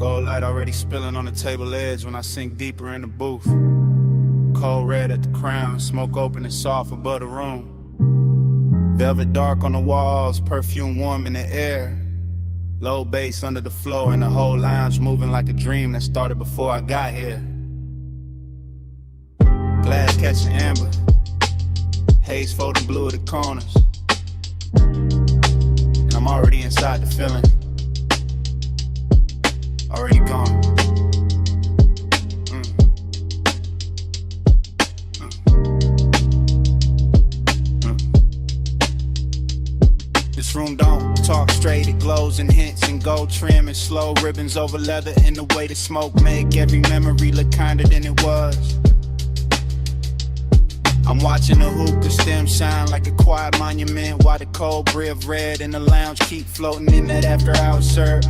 Gold light already spilling on the table edge when I sink deeper in the booth. Cold red at the crown, smoke open and soft above the room. Velvet dark on the walls, perfume warm in the air. Low bass under the floor and the whole lounge moving like a dream that started before I got here. Glass catching amber, haze folding blue at the corners. And I'm already inside the feeling, already gone. This room don't talk straight, it glows and hints and gold trim and slow ribbons over leather, and the way the smoke make every memory look kinder than it was. I'm watching the hookah stem shine like a quiet monument, while the cold brie of red in the lounge keep floating in that after-hour serve.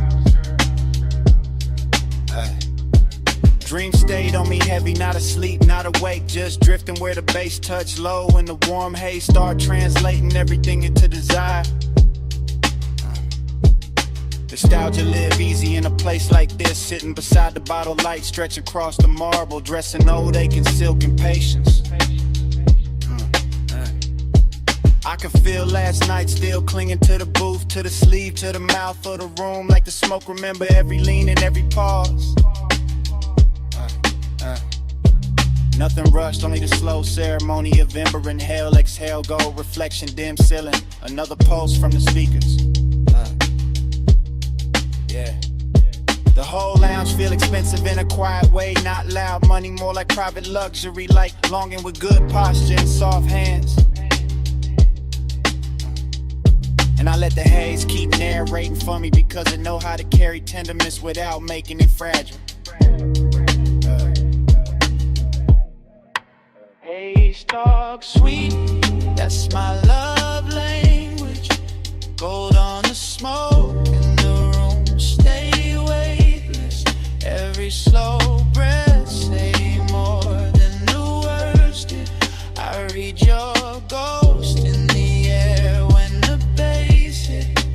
Dream stayed on me heavy, not asleep, not awake, just drifting where the bass touch low and the warm haze start translating everything into desire. Nostalgia live easy in a place like this, sitting beside the bottle light, stretch across the marble, dressing old aching silk and patience. I can feel last night still clinging to the booth, to the sleeve, to the mouth of the room, like the smoke remember every lean and every pause. Nothing rushed, only the slow ceremony of ember and hell. Exhale, go, reflection, dim ceiling. Another pulse from the speakers. Yeah. The whole lounge feel expensive in a quiet way, not loud money, more like private luxury, like longing with good posture and soft hands. And I let the haze keep narrating for me because I know how to carry tenderness without making it fragile. Haze talk sweet, that's my love language. Gold on the smoke in the room, stay weightless. Every slow breath say more than the words did. I read your ghost in the air when the bass hit.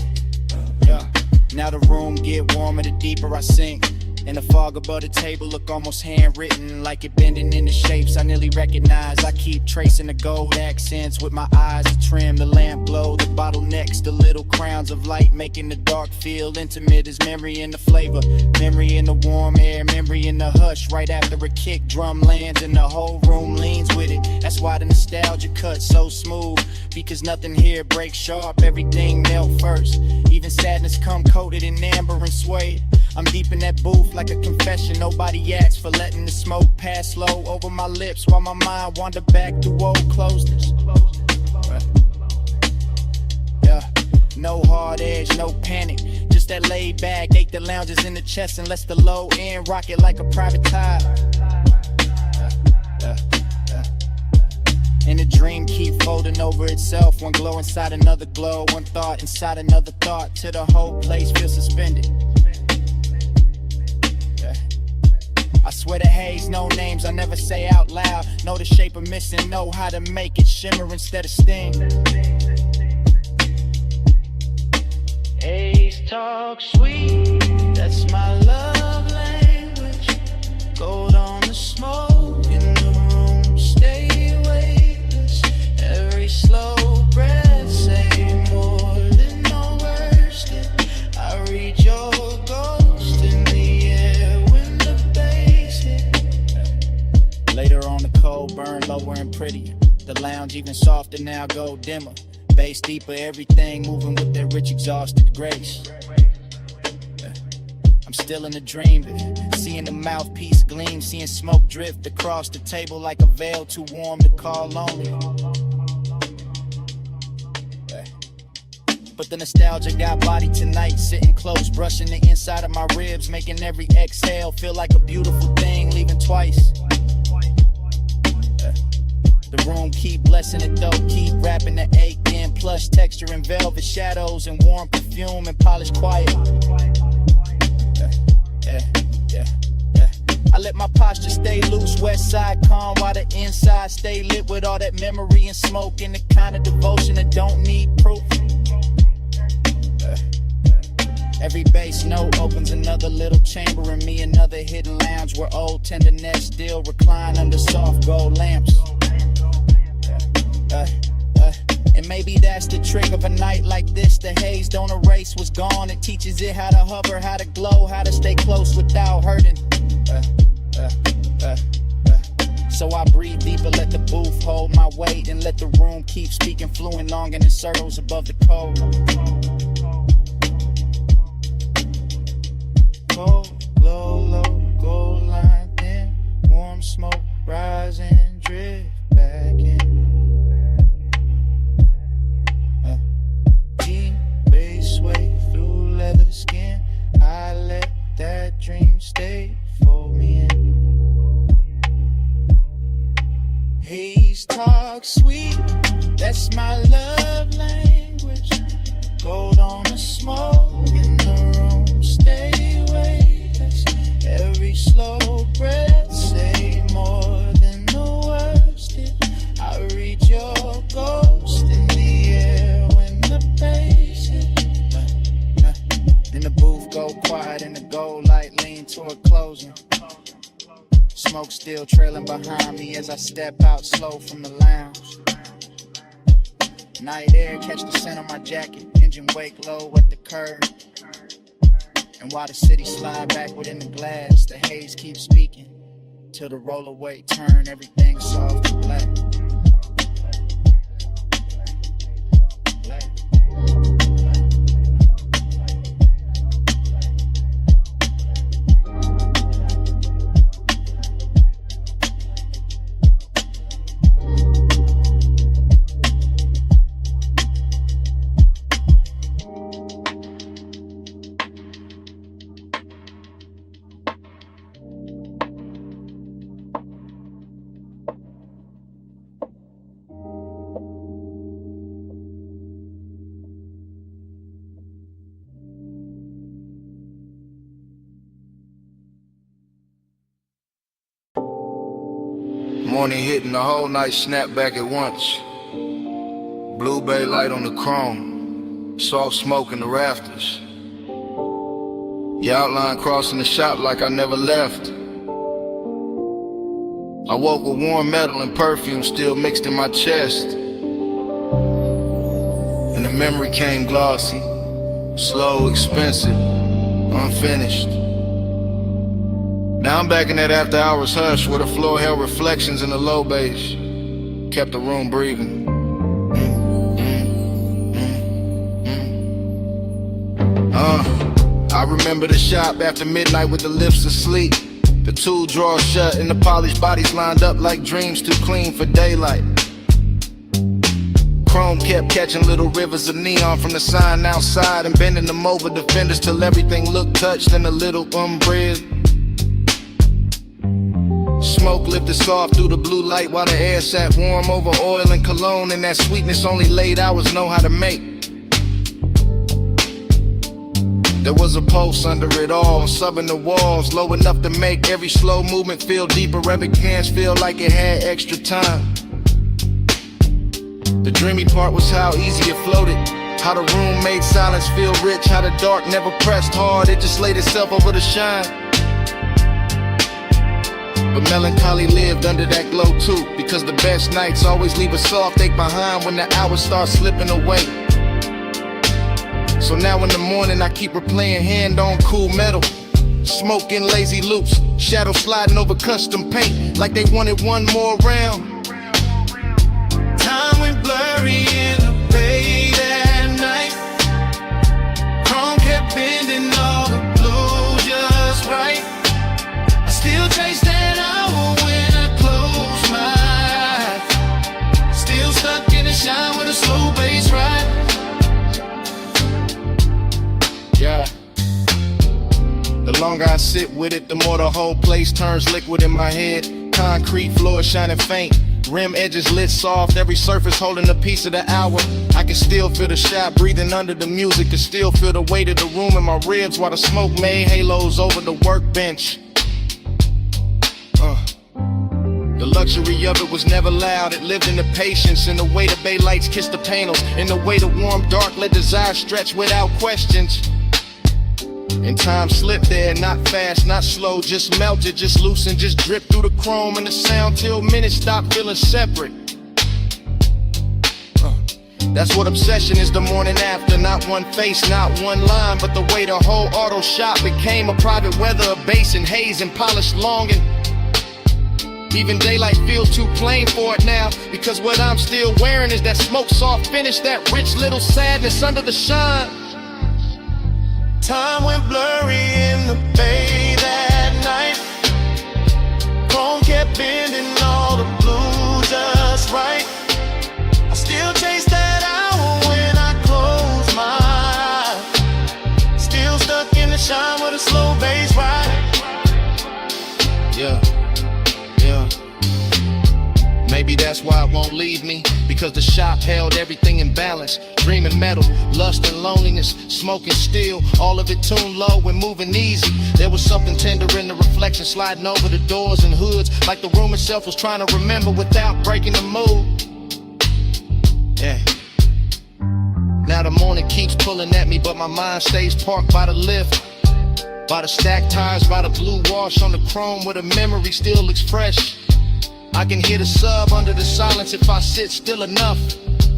Now the room get warmer the deeper I sink. And the fog above the table look almost handwritten, like it bending into shapes I nearly recognize. I keep tracing the gold accents with my eyes to trim the lamp glow, the bottlenecks, the little crowns of light, making the dark feel intimate as memory in the flavor. Memory in the warm air, memory in the hush, right after a kick drum lands and the whole room leans with it. That's why the nostalgia cuts so smooth, because nothing here breaks sharp, everything melt first. Even sadness come coated in amber and suede. I'm deep in that booth like a confession, nobody asked for letting the smoke pass slow over my lips while my mind wander back through old closeness. Yeah, no hard edge, no panic, just that laid back, ache the lounges in the chest and lets the low end rock it like a private tide. And the dream keep folding over itself, one glow inside another glow, one thought inside another thought, till the whole place feels suspended. I swear the haze, no names I never say out loud. Know the shape of missing, know how to make it shimmer instead of sting. Haze talk sweet, that's my love language. Gold on the smoke in the room, stay weightless. Every slow breath say more than no words did. I read your ghost in the air when the bass hit. Later on the cold burn lower and prettier. The lounge even softer now, go dimmer. Bass deeper, everything moving with that rich exhausted grace. I'm still in the dream, seeing the mouthpiece gleam, seeing smoke drift across the table like a veil too warm to call lonely. But the nostalgia got body tonight, sitting close, brushing the inside of my ribs, making every exhale feel like a beautiful thing, leaving twice. The room keep blessing it though, keep wrapping the ache in, plush texture and velvet shadows and warm perfume and polished quiet. I let my posture stay loose, west side calm, while the inside stay lit with all that memory and smoke and the kind of devotion that don't need proof. Every bass note opens another little chamber in me, another hidden lounge where old tenderness still recline under soft gold lamps. And maybe that's the trick of a night like this. The haze don't erase what's gone. It teaches it how to hover, how to glow, how to stay close without hurting. So I breathe deeper, let the booth hold my weight, and let the room keep speaking fluent long in the circles above the cold. Cold, glow, low, gold line thin, warm smoke rising, drift back in. Deep bass sway through leather skin, I let that dream stay for me in. Haze talk sweet, that's my love language. Gold on the smoke in the room, stay weightless. Every slow breath say more than the words did. I read your ghost in the air when the bass hit. Then the booth go quiet and the gold light lean toward closing. Smoke still trailing behind me as I step out slow from the lounge. Night air catch the scent of my jacket, engine wake low at the curb. And while the city slide back within the glass, the haze keeps speaking till the roller weight turn everything soft and black. Morning hitting the whole night, snap back at once. Blue bay light on the chrome, soft smoke in the rafters. Your outline crossing the shop like I never left. I woke with warm metal and perfume still mixed in my chest. And the memory came glossy, slow, expensive, unfinished. Now I'm back in that after hours hush where the floor held reflections in the low bass, kept the room breathing. I remember the shop after midnight with the lifts asleep, the tool drawers shut and the polished bodies lined up like dreams too clean for daylight. Chrome kept catching little rivers of neon from the sign outside and bending them over the fenders till everything looked touched in a little umbrella. Smoke lifted soft through the blue light while the air sat warm over oil and cologne, and that sweetness only late hours know how to make. There was a pulse under it all, subbing the walls, low enough to make every slow movement feel deeper, every glance feel like it had extra time. The dreamy part was how easy it floated, how the room made silence feel rich, how the dark never pressed hard, it just laid itself over the shine. But melancholy lived under that glow too, because the best nights always leave a soft ache behind when the hours start slipping away. So now in the morning I keep replaying hand-on cool metal, smoking lazy loops, shadow sliding over custom paint like they wanted one more round. Time went blurry in the bay that night. Chrome kept bending all the blue just right. I still chase that hour when I close my eyes. Still stuck in the shine with a slow bass ride. Yeah. The longer I sit with it, the more the whole place turns liquid in my head. Concrete floor shining faint, rim edges lit soft, every surface holding a piece of the hour. I can still feel the shop breathing under the music, can still feel the weight of the room in my ribs while the smoke made halos over the workbench. The luxury of it was never loud, it lived in the patience, in the way the bay lights kissed the panels, in the way the warm dark let desire stretch without questions. And time slipped there, not fast, not slow, just melted, just loosened, just dripped through the chrome and the sound till minutes stopped feeling separate. That's what obsession is the morning after. Not one face, not one line, but the way the whole auto shop became a private weather, a basin, haze and polished long. And even daylight feels too plain for it now, because what I'm still wearing is that smoke soft finish, that rich little sadness under the shine. Time went blurry in the bay that night. Chrome kept bending all the blue just right. I still chase that hour when I close my eyes. Still stuck in the shine with a slow bass ride. Yeah. Maybe that's why it won't leave me, because the shop held everything in balance. Dreaming metal, lust and loneliness, smoking steel, all of it tuned low and moving easy. There was something tender in the reflection sliding over the doors and hoods, like the room itself was trying to remember without breaking the mood. Yeah. Now the morning keeps pulling at me, but my mind stays parked by the lift, by the stacked tires, by the blue wash on the chrome where the memory still looks fresh. I can hear the sub under the silence if I sit still enough.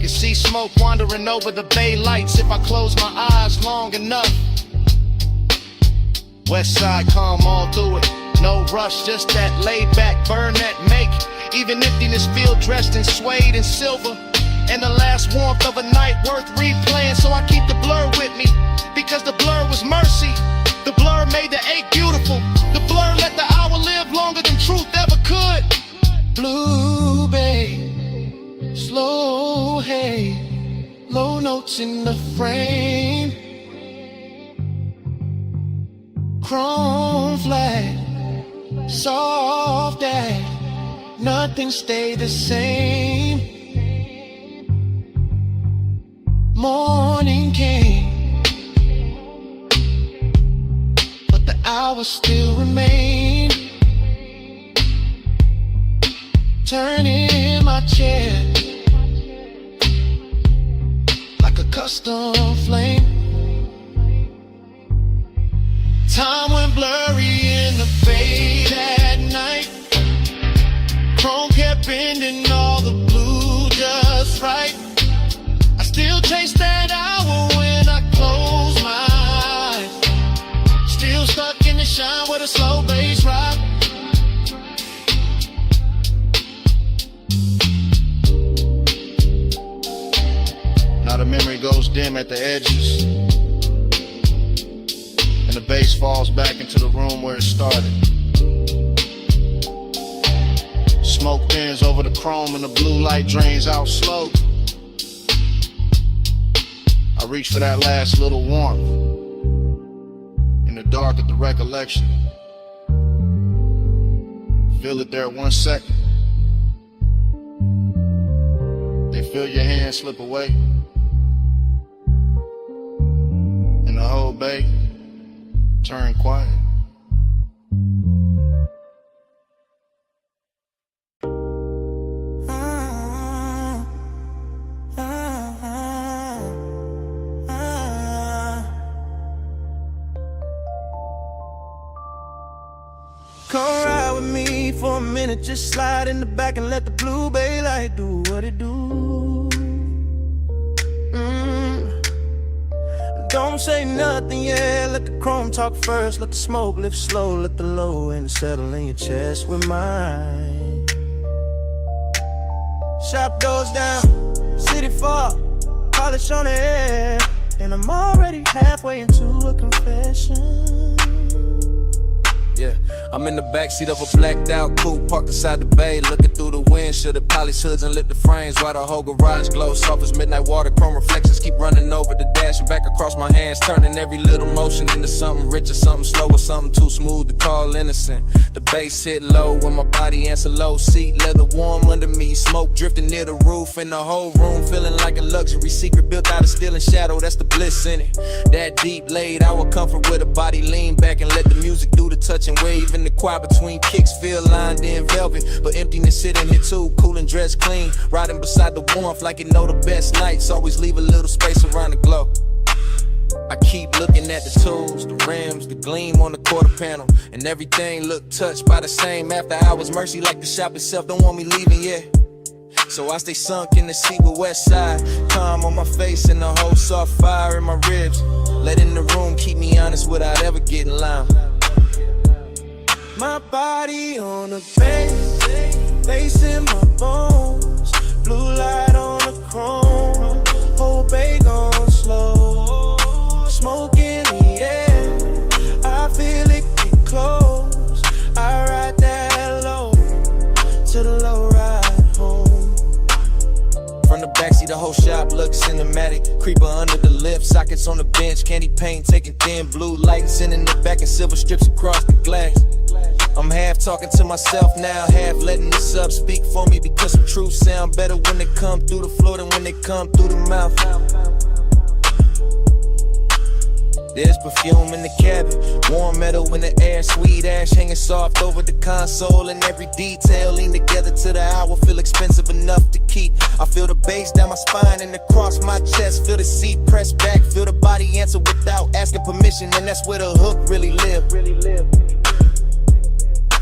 Can see smoke wandering over the bay lights if I close my eyes long enough. West side calm all through it, no rush, just that laid back burn that make even emptiness feel dressed in suede and silver. And the last warmth of a night worth replaying, so I keep the blur with me, because the blur was mercy. The blur made the ache beautiful. The blur let the hour live longer than truth ever could. Blue bay, slow hay, low notes in the frame. Chrome flag, soft ash, nothing stayed the same. Morning came, but the hours still remain. Turning in my chair like a custom flame. Time went blurry in the fade at night. Chrome kept bending all the blue just right. I still chase that hour when I close my eyes. Still stuck in the shine with a slow bass ride. Now the memory goes dim at the edges, and the bass falls back into the room where it started. Smoke thins over the chrome and the blue light drains out slow. I reach for that last little warmth in the dark of the recollection. Feel it there 1 second. Then feel your hand slip away. The whole bay turned quiet. Come ride with me for a minute, just slide in the back and let the blue bay light do what it do. Don't say nothing, yeah, let the chrome talk first. Let the smoke lift slow, let the low end settle in your chest with mine. Shop doors down, city far, polish on the air, and I'm already halfway into a confession. Yeah, I'm in the backseat of a blacked out coupe parked beside the bay, looking through the windshield at polished hoods and lit the frames while the whole garage glows soft as midnight water. Chrome reflections keep running over the dash and back across my hands, turning every little motion into something rich or something slow or something too smooth to call innocent. The bass hit low when my body answer low, seat leather warm under me, smoke drifting near the roof, and the whole room feeling like a luxury secret built out of steel and shadow. That's the bliss in it. That deep laid our comfort with a body lean back and let the music do the touching. Wave in the choir between kicks, feel lined in velvet, but emptiness sitting here too, cool and dressed clean, riding beside the warmth like you know the best nights always leave a little space around the glow. I keep looking at the tools, the rims, the gleam on the quarter panel, and everything look touched by the same after hours. Mercy like the shop itself don't want me leaving yet. So I stay sunk in the seat with West Side, calm on my face and the whole soft fire in my ribs. Letting the room keep me honest without ever getting loud. My body on the base, facing my bones. Blue light on the chrome, whole bag on slow. Smoke in the air, I feel it get close. I ride that low to the low ride home. From the backseat, the whole shop looks cinematic. Creeper under the lip, sockets on the bench, candy paint taking thin blue light, sending it back in silver strips across the glass. I'm half talking to myself now, half letting this up speak for me, because some truths sound better when they come through the floor than when they come through the mouth. There's perfume in the cabin, warm metal in the air, sweet ash hanging soft over the console, and every detail lean together to the hour, feel expensive enough to keep. I feel the bass down my spine and across my chest, feel the seat pressed back, feel the body answer without asking permission, and that's where the hook really live.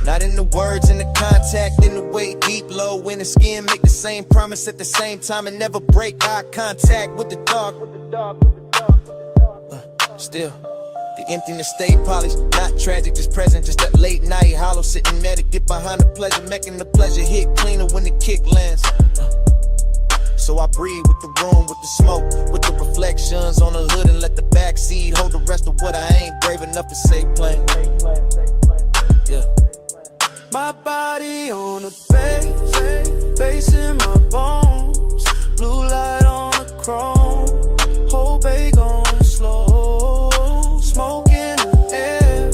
Not in the words, in the contact, in the way deep, low in the skin, make the same promise at the same time and never break eye contact with the dark. Still, the emptiness stay polished, not tragic, just present, just that late night hollow, sitting at it, get behind the pleasure, making the pleasure hit cleaner when the kick lands. So I breathe with the room, with the smoke, with the reflections on the hood, and let the backseat hold the rest of what I ain't brave enough to say plain. Yeah. My body on the base, facing my bones. Blue light on the chrome, whole bag on slow. Smoke in the air,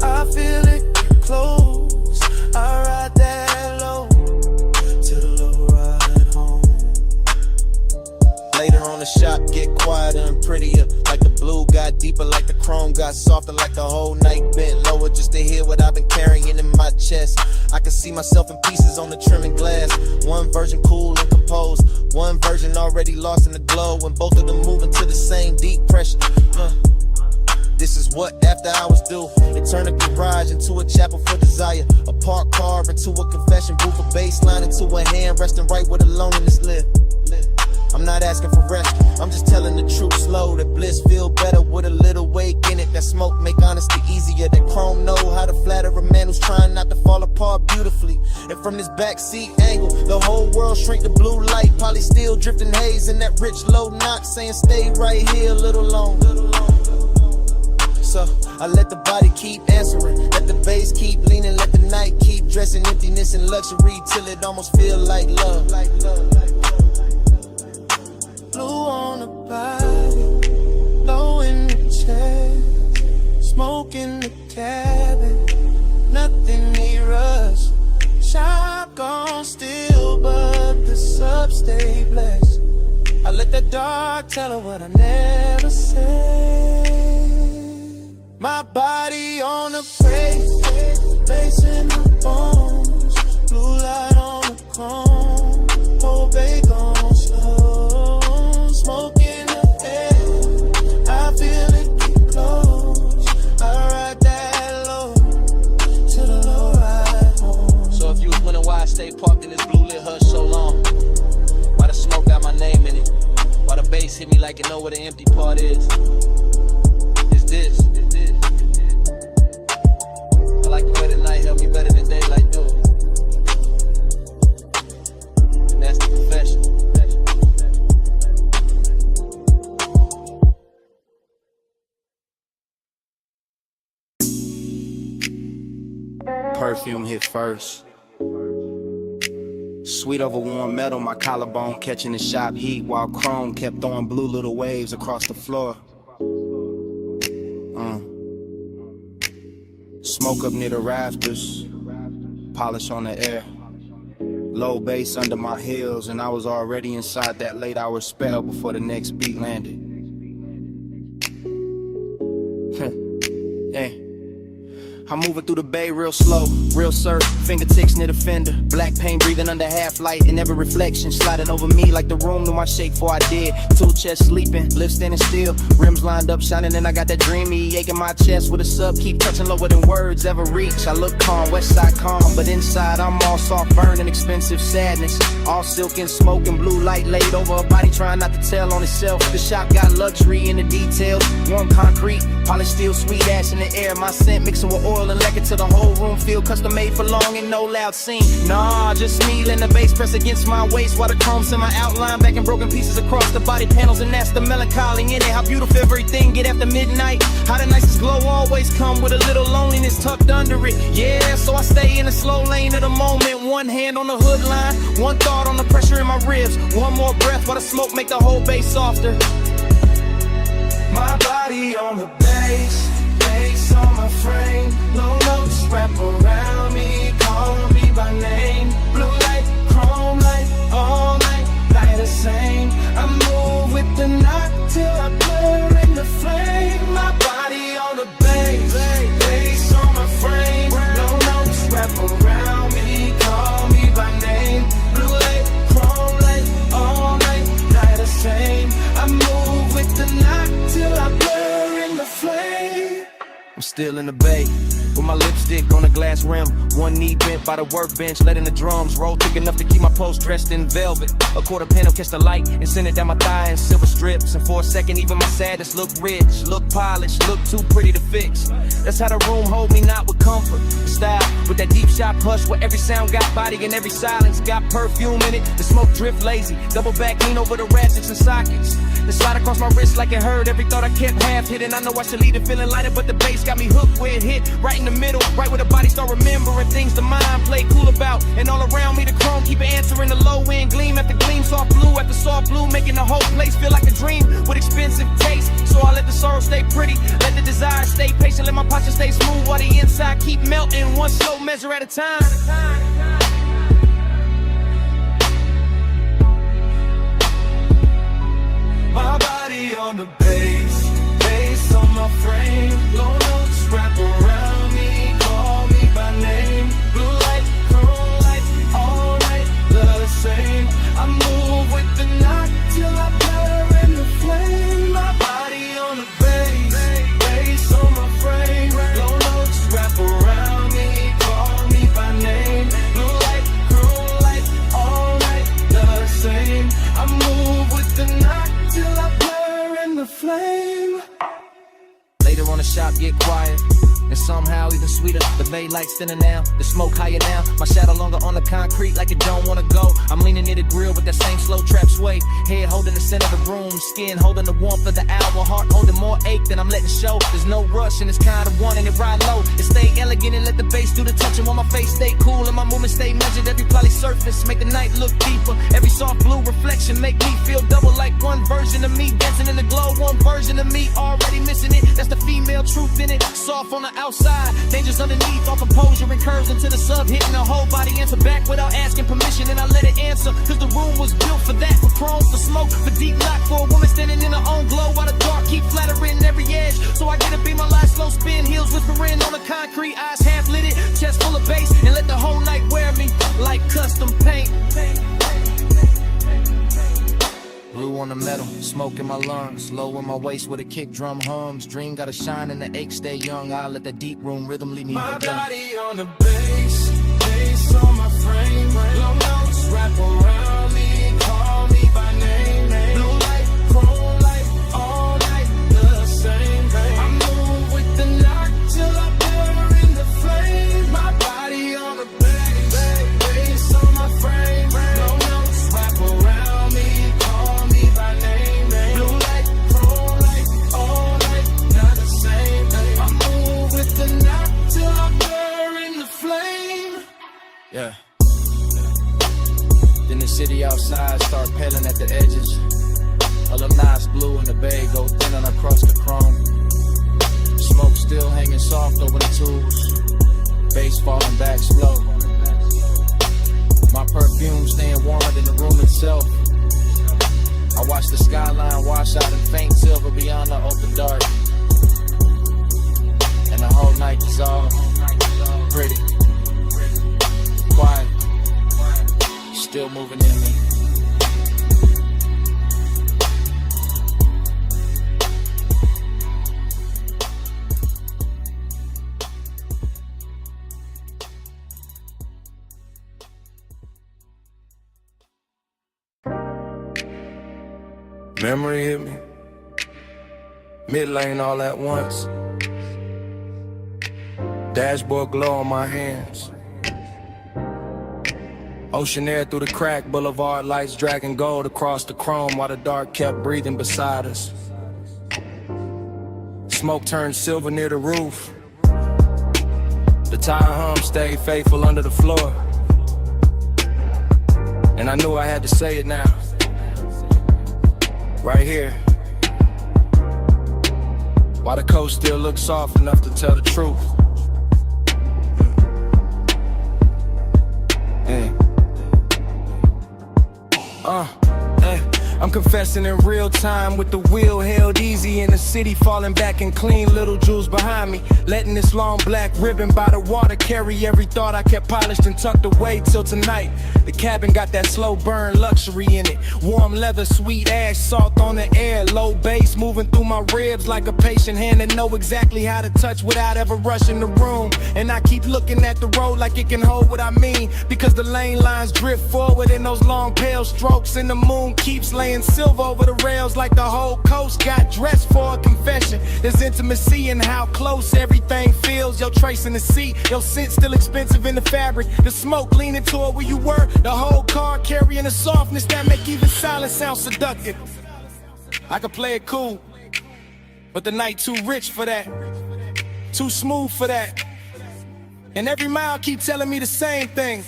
I feel it get close. I ride that low to the low ride home. Later on the shop get quieter and prettier, like the blue got deeper, like the chrome got softer, like the whole night bent lower just to hear what I've been carrying in my chest. I can see myself in pieces on the trimming glass. One version cool and composed, one version already lost in the glow, and both of them moving to the same deep pressure. This is what after hours do. They turn a garage into a chapel for desire, a parked car into a confession booth, a bass line into a hand resting right where the loneliness live. I'm not asking for rest, I'm just telling the truth slow. That bliss feel better with a little wake in it. That smoke make honesty easier. That chrome know how to flatter a man who's trying not to fall apart beautifully. And from this backseat angle, the whole world shrink to blue light. Probably still drifting haze in that rich low knock, saying stay right here a little longer. So I let the body keep answering, let the bass keep leaning, let the night keep dressing emptiness and luxury till it almost feel like love. Blue on the body, low in the chest, smoke in the cabin, nothing near us. Shop gone still, but the sub stay blessed. I let the dark tell her what I never said. My body on the face in the bones, blue light on the chrome, whole bag on slow. Smoke in the air, I feel it get close. I ride that low to the low ride home. So if you was wondering why I stay parked in this blue lit hush so long, why the smoke got my name in it, why the bass hit me like you know where the empty part is, it's this. I like the way the night help me better than daylight do. And that's the confession. Perfume hit first. Sweet over warm metal, my collarbone catching the shop heat, while chrome kept throwing blue little waves across the floor. Smoke up near the rafters, polish on the air. Low bass under my heels, and I was already inside that late hour spell before the next beat landed. Yeah. I'm moving through the bay real slow, real surf, fingertips near the fender. Black paint breathing under half light, and every reflection sliding over me like the room knew my shake before I did. Two chests sleeping, lips standing still, rims lined up shining, and I got that dreamy ache in my chest with a sub, keep touching lower than words ever reach. I look calm, west side calm, but inside I'm all soft burning, expensive sadness. All silk and smoke and blue light laid over a body trying not to tell on itself. The shop got luxury in the details, warm concrete, polished steel, sweet ash in the air. My scent mixing with oil and lekker till the whole room feel custom made for long and no loud scene. Nah, just me letting the bass press against my waist while the chrome's in my outline, back in broken pieces across the body panels, and that's the melancholy in it. How beautiful everything get after midnight. How the nicest glow always come with a little loneliness tucked under it. Yeah, so I stay in the slow lane of the moment. One hand on the hood line, one thought on the pressure in my ribs. One more breath while the smoke make the whole bass softer. My body on the bass, bass on my frame. Low notes wrap around me, call me by name. Blue light, chrome light, all night, light the same. I move with the knock till I blur in the flame. My body on the bass, bass on my frame. Low notes wrap around me, call me by name. Blue light, chrome light, all night, light the same. I move with the knock till I blur in the flame. I'm still in the bay, with my lipstick on a glass rim. One knee bent by the workbench, letting the drums roll thick enough to keep my pulse dressed in velvet. A quarter panel catch the light and send it down my thigh in silver strips. And for a second, even my saddest look rich, look polished, look too pretty to fix. That's how the room hold me, not with comfort, style. With that deep shot push where every sound got body and every silence got perfume in it. The smoke drift lazy, double back lean over the ratchets and sockets. The slide across my wrist like it hurt. Every thought I kept half hidden. I know I should leave it feeling lighter, but the bass got me hooked where it hit. Right in the middle, right where the body start remembering things the mind play cool about. And all around me the chrome keep answering the low end gleam after gleam, soft blue after soft blue, making the whole place feel like a dream with expensive taste. So I let the sorrow stay pretty, let the desire stay patient, let my posture stay smooth while the inside keep melting, one slow measure at a time. My body on the bass, bass on my frame. Low notes wrap around me, call me by name. Blue light, chrome light, all night, the same. I move with the knock till I blur in the flame. My body on the bass, bass on my frame. Low notes wrap around me, call me by name. Blue light, chrome light, all night, the same. I move with the knock till I blur in the flame. Later on the shop get quiet, and somehow even sweeter. The bay lights thinner now, the smoke higher now. My shadow longer on the concrete like it don't wanna go. I'm leaning near the grill with that same slow trap sway. Head holding the center of the room, skin holding the warmth of the hour. Heart holding more ache than I'm letting show. There's no rush and it's kind of wanting it ride low. It stay elegant and let the bass do the touching while my face stay cool and my movement stay measured. Every poly surface make the night look deeper. Every soft blue reflection make me feel double like one version of me dancing in the glow. One version of me already missing it. That's the female truth in it. Soft on the outside, dangerous underneath, all composure and curves into the sub, hitting the whole body, answer back without asking permission, and I let it answer, cause the room was built for that, for chrome, for smoke, for deep lock, for a woman standing in her own glow, while the dark keep flattering every edge, so I get to be my last slow spin, heels whispering on the concrete, eyes half lit it, chest full of bass, and let the whole night wear me, like custom paint. Blue on the metal, smoke in my lungs, low in my waist with a kick drum hums. Dream gotta shine and the ache stay young. I let that deep room rhythm leave me. My body on the bass, bass on my frame. Low notes wrap around me, call me by name. Blue light, chrome light, all night the same. I move with the knock till I blur in the flame. My body on the bass, bass on my frame. Low notes wrap around me. Yeah. Then the city outside start paling at the edges. A little nice blue in the bay go thinning across the chrome. Smoke still hanging soft over the tools. Bass falling back slow. My perfume staying warmer than the room itself. I watch the skyline wash out in faint silver beyond the open dark. And the whole night dissolve. still moving in me. Memory hit me, mid-lane all at once. Dashboard glow on my hands. Ocean air through the crack, boulevard lights dragging gold across the chrome while the dark kept breathing beside us. Smoke turned silver near the roof. The tire hum stayed faithful under the floor. And I knew I had to say it now. Right here. While the coast still looks soft enough to tell the truth. I'm confessing in real time with the wheel held easy in the city, falling back and clean little jewels behind me. Letting this long black ribbon by the water carry every thought I kept polished and tucked away till tonight. The cabin got that slow burn luxury in it. Warm leather, sweet ash, salt on the air. Low bass moving through my ribs like a patient hand that know exactly how to touch without ever rushing the room. And I keep looking at the road like it can hold what I mean, because the lane lines drift forward in those long pale strokes, and the moon keeps laying silver over the rails like the whole coast got dressed for a confession. There's intimacy in how close everything feels. Your trace in the seat, your scent still expensive in the fabric. The smoke leaning toward where you were. The whole car carrying a softness that make even silence sound seductive. I could play it cool, but the night too rich for that, too smooth for that. And every mile keep telling me the same thing.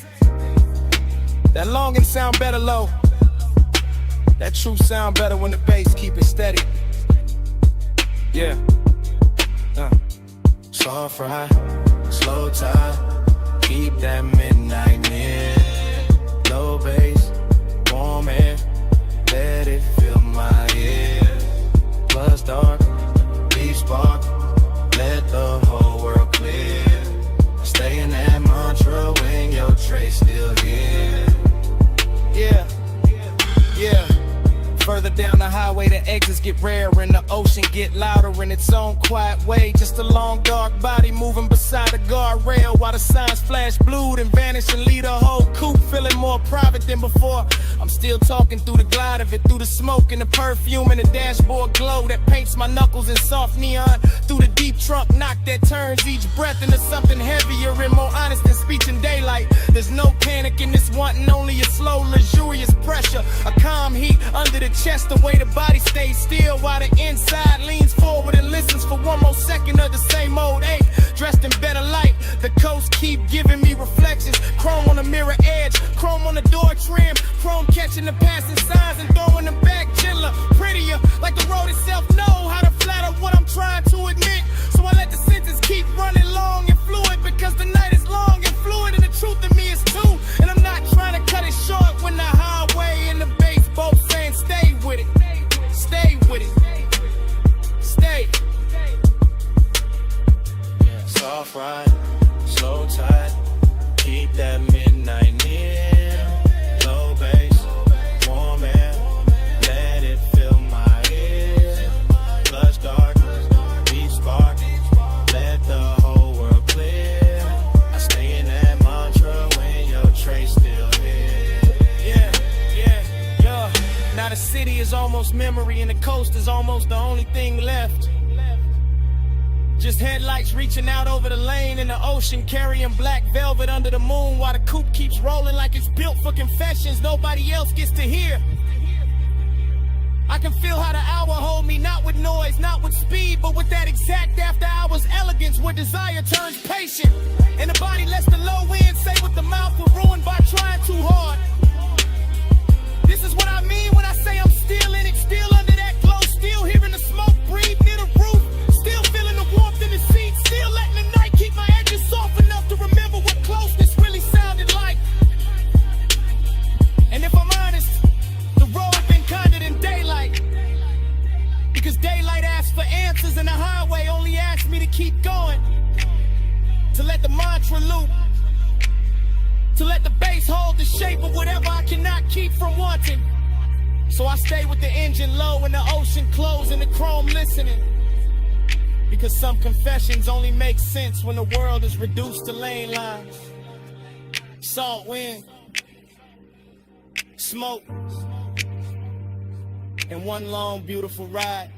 That longing sound better low. That truth sound better when the bass keep it steady. Yeah. Soft ride, slow tide, keep that midnight near. Low bass, warm air, let it fill my ear. Plus dark, deep spark, let the whole world clear. Stay in that mantra when your trace still here. Yeah, yeah. Further down the highway, the exits get rarer and the ocean get louder in its own quiet way. Just a long dark body moving beside the guardrail while the signs flash blue and vanish and leave the whole coupe feeling more private than before. I'm still talking through the glide of it, through the smoke and the perfume and the dashboard glow that paints my knuckles in soft neon. Through the deep trunk knock that turns each breath into something heavier and more honest than speech in daylight. There's no panic in this wanting, only a slow, luxurious pressure. A calm heat under the chest, the way the body stays still while the inside leans forward and listens for one more second of the same old ache. Dressed in better light, the coast keep giving me reflections. Chrome on the mirror edge, chrome on the door trim, chrome catching the passing signs and throwing them back gentler, prettier, like the road itself know how to flatter what I'm trying to admit. So I let the sentence keep running long and fluid, because the night is long and fluid and the truth in me is too. And I'm not trying to cut it short when the highway and the bass both saying stay with it, stay with it, stay. Soft ride, slow tide, keep that midnight near. Low bass, warm air, let it fill my ear. Lush dark, deep spark, let the whole world clear. I stay in that mantra when your trace still here. Yeah, yeah, yeah. Now the city is almost memory and the coast is almost the only thing left. Just headlights reaching out over the lane in the ocean, carrying black velvet under the moon while the coupe keeps rolling like it's built for confessions nobody else gets to hear. I can feel how the hour hold me, not with noise, not with speed, but with that exact after hours elegance where desire turns patient. And the body lets the low end say what the mouth will ruin by trying too hard. This is what I mean when I say I'm still in it, still under that glow, still hearing the smoke breathe near the roof. Still feeling the warmth in the seat, still letting the night keep my edges soft enough to remember what closeness really sounded like. And if I'm honest, the road been kinder than daylight, because daylight asks for answers and the highway only asks me to keep going, to let the mantra loop, to let the bass hold the shape of whatever I cannot keep from wanting. So I stay with the engine low and the ocean closed and the chrome listening. Because some confessions only make sense when the world is reduced to lane lines. Salt wind, smoke, and one long beautiful ride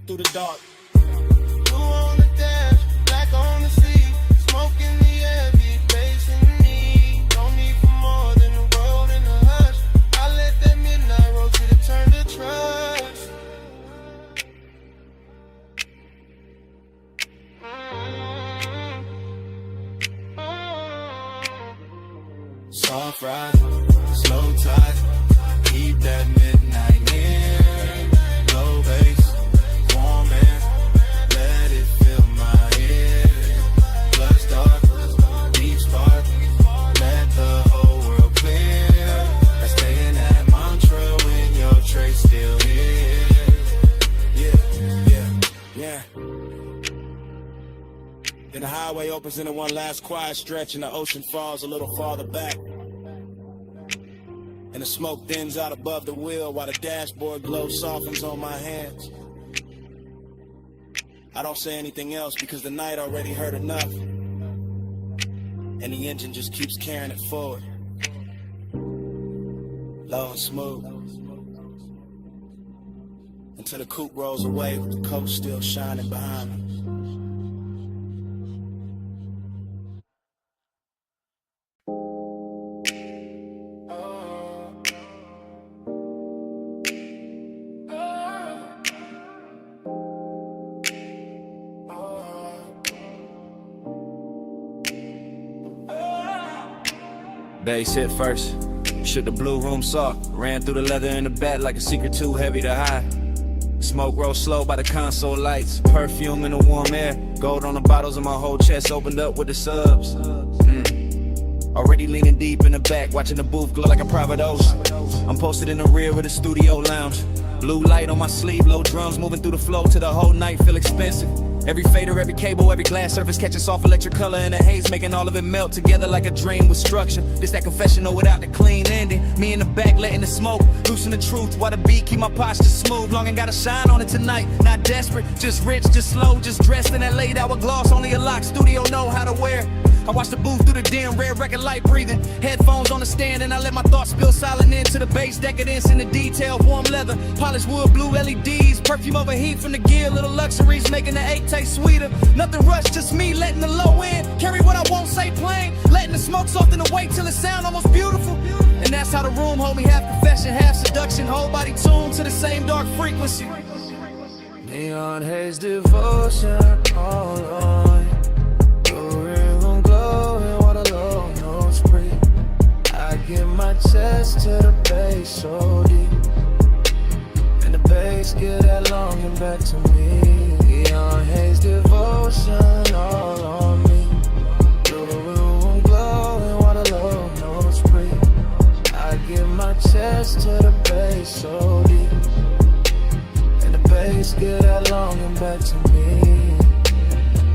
through the dark. Blue on the dash, black on the sea, smoke in the air, beat bass in me. Don't need for more than the road and the hush. I let that midnight roll to the turn to trust. Soft ride, slow tide, keep that midnight near. Low bass, warm air, let it fill my ear. Plus dark, deep spark, let the whole world clear. I stay in that mantra when your trace still here. Yeah. Then the highway opens into one last quiet stretch and the ocean falls a little farther back. And the smoke thins out above the wheel while the dashboard glow softens on my hands. I don't say anything else because the night already hurt enough. And the engine just keeps carrying it forward. Low and smooth. Until the coupe rolls away with the coast still shining behind me. Bass hit first, shook the blue room soft, ran through the leather in the back like a secret too heavy to hide. Smoke rolled slow by the console lights, perfume in the warm air, gold on the bottles and my whole chest opened up with the subs. Already leaning deep in the back, watching the booth glow like a private ocean. I'm posted in the rear of the studio lounge, blue light on my sleeve, low drums moving through the flow till the whole night feel expensive. Every fader, every cable, every glass surface catching soft electric color in the haze, making all of it melt together like a dream with structure. This that confessional without the clean ending. Me in the back letting the smoke loosen the truth while the beat keep my posture smooth. Long and gotta shine on it tonight. Not desperate, just rich, just slow, just dressed in that late hour gloss. Only a lock studio know how to wear. I watch the booth through the dim red record light breathing. Headphones on the stand and I let my thoughts spill silent into the bass decadence in the detail. Warm leather, polished wood, blue LEDs, perfume over heat from the gear, little luxuries making the 8 taste sweeter. Nothing rushed, just me letting the low end carry what I won't say plain, letting the smoke soften the weight till it sound almost beautiful. And that's how the room hold me, half confession, half seduction, whole body tuned to the same dark frequency. Neon haze devotion all on. I give my chest to the bass so deep, and the bass give that longing back to me. Neon haze devotion all on me. Through the room glowing while the low notes breathe. I give my chest to the bass so deep, and the bass give that longing back to me.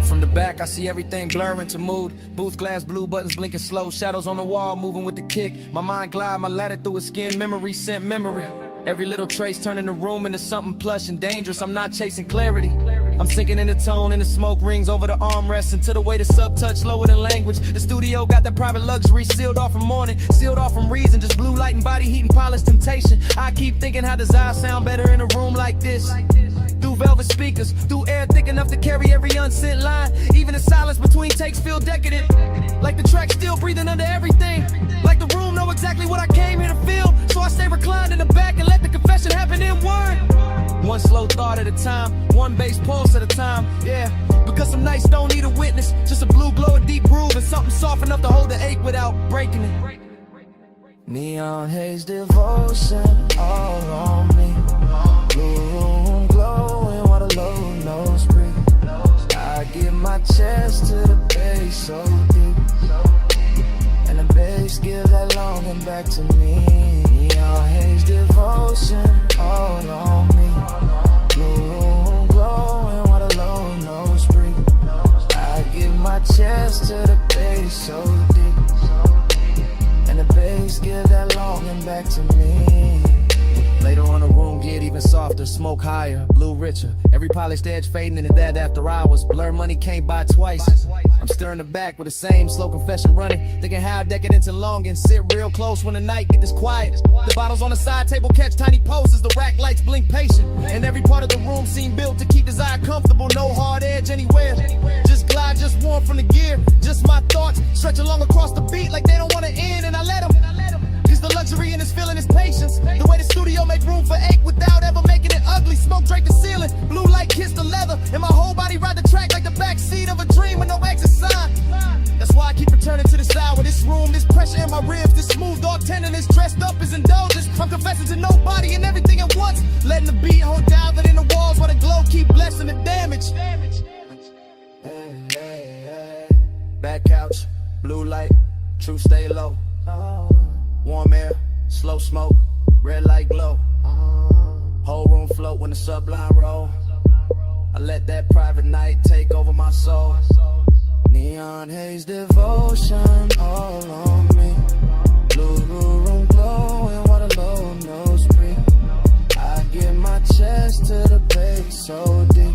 From the back, I see everything blurring to mood. Booth glass, blue buttons blinking slow. Shadows on the wall, moving with the kick. My mind glide, my ladder through a skin. Memory sent memory. Every little trace turning the room into something plush and dangerous. I'm not chasing clarity. I'm sinking in the tone and the smoke rings over the armrest until the way the sub touch lower than language. The studio got that private luxury sealed off from morning, sealed off from reason. Just blue light and body heat and polished temptation. I keep thinking how does I sound better in a room like this? Through velvet speakers, through air thick enough to carry every unsent line. Even the silence between takes feel decadent. Like the track still breathing under everything. Like the room know exactly what I came here to feel. So I stay reclined in the back and let the confession happen in word. One slow thought at a time, one bass pulse at a time, yeah. Because some nights don't need a witness, just a blue glow, a deep groove, and something soft enough to hold the ache without breaking it. Neon haze devotion all on me. Blue room glowing while the low notes breathe. I give my chest to the bass so deep, and the bass give that longing back to me. Neon haze devotion all on me. Blue room glowing while the low notes breathe. I give my chest to the bass so deep, And the bass give that longing back to me. Later on the room get even softer, smoke higher, blue richer. Every polished edge fading into that after hours. Blur money can't buy twice. I'm stirring the back with the same slow confession running. Thinking how decadence and longing. Sit real close when the night get this quiet. The bottles on the side table catch tiny poses. The rack lights blink patient. And every part of the room seem built to keep desire comfortable. No hard edge anywhere. Just glide, just warm from the gear. Just my thoughts stretch along across the beat like they don't want to end. And I let them. Cause the luxury in this feeling is patience. The way the studio make room for ache without ever making it ugly. Smoke drape the ceiling, blue light kiss the leather, and my whole body ride the track like the backseat of a dream with no exit sign. That's why I keep returning to this hour, this room, this pressure in my ribs, this smooth dog tenderness dressed up as indulgence. I'm confessing to nobody and everything at once, letting the beat hold down in the walls while the glow keep blessing the damage. Back couch, blue light, true stay low. Warm air, slow smoke, red light glow. Whole room float when the sublime roll. I let that private night take over my soul. Neon haze devotion all on me. Blue room glowing while the low nose breathe. I give my chest to the bass so deep.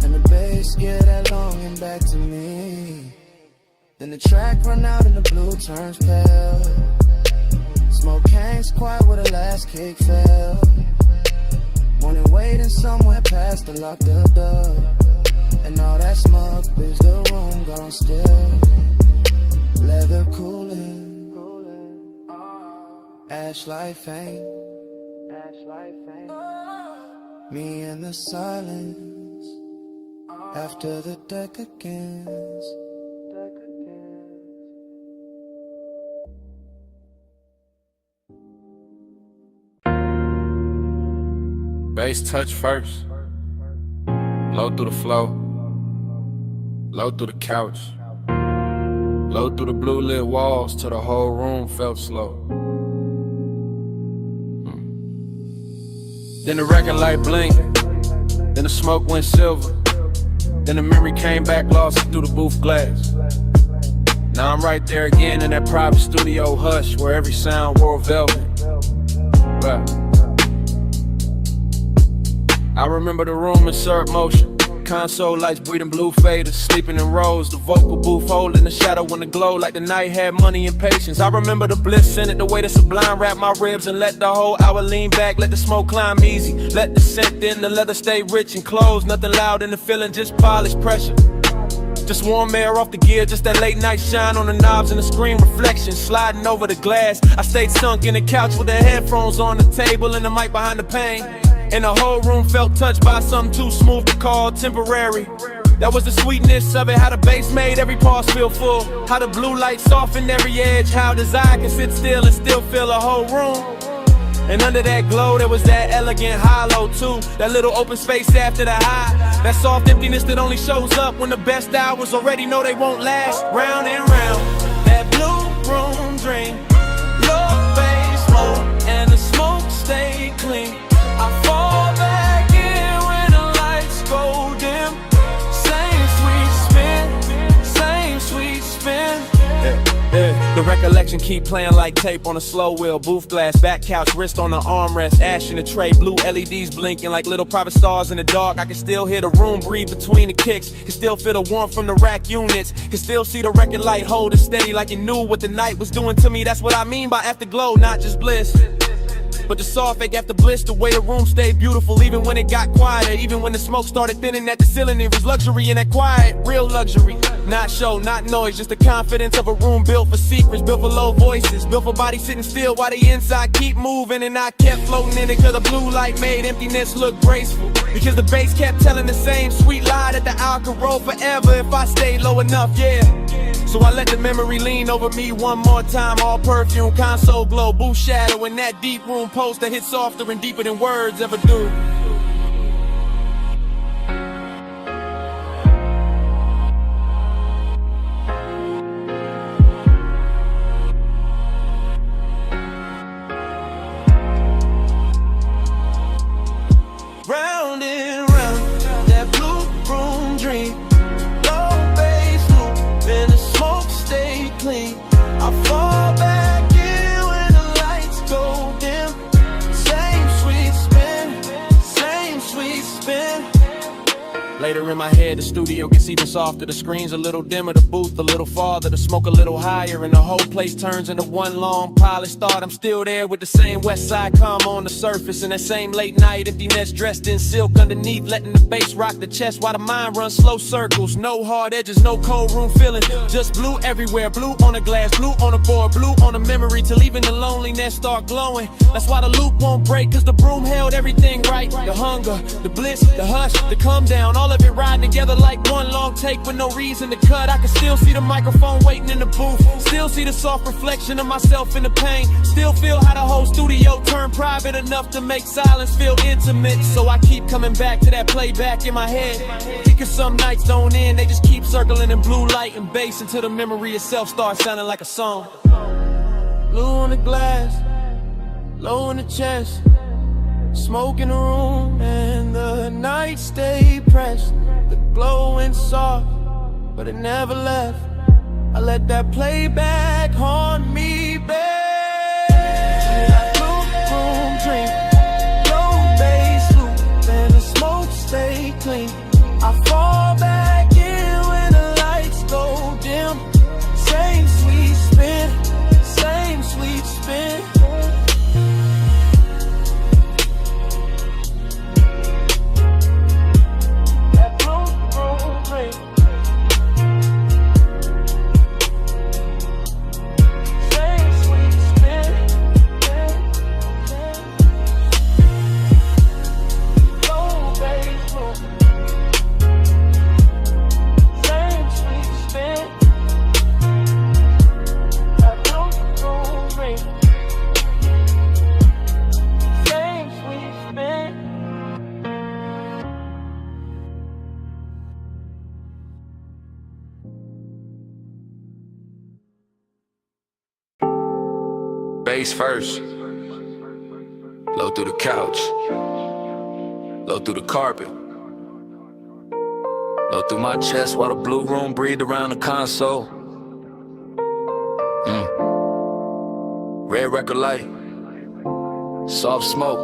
And the bass get that longing back to me. Then the track run out and the blue turns pale. Smoke hangs quiet where the last kick fell. Morning waiting somewhere past the locked up door. And all that smoke is the room gone still. Leather cooling, ash light faint. Me in the silence after the deck against. Bass touch first. Low through the flow. Low through the couch. Low through the blue lit walls till the whole room felt slow. Then the record light blinked. Then the smoke went silver. Then the memory came back lost through the booth glass. Now I'm right there again in that private studio hush where every sound wore velvet. Right. I remember the room in surf motion. Console lights breathing blue faders, sleeping in rows. The vocal booth holding the shadow in the glow like the night had money and patience. I remember the bliss in it, the way the sublime wrapped my ribs and let the whole hour lean back. Let the smoke climb easy, let the scent in, the leather stay rich and closed. Nothing loud in the feeling, just polished pressure. Just warm air off the gear, just that late night shine on the knobs and the screen reflection sliding over the glass. I stayed sunk in the couch with the headphones on the table and the mic behind the pane. And the whole room felt touched by something too smooth to call temporary. That was the sweetness of it, how the bass made every pause feel full. How the blue light softened every edge, how desire can sit still and still fill a whole room. And under that glow there was that elegant hollow too. That little open space after the high. That soft emptiness that only shows up when the best hours already know they won't last. Round and round, that blue room dream. Low bass low and the smoke stay clean. I fall back in when the lights go dim. Same sweet spin. The recollection keep playing like tape on a slow wheel. Booth glass, back couch, wrist on the armrest. Ash in the tray, blue LEDs blinking like little private stars in the dark. I can still hear the room breathe between the kicks. Can still feel the warmth from the rack units. Can still see the record light holding steady like it knew what the night was doing to me. That's what I mean by afterglow, not just bliss. But the soft fake after bliss, the way the room stayed beautiful even when it got quieter. Even when the smoke started thinning at the ceiling, it was luxury in that quiet, real luxury. Not show, not noise, just the confidence of a room built for secrets, built for low voices, built for bodies sitting still while the inside keep moving. And I kept floating in it cause the blue light made emptiness look graceful. Because the bass kept telling the same sweet lie that the hour could roll forever if I stayed low enough, yeah. So I let the memory lean over me one more time. All perfume, console glow, booth shadow in that deep room post that hit softer and deeper than words ever do. Round and round, that blue room dream. Low bass loop, and the smoke stay clean. I fall Later in my head, the studio gets even softer. The screen's a little dimmer, the booth a little farther, the smoke a little higher, and the whole place turns into one long polished thought. I'm still there with the same West Side calm on the surface, and that same late night emptiness dressed in silk underneath, letting the bass rock the chest while the mind runs slow circles. No hard edges, no cold room feeling, just blue everywhere. Blue on the glass, blue on the board, blue on the memory, till even the loneliness start glowing. That's why the loop won't break, cause the broom held everything right. The hunger, the bliss, the hush, the come down, all of it riding together like one long take with no reason to cut. I can still see the microphone waiting in the booth, still see the soft reflection of myself in the pain, still feel how the whole studio turned private enough to make silence feel intimate. So I keep coming back to that playback in my head, because some nights don't end, they just keep circling in blue light and bass until the memory itself starts sounding like a song. Blue on the glass, low in the chest, smoke in the room, and the night stayed pressed. The glow went soft, but it never left. I let that playback haunt me, babe. That blue room dream, low bass loop, and the smoke stay clean. I fall back in when the lights go dim. Same sweet spin, same sweet spin. Bass first, low through the couch, low through the carpet, low through my chest while the blue room breathed around the console. Red record light, soft smoke,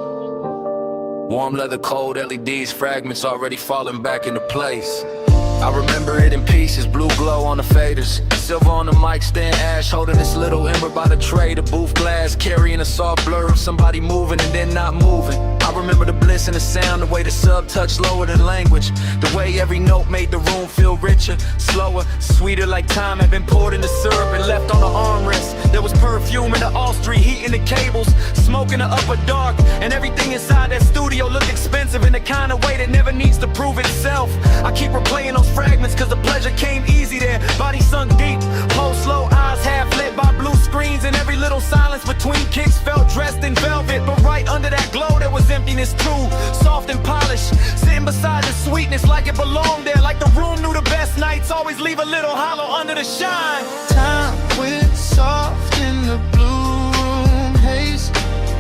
warm leather, cold LEDs, fragments already falling back into place. I remember it in pieces, blue glow on the faders, silver on the mic stand, ash holding this little ember by the tray, the booth glass carrying a soft blur of somebody moving and then not moving. I remember the bliss and the sound, the way the sub touched lower than language, the way every note made the room feel richer, slower, sweeter, like time had been poured into syrup and left on the armrest. There was perfume in the all street, heat in the cables, smoke in the upper dark, and everything inside that studio looked expensive in the kind of way that never needs to prove itself. I keep replaying those fragments cause the pleasure came easy there, body sunk deep, pulse slow, eyes half lit by blue screens, and every little silence between kicks felt dressed in velvet. But right under that glow there was emptiness too, soft and polished, sitting beside the sweetness like it belonged there, like the room knew the best nights always leave a little hollow under the shine. Time went soft in the blue room haze,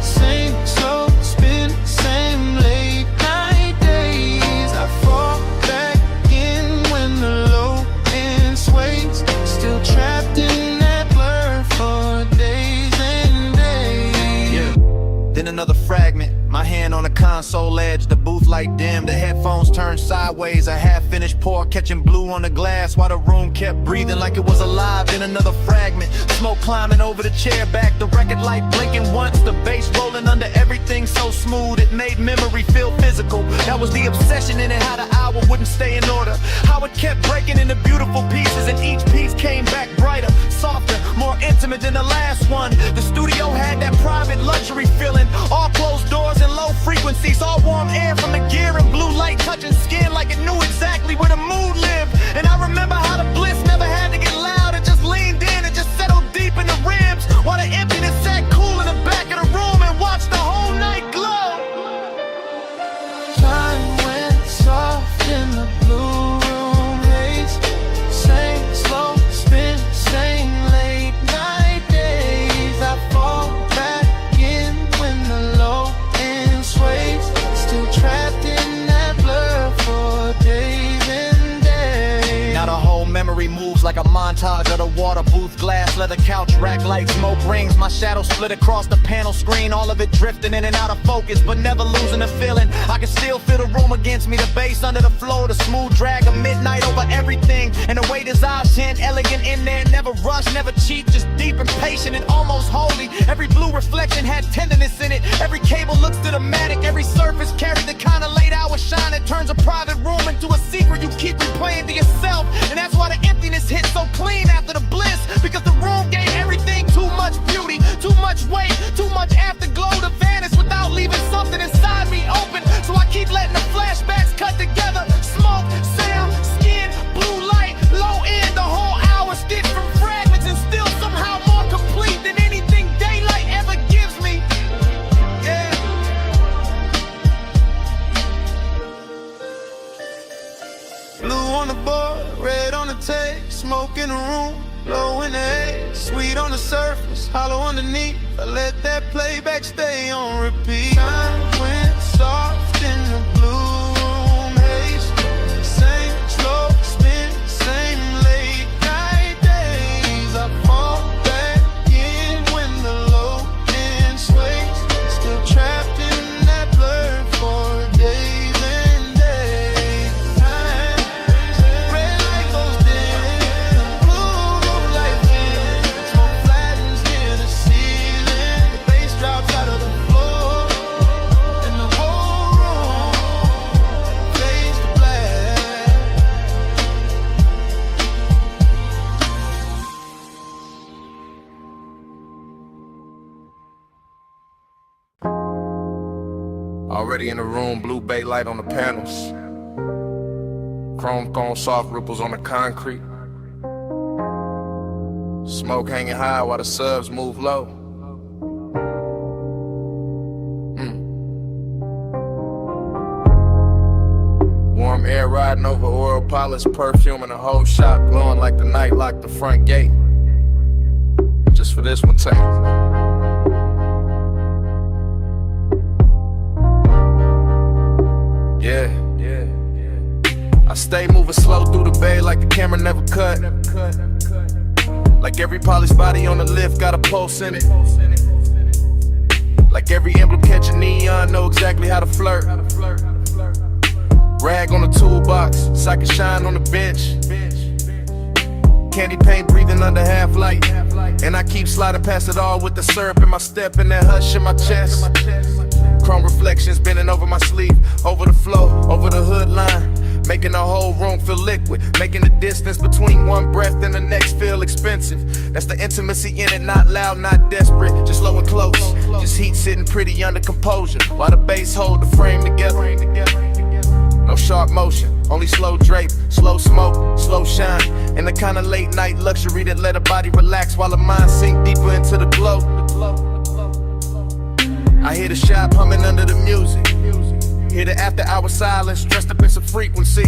same slow spin, same late night days. I fall back in when the low end sways, still trapped in that blur for days and days. Yeah. Then another fragment, my hand on the console edge, the booth light dim, the headphones turned sideways, a half-finished pour catching blue on the glass while the room kept breathing like it was alive. Then another fragment, smoke climbing over the chair back, the record light blinking once, the bass rolling under everything so smooth it made memory feel physical. That was the obsession in it, how the hour wouldn't stay in order, how it kept breaking into beautiful pieces, and each piece came back brighter, softer, more intimate than the last one. The studio had that private luxury feeling, all closed doors and low frequencies, all warm air from the gear and blue light touching skin like it knew exactly where the mood lived. And I remember how the bliss never had to get loud, it just leaned in and just settled deep in the rims, while the emptiness sat cool in the back of the room and watched the whole night glow. Time went soft in the blue room haze, same slow spin, same late night days. I fall back in when the low end sways, still trapped in that blur for days and days. Now the whole moves like a montage of the water booth, glass, leather couch, rack light, smoke rings. My shadow split across the panel screen, all of it drifting in and out of focus, but never losing the feeling. I can still feel the room against me, the bass under the floor, the smooth drag of midnight over everything. And the way his eyes hint, elegant in there, never rush, never cheap, just deep and patient and almost holy. Every blue reflection had tenderness in it. Every cable looks cinematic, every surface carried the kind of late hour shine that turns a private room into a secret you keep replaying to yourself. And that's why the emptiness hit so clean after the bliss, because the room gave everything too much beauty, too much weight, too much afterglow to vanish without leaving something inside me open. So I keep letting the flashbacks cut together. Smoke, sound, skin, blue light, low end, the whole hour stitched from fragments and still somehow more complete than anything daylight ever gives me. Yeah. Blue on the board, red on the tape, smoke in the room, low in the haze, sweet on the surface, hollow underneath. I let that playback stay on repeat. Time went soft in the blue room haze. Same slow spin, same late night days. I fall back in when the low end sways. Still trapped in that blur for days and days. Time, red light goes dim, blue light wins. Smoke flattens near the ceiling, the bass drops out of the floor, and the whole room fades to black. Already in the room, blue bay light on the panels. Chrome cone, soft ripples on the concrete. Smoke hanging high while the subs move low. Warm air riding over oil polish, perfume in the whole shop, glowing like the night locked the front gate. Just for this one take. Yeah. I stay moving slow through the bay like the camera never cut. Like every polished body on the lift got a pulse in it. Like every emblem catch a neon, know exactly how to flirt. Rag on the toolbox, so I can shine on the bench. Candy paint breathing under half light. And I keep sliding past it all with the syrup in my step and that hush in my chest. Chrome reflections bending over my sleeve, over the flow, over the hood line, making the whole room feel liquid, making the distance between one breath and the next feel expensive. That's the intimacy in it, not loud, not desperate, just low and close. Just heat sitting pretty under composure, while the bass hold the frame together. No sharp motion, only slow drape, slow smoke, slow shine, and the kind of late night luxury that let a body relax while the mind sink deeper into the glow. I hear the shop humming under the music, hear the after hour silence dressed up in some frequency.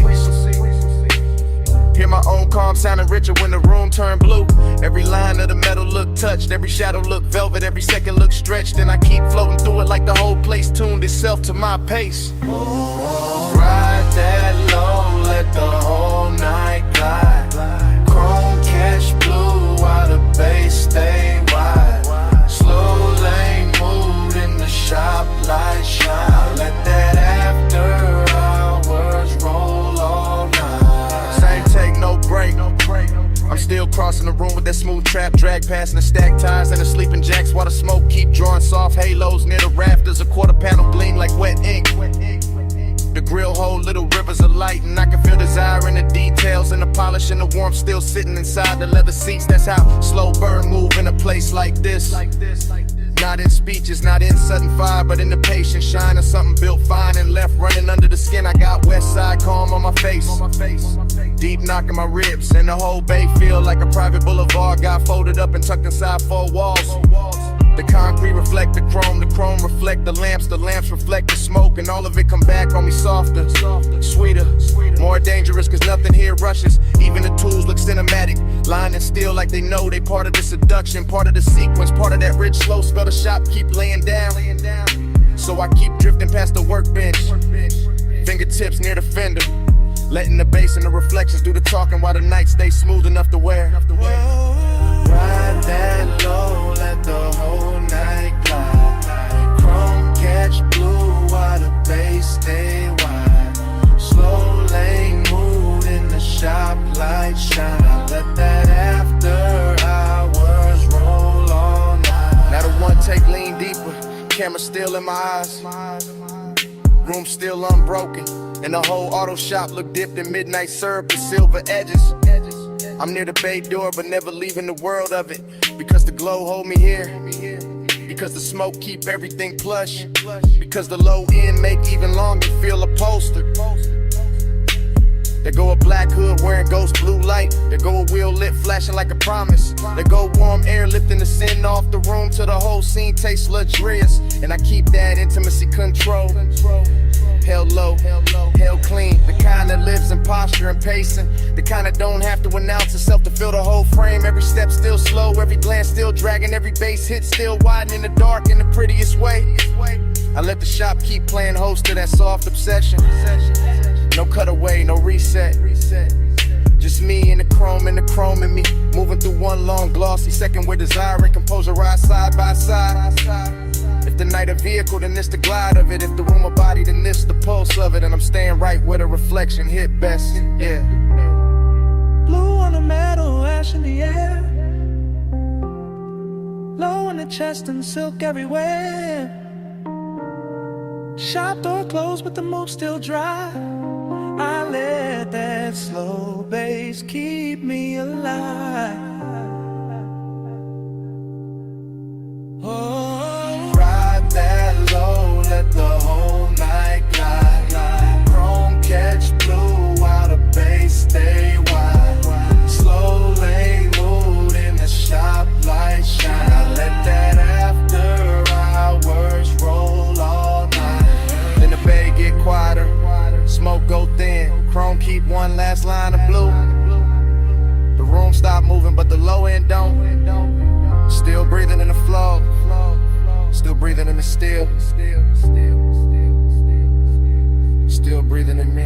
Hear my own calm sounding richer when the room turned blue. Every line of the metal look touched, every shadow look velvet, every second look stretched. And I keep floating through it like the whole place tuned itself to my pace. Ride that low, let the whole night glide. Chrome catch blue while the bass stay wide. Slow lane mood in the shop light shine. Let that after hours roll all night. Same take, no break. I'm still crossing the room with that smooth trap drag, passing the stacked tires and the sleeping jacks while the smoke keep drawing soft halos near the rafters. A quarter panel gleam like wet ink. The grill hold little rivers of light, and I can feel desire in the details and the polish and the warmth still sitting inside the leather seats. That's how slow burn move in a place like this. Not in speeches, not in sudden fire, but in the patient shine of something built fine and left running under the skin. I got west side calm on my face, deep knocking my ribs, and the whole bay feel like a private boulevard. Got folded up and tucked inside four walls. The concrete reflect the chrome reflect the lamps reflect the smoke, and all of it come back on me softer, sweeter, more dangerous, cause nothing here rushes. Even the tools look cinematic, lying still like they know they part of the seduction, part of the sequence, part of that rich slow spell the shop keep laying down. So I keep drifting past the workbench, fingertips near the fender, Letting the bass and the reflections do the talking while the night stays smooth enough to wear. Ride that low, let the whole night glide. Chrome catch blue while the bass stay wide. Slow lane mood in the shop, light shine. Let that after hours roll all night. Now the one take lean deeper, camera still in my eyes. Room still unbroken, and the whole auto shop look dipped in midnight syrup with silver edges. I'm near the bay door, but never leaving the world of it. Because the glow hold me here. Because the smoke keep everything plush. Because the low end make even longer feel upholstered. There go a black hood wearing ghost blue light. There go a wheel lit flashing like a promise. There go warm air lifting the sin off the room till the whole scene tastes luxurious. And I keep that intimacy control. Held low, held clean. The kind that lives in posture and pacing. The kind that don't have to announce itself to fill the whole frame. Every step still slow, every glance still dragging. Every bass hit still widen in the dark in the prettiest way. I let the shop keep playing host to that soft obsession. No cutaway, no reset. Just me and the chrome in me. Moving through one long glossy second where desire and composure ride side by side. If the night a vehicle, then it's the glide of it. If the room a body, then it's the pulse of it. And I'm staying right where the reflection hit best, yeah. Blue on the metal, ash in the air. Low in the chest and silk everywhere. Shop door closed but the mood still dry. I let that slow bass keep me alive. Oh, Ride that low, let the whole night glide. Chrome catch blue while the bass stay wide. Slow lane mood in the shop, light shine. I let that after hours roll all night. Then the bay get quieter, smoke go thin. Chrome keep one last line of blue. The room stop moving but the low end don't. Still breathing in the flow. Still breathing in the still. Still breathing in me.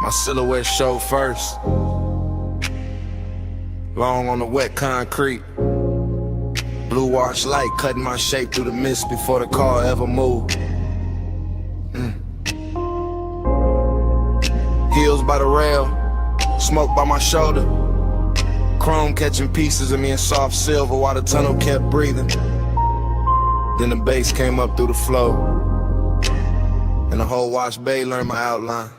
My silhouette show first. Long on the wet concrete. Blue wash light cutting my shape through the mist before the car ever moved. Heels by the rail, smoke by my shoulder. Chrome catching pieces of me in soft silver while the tunnel kept breathing. Then the bass came up through the flow, and the whole wash bay learned my outline.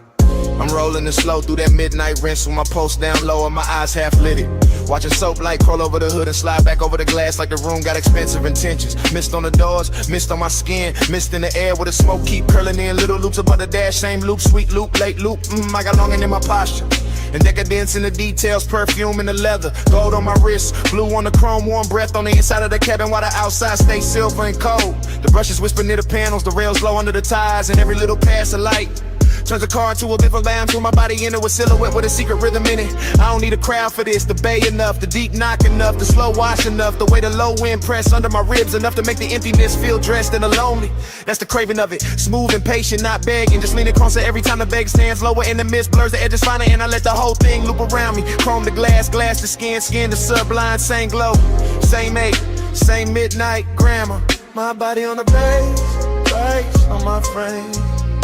I'm rolling it slow through that midnight rinse with my pulse down low and my eyes half lit. Watching soap light crawl over the hood and slide back over the glass like the room got expensive intentions. Mist on the doors, mist on my skin, mist in the air where the smoke keep curling in. Little loops above the dash, same loop, sweet loop, late loop. I got longing in my posture. And decadence in the details, perfume in the leather, gold on my wrist, blue on the chrome, warm breath on the inside of the cabin while the outside stays silver and cold. The brushes whisper near the panels, the rails low under the tires, and every little pass of light turns a car into a bit of lamb, threw my body into a silhouette with a secret rhythm in it. I don't need a crowd for this, the bay enough, the deep knock enough, the slow wash enough, the way the low wind press under my ribs enough to make the emptiness feel dressed in the lonely. That's the craving of it, smooth and patient, not begging, just leaning closer every time the bag stands lower in the mist, blurs the edges finer, and I let the whole thing loop around me. Chrome the glass, glass the skin, skin the sublime, same glow, same age, same midnight grammar. my body on the bass, lights on my frame.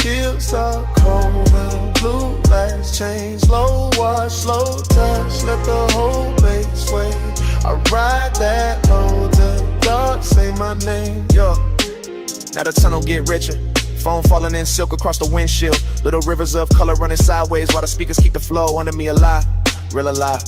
Heels are cold now, blue lights change. Slow wash, slow touch, let the whole base sway. I ride that low till dark, say my name. Yo, now the tunnel get richer. Foam falling in silk across the windshield. Little rivers of color running sideways while the speakers keep the flow under me alive, real alive.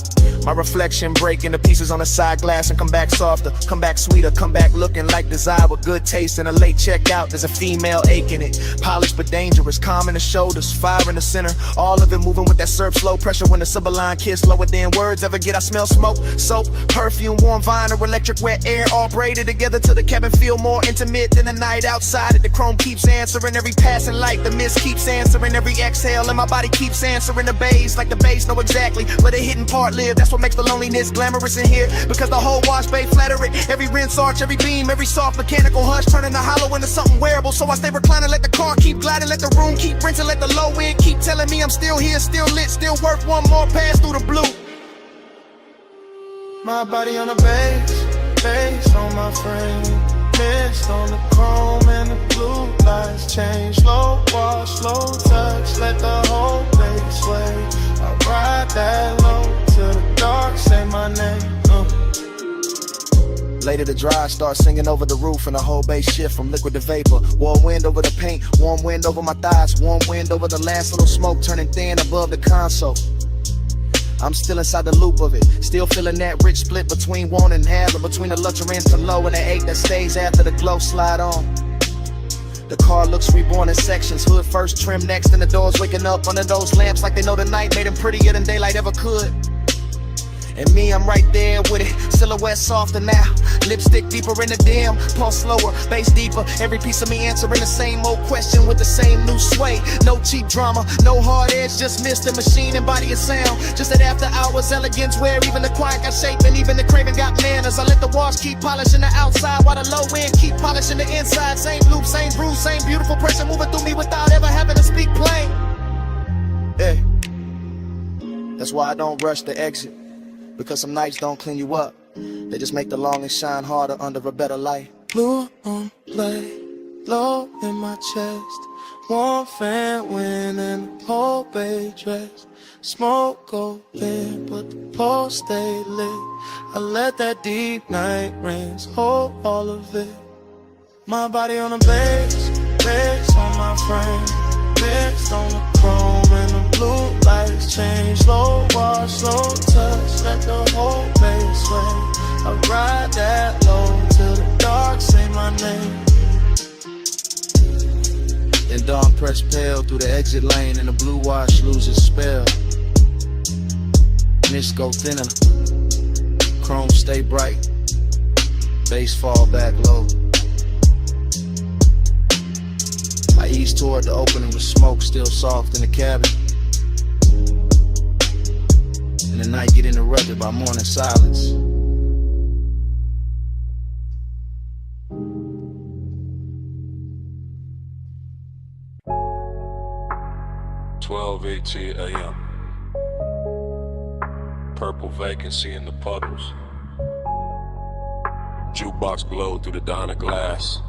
My reflection break into pieces on the side glass and come back softer, come back sweeter, come back looking like desire with good taste and a late checkout. There's a female ache in it, polished but dangerous, calm in the shoulders, fire in the center. All of it moving with that surf slow pressure when the sublime kiss lower than words ever get. I smell smoke, soap, perfume, warm vinyl, electric wet air, all braided together till the cabin feel more intimate than the night outside. The chrome keeps answering every passing light, the mist keeps answering every exhale, and my body keeps answering the bass like the bass know exactly where the hidden part live. That's what makes the loneliness glamorous in here. Because the whole wash bay flatter it. Every rinse arch, every beam, every soft mechanical hush, turning the hollow into something wearable. So I stay reclining, let the car keep gliding, let the room keep rinsing, let the low end keep telling me I'm still here, still lit, still worth one more pass through the blue. My body on the bass on my frame. Mist on the chrome and the blue lights change. Slow wash, slow touch, let the whole base sway. I ride that low till the dark say my name. Later the dry start singing over the roof and the whole base shift from liquid to vapor. Warm wind over the paint, warm wind over my thighs, warm wind over the last little smoke turning thin above the console. I'm still inside the loop of it, still feeling that rich split between want and have, or between the luxury and the low and the ache that stays after the glow slide on. The car looks reborn in sections, hood first, trim next, and the doors waking up under those lamps like they know the night made them prettier than daylight ever could. And me, I'm right there with it, silhouette softer now, lipstick deeper in the dim, pulse slower, bass deeper, every piece of me answering the same old question with the same new sway. No cheap drama, no hard edge, just mist the machine and body and sound. Just that after hours elegance where even the quiet got shape and even the craving got manners. I let the walls keep polishing the outside while the low end keep polishing the inside. Same loop, same bruise, same beautiful pressure moving through me without ever having to speak plain. Hey, that's why I don't rush the exit. Because some nights don't clean you up, they just make the longing shine harder under a better light. Blue on play, low in my chest. Warm fan wind and the whole bay dress. Smoke go thin, but the pole stay lit. I let that deep night rinse hold all of it. My body on the bass on my frame. Mist on the chrome and the blue lights change. Slow wash, slow touch, let the whole base sway. I ride that low till the dark say my name. Then dawn press pale through the exit lane and the blue wash loses spell. Mist go thinner, chrome stay bright, bass fall back low. I ease toward the opening with smoke still soft in the cabin. And the night get interrupted by morning silence. (12:18 a.m.) Purple vacancy in the puddles. Jukebox glowed through the diner glass.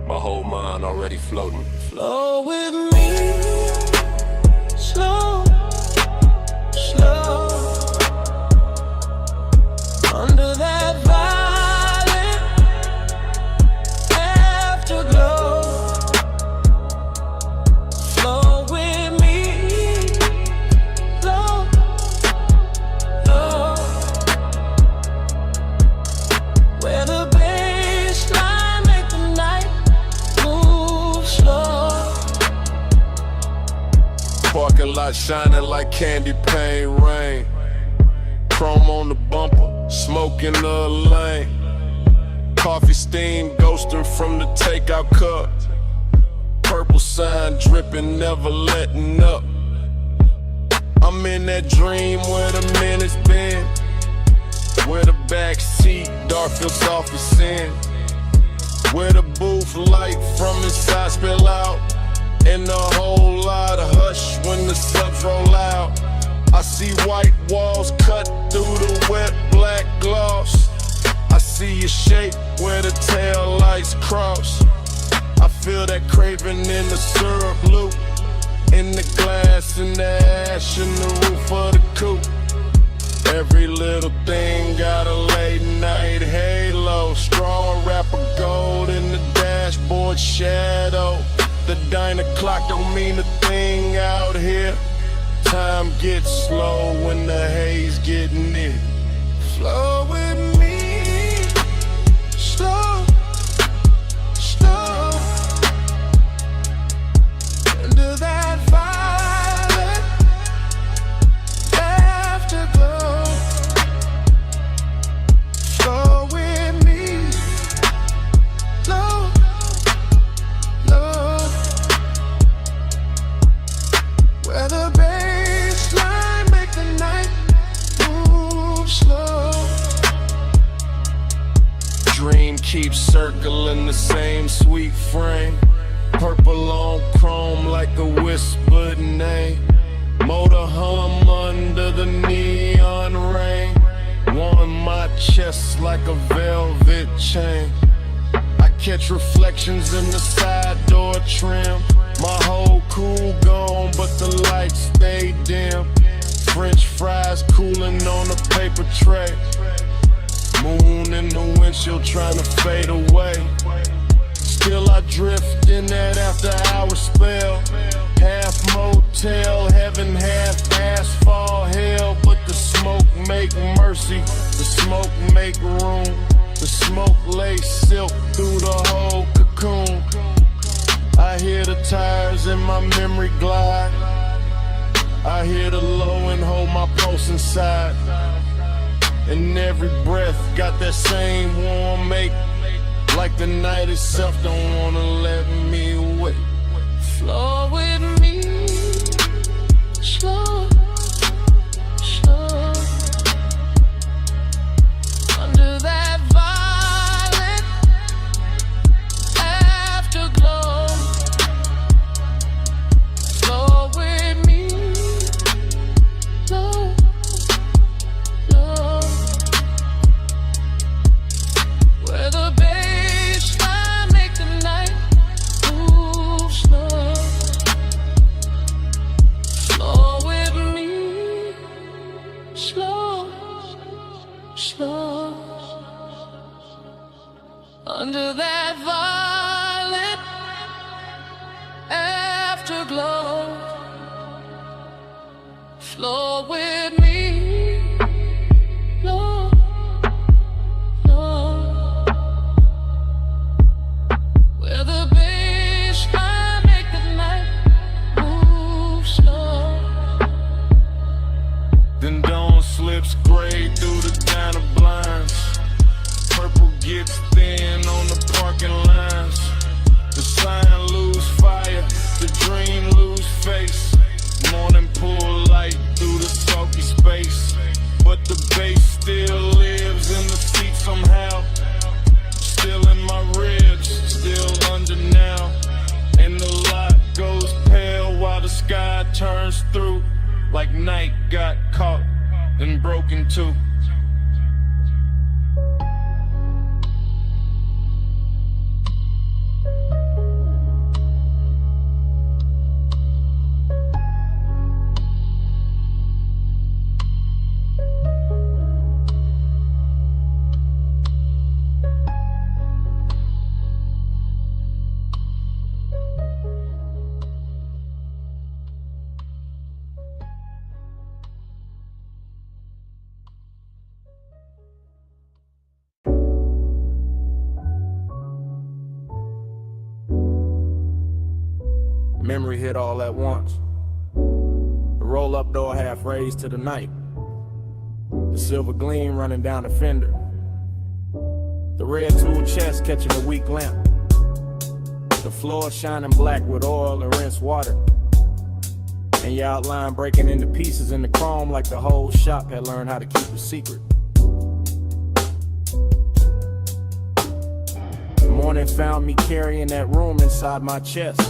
My whole mind already floating. Flow with me, slow, slow. Under that violet afterglow. Flow with me, slow, slow. Where the baseline make the night move slow. Parking lot shining like candy paint rain. Chrome on the bumper, smoke in the lane. Coffee steam ghosting from the takeout cup. Purple sign dripping, never letting up. I'm in that dream where the minutes been. Where the back seat, dark feels soft as sin. Where the booth light from inside spill out. And a whole lot of hush when the subs roll out. I see white walls cut through the wet black gloss. I see your shape where the tail lights cross. I feel that craving in the syrup loop. In the glass and the ash in the roof of the coupe. Every little thing got a late night halo. Strong wrapper gold in the dashboard shadow. The diner clock don't mean a thing out here. Time gets slow when the haze get near. Flow with me, slow, slow. Under that violet afterglow. Flow with me, slow, slow. Where the baseline make the keep circling the same sweet frame. Purple on chrome like a whispered name. Motor hum under the neon rain. Warm my chest like a velvet chain. I catch reflections in the side door trim. My whole cool gone, but the lights stay dim. French fries cooling on a paper tray. Moon in the windshield trying to fade away. Still I drift in that after hour spell. Half motel, heaven, half asphalt hell. But the smoke make mercy, the smoke make room. The smoke lays silk through the whole cocoon. I hear the tires in my memory glide. I hear the low and hold my pulse inside. And every breath got that same warm make. Like the night itself don't wanna let me wait. Flow with me, slow, slow. Under that violet afterglow. Flow with me, slow, slow. Where the baseline make the night move slow. Flow with me, slow, slow. Under that violet afterglow. Flow with me, slow, slow. Where the baseline make the night move slow. Then dawn slips gray through the diner blinds. Purple gets thin on the parking lines. The sign lose fire, the dream lose face. Morning pull light through the sulky space. But the bass still lives in the seat somehow. Still in my ribs, still under now. And the light goes pale while the sky turns through. Like night got caught and broken too. Memory hit all at once. The roll-up door half raised to the night. The silver gleam running down the fender. The red tool chest catching a weak lamp. The floor shining black with oil and rinsed water. And your outline breaking into pieces in the chrome like the whole shop had learned how to keep a secret. The morning found me carrying that room inside my chest.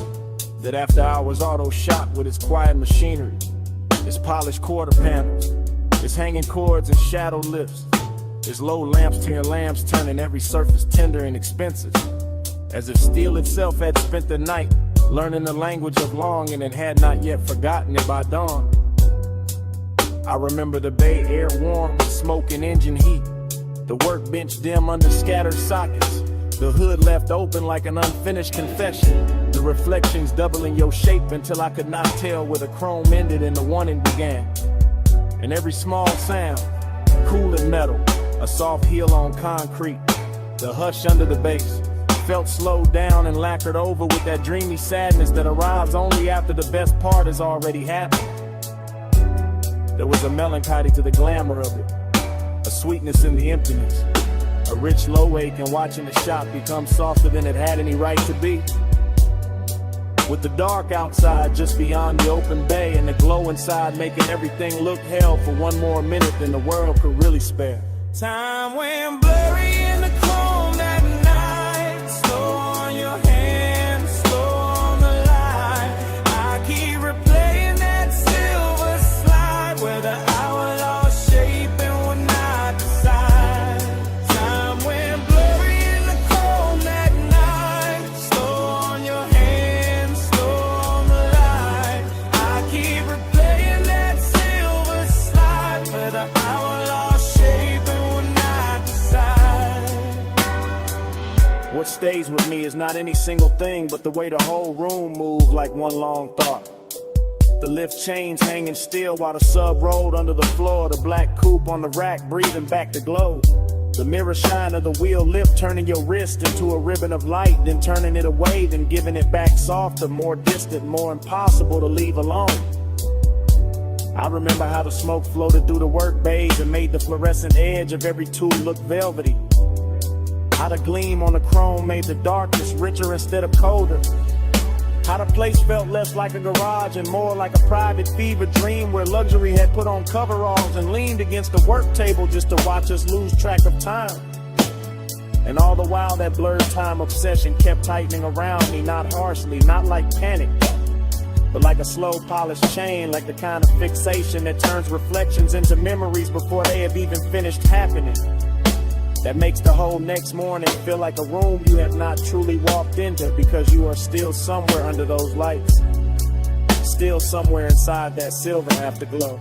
That after hours auto shop with its quiet machinery, its polished quarter panels, its hanging cords and shadow lifts, its low lamps to your lamps turning every surface tender and expensive. As if steel itself had spent the night learning the language of longing and had not yet forgotten it by dawn. I remember the bay air warm with smoke and engine heat, the workbench dim under scattered sockets, the hood left open like an unfinished confession. The reflections doubling your shape until I could not tell where the chrome ended and the warning began. And every small sound, cool and metal, a soft heel on concrete, the hush under the bass, felt slowed down and lacquered over with that dreamy sadness that arrives only after the best part has already happened. There was a melancholy to the glamour of it, a sweetness in the emptiness, a rich low ache in watching the shop become softer than it had any right to be. With the dark outside just beyond the open bay and the glow inside making everything look hell for one more minute than the world could really spare. Time went blurry in the chrome that night. stays with me is not any single thing, but the way the whole room moved like one long thought. The lift chains hanging still while the sub rolled under the floor. The black coupe on the rack breathing back the glow. The mirror shine of the wheel lip turning your wrist into a ribbon of light, then turning it away, then giving it back softer, more distant, more impossible to leave alone. I remember how the smoke floated through the work bays and made the fluorescent edge of every tool look velvety. How the gleam on the chrome made the darkness richer instead of colder. How the place felt less like a garage and more like a private fever dream where luxury had put on coveralls and leaned against the work table just to watch us lose track of time. And all the while that blurred time obsession kept tightening around me, not harshly, not like panic, but like a slow polished chain, like the kind of fixation that turns reflections into memories before they have even finished happening. That makes the whole next morning feel like a room you have not truly walked into because you are still somewhere under those lights, still somewhere inside that silver afterglow.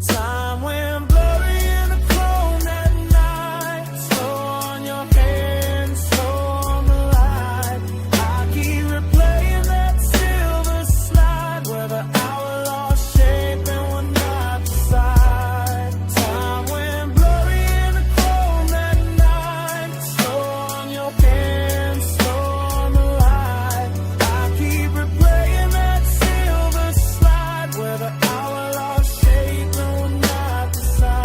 Time went blurry in the chrome at night. Slow on your hands, slow on the light. I keep replaying that silver slide where the hour lost shape and would not decide. Time went blurry in the chrome at night. Slow on your hands, slow on the light. I keep replaying that silver slide where the hour lost shape and would not decide.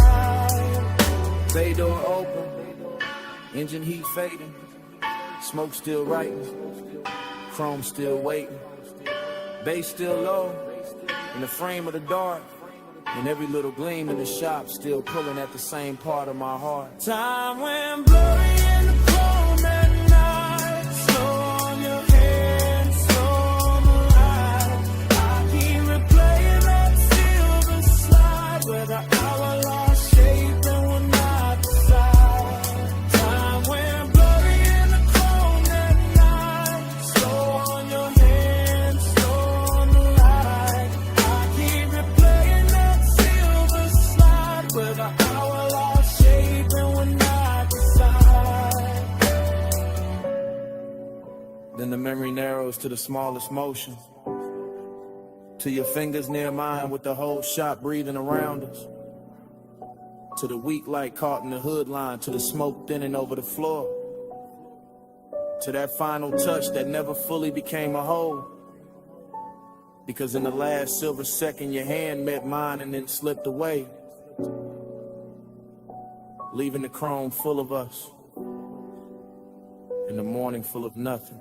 Bay door open, engine heat fading, smoke still writing, chrome still waiting, bass still low, in the frame of the dark, and every little gleam in the shop still pulling at the same part of my heart. Time went blurry in the chrome at night. Slow on your hands, slow on the light. I keep replaying that silver slide where the hour lost shape and would not decide. Time went blurry in the chrome at night. Slow on your hands, slow on the light. I keep replaying that silver slide where the hour lost shape and would not decide. Then the memory narrows to the smallest motion, to your fingers near mine with the whole shop breathing around us, to the weak light caught in the hood line, to the smoke thinning over the floor, to that final touch that never fully became a whole, because in the last silver second your hand met mine and then slipped away, leaving the chrome full of us and the morning full of nothing.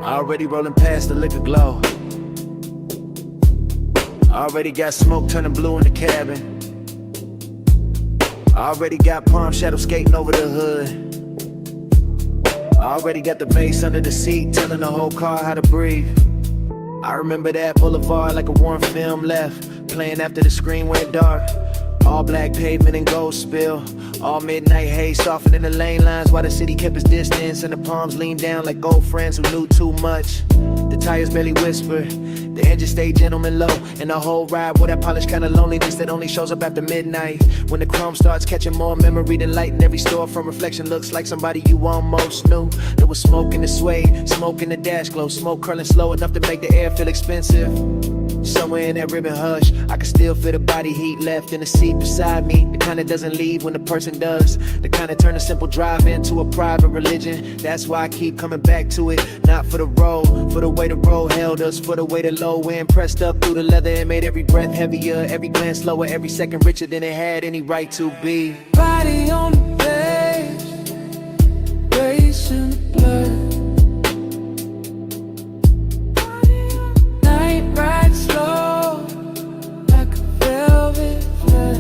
Already rolling past the liquor glow. Already got smoke turning blue in the cabin. Already got palm shadow skating over the hood. Already got the bass under the seat telling the whole car how to breathe. I remember that boulevard like a warm film left, playing after the screen went dark. All black pavement and gold spill. All midnight haze softening the lane lines while the city kept its distance and the palms leaned down like old friends who knew too much. The tires barely whisper, the engine stayed gentleman low, and the whole ride with that polished kind of loneliness that only shows up after midnight. When the chrome starts catching more memory than light in every store from reflection looks like somebody you almost knew. There was smoke in the suede, smoke in the dash glow, smoke curling slow enough to make the air feel expensive. Somewhere in that ribbon hush, I can still feel the body heat left in the seat beside me. The kind that doesn't leave when the person does. The kind that turn a simple drive into a private religion. That's why I keep coming back to it. Not for the road, for the way the road held us, for the way the low end pressed up through the leather and made every breath heavier, every glance slower, every second richer than it had any right to be. Body on the page, race in the blur. Night ride slow, like a velvet flirt.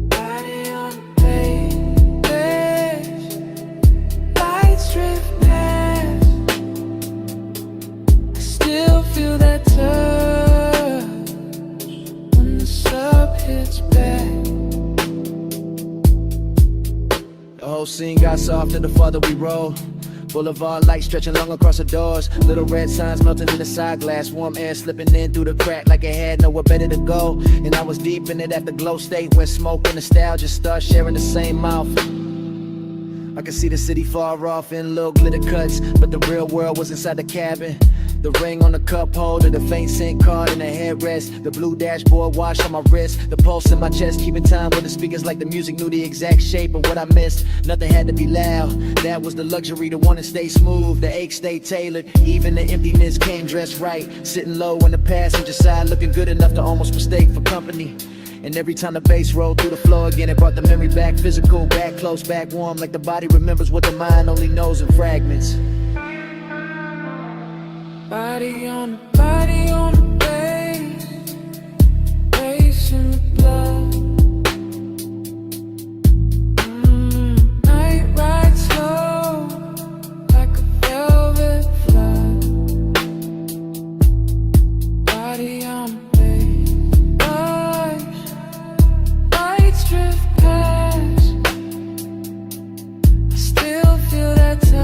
Body on the page, lights drift past. I scene got softer the farther we roll. Boulevard lights stretching long across the doors. Little red signs melting in the side glass. Warm air slipping in through the crack like it had nowhere better to go. And I was deep in it at the glow state where smoke and nostalgia start sharing the same mouth. I could see the city far off in little glitter cuts, but the real world was inside the cabin. The ring on the cup holder, the faint scent card in the headrest, the blue dashboard wash on my wrist, the pulse in my chest, keeping time with the speakers like the music knew the exact shape of what I missed. Nothing had to be loud, that was the luxury, the one to stay smooth, the ache stayed tailored, even the emptiness came dressed right, sitting low on the passenger side, looking good enough to almost mistake for company. And every time the bass rolled through the floor again, it brought the memory back physical, back close, back warm, like the body remembers what the mind only knows in fragments. Body on the bass, bass in the blood. Night ride slow, like a velvet flood. Body on the bass, lights drift past. I still feel that touch.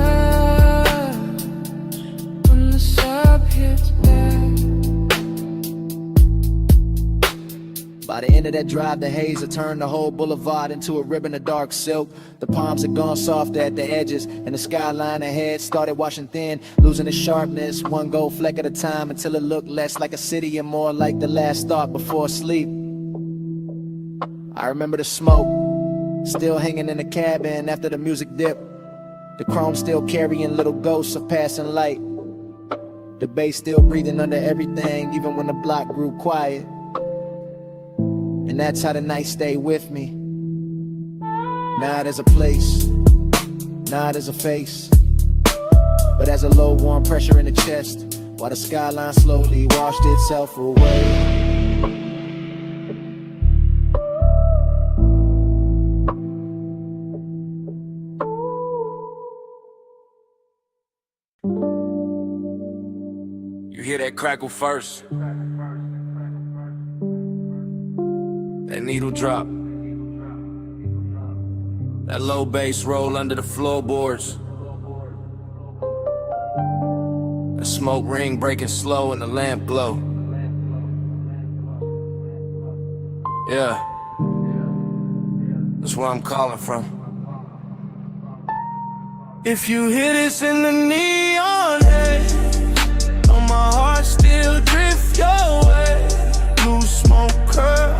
By the end of that drive, the haze had turned the whole boulevard into a ribbon of dark silk. The palms had gone soft at the edges, and the skyline ahead started washing thin, losing its sharpness, one gold fleck at a time, until it looked less like a city and more like the last thought before sleep. I remember the smoke, still hanging in the cabin after the music dipped, the chrome still carrying little ghosts of passing light, the bass still breathing under everything, even when the block grew quiet. And that's how the night stayed with me. Not as a place, not as a face, but as a low warm pressure in the chest, while the skyline slowly washed itself away. You hear that crackle first, that needle drop, that low bass roll under the floorboards, the smoke ring breaking slow and the lamp glow. Yeah, that's where I'm calling from. If you hear this in the neon haze, on my heart still drift your way. Blue smoke curl,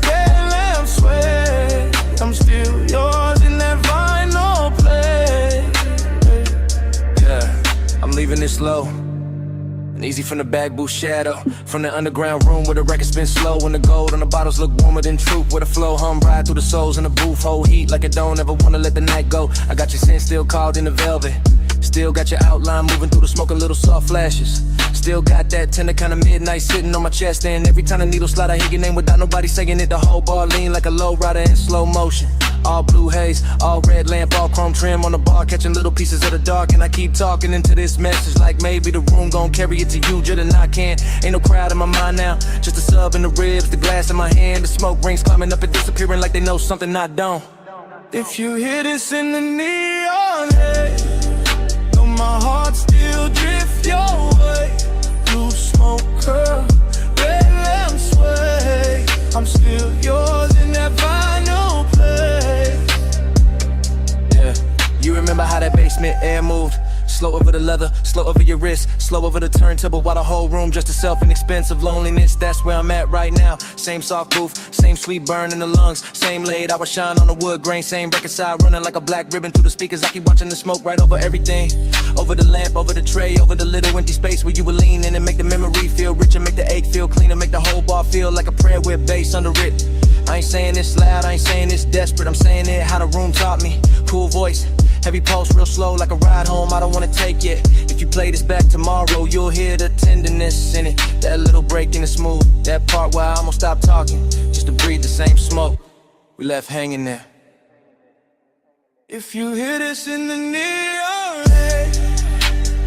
red lamp sway. I'm still yours in that vinyl play. Yeah, I'm leaving this low and easy from the back booth shadow, from the underground room where the records spin slow, and the gold on the bottles look warmer than truth, where the flow hum ride through the souls in the booth, hold heat like it don't ever wanna let the night go. I got your scent still called in the velvet, still got your outline moving through the smoke and little soft flashes, still got that tender kind of midnight sitting on my chest, and every time the needle slide I hear your name without nobody saying it, the whole bar lean like a low rider in slow motion. All blue haze, all red lamp, all chrome trim on the bar, catching little pieces of the dark, and I keep talking into this message like maybe the room gon' carry it to you, just and I can't. Ain't no crowd in my mind now, just a sub in the ribs, the glass in my hand, the smoke rings climbing up and disappearing like they know something I don't. If you hear this in the neon haze, know my heart still drift your way. Blue smoke curl, red lamp sway. I'm still yours in that vinyl play. Yeah, you remember how that basement air moved? Slow over the leather, slow over your wrist, slow over the turntable while the whole room just a self-inexpensive loneliness. That's where I'm at right now. Same soft booth, same sweet burn in the lungs, same laid hour shine on the wood grain, same record side running like a black ribbon through the speakers. I keep watching the smoke right over everything, over the lamp, over the tray, over the little empty space where you would lean in and make the memory feel richer, make the ache feel cleaner, make the whole bar feel like a prayer with bass under it. I ain't saying this loud, I ain't saying this desperate, I'm saying it how the room taught me. Cool voice, heavy pulse, real slow like a ride home I don't wanna take yet. If you play this back tomorrow, you'll hear the tenderness in it, that little break in the smooth, that part where I almost stopped talking, just to breathe the same smoke we left hanging there. If you hear this in the neon haze,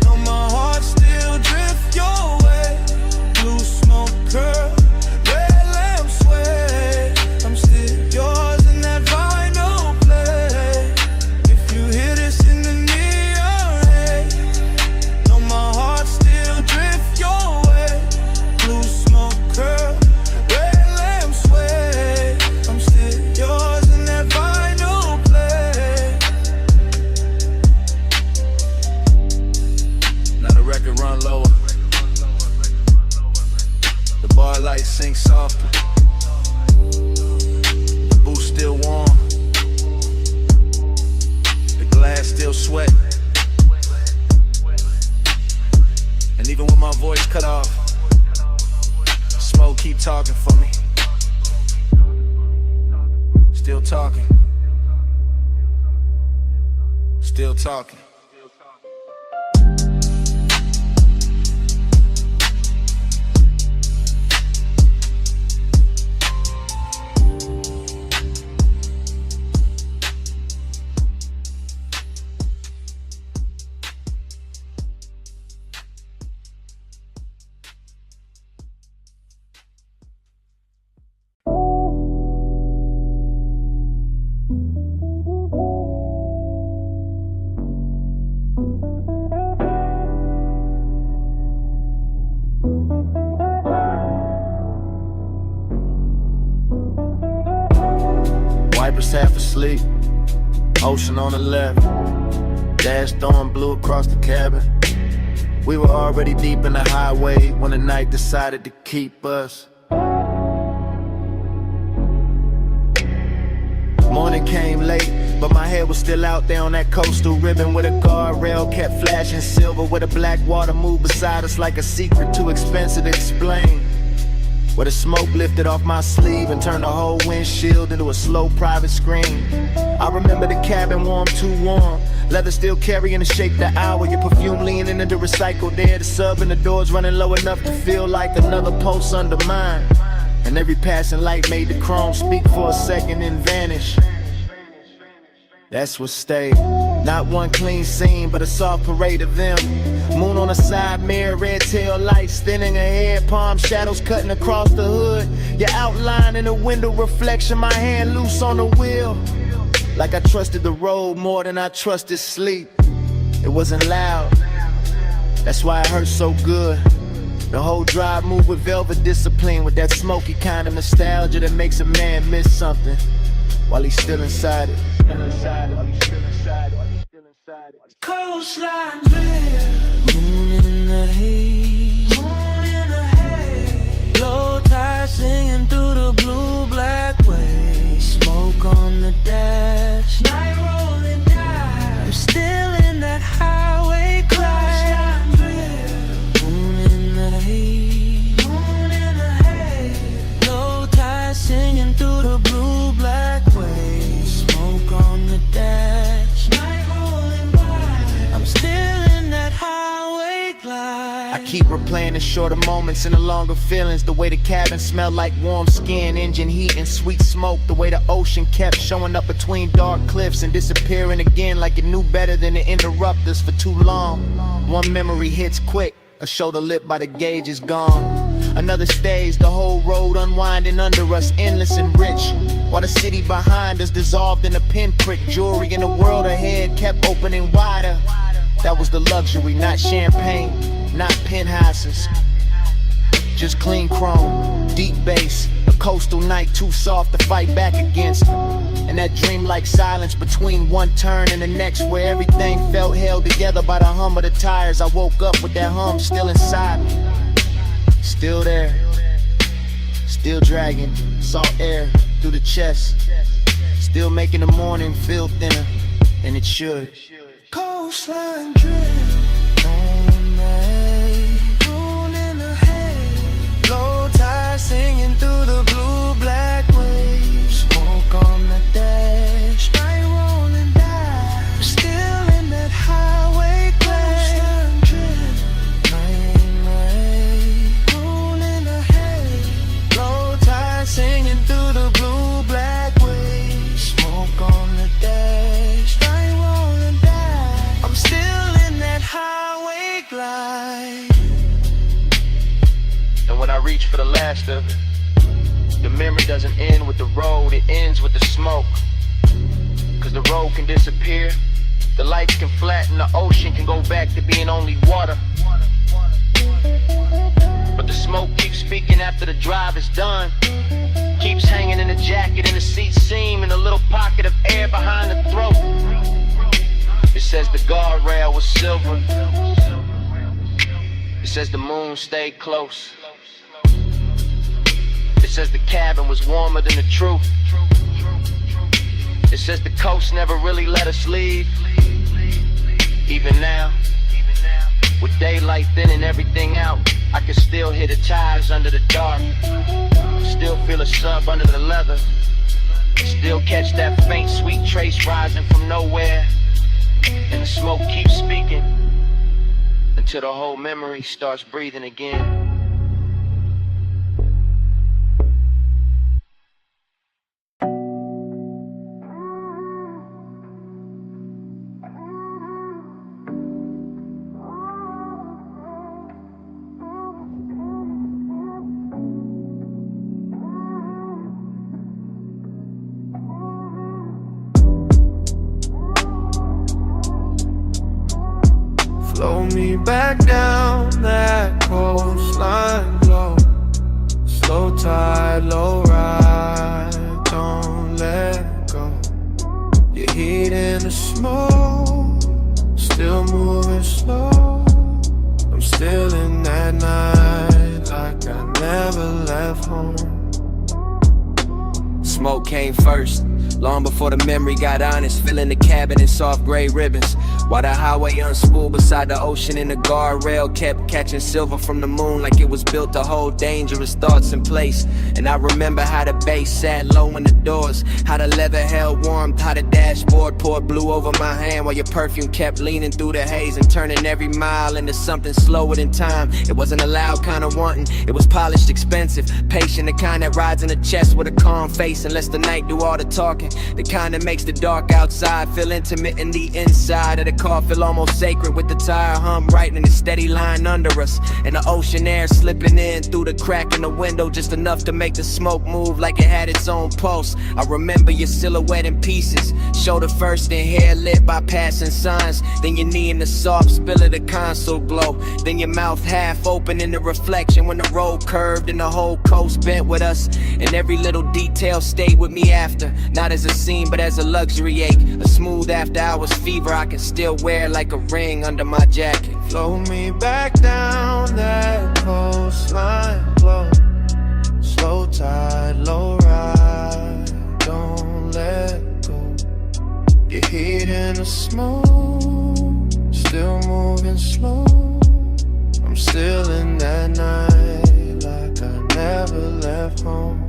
know my heart still drift your way. Blue smoke curl, red lamp sway. I'm still yours in that vinyl play. If The booth still warm. The glass still sweat. And even with my voice cut off, Smoke keep talking for me. Still talking. Still talking. Wipers half asleep, ocean on the left, dash storm blew across the cabin. We were already deep in the highway when the night decided to keep us. Morning came late, but my head was still out there on that coastal ribbon where the guardrail kept flashing silver, where the black water moved beside us like a secret too expensive to explain. Where the smoke lifted off my sleeve and turned the whole windshield into a slow private screen. I remember the cabin warm, too warm. Leather still carrying the shape of the hour. Your perfume leaning into recycled air. The sub and the doors running low enough to feel like another pulse under mine. And every passing light made the chrome speak for a second and vanish. That's what stayed. Not one clean scene, but a soft parade of them. Moon on the side mirror, red tail lights thinning ahead, palm shadows cutting across the hood. Your outline in the window reflection, my hand loose on the wheel. Like I trusted the road more than I trusted sleep. It wasn't loud, that's why it hurt so good. The whole drive moved with velvet discipline, with that smoky kind of nostalgia that makes a man miss something while he's still inside it. Coastline drift, moon in the haze, low tide singing through the blue-black waves, smoke on the dash, night rolling down. I'm still in that highway glide. Moon in the haze, low tide singing through the blue-black waves, smoke on the dash, night rolling by. I'm still in that highway glide. I keep replaying the shorter moments and the longer feelings. The way the cabin smelled like warm skin, engine heat and sweet smoke. The way the ocean kept showing up between dark cliffs and disappearing again like it knew better than to interrupt us for too long. One memory hits quick, a shoulder lip by the gauge is gone. Another stays, the whole road unwinding under us, endless and rich, while the city behind us dissolved in a pinprick. Jewelry in the world ahead kept opening wider. That was the luxury, not champagne, not penthouses, just clean chrome, deep bass, a coastal night too soft to fight back against. And that dreamlike silence between one turn and the next, where everything felt held together by the hum of the tires. I woke up with that hum still inside me, still there, still dragging salt air through the chest, still making the morning feel thinner than it should. Coastline drift on the haze, moon in the haze, low tide singing through the blue-black waves, smoke on the dash, night rolling down. I'm still in that highway glide. Coastline drift, night in the haze, moon in the haze, low tide singing through the blue-black waves, smoke on the dash, night rolling down. I'm still in that highway glide. And when I reach for the last of it, the memory doesn't end with the road, it ends with the smoke. Cause the road can disappear, the lights can flatten, the ocean can go back to being only water. But the smoke keeps speaking after the drive is done, keeps hanging in the jacket, in the seat seam, in a little pocket of air behind the throat. It says the guardrail was silver, it says the moon stayed close, it says the cabin was warmer than the truth. It says the coast never really let us leave. Even now, with daylight thinning everything out, I can still hear the tires under the dark. Still feel a sub under the leather. Still catch that faint sweet trace rising from nowhere. And the smoke keeps speaking until the whole memory starts breathing again. Flow me back down that coastline low. Slow tide, low ride, don't let go. Your heat in the smoke, still moving slow. I'm still in that night like I never left home. Smoke came first, long before the memory got honest. Filling the cabin in soft gray ribbons, while the highway unspooled beside the ocean, and the guardrail kept catching silver from the moon like it was built to hold dangerous thoughts in place. And I remember how the bass sat low in the doors, how the leather held warmth, how the dashboard poured blue over my hand, while your perfume kept leaning through the haze and turning every mile into something slower than time. It wasn't a loud kind of wanting, it was polished, expensive, patient, the kind that rides in the chest with a calm face and lets the night do all the talking, the kind that makes the dark outside feel intimate and the inside of the car feel almost sacred, with the tire hum right in the steady line under us, and the ocean air slipping in through the crack in the window just enough to make the smoke move like it had its own pulse. I remember your silhouette in pieces, shoulder first and hair lit by passing signs, then your knee in the soft spill of the console glow, then your mouth half open in the reflection when the road curved and the whole coast bent with us, and every little detail stayed with me after, not as a scene but as a luxury ache, a smooth after hours fever I can still wear like a ring under my jacket. Flow me back down that coastline low. Slow tide, low ride, don't let go. Your heat in the smoke, still moving slow. I'm still in that night like I never left home.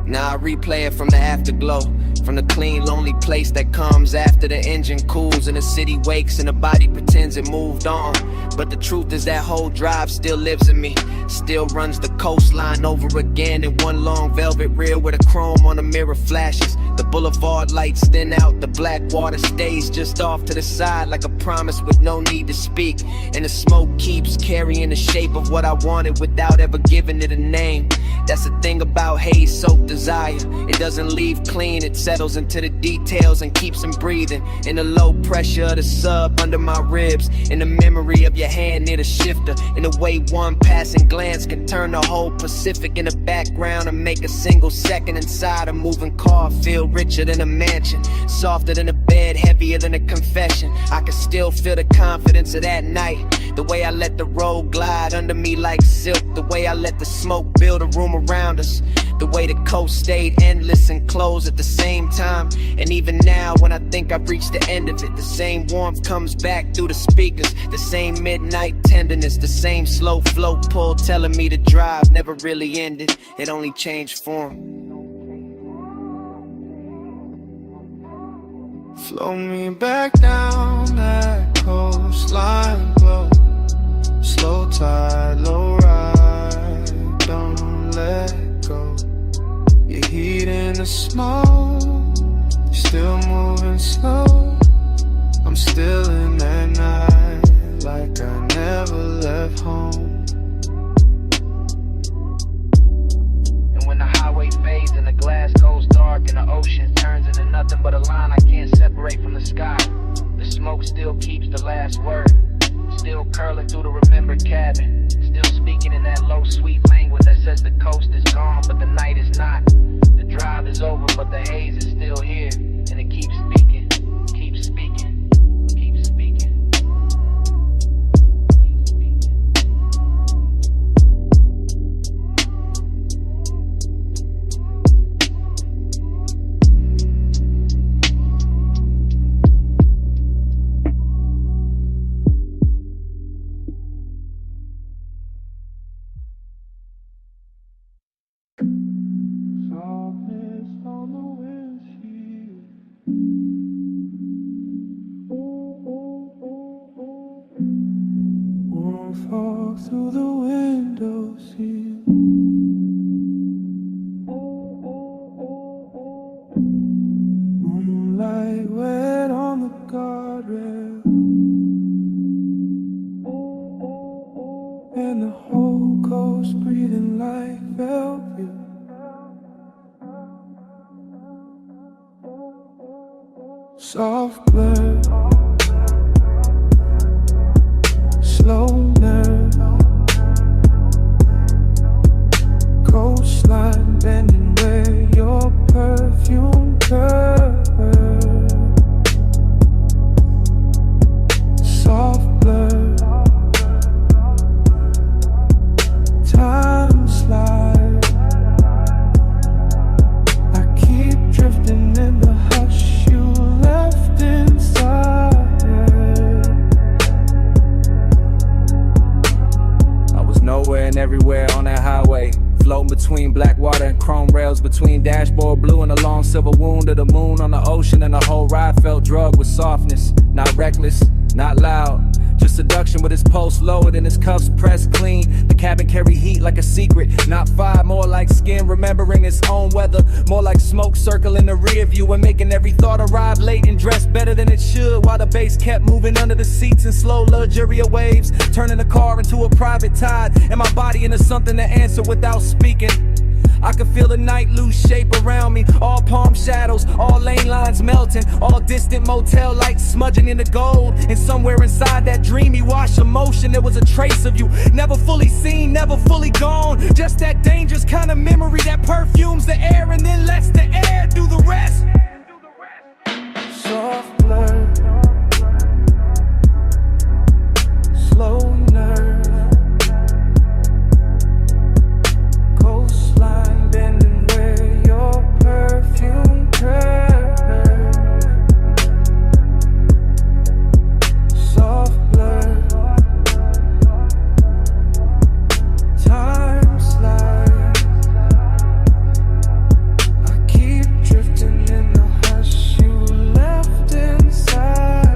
Now I replay it from the afterglow, from the clean, lonely place that comes after the engine cools and the city wakes and the body pretends it moved on. But the truth is that whole drive still lives in me, still runs the coastline over again in one long velvet reel where the chrome on the mirror flashes. The boulevard lights thin out, the black water stays just off to the side like a promise with no need to speak. And the smoke keeps carrying the shape of what I wanted without ever giving it a name. That's the thing about haze-soaked desire, it doesn't leave clean, it settles into the details and keeps them breathing. In the low pressure of the sub under my ribs, in the memory of your hand near the shifter, in the way one passing glance can turn the whole Pacific in the background and make a single second inside a moving car feel richer than a mansion, softer than a bed, heavier than a confession. I can still feel the confidence of that night, the way I let the road glide under me like silk, the way I let the smoke build a room around us, the way the coast stayed endless and closed at the same time. And even now when I think I've reached the end of it, the same warmth comes back through the speakers, the same midnight tenderness, the same slow flow pull telling me the drive never really ended, it only changed form. Flow me back down that coastline low. Slow tide, low ride, don't let go. Your heat in the smoke, still moving slow. I'm still in that night like I never left home. And when the highway fades and the glass goes dark and the ocean turns into nothing but a line I can't separate from the sky, the smoke still keeps the last word, still curling through the remembered cabin, still speaking in that low sweet language that says the coast is gone but the night is not, the drive is over but the haze is still here, and it keeps speaking, keeps speaking, keeps speaking. walk through the window sill. Moonlight wet on the guardrail, and the whole coast breathing like Bellevue. Soft blur, slow nerve, coastline bending where your perfume curves. Soft blur, time slide. I keep drifting in the hush you left inside. I was nowhere and everywhere on that highway, floating between black water and chrome rails, between dashboard blue and a long silver wound of the moon on the ocean, and the whole ride felt drugged with softness. Not reckless, not loud, just seduction with his pulse lowered and his cuffs pressed clean. The cabin carry heat like a secret, not fire, more like skin remembering its own weather. More like smoke circling the rear view and making every thought arrive late and dress better than it should, while the bass kept moving under the seats in slow luxurious waves, turning the car into a private tide and my body into something to answer without speaking. I could feel the night lose shape around me, all palm shadows, all lane lines melting, all distant motel lights smudging into gold. And somewhere inside that dreamy wash of motion, there was a trace of you, never fully seen, never fully gone. Just that dangerous kind of memory that perfumes the air and then lets the air do the rest. Soft blur, slow nerve, coastline bending where your perfume curves. Soft blur, time slide. I keep drifting in the hush you left inside.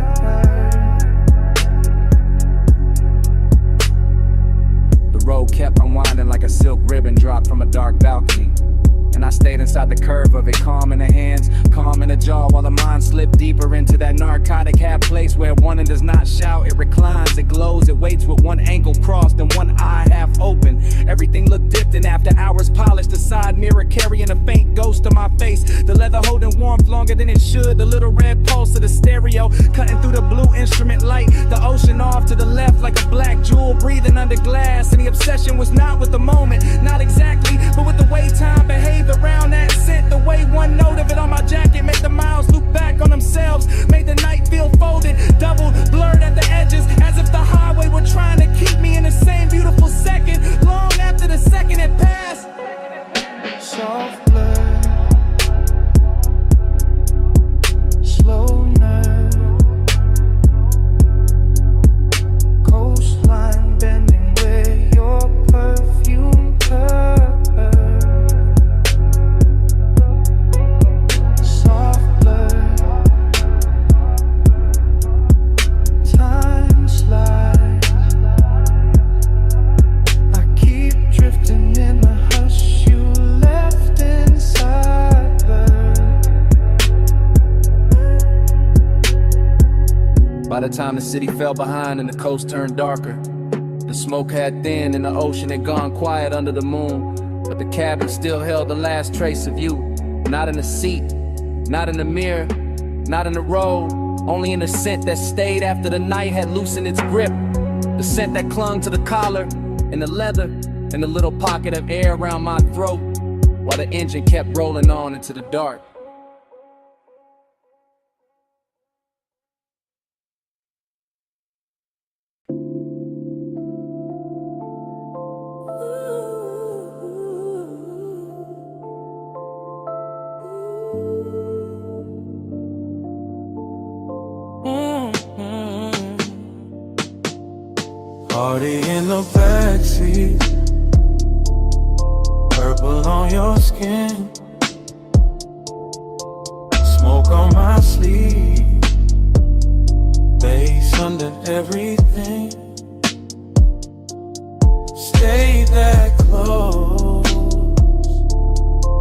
The road kept unwinding like a silk ribbon dropped from a dark balcony, and I stayed inside the curve of it, calm in the hands, calm in the jaw, while the mind slipped deeper into that narcotic half place where one does not shout, it reclines, it glows, it waits with one ankle crossed and one eye half open. Everything looked dipped, and after hours polished, the side mirror carrying a faint ghost of my face, the leather holding warmth longer than it should, the little red pulse of the stereo cutting through the blue instrument light, the ocean off to the left like a black jewel breathing under glass. And the obsession was not with the moment, not exactly, but with the way time behaved around that scent, the way one note of it on my jacket made the miles loop back on themselves, made the night feel folded, doubled, blurred at the edges, as if the highway were trying to keep me in the same beautiful second, long after the second had passed. Soft blur, slow nerve, coastline bending where your perfume curves. Soft blur, time slides. I keep drifting in the hush you left inside. By the time the city fell behind and the coast turned darker, the smoke had thinned and the ocean had gone quiet under the moon, but the cabin still held the last trace of you. Not in the seat, not in the mirror, not in the road, only in the scent that stayed after the night had loosened its grip, the scent that clung to the collar and the leather and the little pocket of air around my throat, while the engine kept rolling on into the dark. Party in the backseat, purple on your skin, smoke on my sleeve, bass under everything. stay that close.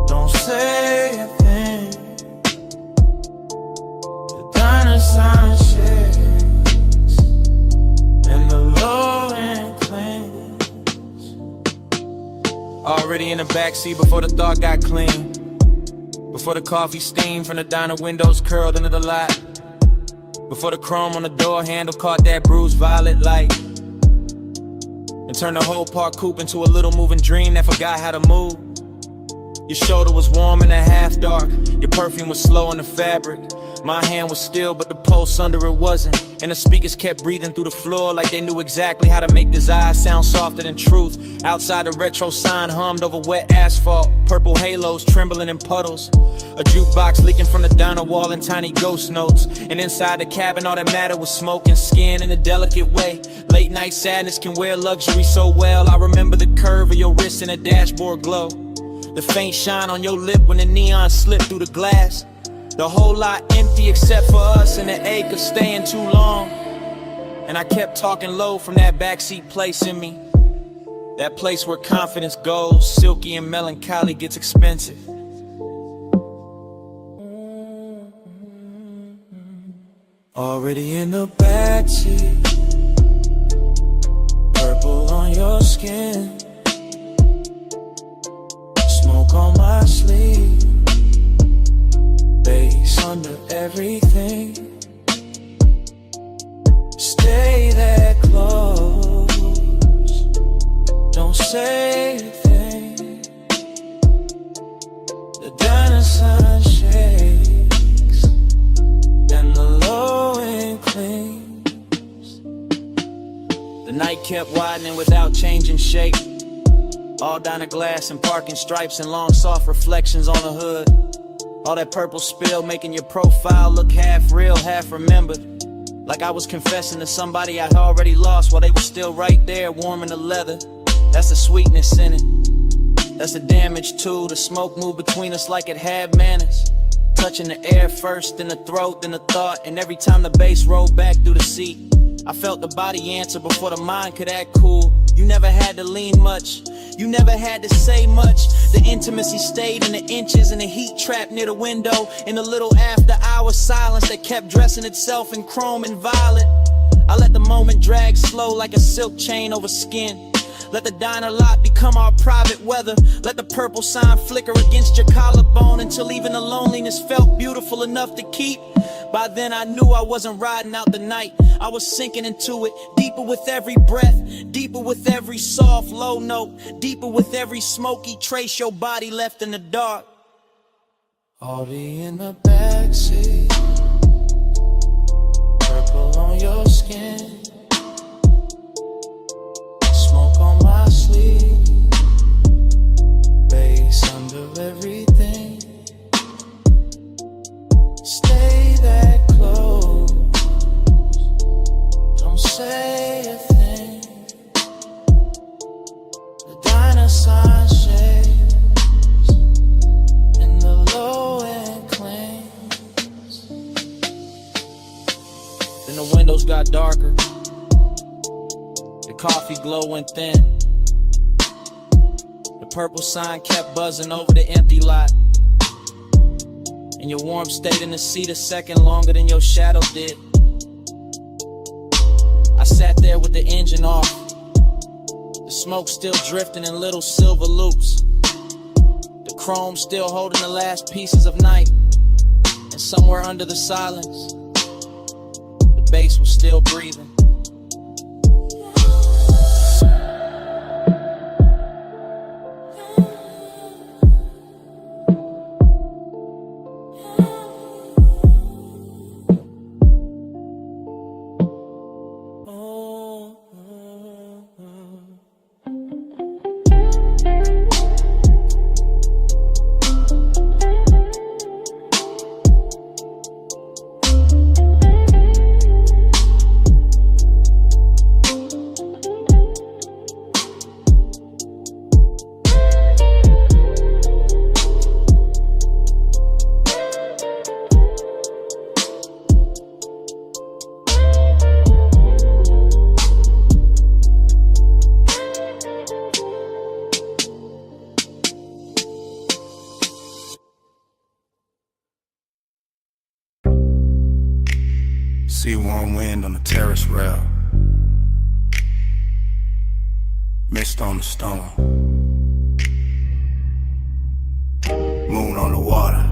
Don't say a thing. The diner sign shakes and the low end clings. Already in the backseat before the thought got clean. Before the coffee steam from the diner windows curled into the lot. Before the chrome on the door handle caught that bruised violet light. And turned the whole park coupe into a little moving dream that forgot how to move. Your shoulder was warm in the half dark. Your perfume was slow on the fabric. My hand was still, but the pulse under it wasn't. And the speakers kept breathing through the floor like they knew exactly how to make desire sound softer than truth. Outside, the retro sign hummed over wet asphalt. Purple halos trembling in puddles. A jukebox leaking from the diner wall in tiny ghost notes. And inside the cabin, all that mattered was smoke and skin in a delicate way. Late night sadness can wear luxury so well. I remember the curve of your wrist and the dashboard glow. The faint shine on your lip when the neon slipped through the glass. The whole lot empty except for us and the ache of staying too long. And I kept talking low from that backseat place in me. That place where confidence goes, silky and melancholy gets expensive. Already in the backseat, purple on your skin, smoke on my sleeve, bass under everything. Stay that close, don't say a thing. The diner sign shakes and the low end clings. The night kept widening without changing shape. All diner glass and parking stripes and long soft reflections on the hood. All that purple spill making your profile look half real, half remembered. Like I was confessing to somebody I already lost while they were still right there warming the leather. That's the sweetness in it. That's the damage too. The smoke moved between us like it had manners. Touching the air first, then the throat, then the thought. And every time the bass rolled back through the seat, I felt the body answer before the mind could act cool. You never had to lean much, you never had to say much. The intimacy stayed in the inches and the heat trapped near the window. In the little after hour silence that kept dressing itself in chrome and violet. I let the moment drag slow like a silk chain over skin. Let the diner lot become our private weather. Let the purple sign flicker against your collarbone until even the loneliness felt beautiful enough to keep. By then I knew I wasn't riding out the night. I was sinking into it, deeper with every breath, deeper with every soft low note, deeper with every smoky trace your body left in the dark. Already in the backseat, purple on your skin, smoke on my sleeve, bass under everything. Stay that close, don't say a thing. The diner sign shakes and the low end clings. Then the windows got darker, the coffee glow went thin. The purple sign kept buzzing over the empty lot. And your warmth stayed in the seat a second longer than your shadow did. I sat there with the engine off, the smoke still drifting in little silver loops, the chrome still holding the last pieces of night. And somewhere under the silence, the bass was still breathing. See warm wind on the terrace rail, mist on the stone, moon on the water.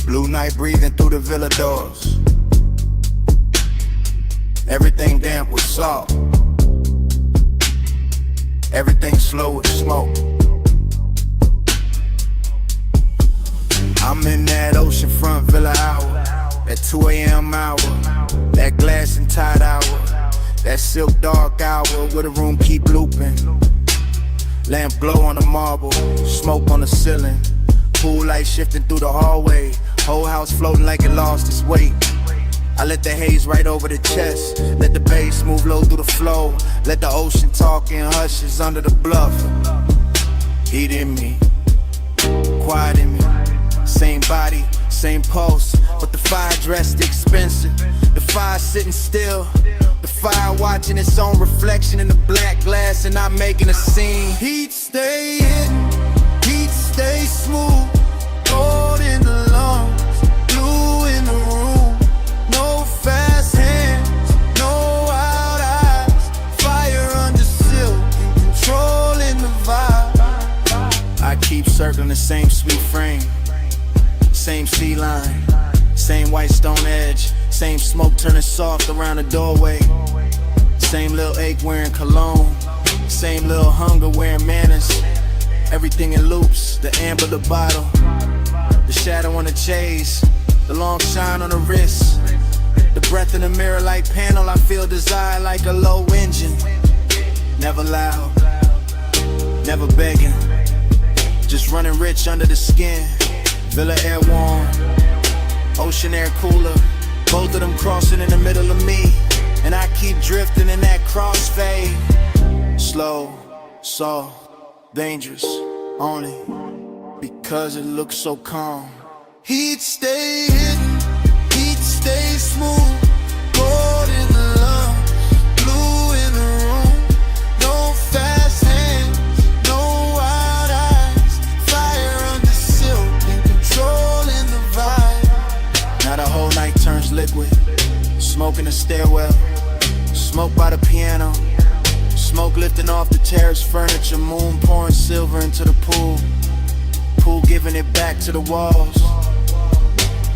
Blue night breathing through the villa doors. Everything damp with salt. Everything slow with smoke. I'm in that oceanfront villa hour, that 2 a.m. hour, that glass and tide hour, that silk dark hour where the room keep looping. Lamp glow on the marble, smoke on the ceiling, pool light shifting through the hallway, whole house floating like it lost its weight. I let the haze right over the chest, let the bass move low through the flow, let the ocean talk in hushes under the bluff. Heat in me, quiet in me, same body, same pulse, but the fire dressed expensive. The fire sitting still, the fire watching its own reflection in the black glass and not making a scene. Heat stay hidden, heat stay smooth, gold in the lungs, blue in the room. No fast hands, no wild eyes, fire under silk and controlling the vibe. I keep circling the same sweet frame, same sea line, same white stone edge, same smoke turning soft around the doorway, same little ache wearing cologne, same little hunger wearing manners. Everything in loops, the amber the bottle, the shadow on the chase, the long shine on the wrist, the breath in the mirror like panel. I feel desire like a low engine, never loud, never begging, just running rich under the skin. Villa air warm, ocean air cooler, both of them crossing in the middle of me, and I keep drifting in that crossfade. Slow, soft, dangerous, only because it looks so calm. Heat stay hidden, heat stay smooth, gold in the lungs, blue in the room. No fast hands, no wild eyes, fire under silk and controlling the vibe. Now the whole night turns liquid, smoke in the stairwell, smoke by the piano, smoke lifting off the terrace furniture, moon pouring silver into the pool, pool giving it back to the walls,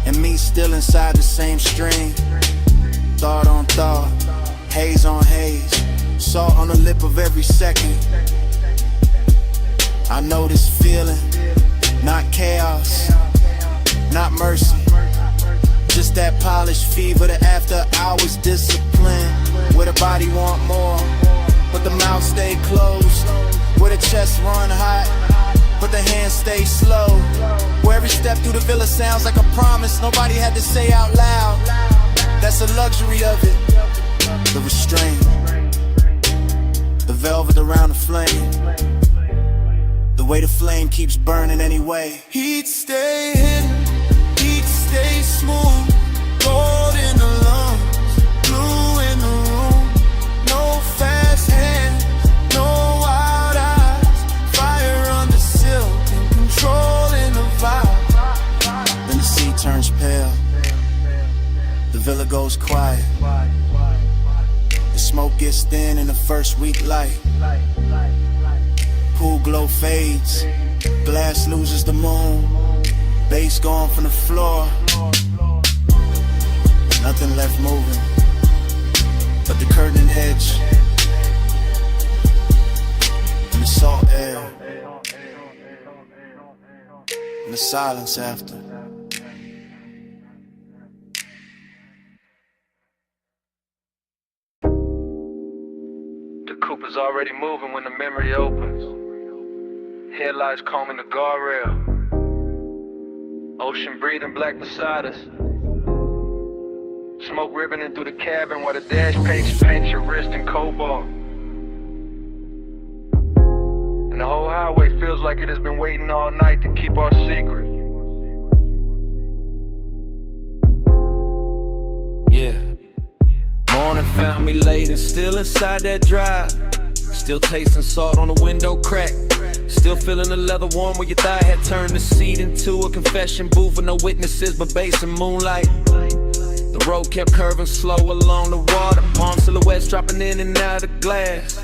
and me still inside the same stream. Thought on thought, haze on haze, salt on the lip of every second. I know this feeling, not chaos, not mercy, just that polished fever, the after hours discipline, where the body want more, but the mouth stay closed, where the chest run hot, but the hands stay slow, where every step through the villa sounds like a promise nobody had to say out loud. That's the luxury of it, the restraint, the velvet around the flame, the way the flame keeps burning anyway. Heat stay hidden, heat stay smooth, gold in the lungs, blue in the room. No fast hands, no wild eyes, fire under silk and controlling the vibe. Then the sea turns pale, the villa goes quiet, the smoke gets thin in the first week light, pool glow fades, glass loses the moon, bass gone from the floor, nothing left moving but the curtain edge and the salt air and the silence after. The coupe is already moving when the memory opens. Headlights combing the guardrail. Ocean breathing black beside us. Smoke ribboning through the cabin while the dash paints your wrist in cobalt. And the whole highway feels like it has been waiting all night to keep our secret. Yeah. Morning found me late and still inside that drive. Still tasting salt on the window crack. Still feeling the leather warm where your thigh had turned the seat into a confession booth with no witnesses but bass and moonlight. The road kept curving slow along the water, palm silhouettes dropping in and out of glass.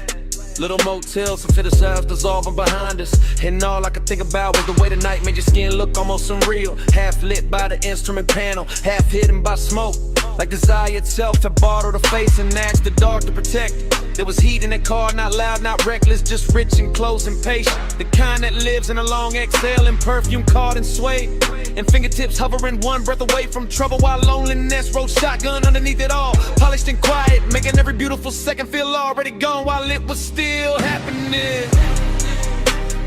Little motels and fit ourselves dissolving behind us. And all I could think about was the way the night made your skin look almost unreal. Half lit by the instrument panel, half hidden by smoke. Like desire itself had bottled the face and asked the dark to protect. There was heat in that car, not loud, not reckless, just rich and close and patient. The kind that lives in a long exhale and perfume caught and swayed. And fingertips hovering one breath away from trouble while loneliness rode shotgun underneath it all. Polished and quiet, making every beautiful second feel already gone while it was still happening.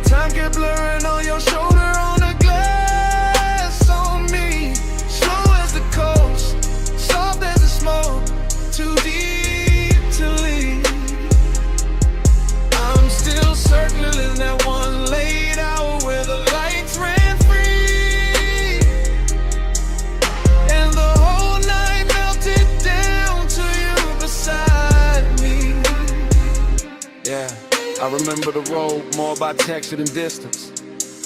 Time kept blurring on your shoulder, on the glass on me. Slow as the coast, soft as the smoke, too deep to leave. I'm still circling that one late hour where the lights ran free, and the whole night melted down to you beside me. Yeah, I remember the road more by texture than distance.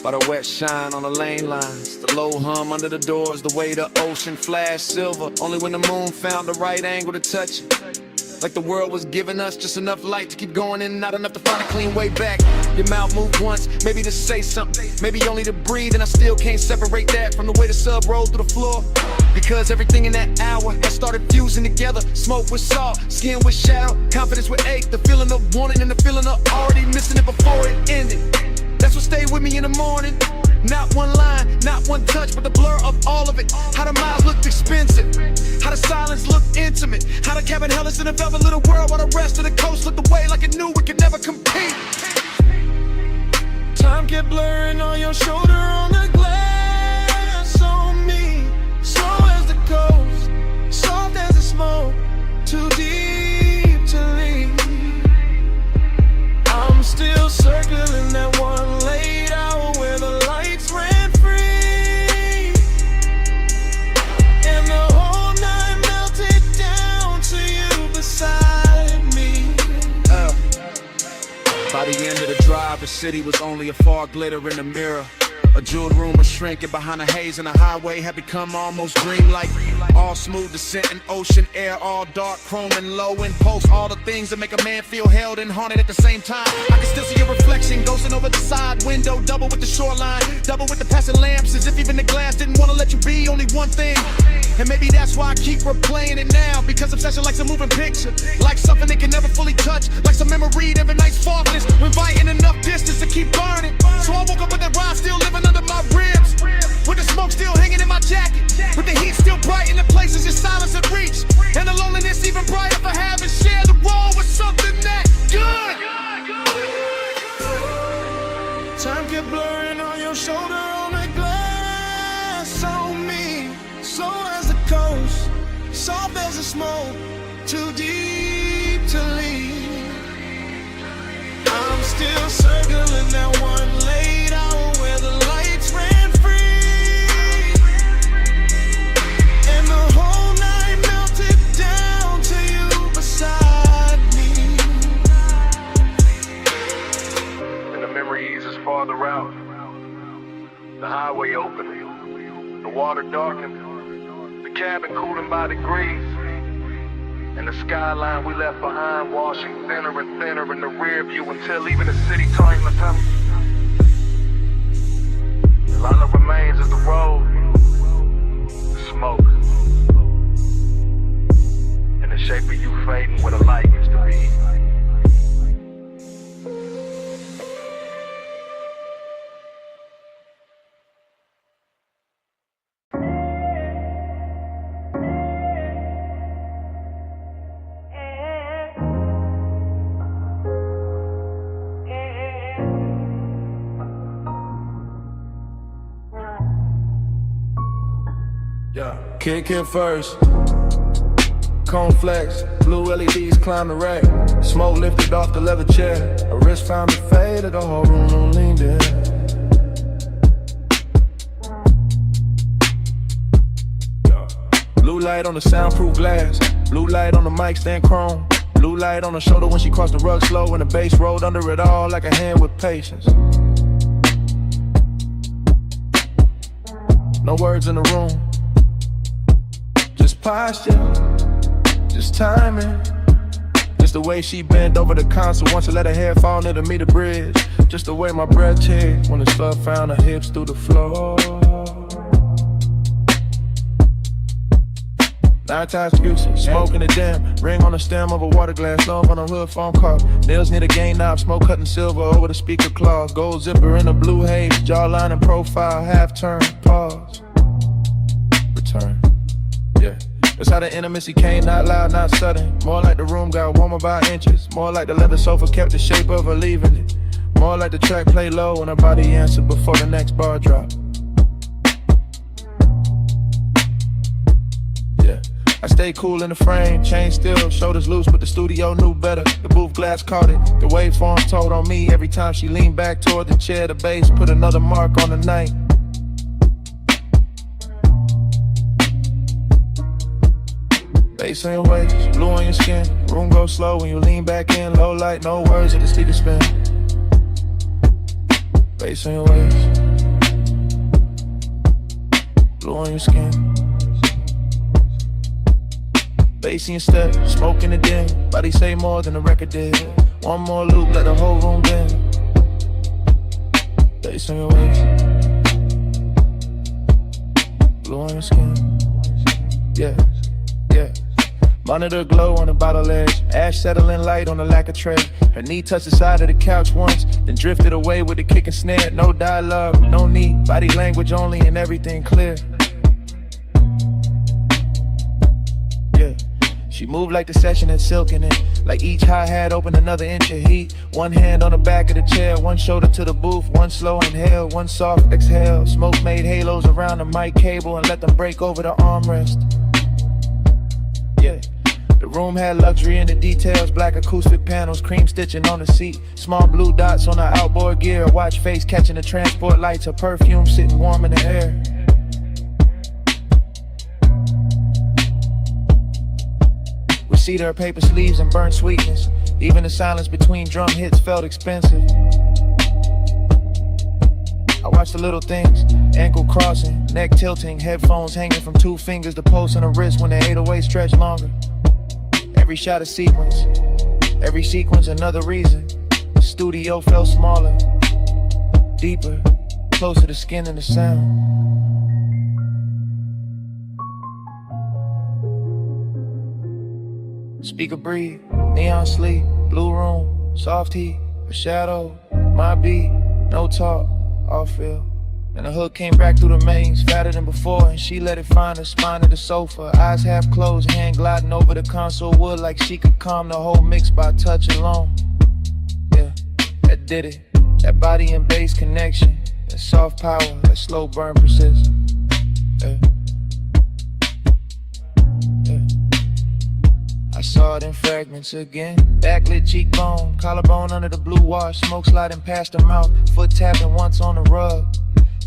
By the wet shine on the lane lines, the low hum under the doors, the way the ocean flashed silver, only when the moon found the right angle to touch it. Like the world was giving us just enough light to keep going in and not enough to find a clean way back. Your mouth moved once, maybe to say something, maybe only to breathe, and I still can't separate that from the way the sub rolled through the floor. Because everything in that hour had started fusing together. Smoke with salt, skin with shadow, confidence with ache, the feeling of wanting and the feeling of already missing it before it ended. That's what stayed with me in the morning. Not one line, not one touch, but the blur of all of it. How the miles looked expensive, how the silence looked intimate, how the cabin held us in a velvet little world while the rest of the coast looked away like it knew it could never compete. Time kept blurring on your shoulder, on the glass on me. Slow as the coast, soft as the smoke, too deep to leave. I'm still circling that one late hour where the lights ran free, and the whole night melted down to you beside me. By the end of the drive, the city was only a fog glitter in the mirror. A jeweled room was shrinking behind the haze, and the highway had become almost dreamlike. All smooth descent and ocean air, all dark, chrome and low impulse. All the things that make a man feel held and haunted at the same time. I can still see your reflection ghosting over the side window, double with the shoreline, double with the passing lamps, as if even the glass didn't want to let you be only one thing. And maybe that's why I keep replaying it now, because obsession likes a moving picture, like something they can never fully touch, like some memory every night's faultless, inviting enough distance to keep burning. So I woke up with that ride still living under my ribs, with the smoke still hanging in my jacket, with the heat still bright in the places your silence had reached, and the loneliness even brighter for having shared the role with something that good. Time kept blurring on your shoulder, on the glass on me. Slow as the coast, soft as the smoke, too deep to leave. I'm still circling that one late hour where the lights ran free, and the whole night melted down to you beside me. And the memory eases farther out. The highway open, the water darkened, the cabin cooling by degrees, and the skyline we left behind washing thinner and thinner in the rear view until even the city turned to tunnel. And all that remains is the road, the smoke, and the shape of you fading where the light used to be. Kick it first. Cone flex, blue LEDs climb the rack. Smoke lifted off the leather chair. A wrist found to fade, the whole room leaned in. Blue light on the soundproof glass. Blue light on the mic stand chrome. Blue light on her shoulder when she crossed the rug slow, and the bass rolled under it all like a hand with patience. no words in the room. Just posture, just timing. Just the way she bent over the console once I let her hair fall near to meet the bridge. Just the way my breath checked when the stuff found her hips through the floor. 9 times excuses, smoking the dim. Ring on the stem of a water glass, love on a hood phone call. Nails near the game knob, smoke cutting silver over the speaker claws. Gold zipper in a blue haze, jawline and profile, half turn, pause. Return, yeah. That's how the intimacy came, not loud, not sudden. More like the room got warmer by inches. More like the leather sofa kept the shape of her leaving it. More like the track play low when her body answered before the next bar drop. Yeah, I stay cool in the frame, chain still, shoulders loose, but the studio knew better. The booth glass caught it, the waveform told on me. Every time she leaned back toward the chair, the bass put another mark on the night. Bass in your waist, blue on your skin. Room goes slow when you lean back in. Low light, no words at the speaker spin. Bass in your waist, blue on your skin. Bass in your step, smoke in the den. Body say more than the record did. One more loop, let the whole room bend. Bass in your waist, blue on your skin. Yeah, yeah. Monitor glow on the bottle edge. Ash settling light on the lacquer tray. Her knee touched the side of the couch once, then drifted away with the kick and snare. No dialogue, no need. Body language only and everything clear. Yeah. She moved like the session had silk in it. Like each hi-hat opened another inch of heat. One hand on the back of the chair, one shoulder to the booth. One slow inhale, one soft exhale. Smoke made halos around the mic cable and let them break over the armrest. Yeah. The room had luxury in the details, black acoustic panels, cream stitching on the seat, small blue dots on the outboard gear, a watch face catching the transport lights, a perfume sitting warm in the air. Receipt her paper sleeves and burnt sweetness, even the silence between drum hits felt expensive. I watched the little things, ankle crossing, neck tilting, headphones hanging from 2 fingers, the pulse on the wrist when the 808 stretched longer. Every shot a sequence, every sequence another reason. The studio felt smaller, deeper, closer to skin and the sound. Speaker breathe, neon sleep, blue room, soft heat, a shadow, my beat, no talk, all feel. And the hook came back through the mains, fatter than before, and she let it find her spine to the sofa. Eyes half closed, hand gliding over the console wood like she could calm the whole mix by touch alone. Yeah, that did it. That body and bass connection, that soft power, that slow burn persist. Yeah. Yeah. I saw it in fragments again. Backlit cheekbone, collarbone under the blue wash, smoke sliding past her mouth, foot tapping once on the rug.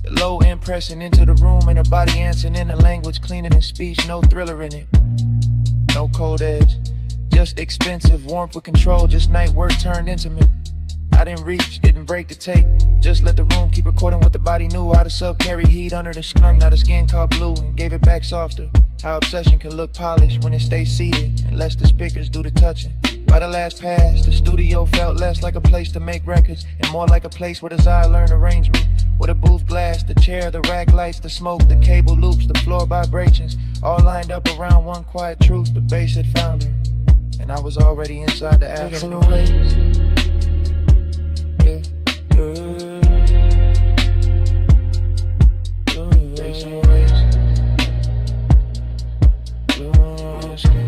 The low end pressing into the room and her body answering in a language cleaner than speech, no thriller in it. No cold edge, just expensive warmth with control, just night work turned intimate. I didn't reach, didn't break the tape, just let the room keep recording what the body knew. How the sub carry heat under the skunk, now the skin caught blue and gave it back softer. How obsession can look polished when it stays seated and lets the speakers do the touching. By the last pass, the studio felt less like a place to make records and more like a place where desire learned arrangement. With a booth glass, the chair, the rack lights, the smoke, the cable loops, the floor vibrations, all lined up around one quiet truth. The bass had found her, and I was already inside the afternoon. Yeah, bass in your waist, blue on your skin.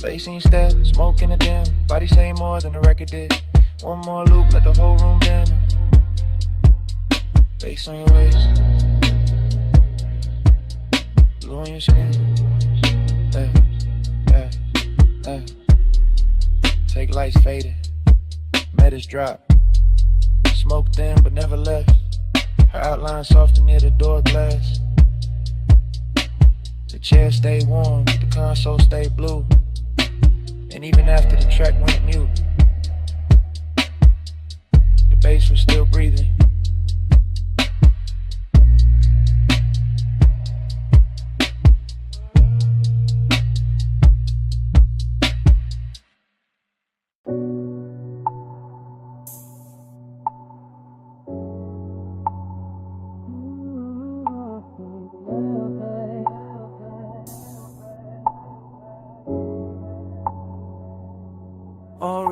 Bass in your step, smoke in the dim, body say more than the record did. One more loop, let the whole room bend. Bass on your waist, blue on your skin. Hey, hey, hey. Take lights faded, metas drop. Smoke thin but never left. Her outline softer near the door glass. The chair stayed warm, the console stayed blue. And even after the track went mute, the bass was still breathing.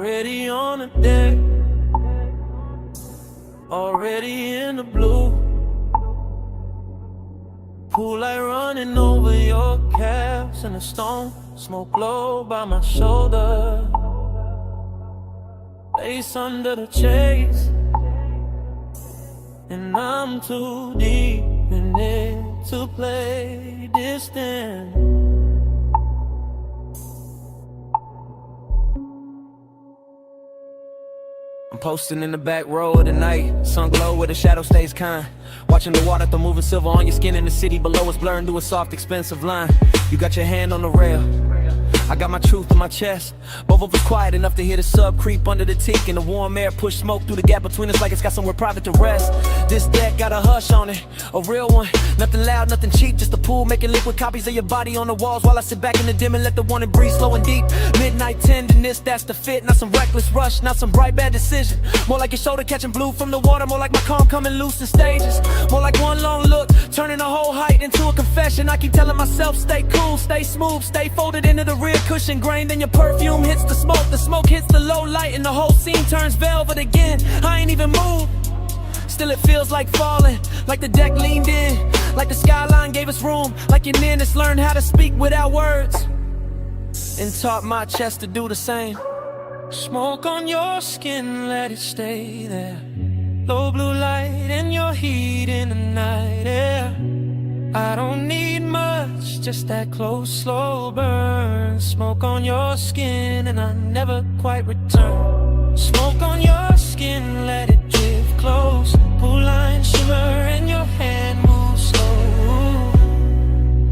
Already on the deck, already in the blue. Pool light running over your calves and the stone smoke low by my shoulder. Face under the chase, and I'm too deep in it to play distant. I'm posting in the back row of the night, sun glow where the shadow stays kind. Watching the water throw moving silver on your skin in the city below us, blurring to a soft, expensive line. You got your hand on the rail, I got my truth in my chest. Both of us quiet enough to hear the sub creep under the teak, and the warm air push smoke through the gap between us like it's got somewhere private to rest. This deck got a hush on it, a real one. Nothing loud, nothing cheap, just a pool making liquid copies of your body on the walls while I sit back in the dim and let the warning breathe slow and deep. Midnight tenderness, that's the fit. Not some reckless rush, not some bright bad decision. More like your shoulder catching blue from the water, more like my calm coming loose in stages. More like one long look, turning a whole height into a confession. I keep telling myself, stay cool, stay smooth, stay folded into the rear cushion grain. Then your perfume hits the smoke hits the low light, and the whole scene turns velvet again. I ain't even moved, still it feels like falling, like the deck leaned in, like the skyline gave us room, like your nearness learned how to speak without words, and taught my chest to do the same. Smoke on your skin, let it stay there. Low blue light and your heat in the night air. I don't need much, just that close, slow burn. Smoke on your skin and I never quite return. Smoke on your skin, let it drift close. Pool line shimmer and your hand moves slow.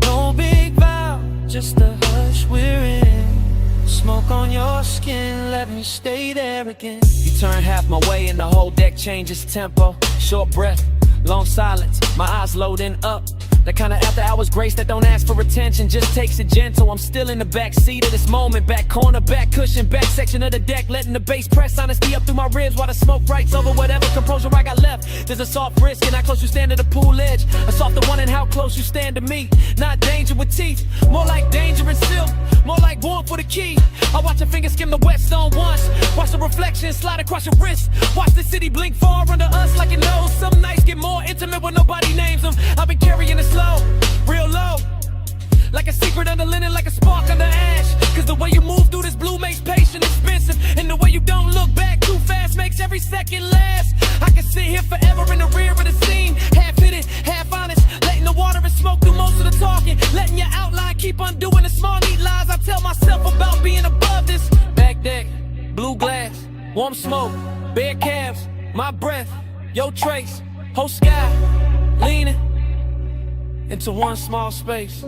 No big vow, just a hush we're in. Smoke on your skin, let me stay there again. You turn half my way and the whole deck changes tempo. Short breath, long silence, my eyes loading up. That kind of after hours grace that don't ask for attention, just takes it gentle. I'm still in the back seat of this moment. Back corner, back cushion, back section of the deck, letting the bass press honesty up through my ribs while the smoke writes over whatever composure I got left. There's a soft risk in how close you stand to the pool edge, a softer one in how close you stand to me. Not danger with teeth, more like danger in silk, more like warmth for the key. I watch your fingers skim the wet stone once, watch the reflection slide across your wrist, watch the city blink far under us like it knows. Some nights get more intimate when nobody names them. I've been carrying this low, real low, like a secret under linen, like a spark under ash. Cause the way you move through this blue makes patience expensive, and the way you don't look back too fast makes every second last. I can sit here forever in the rear of the scene, half hidden, half honest, letting the water and smoke do most of the talking, letting your outline keep undoing the small neat lies I tell myself about being above this. Back deck, blue glass, warm smoke, bare calves, my breath, your trace, whole sky, leaning into one small space.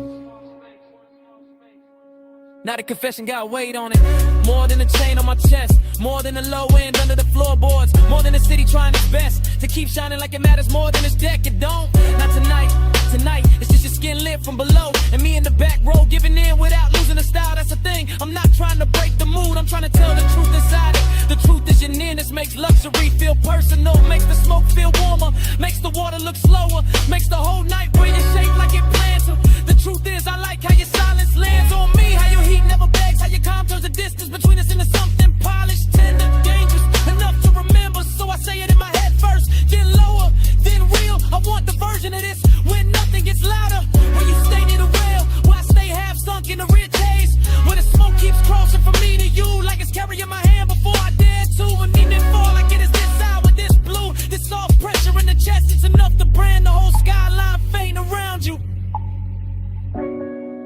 Now the confession got weight on it, more than a chain on my chest, more than the low end under the floorboards, more than the city trying its best to keep shining like it matters more than this deck. It don't, not tonight, tonight it's just your skin lit from below, and me in the back row giving in without losing the style. That's the thing, I'm not trying to break the mood, I'm trying to tell the truth inside it. The truth is your nearness makes luxury feel personal, makes the smoke feel warmer, makes the water look slower, makes the whole night wear your shape like it planned to. The truth is I like how your silence lands on me, how your heat never begs, how your calm turns the distance between us into something polished, tender, dangerous, enough to remember. So I say it in my head first, then lower, then real. I want the version of this when nothing gets louder, where you stay near the rail, where I stay half sunk in the rich haze, where the smoke keeps crossing from me to you like it's carrying my hand before I dare to, and even fall like it is this hour, this blue, this soft pressure in the chest. It's enough to brand the whole skyline fading around you.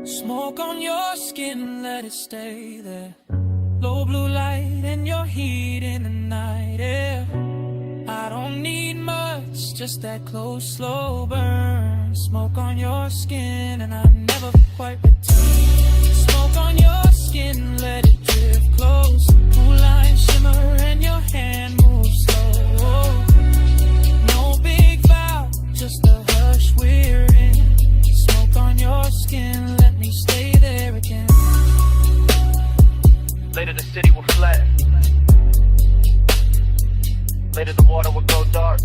Smoke on your skin, let it stay there. Low blue light and your heat in the night air. I don't need much, just that close, slow burn. Smoke on your skin and I never quite return. Smoke on your skin, let it drift close. Blue line shimmer and your hand moves slow. No big vow, just a hush we're in. Smoke on your skin, let me stay there again. Later the city will flat. Later the water will go dark.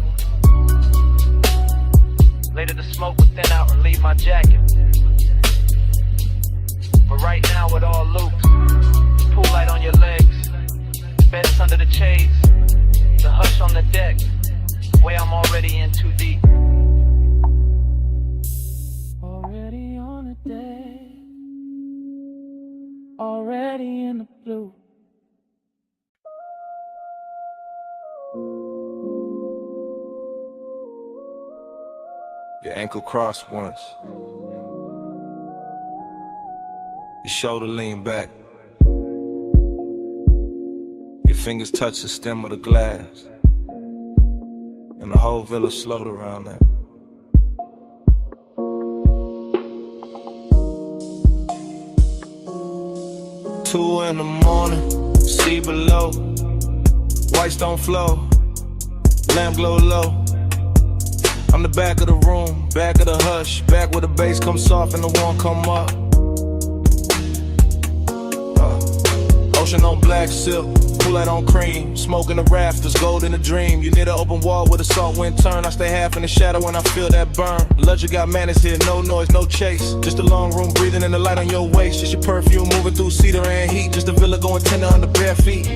Later the smoke will thin out and leave my jacket. But right now it all loops. Pool light on your legs, beds under the chase, the hush on the deck, way I'm already in too deep. Already on the deck, already in the blue. Your ankle crossed once. Your shoulder lean back. Your fingers touch the stem of the glass. And the whole villa slowed around that. Two in the morning, see below. Whites don't flow, lamp glow low. I'm the back of the room, back of the hush, back where the bass comes soft and the warm come up. Ocean on black silk, Kool-Aid on cream, smoke in the rafters, gold in the dream. You near the open wall where the salt wind turn. I stay half in the shadow when I feel that burn. Luxury got manners here, no noise, no chase. Just a long room breathing in the light on your waist. Just your perfume moving through cedar and heat. Just a villa going tender under bare feet.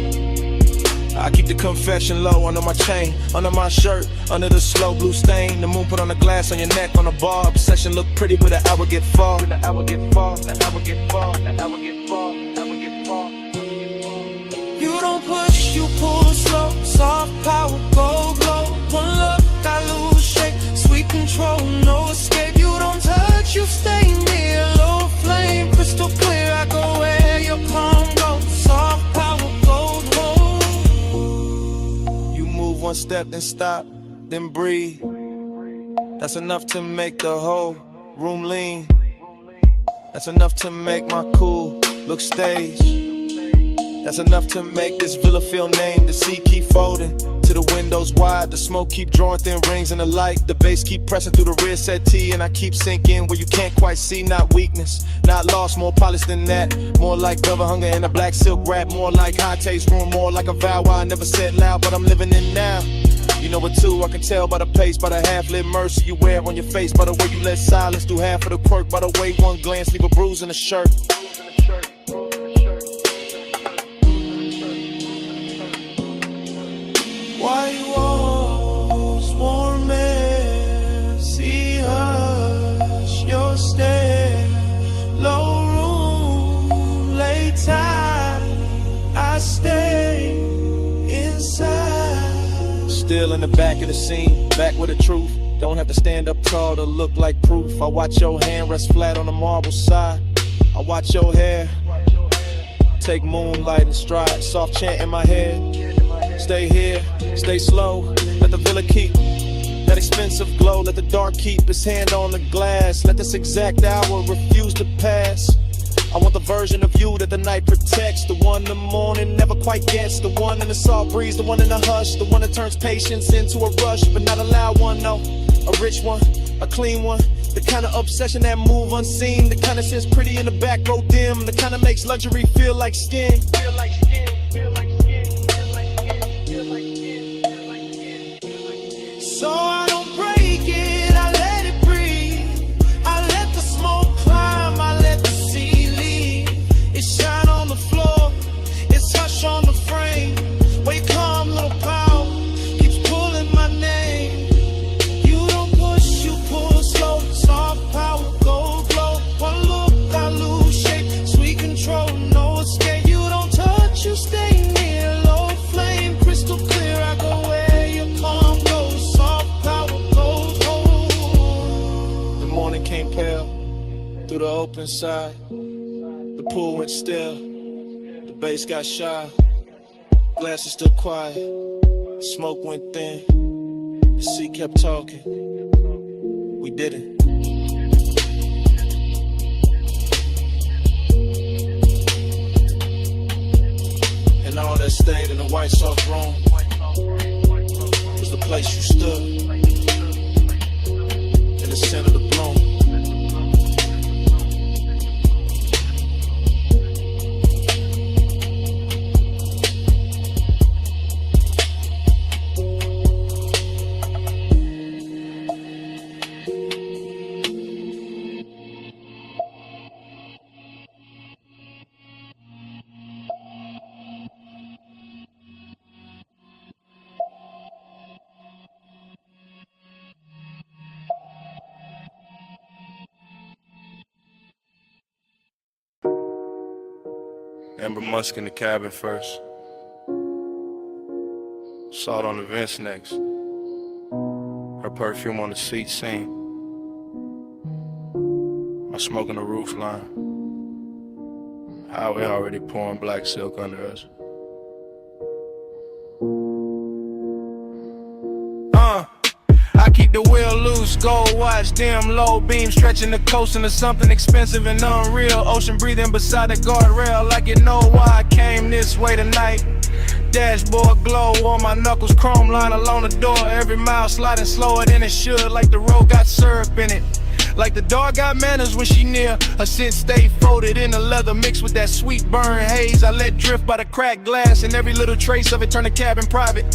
I keep the confession low under my chain, under my shirt, under the slow blue stain. The moon put on the glass on your neck on the bar. Obsession look pretty, but the hour get far. The hour get far, the hour get far, the hour get far, the hour get far. You don't push, you pull slow. Soft power, go glow. One look, I lose shape. Sweet control, no escape. You don't touch, you stay near. Low flame, crystal clear. I go where your palm goes. Soft power, go glow. You move one step, then stop, then breathe. That's enough to make the whole room lean. That's enough to make my cool look staged. That's enough to make this villa feel named. The sea keep folding to the windows wide. The smoke keep drawing thin rings in the light. The bass keep pressing through the rear settee. And I keep sinking where you can't quite see. Not weakness, not lost, more polished than that. More like velvet hunger in a black silk wrap. More like high taste room, more like a vow I never said loud, but I'm living in now. You know it too, I can tell by the pace, by the half-lit mercy you wear on your face, by the way you let silence do half of the quirk, by the way one glance leave a bruise in the shirt. White walls, warm air, see hush, your stare, low room, late time, I stay inside. Still in the back of the scene, back with the truth. Don't have to stand up tall to look like proof. I watch your hand rest flat on the marble side. I watch your hair take moonlight and stride. Soft chant in my head. Stay here, stay slow. Let the villa keep that expensive glow. Let the dark keep its hand on the glass. Let this exact hour refuse to pass. I want the version of you that the night protects. The one the morning never quite gets. The one in the soft breeze, the one in the hush. The one that turns patience into a rush. But not a loud one, no. A rich one, a clean one. The kind of obsession that move unseen. The kind that sits pretty in the back row dim. The kind that makes luxury feel like skin. Feel like skin, feel like skin, feel like skin, feel like skin, feel like skin. So I don't break it, I let it breathe. I let the smoke climb, I let the sea leave. It shine on the floor, it's hush on the frame. Wake calm, little power, keeps pulling my name. You don't push, you pull slow. Soft power, gold glow. One look, I lose shape. Sweet control, no escape. You don't touch, you stay near. Low flame, crystal clear. I go where your palm goes. Soft power, gold glow. The morning came pale through the open side. The pool went still. The bass got shy. Glasses stood quiet. Smoke went thin. The sea kept talking. We did it. And all that stayed in the white soft room was the place you stood. In the center of the bloom. Amber Musk in the cabin first. Salt on the vents next. Her perfume on the seat seen. My smoke on the roof line. Highway already pouring black silk under us. I keep the wheel loose, gold watch, dim low beam, stretching the coast into something expensive and unreal. Ocean breathing beside the guardrail, like you know why I came this way tonight. Dashboard glow on my knuckles, chrome line along the door. Every mile sliding slower than it should, like the road got syrup in it. Like the dog got manners when she near. Her scent stay folded in the leather mixed with that sweet burn haze I let drift by the cracked glass, and every little trace of it turn the cabin private.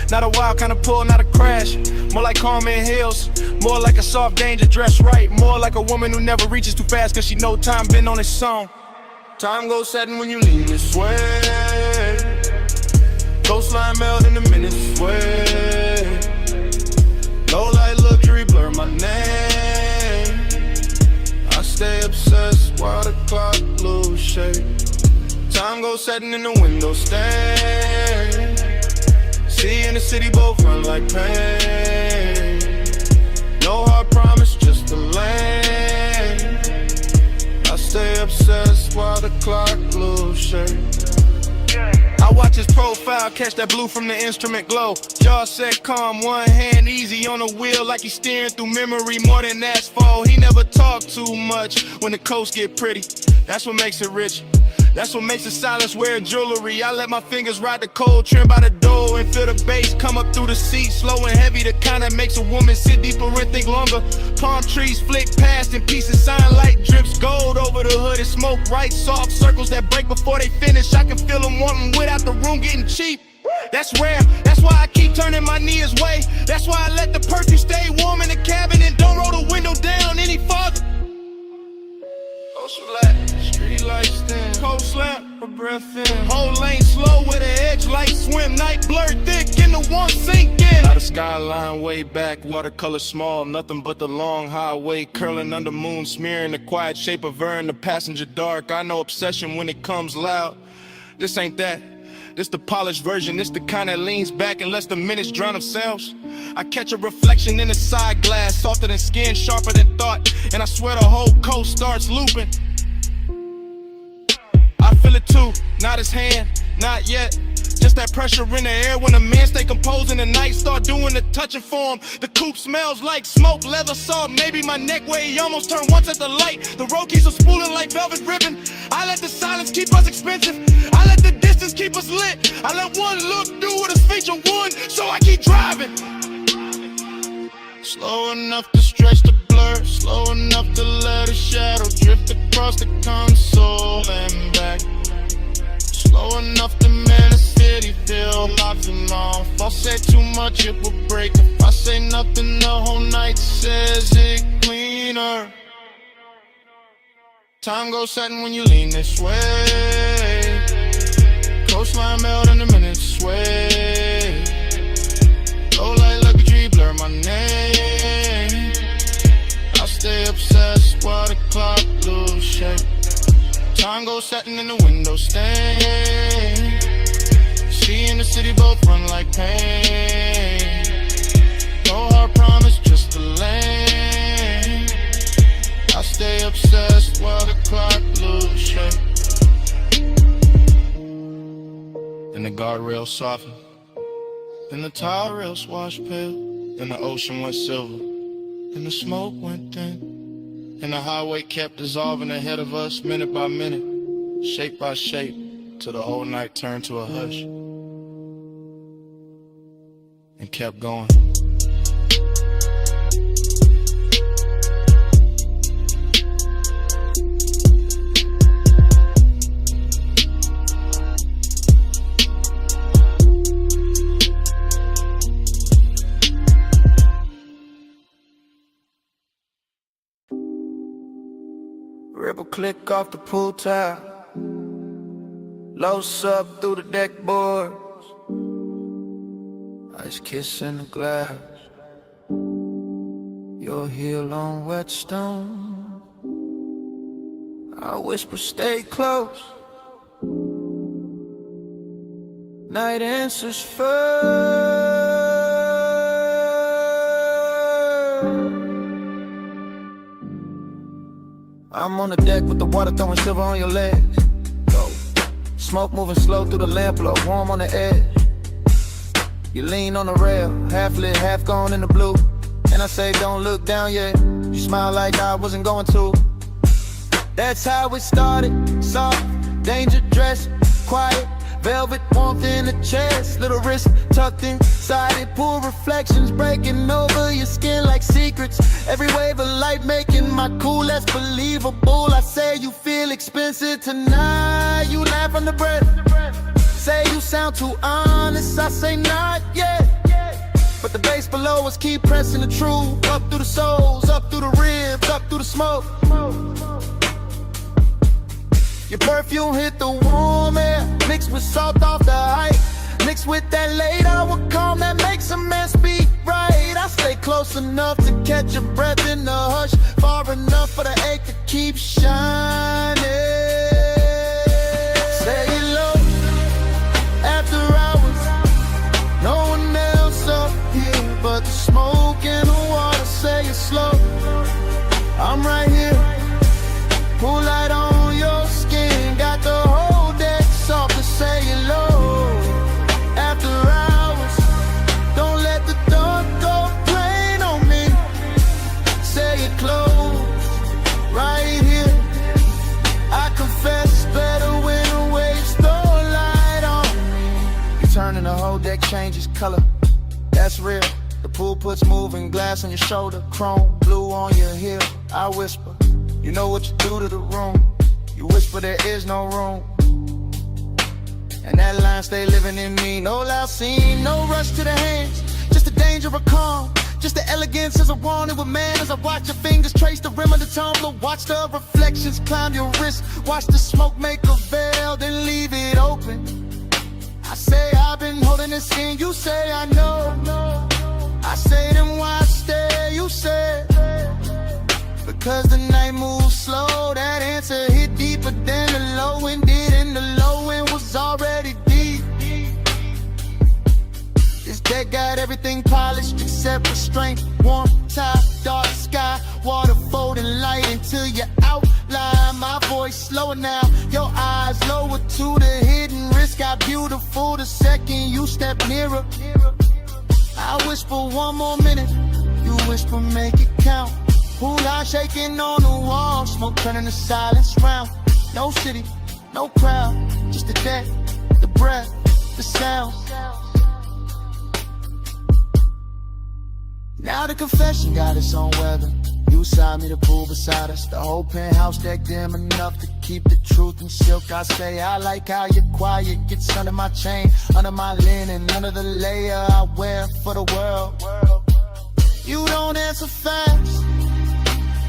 Not a wild kind of pull, not a crash. More like Carmen Hills, more like a soft danger dressed right. More like a woman who never reaches too fast cause she know time been on its song. Time goes setting when you lean this way. Coastline melt in the minutes way. Low light luxury blur my name. I stay obsessed while the clock lose shape. Time goes setting in the window stand. See in the city both run like pain. No hard promise, just a lane. I stay obsessed while the clock lose shape. I watch his profile, catch that blue from the instrument glow. Jaw set calm, one hand easy on the wheel, like he's steering through memory more than asphalt. He never talk too much when the coast get pretty. That's what makes it rich. That's what makes the silence wear jewelry. I let my fingers ride the cold trim by the door and feel the bass come up through the seat, slow and heavy. The kind that makes a woman sit deeper and think longer. Palm trees flick past in pieces, sign light drips gold over the hood and smoke right. Soft circles that break before they finish. I can feel them wanting without the room getting cheap. That's rare, that's why I keep turning my knee his way. That's why I let the perfume stay warm in the cabin and don't roll the window down any farther. Street lights dim, cold slap, her breath in. Whole lane slow with an edge light swim. Night blurred thick in the one sink in. Out of skyline way back, watercolor small. Nothing but the long highway curling under moon, smearing the quiet shape of her in the passenger dark. I know obsession when it comes loud. This ain't that. This the polished version, this the kind that leans back and lets the minutes drown themselves. I catch a reflection in the side glass, softer than skin, sharper than thought, and I swear the whole coast starts looping. I feel it too, not his hand, not yet. Just that pressure in the air when a man stay composed and the night start doing the touching for him. The coupe smells like smoke, leather soft, maybe my neck where he almost turned once at the light. The road keeps us spooling like velvet ribbon. I let the silence keep us expensive. I let the distance keep us lit. I let one look do with a speech of one, so I keep driving. Slow enough to stretch the blur, slow enough to let a shadow drift across the console and back. Slow enough to make the city feel locked and off. If I say too much, it will break. If I say nothing, the whole night says it cleaner. Time goes setting when you lean this way. Coastline melt in the minutes sway. Low light luxury blur my name. I stay obsessed while the clock lose shape. Time goes setting in the window stain. See in the city both run like pain. No hard promise, just a lane. I stay obsessed while the clock lose shape. Then the guardrail softened. Then the tall rails washed pale. Then the ocean went silver. Then the smoke went thin. And the highway kept dissolving ahead of us, minute by minute, shape by shape, till the whole night turned to a hush. And kept going. Ripple click off the pool tile. Low sub through the deck boards. Ice kiss in the glass. Your heel on wet stone. I whisper stay close. Night answers first. I'm on the deck with the water throwing silver on your legs. Go. Smoke moving slow through the lamp glow, warm on the edge. You lean on the rail, half lit, half gone in the blue. And I say don't look down yet. You smile like I wasn't going to. That's how it started. Soft, danger dress, quiet, velvet warmth in the chest. Little wrist tucked inside it, pool reflections breaking over your skin like secrets. Every wave of light making my cool less believable. I say you feel expensive tonight. You laugh under breath. Say you sound too honest. I say not yet. But the bass below us keep pressing the truth. Up through the souls, up through the ribs, up through the smoke. Your perfume hit the warm air, mixed with salt off the height, mixed with that late hour calm that makes a man speak right. I stay close enough to catch your breath in the hush, far enough for the ache to keep shining. Say it low, after hours, no one else up here but the smoke and the water. Say it slow, I'm right here, pool light on your skin, got the whole deck soft to say it low. After hours, don't let the dark go plain on me. Say it close, right here. I confess it's better when the waves throw light on me. You turn and the whole deck changes color, that's real. The pool puts moving glass on your shoulder, chrome blue on your heel. I whisper, you know what you do to the room. You whisper there is no room, and that line stay living in me. No loud scene, no rush to the hands, just the danger of calm, just the elegance as I want it with man. As I watch your fingers trace the rim of the tumbler, watch the reflections climb your wrist, watch the smoke make a veil, then leave it open. I say I've been holding this in, you say I know. I say then why stay, you say because the night moves slow. That answer hit deeper than the low end did, and the low end was already deep. This deck got everything polished except restraint. Warm top, dark sky, water folding light into your outline. My voice slower now, your eyes lower to the hidden risk. Got beautiful the second you step nearer. I whisper one more minute, you whisper make it count. Pool light shaking on the wall, smoke turning to silence round. No city, no crowd, just the deck, the breath, the sound. Now the confession got its own weather. You side me, the pool beside us. The whole penthouse deck dim enough to keep the truth in silk. I say I like how you're quiet, gets under my chain, under my linen, under the layer I wear for the world. You don't answer fast,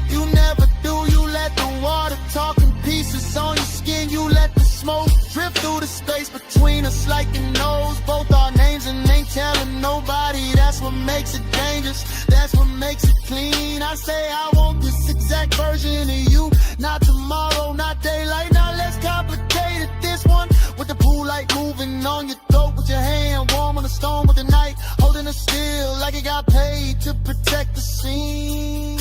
you never do. You let the water talk in pieces on your skin. You let the smoke drift through the space between us like you knows both our names and ain't telling nobody. That's what makes it dangerous, that's what makes it clean. I say I want this exact version of you, not tomorrow, not daylight, not less complicated. This one with the pool light moving on your throat, with your hand warm on the stone, with the night holding it still like it got paid to protect the scene.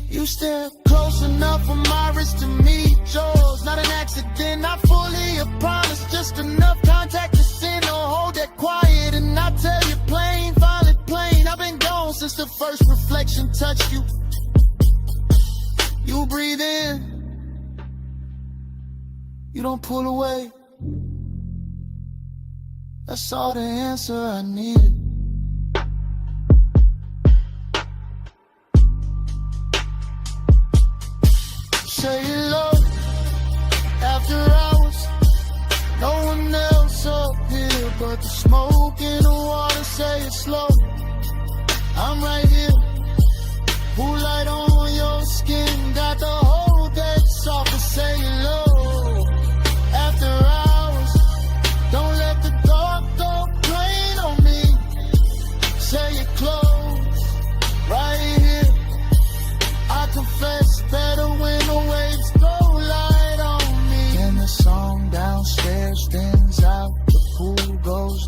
You step close enough for my wrist to meet yours. Not an accident, not fully a promise, just enough contact to send or hold that quiet. And I tell you plain, finally plain, I've been gone since the first reflection touched you. You breathe in, you don't pull away. That's all the answer I needed. Say it low, after hours, no one else up here but the smoke in the water. Say it slow, I'm right here, pool light on your skin, got the whole deck soft to say it low. After hours, don't let the dark go plain on me. Say it close, right here. I confess better when the waves throw light on me. And the song downstairs thins out, the pool goes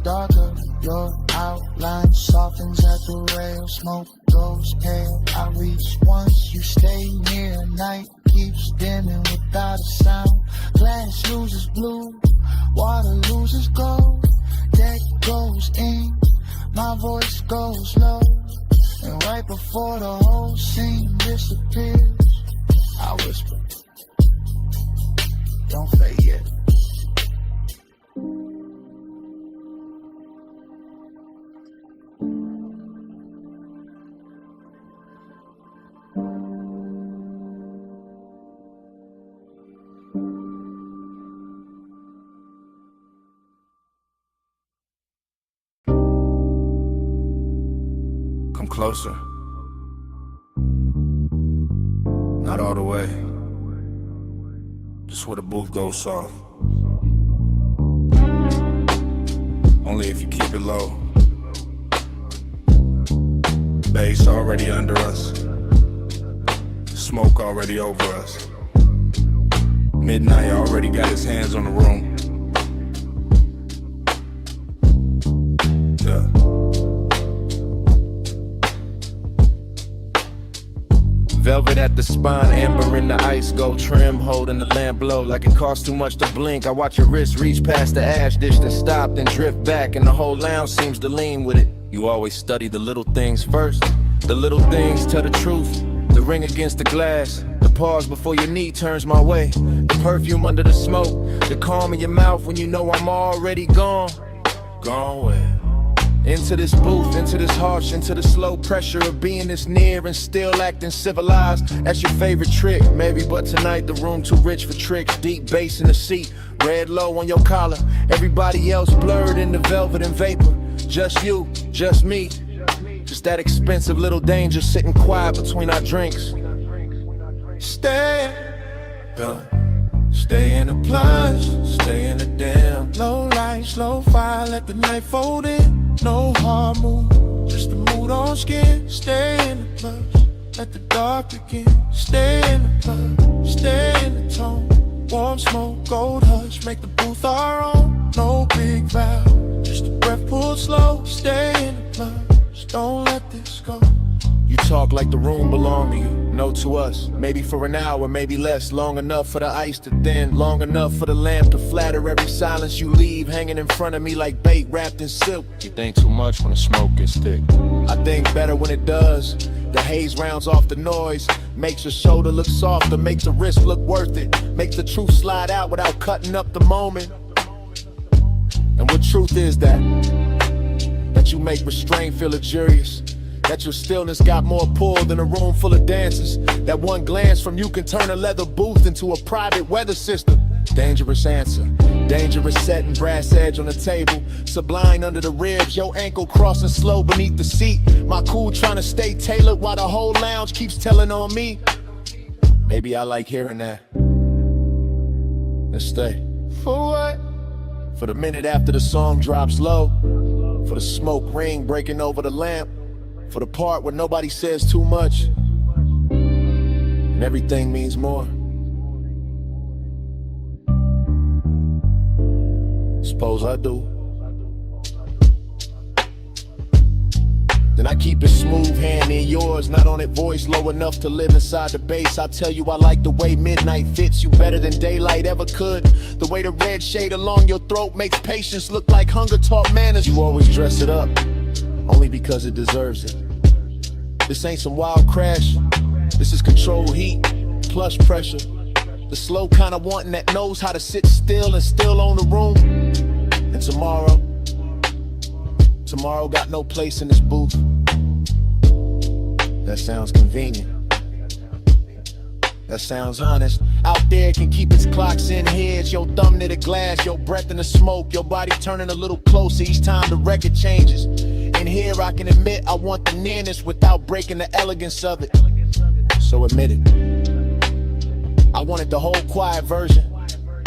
Your outline softens at the rail, smoke goes pale. I reach once, you stay near, night keeps dimming without a sound. Glass loses blue, water loses gold. Deck goes in, my voice goes low. And right before the whole scene disappears, I whisper, don't fade yet. Come closer. Not all the way. Just where the booth goes soft. Only if you keep it low. Bass already under us. Smoke already over us. Midnight already got his hands on the room. Yeah. Velvet at the spine, amber in the ice, gold trim, holding the lamp low like it costs too much to blink. I watch your wrist reach past the ash dish, then stop, then drift back, and the whole lounge seems to lean with it. You always study the little things first. The little things tell the truth. The ring against the glass, the pause before your knee turns my way. The perfume under the smoke, the calm in your mouth when you know I'm already gone. Gone where? Into this booth, into this harsh, into the slow pressure of being this near and still acting civilized. That's your favorite trick, maybe, but tonight the room too rich for tricks. Deep bass in the seat, red low on your collar. Everybody else blurred in the velvet and vapor. Just you, just me. Just that expensive little danger sitting quiet between our drinks. Stay, stay in the plunge, stay in the damn. Low light, slow fire, let the night fold in. No hard move, just the mood on skin. Stay in the plunge, let the dark begin. Stay in the plunge, stay in the tone. Warm smoke, gold hush, make the booth our own. No big vow, just a breath pulled slow. Stay in the plunge, don't let this go. You talk like the room belonged to you, no to us. Maybe for an hour, maybe less. Long enough for the ice to thin, long enough for the lamp to flatter every silence you leave. Hanging in front of me like bait wrapped in silk. You think too much when the smoke gets thick. I think better when it does. The haze rounds off the noise, makes your shoulder look softer, makes the risk look worth it, makes the truth slide out without cutting up the moment. And what truth is that? That you make restraint feel luxurious. That your stillness got more pull than a room full of dancers. That one glance from you can turn a leather booth into a private weather system. Dangerous answer, dangerous setting, brass edge on the table. Sublime under the ribs, your ankle crossing slow beneath the seat. My cool trying to stay tailored while the whole lounge keeps telling on me. Maybe I like hearing that. Let's stay. For what? For the minute after the song drops low. For the smoke ring breaking over the lamp. For the part where nobody says too much and everything means more. Suppose I do. Then I keep it smooth, hand in yours, not on it, voice low enough to live inside the bass. I tell you I like the way midnight fits you better than daylight ever could. The way the red shade along your throat makes patience look like hunger taught manners. You always dress it up, only because it deserves it. This ain't some wild crash, this is controlled heat, plush pressure. The slow kind of wanting that knows how to sit still and still own the room. And tomorrow got no place in this booth. That sounds convenient. That sounds honest. Out there can keep its clocks in heads. Your thumb near the glass, your breath in the smoke. Your body turning a little closer each time the record changes. And here I can admit I want the nearness without breaking the elegance of it. So admit it. I wanted the whole quiet version.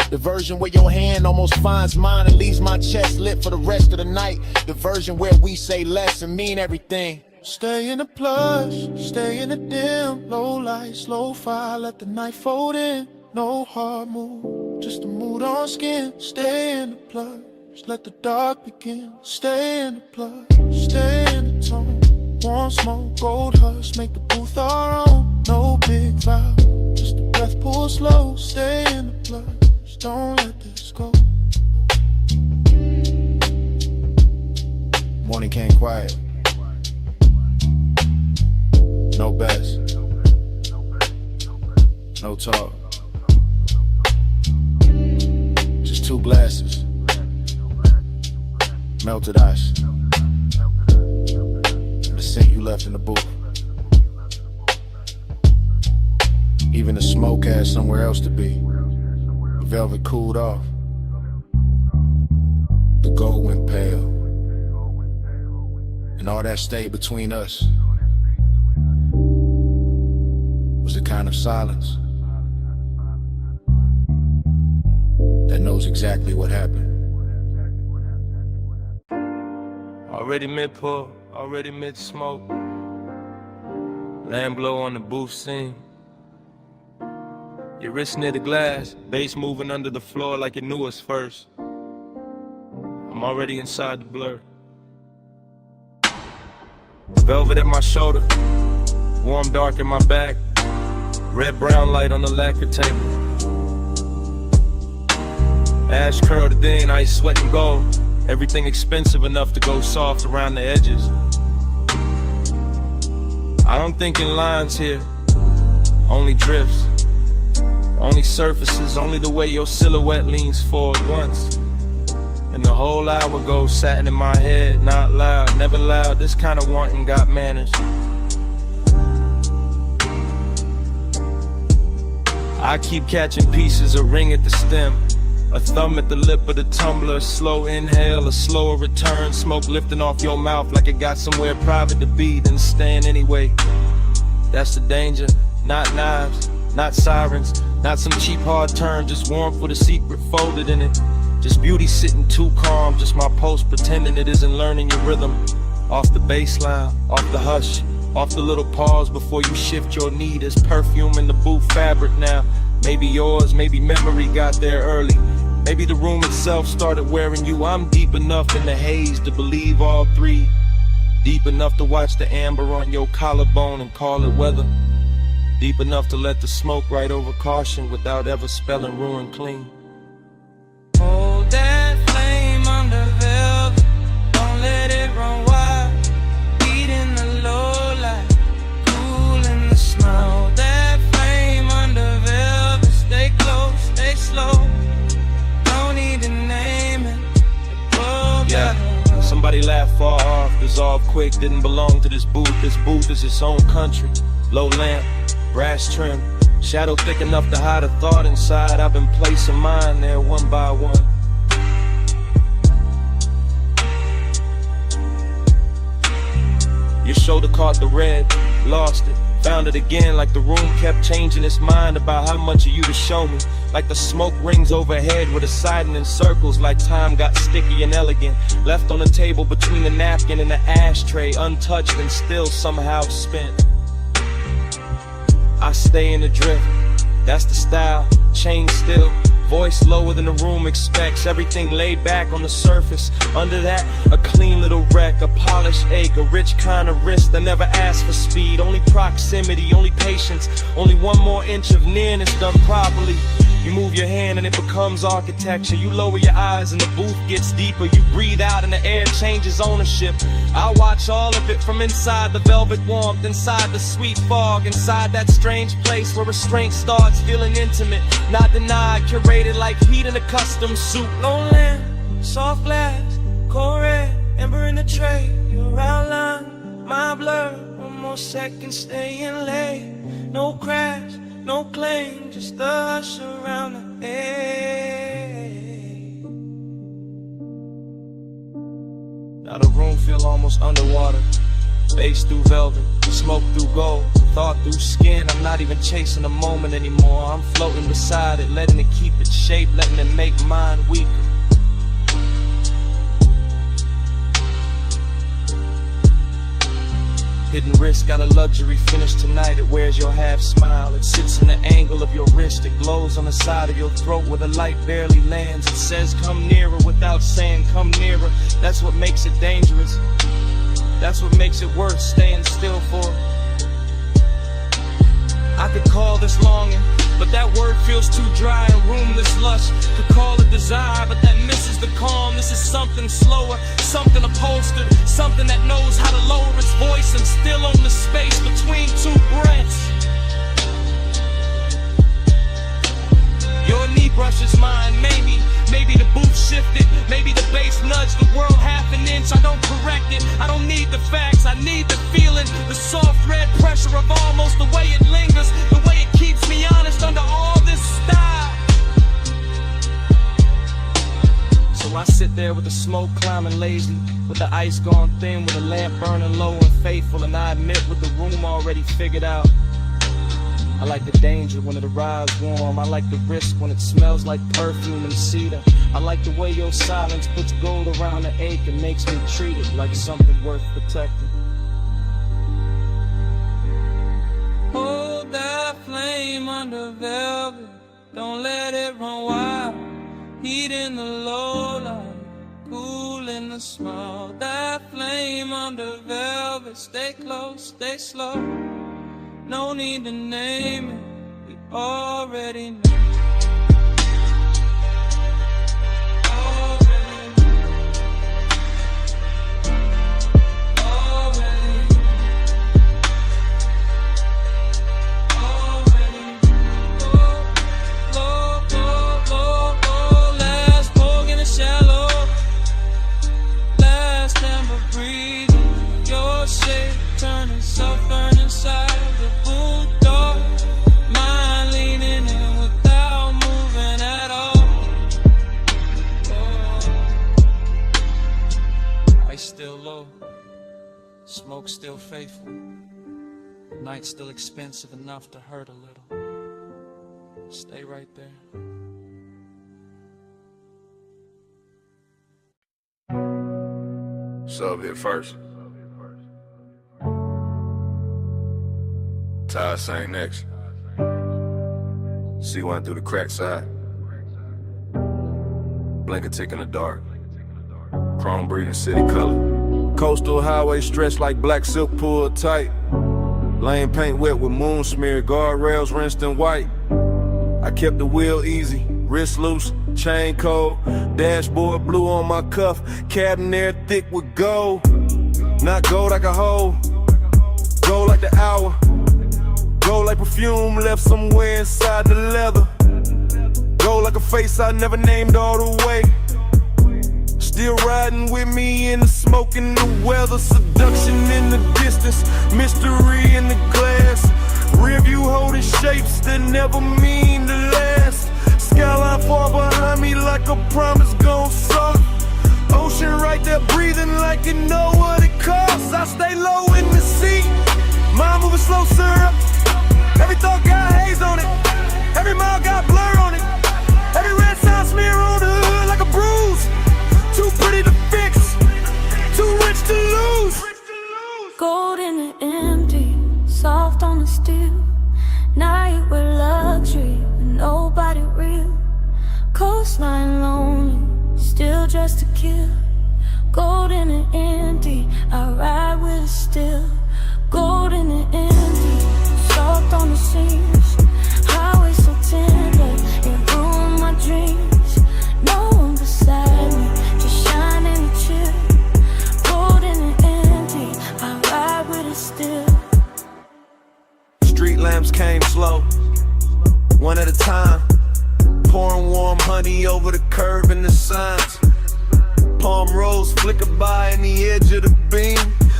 The version where your hand almost finds mine and leaves my chest lit for the rest of the night. The version where we say less and mean everything. Stay in the plush, stay in the dim. Low light, slow fire, let the night fold in. No hard move, just a mood on skin. Stay in the plush, Just let the dark begin. Stay in the plug, stay in the tone. Warm smoke, gold hush, make the booth our own. No big vow, just a breath, pull slow. Stay in the plug, just don't let this go. Morning came quiet. No bets. No talk. Just 2 glasses. Melted ice. The scent you left in the booth. Even the smoke had somewhere else to be. The velvet cooled off. The gold went pale. And all that stayed between us was a kind of silence that knows exactly what happened. Already mid-pull, already mid-smoke. Land blow on the booth scene. Your wrist near the glass, bass moving under the floor like it knew us first. I'm already inside the blur. Velvet at my shoulder, warm dark in my back. Red-brown light on the lacquer table. Ash curled in, ice, sweat, and gold. Everything expensive enough to go soft around the edges. I don't think in lines here, only drifts. Only surfaces, only the way your silhouette leans forward once. And the whole hour goes satin in my head, not loud, never loud. This kind of wanting got manners. I keep catching pieces, a ring at the stem. A thumb at the lip of the tumbler, a slow inhale, a slower return. Smoke lifting off your mouth like it got somewhere private to be, then staying anyway. That's the danger, not knives, not sirens, not some cheap hard turn, just warmth with a secret folded in it. Just beauty sitting too calm, just my pulse pretending it isn't learning your rhythm. Off the baseline, off the hush, off the little pause before you shift your knee. There's perfume in the booth fabric now. Maybe yours, maybe memory got there early. Maybe the room itself started wearing you. I'm deep enough in the haze to believe all three. Deep enough to watch the amber on your collarbone and call it weather. Deep enough to let the smoke right over caution without ever spelling ruin clean. Hold that flame under velvet, don't let it run wild. Beat in the low light, cool in the snow. Hold that flame under velvet, stay close, stay slow. Don't need to name it. Yeah, somebody laughed far off, dissolved quick, didn't belong to this booth. This booth is its own country. Low lamp, brass trim, shadow thick enough to hide a thought inside. I've been placing mine there one by one. Your shoulder caught the red, lost it, found it again. Like the room kept changing its mind about how much of you to show me. Like the smoke rings overhead with a siding in circles. Like time got sticky and elegant, left on the table between the napkin and the ashtray, untouched and still somehow spent. I stay in the drift, that's the style, chain still. Voice lower than the room expects, everything laid back on the surface. Under that, a clean little wreck, a polished ache, a rich kind of wrist that never asked for speed. Only proximity, only patience, only one more inch of nearness done properly. You move your hand and it becomes architecture. You lower your eyes and the booth gets deeper. You breathe out and the air changes ownership. I watch all of it from inside the velvet warmth, inside the sweet fog, inside that strange place where restraint starts feeling intimate, not denied, curated like heat in a custom suit. Low lamp, soft glass, cold red, ember in the tray. Your outline, my blur, one more second staying late. No crash, no claim, just the hush around the edge. Now the room feel almost underwater. Bass through velvet, smoke through gold, thought through skin. I'm not even chasing the moment anymore. I'm floating beside it, letting it keep its shape, letting it make mine weaker. Hidden wrist got a luxury finish tonight. It wears your half smile. It sits in the angle of your wrist. It glows on the side of your throat where the light barely lands. It says come nearer without saying come nearer. That's what makes it dangerous. That's what makes it worth staying still for. I could call this longing, but that word feels too dry and roomless lush. Could call it desire, but that misses the calm. This is something slower, something upholstered, something that knows how to lower its voice and still own the space between two breaths. Your knee brushes mine, maybe the booth shifted, maybe the bass nudged the world half an inch. I don't correct it, I don't need the facts, I need the feeling, the soft red pressure of almost the way it lingers, the way it keeps me honest under all this style. So I sit there with the smoke climbing lazy, with the ice gone thin, with the lamp burning low and faithful, and I admit with the room already figured out. I like the danger when it arrives warm. I like the risk when it smells like perfume and cedar. I like the way your silence puts gold around the ache and makes me treat it like something worth protecting. Hold that flame under velvet, don't let it run wild. Heat in the low light, cool in the small. That flame under velvet, stay close, stay slow. No need to name it, we already know. Turning self-burn inside the boot door. Mind leaning in without moving at all. Ice still low, smoke still faithful. Night still expensive enough to hurt a little. Stay right there. Sub hit first. Ty sang next. C1 through the crack side. Blanket tick in the dark. Chrome breathing city color. Coastal highway stretched like black silk pulled tight. Lane paint wet with moon smear. Guardrails rinsed in white. I kept the wheel easy. Wrist loose, chain cold. Dashboard blue on my cuff. Cabin air thick with gold. Not gold like a hole. Gold like the hour. Gold like perfume left somewhere inside the leather. Gold like a face I never named all the way. Still riding with me in the smoke and the weather. Seduction in the distance, mystery in the glass. Rear view holding shapes that never mean to last. Skyline far behind me like a promise gon' suck. Ocean right there breathing like you know what it costs. I stay low in the seat, mind moving slow syrup. Every thought got haze on it, every mile got blur on it. Every red sign smear on the hood like a bruise. Too pretty to fix, too rich to lose. Gold in the empty, soft on the steel. Night with luxury, and nobody real. Coastline lonely, still dressed to kill. Gold in the empty, I ride with it still. Gold in the empty, soft on the seams. Highway so tender, it ruined my dreams. No one beside me, just shining and chill. Gold in the empty, I ride with it still. Street lamps came slow, one at a time. Pouring warm honey over the curve and the signs. Palm rose flicker by in the edge of the beam.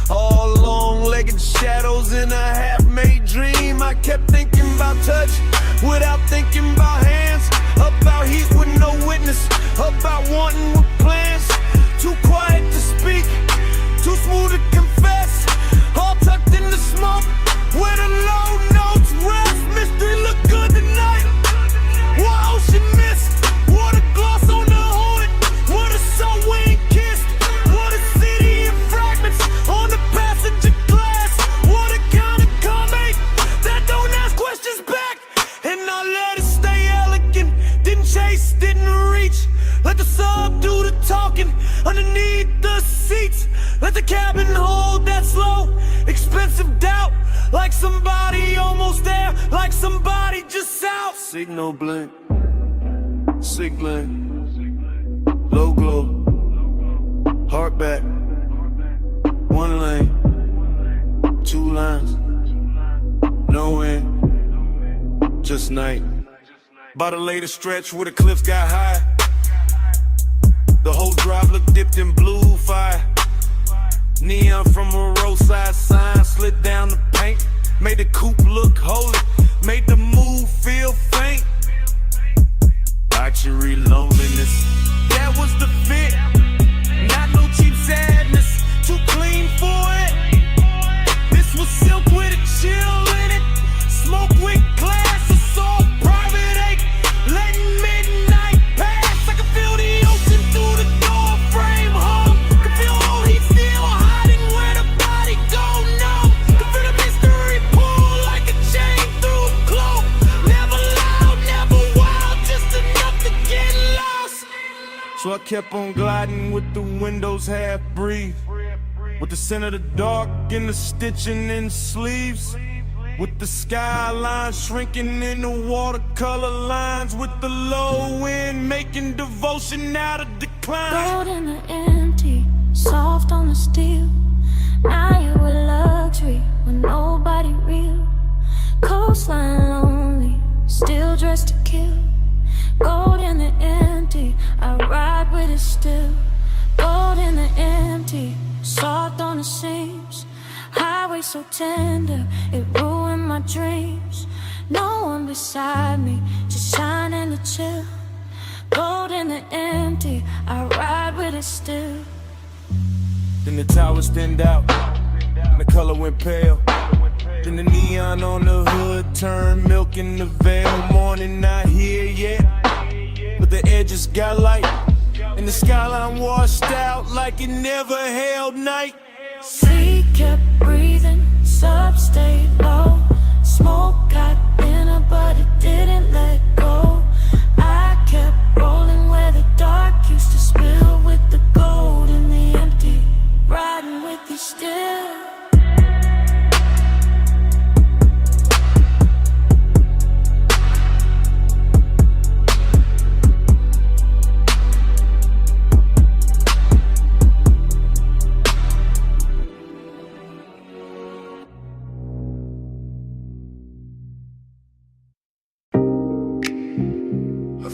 All long-legged shadows in a half-made dream. I kept thinking about touch without thinking about hands. About heat with no witness, about wanting with plans. Too quiet to speak, too smooth to confess. All tucked in the smoke, where the low notes rest. Mystery look good tonight. What ocean mist, water gloss on the hood. What a soul we ain't kissed. What a city in fractals. like somebody almost there, like somebody just out. Signal blink, sig blink, low glow, heart back, one lane, two lines, no end, just night. By the latest stretch where the cliffs got high, the whole drive looked dipped in blue fire. Neon from a roadside sign slid down the paint, made the coupe look holy, made the move feel faint. Luxury loneliness, that was the fit. Not no cheap sadness, too clean for it. This was silk with a chill in it, smoke with glass, assault, private ache, letting midnight pass. I can feel the ocean through the door frame, home. Can feel all heat still hiding where the body go, no. Can feel the mystery pull like a chain through a cloak. Never loud, never wild, just enough to get lost. So I kept on gliding with the windows half breathe, with the scent of the dark and the stitching in sleeves, with the skyline shrinking in the watercolor lines, with the low wind making devotion out of decline. Gold in the empty, soft on the steel. Now you with luxury with nobody real. Coastline lonely, still dressed to kill. Gold in the empty, I ride with it still. Gold in the empty, soft on the seams. Highway so tender, it ruined my dreams. No one beside me, just shining to chill. Gold in the empty, I ride with it still. Then the towers thinned out, and the color went pale. Then the neon on the hood turned milk in the veil. Morning not here yet, but the edges got light, and the skyline washed out like it never held night. Sea kept breathing, sub stayed low. Smoke got thinner, but it didn't let go. I kept rolling where the dark used to spill, with the gold in the empty, riding with you still.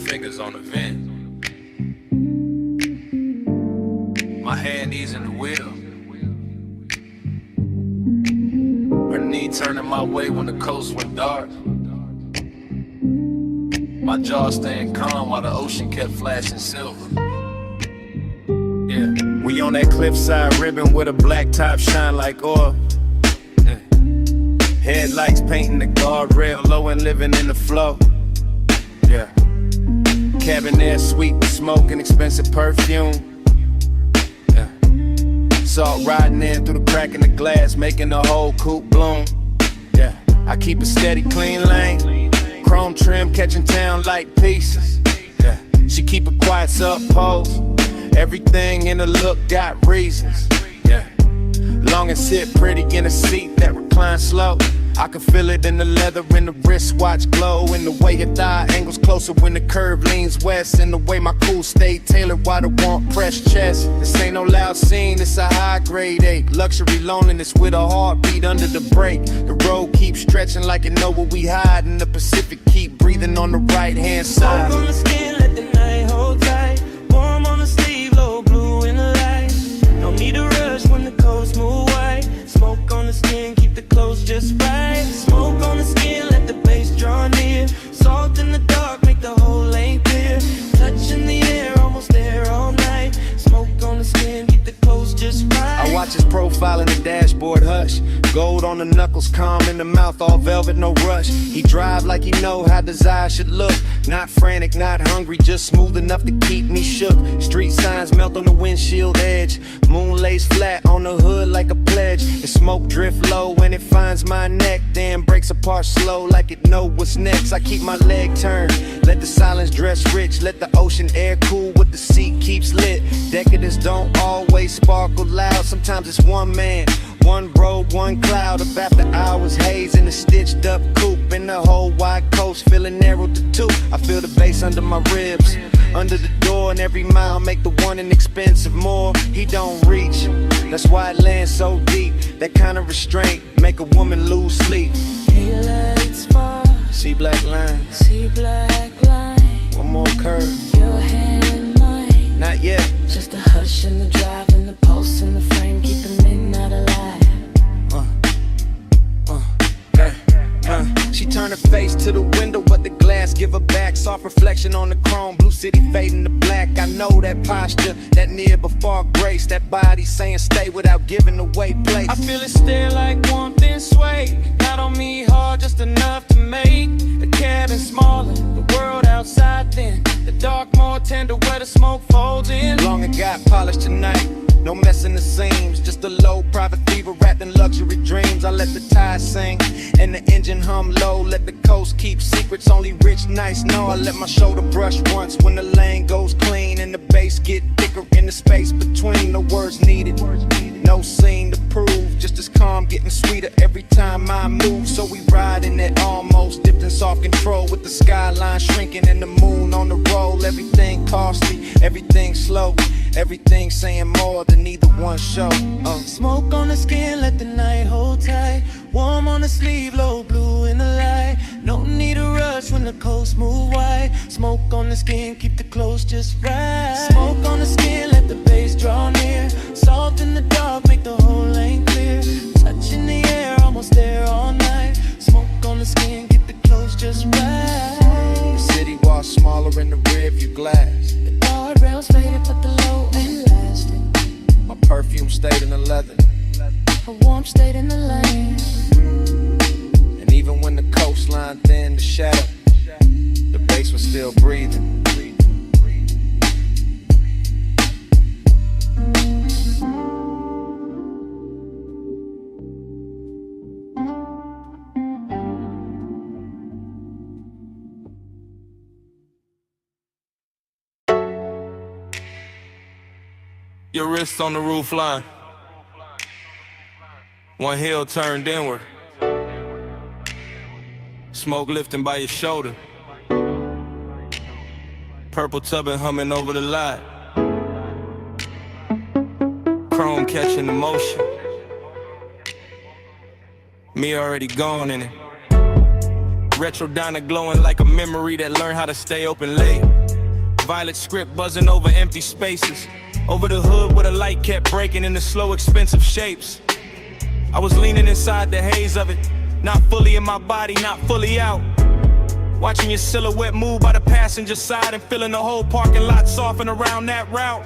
Fingers on the vent, my hand easing the wheel, her knee turning my way when the coast went dark. My jaw staying calm while the ocean kept flashing silver. Yeah, We on that cliffside ribbon with a black top shine like oil. Headlights painting the guardrail low and living in the flow. Yeah. Cabin air sweet with smoke and expensive perfume. Yeah. Salt riding in through the crack in the glass, making the whole coupe bloom. Yeah. I keep a steady clean lane, chrome trim catching town like pieces. Yeah. She keep a quiet sub pose. Everything in the look got reasons. Yeah. Long and sit pretty in a seat that reclines slow. I can feel it in the leather, in the wristwatch glow, in the way your thigh angles closer when the curve leans west, in the way my cool stay tailored while the warmth pressed chest. This ain't no loud scene, it's a high grade ache. Luxury loneliness with a heartbeat under the brake. The road keeps stretching like it know where we hide, and the Pacific keep breathing on the right hand side. Smoke on the skin, let the night hold tight. Warm on the sleeve, low blue in the light. No need to rush when the coast move white. Smoke on the skin, keep the clothes just right. Smoke on the skin, let the bass draw near. Salt in the dark, make the whole lane clear. Touch in the air, almost there all night. Smoke on the skin, keep the clothes just right. I watch his profile in the dashboard hush. Gold on the knuckles, calm in the mouth, all velvet, no rush. He drive like he know how desire should look. Not frantic, not hungry, just smooth enough to keep me shook. Street signs melt on the windshield edge. Moon lays flat on the hood like a pledge. The smoke drift low when it finds my neck, then breaks apart slow like it know what's next. I keep my leg turned, let the silence dress rich. Let the ocean air cool what the seat keeps lit. Decadence don't always sparkle loud. Sometimes it's one man, one road, one cloud. Up after hours, hey and narrowed to 2. I feel the bass under my ribs, under the door, and every mile make the one inexpensive more. He don't reach, that's why it lands so deep. That kind of restraint make a woman lose sleep. He lights far, See black lines, see black line. one more curve, Your hand in mine. not yet. Just a hush in the drive and the pulse in the frame, keep the midnight alive. She turned her face to the window, but the glass give her back. Soft reflection on the chrome, blue city fading to black. I know that posture, that near before grace. That body saying stay without giving away place. I feel it stare like warmth and sway. Not on me hard, just enough to make the cabin smaller, the world outside thin. The dark more tender where the smoke folds in. Long and got polished tonight, no messing the seams. Just a low private fever wrapped in luxury dreams. I let the tide sing and the engine hum low. Let the coast keep secrets only rich nights know. I let my shoulder brush once when the lane goes clean and the bass get thicker in the space between. No words needed, no scene to prove. Just as calm, getting sweeter every time I move. So we ride in that almost dipped in soft control, with the skyline shrinking and the moon on the roll. Everything costly, everything slow, everything saying more than either one show. Smoke on the skin, let the night hold tight. Warm on the sleeve, low blue in the light. No need to rush when the coast move wide. Smoke on the skin, keep the clothes just right. Smoke on the skin, let the bass draw near. Soft in the dark, make the whole lane clear. Touch in the air, almost there all night. Smoke on the skin, keep the clothes just right. The city was smaller in the rear view glass. The guardrails faded, but the low ain't lasting. My perfume stayed in the leather, A warmth stayed in the lane. and even when the coastline thinned the shadow, the bass was still breathing. Your wrists on the roof line. One heel turned inward. Smoke lifting by your shoulder. Purple tubbing humming over the lot. Chrome catching the motion. Me already gone in it. Retro diner glowing like a memory that learned how to stay open late. Violet script buzzing over empty spaces. Over the hood where the light kept breaking into slow, expensive shapes. I was leaning inside the haze of it, not fully in my body, not fully out. Watching your silhouette move by the passenger side and feeling the whole parking lot soften around that route.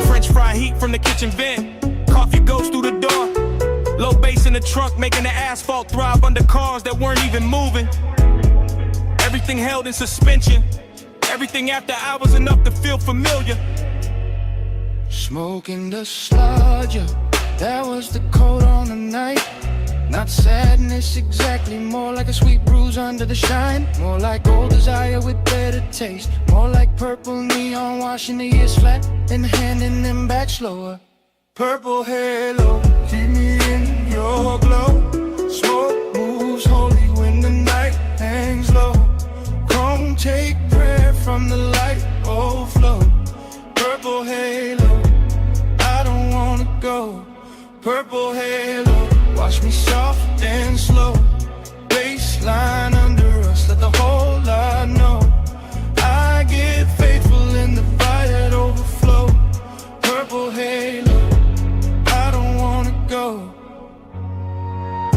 French fry heat from the kitchen vent. Coffee goes through the door. Low bass in the trunk making the asphalt throb under cars that weren't even moving. Everything held in suspension. Everything after hours enough to feel familiar. Smoking the sludge, that was the coat on the night. Not sadness exactly, more like a sweet bruise under the shine. More like old desire with better taste. More like purple neon washing the years flat and handing them back slower. Purple halo, keep me in your glow. Smoke moves holy when the night hangs low. Come take prayer from the light overflow. Purple halo, I don't wanna go. Purple halo, watch me soft and slow. Baseline under us, let the whole lot know. I get faithful in the fire that overflow. Purple halo, I don't wanna go.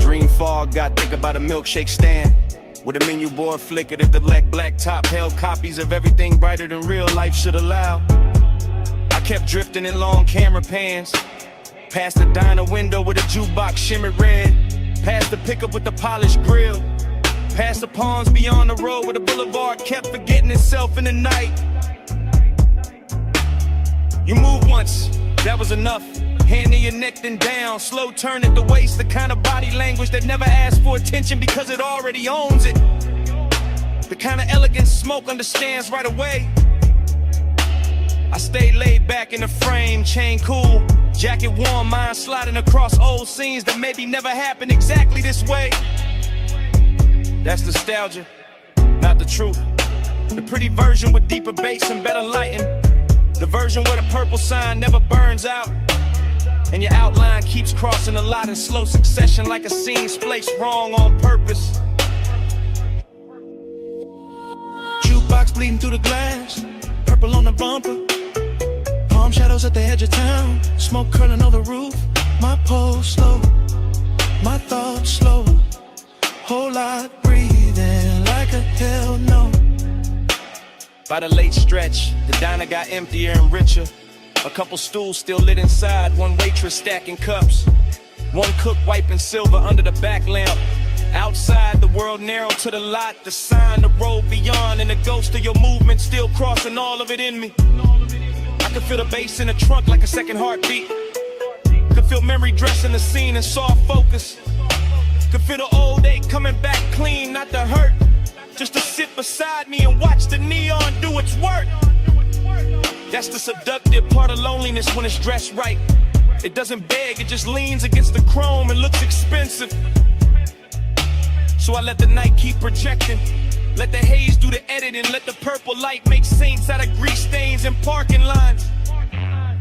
Dream fog got thick about a milkshake stand. With a menu board flickered if the black top held copies of everything brighter than real life should allow. I kept drifting in long camera pans. Past the diner window with a jukebox shimmered red. Past the pickup with the polished grill. Past the palms beyond the road where the boulevard kept forgetting itself in the night. You moved once, that was enough. Hand in your neck then down, slow turn at the waist. The kind of body language that never asks for attention because it already owns it. The kind of elegance Smoke understands right away. I stayed laid back in the frame, chain cool, jacket warm, mind sliding across old scenes that maybe never happened exactly this way. That's nostalgia, not the truth. The pretty version with deeper bass and better lighting. The version where the purple sign never burns out. And your outline keeps crossing a lot in slow succession like a scene spliced wrong on purpose. Jukebox bleeding through the glass, purple on the bumper. Palm shadows at the edge of town, smoke curling over the roof. My pulse slow, my thoughts slow. Whole lot breathing like a hell no. By the late stretch, the diner got emptier and richer. A couple stools still lit inside, one waitress stacking cups. One cook wiping silver under the back lamp. Outside, the world narrowed to the lot, the sign, the road beyond, and the ghost of your movement still crossing all of it in me. I could feel the bass in the trunk like a second heartbeat. Could feel memory dressing the scene in soft focus. Could feel the old day coming back clean, not the hurt. Just to sit beside me and watch the neon do its work. That's the seductive part of loneliness when it's dressed right. It doesn't beg, it just leans against the chrome and looks expensive. So I let the night keep projecting. Let the haze do the editing. Let the purple light make saints out of grease stains and parking lines.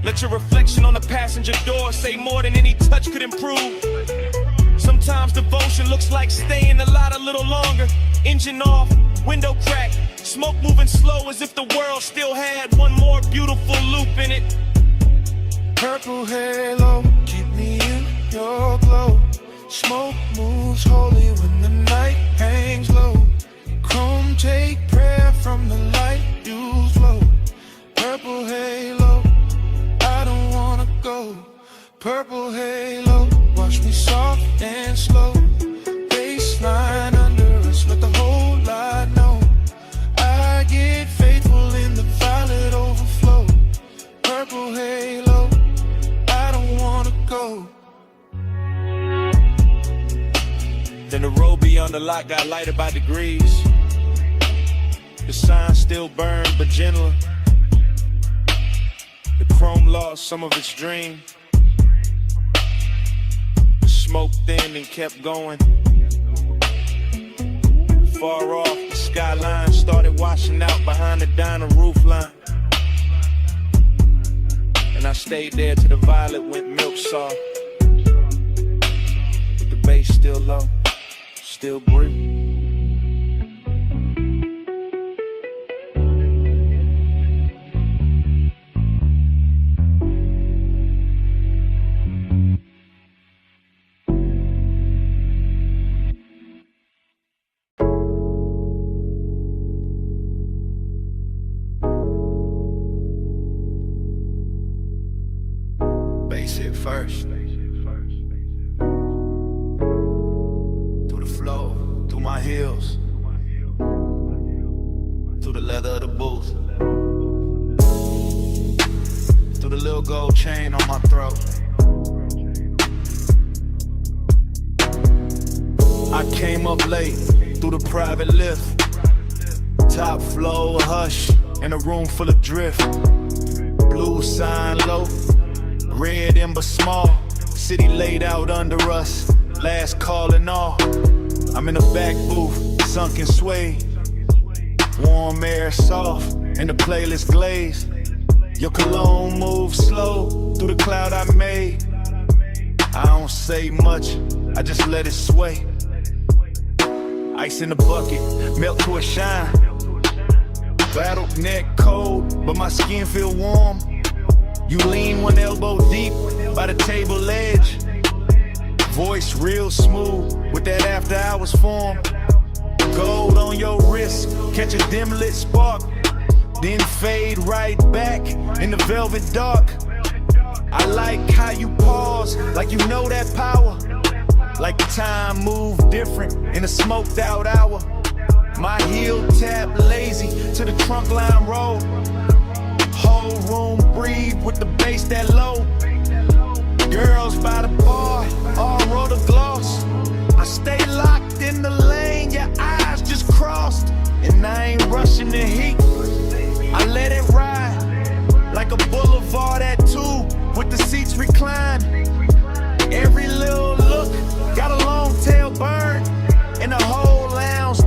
Let your reflection on the passenger door say more than any touch could improve. Sometimes devotion looks like staying a lot a little longer. Engine off, window cracked, smoke moving slow as if the world still had one more beautiful loop in it. Purple halo, keep me in your glow. Smoke moves holy when the night hangs low. Chrome take prayer from the light you flow. Purple halo, I don't wanna go. Purple halo, watch me soft and slow. Baseline under us, let the whole lot know. I get faithful in the violet overflow. Purple halo, I don't wanna go. Then the road beyond the lot got lighted by degrees. The sign still burned, but gentler. The chrome lost some of its dream. The smoke thinned and kept going. Far off, the skyline started washing out behind the diner roof line. And I stayed there till the violet went milk soft. With the bass still low, still breathe. First, through the flow, through my heels, through the leather of the booth, through the little gold chain on my throat. I came up late through the private lift, top floor hush in a room full of drift, blue sign low. Red ember small, city laid out under us, last call and all. I'm in the back booth, sunken sway. Warm air soft, and the playlist glaze. Your cologne moves slow through the cloud I made. I don't say much, I just let it sway. Ice in the bucket, melt to a shine. Battle neck cold, but my skin feel warm. You lean one elbow deep by the table edge. Voice real smooth with that after hours form. Gold on your wrist, catch a dim lit spark. Then fade right back in the velvet dark. I like how you pause, like you know that power. Like the time moved different in a smoked out hour. My heel tap lazy to the trunk line roll. Whole room breathe with the bass that low. Girls by the bar, all roll the gloss. I stay locked in the lane, your eyes just crossed. And I ain't rushing the heat, I let it ride. Like a boulevard at 2, with the seats reclined. Every little look, got a long tail burn. And the whole lounge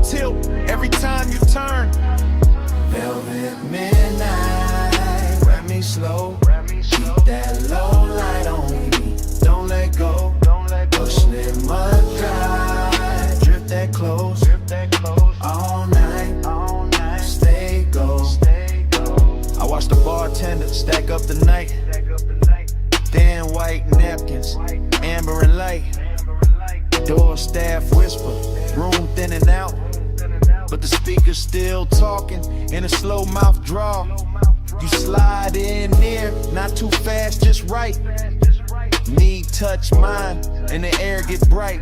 lights, amber and light. Door staff whisper, room thin and out. But the speaker's still talking in a slow mouth draw. You slide in near, not too fast, just right. Knee touch mine, and the air get bright.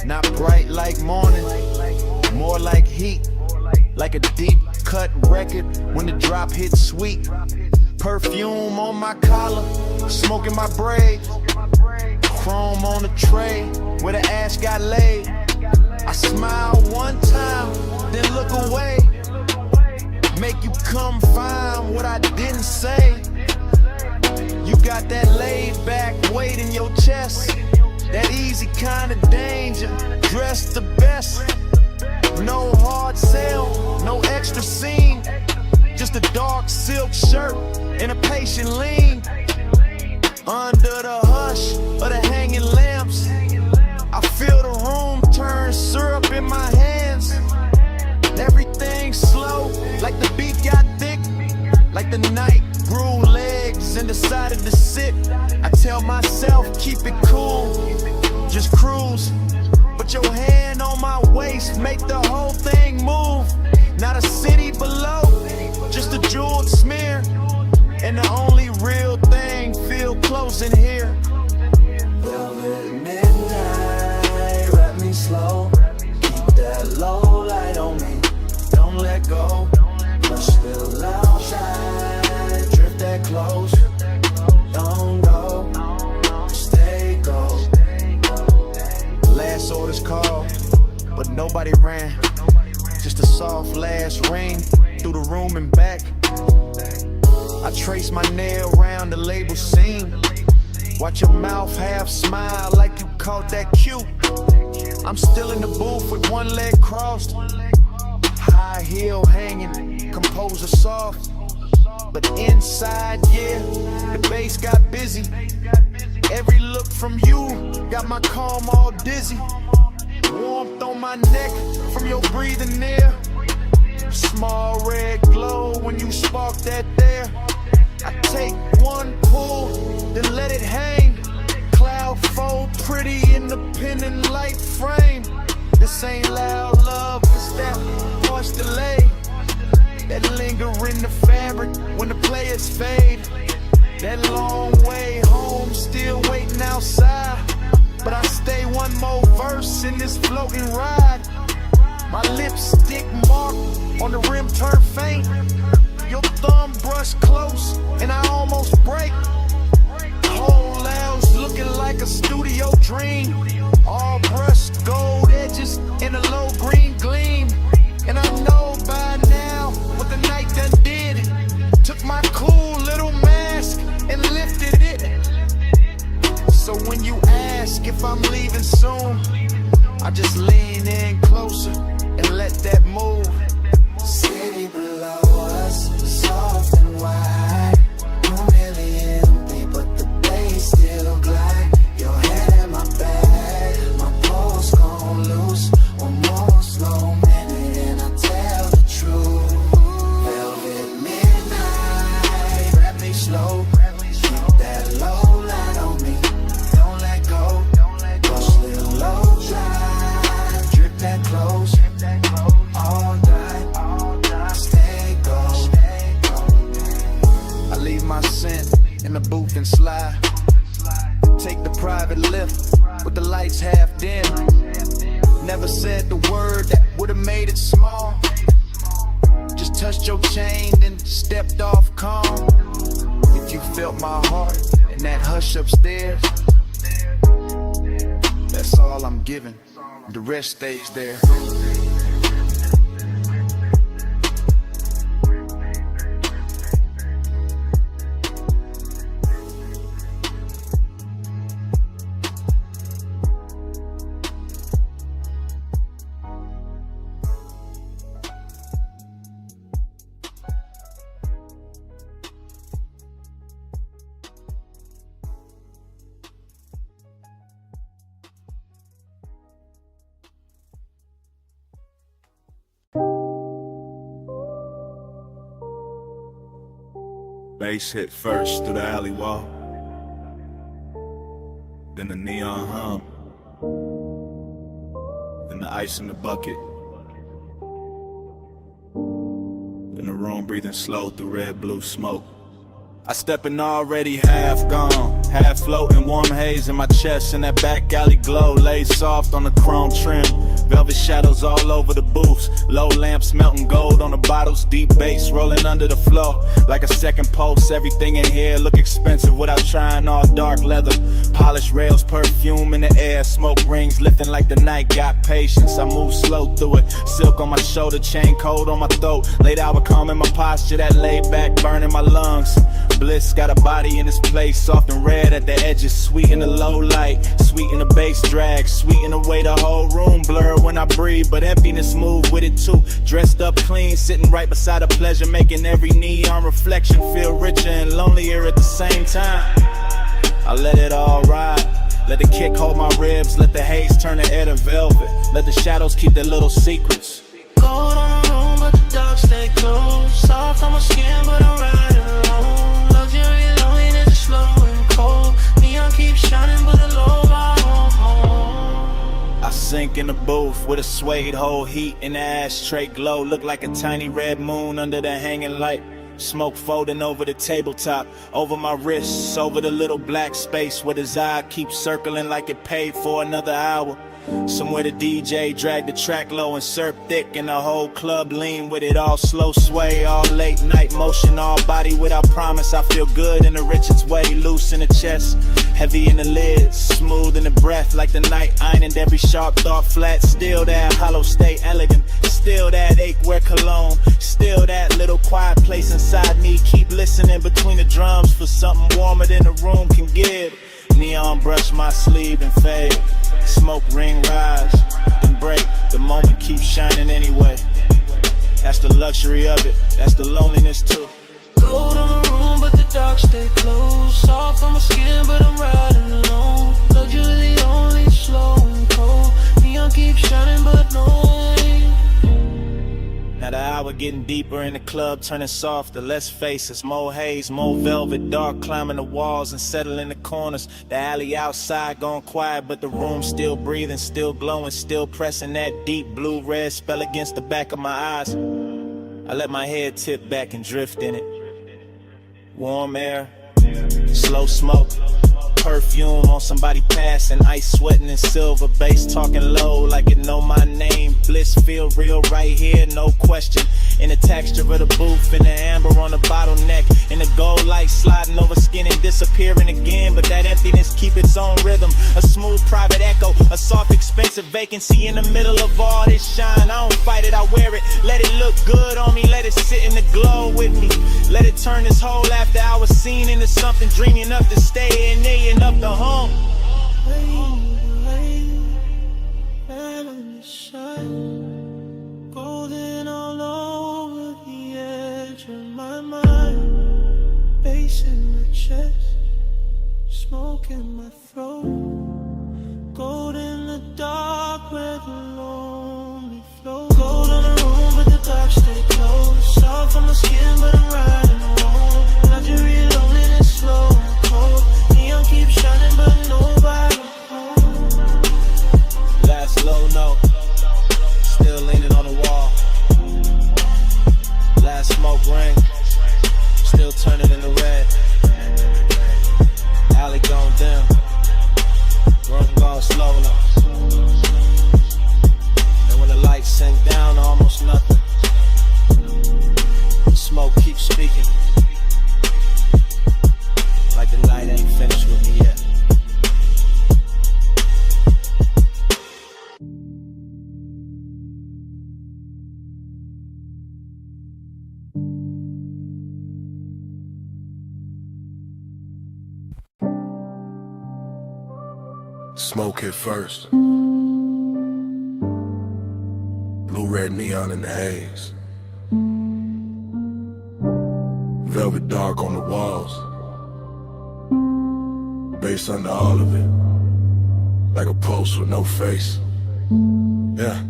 Not bright like morning, more like heat. Like a deep cut record when the drop hits sweet. Perfume on my collar, smoking my braid. Chrome on the tray where the ash got laid. I smile one time, then look away. Make you come find what I didn't say. You got that laid back weight in your chest. That easy kind of danger, dressed the best. No hard sell, no extra scene. Just a dark silk shirt and a patient lean. Under the hush of the hanging lamps, I feel the room turn syrup in my hands. Everything slow, like the beat got thick. Like the night grew legs and decided to sit. I tell myself, keep it cool, just cruise. Put your hand on my waist, make the whole thing move. Not a city below, just a jeweled smear. And the only real thing feel close in here. Velvet midnight, wrap me slow. Keep that low light on me, don't let go. Brush still outside, drift that close. Don't go, stay go. Last orders called, but nobody ran. Just a soft last ring through the room and back. I trace my nail around the label seam. Watch your mouth half smile like you caught that cue. I'm still in the booth with one leg crossed. High heel hanging, composer soft. But inside, yeah, the bass got busy. Every look from you got my calm all dizzy. Warmth on my neck from your breathing near. Small red glow when you spark that there. I take one pull, then let it hang. Cloud fold pretty in the pendant light frame. This ain't loud love, it's that harsh delay. That linger in the fabric when the players fade. That long way home, still waiting outside. But I stay one more verse in this floating ride. My lipstick mark on the rim turn faint. Your thumb brush close and I almost break. Whole lounge looking like a studio dream. All brushed gold edges in a low green gleam. And I know by now what the night done did. Took my cool little mask and lifted it. So when you ask if I'm leaving soon, I just lean in closer and let that move. City below us, soft and wide. Room nearly empty, but the bass still glide. Your head in my bag, my pulse gone loose. One more slow minute and I tell the truth. Velvet midnight, wrap me slow. Keep that low light on me, don't let go. Brush little low dry, drip that close. All night, stay go. I leave my scent in the booth and slide. Take the private lift with the lights half dim. Never said the word that would've made it small. Just touched your chain, then stepped off calm. If you felt my heart in that hush upstairs, that's all I'm giving. The rest stays there. Bass hit first through the alley wall. then the neon hum, then the ice in the bucket, then the room breathing slow through red blue smoke. I step in already half gone, half floating, warm haze in my chest, and that back alley glow laid soft on the chrome trim. Velvet shadows all over the booths, low lamps melting gold on the bottles, deep bass rolling under the floor like a second pulse. Everything in here look expensive without trying, all dark leather, polished rails, perfume in the air, smoke rings lifting like the night got patience. I move slow through it, silk on my shoulder, chain cold on my throat, laid out with calm in my posture, that laid back burning my lungs. Bliss got a body in this place, soft and red at the edges, sweet in the low light, sweet in the bass drag, sweet in the way the whole room blur when I breathe, but emptiness move with it too. Dressed up clean, sitting right beside a pleasure, making every neon reflection feel richer and lonelier at the same time. I let it all ride, let the kick hold my ribs, let the haze turn the air to velvet, let the shadows keep their little secrets. Cold on the room, but the dark stay close. Soft on my skin, but I'm riding alone. Luxury, loneliness is slow and cold. Neon keeps shining, but the low bar home. I sink in the booth with a suede hole, heat in the ashtray glow. Look like a tiny red moon under the hanging light. Smoke folding over the tabletop, over my wrists, over the little black space where the eye keeps circling like it paid for another hour. Somewhere the DJ dragged the track low and surf thick, and the whole club lean with it, all slow sway, all late night motion, all body without promise. I feel good in the richest way, loose in the chest, heavy in the lids, smooth in the breath, like the night ironed every sharp thought flat. Still that hollow stay elegant, still that ache wear cologne, still that little quiet place inside me. Keep listening between the drums for something warmer than the room can give. Neon brush my sleeve and fade, smoke ring rise, then break. The moment keeps shining anyway. That's the luxury of it, that's the loneliness too. Cold on the room, but the dark stay close. Soft on my skin, but I'm riding alone. Luxury only slow and cold. Neon keeps shining, but no rain. Now the hour getting deeper in the club, turning softer, less faces, more haze, more velvet, dark climbing the walls and settling the corners. The alley outside gone quiet, but the room still breathing, still glowing, still pressing that deep blue-red spell against the back of my eyes. I let my head tip back and drift in it. Warm air, slow smoke, perfume on somebody passing, ice sweating in silver, bass talking low like it know my name. Bliss feel real right here, no question. In the texture of the booth, in the amber on the bottleneck, in the gold light sliding over skin and disappearing again. But that emptiness keep its own rhythm, a smooth private echo, a soft expensive vacancy in the middle of all this shine. I don't fight it, I wear it, let it look good on me, let it sit in the glow with me. Let it turn this whole after hour scene into something dreamy enough to stay in there and up the home. Golden all over the edge of my mind. Bass in my chest, smoke in my throat. Gold in the dark where the lonely flow. Gold on the room, but the dark stay close. Soft on my skin, but I'm riding alone. Luxury, loneliness, slow and cold. Neon keeps shining, but nobody home. Last low note, still leaning on the wall. Last smoke ring, still turning into red. Alley gone dim, room gone slow now. And when the lights sink down to almost nothing, the smoke keeps speaking, like the night ain't finished with me yet. Smoke hit first. Blue-red neon in the haze. Velvet dark on the walls. Bass under all of it. Like a pulse with no face. Yeah.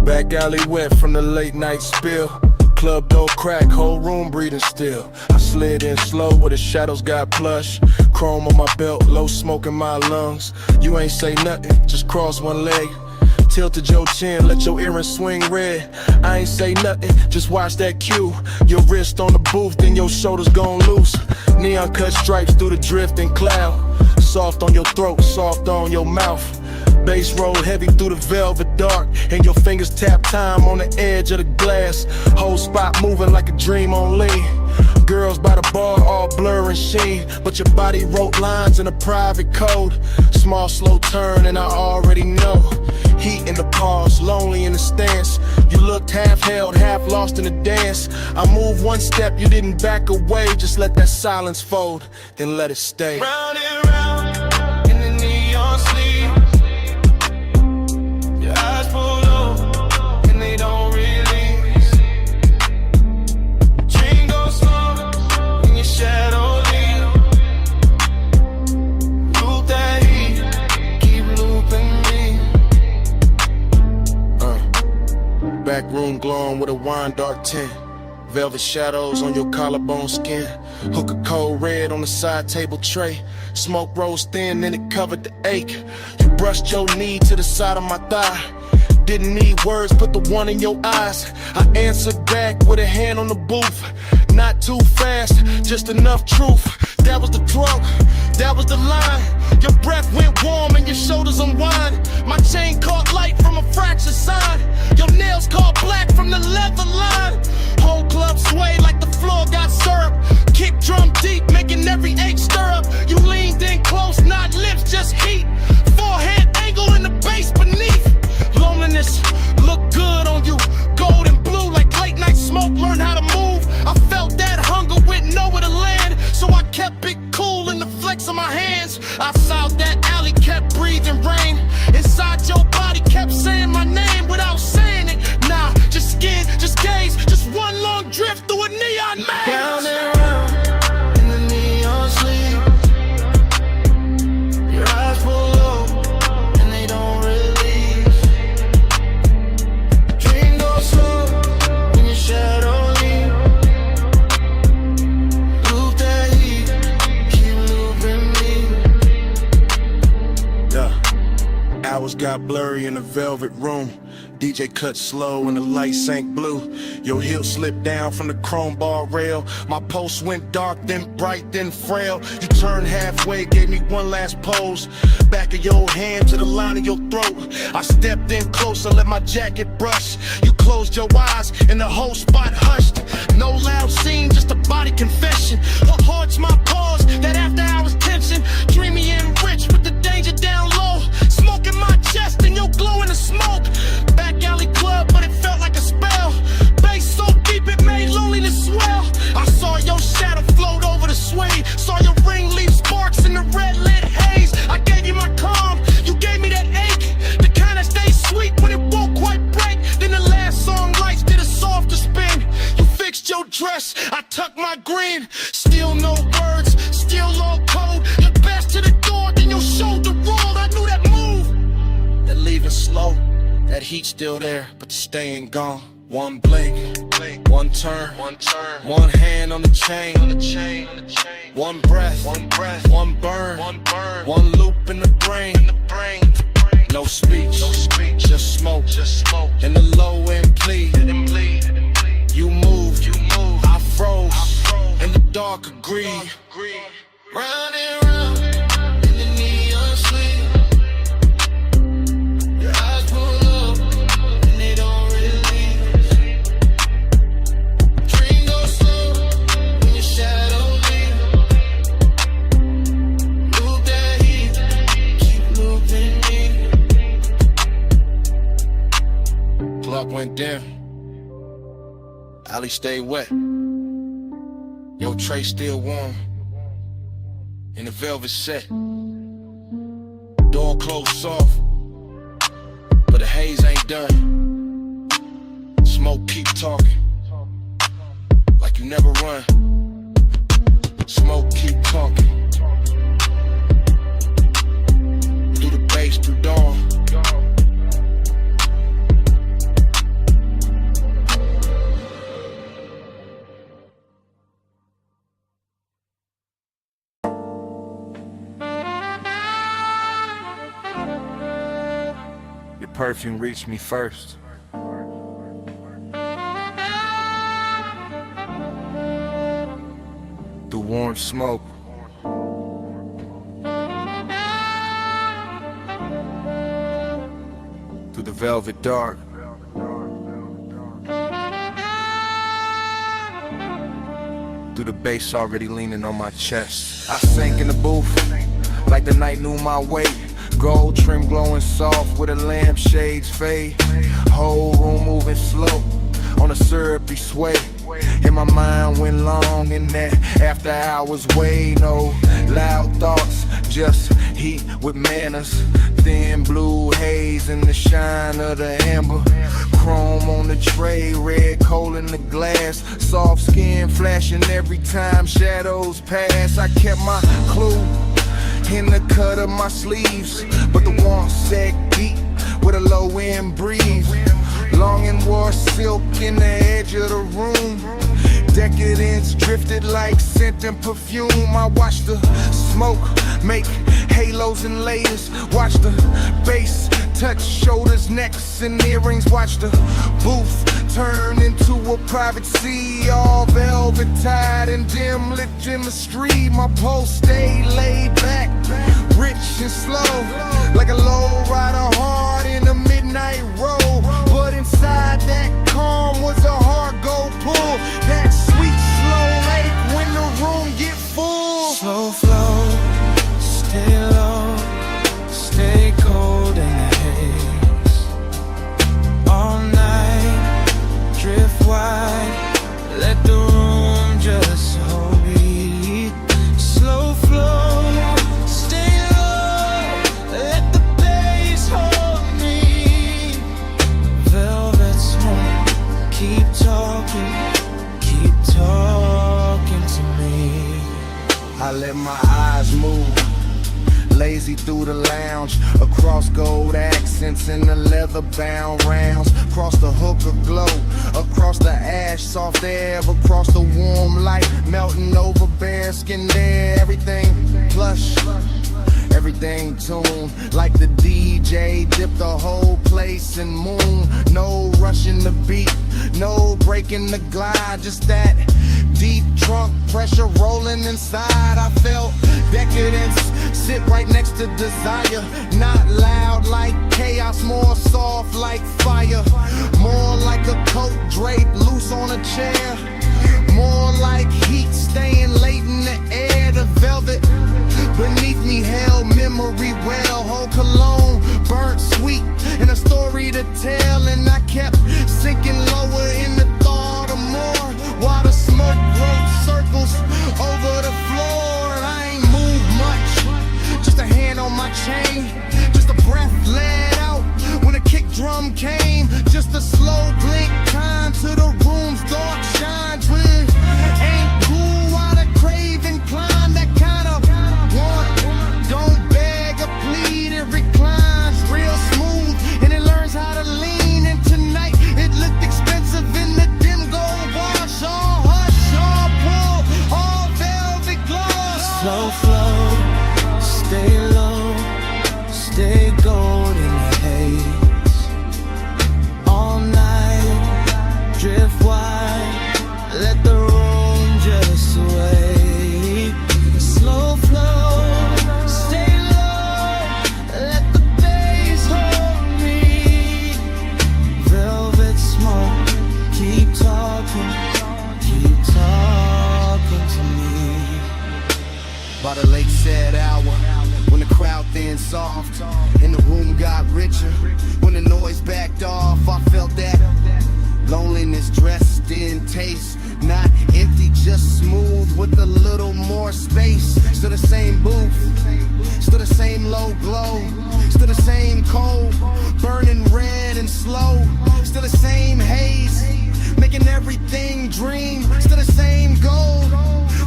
Back alley wet from the late night spill. Club door crack, whole room breathing still. I slid in slow where the shadows got plush. Chrome on my belt, low smoke in my lungs. You ain't say nothing, just cross one leg. Tilted your chin, let your earrings swing red. I ain't say nothing, just watch that cue. Your wrist on the booth, then your shoulders gon' loose. Neon cut stripes through the drifting cloud. Soft on your throat, soft on your mouth. Bass roll heavy through the velvet dark, and your fingers tap time on the edge of the glass. Whole spot moving like a dream on lean. Girls by the bar all blur and sheen, but your body wrote lines in a private code. Small slow turn and I already know. Heat in the pause, lonely in the stance. You looked half held, half lost in the dance. I moved one step, you didn't back away. Just let that silence fold, then let it stay. Round and round in the neon sleep. Your eyes pull low and they don't release. Dream goes slow and your shadow leave. Loop that heat, keep looping me. Back room glowing with a wine dark tint. Velvet shadows on your collarbone skin. Hook of cold red on the side table tray. Smoke rose thin and it covered the ache. You brushed your knee to the side of my thigh. Didn't need words, put the one in your eyes. I answered back with a hand on the booth. Not too fast, just enough truth. That was the drunk, that was the line. Your breath went warm and your shoulders unwind. My chain caught light from a fractured sign. Your nails caught black from the leather line. Whole club sway like the floor got syrup. Kick drum deep, making every ache stir up. You leaned in close, not lips, just heat. Forehead angle in the base beneath. Loneliness look good on you. Gold and blue like late night smoke. Learn how to move. I felt that hunger with nowhere to land, so I kept it cool in the flex of my hands. Outside that alley kept breathing rain. Inside your body kept saying my name without saying it. Nah, just skin, just gaze, just one long drift through a neon maze. Round and round in the neon sleep. Your eyes pull low and they don't release. Dream goes slow when your shadow leave. Loop that heat, keep looping me. Yeah. Hours got blurry in the velvet room. DJ cut slow and the light sank blue. Your heel slipped down from the chrome bar rail. My pulse went dark, then bright, then frail. You turned halfway, gave me one last pose. Back of your hand to the line of your throat. I stepped in closer, let my jacket brush. You closed your eyes and the whole spot hushed. No loud scene, just a body confession. What haunts my pause, that after hours tension. Dreamy and rich with the danger down low. Smoke in my chest and your glow in the smoke. Back alley club, but it felt like a spell. Bass so deep it made loneliness swell. I saw your shadow float over the sway. Saw your ring leave sparks in the red lit haze. I gave you my calm, you gave me that ache. The kind that stays sweet when it won't quite break. Then the last song lights did a softer spin. You fixed your dress, I tucked my green. Still no words, still low code. Your best to the door, then your shoulder rolled. I knew that move, that leaving slow. That heat still there, but staying gone. One blink, one turn, one hand on the chain, one breath, one burn, one loop in the brain. No speech, just smoke, and the low end plead. You moved, I froze, and the dark agreed. Round and round in the neon sleep. Your eyes pull up and they don't release. Dream goes slow when your shadow leave. Loop that heat, keep looping me. Clock went dim. Alley stayed wet. Your tray still warm. In the velvet set. Door closed soft. But the haze ain't done. Smoke keep talking. Like you never run. Smoke keep talking. Through the bass, through dawn. perfume reached me first. Through warm smoke. Through the velvet dark. Through the bass already leaning on my chest. I sank in the booth like the night knew my weight. Gold trim glowing soft with a lampshade's fade. Whole room moving slow on a syrupy sway. And my mind went long in that after hours way. No loud thoughts, just heat with manners. Thin blue haze in the shine of the amber. Chrome on the tray, red coal in the glass. Soft skin flashing every time shadows pass. I kept my clue in the cut of my sleeves, but the warmth set deep with a low end breeze. Longing wore silk in the edge of the room. Decadence drifted like scent and perfume. I watched the smoke make halos and layers. Watch the bass touch shoulders, necks, and earrings. Watch the booth turn into a private sea. All velvet tied and dim lit chemistry. My pulse stayed laid back, rich and slow, like a low rider hard in a midnight road. But inside that calm was a hard go pull. That sweet slow lake when the room get full. Slow flow, stay low, stay cold in the haze. All night, drift wide, let the room just hold me. Slow flow, stay low, let the bass hold me. Velvet smoke, keep talking to me. I let my eyes move, lazy through the lounge, across gold accents in the leather bound rounds, across the hookah glow, across the ash soft air, across the warm light, melting over bare skin there. Everything plush, everything tuned, like the DJ dipped the whole place in moon. No rushing the beat, no breaking the glide, just that deep trunk pressure rolling inside. I felt decadence sit right next to desire. Not loud like chaos, more soft like fire. More like a coat draped loose on a chair. More like heat staying late in the air. The velvet beneath me held memory well. Whole cologne burnt sweet and a story to tell. And I kept sinking lower in the thought of more, while the smoke wrote circles over the floor. And I ain't moved much, just a hand on my chain, just a breath let out when a kick drum came. Just a slow blink time to the room's dark shine. Twin ain't cool while the craving climb. That kind of want, don't beg or plead, it reclines real smooth and it learns how to lean. And tonight it looked expensive in the dim gold wash. All hush, all pull, all velvet gloss. Slow flow, stay low, stay gold in the haze. All night, drift wide, let the room just sway. Slow flow, stay low, let the bass hold me. Velvet smoke, keep talking to me. By the lake said hour, when the crowd thinned soft and the room got richer, when the noise backed off, I felt that loneliness dressed in taste. Not empty, just smooth with a little more space. Still the same booth, still the same low glow, still the same cold, burning red and slow. Still the same haze, making everything dream. Still the same gold,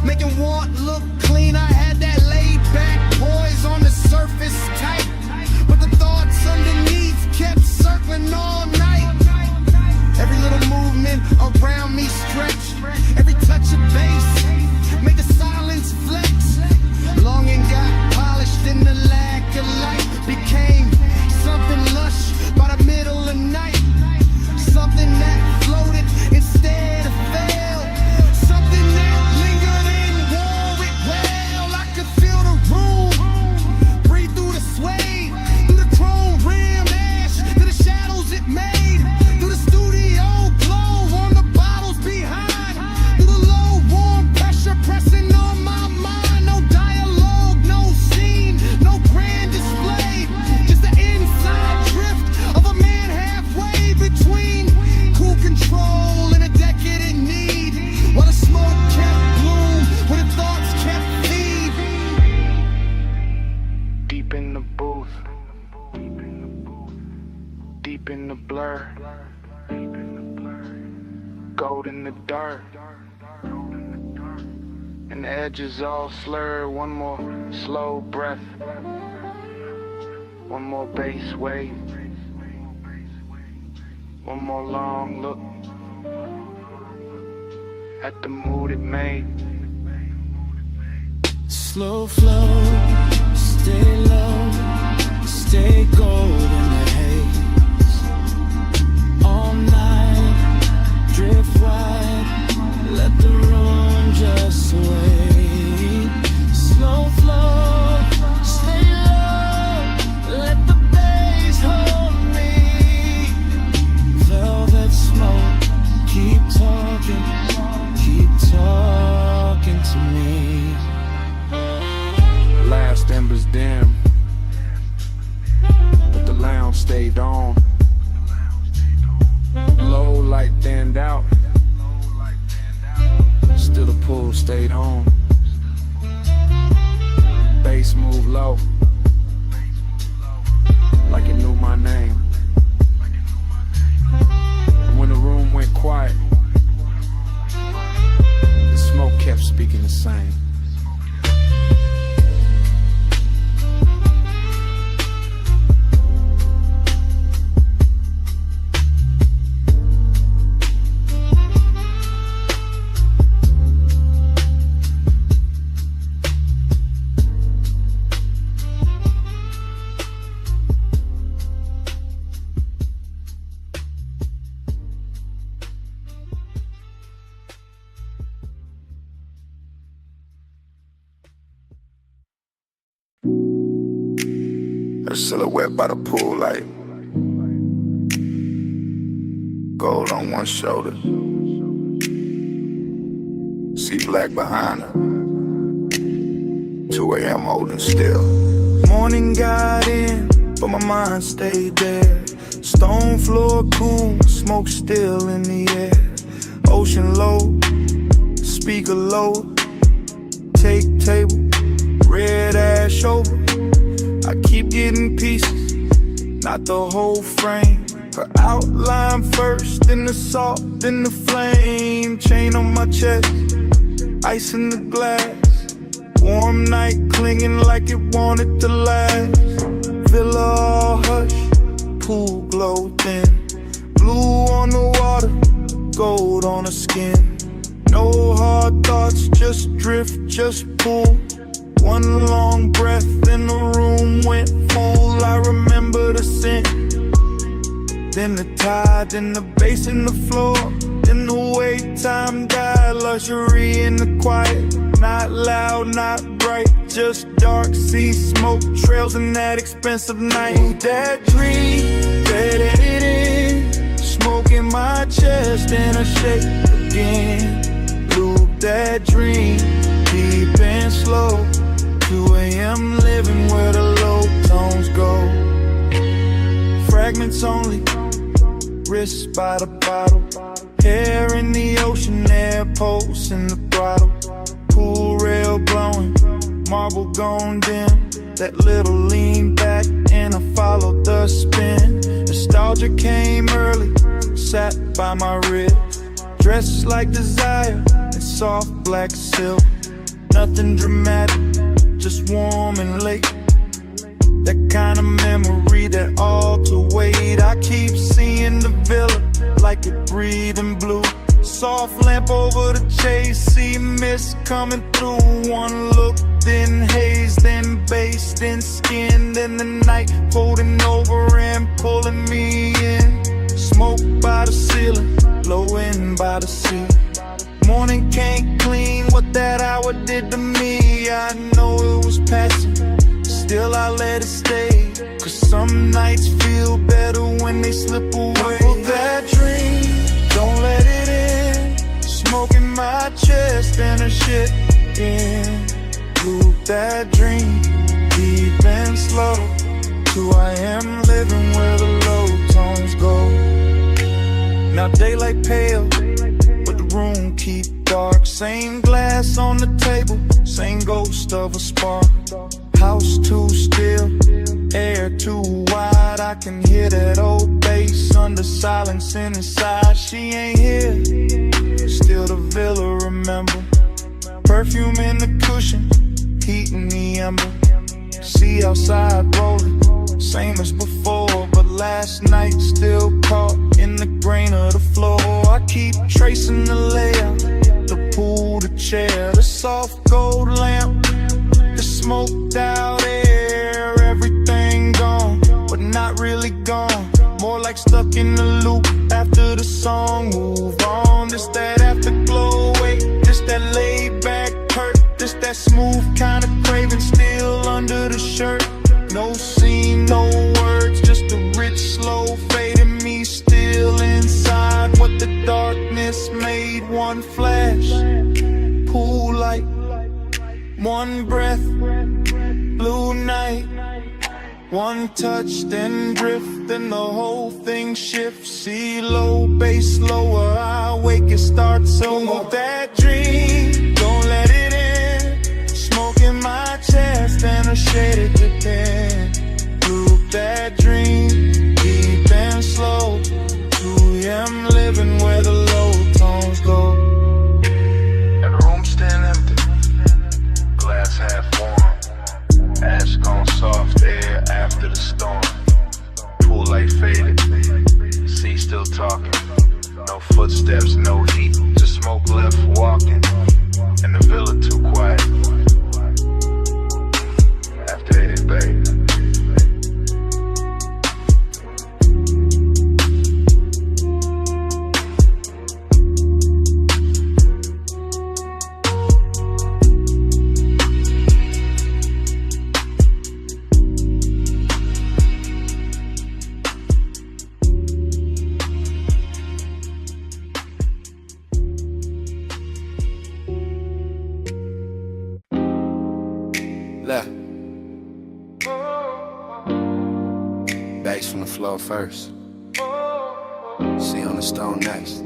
making want look clean. I had that laid back poise on the surface tight, but the thoughts underneath kept circling all night. Every little movement around me stretch, every touch of bass made the silence flex. Longing got polished in the lack of light, became something lush by the booth, deep in the blur, gold in the dirt, and the edges all slurred. One more slow breath, one more bass wave, one more long look at the mood it made. Slow flow, stay low, stay gold in the haze. All night, drift wide, let the room just sway. Slow flow, stay low, let the bass hold me. Velvet smoke, keep talking to me. Last embers dim, but the lounge stayed on. Low light thinned out, still the pool stayed on. Bass moved low, like it knew my name. And when the room went quiet, the smoke kept speaking the same. Her silhouette by the pool light, gold on one shoulder, see black behind her. 2 a.m. holding still. Morning got in, but my mind stayed there. Stone floor cool, smoke still in the air. Ocean low, speaker low, take table, red ash over. I keep getting pieces, not the whole frame. Her outline first, then the salt, then the flame. Chain on my chest, ice in the glass. Warm night clinging like it wanted to last. Villa all hush, pool glow thin. Blue on the water, gold on the skin. No hard thoughts, just drift, just pull. One long breath and the room went full. I remember the scent, then the tide, then the bass in the floor, then the way time died. Luxury in the quiet, not loud, not bright, just dark sea smoke trails in that expensive night. That dream, let it in, smoke in my chest and I shake again. Loop that dream, deep and slow. 2 a.m. living where the low tones go. Fragments only, wrists by the bottle. Hair in the ocean, air pulse in the throttle. Pool rail glowing, marble gone dim. That little lean back and I followed the spin. Nostalgia came early, sat by my ribs. Dressed like desire in soft black silk. Nothing dramatic, just warm and late. That kind of memory that all to wait. I keep seeing the villa like it breathing blue. Soft lamp over the chase, see mist coming through. One look, then haze, then bass, then skin. Then the night folding over and pulling me in. Smoke by the ceiling, blowing by the sea. Morning can't clean what that hour did to me. I know it was passing, still I let it stay. Cause some nights feel better when they slip away. For that dream, don't let it in. Smoke in my chest and a shit in. Loop that dream, deep and slow. 2 a.m. living where the low tones go. Now daylight pale, but the room keep dark. Same glass on the table, same ghost of a spark. House too still, I can hear that old bass under silence and inside. She ain't here, still the villa, remember. Perfume in the cushion, heat in the ember. See outside rolling, same as before, but last night still caught in the grain of the floor. I keep tracing the layout, the pool, the chair, the soft gold lamp, the smoked out air. Everything gone, but not really gone. More like stuck in the loop after the song. Move on, this that afterglow. Wait, this that laid back hurt. This that smooth kind of craving still under the shirt. No scene, no words, just a rich slow fade in me still inside. What the darkness made, one flash, pool light, one breath, blue night. One touch, then drift, then the whole thing shifts. See low, bass lower, I wake, it starts over. That dream, don't let it in. Smoke in my chest and a shaded depend. Loop that dream, deep and slow. 2 AM living where the low tones go. And the room still empty, glass half warm. Ash gone soft, air after the storm. Pool light faded, sea still talking. No footsteps, no heat, just smoke left walking. And the villa too quiet. After it, babe. Left. Bass from the floor first. See on the stone next.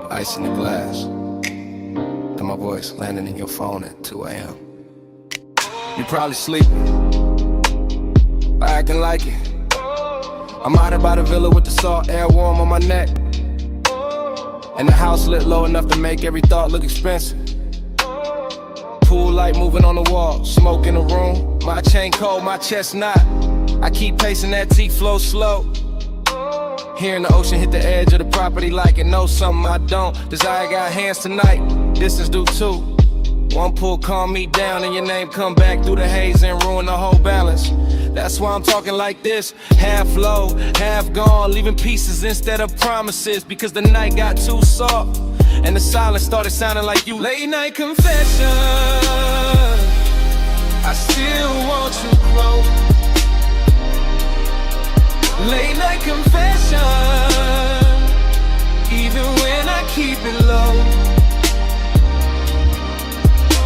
Ice in the glass. And my voice landing in your phone at 2 AM. You probably sleeping, but acting like it. I'm out by the villa with the salt air warm on my neck. And the house lit low enough to make every thought look expensive. Pool light moving on the wall, smoke in the room. My chain cold, my chest not. I keep pacing that T-flow slow. Hearing the ocean hit the edge of the property like it knows something I don't. Desire got hands tonight, distance do too. One pull calm me down and your name come back through the haze and ruin the whole balance. That's why I'm talking like this, half low, half gone, leaving pieces instead of promises. Because the night got too soft and the silence started sounding like you. Late night confession, I still want you close. Late night confession, even when I keep it low.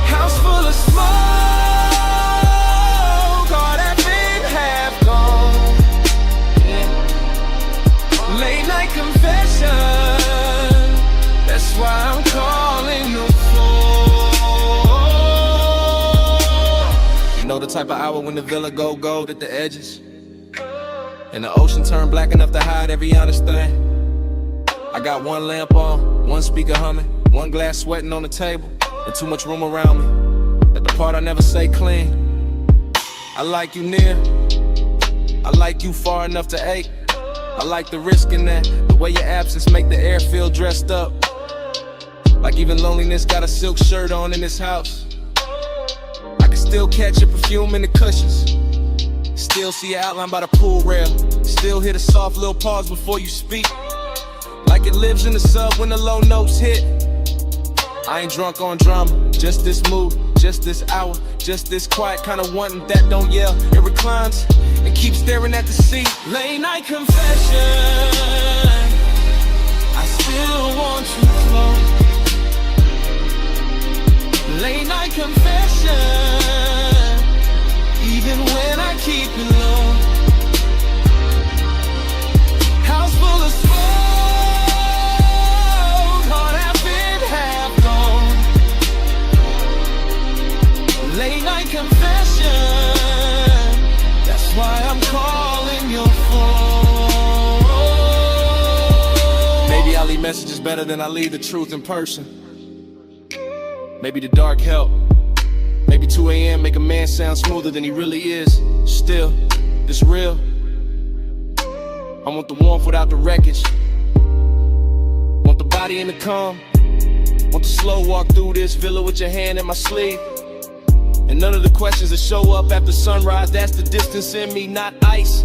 House full of smoke, all that been half gone. Yeah. Late night confession, that's why I'm calling the floor. You know the type of hour when the villa go gold at the edges, and the ocean turn black enough to hide every honest thing. I got one lamp on, one speaker humming, one glass sweating on the table, and too much room around me. At the part I never say clean. I like you near, I like you far enough to ache. I like the risk in that, the way your absence make the air feel dressed up. Like even loneliness got a silk shirt on in this house. I can still catch your perfume in the cushions. Still see your outline by the pool rail. Still hear the soft little pause before you speak. Like it lives in the sub when the low notes hit. I ain't drunk on drama, just this mood, just this hour, just this quiet kind of wanting that don't yell. It reclines and keeps staring at the sea. Late night confession, I still want you close. Late night confession, even when I keep it low. House full of smoke, heart half in, half gone. Late night confession, that's why I'm message is better than I leave the truth in person. Maybe the dark help. Maybe 2 a.m. make a man sound smoother than he really is. Still, it's real. I want the warmth without the wreckage. Want the body in the calm. Want the slow walk through this villa with your hand in my sleeve. And none of the questions that show up after sunrise, that's the distance in me, not ice.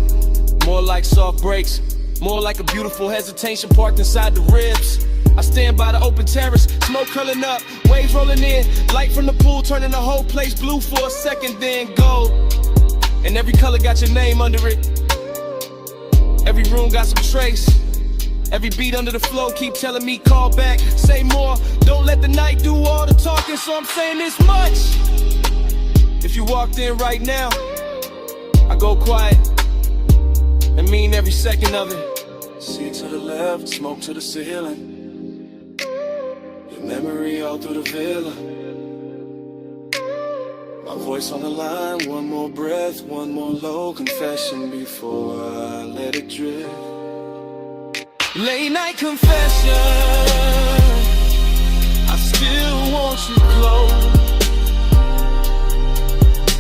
More like soft breaks, more like a beautiful hesitation parked inside the ribs. I stand by the open terrace, smoke curling up, waves rolling in, light from the pool turning the whole place blue for a second, then gold. And every color got your name under it. Every room got some trace. Every beat under the flow keep telling me call back, say more. Don't let the night do all the talking, so I'm saying this much. If you walked in right now, I go quiet and mean every second of it. See to the left, smoke to the ceiling. Your memory all through the villa. My voice on the line, one more breath, one more low confession before I let it drift. Late night confession, I still want you close.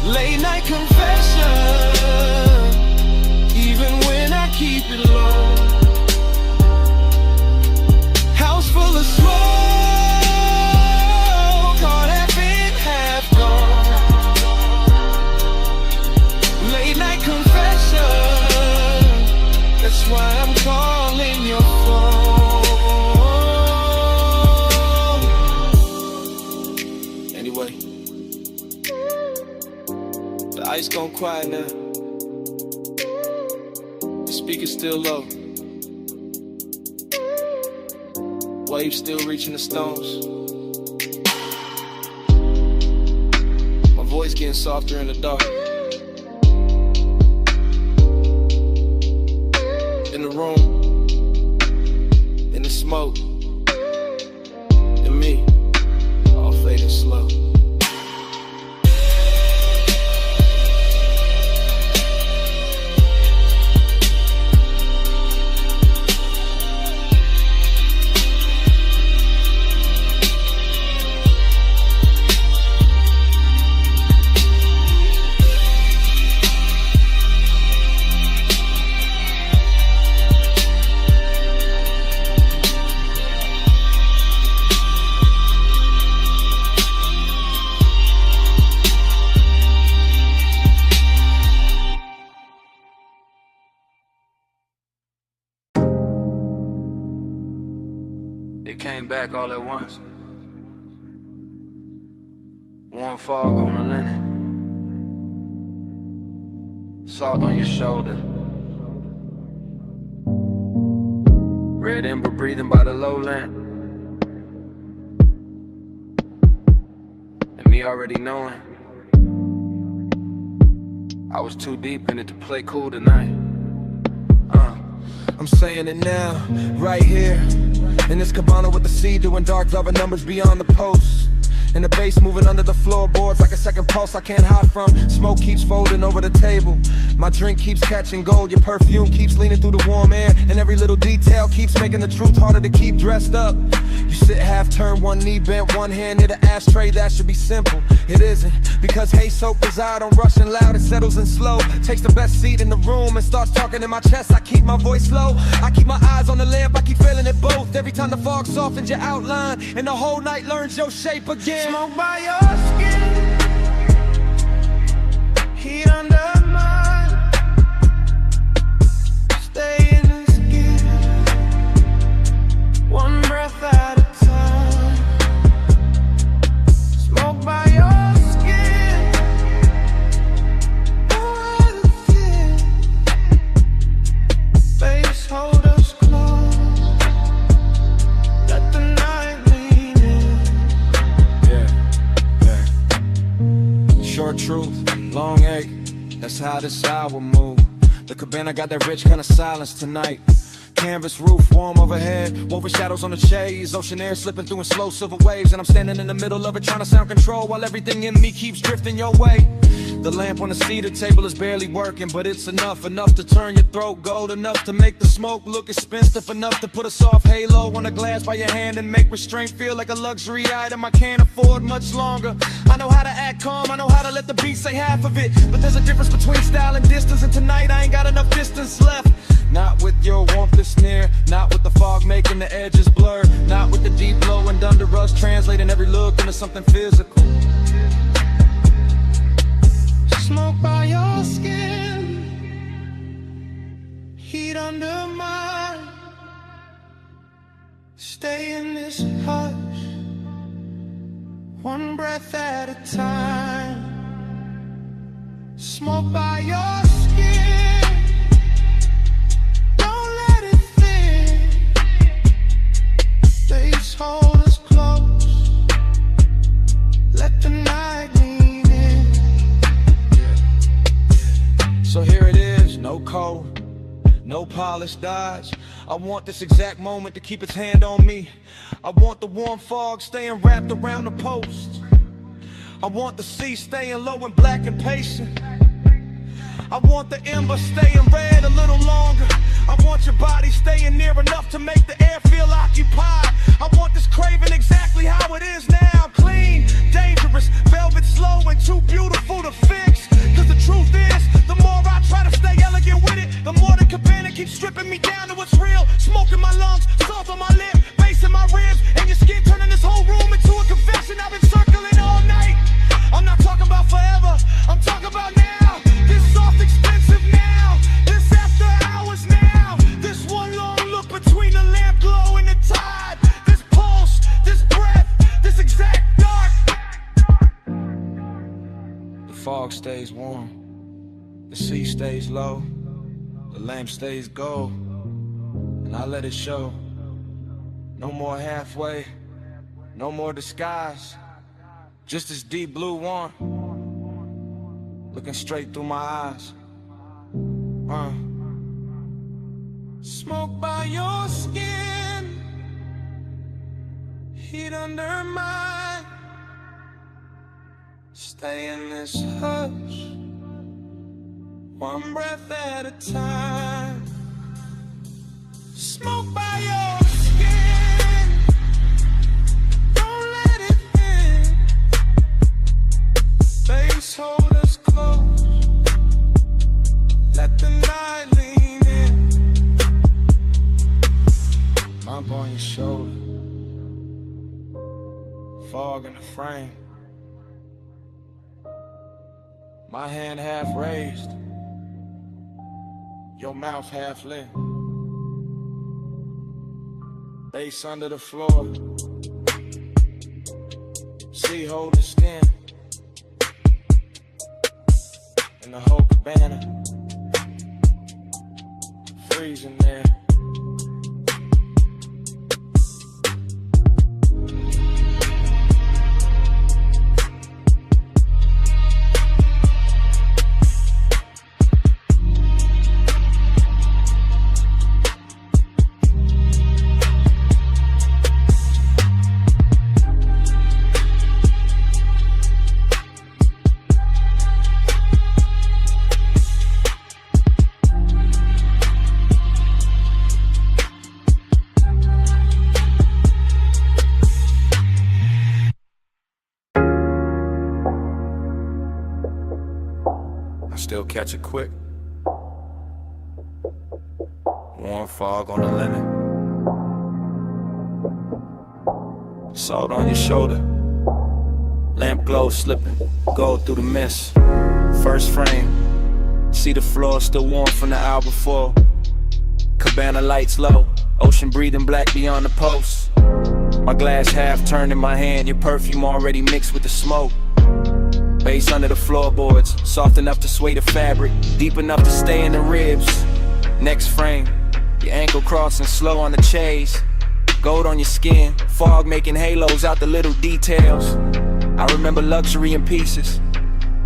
Late night confession, even when I keep it low. House full of smoke, heart half in, half gone. Late night confession, that's why I'm calling your phone. Anyway, the ice gone quiet now. The speaker's still low. Waves still reaching the stones. My voice getting softer in the dark. In the room, in the smoke, and me, all fading slow. It came back all at once. Warm fog on the linen, salt on your shoulder, red ember breathing by the low lamp, and me already knowing I was too deep in it to play cool tonight. I'm saying it now, right here in this cabana with the sea, doing dark loving numbers beyond the post. And the bass moving under the floorboards like a second pulse I can't hide from. Smoke keeps folding over the table. My drink keeps catching gold. Your perfume keeps leaning through the warm air. And every little detail keeps making the truth harder to keep dressed up. You sit half turned, one knee bent, one hand near the ashtray. That should be simple. It isn't, because hey soap preside on rushing loud. It settles in slow. Takes the best seat in the room and starts talking in my chest. I keep my voice low. I keep my eyes on the lamp. I keep feeling it both. Every time the fog softens your outline and the whole night learns your shape again. Smoke by your skin, heat under mine. Stay in the skin, one breath at a time. Smoke by your skin, no other fear. Face hold us close, let the night lean in. Short truth, long ache, that's how this hour move. The cabana got that rich kind of silence tonight. Canvas roof, warm overhead, woven shadows on the shades, ocean air slipping through in slow silver waves, and I'm standing in the middle of it trying to sound control while everything in me keeps drifting your way. The lamp on the cedar table is barely working, but it's enough to turn your throat gold, enough to make the smoke look expensive, enough to put a soft halo on a glass by your hand and make restraint feel like a luxury item I can't afford much longer. I know how to act calm, I know how to let the beat say half of it, but there's a difference between style and distance, and tonight I ain't got enough distance left. Not with your warmth that's near, not with the fog making the edges blur, not with the deep glow and under us translating every look into something physical. Smoke by your skin, heat under mine. Stay in this hush, one breath at a time. Smoke by your skin, don't let it thin. Please hold us close, let the night lean in. So here it is, no code, no polished dodge. I want this exact moment to keep its hand on me. I want the warm fog staying wrapped around the post. I want the sea staying low and black and patient. I want the ember staying red a little longer. I want your body staying near enough to make the air feel occupied. I want this craving exactly how it is now. Clean, dangerous, velvet slow and too beautiful to fix. Cause the truth is, the more I try to stay elegant with it, the more the cabana keeps stripping me down to what's real. Smoke in my lungs, salt on my lip, bass in my ribs, and your skin turning this whole room into a confession. I've been circling all night. I'm not talking about forever, I'm talking about now. This soft expensive now, this after hours now. This one long look between the lamp glow and the tide. This pulse, this breath, this exact dark. The fog stays warm, the sea stays low, the lamp stays gold, and I let it show. No more halfway, no more disguise, just this deep blue one, looking straight through my eyes. Smoke by your skin, heat under mine. Stay in this hush, one breath at a time. Smoke by your skin, don't let it in. Face hold us close, let the night lean in. Bump on your shoulder, fog in the frame. My hand half raised, your mouth half lit. Bass under the floor, sea hold the skin, and the whole cabana freezing there. Still catch it quick. Warm fog on the linen, salt on your shoulder, lamp glow slipping, gold through the mist. First frame, see the floor still warm from the hour before. Cabana lights low, ocean breathing black beyond the post. My glass half turned in my hand, your perfume already mixed with the smoke. Bass under the floorboards, soft enough to sway the fabric, deep enough to stay in the ribs. Next frame, your ankle crossing slow on the chase. Gold on your skin, fog making halos out the little details. I remember luxury in pieces.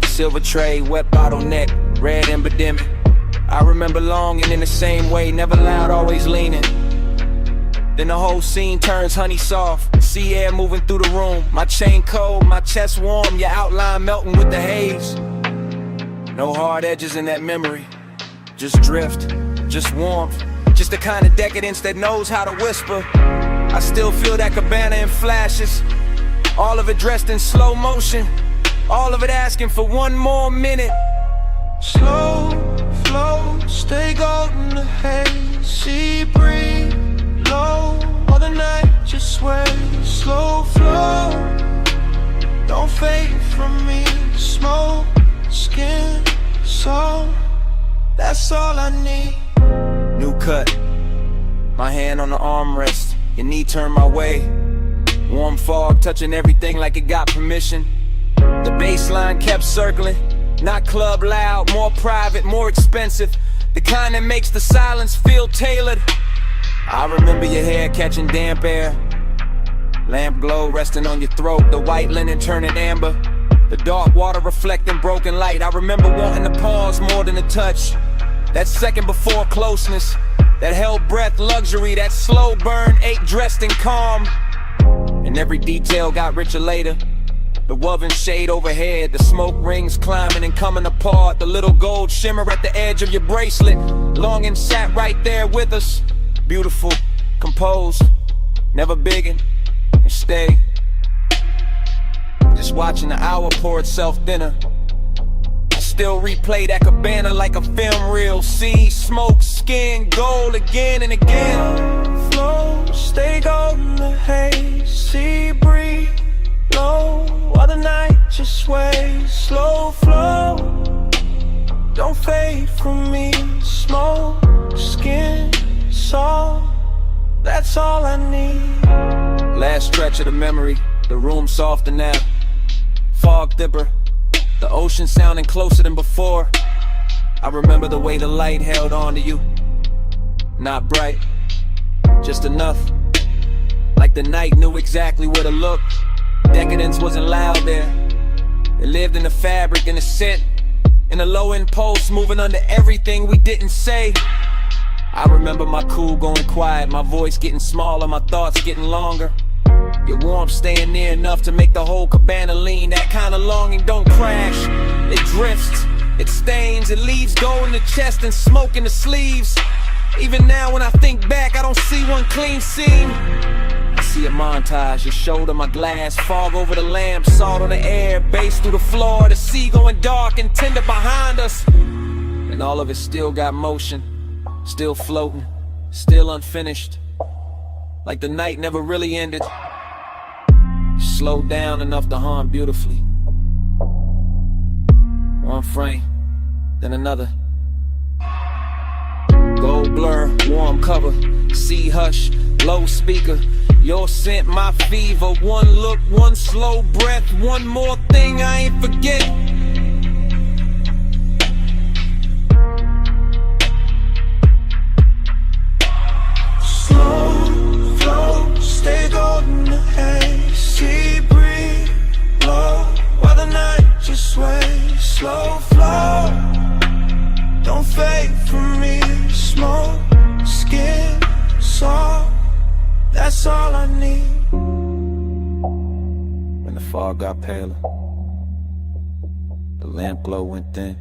Silver tray, wet bottleneck, red ember dimming. I remember longing in the same way, never loud, always leaning. Then the whole scene turns honey soft, sea air moving through the room. My chain cold, my chest warm, your outline melting with the haze. No hard edges in that memory, just drift, just warmth. Just the kind of decadence that knows how to whisper. I still feel that cabana in flashes, all of it dressed in slow motion, all of it asking for one more minute. Slow flow, stay golden the haze, sea breeze, low, all the night just sway. Slow flow, don't fade from me. Smoke, skin, soul, that's all I need. New cut, my hand on the armrest, your knee turned my way. Warm fog touching everything like it got permission. The baseline kept circling, not club loud, more private, more expensive. The kind that makes the silence feel tailored. I remember your hair catching damp air, lamp glow resting on your throat, the white linen turning amber, the dark water reflecting broken light. I remember wanting to pause more than a touch, that second before closeness, that held breath luxury, that slow burn ache dressed in calm. And every detail got richer later. The woven shade overhead, the smoke rings climbing and coming apart, the little gold shimmer at the edge of your bracelet. Longing sat right there with us, beautiful, composed, never biggin' and steady. Just watching the hour pour itself thinner. I still replay that cabana like a film reel. See smoke, skin, gold again and again. Flow, stay golden the haze, sea breeze, low, while the night just sways. Slow flow, don't fade from me. Smoke, skin, soul, that's all I need. Last stretch of the memory, the room softer now. Fog dipper, the ocean sounding closer than before. I remember the way the light held on to you. Not bright, just enough, like the night knew exactly where to look. Decadence wasn't loud there, it lived in the fabric, in the scent, in the low impulse, moving under everything we didn't say. I remember my cool going quiet, my voice getting smaller, my thoughts getting longer. Your warmth staying near enough to make the whole cabana lean. That kind of longing don't crash, it drifts, it stains, it leaves gold in the chest and smoke in the sleeves. Even now when I think back, I don't see one clean seam. I see a montage, your shoulder, my glass, fog over the lamp, salt on the air, bass through the floor, the sea going dark and tender behind us. And all of it still got motion, still floating, still unfinished, like the night never really ended. Slowed down enough to hum beautifully. One frame, then another. Gold blur, warm cover, sea hush, low speaker. Your scent, my fever. One look, one slow breath, one more thing I ain't forget. Slow flow, stay golden the haze, sea breeze, low, while the night just sways. Slow flow, don't fade from me. Smoke, skin, soul, that's all I need. When the fog got paler, the lamp glow went thin.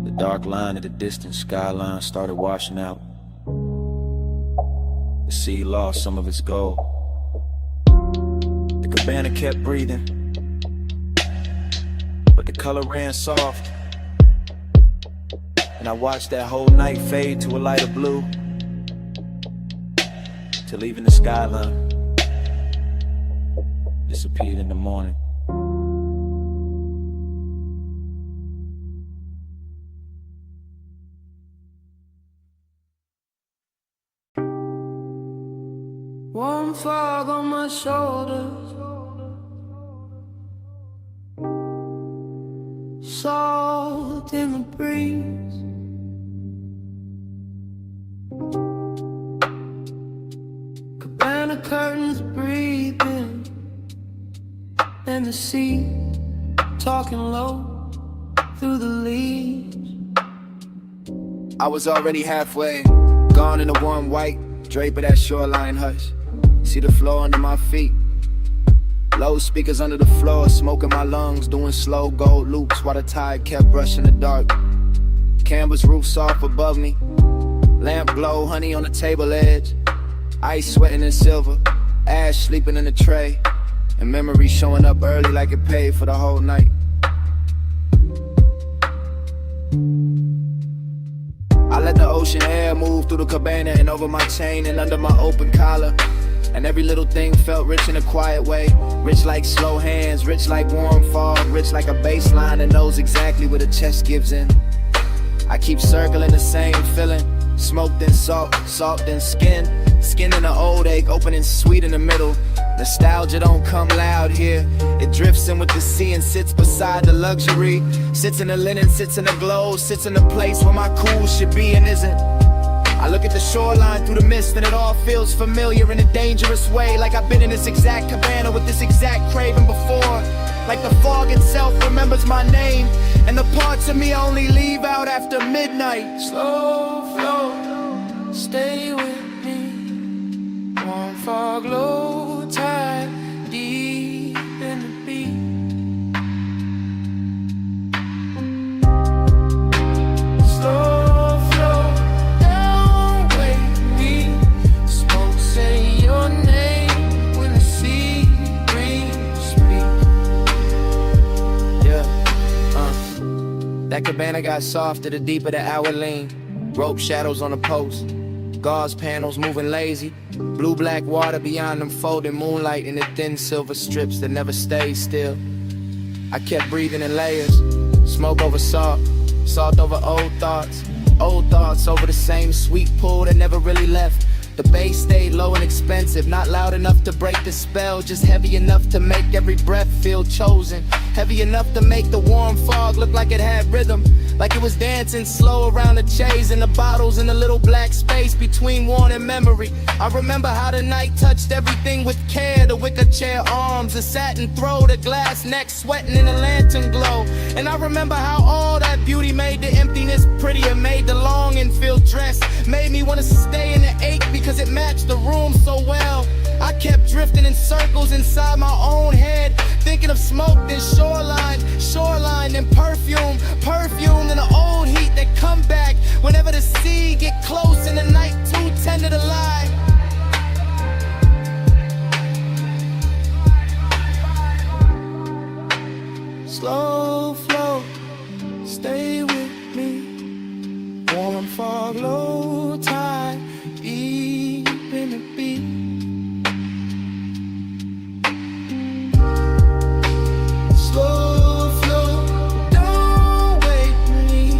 The dark line of the distant skyline started washing out. The sea lost some of its gold. The cabana kept breathing, but the color ran soft. And I watched that whole night fade to a lighter blue, till even the skyline disappeared in the morning. Warm fog on my shoulders, salt in the breeze. Cabana curtains breathing, and the sea talking low. through the leaves. I was already halfway, gone in the warm white, drape of that shoreline hush. See the floor under my feet. Low speakers under the floor, smoking my lungs, doing slow gold loops while the tide kept brushing the dark. Canvas roof soft above me, lamp glow, honey on the table edge. Ice sweating in silver, ash sleeping in the tray, and memory showing up early like it paid for the whole night. I let the ocean air move through the cabana and over my chain and under my open collar. And every little thing felt rich in a quiet way. Rich like slow hands, rich like warm fog, rich like a bass line that knows exactly where the chest gives in. I keep circling the same feeling. Smoke then salt, salt then skin. Skin in an old ache, opening sweet in the middle. Nostalgia don't come loud here. It drifts in with the sea and sits beside the luxury. Sits in the linen, sits in the glow, sits in the place where my cool should be and isn't. I look at the shoreline through the mist and it all feels familiar in a dangerous way. Like I've been in this exact cabana with this exact craving before. Like the fog itself remembers my name, and the parts of me I only leave out after midnight. Slow flow, stay with me. Warm fog, low tide, deep in the beat. Slow flow, down with me. Smoke, say your name when the sea breeze speak. That cabana got softer the deeper the hour lean. Rope shadows on the post, gauze panels moving lazy. Blue-black water beyond them folding moonlight in the thin silver strips that never stayed still. I kept breathing in layers, smoke over salt, salt over old thoughts over the same sweet pool that never really left. The bass stayed low and expensive, not loud enough to break the spell, just heavy enough to make every breath feel chosen. Heavy enough to make the warm fog look like it had rhythm, like it was dancing slow around the chase and the bottles in the little black space between worn and memory. I remember how the night touched everything with care, the wicker chair arms, the satin throw, the glass neck sweating in the lantern glow. And I remember how all that beauty made the emptiness prettier, made the longing feel dressed, made me want to stay in the ache because it matched the room so well. I kept drifting in circles inside my own head, thinking of smoke, then shoreline, then perfume, then the old heat that come back whenever the sea get close and the night too tender to lie. Slow flow, stay with me. Warm fog, low tide, deep in the beat. Slow flow, don't wait me.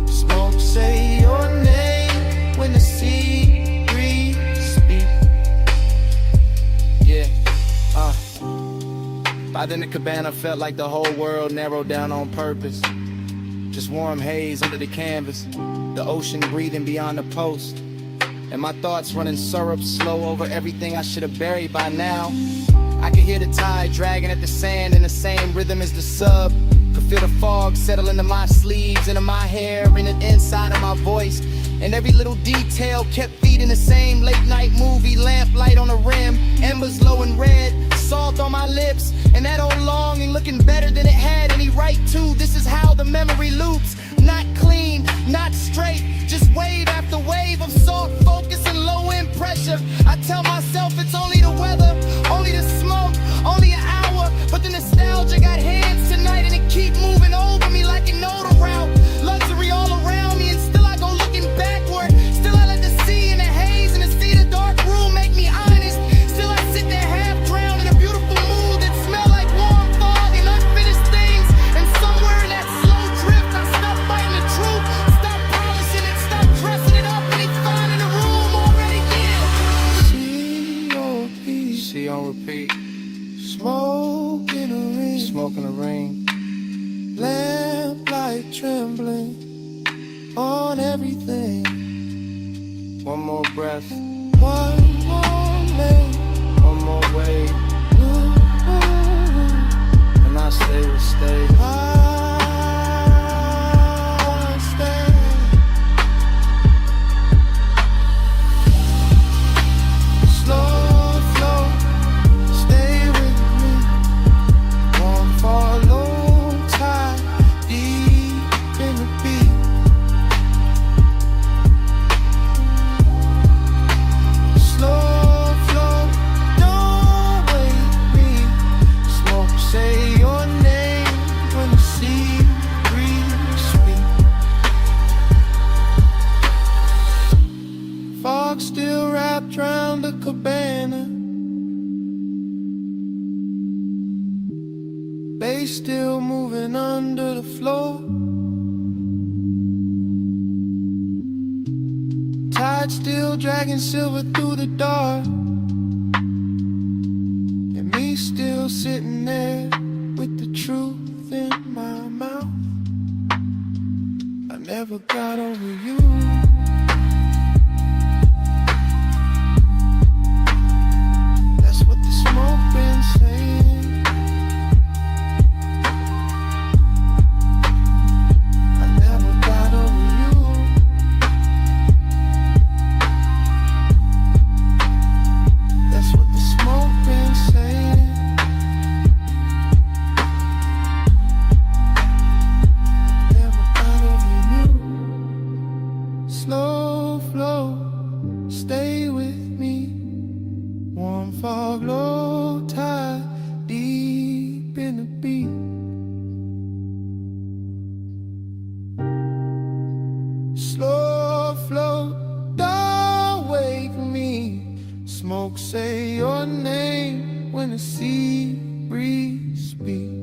Smoke, say your name when the sea breeze speak. Yeah, Out in the cabana felt like the whole world narrowed down on purpose. Just warm haze under the canvas, the ocean breathing beyond the post, and my thoughts running syrup slow over everything I should have buried by now. I could hear the tide dragging at the sand in the same rhythm as the sub. Could feel the fog settle into my sleeves, into my hair, in the inside of my voice. And every little detail kept feeding the same late night movie, lamplight on the rim, embers low and red, salt on my lips, and that old longing looking better than it had any right to. This is how the memory loops, not clean, not straight, just wave after wave of soft focus and low end pressure. I tell myself it's only the weather, only the smoke, only an hour, but the nostalgia got hands tonight and it keep moving over me like it know the route. Luxury all around me and still I go looking backward. Still I let the sea and the haze and the sea the dark room make me honest. Still I sit there half drowned in a beautiful mood that smell like warm fog and unfinished things. And somewhere in that slow drift I stop fighting the truth, stop polishing it, stop dressing it up, and it's fine in the room already. Yeah. See on repeat. Smoke in a ring, smoke in a ring. Lamplight trembling on everything. One more breath, One more lane. one more wave, and I say we'll stay. still moving under the floor. Tide still dragging silver through the dark, and me still sitting there with the truth in my mouth. I never got over you. That's what the smoke been saying. I never got over you. That's what the smoke been saying. Never got over you. Slow flow, stay with me. Warm fog, low tide, deep in the beat. Slow flow, don't wake me. Smoke, say your name when the sea breeze speaks.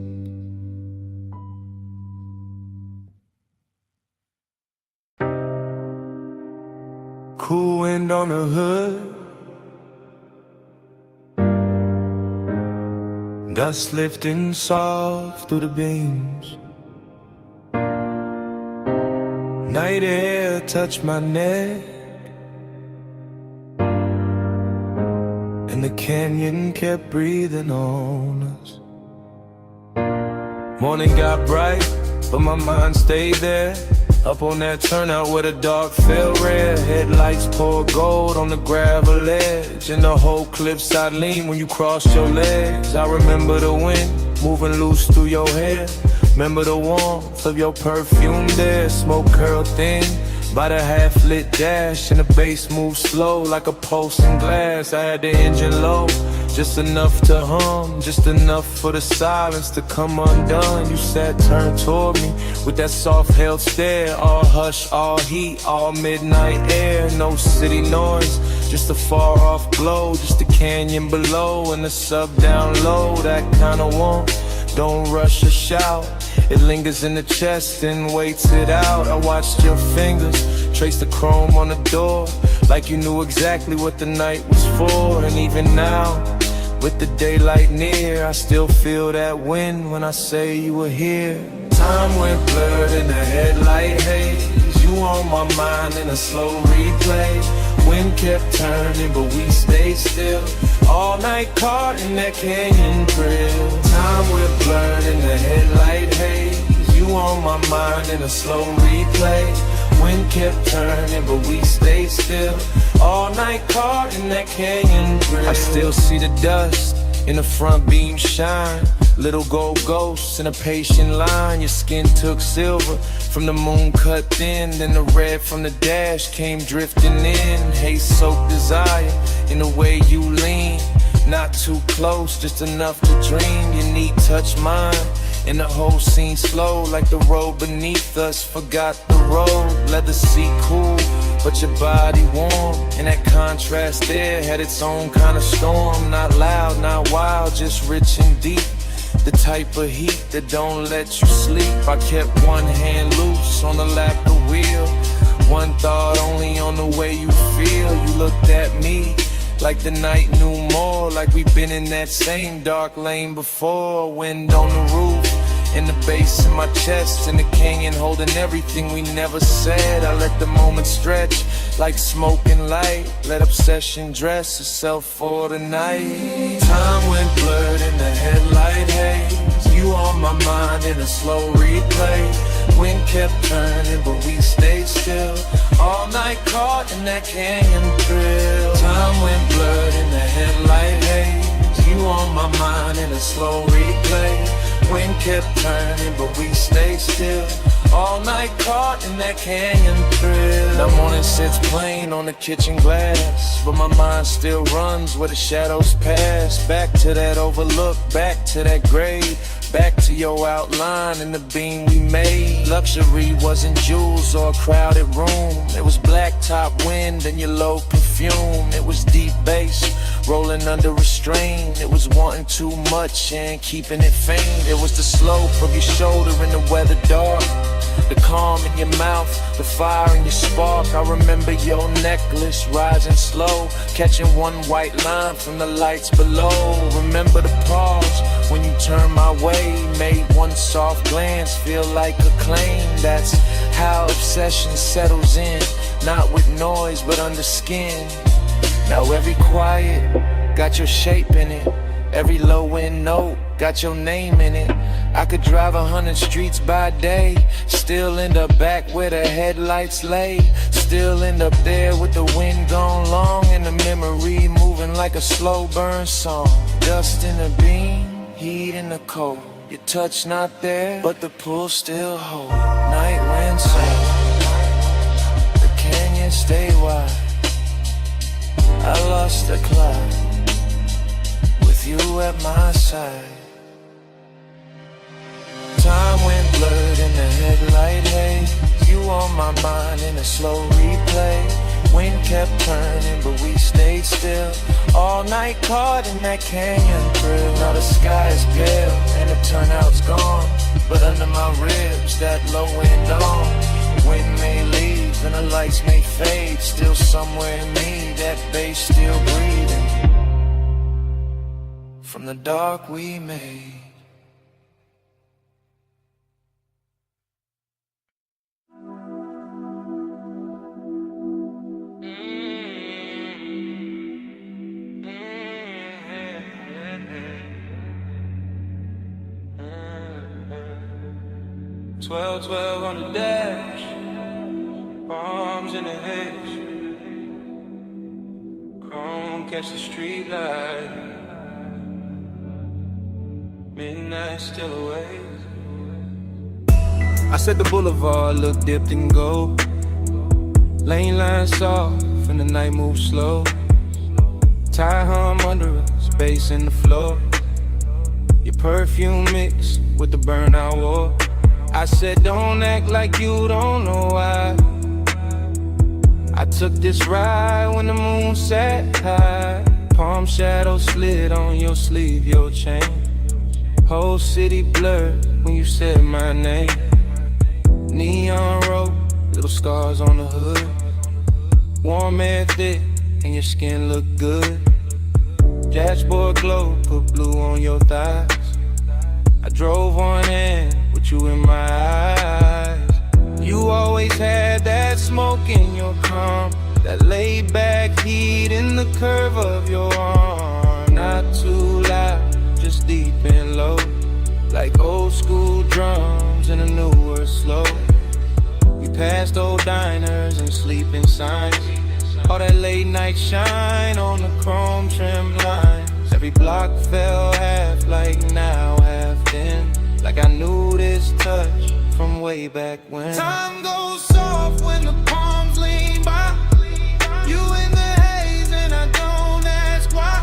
Cool wind on the hood, dust lifting soft through the beams. Night air touched my neck, and the canyon kept breathing on us. Morning got bright, but my mind stayed there. Up on that turnout where the dark fell red. Headlights pour gold on the gravel edge, and the whole cliffside lean when you cross your legs. I remember the wind moving loose through your hair. Remember the warmth of your perfume there. Smoke curled thin by the half-lit dash, and the bass moved slow like a pulsing glass. I had the engine low, just enough to hum, just enough for the silence to come undone. You sat turned toward me with that soft-held stare. All hush, all heat, all midnight air. No city noise, just a far-off glow. Just the canyon below and the sub down low. That kind of warmth, don't rush or shout. It lingers in the chest and waits it out. I watched your fingers trace the chrome on the door, like you knew exactly what the night was for. And even now, with the daylight near, I still feel that wind when I say you were here. Time went blurred in the headlight haze. You on my mind in a slow replay. Wind kept turning, but we stayed still. All night caught in that canyon thrill. Time went blurred in the headlight haze. You on my mind in a slow replay. Wind kept turning, but we stayed still. All night caught in that canyon thrill. I still see the dust in the front beam shine. Little gold ghosts in a patient line. Your skin took silver from the moon cut thin. Then the red from the dash came drifting in. Haze-soaked desire in the way you lean. Not too close, just enough to dream. Your knee touched mine, and the whole scene slow, like the road beneath us forgot the road. Leather seat cool, but your body warm, and that contrast there had its own kind of storm. Not loud, not wild, just rich and deep. The type of heat that don't let you sleep. I kept one hand loose on the lap of the wheel. One thought only on the way you feel. You looked at me like the night knew more, like we've been in that same dark lane before. Wind on the roof, in the bass in my chest, in the canyon holding everything we never said. I let the moment stretch like smoke and light. Let obsession dress itself for the night. Time went blurred in the headlight haze. You on my mind in a slow replay. Wind kept turning, but we stayed still. All night caught in that canyon thrill. Time went blurred in the headlight haze. You on my mind in a slow replay. Wind kept turning, but we stayed still. All night caught in that canyon thrill. The morning sits plain on the kitchen glass, but my mind still runs where the shadows pass. Back to that overlook, back to that grave. Back to your outline and the beam we made. Luxury wasn't jewels or a crowded room. It was black top wind and your low perfume. It was deep bass rolling under restraint. It was wanting too much and keeping it faint. It was the slope of your shoulder in the weather dark, the calm in your mouth, the fire in your spark. I remember your necklace rising slow, catching one white line from the lights below. Remember the pause when you turned my way, made one soft glance feel like a claim. That's how obsession settles in, not with noise but under skin. Now every quiet got your shape in it, every low end note got your name in it. I could drive 100 streets by day, still end up back where the headlights lay. Still end up there with the wind gone long and the memory moving like a slow burn song. Dust in the beam, heat in the cold. Your touch not there, but the pull still hold. Night wind sing, the canyon stay wide. I lost the cloud with you at my side. Time went blurred in the headlight haze. You on my mind in a slow replay. Wind kept turning but we stayed still, all night caught in that canyon thrill. Now the sky is pale and the turnout's gone, but under my ribs that low wind on. Wind may leave and the lights may fade, still somewhere in me that bass still breathing from the dark we made. Twelve on the dash, bombs in the hedge, chrome catch the street light, midnight still away. I said the boulevard looked dipped in gold, lane lines soft and the night moves slow. Tie hum under us, bass in the floor, your perfume mixed with the burnout war. I said don't act like you don't know why. I took this ride when the moon sat high. Palm shadow slid on your sleeve, your chain. Whole city blurred when you said my name. Neon road, little scars on the hood. Warm air thick and your skin look good. Dashboard glow, put blue on your thighs. I drove one hand with you in my eyes. You always had that smoke in your calm, that laid back heat in the curve of your arm. Not too loud, just deep and low, like old school drums in a newer slow. We passed old diners and sleeping signs, all that late night shine on the chrome trim lines. Every block fell half like now half then, like I knew this touch from way back when. Time goes soft when the palms lean by. You in the haze and I don't ask why.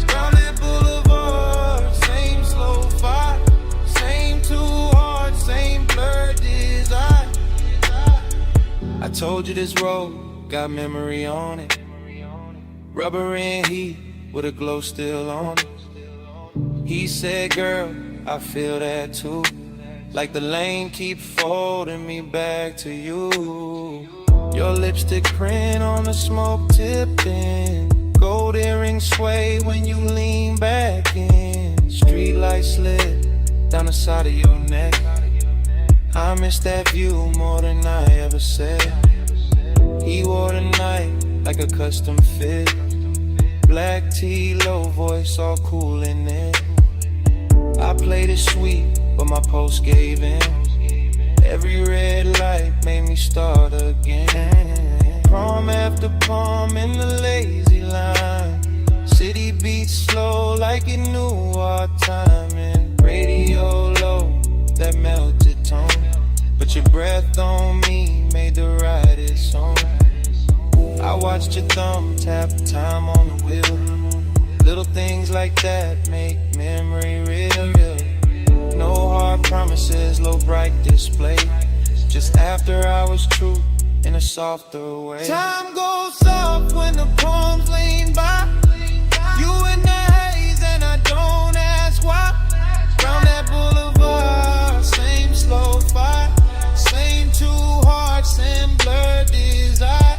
Crowded boulevard, same slow fire, same too hard, same blurred desire. I told you this road got memory on it, rubber and heat with a glow still on it. He said, girl, I feel that too, like the lane keep folding me back to you. Your lipstick print on the smoke tipping, gold earrings sway when you lean back in. Street light slid down the side of your neck. I miss that view more than I ever said. He wore the night like a custom fit, black tee, low voice, all cool in it. I played it sweet, but my pulse gave in. Every red light made me start again. Prom after prom in the lazy line, city beats slow like it knew our timing. Radio low, that melted tone, but your breath on me made the ride its own. I watched your thumb tap time on the wheel. Little things like that make memory real. No hard promises, low bright display. Just after hours, truth in a softer way. Time goes soft when the palms lean by. You in the haze and I don't ask why. Round that boulevard, same slow fire, same two hearts and blurred desire.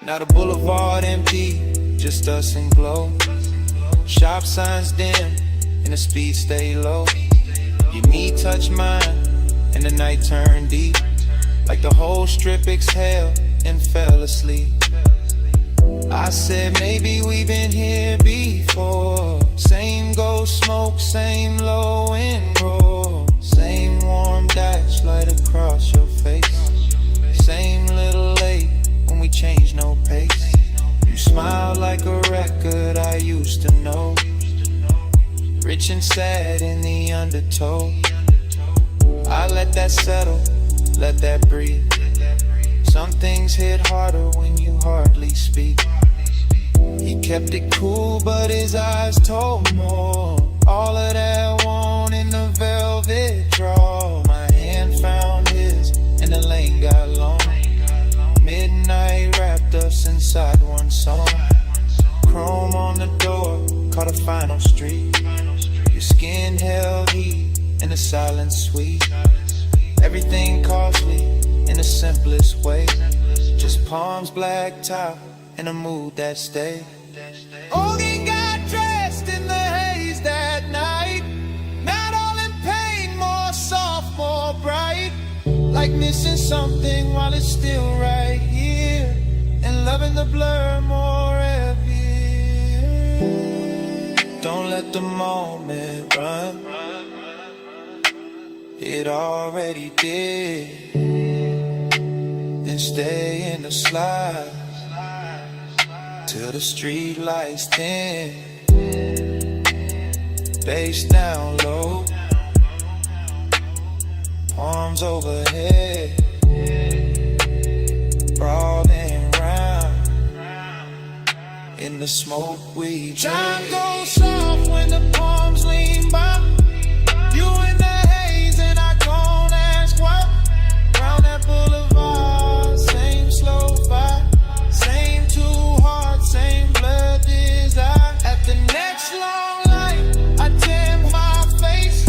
Now the boulevard empty, just us and glow. Shop signs dim and the speed stay low. Your knee touch mine and the night turned deep. Like the whole strip exhaled and fell asleep. I said maybe we've been here before. Same ghost smoke, same low end roll. Same warm dash light across your face. Same little late when we changed no pace. You smile like a record I used to know. Rich and sad in the undertow. I let that settle, let that breathe. Some things hit harder when you hardly speak. He kept it cool, but his eyes told more. All of that want in the velvet draw. My hand found his, and the lane got long. Midnight wrapped us inside one song. Chrome on the door, caught a final street. Your skin held heat, and the silence sweet. Everything costly in the simplest way. Just palms, black top, and a mood that stayed. Ogie got dressed in the haze that night. Not all in pain, more soft, more bright. Like missing something while it's still right here. And loving the blur more heavy. Don't let the moment run. It already did. Then stay in the slide till the street lights dim. Bass down low, arms overhead, brawling round in the smoke we drink. Time goes soft when the palms lean by. You in the haze and I don't ask why. Round that boulevard, same slow fire, same two hearts, same blood desire. At the next long light, I tan my face.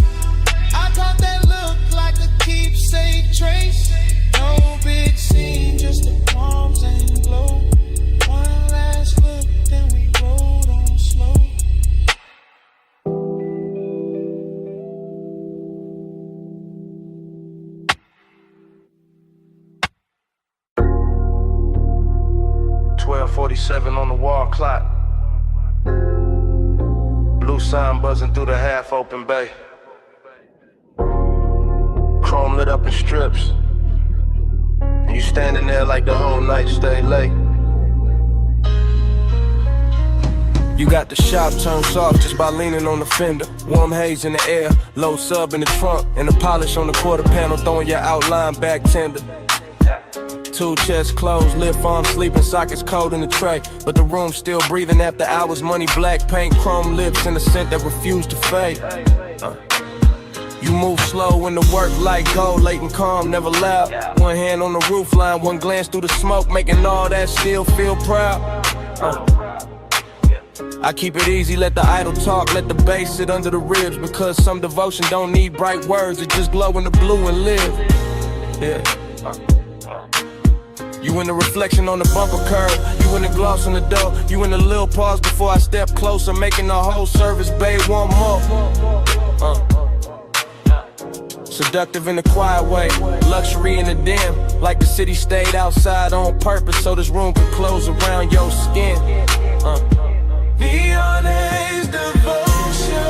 I caught that look like a keepsake trace. No big scene, just the palms and glow. One last look, then we rolled on slow. .47 on the wall clock. Blue sign buzzing through the half open bay. Chrome lit up in strips. And you standing there like the whole night stay late. You got the shop turned soft just by leaning on the fender. Warm haze in the air, low sub in the trunk, and the polish on the quarter panel throwing your outline back tender. Two chests closed, lip arms sleeping, sockets cold in the tray. But the room still breathing after hours, money, black paint, chrome lips, and a scent that refused to fade. You move slow when the work light gold, late and calm, never loud. One hand on the roof line, one glance through the smoke, making all that still feel proud. I keep it easy, let the idle talk, let the bass sit under the ribs. Because some devotion don't need bright words, it just glow in the blue and live. Yeah. You in the reflection on the bumper curb, you in the gloss on the door, you in the little pause before I step closer, making the whole service bay one more. Seductive in a quiet way, luxury in the dim, like the city stayed outside on purpose so this room could close around your skin. Neon haze devotion.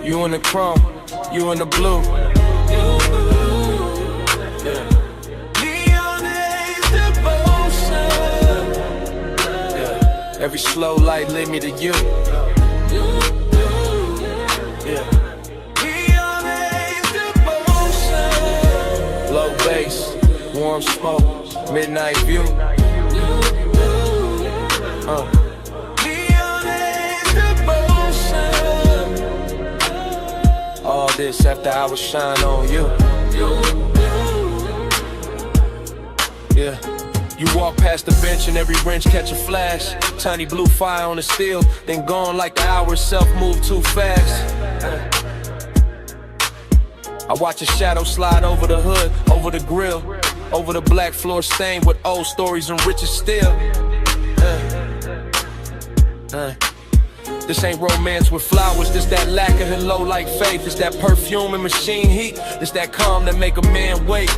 You in the chrome, you in the blue. Neon haze devotion. Every slow light led me to you. Neon haze devotion. Low bass, warm smoke, midnight view. Neon haze devotion. this after hours shine on you. Yeah. You walk past the bench and every wrench catch a flash. Tiny blue fire on the steel, then gone like the hour itself move too fast. I watch a shadow slide over the hood, over the grill, over the black floor stained with old stories and riches still. This ain't romance with flowers, this that lack of and low like faith. It's that perfume and machine heat, it's that calm that make a man wait.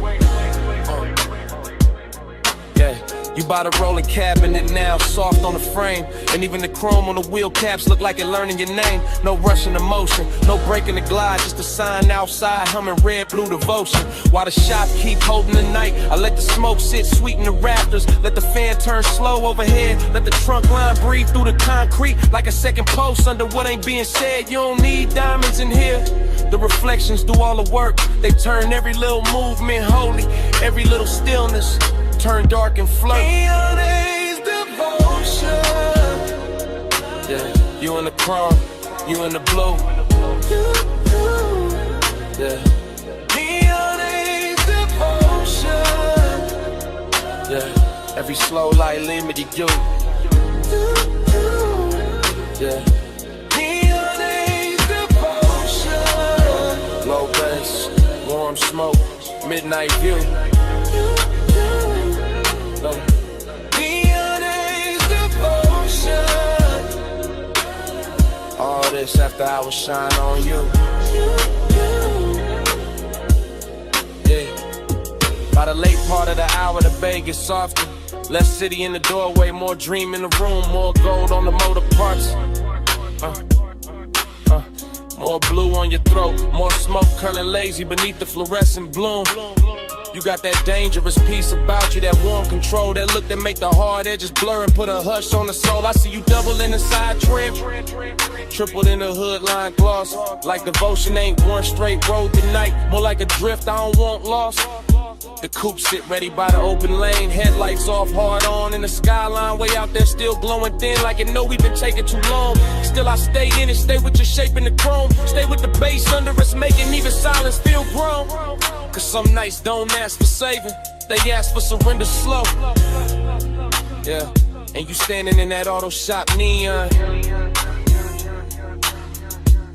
Yeah, you buy the rolling cabinet now, soft on the frame. And even the chrome on the wheel caps look like it learning your name. No rushing the motion, no breaking the glide, just a sign outside humming red blue devotion. While the shop keep holding the night, I let the smoke sit sweet in the rafters. Let the fan turn slow overhead, let the trunk line breathe through the concrete like a second post under what ain't being said. You don't need diamonds in here. The reflections do all the work, they turn every little movement holy, every little stillness turn dark and flirt. Yeah, you in the chrome, you in the blue. Yeah. Yeah, every slow light lead me to you. Yeah. Low bass, warm smoke, midnight view. All this after hours shine on you. Yeah. By the late part of the hour, the bay gets softer. Less city in the doorway, more dream in the room, more gold on the motor parts. More blue on your throat, more smoke curling lazy beneath the fluorescent bloom. You got that dangerous piece about you, that warm control, that look that make the hard edges blur and put a hush on the soul. I see you doubling inside trim, tripled in the hood line gloss. Like devotion ain't one straight road tonight, more like a drift I don't want lost. The coupe sit ready by the open lane, headlights off, hard on in the skyline, way out there still glowing thin like it know we've been taking too long. Still I stay in it, stay with your shape in the chrome, stay with the bass under us, making even silence feel grown. Cause some nights don't ask for saving, they ask for surrender slow. Yeah, and you standing in that auto shop neon,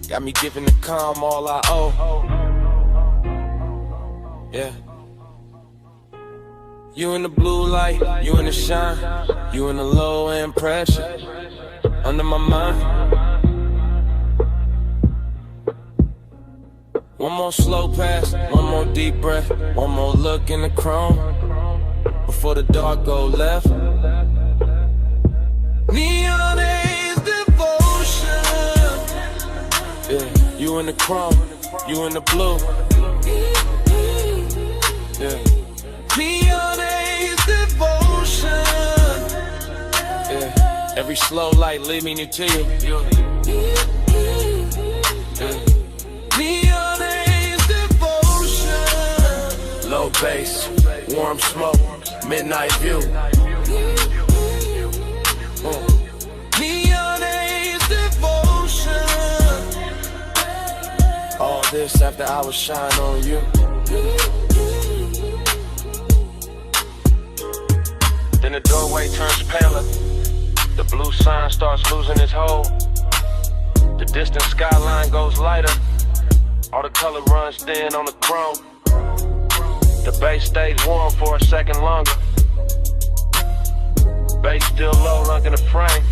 got me giving the calm all I owe. Yeah. You in the blue light, you in the shine, you in the low end pressure, under my mind. One more slow pass, one more deep breath, one more look in the chrome, before the dark go left. Neon is devotion. Yeah, you in the chrome, you in the blue. Yeah. Neon is devotion. Yeah, every slow light leading you to you. Yeah. Neon is devotion. Low bass, warm smoke, midnight view. Neon is devotion. All this after hours shine on you. Then the doorway turns paler, the blue sign starts losing its hold. The distant skyline goes lighter, all the color runs thin on the chrome. The bass stays warm for a second longer. Bass still low, lunk in the frame.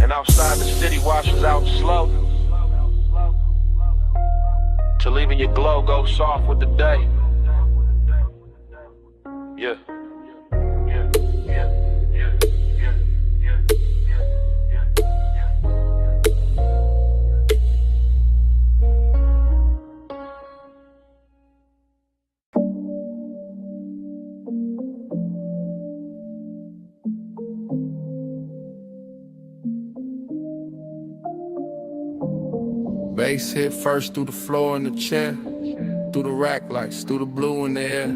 And outside the city washes out slow, till even your glow goes soft with the day. Yeah. Bass hit first through the floor in the chair, through the rack lights, through the blue in the air,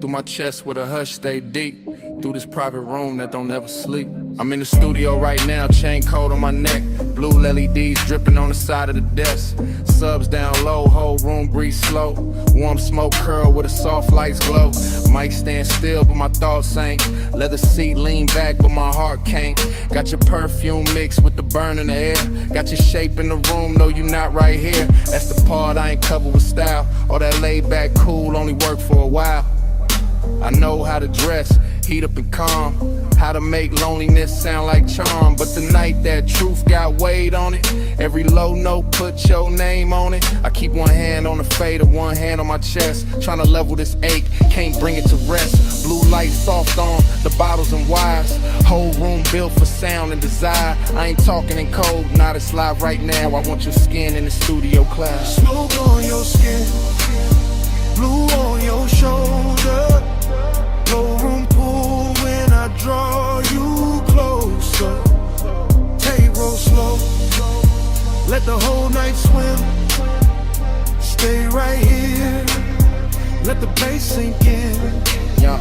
through my chest where the hush stay deep, through this private room that don't ever sleep. I'm in the studio right now, chain cold on my neck. Blue LEDs dripping on the side of the desk. Subs down low, whole room breathe slow. Warm smoke curl with a soft lights glow. Mic stand still, but my thoughts ain't. Leather seat lean back, but my heart can't. Got your perfume mixed with the burn in the air. Got your shape in the room, no you not right here. That's the part I ain't covered with style. All that laid back cool only work for a while. I know how to dress, heat up and calm. How to make loneliness sound like charm. But the night that truth got weight on it, every low note put your name on it. I keep one hand on the fader, one hand on my chest, trying to level this ache, can't bring it to rest. Blue light soft on the bottles and wires. Whole room built for sound and desire. I ain't talking in code, not it's live right now. I want your skin in the studio class. Smoke on your skin, blue on your shoulder. No room pool when I draw you closer. Take roll slow, let the whole night swim. Stay right here, let the bass sink in. Yeah.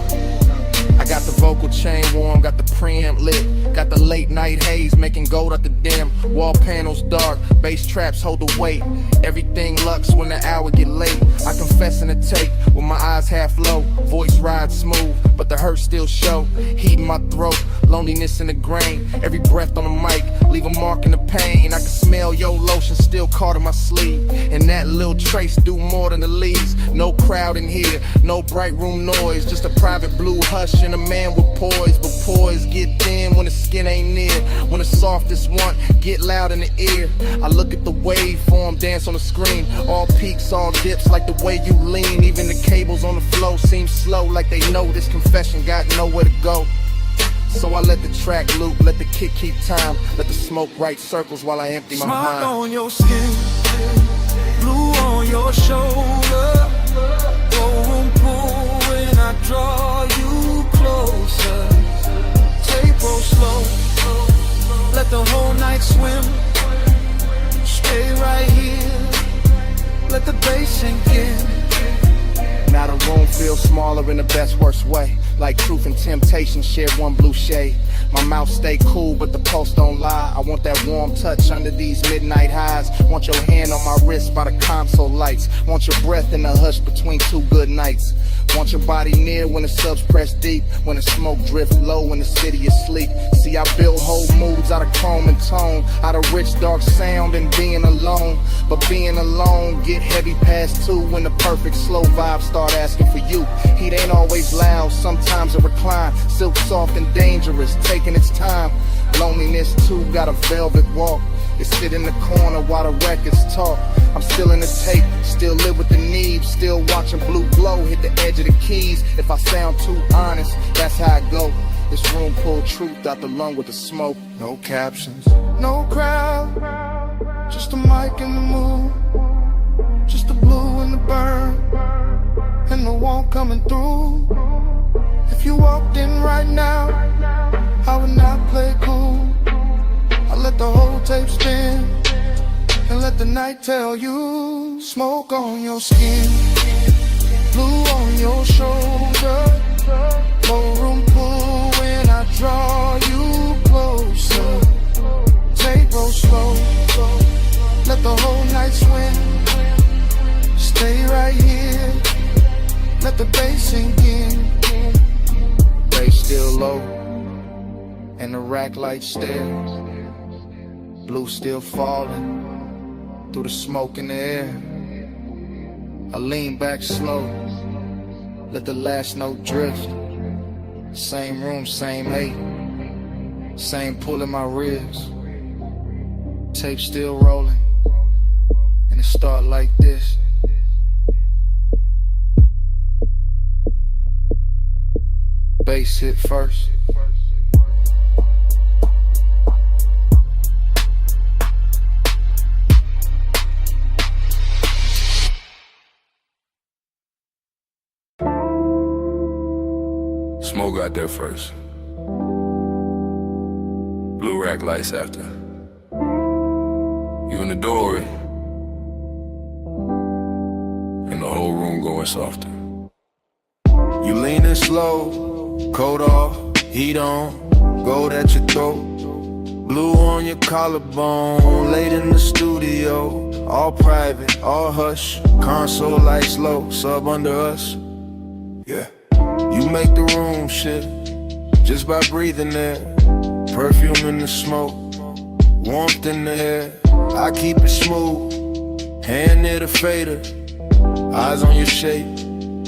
I got the vocal chain warm, got the preamp lit. Got the late night haze making gold out the dim. Wall panels dark, bass traps hold the weight. Everything lux when the hour get late. I confess in the tape with my eyes half low. Voice rides smooth, but the hurt still show. Heat in my throat, loneliness in the grain. Every breath on the mic, leave a mark in the pain. I can smell your lotion still caught in my sleeve. And that little trace do more than the leaves. No crowd in here, no bright room noise. Just a private blue hush and a man with poise. But poise get thin when the skin ain't near. When the softest one get loud in the ear. I look at the waveform dance on the screen. All peaks, all dips like the way you lean. Even the cables on the flow seem slow, like they know this confession got nowhere to go. So I let the track loop, let the kick keep time. Let the smoke write circles while I empty my mind. Smoke on your skin, blue on your shoulder. Room pool when I draw you closer. Take roll slow, let the whole night swim. Stay right here, let the bass sink in. Now the room feels smaller in the best worst way. Like truth and temptation share one blue shade. My mouth stay cool, but the pulse don't lie. I want that warm touch under these midnight highs. Want your hand on my wrist by the console lights. Want your breath in the hush between two good nights. Want your body near when the subs press deep. When the smoke drift low when the city is asleep. See, I build whole moods out of chrome and tone. Out of rich dark sound and being alone. But being alone get heavy past 2 when the perfect slow vibes start asking for you. Heat ain't always loud, sometimes it recline. Silk soft and dangerous, taking its time. Loneliness too got a velvet walk. It sit in the corner while the records talk. I'm still in the tape, still live with the need. Still watching blue glow hit the edge of the keys. If I sound too honest, that's how I go. This room pull truth out the lung with the smoke. No captions, no crowd, just a mic and the mood. Just the blue and the burn, and the warmth coming through. If you walked in right now, I would not play cool. I let the whole tape spin, and let the night tell you. Smoke on your skin, blue on your shoulder. Low room pool when I draw you closer. Take roll slow, let the whole night swim. Stay right here, let the bass sink in. Bass still low, and the rack light stare. Blue still falling through the smoke in the air. I lean back slow, let the last note drift. Same room, same hate, same pull in my ribs. Tape still rolling, and it start like this. Bass hit first. Smoke got there first. Blue rack lights after. You in the doorway, and the whole room going softer. You leaning slow, coat off, heat on. gold at your throat, blue on your collarbone, late in the studio, all private, all hush, console lights low, sub under us. Yeah, you make the room shift just by breathing there. Perfume in the smoke, warmth in the air. I keep it smooth, hand near the fader, eyes on your shape,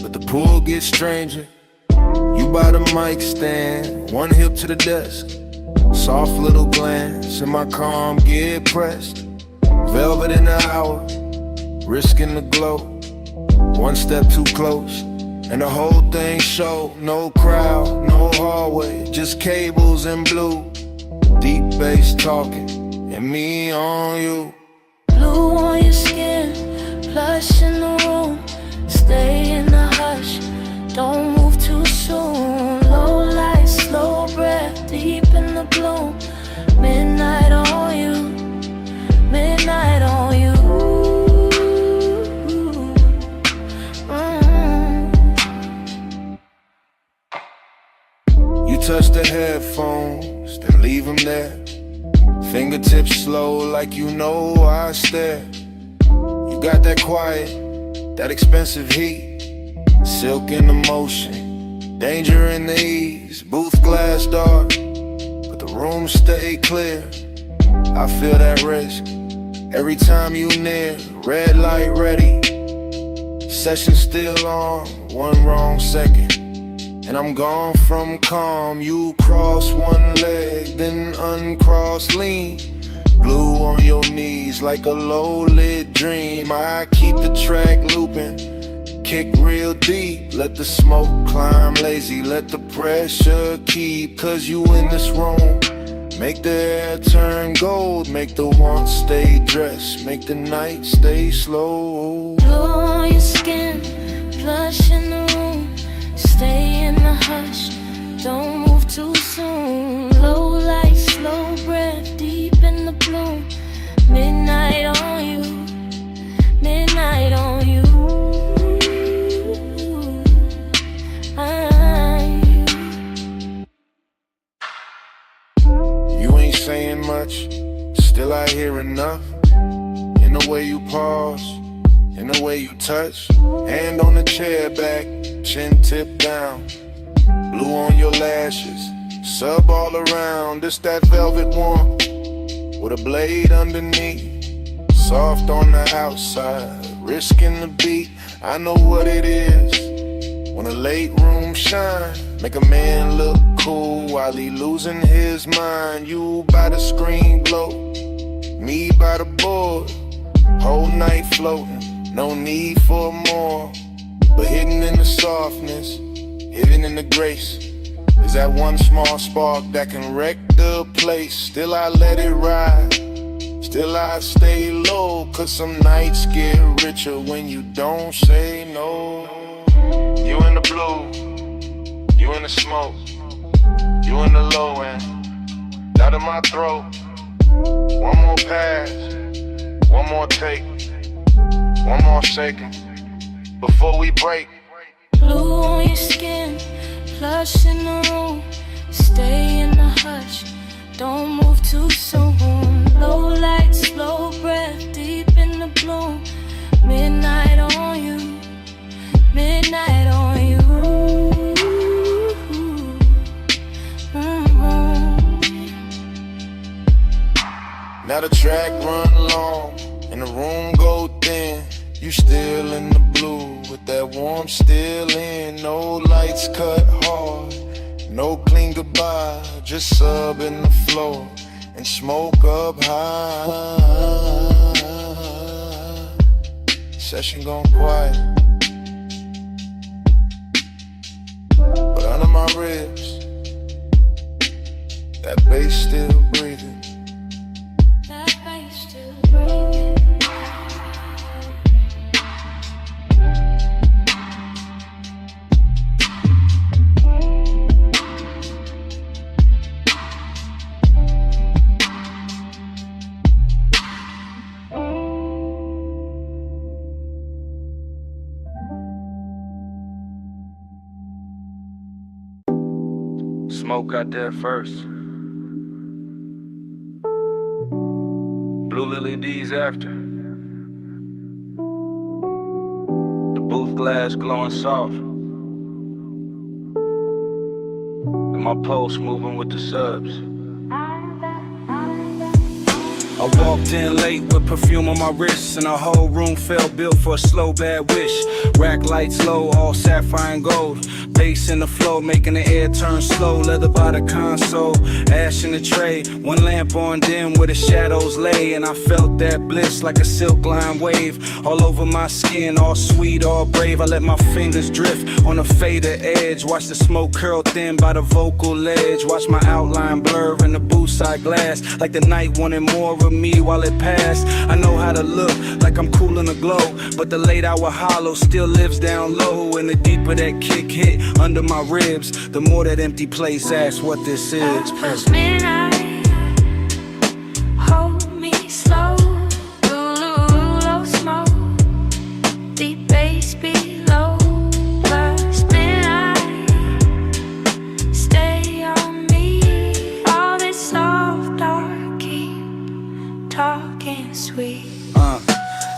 but the pool gets stranger. You by the mic stand, one hip to the desk, soft little glance, and my calm get pressed. Velvet in the hour, risking the glow, one step too close, and the whole thing show. No crowd, no hallway, just cables and blue, deep bass talking, and me on you. Blue on your skin, plush in the room, stay in the hush, don't move too soon. Low light, slow breath, deep in the bloom. Midnight on you, midnight on you. You touch the headphones, then leave them there. Fingertips slow like you know I stare. You got that quiet, that expensive heat, silk in the motion, danger in the ease. Booth glass dark, but the room stay clear. I feel that risk every time you near. Red light ready, session still on, one wrong second, and I'm gone from calm. You cross one leg, then uncross lean. Blue on your knees like a low-lit dream. I keep the track looping, kick real deep. Let the smoke climb lazy, let the pressure keep. Cause you in this room, make the air turn gold, make the want stay dressed, make the night stay slow. Blue on your skin, plush in the room, stay in the hush, don't move too soon. Low light, slow breath, deep in the bloom. Midnight on you, midnight on you. You ain't saying much, still I hear enough. In the way you pause, in the way you touch. Hand on the chair back, chin tip down. Blue on your lashes, sub all around. This that velvet warmth, with a blade underneath. Soft on the outside, risking the beat. I know what it is when a late room shine, make a man look cool while he losing his mind. You by the screen glow, me by the board, whole night floating, no need for more. But hidden in the softness, hidden in the grace, is that one small spark that can wreck the place. Still I let it ride, still I stay low. Cause some nights get richer when you don't say no. You in the blue, you in the smoke, you in the low end, out of my throat. One more pass, one more take, one more shaking before we break. Blue on your skin, plush in the room, stay in the hush, don't move too soon. Low light, slow breath, deep in the bloom. Midnight on you, midnight on you. Now the track run long and the room go thin. You still in the blue with that warmth still in. No lights cut hard, no clean goodbye, just sub in the floor and smoke up high. Session gone quiet, but under my ribs, that bass still breathing. That bass still breathing. Smoke got there first. Blue Lily D's after. The booth glass glowing soft. And my pulse moving with the subs. I walked in late with perfume on my wrists, and the whole room felt built for a slow bad wish. Rack lights low, all sapphire and gold. Bass in the flow, making the air turn slow. Leather by the console, ash in the tray. One lamp on dim where the shadows lay, and I felt that bliss like a silk line wave. All over my skin, all sweet, all brave. I let my fingers drift on the fader edge. Watch the smoke curl thin by the vocal ledge. Watch my outline blur in the booth side glass, like the night wanted more of me while it passed. I know how to look like I'm cool in the glow, but the late hour hollow still lives down low. And the deeper that kick hit under my ribs, the more that empty place asks what this is. Past midnight, hold me slow. Low smoke, deep bass below. Past midnight, stay on me. All this soft dark keep talking sweet.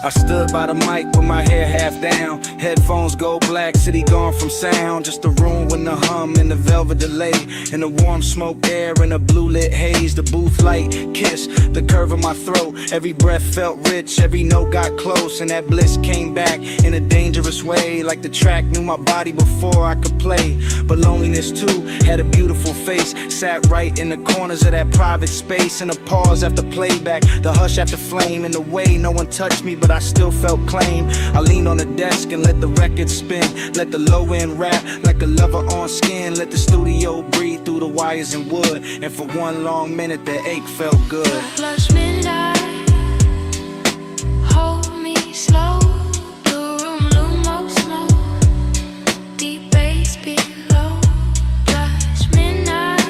I stood by the mic with my hair half down. Headphones go black, city gone from sound. Just a room with the hum and the velvet delay, and the warm smoke air and the blue lit haze. The booth light kiss the curve of my throat. Every breath felt rich, every note got close, and that bliss came back in a dangerous way. Like the track knew my body before I could play. But loneliness too had a beautiful face. Sat right in the corners of that private space. And a pause after playback, the hush after flame. In the way no one touched me, but I still felt claim. I leaned on the desk and let the record spin. Let the low end rap like a lover on skin. Let the studio breathe through the wires and wood. And for one long minute the ache felt good. Flush midnight, hold me slow. The room low smoke, deep bass below. Flush midnight,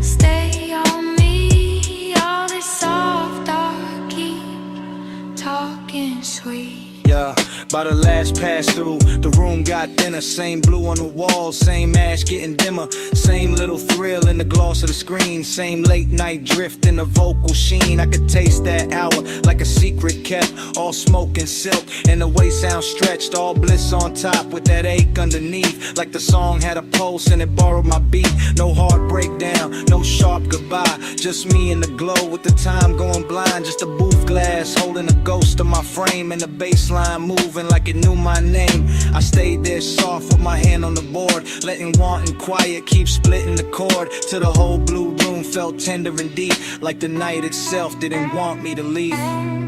stay on me. All this soft dark keep talking sweet. Yeah, by the last pass through, the room got thinner. Same blue on the wall, same ash getting dimmer. Same little thrill in the gloss of the screen. Same late night drift in the vocal sheen. I could taste that hour like a secret kept. All smoke and silk, and the way sound stretched. All bliss on top with that ache underneath. Like the song had a pulse and it borrowed my beat. No hard breakdown, no sharp goodbye. Just me in the glow with the time going blind. Just a booth glass holding a ghost of my frame. And the baseline moving like it knew my name. I stayed there soft with my hand on the board, letting want and quiet keep splitting the chord. Till the whole blue room felt tender and deep, like the night itself didn't want me to leave.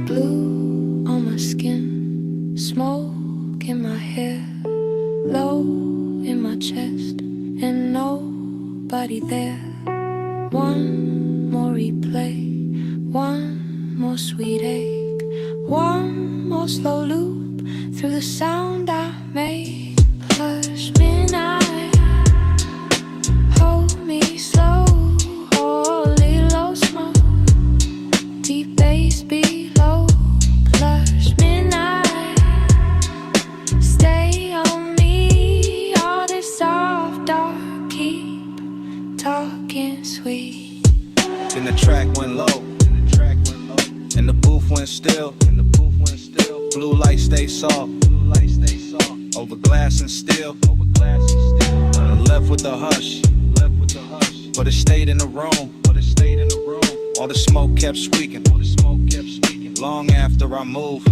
Blue on my skin, smoke in my hair, low in my chest, and nobody there. One more replay, one more sweet ache, one more slow loop through the sound I made. Flush midnight, hold me slow. Holy low smoke, deep bass below. Flush midnight, stay on me. All this soft dark keep talking sweet. Then the track went low, and the booth went still. Blue light stay soft, over glass and steel. Left with the hush, but it stayed in the room. All the smoke kept squeaking, long after I moved.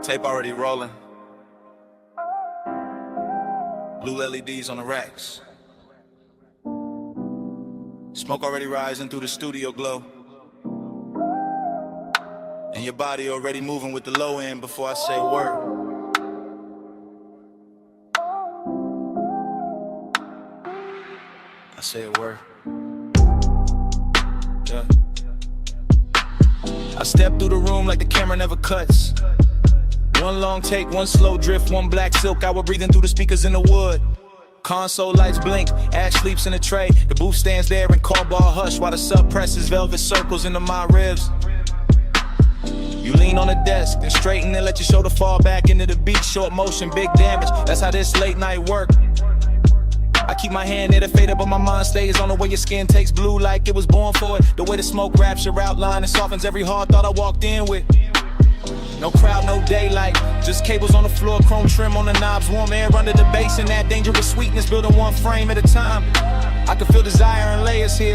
Tape already rolling. Blue LEDs on the racks. Smoke already rising through the studio glow. And your body already moving with the low end before I say a word. I say a word. Yeah. I step through the room like the camera never cuts. One long take, one slow drift, one black silk hour breathing through the speakers in the wood. Console lights blink, Ash sleeps in a tray. The booth stands there in call ball hush while the sub presses velvet circles into my ribs. You lean on the desk, then straighten and let your shoulder fall back into the beat. Short motion, big damage, that's how this late night work. I keep my hand near the fader, but my mind stays on the way your skin takes blue like it was born for it. The way the smoke wraps your outline and softens every hard thought I walked in with. No crowd, no daylight, just cables on the floor, chrome trim on the knobs, warm air under the bass, and that dangerous sweetness building one frame at a time. I can feel desire in layers here.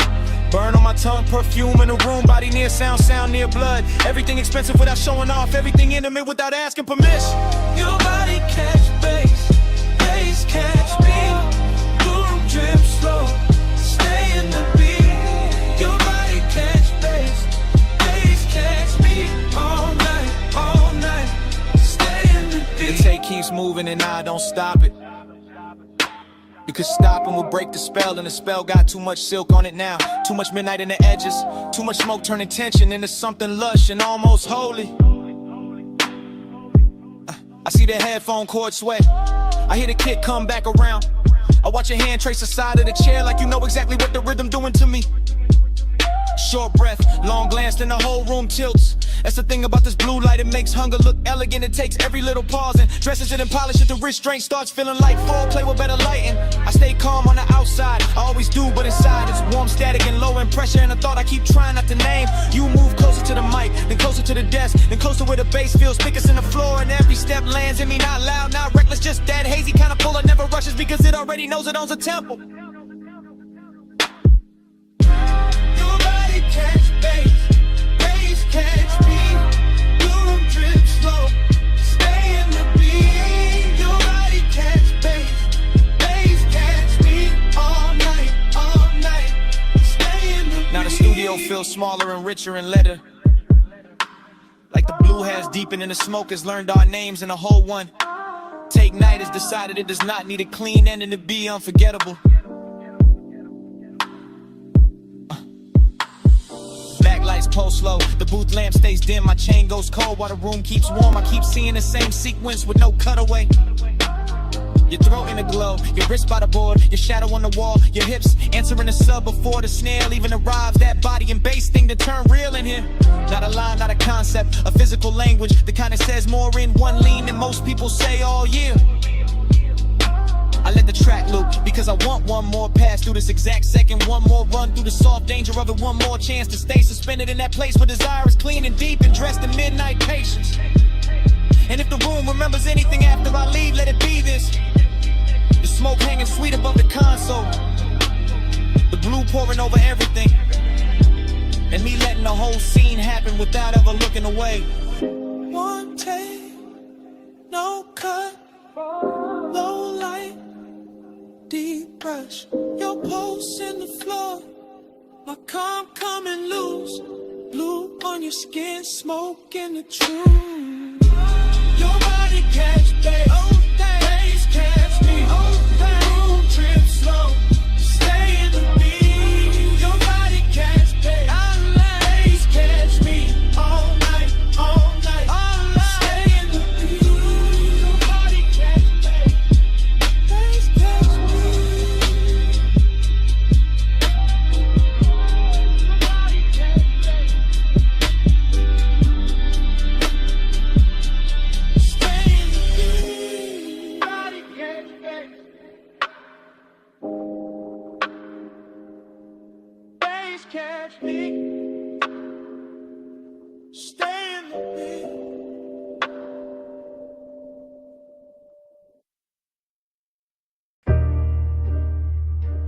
Burn on my tongue, perfume in the room, body near sound, sound near blood. Everything expensive without showing off, everything intimate without asking permission. Your body catch bass, bass catch me. Boom, drip slow, stay in the beat. Your body catch bass, bass catch me. All night, stay in the beat. The tape keeps moving and I don't stop it. Because stopping would break the spell, and the spell got too much silk on it now. Too much midnight in the edges, too much smoke turning tension into something lush and almost holy. I see the headphone cord sweat, I hear the kick come back around. I watch your hand trace the side of the chair like you know exactly what the rhythm doing to me. Short breath, long glance, then the whole room tilts. That's the thing about this blue light, it makes hunger look elegant. It takes every little pause and dresses it and polishes it. The restraint starts feeling like foreplay with better lighting. I stay calm on the outside, I always do, but inside it's warm, static, and low in pressure. And a thought I keep trying not to name. You move closer to the mic, then closer to the desk, then closer where the bass feels thickest in the floor. And every step lands in me, not loud, not reckless, just that hazy kind of pull. It never rushes because it already knows it owns a tempo. Catch bass, bass catch me. Boom, drip slow, stay in the beat. Your body catch bass, bass catch me. All night, stay in the beat. Now the studio feels smaller and richer in letter. Like the blue has deepened and the smoke has learned our names in a whole one. Take Night has decided it does not need a clean ending to be unforgettable. Backlights pulse slow, the booth lamp stays dim, my chain goes cold while the room keeps warm. I keep seeing the same sequence with no cutaway. Your throat in a glow, your wrist by the board, your shadow on the wall, your hips answering the sub before the snail even arrives. That body and bass thing to turn real in here. Not a line, not a concept, a physical language, the kind that says more in one lean than most people say all year. I let the track loop because I want one more pass through this exact second, one more run through the soft danger of it, one more chance to stay suspended in that place where desire is clean and deep and dressed in midnight patience. And if the room remembers anything after I leave, let it be this. The smoke hanging sweet above the console, the blue pouring over everything, and me letting the whole scene happen without ever looking away. One take, no cut, low light, deep brush, your pulse in the floor, my calm coming loose, blue on your skin, smoke in the truth. Your body catch bass, bass catch me, boom, trip slow, stay in the beat. Your body catch bass, catch me, all night, stay in the beat. Your body catch bass, catch me. Catch me, stay in the beat.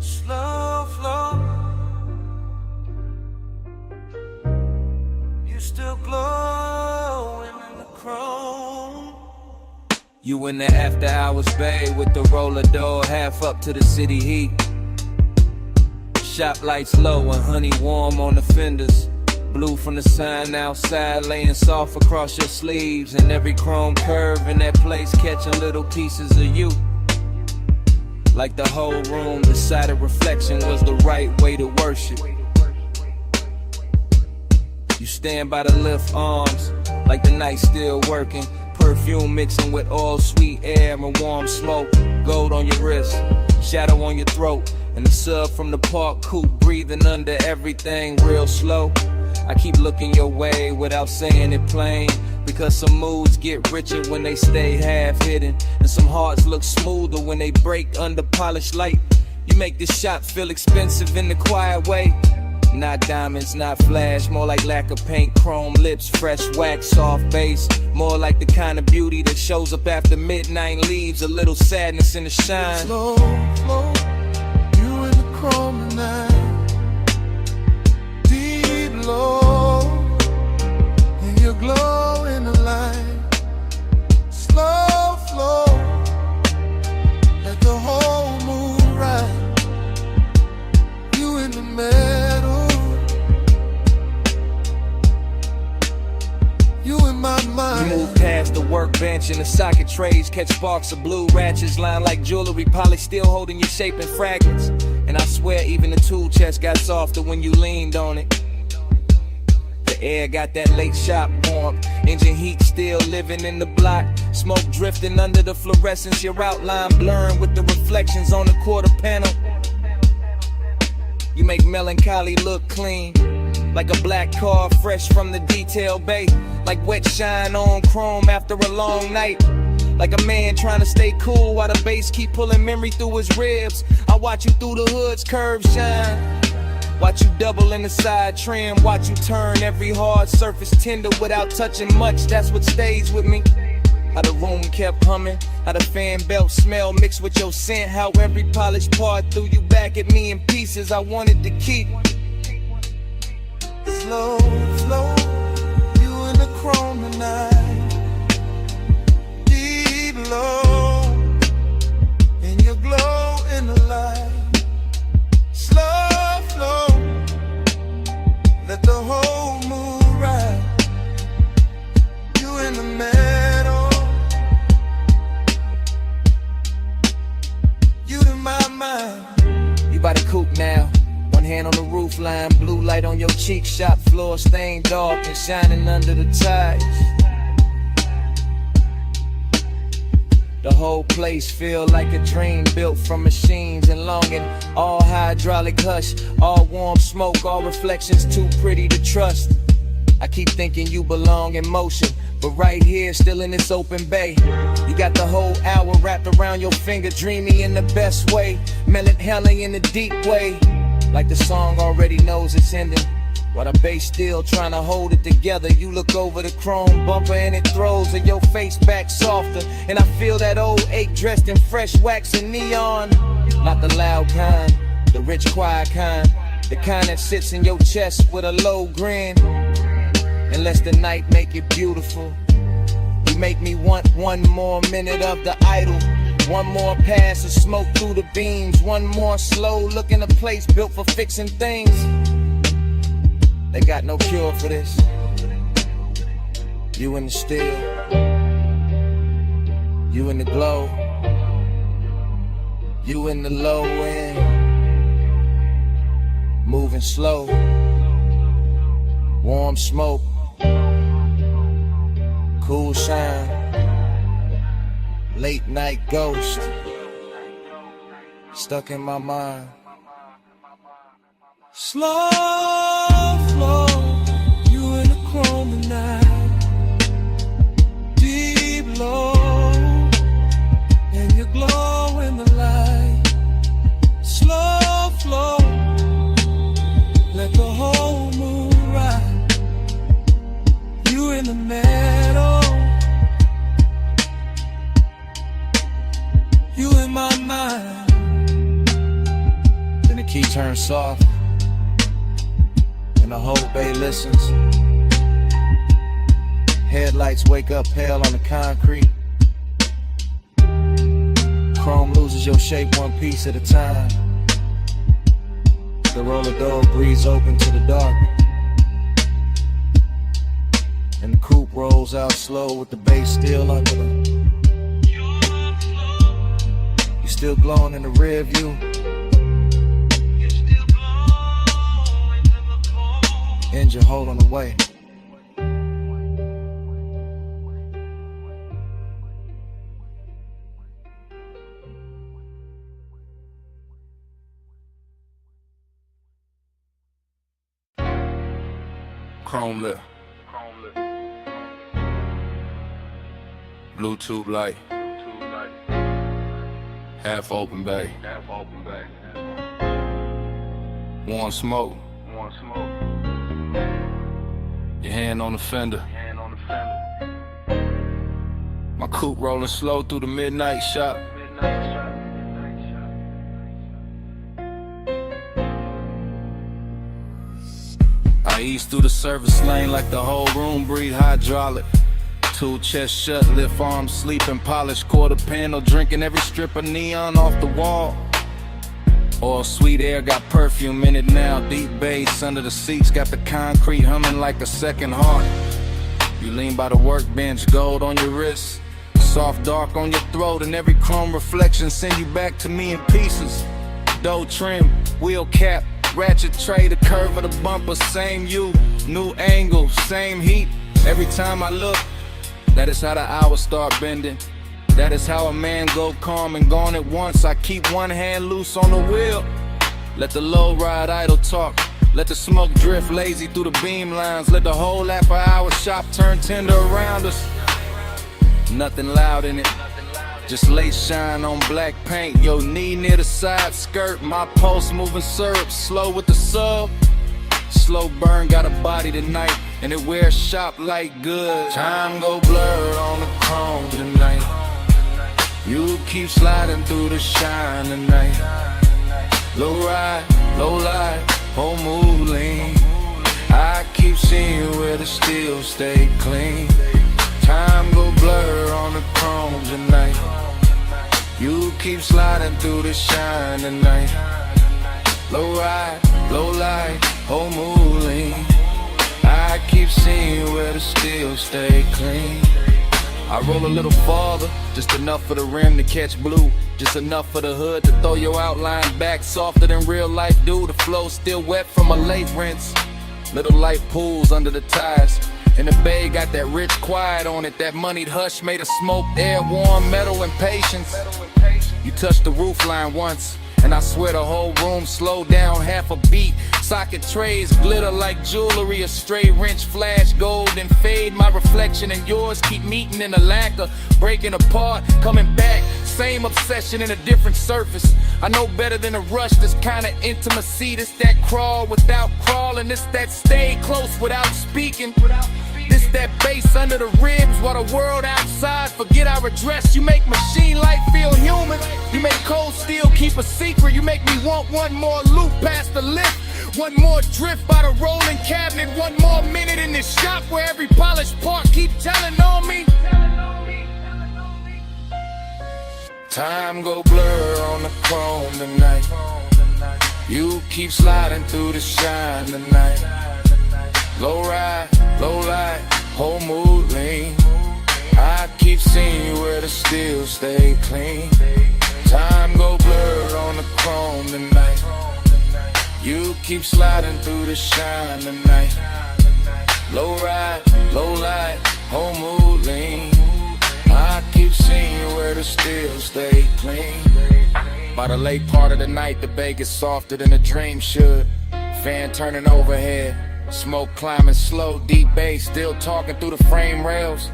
Slow flow, you still glowing in the chrome. You in the after hours bay with the roller door half up to the city heat. Shop lights low and honey warm on the fenders. Blue from the sign outside laying soft across your sleeves. And every chrome curve in that place catching little pieces of you. Like the whole room decided reflection was the right way to worship. You stand by the lift arms, like the night still working. Perfume mixing with all sweet air and warm smoke. Gold on your wrist, shadow on your throat. And the sub from the park coupe breathing under everything real slow. I keep looking your way without saying it plain, because some moods get richer when they stay half hidden, and some hearts look smoother when they break under polished light. You make this shop feel expensive in the quiet way. Not diamonds, not flash, more like lack of paint, chrome lips, fresh wax, soft bass. More like the kind of beauty that shows up after midnight and leaves a little sadness in the shine. Slow, slow, you in the chrome tonight. Deep low, and you glow in the light. Slow flow, let the whole moon ride. You in the middle, you in my mind. You move past the workbench and the socket trays, catch sparks of blue ratchets lined like jewelry, polished still holding your shape in fragments. And I swear even the tool chest got softer when you leaned on it. The air got that late shop warmth, engine heat still living in the block. Smoke drifting under the fluorescence, your outline blurring with the reflections on the quarter panel. You make melancholy look clean, like a black car fresh from the detail bay. Like wet shine on chrome after a long night. Like a man trying to stay cool while the bass keep pulling memory through his ribs. I watch you through the hood's curves shine. Watch you double in the side trim. Watch you turn every hard surface tender without touching much. That's what stays with me. How the room kept humming, how the fan belt smell mixed with your scent. How every polished part threw you back at me in pieces I wanted to keep. Slow, slow, you in the chrome tonight. Deep low, and you glow in the light. Slow flow, let the whole moon ride. You in the middle, you in my mind. You by the coupe now, one hand on the roof line, blue light on your cheek, shop floor stained dark and shining under the ties. The whole place feel like a dream built from machines and longing. All hydraulic hush, all warm smoke, all reflections too pretty to trust. I keep thinking you belong in motion, but right here, still in this open bay. You got the whole hour wrapped around your finger, dreamy in the best way, melancholy in the deep way. Like the song already knows it's ending, while the bass still trying to hold it together. You look over the chrome bumper and it throws your face back softer. And I feel that old ache dressed in fresh wax and neon. Not the loud kind, the rich quiet kind, the kind that sits in your chest with a low grin. Unless the night make it beautiful, you make me want one more minute of the idol. One more pass of smoke through the beams. One more slow look in a place built for fixing things. They got no cure for this. You in the still, you in the glow, you in the low end, moving slow, warm smoke, cool shine, late night ghost, stuck in my mind. Slow flow, you in the chrome tonight. Deep low, and you glow in the light. Slow flow, let the whole moon ride. You in the middle, you in my mind. Then the key turns soft, and the whole bay listens. Headlights wake up pale on the concrete. Chrome loses your shape one piece at a time. The roller door breathes open to the dark, and the coupe rolls out slow with the bass still under them. You still glowing in the rear view. Engine hold on the way. Chrome lip. Bluetooth light. Half open bay. Warm smoke. Your hand on the fender. My coupe rolling slow through the midnight shop. I ease through the service lane like the whole room breathe hydraulic. Two chest shut, lift arms, sleeping, polished quarter panel, drinking every strip of neon off the wall. All sweet air got perfume in it now. Deep bass under the seats, got the concrete humming like a second heart. You lean by the workbench, gold on your wrist, soft dark on your throat, and every chrome reflection send you back to me in pieces. Dough trim, wheel cap, ratchet tray, the curve of the bumper, same you, new angle, same heat. Every time I look, that is how the hours start bending. That is how a man go calm and gone at once. I keep one hand loose on the wheel. Let the low ride idle talk. Let the smoke drift lazy through the beam lines. Let the whole after-hour shop turn tender around us. Nothing loud in it, just late shine on black paint. Your knee near the side skirt. My pulse moving syrup, slow with the sub. Slow burn, got a body tonight, and it wears shop like good. Time go blur on the chrome tonight. You keep sliding through the shine tonight. Low ride, low light, whole move lean. I keep seeing where the steel stay clean. Time go blur on the chrome tonight. You keep sliding through the shine tonight. Low ride, low light, whole move lean. I keep seeing where the steel stay clean. I roll a little farther, just enough for the rim to catch blue. Just enough for the hood to throw your outline back softer than real life do. The flow still wet from a late rinse. Little light pools under the tires. And the bay got that rich quiet on it. That moneyed hush made of smoke, air, warm metal and patience. You touched the roof line once, and I swear the whole room slowed down half a beat. Socket trays glitter like jewelry, a stray wrench flash gold and fade. My reflection and yours keep meeting in a lacquer, breaking apart, coming back. Same obsession in a different surface. I know better than a rush, this kind of intimacy. This that crawl without crawling, this that stay close without speaking. This that bass under the ribs while the world outside forget our address. You make machine life feel human. You make cold steel keep a secret. You make me want one more loop past the lift, one more drift by the rolling cabinet, one more minute in this shop where every polished part keep telling on me. Time go blur on the chrome tonight. You keep sliding through the shine tonight. Low ride, low light, whole mood lean. I keep seeing where the steel stay clean. Time go blur on the chrome tonight. You keep sliding through the shine tonight. Low ride, low light, whole mood lean. I keep seeing where the steel stay clean. By the late part of the night, the bay gets softer than a dream should. Fan turning overhead. Smoke climbing slow, deep bass, still talking through the frame rails.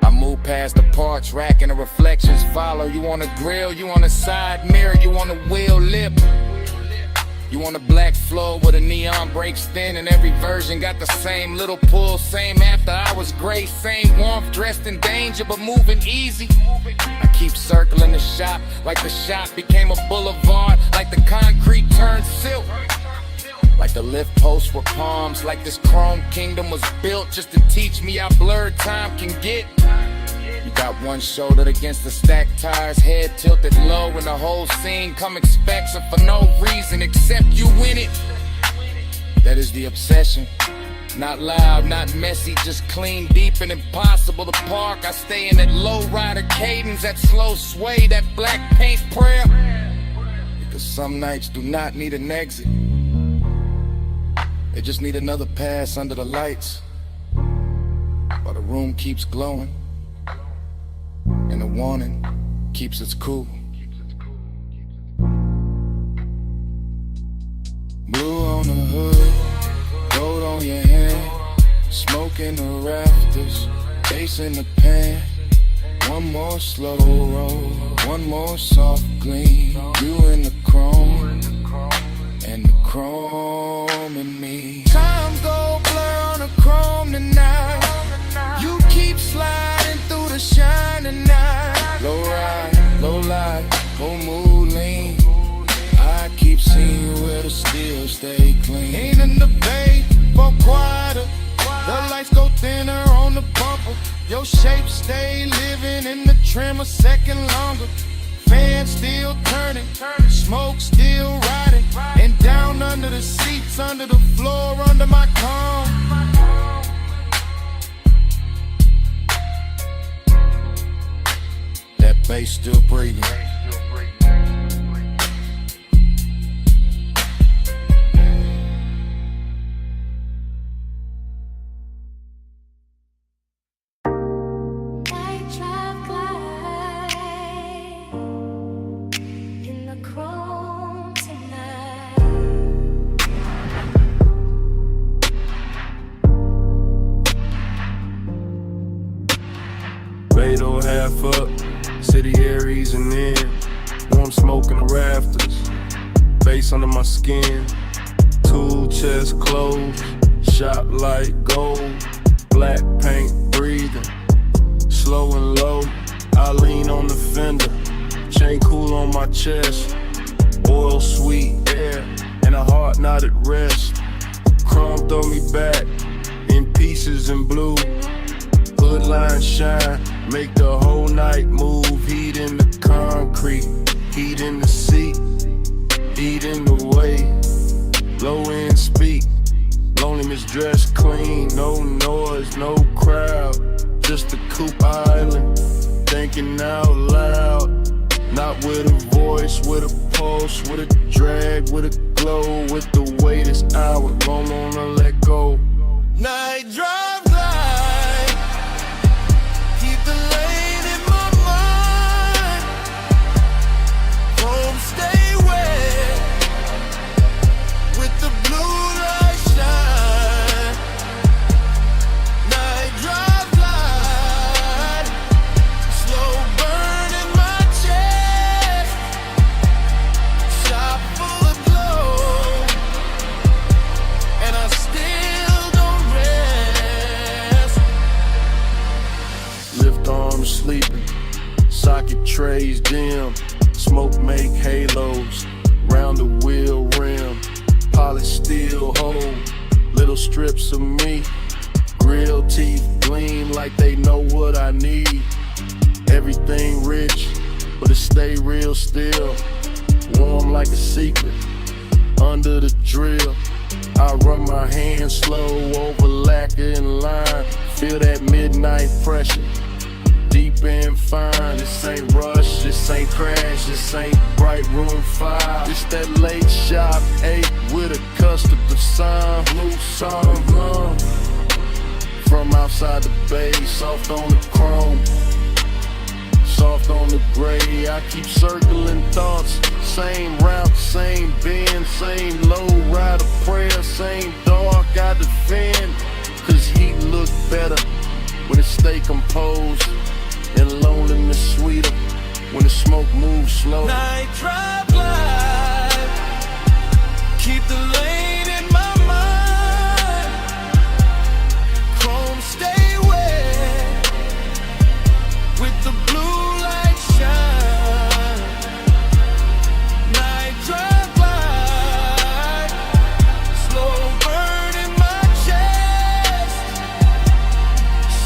I move past the parts rack and the reflections follow. You on the grill, you on the side mirror, you on the wheel lip. You on the black floor where the neon breaks thin, and every version got the same little pull, same after hours grace, same warmth, dressed in danger but moving easy. I keep circling the shop like the shop became a boulevard, like the concrete turned silk. Like the lift posts were palms, like this chrome kingdom was built just to teach me how blurred time can get. You got one shoulder against the stacked tires, head tilted low, and the whole scene come expects it for no reason except you in it. That is the obsession. Not loud, not messy, just clean, deep, and impossible to park. I stay in that low rider cadence, that slow sway, that black paint prayer. Because some nights do not need an exit. They just need another pass under the lights, while the room keeps glowing, and the warning keeps its cool. Blue on the hood, gold on your hand, smoke in the rafters, bass in the pan. One more slow roll, one more soft gleam. You in the chrome, and the chrome in me. Time go blur on the chrome tonight. You keep sliding through the shining night. Low ride, low light, whole mood lean. I keep seeing where the steel stay clean. Ain't in the bay, but quieter. The lights go thinner on the bumper. Your shape stay living in the trim a second longer. Fans still turning, smoke still riding, and down under the seats, under the floor, under my comb. That bass still breathing. Beto half up, city Aries and in. Warm smoke in the rafters, face under my skin. Tool chest closed, shop light gold. Black paint breathing, slow and low. I lean on the fender, chain cool on my chest. Oil sweet air, and a heart not at rest. Chrome throw me back, in pieces in blue. Hood line shine, make the whole night move. Heat in the concrete, heat in the seat, heat in the way. Low end speak, loneliness dressed clean. No noise, no crowd, just a coupe island. Thinking out loud, not with a voice, with a pulse, with a drag, with a glow. With the way this hour, don't wanna let go. Night drive glide, keep the lane in my mind. Home stay wet, with the blue light shine. Night drive glide, slow burn in my chest. Shop full of glow, and I still don't rest. Lift arms sleeping, socket trays dim. Smoke make halos, round the wheel rim. Polished steel hold, little strips of me. Grill teeth gleam like they know what I need. Everything rich, but it stay real still. Warm like a secret, under the drill. I run my hands slow over lacquer and line. Feel that midnight pressure, deep and fine. This ain't rush, this ain't crash, this ain't bright room 5. It's that late shop 8 with a custom design. Blue sun from outside the bay, soft on the chrome, soft on the gray. I keep circling thoughts, same route, same bend, same low ride of prayer, same dark I defend. Cause heat look better when it stay composed, and loneliness sweeter when the smoke moves slow. Night drive glide, keep the lane in my mind. Chrome stay wet, with the blue light shine. Night drive glide, slow burn in my chest.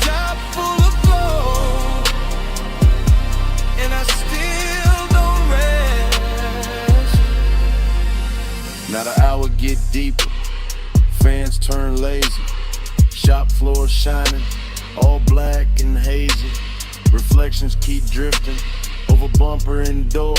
Shop full of glow, and I still don't rest. Now the hour get deeper, fans turn lazy. Shop floor shining, all black and hazy. Reflections keep drifting over bumper and door.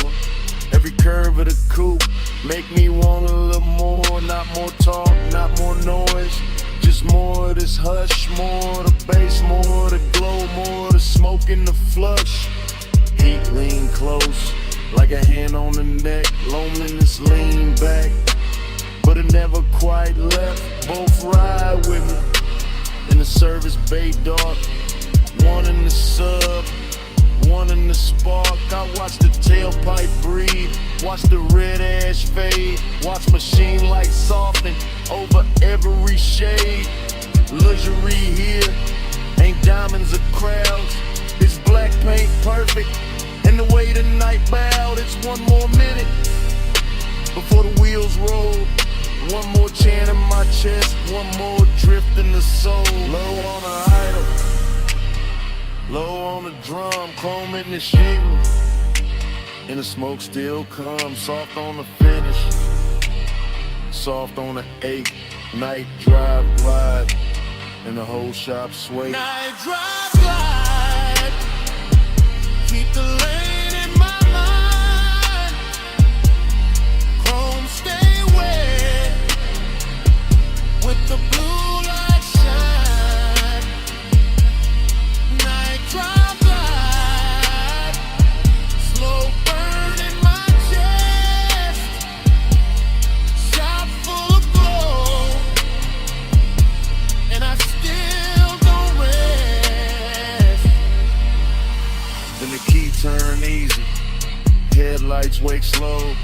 Every curve of the coupe, Make me want a little more, not more talk, not more noise. Just more of this hush, more of the bass, more of the glow, more of the smoke in the flush. Heat lean close, like a hand on the neck. Loneliness lean back, but it never quite left. Both ride with me in the service bay dark. One in the sub, one in the spark. I watch the tailpipe breathe, watch the red ash fade, watch machine lights soften over every shade. Luxury here, ain't diamonds or crowds. It's black paint perfect, and the way the night bowed. It's one more minute before the wheels roll. One more chant in my chest, one more drift in the soul. Low on the idol, low on the drum, chrome in the shingle, and the smoke still comes. Soft on the finish, soft on the 8. Night drive glide, and the whole shop sway. Night drive glide, keep the lane in my mind. Chrome stay wet, with the blue light shine. Night drive glide, slow burn in my chest. Shot full of glow, and I still don't rest. Then the key turn easy, headlights wake slow.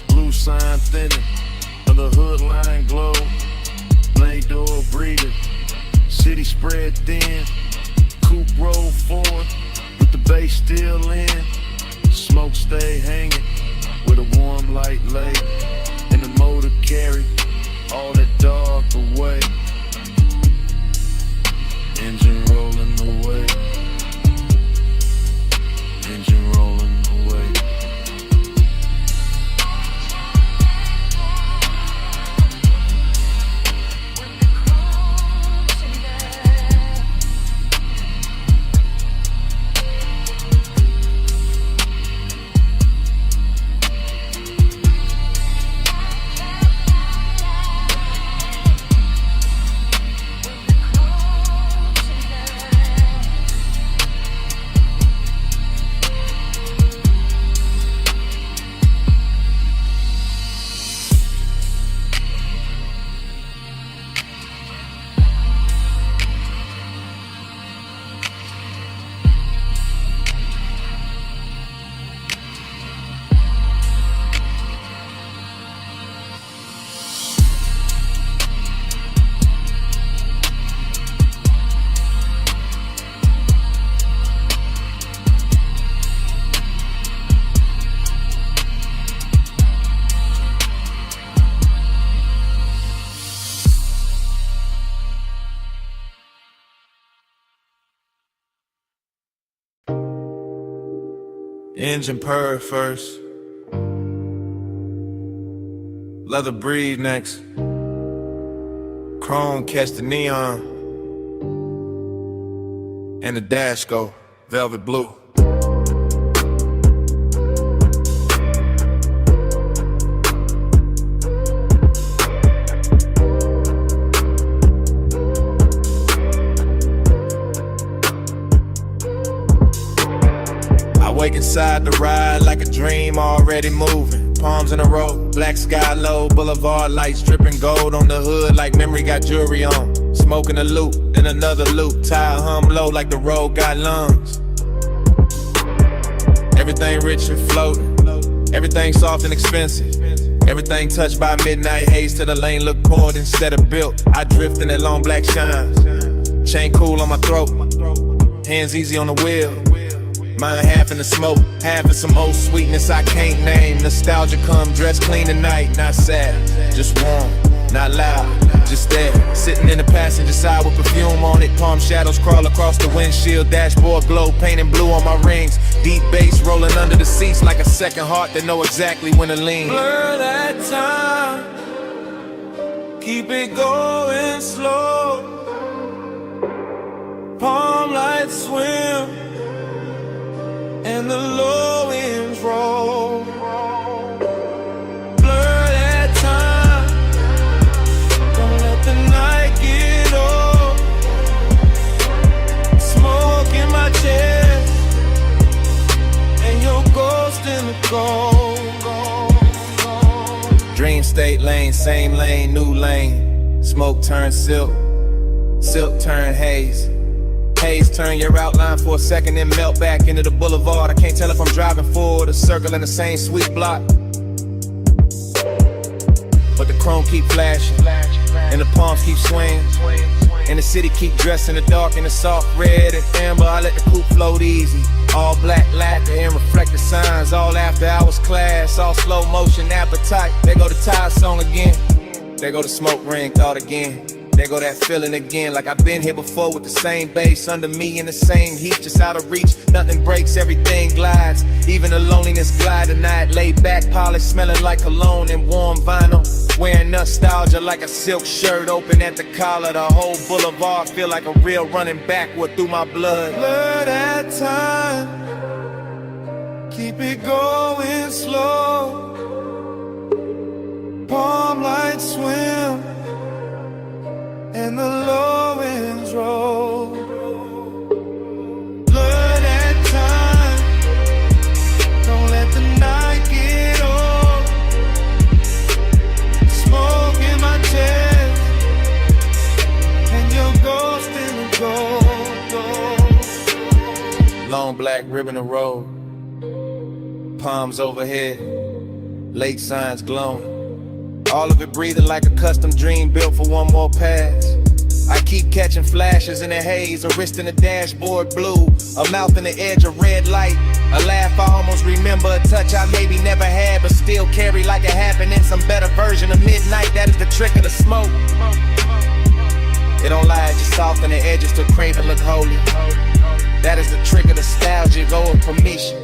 Blue sign thinning, and the hood line glow. Blade door breathing, city spread thin. Coupe roll forward, with the bass still in. Smoke stay hanging, with a warm light lay. And the motor carry all that dark away. Engine rolling away, engine rolling away. Engine purr first, leather breathe next, chrome catch the neon, and the dash go velvet blue. Wake inside the ride like a dream already moving. Palms in a row, black sky low, boulevard lights dripping gold on the hood like memory got jewelry on. Smoking a loop, then another loop, tire hum low like the road got lungs. Everything rich and floating, everything soft and expensive. Everything touched by midnight haze till the lane look poured instead of built. I drift in that long black shine, chain cool on my throat, hands easy on the wheel. Mine half in the smoke, half in some old sweetness I can't name. Nostalgia come dressed clean tonight, not sad, just warm, not loud, just there. Sitting in the passenger side with perfume on it. Palm shadows crawl across the windshield. Dashboard glow, painting blue on my rings. Deep bass rolling under the seats like a second heart that know exactly when to lean. Blur that time, keep it going slow. Palm lights swim and the low winds roll. Blur Interstate lane, same lane, new lane. Smoke turn silk, silk turn haze. Haze turn your outline for a second, then melt back into the boulevard. I can't tell if I'm driving forward or circling the same sweet block. But the chrome keep flashing, and the palms keep swinging, and the city keep dressed in the dark in the soft red and amber. I let the coupe float easy. All black lacquer and reflective signs. All after hours class, all slow motion appetite. There go the Tide song again. There go the smoke ring thought again. There go that feeling again, like I've been here before with the same bass under me in the same heat, just out of reach. Nothing breaks, everything glides. Even the loneliness glide tonight. Laid back, polished, smelling like cologne and warm vinyl. Wearing nostalgia like a silk shirt open at the collar. The whole boulevard feel like a real running backward through my blood. Blur that time, keep it going slow. Palm lights swim and the low winds roll. Blur that time, don't let the night get old. Smoke in my chest and your ghost in the gold. Long black ribbon of road, palms overhead, lake signs glowing. All of it breathing like a custom dream built for one more pass. I keep catching flashes in the haze, a wrist in the dashboard blue, a mouth in the edge of red light, a laugh I almost remember, a touch I maybe never had but still carry like it happened in some better version of midnight. That is the trick of the smoke. It don't lie, it just soften the edges to crave and look holy. That is the trick of nostalgia, go with permission.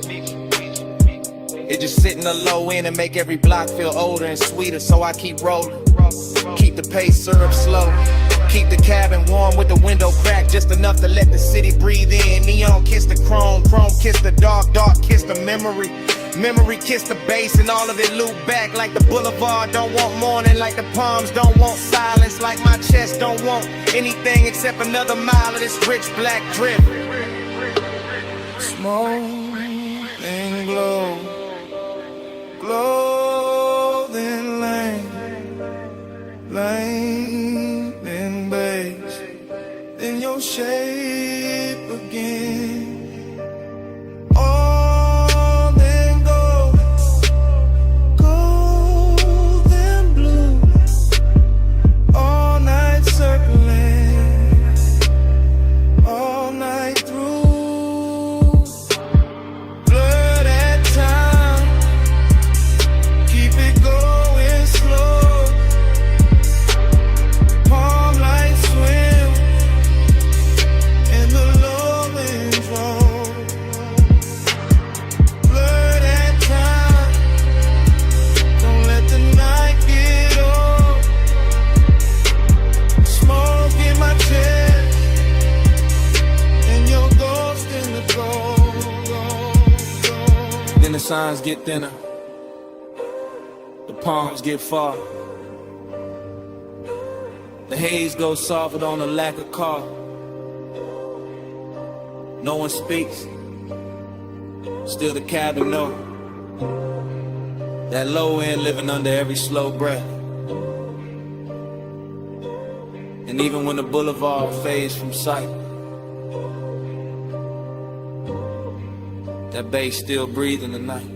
It just sit in the low end and make every block feel older and sweeter, so I keep rolling. Keep the pace syrup slow. Keep the cabin warm with the window cracked just enough to let the city breathe in. Neon kiss the chrome, chrome kiss the dark, dark kiss the memory. Memory kiss the bass and all of it loop back like the boulevard don't want morning, like the palms don't want silence, like my chest don't want anything except another mile of this rich black drip. Smoke and glow, clothing lane, lane and base, then your shape again. All then gold, gold and blue, all night circling, all night through. Blur that time, keep it going slow. Palm lights swim and the low winds roll. Blur that time, don't let the night get old. Smoke in my chest and your ghost in the gold. Then the signs get thinner, the palms get far. The haze goes softer on the lack of car. No one speaks, still the cabin know. That low end living under every slow breath. And even when the boulevard fades from sight, that bass still breathing the night.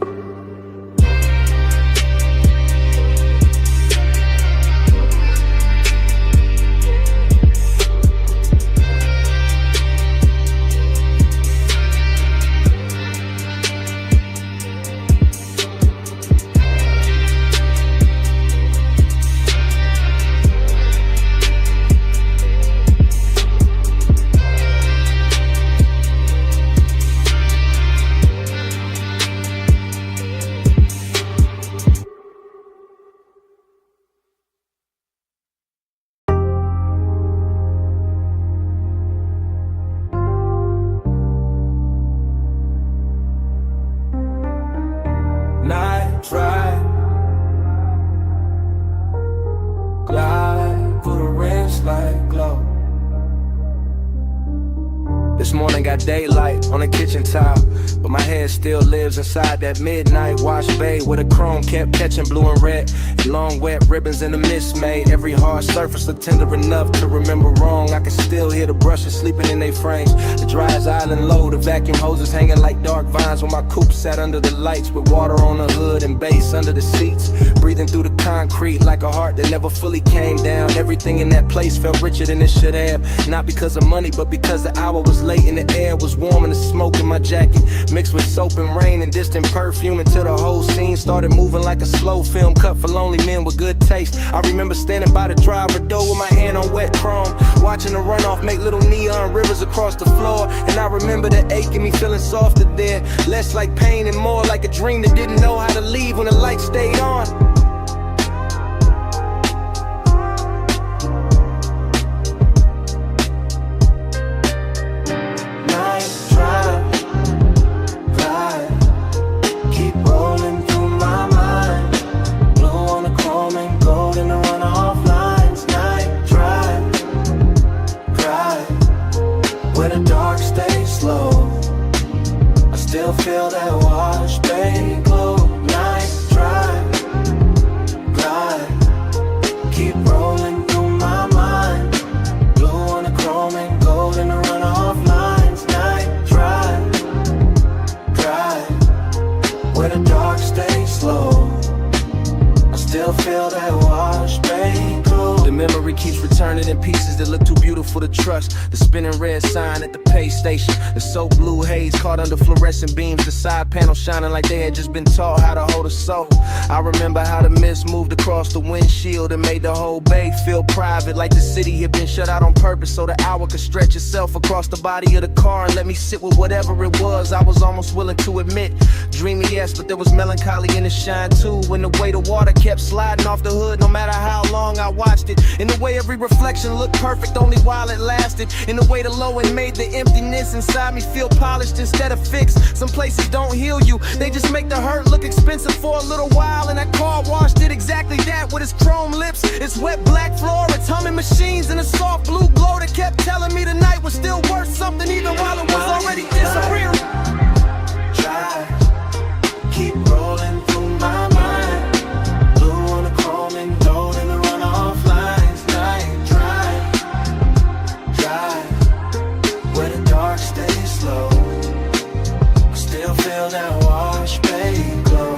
got daylight on the kitchen tile, but my head still lives inside that midnight wash bay where the chrome kept catching blue and red. And long wet ribbons in the mist made every hard surface look tender enough to remember wrong. I can still hear the brushes sleeping in their frames, the dryer's island low, the vacuum hoses hanging like dark vines when my coupe sat under the lights with water on the hood and bass under the seats, breathing through the concrete like a heart that never fully came down. Everything in that place felt richer than it should have, not because of money but because the hour was late and the air was warm and the smoke in my jacket mixed with soap and rain and distant perfume until the whole scene started moving like a slow film cut for lonely men with good taste. I remember standing by the driver door with my hand on wet chrome, watching the runoff make little neon rivers across the floor. And I remember the ache in me feeling softer there, less like pain and more like a dream that didn't know how to leave when the light stayed on. Feel that wash bay glow. Night drive, glide, keep rolling through my mind. Blue on the chrome and gold in the runoff lines. Night drive, where the dark stays slow. I still feel that wash bay glow. The memory keeps returning in pieces that look too beautiful to trust. The spinning red sign at the pay station, the soap blue haze caught under fluorescent beams, the side panel shining like they had just been taught how to hold a soul. I remember how the mist moved across the windshield and made the whole bay feel private, like the city had been shut out on purpose so the hour could stretch itself across the body of the car and let me sit with whatever it was. I was almost willing to admit, dreamy yes, but there was melancholy in the shine too, when the way the water kept sliding off the hood no matter how long I watched it, in the way every reflection looked perfect only while it lasted, in the way the low end made the emptiness inside me feel polished instead of fixed. Some places don't heal you, they just make the hurt look expensive for a little while, and that car wash did exactly that with its chrome lips, its wet black floor, its humming machines, and a soft blue glow that kept telling me the night was still worth something even while it was already disappearing. Try, keep rolling through my mind. Blue on the chrome and gold in the runoff lines. Night drive, where the dark stays slow. I still feel that wash bay glow.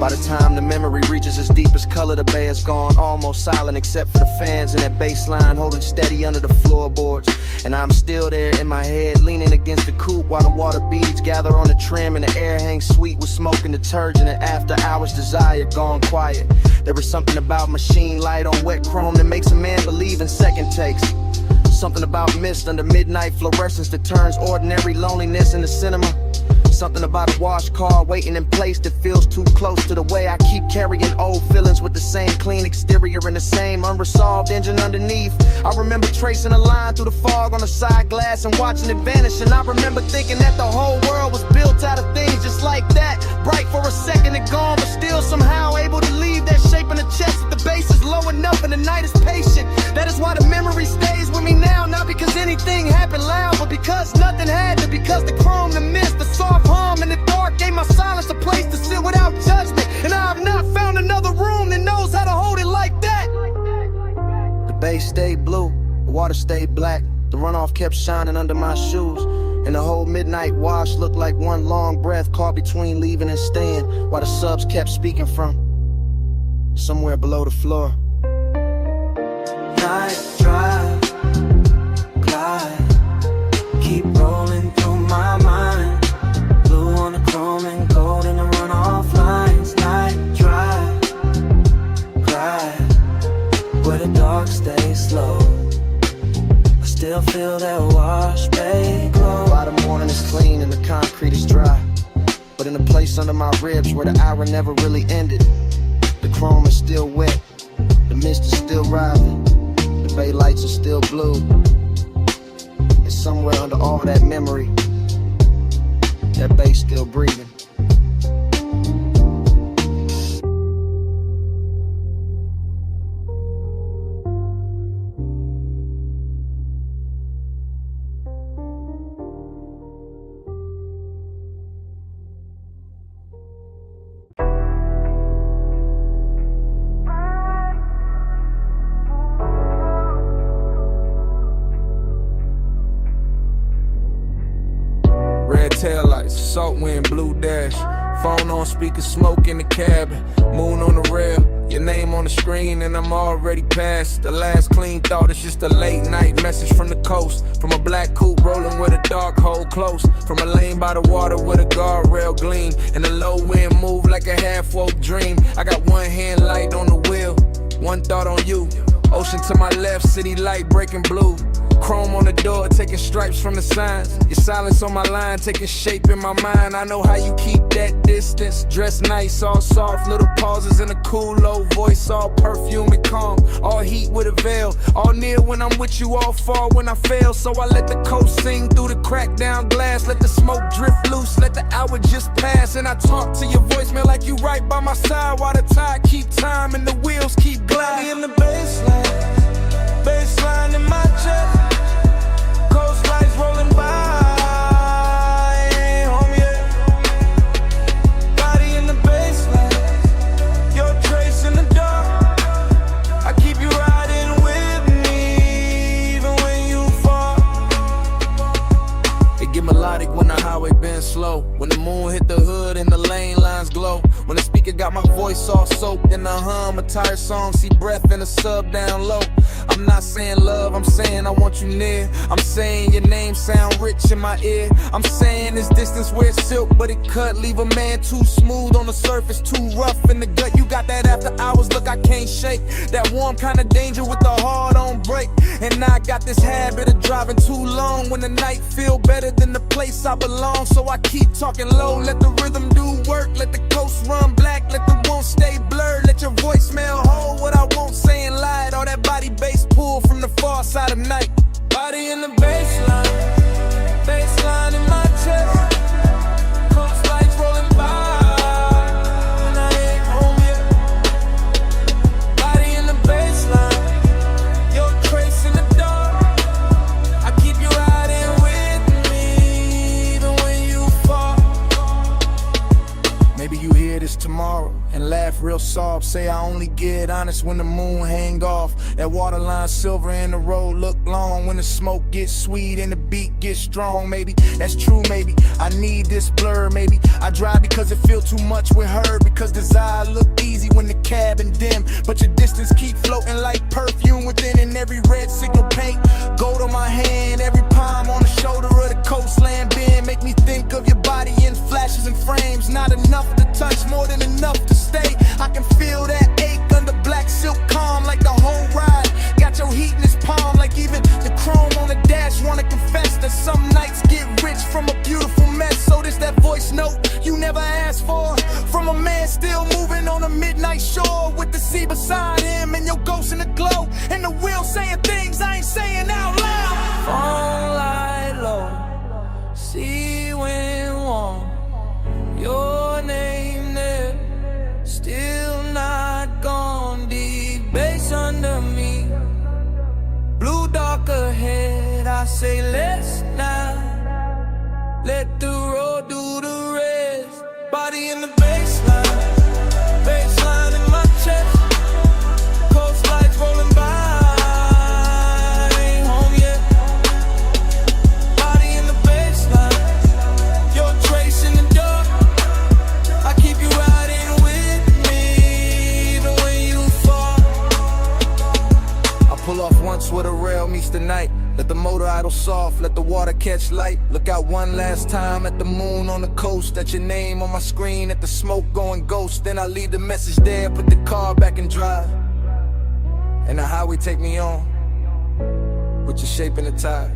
By the time the memory reaches its deepest color, the bay is gone, almost silent except for the fans and that bass line holding steady under the floorboards. And I'm still there in my head, leaning against the coupe while the water beads gather on the trim and the air hangs sweet with smoke and detergent, and after hours desire gone quiet. There is something about machine light on wet chrome that makes a man believe in second takes. Something about mist under midnight fluorescence that turns ordinary loneliness into cinema. Something about a wash car waiting in place that feels too close to the way I keep carrying old feelings with the same clean exterior and the same unresolved engine underneath. I remember tracing a line through the fog on the side glass and watching it vanish, and I remember thinking that the whole world was built out of things just like that, bright for a second and gone, but still somehow able to leave that shape in the chest at the base is low enough and the night is patient. That is why the memory stays with me now, not because anything happened loud, but because nothing had to, because the chrome, the mist, the soft hum in the dark gave my silence a place to sit without judgment, and I have not found another room that knows how to hold it like that. The bay stayed blue, the water stayed black, the runoff kept shining under my shoes, and the whole midnight wash looked like one long breath caught between leaving and staying, while the subs kept speaking from somewhere below the floor. Night drive, glide, keep rolling through my mind. Blue on the chrome and gold in the runoff lines. Night drive, glide, where the dark stays slow. I still feel that wash bay glow. By the morning is clean and the concrete is dry, but in a place under my ribs where the hour never really ended, the chrome is still wet, the mist is still rising, the bay lights are still blue, and somewhere under all that memory, that bay still breathing. Phone on speaker, smoke in the cabin. Moon on the rail, your name on the screen, and I'm already past. The last clean thought is just a late night message from the coast. From a black coupe rolling with a dark hole close. From a lane by the water with a guardrail gleam. And the low wind move like a half-woke dream. I got one hand light on the wheel, one thought on you. Ocean to my left, city light breaking blue. Chrome on the door, taking stripes from the signs. Your silence on my line, taking shape in my mind. I know how you keep that distance. Dress nice, all soft, little pauses in a cool low voice. All perfume and calm, all heat with a veil. All near when I'm with you, all far when I fail. So I let the coast sing through the cracked down glass. Let the smoke drift loose, let the hour just pass. And I talk to your voicemail like you right by my side. While the tide keep time and the wheels keep gliding. In the baseline in my chest. Coast lights rolling by, ain't home yet. Body in the baseline, your trace in the dark. I keep you riding with me, even when you fall. It get melodic when the highway bends slow. When the moon hit the hood and the lane lines glow. When the speaker got my voice all soaked in the hum, a tired song, see breath in the sub down low. I'm not saying love, I'm saying I want you near. I'm saying your name sound rich in my ear. I'm saying this distance where it's silk, but it cut. Leave a man too smooth on the surface, too rough in the gut. You got that after hours look I can't shake. That warm kind of danger with the heart on break. And I got this habit of driving too long when the night feel better than the place I belong. So I keep talking low, let the rhythm do work. Let the coast run black, let the won't stay blurred. Let your voicemail hold what I won't say and lie. All that body bass pull from the far side of night. Body in the baseline in my chest. Coast lights rolling by, and I ain't home yet. Body in the baseline, your trace in the dark. I keep you riding with me, even when you fall. Maybe you hear this tomorrow and laugh real soft. Say I only get honest when the moon hang off. That waterline silver and the road look long. When the smoke gets sweet and the beat gets strong. Maybe that's true, maybe I need this blur. Maybe I drive because it feel too much with her. Because desire look easy when the cabin dim. But your distance keep floating like perfume within. And every red signal paint gold on my hand. Every palm on the shoulder of the coastland bend. Make me think of your body in flashes and frames. Not enough to touch, more than enough to stay. I can feel that ache under black silk calm. Like the whole ride got your heat in his palm. Like even the chrome on the dash wanna confess that some nights get rich from a beautiful mess. So this that voice note you never asked for, from a man still moving on a midnight shore. With the sea beside him and your ghost in the glow. And the wheel saying things I ain't saying out loud. Phone light low, sea wind warm. Your name there, still not gone. Deep bass under me, blue dark ahead. I say let's not let the road do the rest. Body in the baseline in my chest. Coast lights rolling by, ain't home yet. Body in the baseline, your trace in the dark. I keep you riding with me, even when you fall. I pull off once where the rail meets the night. Let the motor idle soft, let the water catch light. Look out one last time at the moon on the coast. At your name on my screen, at the smoke going ghost. Then I leave the message there, put the car back in drive. And the highway take me on, with your shape in the tide.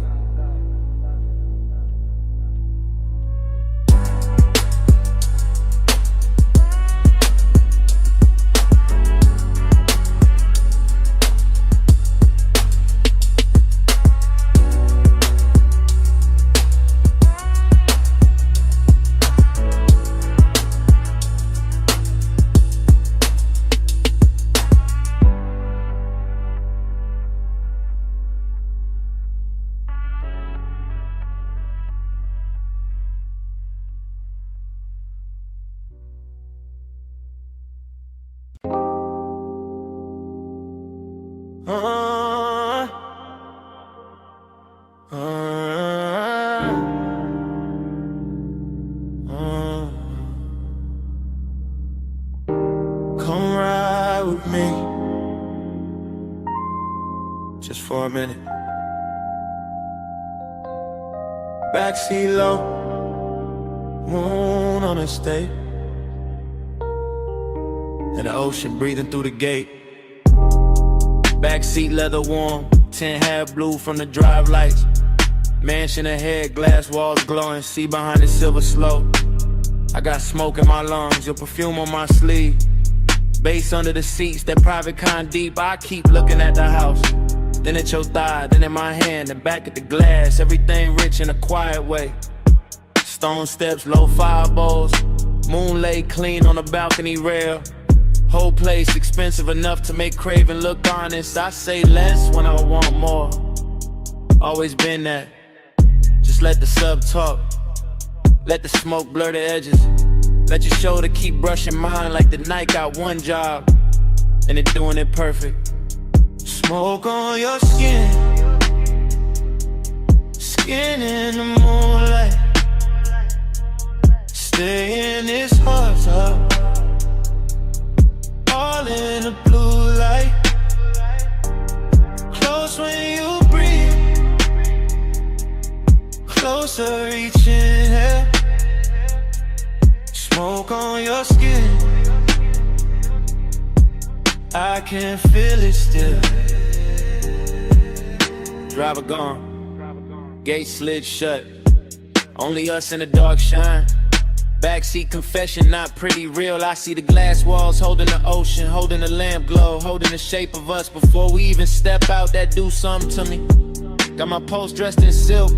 with me? Just for a minute. Backseat low, moon on the state, and the ocean breathing through the gate. Backseat leather warm, 10 half blue from the drive lights. Mansion ahead, glass walls glowing, see behind the silver slope. I got smoke in my lungs, your perfume on my sleeve. Bass under the seats, that private kind deep. I keep looking at the house, then at your thigh, then in my hand, and back at the glass. Everything rich in a quiet way. Stone steps, low fire bowls, moon lay clean on the balcony rail. Whole place expensive enough to make craving look honest. I say less when I want more. Always been that. Just let the sub talk. Let the smoke blur the edges. Let your shoulder keep brushing mine like the night got one job, and it doing it perfect. Smoke on your skin, skin in the moonlight. Stay in this hot tub, all in the blue light. Close when you breathe, closer reaching here. Smoke on your skin, I can feel it still. Driver gone, gate slid shut, only us in the dark shine. Backseat confession, not pretty real. I see the glass walls holding the ocean, holding the lamp glow, holding the shape of us before we even step out. That do something to me. Got my post dressed in silk,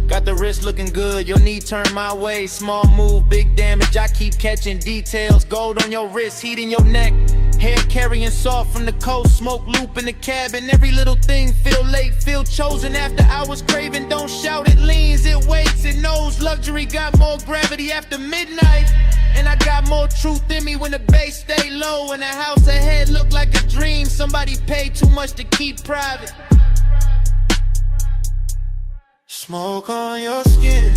got the wrist looking good, your knee turned my way. Small move, big damage, I keep catching details. Gold on your wrist, heat in your neck, hair carrying soft from the coast. Smoke loop in the cabin, every little thing feel late, feel chosen. After hours craving, don't shout, it leans, it waits, it knows. Luxury got more gravity after midnight, and I got more truth in me when the bass stay low. And the house ahead look like a dream somebody paid too much to keep private. Smoke on your skin,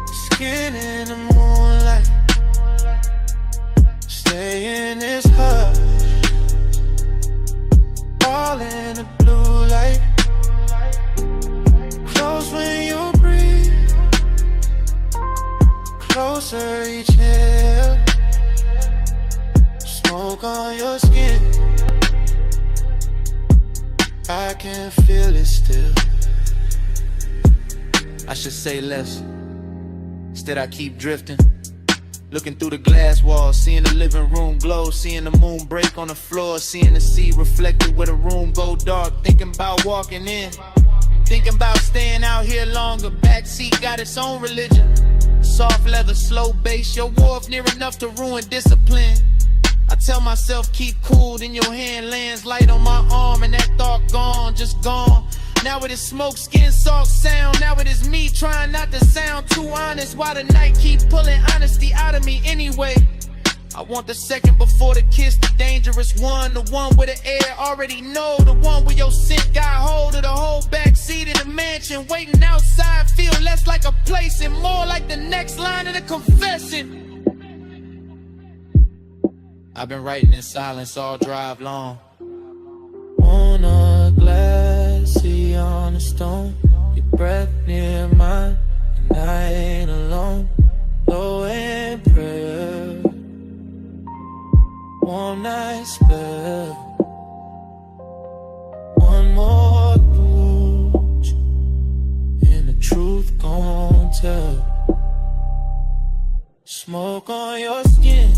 skin in the moonlight. Stay in this hush, all in the blue light. Close when you breathe, closer each inhale. Smoke on your skin, I can feel it still. I should say less, instead I keep drifting. Looking through the glass walls, seeing the living room glow, seeing the moon break on the floor, seeing the sea reflected where the room go dark. Thinking about walking in, thinking about staying out here longer. Backseat got its own religion. Soft leather, slow bass, your wharf near enough to ruin discipline. I tell myself keep cool, then your hand lands light on my arm, and that thought gone, just gone. Now it is smoke, skin, salt, sound. Now it is me trying not to sound too honest, while the night keep pulling honesty out of me anyway. I want the second before the kiss, the dangerous one, the one where the air already know, the one where your scent got hold of the whole backseat of the mansion. Waiting outside feel less like a place and more like the next line of the confession. I've been writing in silence all drive long. On a glassy on a stone, your breath near mine, and I ain't alone. Low in prayer, one night spell, one more booch, and the truth gon' tell. Smoke on your skin,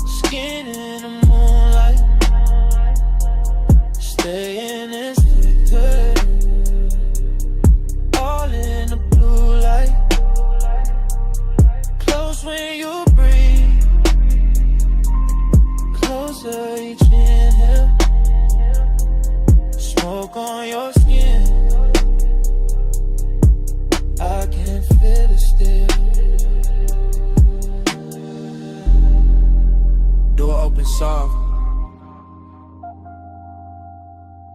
skin in the moonlight. Stay in this picture, all in the blue light. Close when you breathe, closer each inhale. Smoke on your skin, I can feel it still. Door open soft,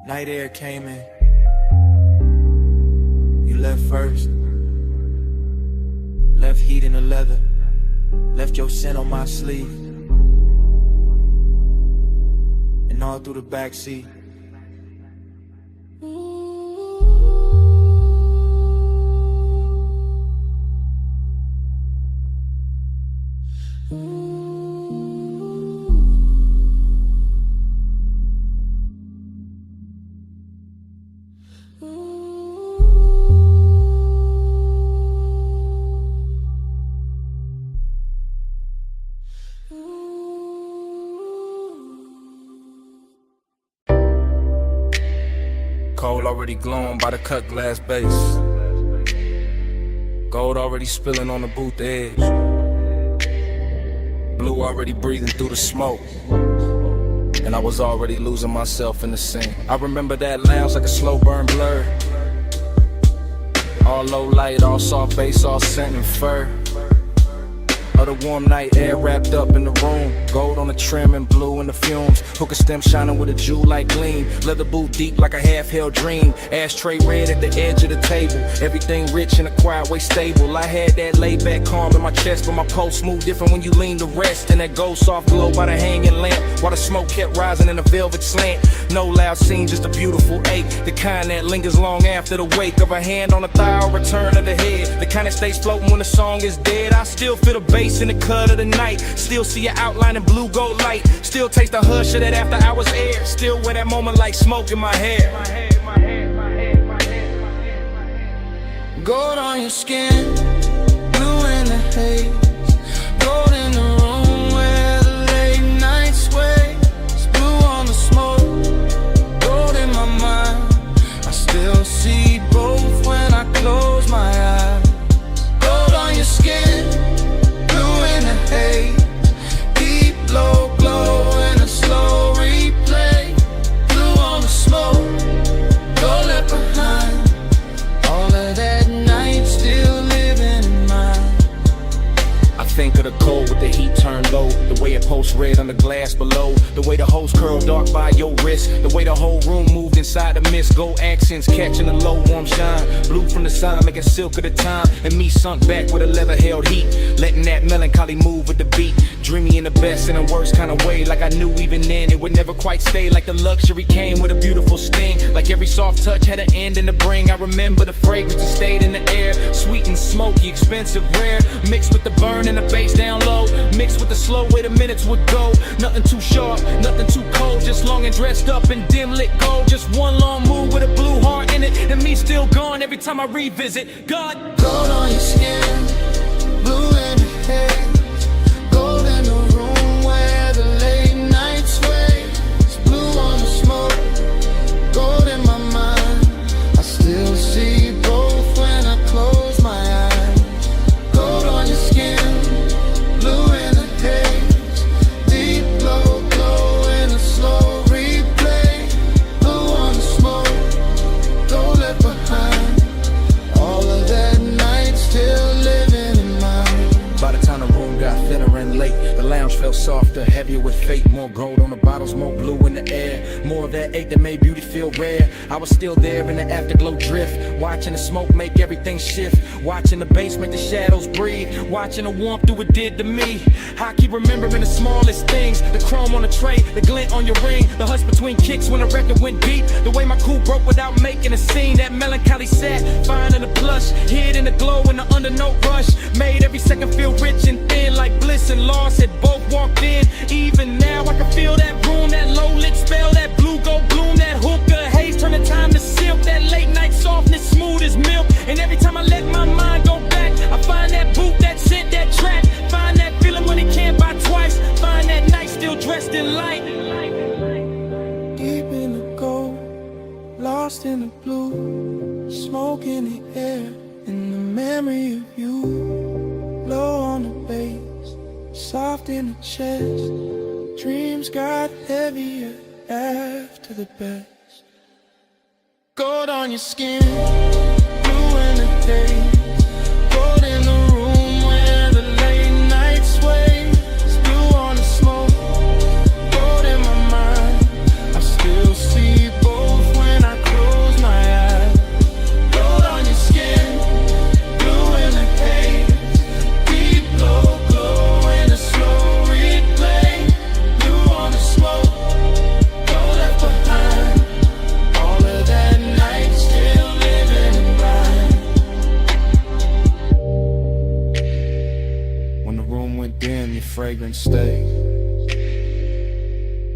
night air came in. You left first, left heat in the leather, left your scent on my sleeve. all through the backseat. Coal already glowing by the cut glass base. Gold already spilling on the booth edge. Blue already breathing through the smoke. And I was already losing myself in the scene. I remember that lounge like a slow burn blur. All low light, all soft bass, all scent and fur. Of the warm night air wrapped up in the room. Gold on the trim and blue in the fumes. Hookah stem shining with a jewel-like gleam. Leather boot deep like a half-held dream. Ashtray red at the edge of the table. Everything rich in a quiet way stable. I had that laid-back calm in my chest, but my pulse moved different when you lean to rest. And that gold soft glow by the hanging lamp, while the smoke kept rising in a velvet slant. No loud scene, just a beautiful ache. The kind that lingers long after the wake of a hand on a thigh or return of the head. The kind that stays floating when the song is dead. I still feel the bass in the cut of the night. Still see your outline in blue gold light. Still taste the hush of that after hours air. Still wear that moment like smoke in my hair. Gold on your skin, blue in the haze. Gold in the room where the late night sways. Blue on the smoke, gold in my mind. I still see both when I close my eyes. Gold on your skin, hey, deep low glow in a slow replay. Blue on the smoke, go left behind. All of that night still living in mind. I think of the cold with the heat turned low. The way it pulsed red on the glass below. The way the hose curled dark by your wrist. The way the whole room moved inside the mist. Gold accents catching the low warm shine. Blue from the sun making silk of the time. And me sunk back with a leather held heat. Letting that melancholy move with the beat. Dreamy in the best and the worst kind of way. Like I knew even then it would never quite stay. Like the luxury came with a beautiful sting. Like every soft touch had an end and a bring. I remember the fragrance that stayed in the air. Sweet and smoky, expensive, rare. Mixed with the burn and the bass down low. Mixed with the slow way the minutes would go. Nothing too sharp, nothing too cold. Just long and dressed up in dim lit gold. Just one long move with a blue heart in it. And me still gone every time I revisit. God. Gold on your skin, blue in the haze. Gold in the room where the late night sways. Blue on the smoke, gold in my mind. I still see both when I close my eyes. Gold on your skin, blue in the haze. Deep low glow in a slow replay. Blue on the smoke, go left behind. All of that night still living in mind. By the time the room got thinner and late, the lounge felt softer, heavier with fate. More gold on the bottles, more blue in the air. More of that ache that made beauty feel rare. I was still there in the afterglow drift, watching the smoke make everything shift. Watching the bass make the shadows breathe. Watching the warmth do what it did to me. I keep remembering the smallest things. The chrome on the tray, the glint on your ring. The hush between kicks when the record went deep. The way my cool broke without making a scene. That melancholy sat, fine in the plush. Hid in the glow in the undernote rush. Made every second feel rich and thin. Like bliss and loss had both walked in. Even now I can feel that room. That low lit spell. That blue gold bloom. That hookah haze turning time to silk. That late night softness smooth as milk. And every time I let my mind go back, I find that boot, that scent, that track. Find that feeling when it can't buy twice. Find that night still dressed in light. Deep in the gold, lost in the blue. Smoke in the air, in the memory of you. Low on the bass, soft in the chest. Dreams got heavier after the best. Gold on your skin, blue in the day. Gold in the room where the late night sways. Blue on the smoke, gold in my mind. I still see both when I close my eyes. Gold on your skin, blue in the haze. Deep low glow in a slow replay. Blue on the smoke, gold and stay.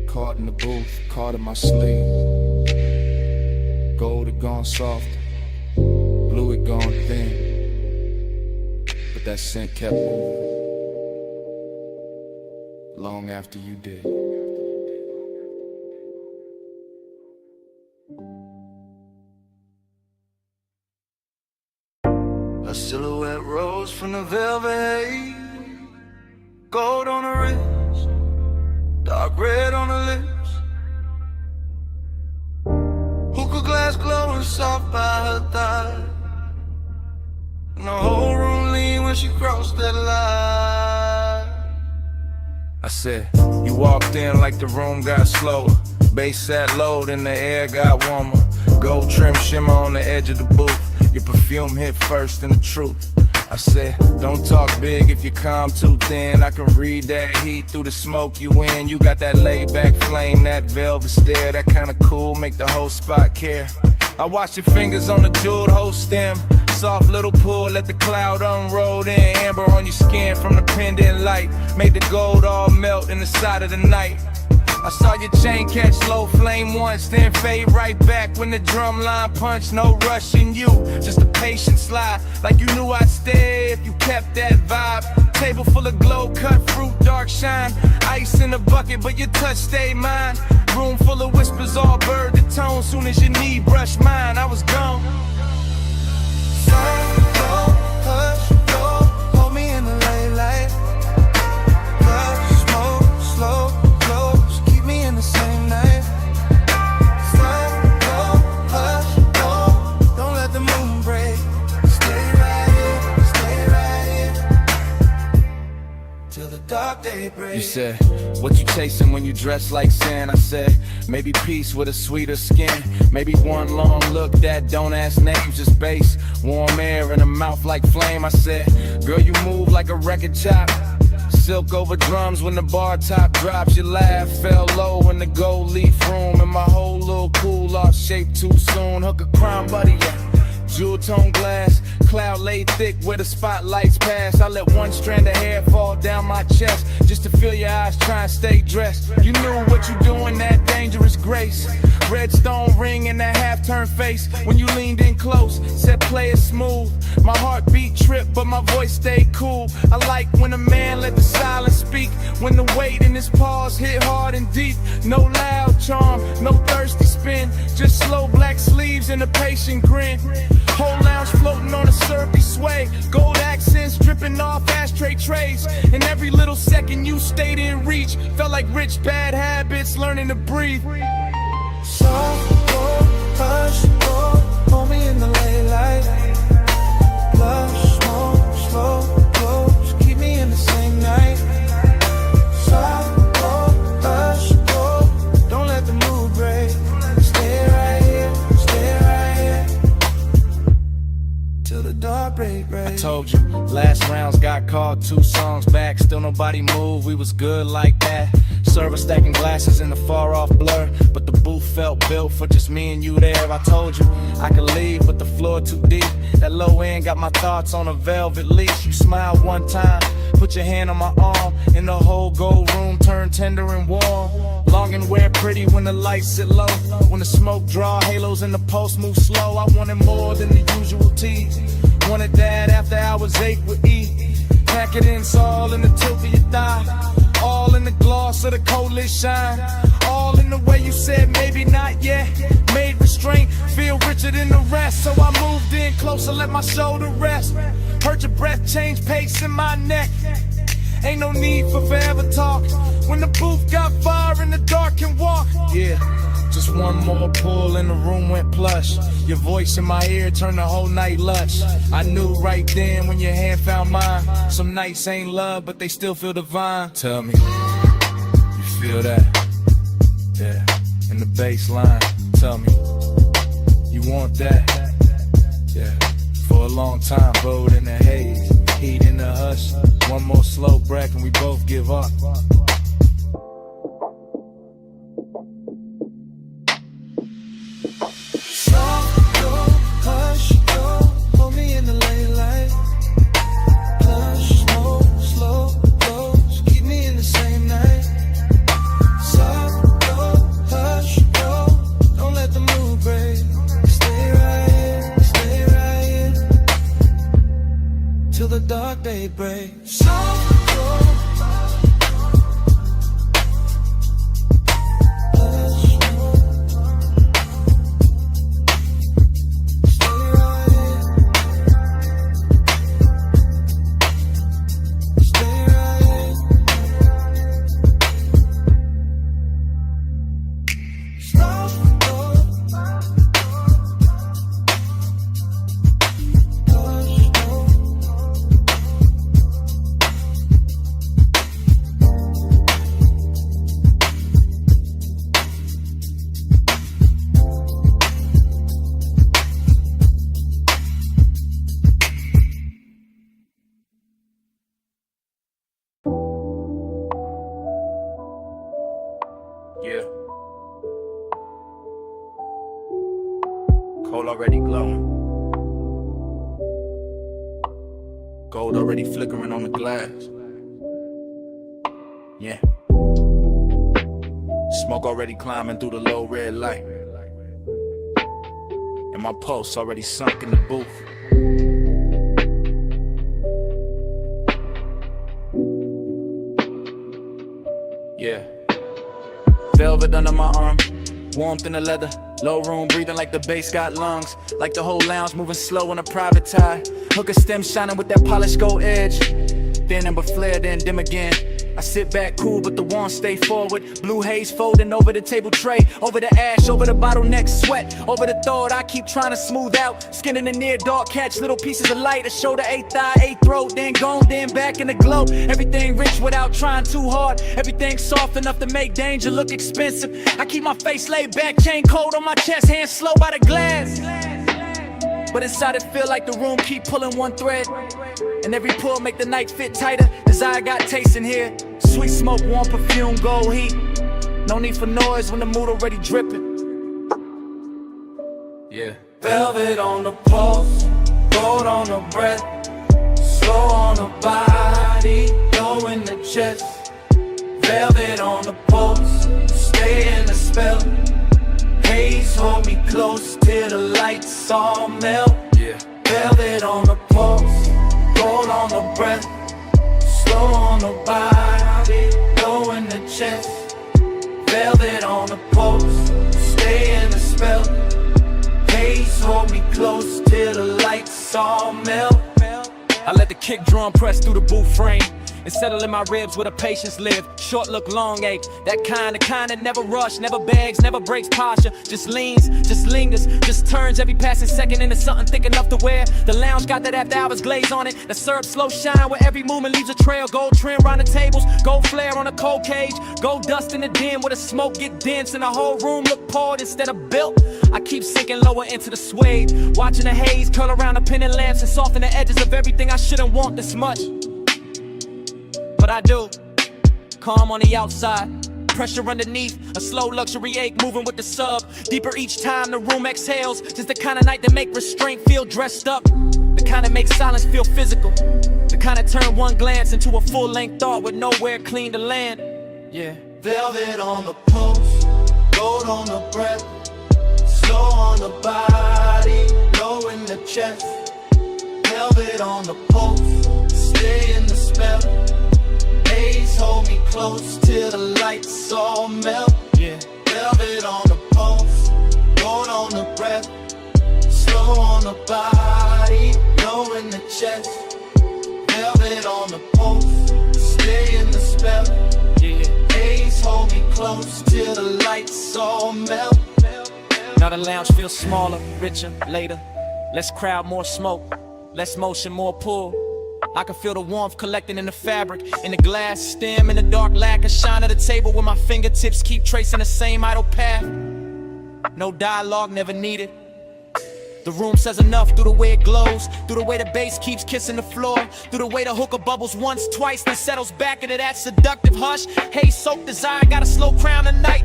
Caught in the booth, caught in my sleeve. Gold had gone soft, blue had gone thin, but that scent kept moving long after you did. A silhouette rose from the velvet haze, gold on the wrist, dark red on the lips. Hookah glass glowing soft by her thigh, and the whole room leaned when she crossed that line. I said, you walked in like the room got slower. Bass sat low, then the air got warmer. Gold trim shimmer on the edge of the booth. Your perfume hit first and the truth. I said, don't talk big if you calm too thin. I can read that heat through the smoke you in. You got that laid back flame, that velvet stare, that kinda cool, make the whole spot care. I watch your fingers on the jeweled hoe stem. Soft little pull, let the cloud unroll in. Amber on your skin from the pendant light. Made the gold all melt in the side of the night. I saw your chain catch low flame once, then fade right back when the drum line punched. No rushing you, just a patient slide. Like you knew I'd stay if you kept that vibe. Table full of glow, cut fruit, dark shine. Ice in a bucket, but your touch stayed mine. Room full of whispers, all bird to tone. Soon as your knee brushed mine, I was gone. Hush, go, hold me in the late light. Love, smoke, slow, close, keep me in the same night. Stop, go, hush, go, don't let the moon break. Stay right here, till the dark day breaks. You said, what you chasing when you dress like sin? I said, maybe peace with a sweeter skin. Maybe one long look that don't ask names, just bass. Warm air in a mouth like flame. I said, girl, you move like a record chop. Silk over drums when the bar top drops. Your laugh fell low in the gold leaf room. And my whole little cool lost shape too soon. Hook a crown buddy, yeah. Jewel tone glass, cloud laid thick where the spotlights pass. I let one strand of hair fall down my chest just to feel your eyes try and stay dressed. You knew what you doing, that dangerous grace. Red stone ring and that half-turn face when you leaned in close, said play it smooth. My heartbeat tripped, but my voice stayed cool. I like when a man let the silence speak, when the weight in his pause hit hard and deep. No loud charm, no thirsty spin, just slow black sleeves and a patient grin. Whole lounge floating on a syrupy sway, gold accents dripping off ashtray trays. And every little second you stayed in reach felt like rich bad habits learning to breathe. Soft, go, hush, go, hold me in the late light. Blush, smoke, slow, close, keep me in the same night. Soft, go, hush, go, don't let the mood break. Stay right here, till the dark break. I told you, last rounds got called 2 songs back. Still nobody moved, we was good like that. Server stacking glasses in the far off blur, but the booth felt built for just me and you there. I told you I could leave, but the floor too deep. That low end got my thoughts on a velvet leash. You smiled one time, put your hand on my arm, and the whole gold room turned tender and warm. Long and wear pretty when the lights sit low, when the smoke draw halos and the pulse move slow. I wanted more than the usual tease. Wanted that after hours 8 with E. Pack it in, it's all in the tilt of your thigh. All in the gloss of the coldest shine. All in the way you said maybe not yet. Made restraint feel richer than the rest. So I moved in closer, let my shoulder rest. Heard your breath change pace in my neck. Ain't no need for forever talk. When the booth got fire and the dark can walk. Yeah, just one more pull and the room went plush. Your voice in my ear turned the whole night lush. I knew right then when your hand found mine. Some nights ain't love, but they still feel divine. Tell me, you feel that? Yeah, in the bass line. Tell me, you want that? Yeah, for a long time, rode in the haze, heat in the hush. One more slow breath and we both give up. Hold me in the late light. Plush, smoke, slow, close, keep me in the break. Yeah. Coal already glowing. Gold already flickering on the glass. Yeah. Smoke already climbing through the low red light. And my pulse already sunk in the booth. Yeah. Velvet under my arm, warmth in the leather. Low room breathing like the bass got lungs. Like the whole lounge moving slow on a private tie. Hooker stem shining with that polished gold edge. Thin amber flare, then dim again. I sit back cool, but the warmth stay forward. Blue haze folding over the table tray. Over the ash, over the bottleneck sweat. Over the thought I keep trying to smooth out. Skin in the near dark, catch little pieces of light. A shoulder, eighth eye, eighth throat. Then gone, then back in the glow. Everything rich without trying too hard. Everything soft enough to make danger look expensive. I keep my face laid back, chain cold on my chest. Hands slow by the glass. But inside it feel like the room keep pulling one thread. And every pull make the night fit tighter. Desire got taste in here. Sweet smoke, warm perfume, gold heat. No need for noise when the mood already dripping. Yeah. Velvet on the pulse, gold on the breath, slow on the body, low in the chest. Velvet on the pulse, stay in the spell. Haze hold me close till the lights all melt. Yeah. Velvet on the pulse, gold on the breath, slow on the body, low in the chest. Velvet on the pulse, stay in the spell. Haze hold me close till the lights all melt. I let the kick drum press through the booth frame and settle in my ribs where the patience live. Short look, long ache. That kind that never rush, never begs, never breaks posture. Just leans, just lingers, just turns every passing second into something thick enough to wear. The lounge got that after hours glaze on it. The syrup slow shine where every movement leaves a trail. Gold trim round the tables, gold flare on a cold cage. Gold dust in the den where the smoke get dense and the whole room look poured instead of built. I keep sinking lower into the suede, watching the haze curl around the pendant lamps and soften the edges of everything I shouldn't want this much. But I do. Calm on the outside, pressure underneath, a slow luxury ache moving with the sub. Deeper each time the room exhales, just the kind of night that make restraint feel dressed up. The kind that make silence feel physical. The kind that turn one glance into a full-length thought with nowhere clean to land. Yeah. Velvet on the pulse, gold on the breath, slow on the body, low in the chest. Velvet on the pulse, stay in the spell. Haze hold me close till the lights all melt. Yeah. Velvet on the pulse, gold on the breath, slow on the body, low in the chest. Velvet on the pulse, stay in the spell. Yeah. Haze hold me close till the lights all melt. Now the lounge feels smaller, richer, later. Less crowd, more smoke. Less motion, more pull. I can feel the warmth collecting in the fabric, in the glass stem, in the dark lacquer shine of the table where my fingertips keep tracing the same idle path. No dialogue, never needed. The room says enough through the way it glows, through the way the bass keeps kissing the floor, through the way the hookah bubbles once, twice, then settles back into that seductive hush. Haze soaked desire, got a slow crown tonight.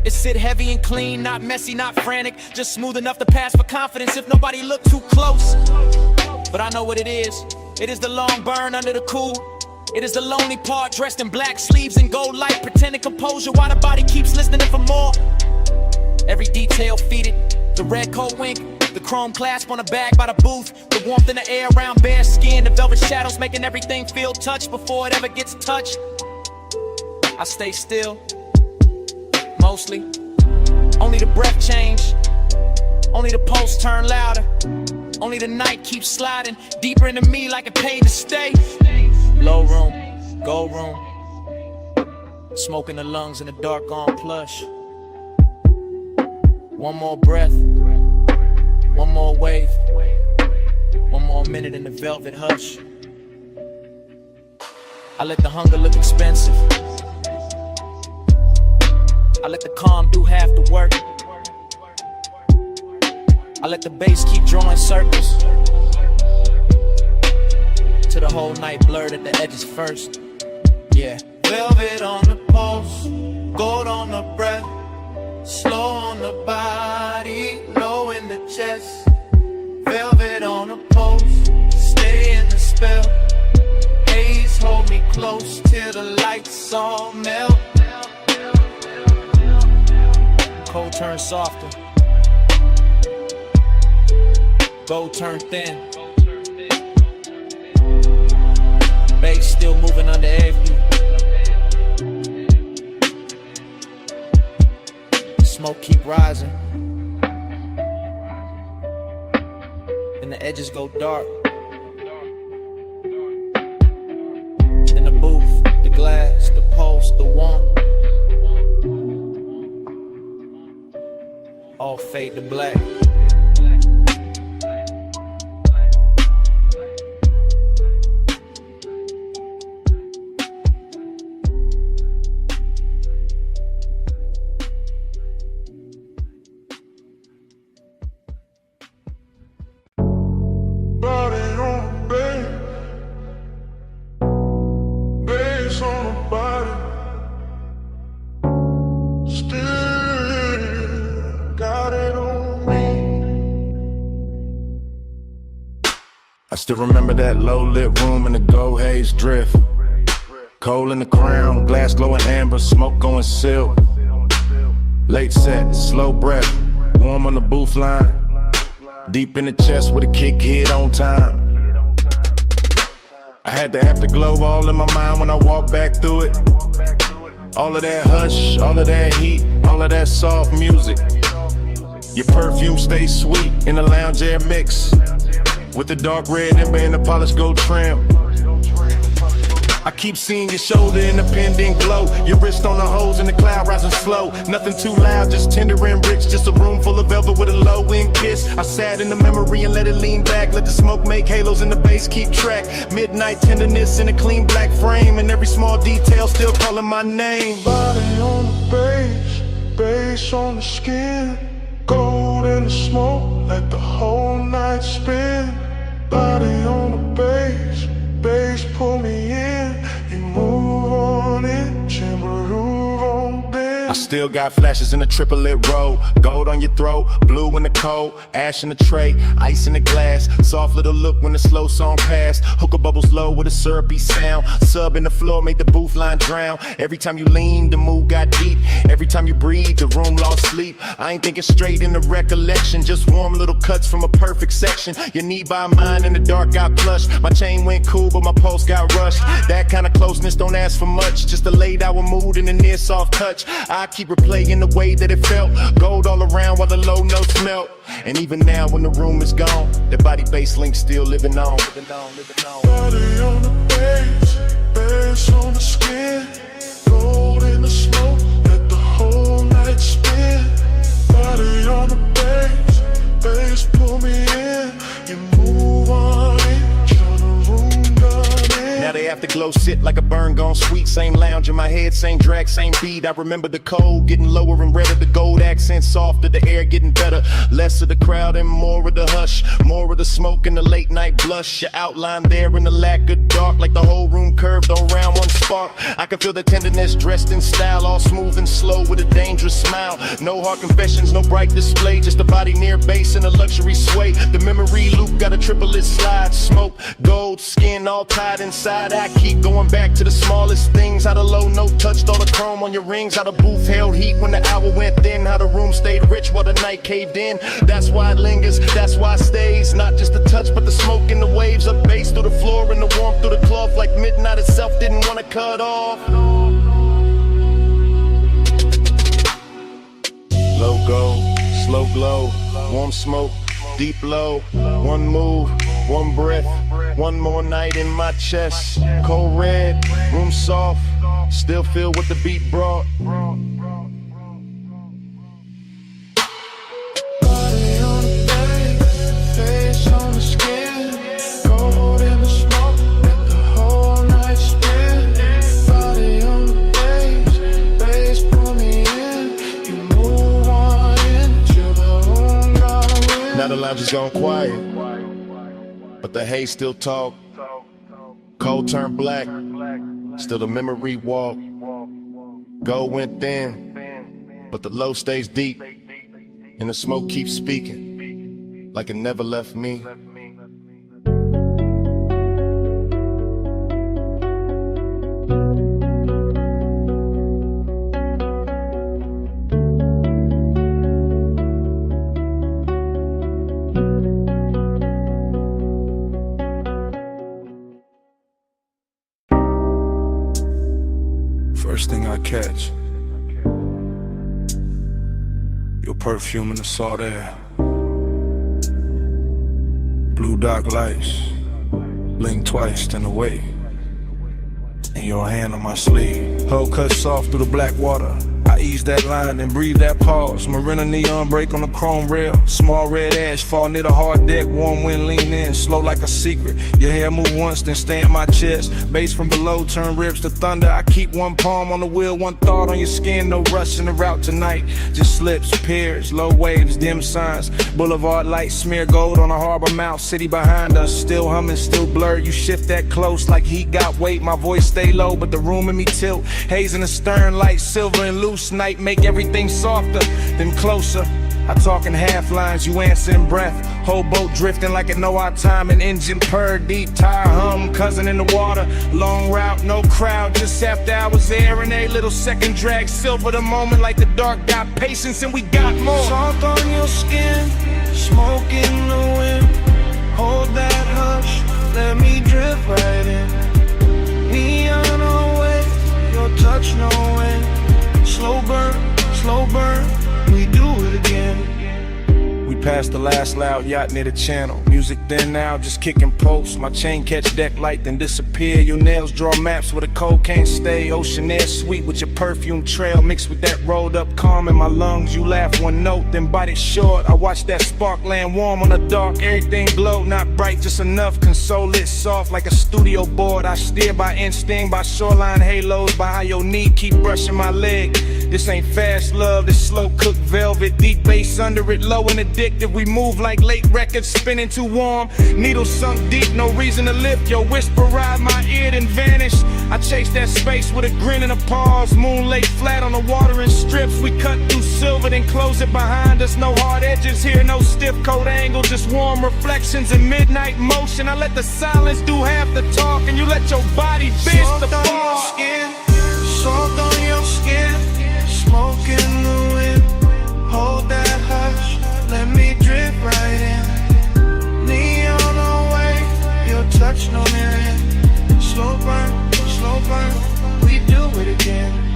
It sit heavy and clean, not messy, not frantic, just smooth enough to pass for confidence if nobody look too close. But I know what it is. It is the long burn under the cool. It is the lonely part dressed in black sleeves and gold light, pretending composure while the body keeps listening for more. Every detail feeded, the red coat wink, The chrome clasp on the bag by the booth. The warmth in the air around bare skin. The velvet shadows making everything feel touched before it ever gets touched. I stay still, mostly. Only the breath change. Only the pulse turn louder. Only the night keeps sliding deeper into me like it paid to stay. Low room, gold room. Smoke in the lungs in the dark on plush. One more breath. One more wave. One more minute in the velvet hush. I let the hunger look expensive. I let the calm do half the work. I let the bass keep drawing circles till the whole night blurred at the edges first. Yeah. Velvet on the pulse, gold on the breath, slow on the body, low in the chest. Velvet on the pulse, stay in the spell. Haze hold me close till the lights all melt. Cold turn softer. Gold turn thin. Bass still moving under every. Smoke keep rising. And the edges go dark. In the booth, the glass, the pulse, the warmth. All fade to black. I still remember that low-lit room in the gold haze drift. Coal in the crown, glass glowing amber, smoke going silk. Late set, slow breath, warm on the booth line. Deep in the chest with a kick hit on time. I had the afterglow all in my mind when I walked back through it. All of that hush, all of that heat, all of that soft music. Your perfume stays sweet in the lounge air mix. With the dark red ember and the polished gold trim. I keep seeing your shoulder in the pending glow. Your wrist on the hose and the cloud rising slow. Nothing too loud, just tender and rich. Just a room full of velvet with a low-end kiss. I sat in the memory and let it lean back. Let the smoke make halos and the bass keep track. Midnight tenderness in a clean black frame. And every small detail still calling my name. Body on the bass, bass on the skin. Gold in the smoke, let the whole night spin. Body on the bass, bass pull me in. You move on it, Timbergroove on bend. I still got flashes in the triplet row. Gold on your throat, blue in the cold, ash in the tray, ice in the glass. Soft little look when the slow song passed. Hookah bubbles low with a syrupy sound. Sub in the floor made the booth line drown. Every time you leaned, the mood got deep. Every time you breathed, the room lost sleep. I ain't thinking straight in the recollection. Just warm little cuts from a perfect section. Your knee by mine in the dark got plush. My chain went cool, but my pulse got rushed. That kind of closeness don't ask for much. Just a laid hour mood and a near soft touch. I keep replaying the way that it felt. Gold all around while the low notes melt. And even now when the room is gone, the body bass link still living on. Body on the bass, bass on the skin. Gold in the smoke, let the whole night spin. Body on the bass, bass pull me in. You move on in, turn the room down in. Now the afterglow sit like a burn gone sweet. Same lounge in my head, same drag, same beat. I remember the cold getting lower and redder. The gold accent softer, the air getting better. Less of the crowd and more of the hush. More of the smoke and the late night blush. Your outline there in the lack of dark. Like the whole room curved around one spark. I can feel the tenderness dressed in style. All smooth and slow with a dangerous smile. No hard confessions, no bright display. Just a body near base and a luxury sway. The memory loop got a triplet slide. Smoke, gold, skin all tied inside. I keep going back to the smallest thing. things. How the low note touched all the chrome on your rings. How the booth held heat when the hour went thin. How the room stayed rich while the night caved in. That's why it lingers, that's why it stays. Not just the touch, but the smoke and the waves of bass through the floor and the warmth through the cloth. Like midnight itself didn't want to cut off. Low go, slow glow, warm smoke, deep low. One move, one breath, one more night in my chest. Cold red, room soft, still feel what the beat brought. Body on the bed, face on the skin, cold in the smoke, let the whole night spin. Body on the bass pull me in, you move on into the room, gonna win. Now the lounge is gone quiet, but the haze still talk. Cold turned black, still the memory walk. Gold went thin, but the low stays deep, and the smoke keeps speaking like it never left me. First thing I catch, your perfume in the salt air. Blue dark lights, blink twice, then away. And your hand on my sleeve, hull cut soft through the black water. I ease that line and breathe that pause. Marina neon break on the chrome rail. Small red ash fall near the hard deck. Warm wind lean in, slow like a secret. Your hair move once, then stay in my chest. Bass from below turn ribs to thunder. I keep one palm on the wheel, one thought on your skin. No rush in the route tonight. Just slips, piers, low waves, dim signs. Boulevard lights smear gold on a harbor mouth. City behind us, still humming, still blurred. You shift that close like heat got weight. My voice stay low, but the room in me tilt. Haze in the stern, light silver and loose. Night make everything softer, then closer. I talk in half lines, you answer in breath. Whole boat drifting like it know our time. An engine purr, deep tire hum, cousin in the water. Long route, no crowd, just after hours there. And a little second drag, silver the moment like the dark got patience and we got more. Soft on your skin, smoke in the wind. Hold that hush, let me drift right in. Neon away, your touch no end. Slow burn, we do it again. We passed the last loud yacht near the channel. Music then now, just kicking posts. My chain catch deck light, then disappear. Your nails draw maps where the cold can't stay. Ocean air sweet with your perfume trail. Mixed with that rolled up calm in my lungs. You laugh one note, then bite it short. I watch that spark land warm on the dark. Everything glow, not bright, just enough. Console it soft like a studio board. I steer by instinct, by shoreline halos. By how your knee keep brushing my leg. This ain't fast love, this slow cooked velvet. Deep bass under it, low and addictive. We move like late records, spinning too warm. Needles sunk deep, no reason to lift. Your whisper ride my ear, then vanish. I chase that space with a grin and a pause. Moon lay flat on the water in strips. We cut through silver, then close it behind us. No hard edges here, no stiff coat angle. Just warm reflections and midnight motion. I let the silence do half the talk, and you let your body bitch the fall. Soft on your skin, smoke in the wind. Hold that hush, let me drift right in. Neon away, your touch no end. Slow burn, we do it again.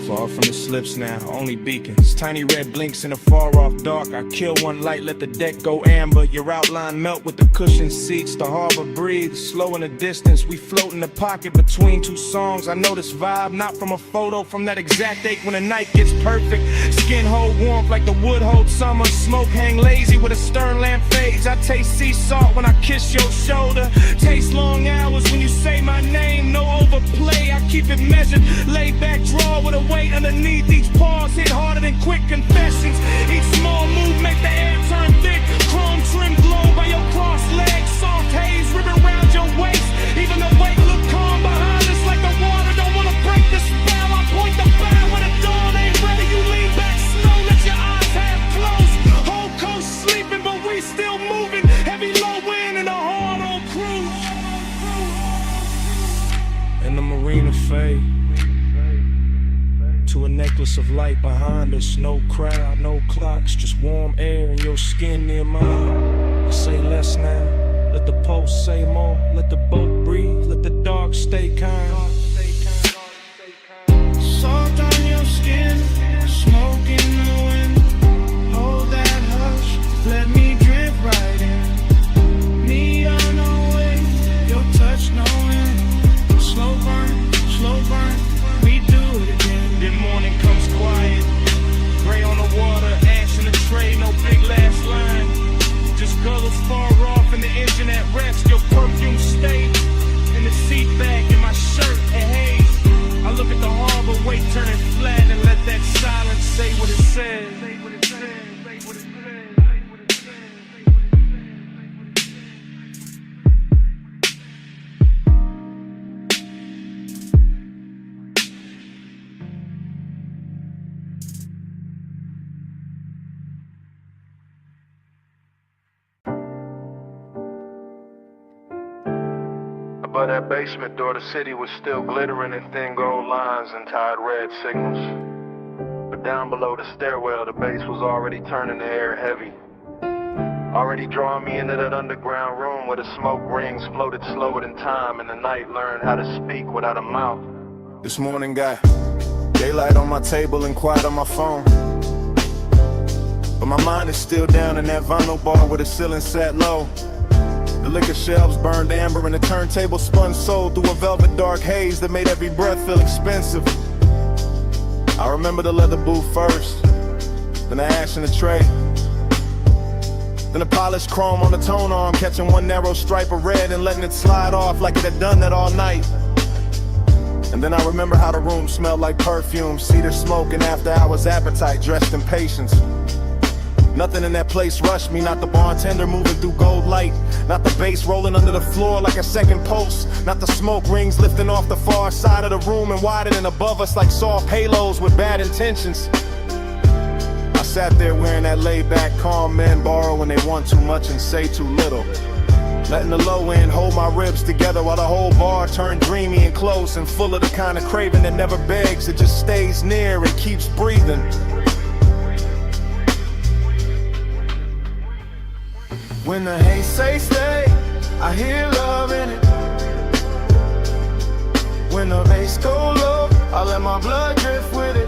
Far from the slips now, only beacons. Tiny red blinks in the far off dark. I kill one light, let the deck go amber. Your outline melt with the cushioned seats. The harbor breathes, slow in the distance. We float in the pocket between two songs. I know this vibe, not from a photo, from that exact ache when the night gets perfect. Skin hold warmth like the wood hold summer. Smoke hang lazy with a stern lamp fades. I taste sea salt when I kiss your shoulder. Taste long hours when you say my name. No overplay, I keep it measured. Lay back, draw with a weight underneath. Each pause hit harder than quick confessions. Each small move make the air turn thick. Chrome trim glow by your crossed legs. Soft haze ribbon around your waist. Even the weight look calm behind us like the water don't wanna break the spell. I point the bow when the dawn ain't ready. You lean back slow, let your eyes half closed. Whole coast sleeping, but we still moving. Heavy low wind and a hard on cruise. In the marina fade. to a necklace of light behind us. No crowd, no clocks, just warm air and your skin near mine. I say less now, let the pulse say more. Let the boat breathe, let the dark stay kind. Soft on your skin, smoke in the wind. Hold that hush, let me drift right in. Neon away, your touch no end. Slow burn, we do it again. Then morning comes quiet, gray on the water, ash in the tray, no big last line. Just gullets far off in the engine at rest. Your perfume stay in the seat back in my shirt and haze. I look at the harbor, wait, turn it flat, and let that silence say what it says. Above that basement door, the city was still glittering in thin gold lines and tied red signals. But down below the stairwell, the bass was already turning the air heavy. Already drawing me into that underground room where the smoke rings floated slower than time and the night learned how to speak without a mouth. This morning got daylight on my table and quiet on my phone. But my mind is still down in that vinyl bar where the ceiling sat low. The liquor shelves burned amber and the turntable spun soul through a velvet dark haze that made every breath feel expensive. I remember the leather booth first, then the ash in the tray, then the polished chrome on the tone arm, catching one narrow stripe of red and letting it slide off like it had done that all night. And then I remember how the room smelled like perfume, cedar smoke and after hours appetite dressed in patience. Nothing in that place rushed me, not the bartender moving through gold light, not the bass rolling under the floor like a second pulse, not the smoke rings lifting off the far side of the room and widening above us like soft halos with bad intentions. I sat there wearing that laid-back calm men borrow when they want too much and say too little, letting the low end hold my ribs together while the whole bar turned dreamy and close and full of the kind of craving that never begs, it just stays near and keeps breathing. When the haze say stay, I hear love in it. When the bass go low, I let my blood drift with it.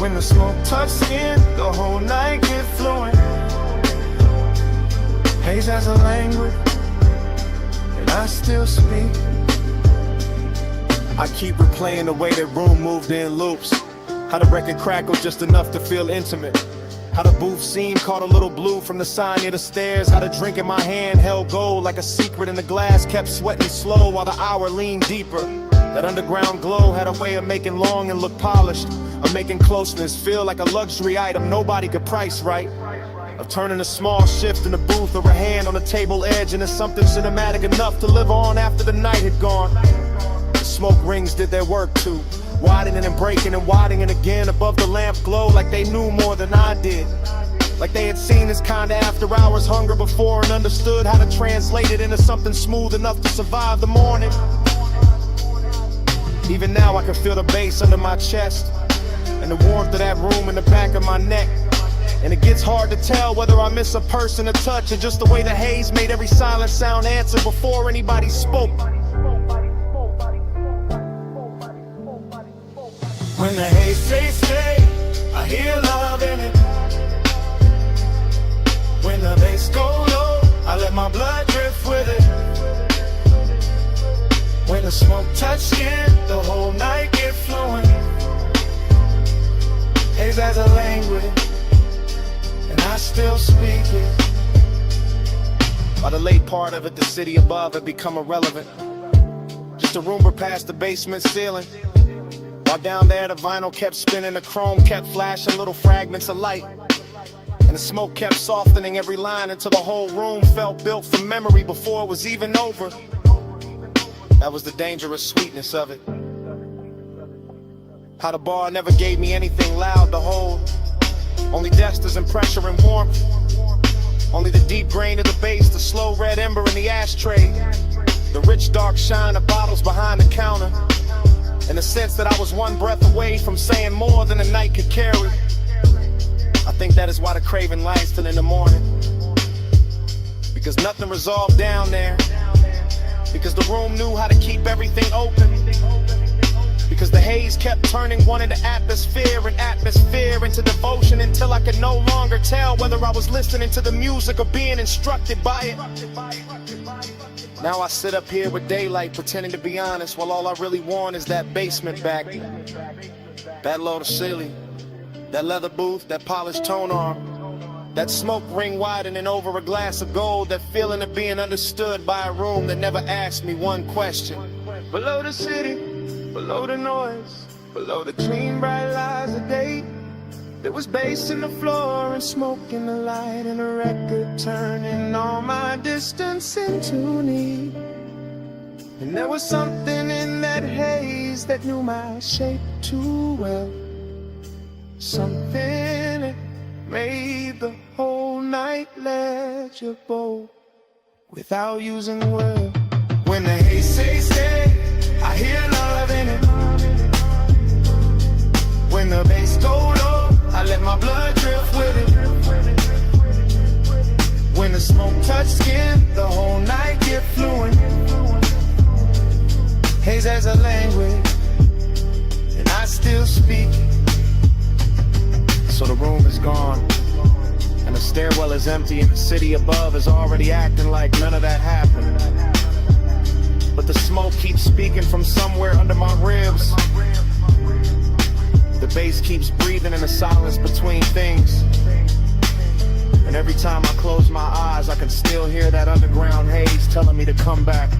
When the smoke touch skin, the whole night get fluent. Haze has a language, and I still speak. I keep replaying the way that room moved in loops, how the record crackled just enough to feel intimate, how the booth scene caught a little blue from the sign near the stairs, how the drink in my hand held gold like a secret and the glass kept sweating slow while the hour leaned deeper. That underground glow had a way of making longing look polished, of making closeness feel like a luxury item nobody could price right, of turning a small shift in the booth or a hand on the table edge into something cinematic enough to live on after the night had gone. The smoke rings did their work too, widening and breaking and widening again above the lamp glow like they knew more than I did. Like they had seen this kind of after hours hunger before and understood how to translate it into something smooth enough to survive the morning. Even now I can feel the bass under my chest and the warmth of that room in the back of my neck. And it gets hard to tell whether I miss a person, a touch, or just the way the haze made every silent sound answer before anybody spoke. When the haze say stay, I hear love in it. When the bass go low, I let my blood drift with it. When the smoke touch skin, the whole night get fluent. Haze has a language, and I still speak it. By the late part of it, the city above had become irrelevant, just a rumor past the basement ceiling. While down there the vinyl kept spinning, the chrome kept flashing little fragments of light, and the smoke kept softening every line until the whole room felt built from memory before it was even over. That was the dangerous sweetness of it. How the bar never gave me anything loud to hold, only dusters and pressure and warmth, only the deep grain of the bass, the slow red ember in the ashtray, the rich dark shine of bottles behind the counter, and in the sense that I was one breath away from saying more than a night could carry. I think that is why the craving lies till in the morning, because nothing resolved down there, because the room knew how to keep everything open, because the haze kept turning one into atmosphere and atmosphere into devotion until I could no longer tell whether I was listening to the music or being instructed by it. Now I sit up here with daylight pretending to be honest, while all I really want is that basement back, that low to ceiling, that leather booth, that polished tone arm, that smoke ring widening over a glass of gold, that feeling of being understood by a room that never asked me one question. Below the city, below the noise, below the clean bright lights of day, there was bass in the floor and smoke in the light and a record turning all my distance into need. And there was something in that haze that knew my shape too well, something that made the whole night legible without using words. When the haze say, I hear love in it. When the bass go low, I let my blood drift with it. When the smoke touch skin, the whole night get fluent. Haze as a language, and I still speak. So the room is gone, and the stairwell is empty, and the city above is already acting like none of that happened. But the smoke keeps speaking from somewhere under my ribs. The bass keeps breathing in the silence between things. And every time I close my eyes, I can still hear that underground haze telling me to come back.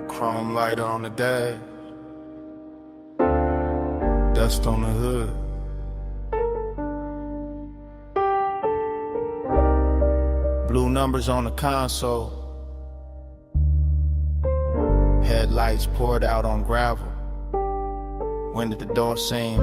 Chrome lighter on the dash, dust on the hood. Blue numbers on the console, headlights poured out on gravel. When did the door seem?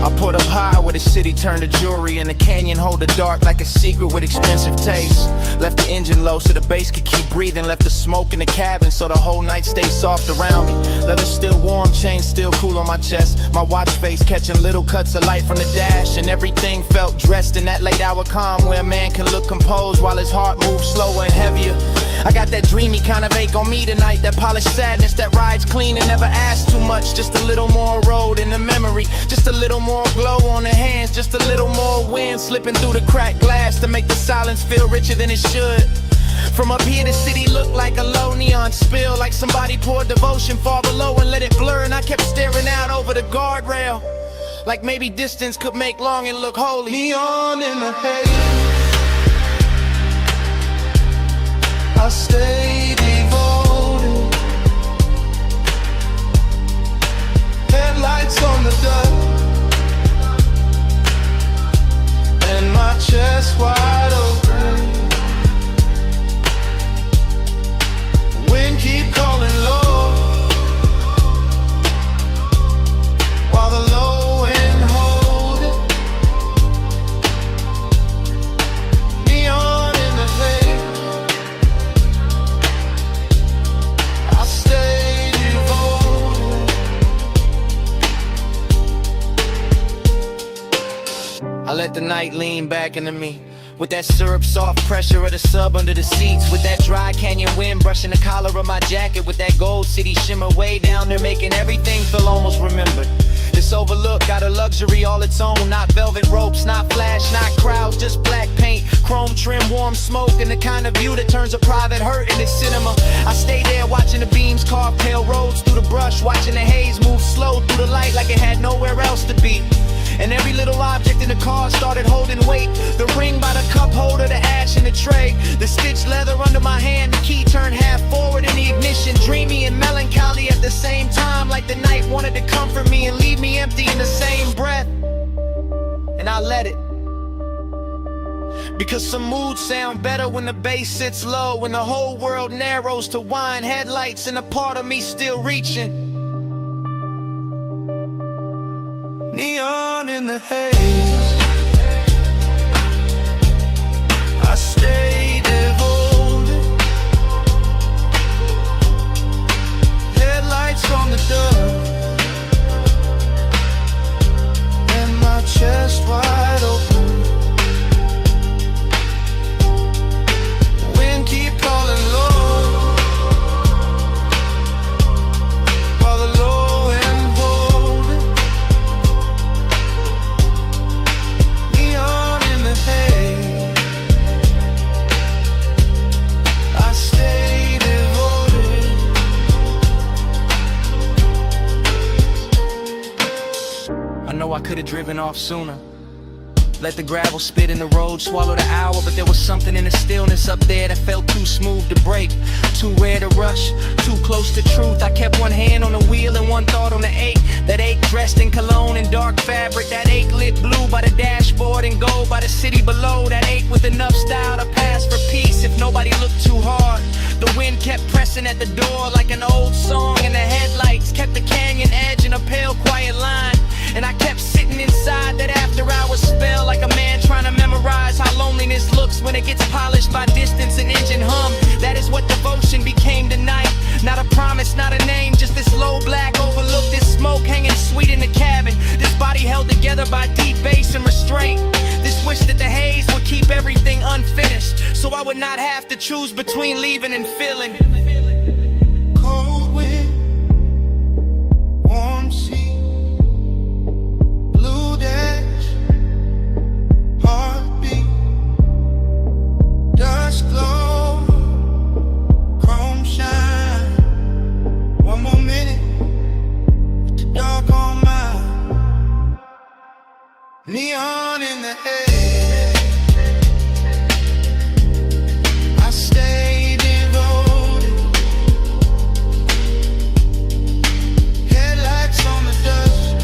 I put up high where the city turned to jewelry, and the canyon hold the dark like a secret with expensive taste. Left the engine low so the bass could keep breathing, left the smoke in the cabin so the whole night stay soft around me. Leather still warm, chain still cool on my chest, my watch face catching little cuts of light from the dash, and everything felt dressed in that late hour calm where a man can look composed while his heart moves slower and heavier. I got that dreamy kind of ache on me tonight, that polished sadness that rides clean and never asks too much. Just a little more road in the memory, just a little more glow on the hands, just a little more wind slipping through the cracked glass to make the silence feel richer than it should. From up here the city looked like a low neon spill, like somebody poured devotion far below and let it blur, and I kept staring out over the guardrail, like maybe distance could make longing look holy. Neon in the haze, I stay devoted. Headlights on the dust, and my chest wide open. Wind keep calling low, while the low end hold it. Neon in the haze, I stay devoted. I let the night lean back into me, with that syrup soft pressure of the sub under the seats, with that dry canyon wind brushing the collar of my jacket, with that gold city shimmer way down there making everything feel almost remembered. This overlook got a luxury all its own, not velvet ropes, not flash, not crowds, just black paint, chrome trim, warm smoke, and the kind of view that turns a private hurt into cinema. I stay there watching the beams carve pale roads through the brush, watching the haze move slow through the light like it had nowhere else to be. And every little object in the car started holding weight. The ring by the cup holder, the ash in the tray, the stitched leather under my hand, the key turned half forward in the ignition. Dreamy and melancholy at the same time, like the night wanted to comfort me and leave me empty in the same breath. And I let it, because some moods sound better when the bass sits low, when the whole world narrows to wine headlights and a part of me still reaching. in the haze. I stay devoted. Headlights on the dove, and my chest wide open. Wind keep calling low, while the low end holding. Neon in the haze. I stay devoted. I know I could've driven off sooner. Let the gravel spit in the road, swallow the hour. But there was something in the stillness up there that felt too smooth to break, too rare to rush, too close to truth. I kept one hand on the wheel and one thought on the ache. That ache dressed in cologne and dark fabric. That ache lit blue by the dashboard and gold by the city below. That ache with enough style to pass for peace if nobody looked too hard. The wind kept pressing at the door like an old song, and the headlights kept the canyon edge in a pale quiet line. And I kept sitting inside that after hours spell, like a man trying to memorize how loneliness looks when it gets polished by distance and engine hum. That is what devotion became tonight. Not a promise, not a name, just this low black overlook, this smoke hanging sweet in the cabin. This body held together by deep bass and restraint. This wish that the haze would keep everything unfinished, so I would not have to choose between leaving and filling. Cold wind, warm sea, blue dash, heartbeat, dust glow, chrome shine. One more minute, dark on mine. Neon in the haze. I stay devoted. Headlights on the dust,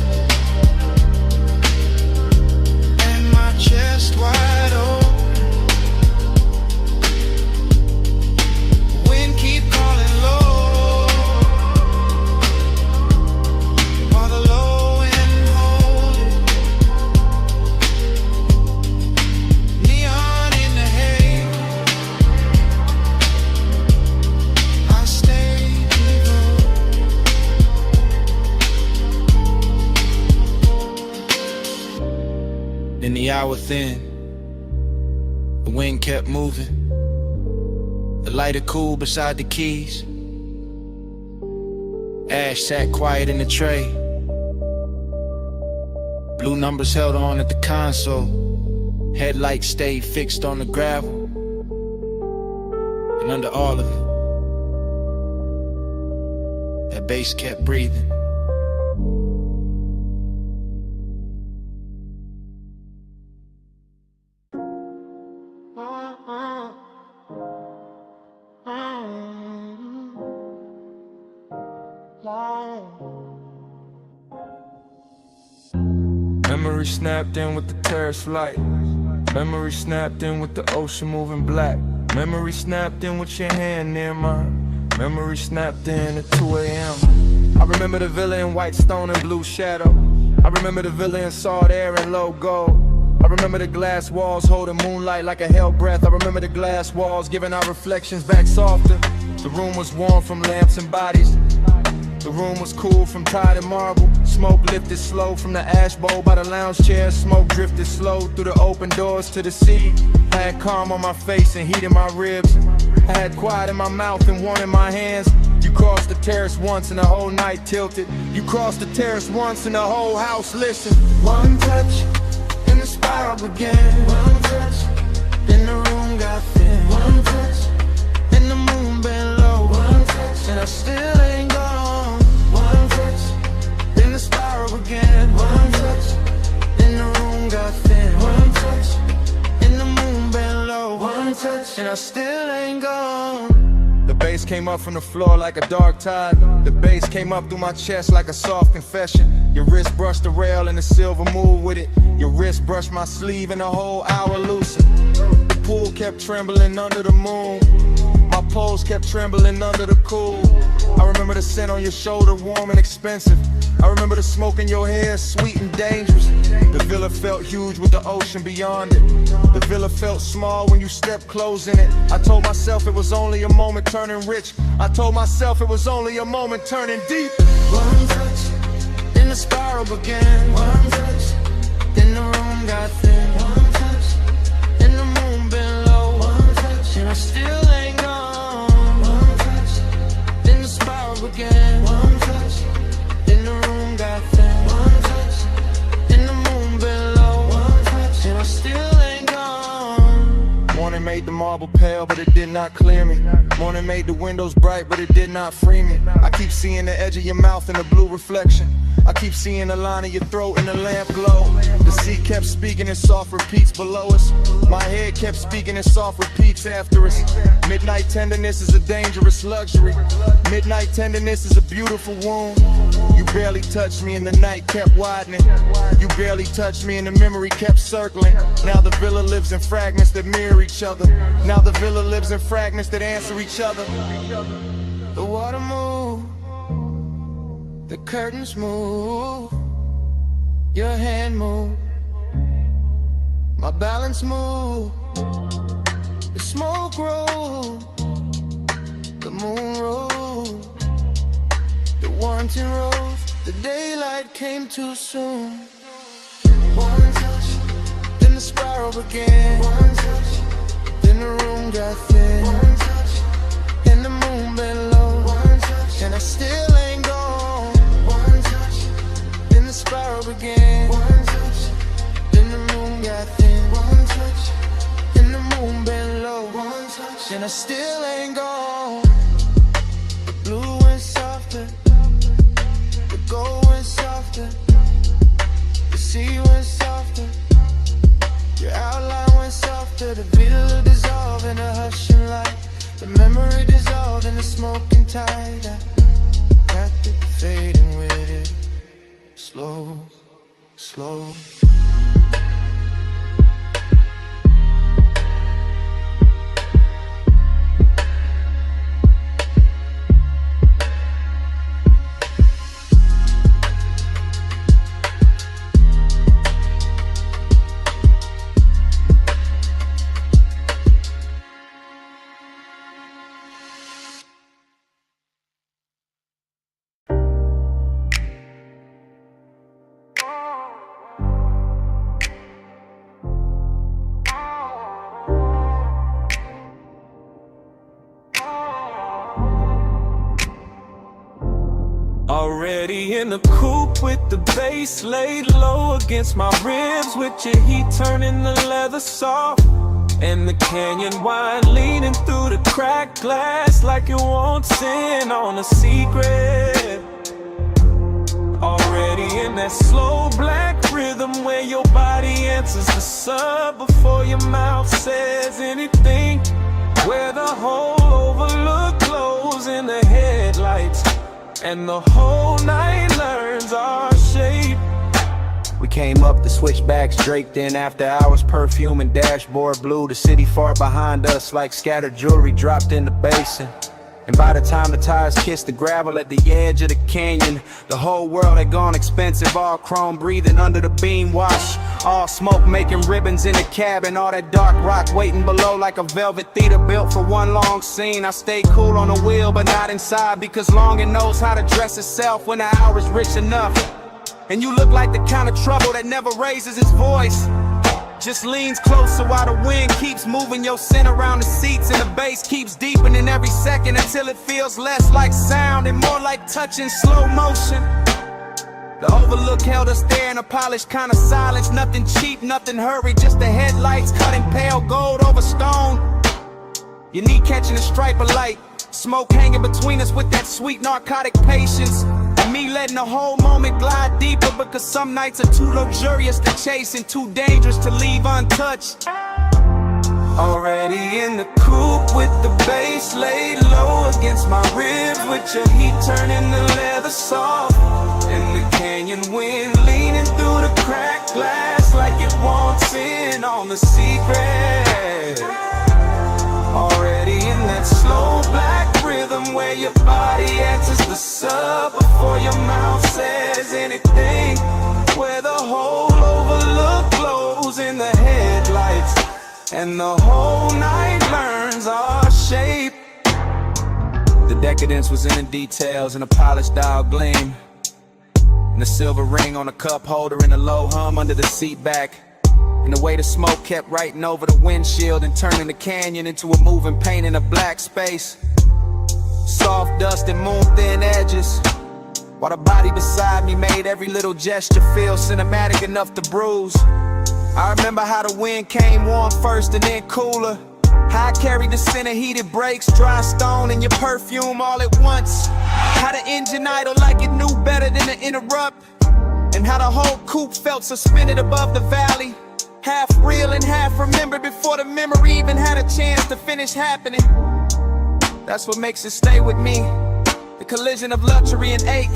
and my chest wide open. Wind keep calling low, while the low end holding. Neon in the haze. I stay devoted. Then the hour thin, the wind kept moving. The lighter cool beside the keys. Ash sat quiet in the tray. Blue numbers held on at the console. Headlights stayed fixed on the gravel. And under all of it, that bass kept breathing. Memory snapped in with the terrace light. Memory snapped in with the ocean moving black. Memory snapped in with your hand near mine. Memory snapped in at 2 a.m. I remember the villa in white stone and blue shadow. I remember the villa in salt air and low gold. I remember the glass walls holding moonlight like a hell breath. I remember the glass walls giving our reflections back softer. The room was warm from lamps and bodies. The room was cool from tide and marble. Smoke lifted slow from the ash bowl by the lounge chair. Smoke drifted slow through the open doors to the sea. I had calm on my face and heat in my ribs. I had quiet in my mouth and warm in my hands. You crossed the terrace once and the whole night tilted. You crossed the terrace once and the whole house listened. One touch and the spiral began. One touch, then the room got thin. One touch, and the moon bent low. One touch, and I still ain't gone. One touch, then the spiral began. One touch, then the room got thin. One touch, and the moon bent low. One touch, and I still ain't gone. The bass came up from the floor like a dark tide. The bass came up through my chest like a soft confession. Your wrist brushed the rail and the silver moved with it. Your wrist brushed my sleeve and the whole hour loosened. The pool kept trembling under the moon. My poles kept trembling under the cool. I remember the scent on your shoulder, warm and expensive. I remember the smoke in your hair, sweet and dangerous. The villa felt huge with the ocean beyond it. The villa felt small when you stepped close in it. I told myself it was only a moment turning rich. I told myself it was only a moment turning deep. One touch, then the spiral began. One touch, then the room got thin. One touch, then the moon been low. One touch, and I still ain't gone. One touch, then the spiral began. One touch, then the room got thin. One touch, then the moon been low. One touch, and I still ain't gone. Morning made the marble pale, but it did not clear me. Morning made the windows bright, but it did not free me. I keep seeing the edge of your mouth in the blue reflection. I keep seeing the line of your throat in the lamp glow. The sea kept speaking in soft repeats below us. My head kept speaking in soft repeats after us. Midnight tenderness is a dangerous luxury. Midnight tenderness is a beautiful wound. You barely touched me and the night kept widening. You barely touched me and the memory kept circling. Now the villa lives in fragments that mirror each other. Now the villa lives in fragments that answer each other. The water moved, the curtains moved, your hand moved, my balance moved, the smoke rolled, the moon rose, the wanting rose, the daylight came too soon. One touch, then the spiral began. One touch, then the room got thin. One touch, and the moon been low. One touch, and I still ain't gone. One touch, then the spiral began. One touch, then the moon got thin. One touch, and the moon been low. One touch, and I still ain't gone. The blue went softer, the gold went softer, the sea went softer, your outline went softer. The villa dissolved in a hushing light, the memory dissolved in the smoking tide. I wrapped it, fading with it, slow, slow. Already in the coupe with the bass laid low against my ribs, with your heat turning the leather soft, and the canyon wine leaning through the cracked glass like it wants in on a secret. Already in that slow black rhythm where your body answers the sub before your mouth says anything, where the whole overlook glows in the headlights and the whole night learns our shape. We came up the switchbacks draped in after hours perfume and dashboard blue. The city far behind us like scattered jewelry dropped in the basin. And by the time the tires kissed the gravel at the edge of the canyon, the whole world had gone expensive, all chrome breathing under the beam wash, all smoke making ribbons in the cabin, all that dark rock waiting below like a velvet theater built for one long scene. I stayed cool on the wheel but not inside, because longing knows how to dress itself when the hour is rich enough. And you look like the kind of trouble that never raises its voice, just leans closer while the wind keeps moving your scent around the seats, and the bass keeps deepening every second until it feels less like sound and more like touch in slow motion. The overlook held us there in a polished kind of silence, nothing cheap, nothing hurried, just the headlights cutting pale gold over stone. Your knee catching a stripe of light, smoke hanging between us with that sweet narcotic patience, and me letting the whole moment glide deeper, because some nights are too luxurious to chase and too dangerous to leave untouched. Already in the coupe with the bass laid low against my ribs, with your heat turning the leather soft, and the canyon wind leaning through the cracked glass like it wants in on the secret. Already in that slow slow black rhythm where your body answers the sub before your mouth says anything, where the whole overlook glows in the headlights and the whole night learns our shape. The decadence was in the details and a polished dial gleam, and the silver ring on a cup holder and a low hum under the seat back, and the way the smoke kept writing over the windshield and turning the canyon into a moving paint in a black space. Soft dust and moon thin edges, while the body beside me made every little gesture feel cinematic enough to bruise. I remember how the wind came warm first and then cooler, how I carried the scent of heated brakes, dry stone, and your perfume all at once. How the engine idle like it knew better than to interrupt, and how the whole coupe felt suspended above the valley, half real and half remembered before the memory even had a chance to finish happening. That's what makes it stay with me, the collision of luxury and ache,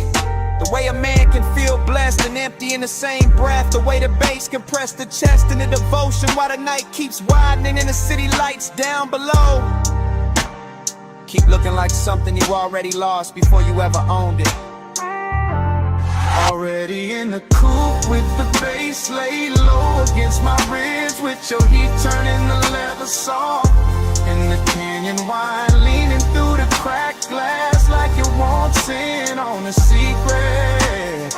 the way a man can feel blessed and empty in the same breath, the way the bass can press the chest in the devotion while the night keeps widening and the city lights down below keep looking like something you already lost before you ever owned it. Already in the coupe with the bass laid low against my ribs, with your heat turning the leather soft, and the canyon wine leaning through the cracked glass like it wants in on a secret.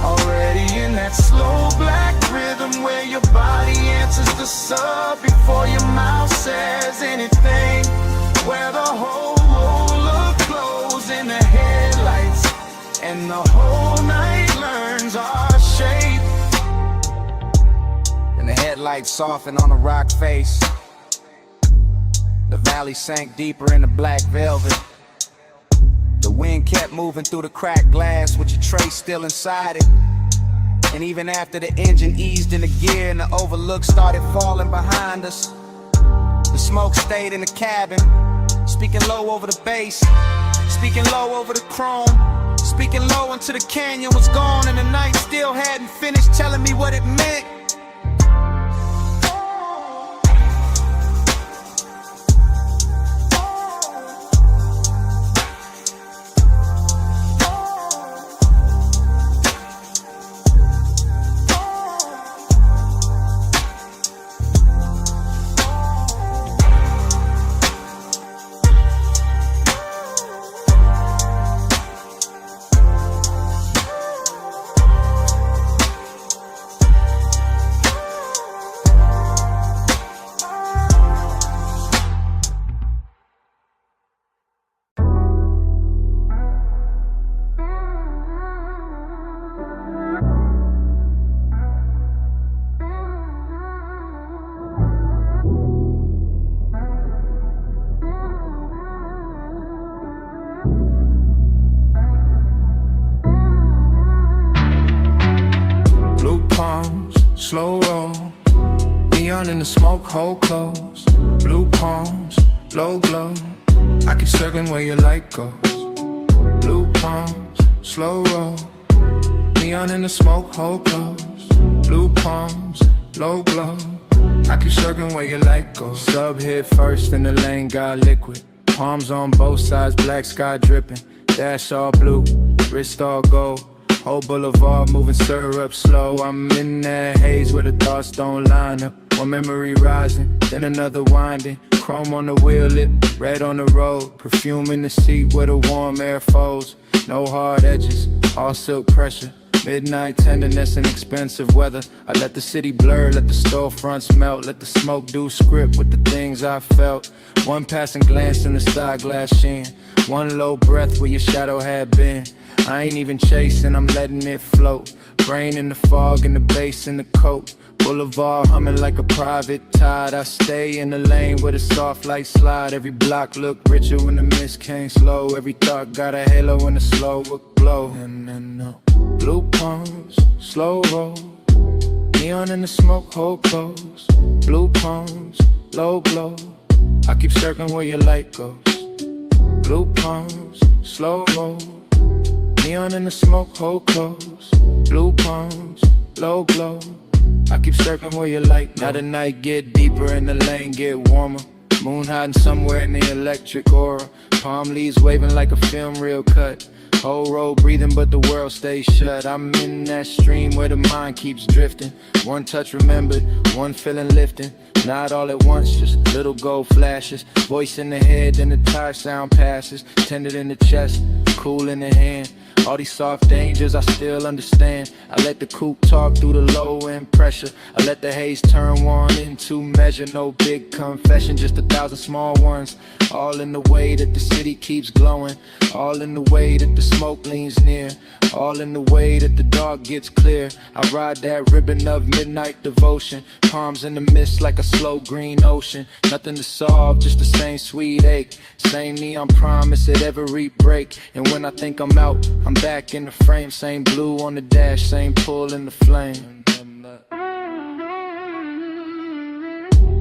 Already in that slow black rhythm where your body answers the sub before your mouth says anything, where the whole roller glows in the headlights and the whole night learns our shape. And the headlights softened on the rock face, the valley sank deeper in the black velvet, the wind kept moving through the cracked glass with your tray still inside it, and even after the engine eased into gear and the overlook started falling behind us, the smoke stayed in the cabin, speaking low over the bass, speaking low over the chrome, speaking low until the canyon was gone and the night still hadn't finished telling me what it meant. Slow roll, neon in the smoke hole close. Blue palms, low glow. I keep circling where your light goes. Blue palms, slow roll, neon in the smoke hole close. Blue palms, low glow. I keep circling where your light goes. Sub hit first and the lane got liquid. Palms on both sides, black sky dripping. Dash all blue, wrist all gold. Whole boulevard moving syrup slow. I'm in that haze where the thoughts don't line up. One memory rising, then another winding. Chrome on the wheel lip, red on the road. Perfume in the seat where the warm air folds. No hard edges, all silk pressure. Midnight tenderness and expensive weather. I let the city blur, let the storefronts melt. Let the smoke do script with the things I felt. One passing glance in the side glass sheen. One low breath where your shadow had been. I ain't even chasing, I'm letting it float. Brain in the fog and the bass in the coat. Boulevard humming like a private tide. I stay in the lane where the soft lights slide. Every block looked richer when the mist came slow. Every thought got a halo and a slow glow. And blue palms, slow roll. Neon in the smoke hole close. Blue palms, low glow. I keep circling where your light goes. Blue palms, slow roll. Neon in the smoke hole close. Blue palms, low glow. I keep circling where your light goes. Now the night get deeper and the lane get warmer. Moon hiding somewhere in the electric aura. Palm leaves waving like a film reel cut. Whole road breathing but the world stays shut. I'm in that stream where the mind keeps drifting. One touch remembered, one feeling lifting. Not all at once, just little gold flashes. Voice in the head, then the tire sound passes. Tender in the chest, cool in the hand. All these soft dangers I still understand. I let the coupe talk through the low end pressure. I let the haze turn one into measure. No big confession, just 1,000 small ones. All in the way that the city keeps glowing. All in the way that the smoke leans near. All in the way that the dark gets clear. I ride that ribbon of midnight devotion. Palms in the mist like a slow green ocean. Nothing to solve, just the same sweet ache. Same neon promise at every break. And when I think I'm out, I'm back in the frame. Same blue on the dash, same pull in the flame.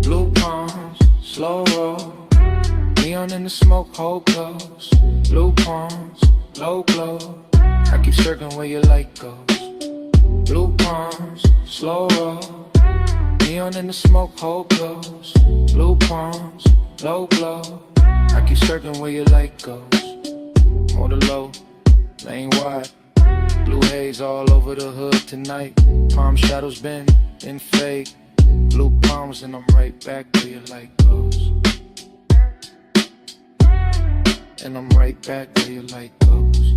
Blue palms, slow roll. Neon in the smoke, hold close. Blue palms, low glow. I keep circling where your light goes. Blue palms, slow roll. Neon in the smoke, hold close. Blue palms, low glow. I keep circling where your light goes. Hold it low, lane wide. Blue haze all over the hood tonight. Palm shadows bend and fade. Blue palms and I'm right back where your light goes. And I'm right back where your light goes.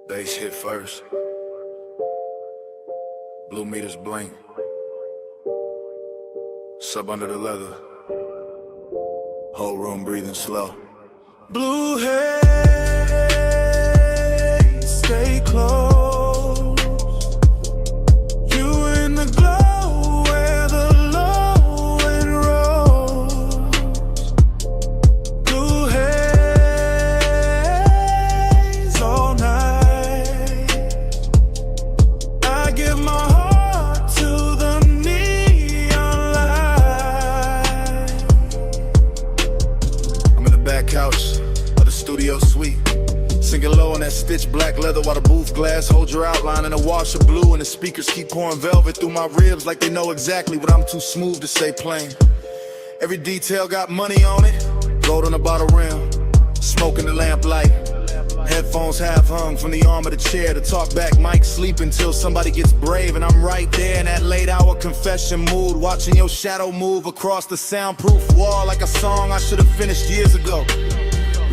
Bass hit first. Blue meters blink. Sub under the leather. Whole room breathing slow. Blue haze, stay close. You in the glow where the low end rolls. Blue haze all night. I give my heart to the neon light. I'm in the back couch of the studio suite, sinking low on that stitched black leather while the booth glass holds your outline in a wash of blue, and the speakers keep pouring velvet through my ribs like they know exactly what I'm too smooth to say plain. Every detail got money on it, gold on the bottle rim, smoke in the lamplight. Headphones half hung from the arm of the chair. The talk back mic sleep until somebody gets brave, and I'm right there in that late hour confession mood, watching your shadow move across the soundproof wall like a song I should have finished years ago.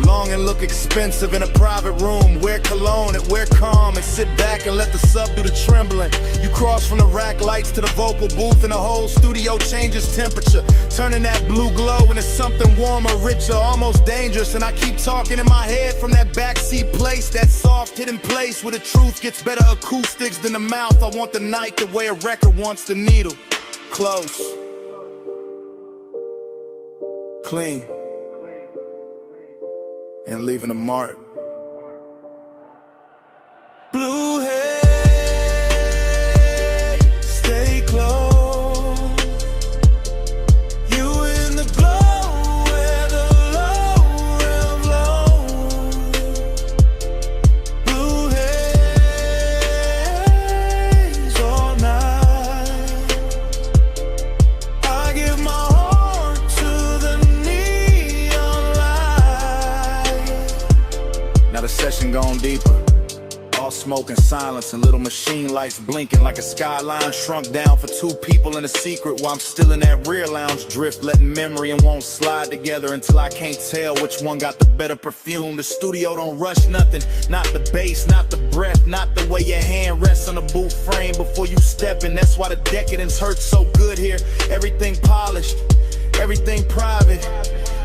Long and look expensive in a private room. Wear cologne and wear calm and sit back and let the sub do the trembling. You cross from the rack lights to the vocal booth and the whole studio changes temperature, turning that blue glow into something warmer, richer, almost dangerous. And I keep talking in my head from that backseat place, that soft hidden place where the truth gets better acoustics than the mouth. I want the night the way a record wants the needle. Close, clean, and leaving a mark. Blue haze, stay close. You in the glow where the low end flows. Blue haze all night. I give my heart to the neon light. Now the session gone deeper. All smoke and silence and little machine lights blinking like a skyline shrunk down for two people in a secret, while I'm still in that rear lounge drift, letting memory and won't slide together until I can't tell which one got the better perfume. The studio don't rush nothing, not the bass, not the breath, not the way your hand rests on the booth frame before you step in. That's why the decadence hurts so good here. Everything polished, everything private,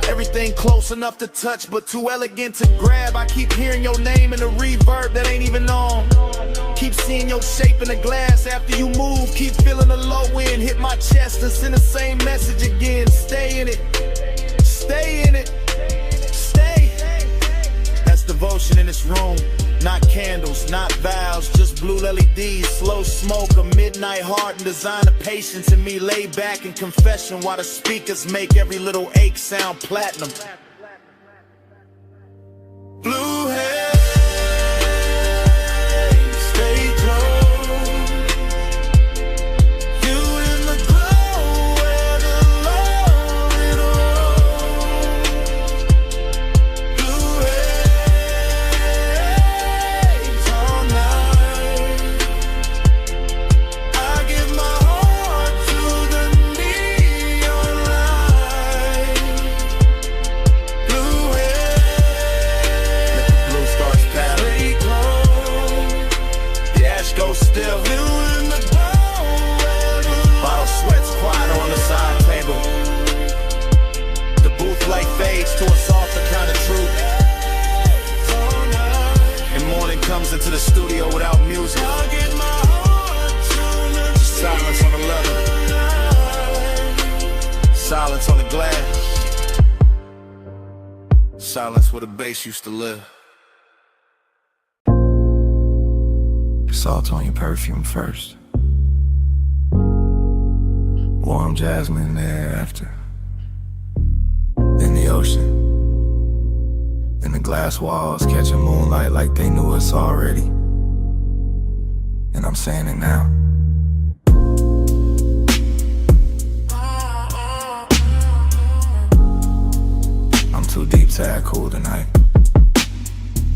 everything close enough to touch but too elegant to grab. I keep hearing your name in the reverb that ain't even on. Keep seeing your shape in the glass after you move. Keep feeling the low end hit my chest and send the same message again. Stay in it, stay in it, stay. That's devotion in this room. Not candles, not vows, just blue LEDs. Slow smoke, a midnight heart, and designer patience in me. Lay back in confession while the speakers make every little ache sound platinum. Blue haze, stay close. You in the glow where the lonely roam. Blue haze all night. I give my heart to the neon light. Blue haze, blue stars pattern. The ash goes still. Bottle sweats quiet on the side table. The booth light fades to a softer kind of truth. And morning comes into the studio without music. Silence on the leather. Silence on the glass. Silence where the bass used to live. Salt on your perfume first. Warm jasmine thereafter. Then the ocean. Then the glass walls catching moonlight like they knew us already. And I'm saying it now. I'm too deep to act cool tonight.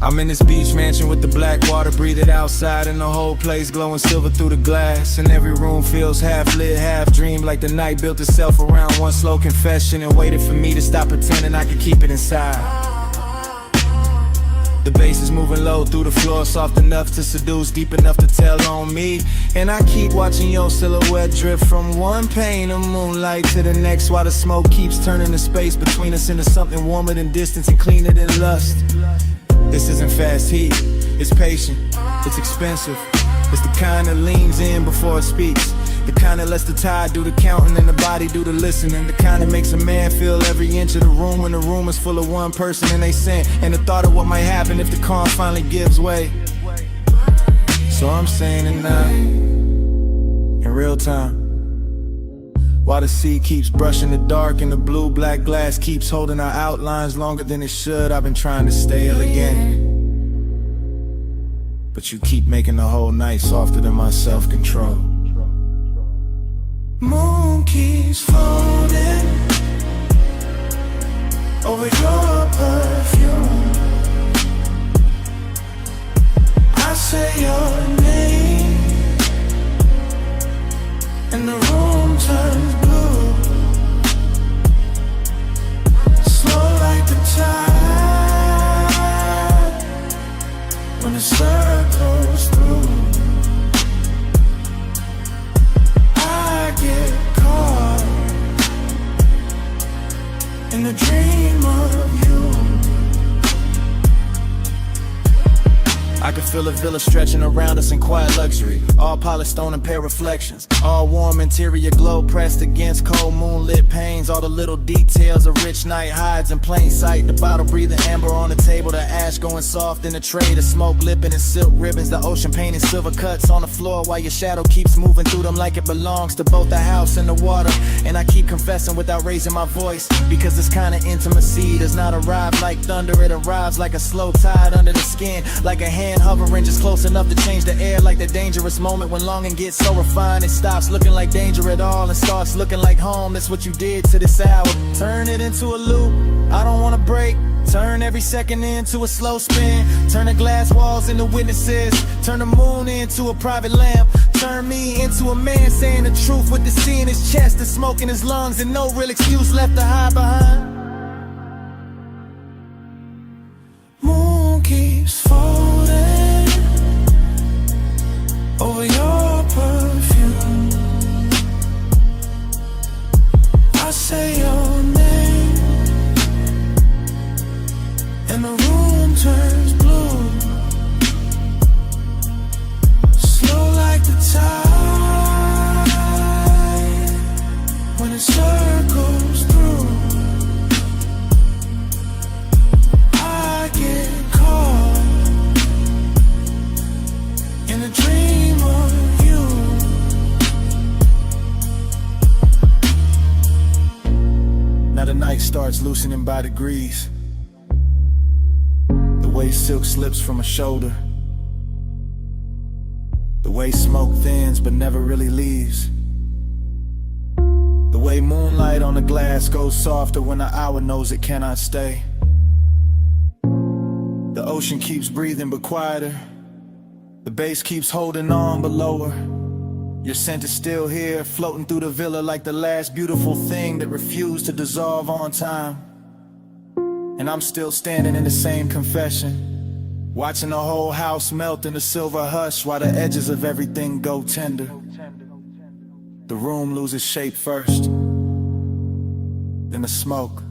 I'm in this beach mansion with the black water, breathe it outside, and the whole place glowing silver through the glass. And every room feels half lit, half dream, like the night built itself around one slow confession and waited for me to stop pretending I could keep it inside. The bass is moving low through the floor, soft enough to seduce, deep enough to tell on me. And I keep watching your silhouette drift from one pane of moonlight to the next, while the smoke keeps turning the space between us into something warmer than distance and cleaner than lust. This isn't fast heat, it's patient, it's expensive. It's the kind that leans in before it speaks. The kind that lets the tide do the counting and the body do the listening. The kind that makes a man feel every inch of the room when the room is full of one person and they sin. And the thought of what might happen if the calm finally gives way. So I'm saying it now, in real time. While the sea keeps brushing the dark and the blue-black glass keeps holding our outlines longer than it should, I've been trying to stay elegant. But you keep making the whole night softer than my self-control. Moon keeps floating over your perfume. I say your name and the room turns blue. Slow like the tide when it circles through. I get caught in the dream of you. I can feel a villa stretching around us in quiet luxury. All polished stone and pale reflections. All warm interior glow pressed against cold moonlit panes. All the little details a rich night hides in plain sight. The bottle breathing amber on the table. The ash going soft in the tray. The smoke lipping in silk ribbons. The ocean painting silver cuts on the floor while your shadow keeps moving through them like it belongs to both the house and the water. And I keep confessing without raising my voice, because this kind of intimacy does not arrive like thunder. It arrives like a slow tide under the skin, like a hand hovering just close enough to change the air, like the dangerous moment when longing gets so refined it stops looking like danger at all and starts looking like home. That's what you did to this hour. Turn it into a loop, I don't wanna break. Turn every second into a slow spin. Turn the glass walls into witnesses. Turn the moon into a private lamp. Turn me into a man saying the truth with the sea in his chest and smoke in his lungs and no real excuse left to hide behind. Moon keeps folding over your perfume. I say your name and the room turns blue. Slow like the tide when it circles through. I get caught softened by degrees. The way silk slips from a shoulder. The way smoke thins but never really leaves. The way moonlight on the glass goes softer when the hour knows it cannot stay. The ocean keeps breathing but quieter. The bass keeps holding on but lower. Your scent is still here, floating through the villa like the last beautiful thing that refused to dissolve on time. And I'm still standing in the same confession, watching the whole house melt in a silver hush while the edges of everything go tender. The room loses shape first, then the smoke,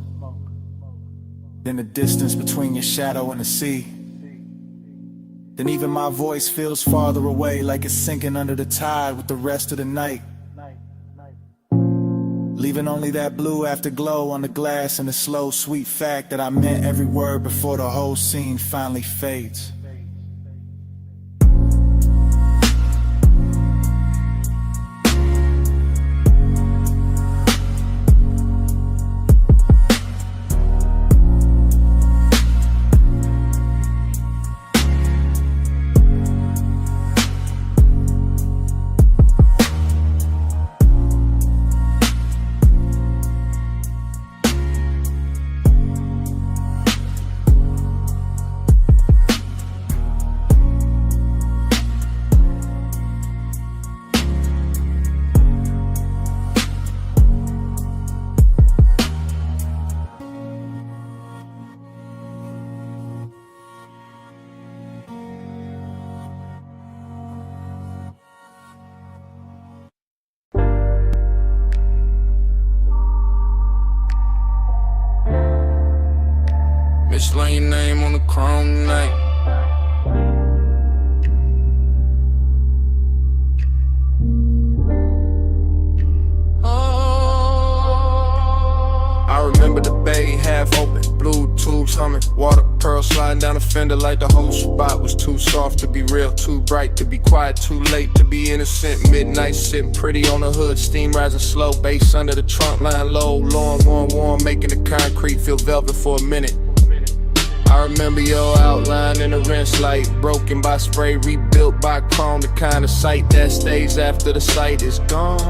then the distance between your shadow and the sea. Then even my voice feels farther away, like it's sinking under the tide with the rest of the night, leaving only that blue afterglow on the glass and the slow, sweet fact that I meant every word before the whole scene finally fades. Mislaying your name on the chrome tonight. I remember the bay half open, blue tubes humming, water pearls sliding down the fender like the whole spot was too soft to be real, too bright to be quiet, too late to be innocent. Midnight sitting pretty on the hood, steam rising slow, bass under the trunk line low, long, warm, making the concrete feel velvet for a minute. I remember your outline in the rinse light, broken by spray, rebuilt by chrome, the kind of sight that stays after the sight is gone.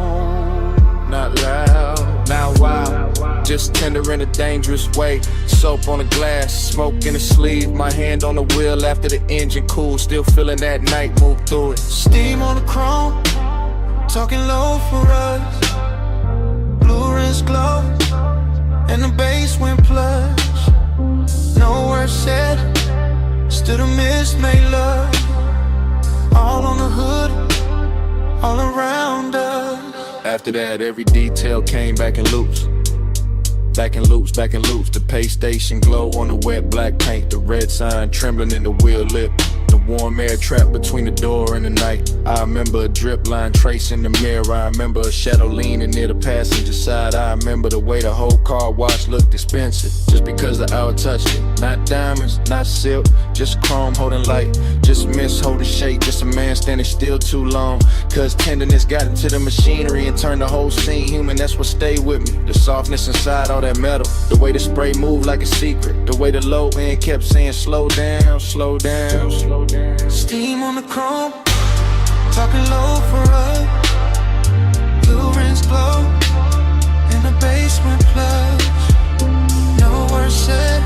Not loud, now wild, just tender in a dangerous way. Soap on the glass, smoke in the sleeve, my hand on the wheel after the engine cool, still feeling that night move through it. Steam on the chrome, talking low for us. Blue rinse glow, and the bass went plush. No words said, still the mist made love. All on the hood, all around us. After that, every detail came back in loops. Back in loops, back in loops. The pay station glow on the wet black paint. The red sign trembling in the wheel lip. The warm air trapped between the door and the night. I remember a drip line tracing the mirror. I remember a shadow leaning near the passenger side. I remember the way the whole car wash looked expensive, just because the hour touched it. Not diamonds, not silk, just chrome holding light. Just mist holding shake, just a man standing still too long. Cause tenderness got into the machinery and turned the whole scene human. That's what stayed with me. The softness inside all that metal. The way the spray moved like a secret. The way the low end kept saying slow down, slow down, slow down. Steam on the chrome, talking low for us. Blue rinse glow, in the basement plush. No words said,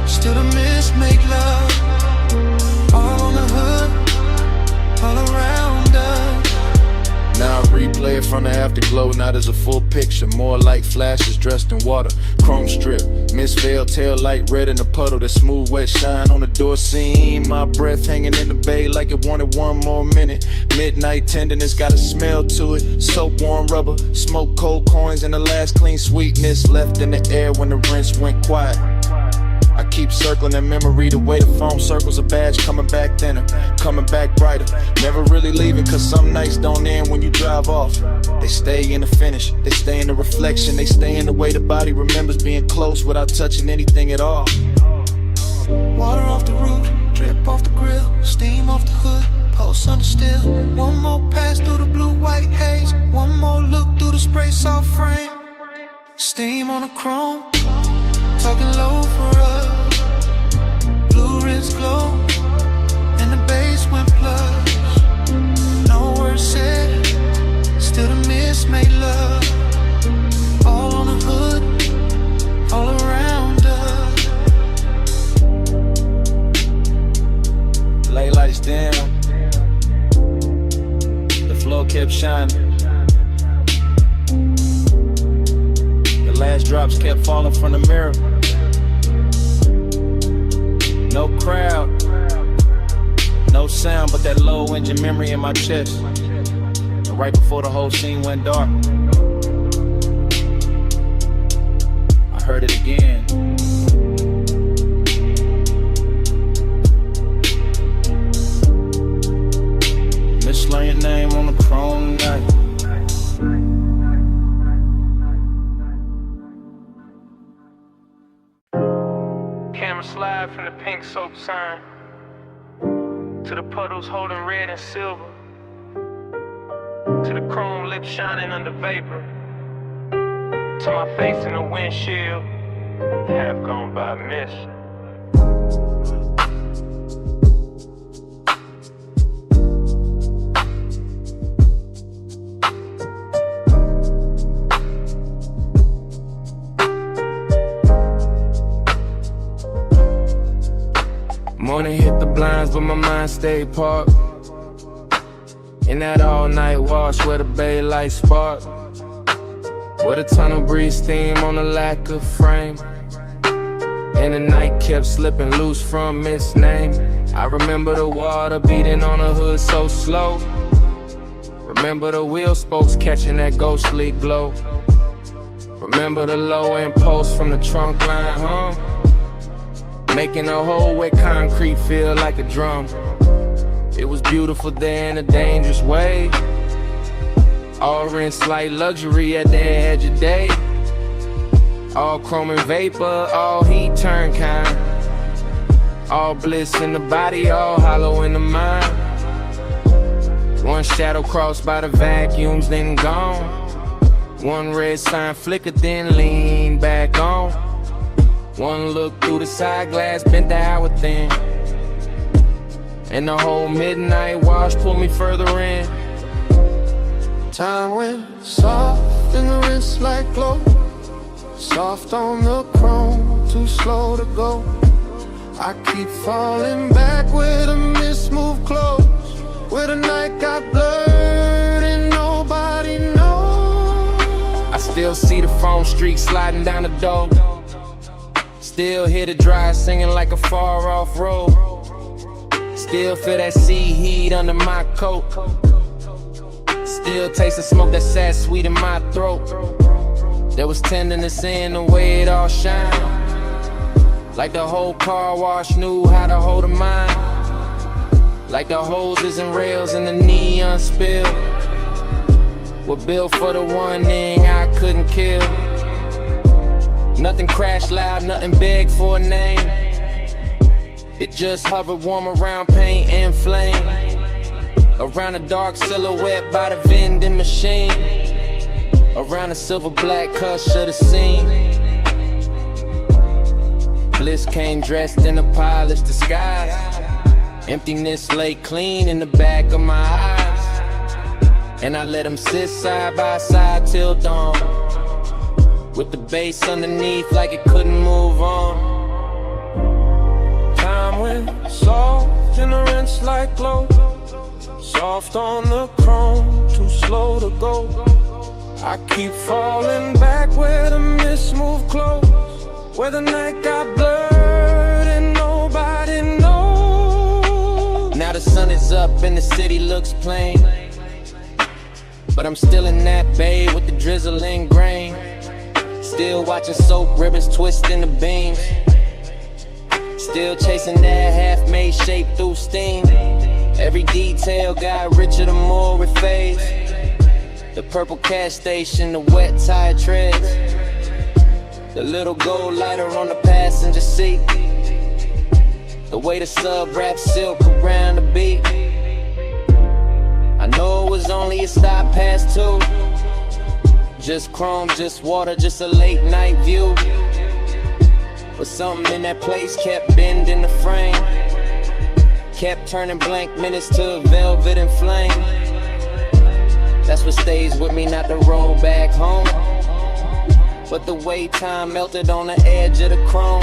still the mist make love. All on the hood, all around us. Now I replay it from the afterglow, not as a full picture, more like flashes dressed in water. Chrome strip, mist veil, tail light red in the puddle, the smooth wet shine on the door seam. My breath hanging in the bay like it wanted one more minute. Midnight tenderness got a smell to it, soap warm rubber, smoke cold coins, and the last clean sweetness left in the air when the rinse went quiet. I keep circling in memory the way the phone circles a badge, coming back thinner, coming back brighter. Never really leaving, cause some nights don't end when you drive off. They stay in the finish, they stay in the reflection, they stay in the way the body remembers being close without touching anything at all. Water off the roof, drip off the grill, steam off the hood, pulse under still. One more pass through the blue-white haze, one more look through the spray soft frame. Steam on the chrome, talking low for us. Blue wrist glow, and the bass went plush. No words said, still the miss made love. All on the hood, all around us. Lay lights down, the floor kept shining. The last drops kept falling from the mirror. No crowd, no sound, but that low engine memory in my chest. And right before the whole scene went dark, I heard it again. Mislearn your name on the chrome night. Camera slide from the pink soap sign to the puddles holding red and silver, to the chrome lips shining under vapor, to my face in the windshield, half gone by miss. Morning hit the blinds, but my mind stayed parked in that all-night wash where the bay lights spark, where the tunnel breeze steam on the lack of frame, and the night kept slipping loose from its name. I remember the water beating on the hood so slow. Remember the wheel spokes catching that ghostly glow. Remember the low impulse from the trunk line hum, making a hole where concrete feel like a drum. It was beautiful there in a dangerous way. All rinsed like luxury at the edge of day. All chrome and vapor, all heat turn kind. All bliss in the body, all hollow in the mind. One shadow crossed by the vacuums, then gone. One red sign flickered, then leaned back on. One look through the side glass, bent the hour thin, and the whole midnight wash pulled me further in. Time went soft in the wrist like glow. Soft on the chrome, too slow to go. I keep falling back where the mist moved close, where the night got blurred and nobody knows. I still see the foam streak sliding down the door. Still hear the drive singing like a far off road. Still feel that sea heat under my coat. Still taste the smoke that sat sweet in my throat. There was tenderness in the way it all shined, like the whole car wash knew how to hold a mind. Like the hoses and rails and the neon spill were built for the one thing I couldn't kill. Nothing crashed loud, nothing begged for a name. It just hovered warm around paint and flame, around a dark silhouette by the vending machine, around the silver black hush of the scene. Bliss came dressed in a polished disguise. Emptiness lay clean in the back of my eyes, and I let them sit side by side till dawn, with the bass underneath like it couldn't move on. Time went soft in the rinse like glow. Soft on the chrome, too slow to go. I keep falling back where the mist moved close, where the night got blurred and nobody knows. Now the sun is up and the city looks plain, but I'm still in that bay with the drizzling grain. Still watching soap ribbons twist in the beams. Still chasing that half-made shape through steam. Every detail got richer the more it fades. The purple cash station, the wet tire treads, the little gold lighter on the passenger seat, the way the sub wraps silk around the beat. I know it was only a stop past 2. Just chrome, just water, just a late night view. But something in that place kept bending the frame, kept turning blank minutes to velvet and flame. That's what stays with me, not the road back home, but the way time melted on the edge of the chrome.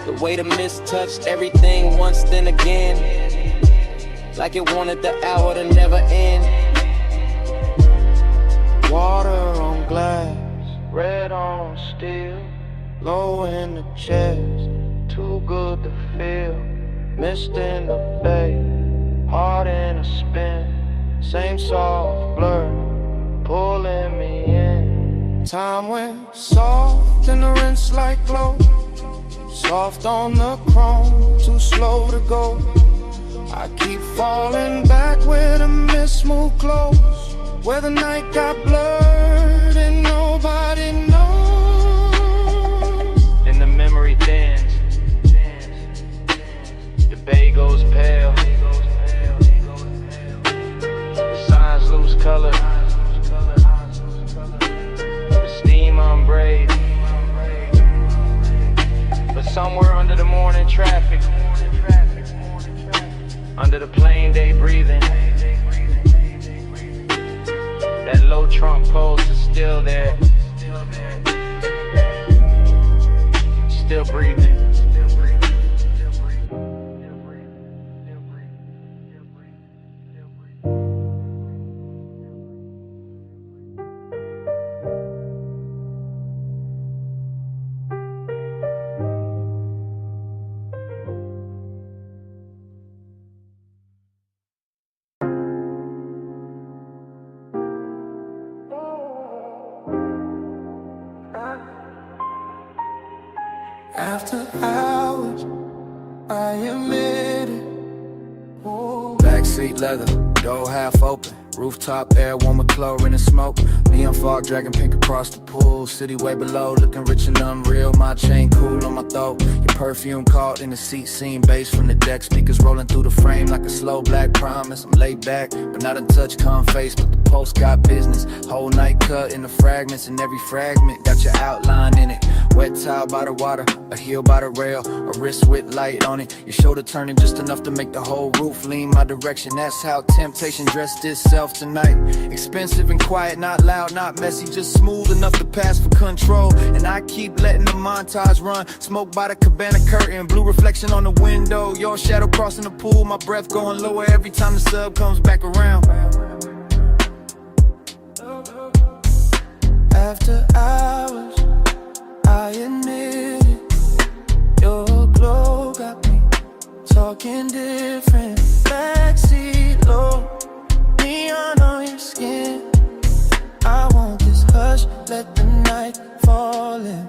The way the mist touched everything once then again, like it wanted the hour to never end. Water on glass, red on steel, low in the chest, too good to feel. Mist in the bay, heart in a spin, same soft blur, pulling me in. Time went soft in the rinse like glow, soft on the chrome, too slow to go. I keep falling back where the mist moved close, where the night got blurred and nobody knows. Then the memory thins, the bay goes pale, the signs lose color, the steam unbraid. But somewhere under the morning traffic, under the plain day breathing, that low trunk pulse is still there, still breathing. After hours, I admit it. Backseat leather, door half open, rooftop air warm with chlorine and smoke. Neon fog dragging pink across the pool, city way below, looking rich and unreal. My chain cool on my throat, your perfume caught in the seat, seeing bass from the deck, speakers rolling through the frame like a slow black promise. I'm laid back, but not a touch calm face, but the post got business. Whole night cut in the fragments, and every fragment got your outline in it. Wet towel by the water, a heel by the rail, a wrist with light on it, your shoulder turning just enough to make the whole roof lean my direction. That's how temptation dressed itself tonight. Expensive and quiet, not loud, not messy, just smooth enough to pass for control. And I keep letting the montage run, smoke by the cabana curtain, blue reflection on the window, your shadow crossing the pool, my breath going lower every time the sub comes back around. After hours, I admit it. Your glow got me talking different. Backseat low, neon on your skin. I want this hush, let the night fall in.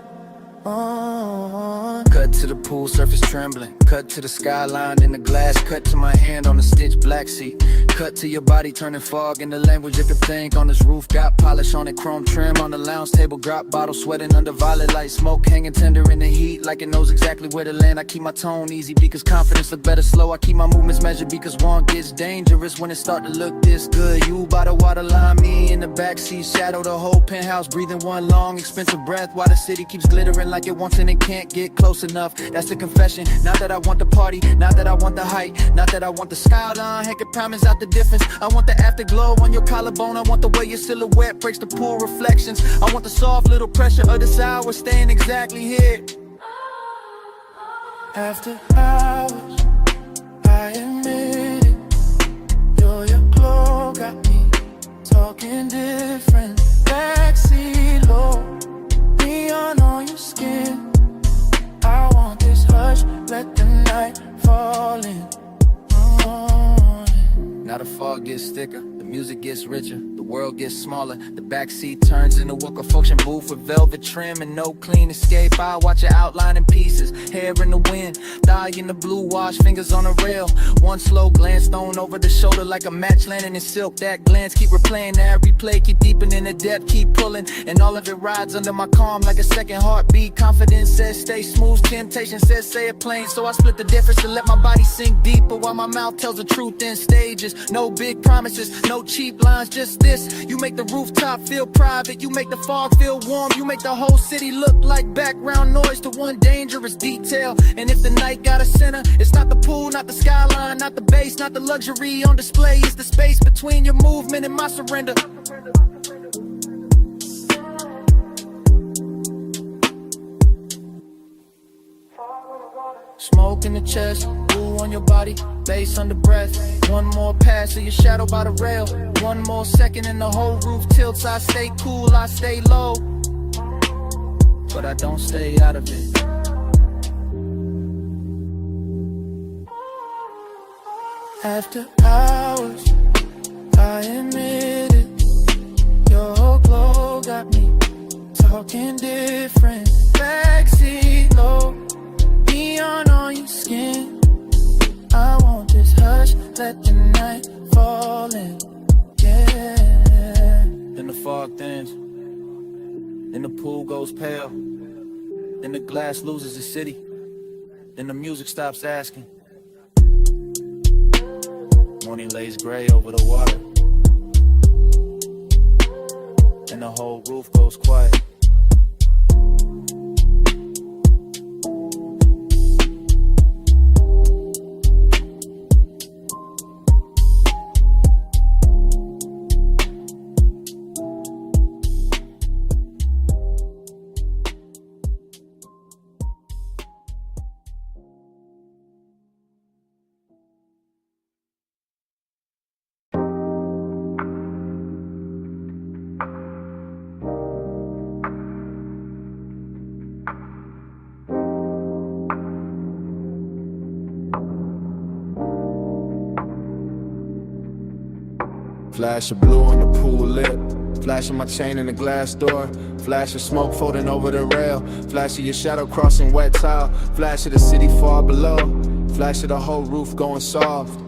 Cut to the pool surface trembling, cut to the skyline in the glass, cut to my hand on the stitched black seat, cut to your body turning fog in the language you could think. On this roof got polish on it, chrome trim on the lounge table, drop bottle sweating under violet light, smoke hanging tender in the heat like it knows exactly where to land. I keep my tone easy because confidence look better slow. I keep my movements measured because one gets dangerous when it start to look this good. You by the waterline, me in the backseat, shadow the whole penthouse, breathing one long expensive breath while the city keeps glittering like it wants and it can't get close enough. That's the confession. Not that I want the party, not that I want the height, not that I want the skyline, heck it promise out the difference. I want the afterglow on your collarbone, I want the way your silhouette breaks the pool reflections. I want the soft little pressure of this hour staying exactly here. After hours, I admit it. Your glow got me talking different. Backseat low, neon on your skin. I want this hush, let the night fall in. Now the fog gets thicker, the music gets richer, the world gets smaller, the backseat turns into a function booth with velvet trim and no clean escape. I watch it outline in pieces, hair in the wind, thigh in the blue wash, fingers on the rail. One slow glance thrown over the shoulder like a match landing in silk. That glance keep replaying, that replay keep deepening the depth, keep pulling, and all of it rides under my calm like a second heartbeat. Confidence says stay smooth, temptation says say it plain, so I split the difference to let my body sink deeper while my mouth tells the truth in stages. No big promises, no no cheap lines, just this. You make the rooftop feel private, you make the fog feel warm, you make the whole city look like background noise to one dangerous detail. And if the night got a center, it's not the pool, not the skyline, not the bass, not the luxury on display. It's the space between your movement and my surrender. Smoke in the chest, blue on your body, bass under breath. One more pass of your shadow by the rail. One more second and the whole roof tilts. I stay cool, I stay low, but I don't stay out of it. After hours, I admit it, your glow got me talking different. Backseat low, neon on your skin. I want this hush, let the night fall in. Yeah. Then the fog thins, then the pool goes pale, then the glass loses its city, then the music stops asking. Morning lays gray over the water, and the whole roof goes quiet. Flash of blue on the pool lip, flash of my chain in the glass door, flash of smoke floating over the rail, flash of your shadow crossing wet tile, flash of the city far below, flash of the whole roof going soft.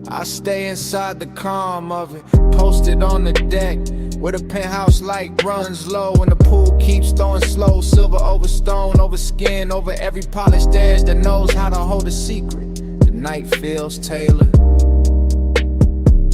I stay inside the calm of it, posted on the deck, where the penthouse light runs low and the pool keeps throwing slow. Silver over stone, over skin, over every polished edge that knows how to hold a secret. The night feels tailored.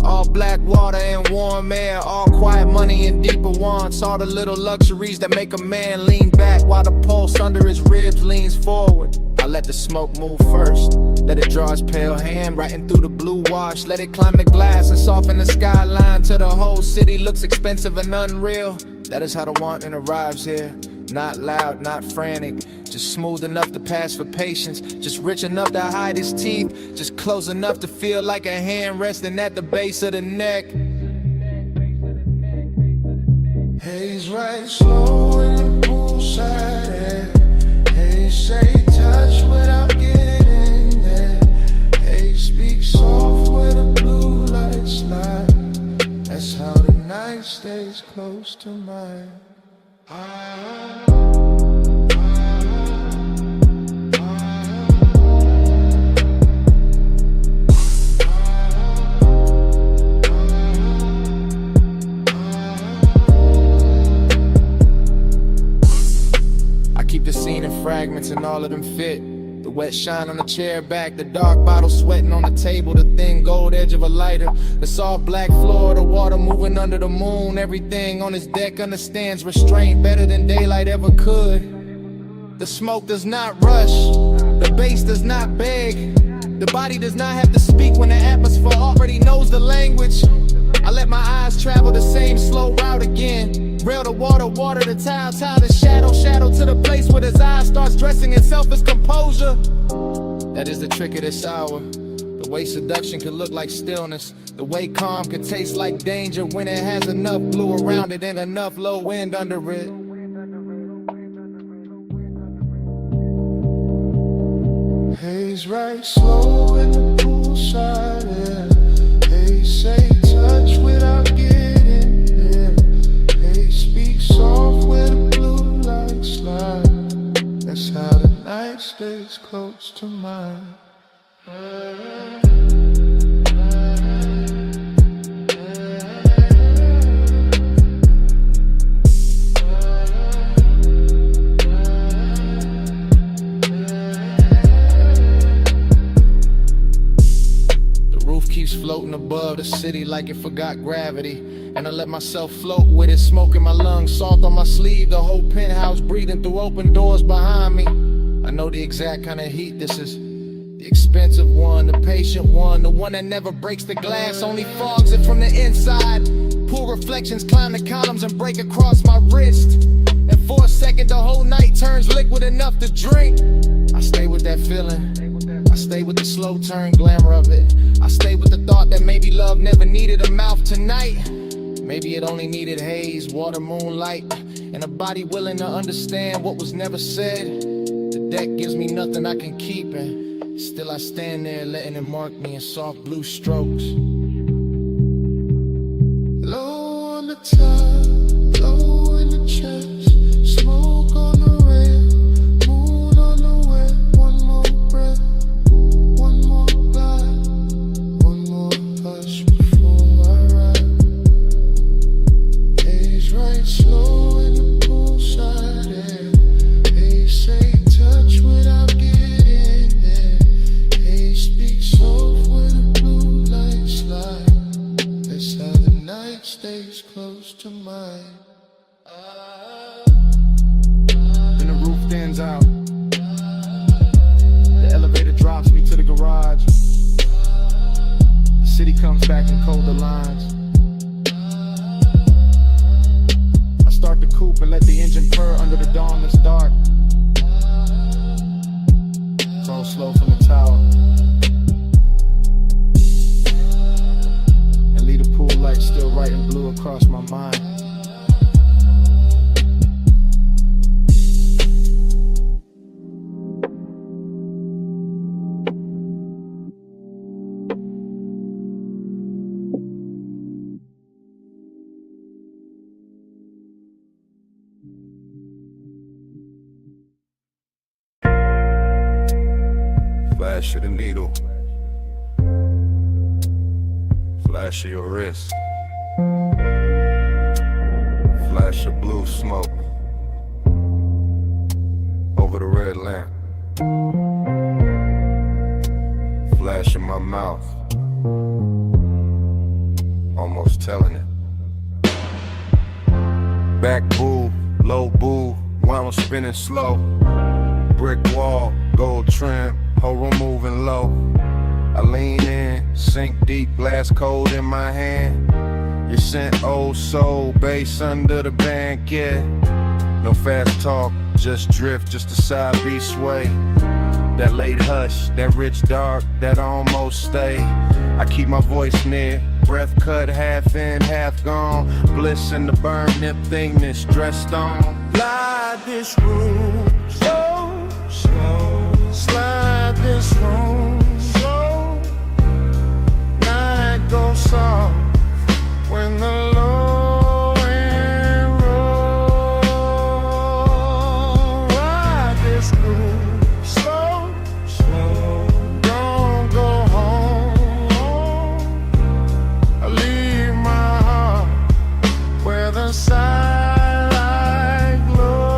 All black water and warm air, all quiet money and deeper wants, all the little luxuries that make a man lean back while the pulse under his ribs leans forward. I let the smoke move first, let it draw its pale hand right in through the blue wash, let it climb the glass and soften the skyline till the whole city looks expensive and unreal. That is how the wanting arrives here. Not loud, not frantic, just smooth enough to pass for patience, just rich enough to hide his teeth, just close enough to feel like a hand resting at the base of the neck. Haze right slow in the poolside. Haze say touch without getting there. Haze speak soft where the blue lights slide. That's how the night stays close to mine. I keep the scene in fragments and all of them fit. The wet shine on the chair back, the dark bottle sweating on the table, the thin gold edge of a lighter, the soft black floor, the water moving under the moon. Everything on this deck understands restraint better than daylight ever could. The smoke does not rush, the bass does not beg, the body does not have to speak when the atmosphere already knows the language. I let my eyes travel the same slow route again. Rail to water, water to tile, tile to shadow, shadow to the place where his eyes starts dressing itself as composure. That is the trick of this hour. The way seduction can look like stillness, the way calm can taste like danger when it has enough blue around it and enough low wind under it. Haze right slow in the poolside, yeah. Haze say touch without getting there. Haze speak soft where the blue lights slide. That's how the night stays close to mine. breeze floating above the city like it forgot gravity. And I let myself float with it, smoke in my lungs, salt on my sleeve, the whole penthouse breathing through open doors behind me. I know the exact kind of heat this is. The expensive one, the patient one, the one that never breaks the glass, only fogs it from the inside. Pool reflections climb the columns and break across my wrist. And for a second the whole night turns liquid enough to drink. I stay with that feeling, I stay with the slow turn glamour of it. I stay with the thought that maybe love never needed a mouth tonight. Maybe it only needed haze, water, moonlight, and a body willing to understand what was never said. The deck gives me nothing I can keep, and still I stand there letting it mark me in soft blue strokes. Low on the top, low in the chest, smoke on the rail, moon on the way. One more breath, one more glide, one more hush before I ride. Haze right slow in the poolside air. Haze say touch without getting there. Haze speak soft when the blue lights slide. That's how the night stays close to mine. Then the roof thins out. The elevator drops me to the garage. The city comes back in colder lines. I start the coupe and let the engine purr under the dawn that's dark. It's all slow from the tower. And leave the pool light still bright and blue across my mind. Flash of the needle, flash of your wrist, flash of blue smoke over the red lamp, flash in my mouth, almost telling it. Back boo, low boo, while I'm spinning slow. Brick wall, gold trim, whole room moving low. I lean in, sink deep, blast cold in my hand. You sent old soul, bass under the band, yeah. No fast talk, just drift, just a side beat sway. That late hush, that rich dark, that almost stay. I keep my voice near, breath cut half in, half gone. Bliss in the burn, nip thing that's dressed on. Slide this room slow, slow. Slide this room slow. Night goes soft when the low end roll. Ride this room slow, slow. Don't go home. I leave my heart where the sidelight glows.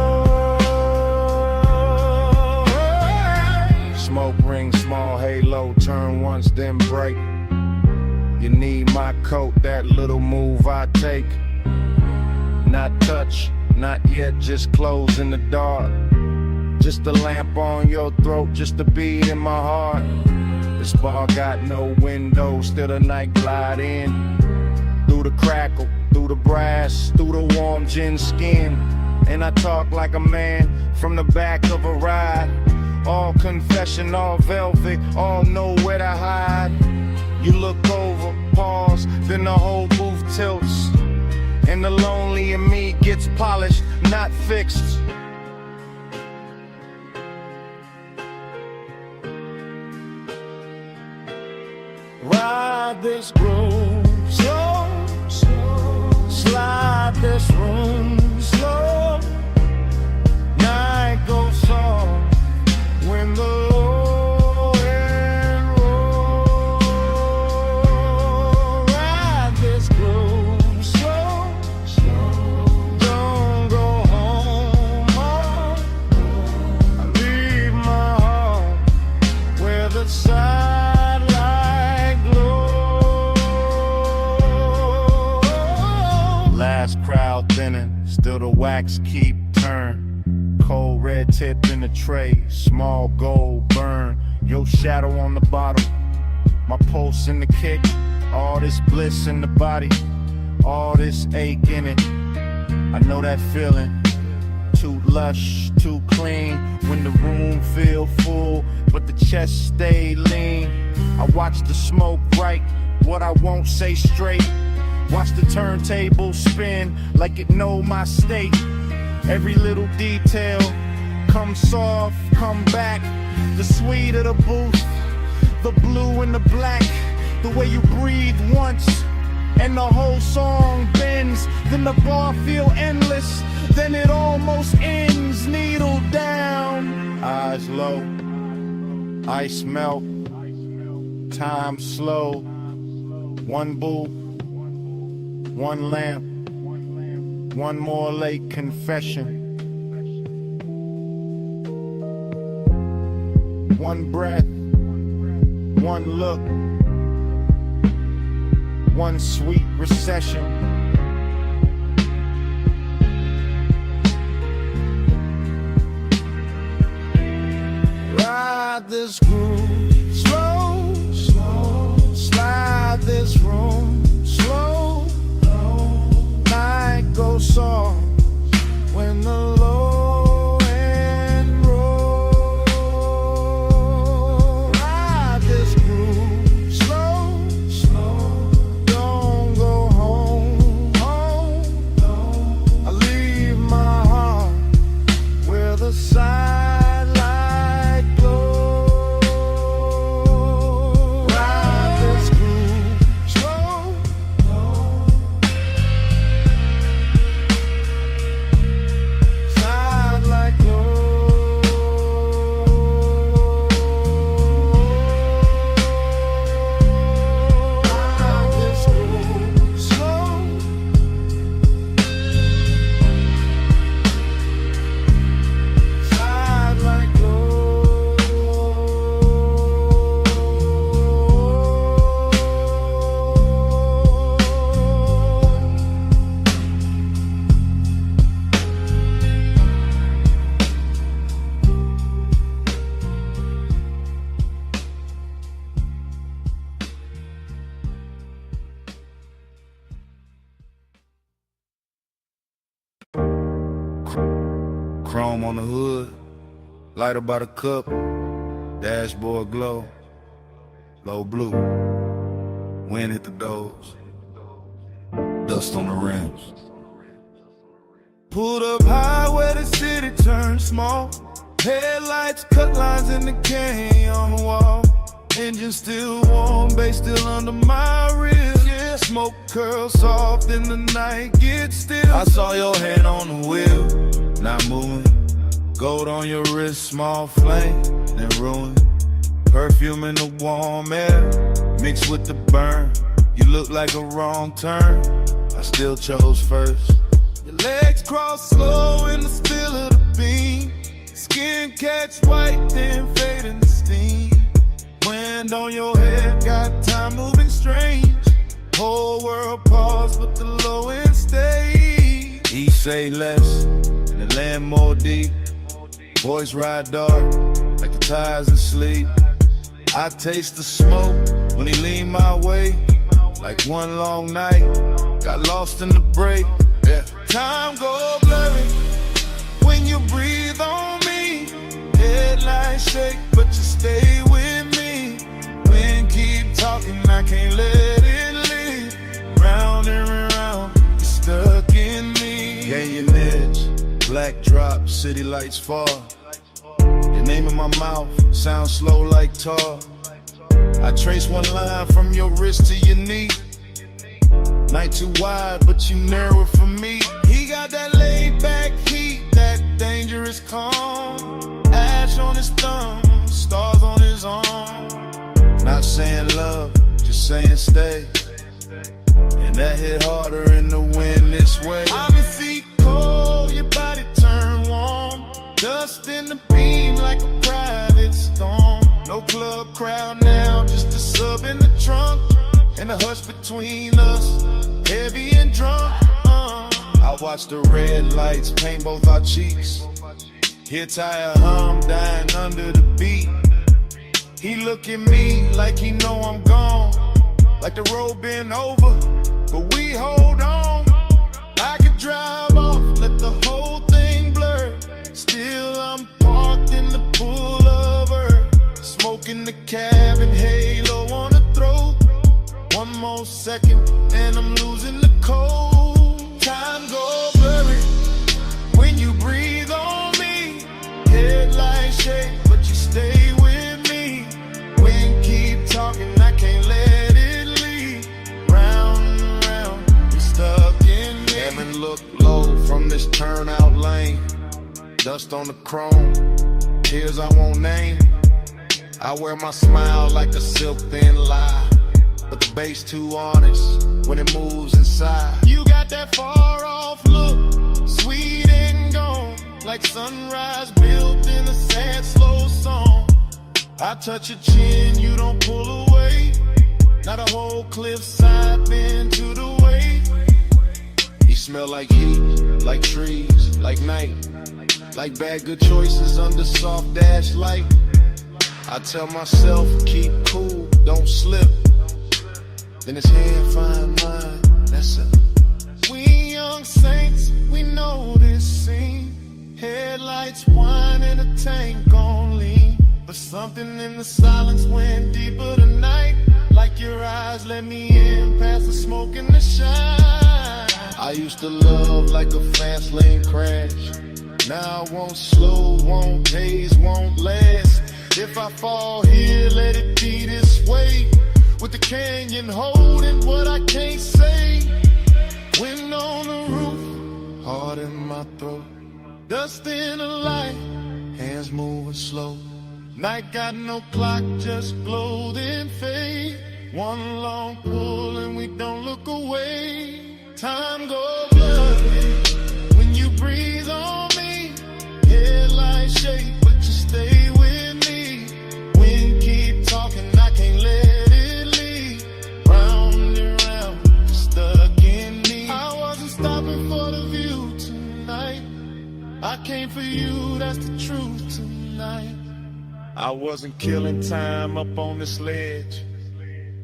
Smoke ring, small halo, turn once then break. You need my coat, that little move I take. Not touch, not yet, just close in the dark. Just a lamp on your throat, just a beat in my heart. This bar got no windows, still the night glide in. Through the crackle, through the brass, through the warm gin skin. And I talk like a man from the back of a ride. All confession, all velvet, all know where to hide. You look over, pause, then the whole booth tilts. And the lonely in me gets polished, not fixed. Ride this groove slow, slow. Slide this room slow. Night goes soft when the low end roll. Ride this groove slow, slow. Don't go home. I leave my heart where the sidelight glows. backs keep turn. Cold red tip in the tray, small gold burn. Your shadow on the bottle, my pulse in the kick. All this bliss in the body, all this ache in it. I know that feeling. Too lush, too clean. When the room feel full, but the chest stay lean. I watch the smoke right, what I won't say straight. Watch the turntable spin like it know my state. Every little detail, come soft, come back. The sweet of the booth, the blue and the black. The way you breathe once, and the whole song bends. Then the bar feel endless, then it almost ends. Needle down, eyes low, ice melt, time slow. One boo, one lamp, one more late confession. One breath, one look, one sweet recession. Ride this groove slow, slow. Slide this room slow. Night goes soft when the low end roll. Ride this groove slow, slow. Don't go home, home. I leave my heart where the sidelight glow. Ride this groove slow. Sidelight glow. Ride this groove slow. Sidelight glow. Chrome on the hood, lighter by the cup, dashboard glow, low blue, wind hit the doors, dust on the rims. Pulled up high where the city turned small, headlights cut lines in the canyon on the wall. Engine still warm, bass still under my ribs. Yeah, smoke curls soft in the night, get still. I saw your hand on the wheel, not moving. Gold on your wrist, small flame, then ruin. Perfume in the warm air, mixed with the burn. You look like a wrong turn, I still chose first. Your legs cross slow in the still of the beam. Skin catch white, then fade in the steam. Wind on your head, got time moving strange. Whole world pause, but the low end stayed. He say less, and the land more deep. Boys ride dark, like the tires in sleep. I taste the smoke when he lean my way. Like one long night, got lost in the break. Yeah. Time go blurry when you breathe on me. Headlights shake, but you stay with me. Wind keep talking, I can't let it leave. Round and round, you're stuck in me. Gain your edge, black drop, city lights fall. Your name in my mouth, sound slow like tar. I trace one line from your wrist to your knee. Night too wide, but you narrow it for me. He got that laid back heat, that dangerous calm. Ash on his thumb, stars on his arm. Not saying love, just saying stay. And that hit harder in the wind this way. I'm in feet cold, your body turn warm. Dust in the beam like a private storm. No club crowd now, just a sub in the trunk. And the hush between us, heavy and drunk. Out Watch the red lights paint both our cheeks. Hear tire hum dying under the beat. He look at me like he know I'm gone, like the road been over, but we hold on. I could drive off, let the whole thing blur. Still I'm parked in the pullover, smoking the cabin, halo on the throat. One more second and I'm losing the cold. Time go blurry when you breathe on me. Headlights shake, but you stay with me. Wind keep talking, I can't let it leave. Round and round, you stuck in me. Heaven look low from this turnout lane. Dust on the chrome, tears I won't name. I wear my smile like a silk thin lie, but the bass too honest when it moves inside. You got that far off look, sweet and gone, like sunrise built in a sad slow song. I touch your chin, you don't pull away. Not a whole cliffside bend to the way. You smell like heat, like trees, like night, like bad good choices under soft dash light. I tell myself, keep cool, don't slip. Then his hand find mine, that's it. We young saints, we know this scene. Headlights whine and a tank on lean. But something in the silence went deeper tonight. Like your eyes let me in past the smoke and the shine. I used to love like a fast lane crash. Now I won't slow, won't haze, won't last. If I fall here, let it be this way. With the canyon holding what I can't say. Wind on the roof, heart in my throat. Dust in the light, hands moving slow. Night got no clock, just glow then fade. One long pull and we don't look away. Time go blurry when you breathe on me. Headlights shake, but you stay with me. Wind keep talking, I can't let it leave. Round and round, you're stuck in me. I wasn't stopping for the view tonight. I came for you, that's the truth tonight. I wasn't killing time up on this ledge.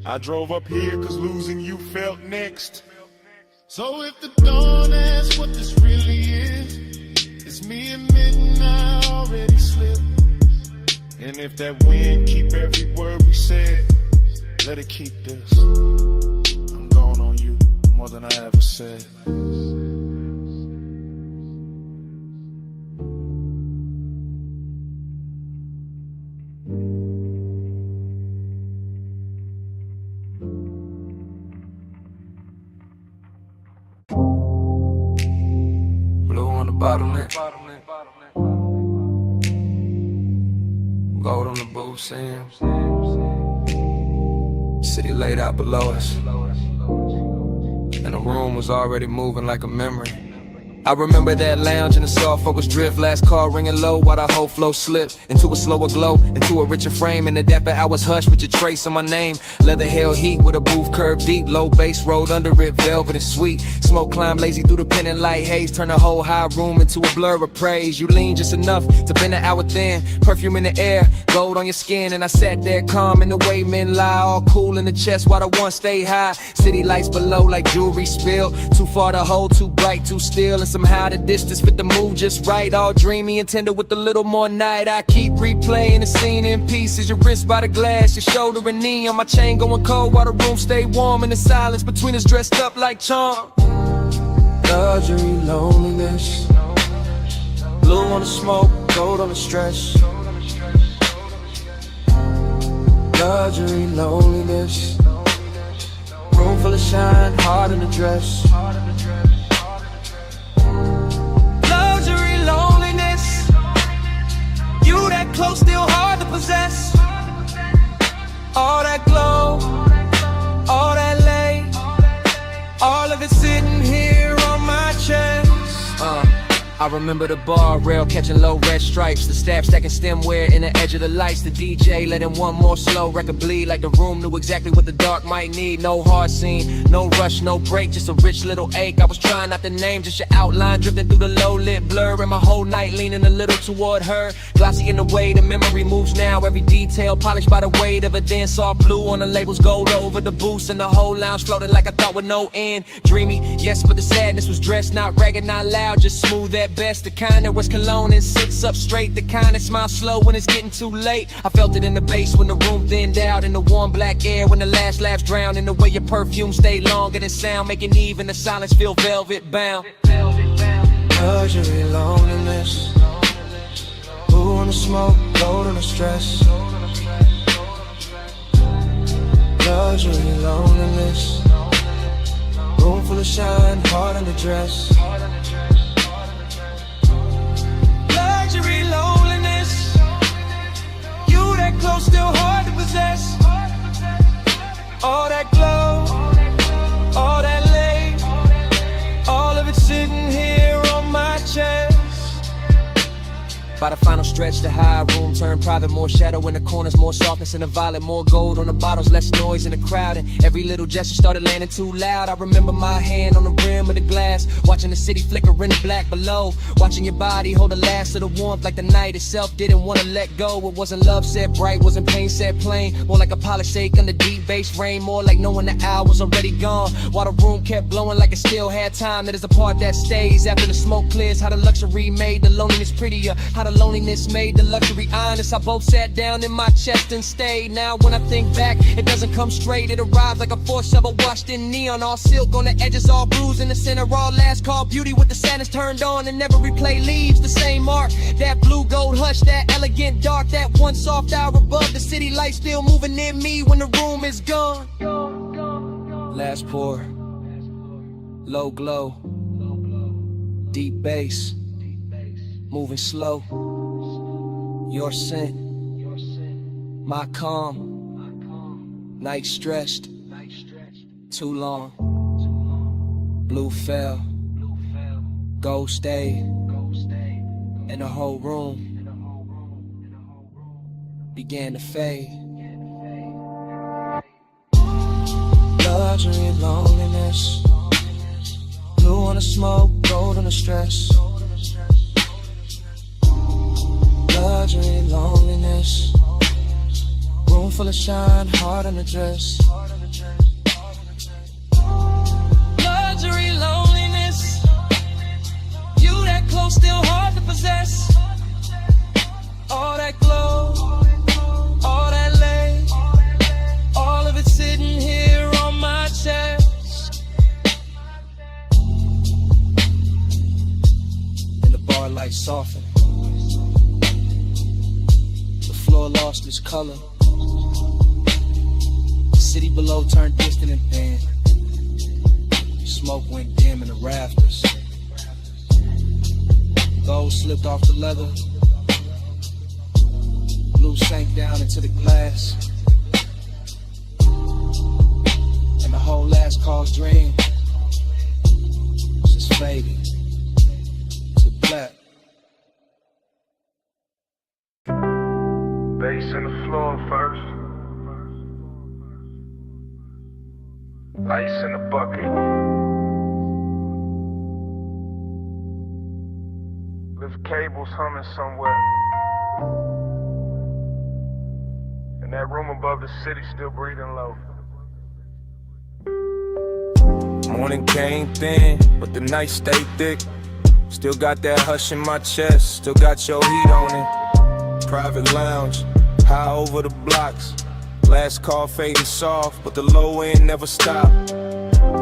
I drove up here cause losing you felt next. So if the dawn asks what this really is, it's me admitting I already slipped. And if that wind keep every word we said, let it keep this. I'm gone on you more than I ever said. Bottleneck. Gold on the booth, Sam. City laid out below us, and the room was already moving like a memory. I remember that lounge in the soft focus drift. Last call ringing low while the whole flow slipped into a slower glow, into a richer frame. In the depth of hours hushed with your trace on my name. Leather held heat with a booth curved deep. Low bass rolled under it, velvet and sweet. Smoke climbed lazy through the pendant light haze. Turn the whole high room into a blur of praise. You leaned just enough to bend the hour thin. Perfume in the air, gold on your skin. And I sat there calm in the way men lie. All cool in the chest while the one stay high. City lights below like jewelry spilled. Too far to hold, too bright, too still. And somehow the distance fit the mood just right. All dreamy and tender with a little more night. I keep replaying the scene in pieces. Your wrist by the glass, your shoulder and knee. On my chain going cold while the room stay warm. In the silence between us dressed up like charm. Luxury, loneliness. Blue on the smoke, gold on the stress. Luxury, loneliness. Room full of shine, heart in the dress. Luxury, loneliness. You that close, still hard to possess. All that glow, all that lay, all of it sitting here on my chest. I remember the bar rail catching low red stripes, the staff stacking stemware in the edge of the lights, the DJ letting one more slow record bleed like the room knew exactly what the dark might need. No hard scene, no rush, no break, just a rich little ache. I was trying not to name, just your outline drifting through the low lit blur, and my whole night leaning a little toward her. Glossy in the way the memory moves now, every detail polished by the weight of a dance all blue on the labels, gold over the boost, and the whole lounge floating like I thought with no end. Dreamy, yes, but the sadness was dressed, not ragged, not loud, just smooth at best. The kind that was cologne and sits up straight, the kind that smiles slow when it's getting too late. I felt it in the bass when the room thinned out, in the warm black air when the last laughs drowned, in the way your perfume stayed longer than sound, making even the silence feel velvet bound. Luxury, loneliness, blue on the smoke, gold on the stress. Luxury, loneliness, room full of shine, heart under dress. Luxury, loneliness, you that close, still hard to possess. All that glow, all that lay, all of it sitting here on my chest. By the final stretch, the high room turned private, more shadow in the corners, more softness in the violet, more gold on the bottles, less noise in the crowd, and every little gesture started landing too loud. I remember my hand on the rim of the glass, watching the city flicker in the black below, watching your body hold the last of the warmth like the night itself didn't want to let go. It wasn't love set bright, wasn't pain set plain, more like a polished shake under deep bass rain, more like knowing the hour was already gone, while the room kept blowing like it still had time. That is the part that stays after the smoke clears, how the luxury made the loneliness prettier, how the loneliness made the luxury honest. I both sat down in my chest and stayed. Now when I think back, it doesn't come straight. It arrives like a force shovel washed in neon, all silk on the edges, all bruised in the center, all last call beauty with the sadness turned on, and never replay leaves the same mark. That blue gold hush, that elegant dark, that one soft hour above the city light still moving in me when the room is gone. Last pour, low glow, deep bass, moving slow. Your scent, my calm, night stretched, too long. Blue fell, gold stayed, and the whole room began to fade. Luxury, loneliness, blue on the smoke, gold on the stress. Luxury, loneliness, room full of shine, heart on the dress. Luxury, loneliness, you that close, still hard to possess. All that glow, all that lay, all of it sitting here on my chest. And the bar lights soften, floor lost its color. The city below turned distant and thin. Smoke went dim in the rafters. Gold slipped off the leather. Blue sank down into the glass. And the whole last call's dream was just fading to black. Bass in the floor first. Ice in the bucket. Lift cables humming somewhere. And that room above the city still breathing low. Morning came thin, but the night stayed thick. Still got that hush in my chest, still got your heat on it. Private lounge, high over the blocks. Last call fading soft, but the low end never stopped.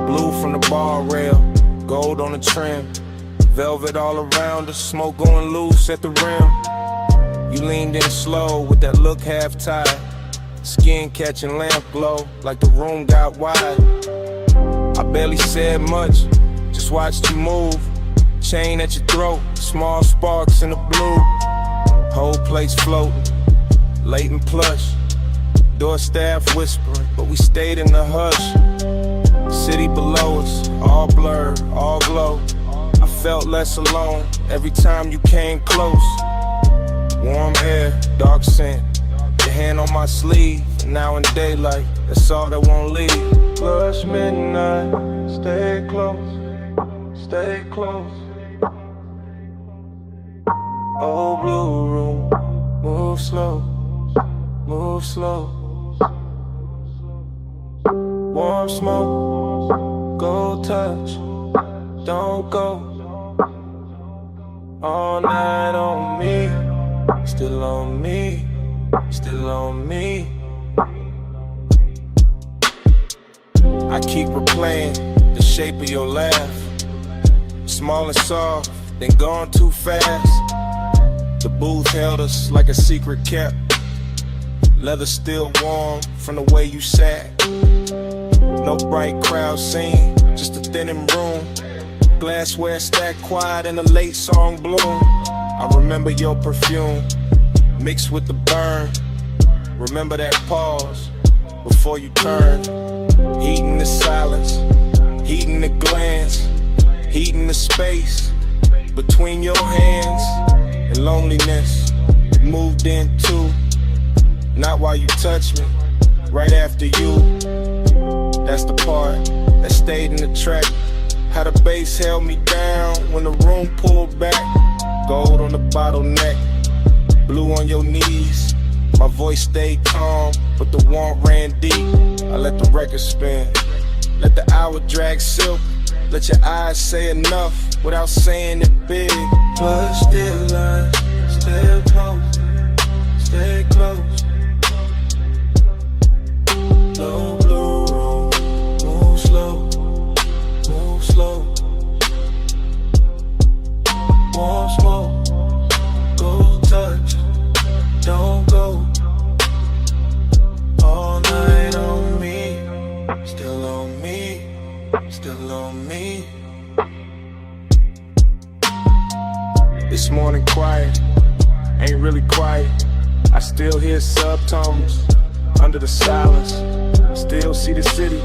Blue from the bar rail, gold on the trim. Velvet all around us, smoke going loose at the rim. You leaned in slow with that look half tied. Skin catching lamp glow, like the room got wide. I barely said much, just watched you move. Chain at your throat, small sparks in the blue. Whole place floating, late and plush. Door staff whispering, but we stayed in the hush. City below us, all blurred, all glow. I felt less alone every time you came close. Warm air, dark scent, your hand on my sleeve. Now in daylight, that's all that won't leave. Plus midnight, stay close, stay close. Oh, blue room, move slow, move slow. Warm smoke, go touch, don't go. All night on me, still on me, still on me. I keep replaying the shape of your laugh. Small and soft, then gone too fast. The booth held us like a secret kept. Leather still warm from the way you sat. No bright crowd scene, just a thinning room. Glassware stacked quiet in a late song bloom. I remember your perfume mixed with the burn. Remember that pause before you turned. Heating the silence, heating the glance, heating the space between your hands. And loneliness moved in too. Not while you touched me, right after you. That's the part that stayed in the track. How the bass held me down when the room pulled back. Gold on the bottleneck, blue on your knees. My voice stayed calm, but the warmth ran deep. I let the record spin, let the hour drag silk. Let your eyes say enough without saying it big. But still I stay close, stay close. Low blue room, move slow, move slow. Warm smoke, go touch, don't go. All night on me, still on me, still on me. This morning quiet, ain't really quiet. I still hear subtones under the silence. Still see the city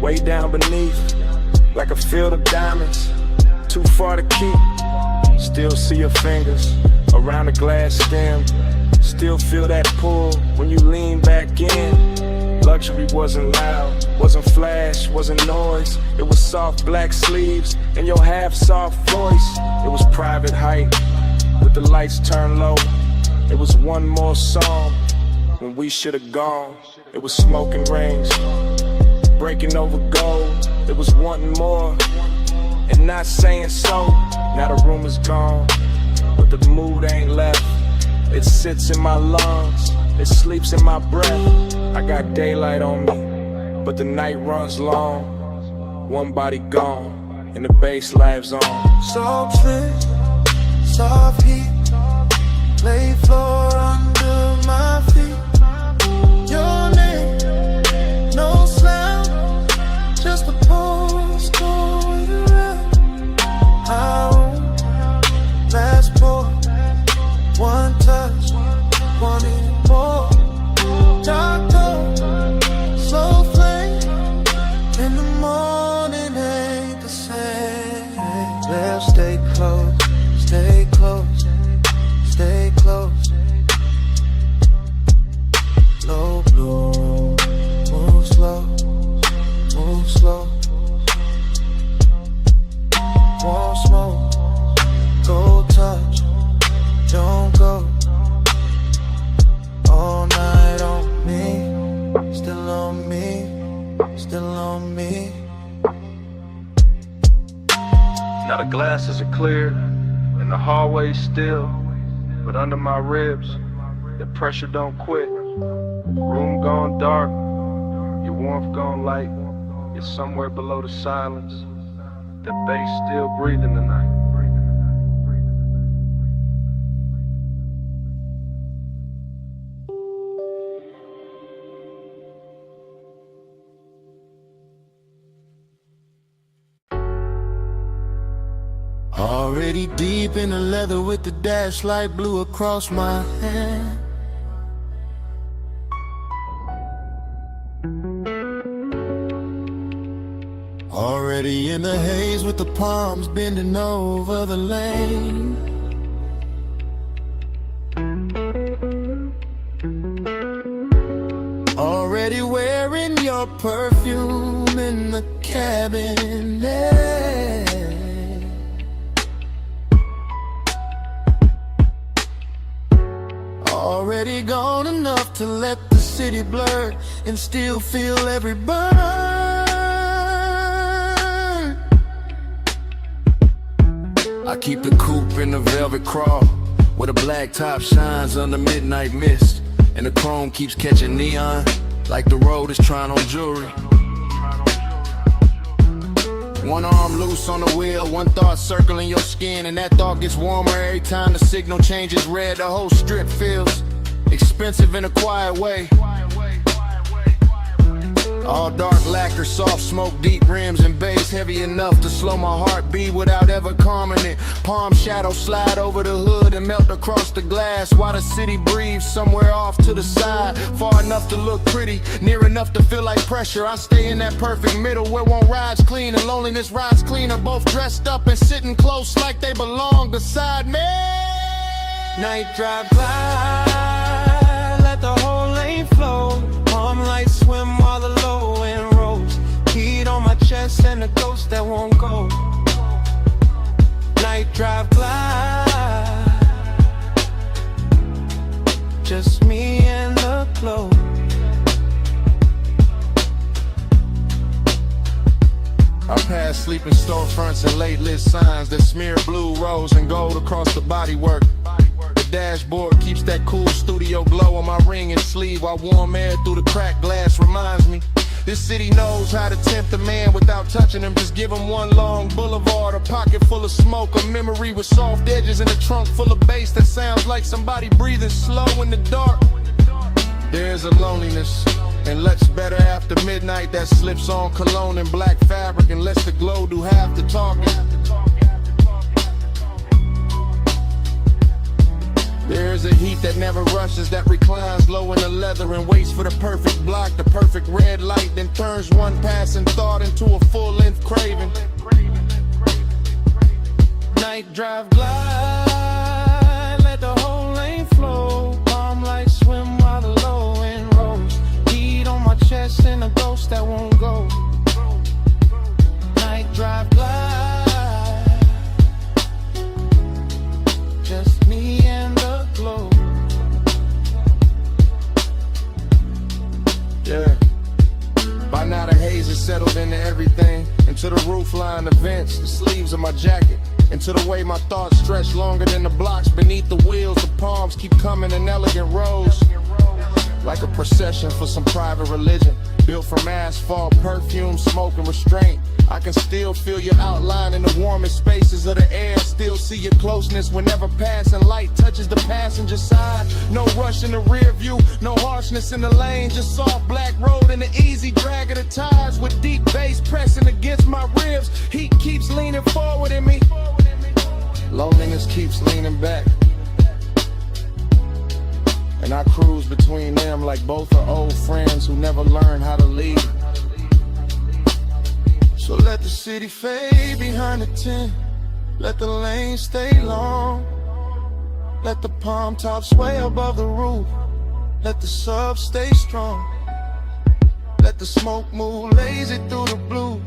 way down beneath, like a field of diamonds, too far to keep. Still see your fingers around the glass stem. Still feel that pull when you lean back in. Luxury wasn't loud, wasn't flash, wasn't noise. It was soft black sleeves and your half-soft voice. It was private height with the lights turned low. It was one more song when we should have gone. It was smoking rings, breaking over gold. It was wanting more and not saying so. Now the room is gone, but the mood ain't left. It sits in my lungs, it sleeps in my breath. I got daylight on me, but the night runs long. One body gone, and the bass lives on. Soft slip, soft heat, play floor under my feet. Your name, no sound, just a pulse going around. How last pour, one touch, wanting more. Dark door, slow flame, in the morning ain't the same. Let's stay close, stay close, stay close. Low blue room, move slow, move slow. Warm smoke, go touch, don't go. All night on me, still on me, still on me. Now the glasses are clear and the hallway's still, but under my ribs, the pressure don't quit. Room gone dark, your warmth gone light. You're somewhere below the silence. The bass still breathing tonight. Already deep in the leather with the dash light blue across my hand. Already in the haze with the palms bending over the lane. Already wearing your perfume in the cabinet. Already gone enough to let the city blur and still feel every burn. I keep the coupe in the velvet crawl, where the black top shines under midnight mist, and the chrome keeps catching neon, like the road is trying on jewelry. One arm loose on the wheel, one thought circling your skin, and that thought gets warmer every time the signal changes red. The whole strip feels expensive in a quiet way. All dark lacquer, soft smoke, deep rims and bass, heavy enough to slow my heartbeat without ever calming it. Palm shadows slide over the hood and melt across the glass, while the city breathes somewhere off to the side, far enough to look pretty, near enough to feel like pressure. I stay in that perfect middle where one rides clean and loneliness rides cleaner, both dressed up and sitting close like they belong beside me. Night drive glide, let the whole lane flow. Palm lights swim while the low end rolls. Heat on my chest and a ghost that won't go. Night drive glide, just me and the glow. I pass sleeping storefronts and late lit signs that smear blue, rose, and gold across the bodywork. The dashboard keeps that cool studio glow on my ring and sleeve, while warm air through the cracked glass reminds me this city knows how to tempt a man without touching him. Just give him one long boulevard, a pocket full of smoke, a memory with soft edges, and a trunk full of bass that sounds like somebody breathing slow in the dark. There's a loneliness and looks better after midnight that slips on cologne and black fabric and lets the glow do half the talking. There's a heat that never rushes, that reclines low in the leather and waits for the perfect block, the perfect red light, then turns one passing thought into a full-length craving. Night drive glide, let the whole lane flow. Palm lights swim while the low end rolls. Heat on my chest and a ghost that won't go. Night drive glide, just me and the glow. Yeah. By now the haze is settled into everything, into the roofline, the vents, the sleeves of my jacket, into the way my thoughts stretch longer than the blocks beneath the wheels. The palms keep coming in elegant rows, like a procession for some private religion, built from asphalt, perfume, smoke, and restraint. I can still feel your outline in the warmest spaces of the air, still see your closeness whenever passing light touches the passenger side. No rush in the rear view, no harshness in the lane, just soft black road and the easy drag of the tires with deep bass pressing against my ribs. Heat keeps leaning forward in me, loneliness keeps leaning back, and I cruise between them like both are old friends who never learned how to leave. So let the city fade behind the tent, let the lane stay long, let the palm tops sway above the roof, let the sub stay strong, let the smoke move lazy through the blue,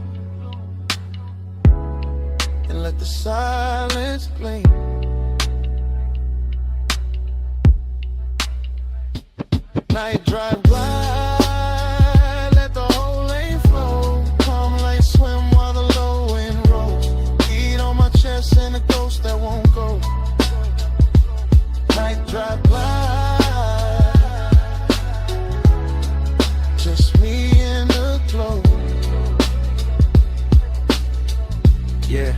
and let the silence gleam. Night drive glide, let the whole lane flow. Palm lights swim while the low end rolls. Heat on my chest and a ghost that won't go. Night drive glide, just me and the glow. Yeah.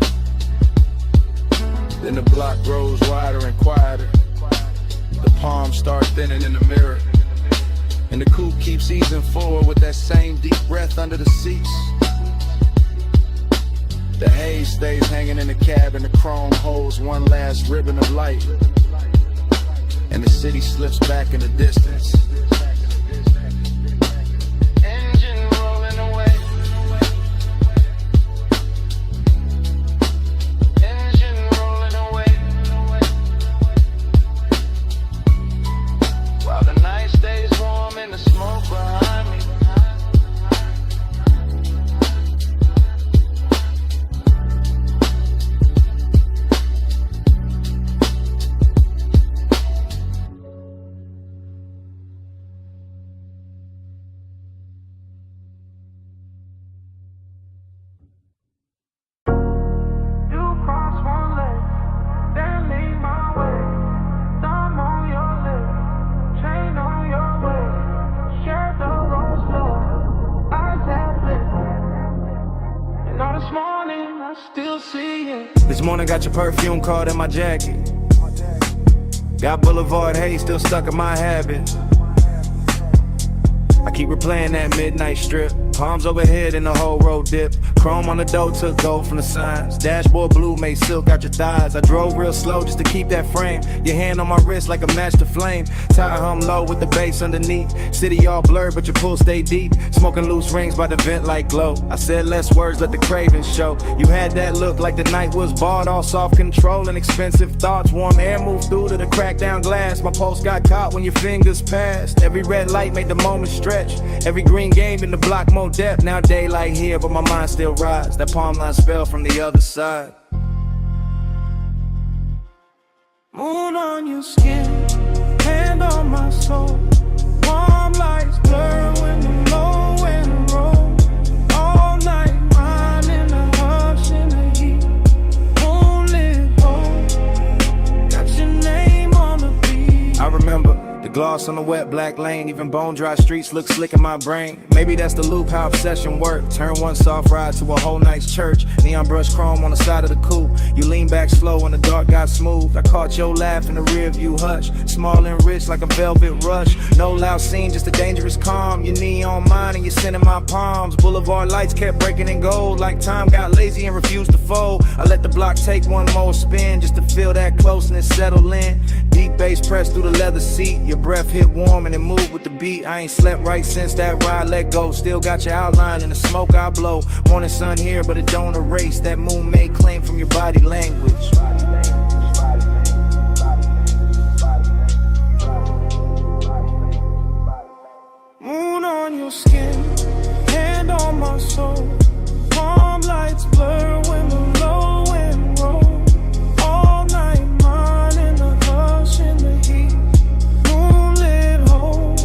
Then the block grows wider and quieter, the palms start thinning in the mirror, and the coupe keeps easing forward with that same deep breath under the seats. The haze stays hanging in the cab and the chrome holds one last ribbon of light, and the city slips back in the distance. Engine rolling away, the smoke behind me. This morning got your perfume card in my jacket. Got Boulevard haze still stuck in my habits. I keep replaying that midnight strip. Palms overhead in the whole road dip. Chrome on the door took gold from the signs. Dashboard blue made silk out your thighs. I drove real slow just to keep that frame. Your hand on my wrist like a match to flame. Tire hum low with the bass underneath. City all blurred but your pool stay deep. Smoking loose rings by the vent like glow. I said less words, let the cravings show. You had that look like the night was bought. All soft control and expensive thoughts. Warm air moved through to the cracked down glass. My pulse got caught when your fingers passed. Every red light made the moment stretch. Every green game in the block more depth. Now daylight here but my mind still rides. That palm line spell from the other side. Moon on your skin, hand on my soul. Warm lights blur when the low wind roll. All night mine in the hush in the heat. Moonlit hole, got your name on the beat. I remember the gloss on the wet black lane. Even bone dry streets look slick in my brain. Maybe that's the loop, how obsession work. Turn one soft ride to a whole night's church. Neon brush chrome on the side of the coupe. You lean back slow when the dark got smooth. I caught your laugh in the rear view hush. Small and rich like a velvet rush. No loud scene, just a dangerous calm. Your knee on mine and you're sending my palms. Boulevard lights kept breaking in gold. Like time got lazy and refused to fold. I let the block take one more spin just to feel that closeness settle in. Deep bass pressed through the leather seat. Your breath hit warm and it moved with the beat. I ain't slept right since that ride let go. Still got your outline in the smoke I blow. Morning sun here but it don't erase that moon made claim from your body language. Moon on your skin, hand on my soul. Palm lights blur when the low wind roll. All night mine in the hush in the heat. Moonlit hole,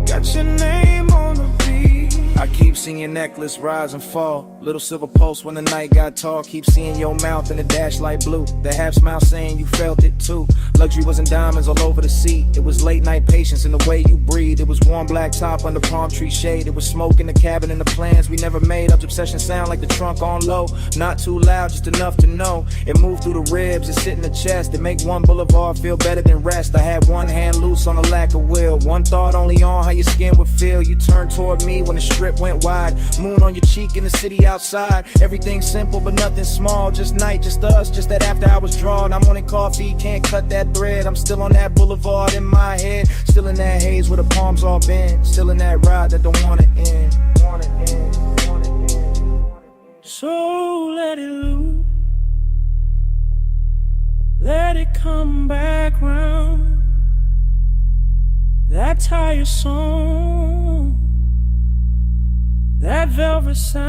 got your name on the beat. I keep seeing your necklace rise and fall. Little silver pulse when the night got tall. Keep seeing your mouth in the dash light blue. The half smile saying you felt it too. Luxury wasn't diamonds all over the seat. It was late night patience in the way you breathe. It was warm black top under palm tree shade. It was smoke in the cabin and the plans we never made. Up obsession sound like the trunk on low. Not too loud, just enough to know. It moved through the ribs, it sit in the chest. It make one boulevard feel better than rest. I had one hand loose on a lack of will. One thought only on how your skin would feel. You turned toward me when the strip went wide. Moon on your cheek in the city outside. Everything simple but nothing small. Just night, just us, just that after hours drawn. I'm wanting coffee, can't cut that thread. I'm still on that boulevard in my head. Still in that haze where the palms all bend. Still in that ride that don't wanna end. So let it loose. Let it come back round. That tire song, that velvet sound,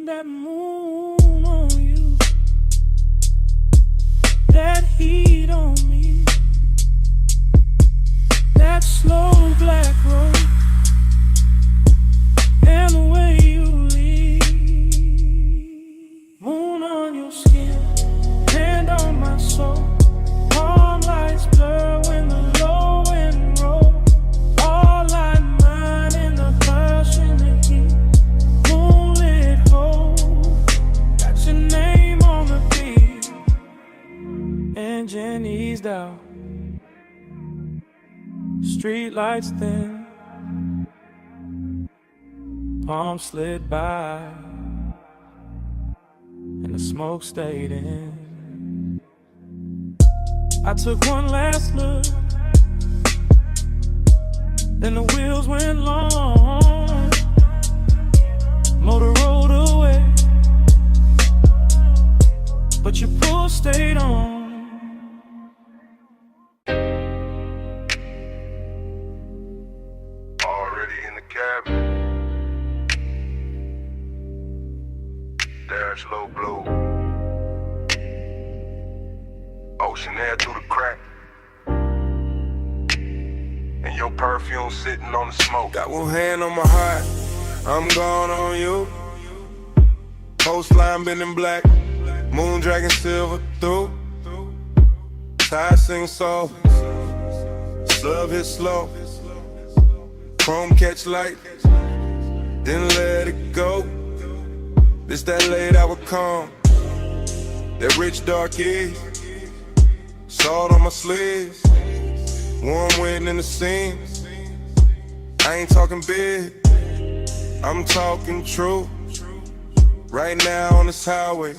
that moon on you, that heat on me, that slow black road, and the way you leave. Moon on your skin, hand on my soul. Palm lights blur when the low wind roll. All light mine in the hush in the heat. Moonlit hole, got your name on the beat. Engine eased out, street lights thin. Palm slid by, and the smoke stayed in. I took one last look, then the wheels went long. Motor rolled away, but your pull stayed on. dash low blue. Ocean air through the crack. And your perfume sitting on the smoke. Got one hand on my heart, I'm gone on you. Coastline been in black, moon dragging silver through. Tide sing soft, sub hit slow. Chrome catch light, then let it go. This that late hour calm, that rich dark is. Salt on my sleeves, warm wind in the seams. I ain't talking big, I'm talking true. Right now on this highway,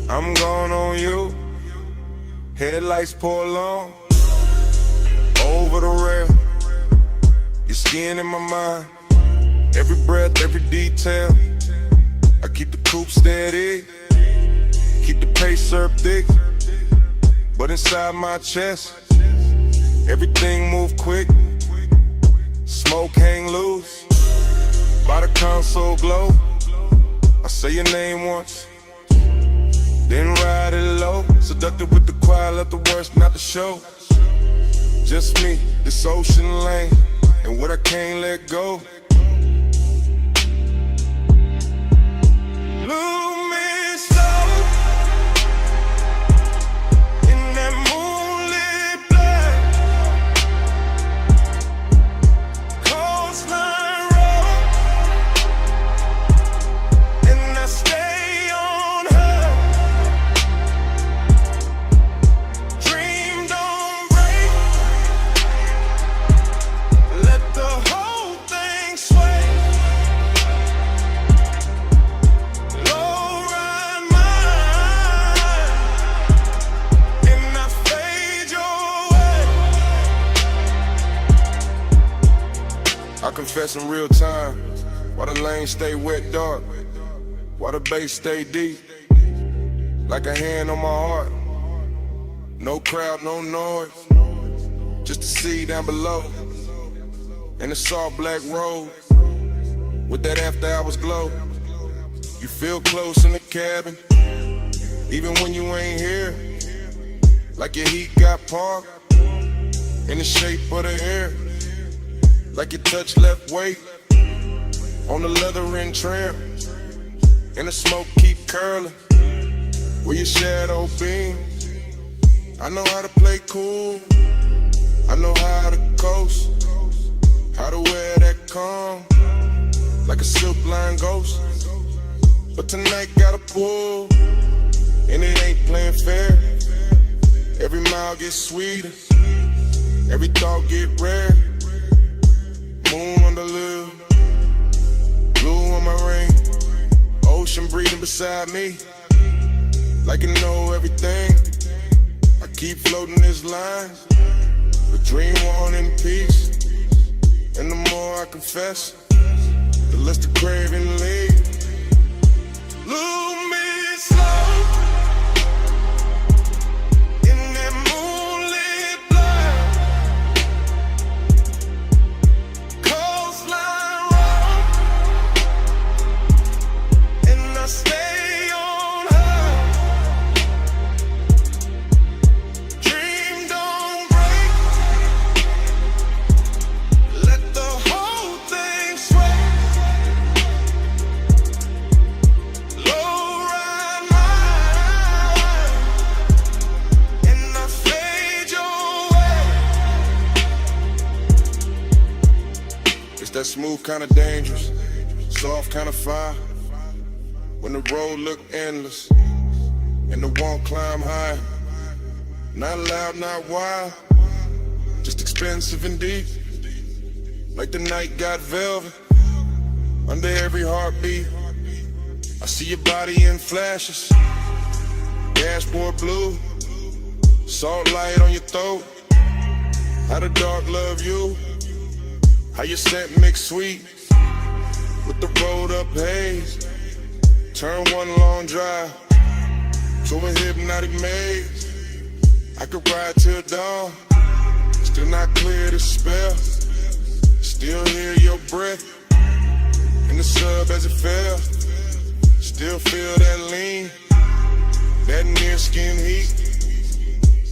I'm going on you. Headlights pour long, over the rail. Your skin in my mind, every breath, every detail. I keep the coupe steady, keep the pace up thick. But inside my chest, everything move quick. Smoke hang loose, by the console glow. I say your name once, then ride it low. Seductive with the quiet, let the worst not the show. Just me, this ocean lane, and what I can't let go. Lose me slow in that moonlit black. Coastline road, and I stay on her. Dream don't break, let the whole thing sway. Low ride mine, and I fade your way. I confess in real time, why the lane stay wet dark, why the bass stay deep, like a hand on my heart. No crowd, no noise, just the sea down below, and the soft black road, with that after hours glow. You feel close in the cabin, even when you ain't here, like your heat got parked, in the shape of the air, like your touch left weight, on the leather and trim, and the smoke keep curling, where your shadow beams. I know how to play cool, I know how to coast, how to wear that calm, like a silk line ghost. But tonight gotta pull, and it ain't playing fair. Every mile gets sweeter, every thought get rare. Moon on the lip, blue on my ring, ocean breathing beside me, like you know everything. I keep floating this line, but dream on in peace. And the more I confess, the less the craving leaves. Lose me slow in that moonlit black. Coastline road, and I stay on her. Dream don't break, let the whole thing sway. Low ride mine, and I fade your way. It's that smooth kind of dangerous, soft kind of fire. When the road look endless, and the won't climb high. Not loud, not wild, just expensive and deep. Like the night got velvet, under every heartbeat. I see your body in flashes, dashboard blue, salt light on your throat. How the dark love you, how your scent mix sweet with the rolled up haze. Turn one long drive to a hypnotic maze. I could ride till dawn, still not clear the spell. Still hear your breath in the sub as it fell. Still feel that lean, that near skin heat.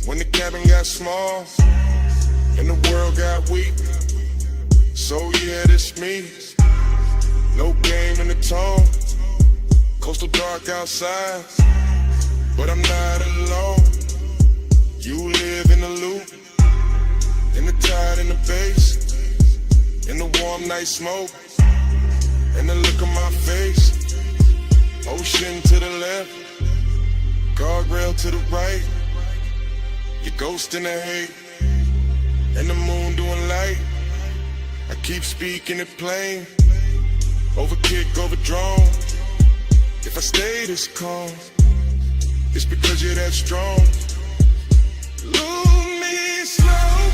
When the cabin got small and the world got weak. So yeah, this me. No game in the tone. Coastal dark outside, but I'm not alone. You live in the loop, in the tide, in the bass, in the warm night smoke, and the look on my face. Ocean to the left, guardrail to the right. Your ghost in the hate, and the moon doing light. I keep speaking it plain, over kick, over drone. If I stay this calm, it's because you're that strong. Lose me slow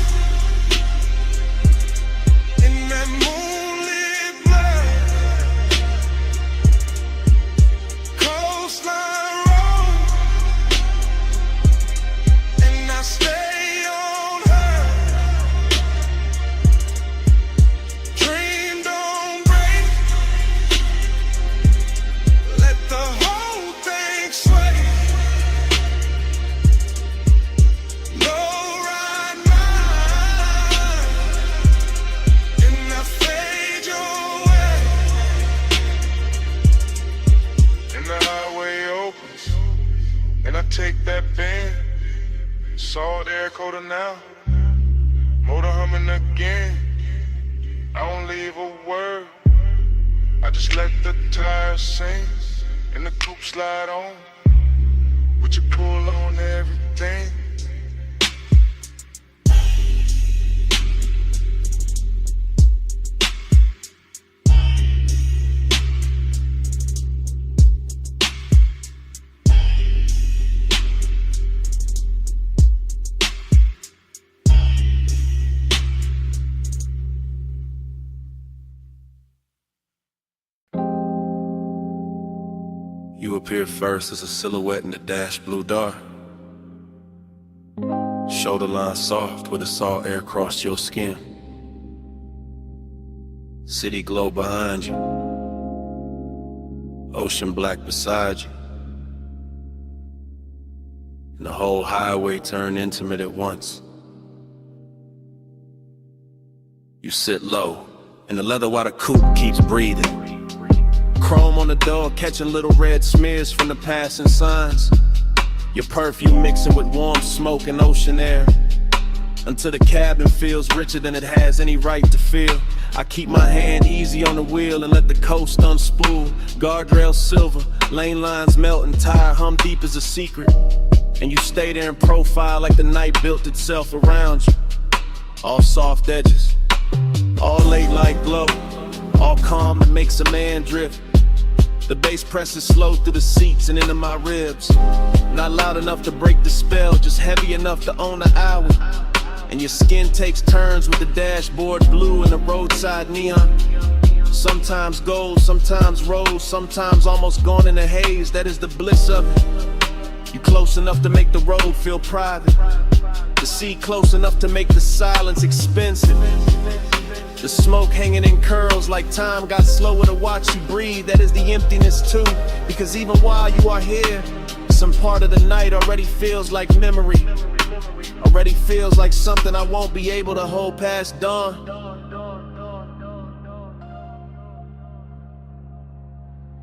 in that moonlit light. Coastline road, and I stay on her. Dream don't break, let the whole thing sway. Low ride mine, and I fade your way. And the highway opens, and I take that bend. Salt air coated now, motor humming again. I don't leave a word, I just let the tires sing, and the coupe slide on. Would you pull on everything? You appear first as a silhouette in the dash blue dark. Shoulder line soft where the salt air crossed your skin. City glow behind you, ocean black beside you, and the whole highway turned intimate at once. You sit low, and the leather water coupe keeps breathing. Chrome on the door, catching little red smears from the passing signs. Your perfume mixing with warm smoke and ocean air, until the cabin feels richer than it has any right to feel. I keep my hand easy on the wheel and let the coast unspool. Guardrail silver, lane lines melt and tire hum deep as a secret. And you stay there in profile like the night built itself around you. All soft edges, all late light glow, all calm that makes a man drift. The bass presses slow through the seats and into my ribs. Not loud enough to break the spell, just heavy enough to own the hour. And your skin takes turns with the dashboard blue and the roadside neon. Sometimes gold, sometimes rose, sometimes almost gone in a haze. That is the bliss of it. You close enough to make the road feel private. The sea close enough to make the silence expensive. The smoke hanging in curls like time got slower to watch you breathe. That is the emptiness too, because even while you are here, some part of the night already feels like memory. Already feels like something I won't be able to hold past dawn.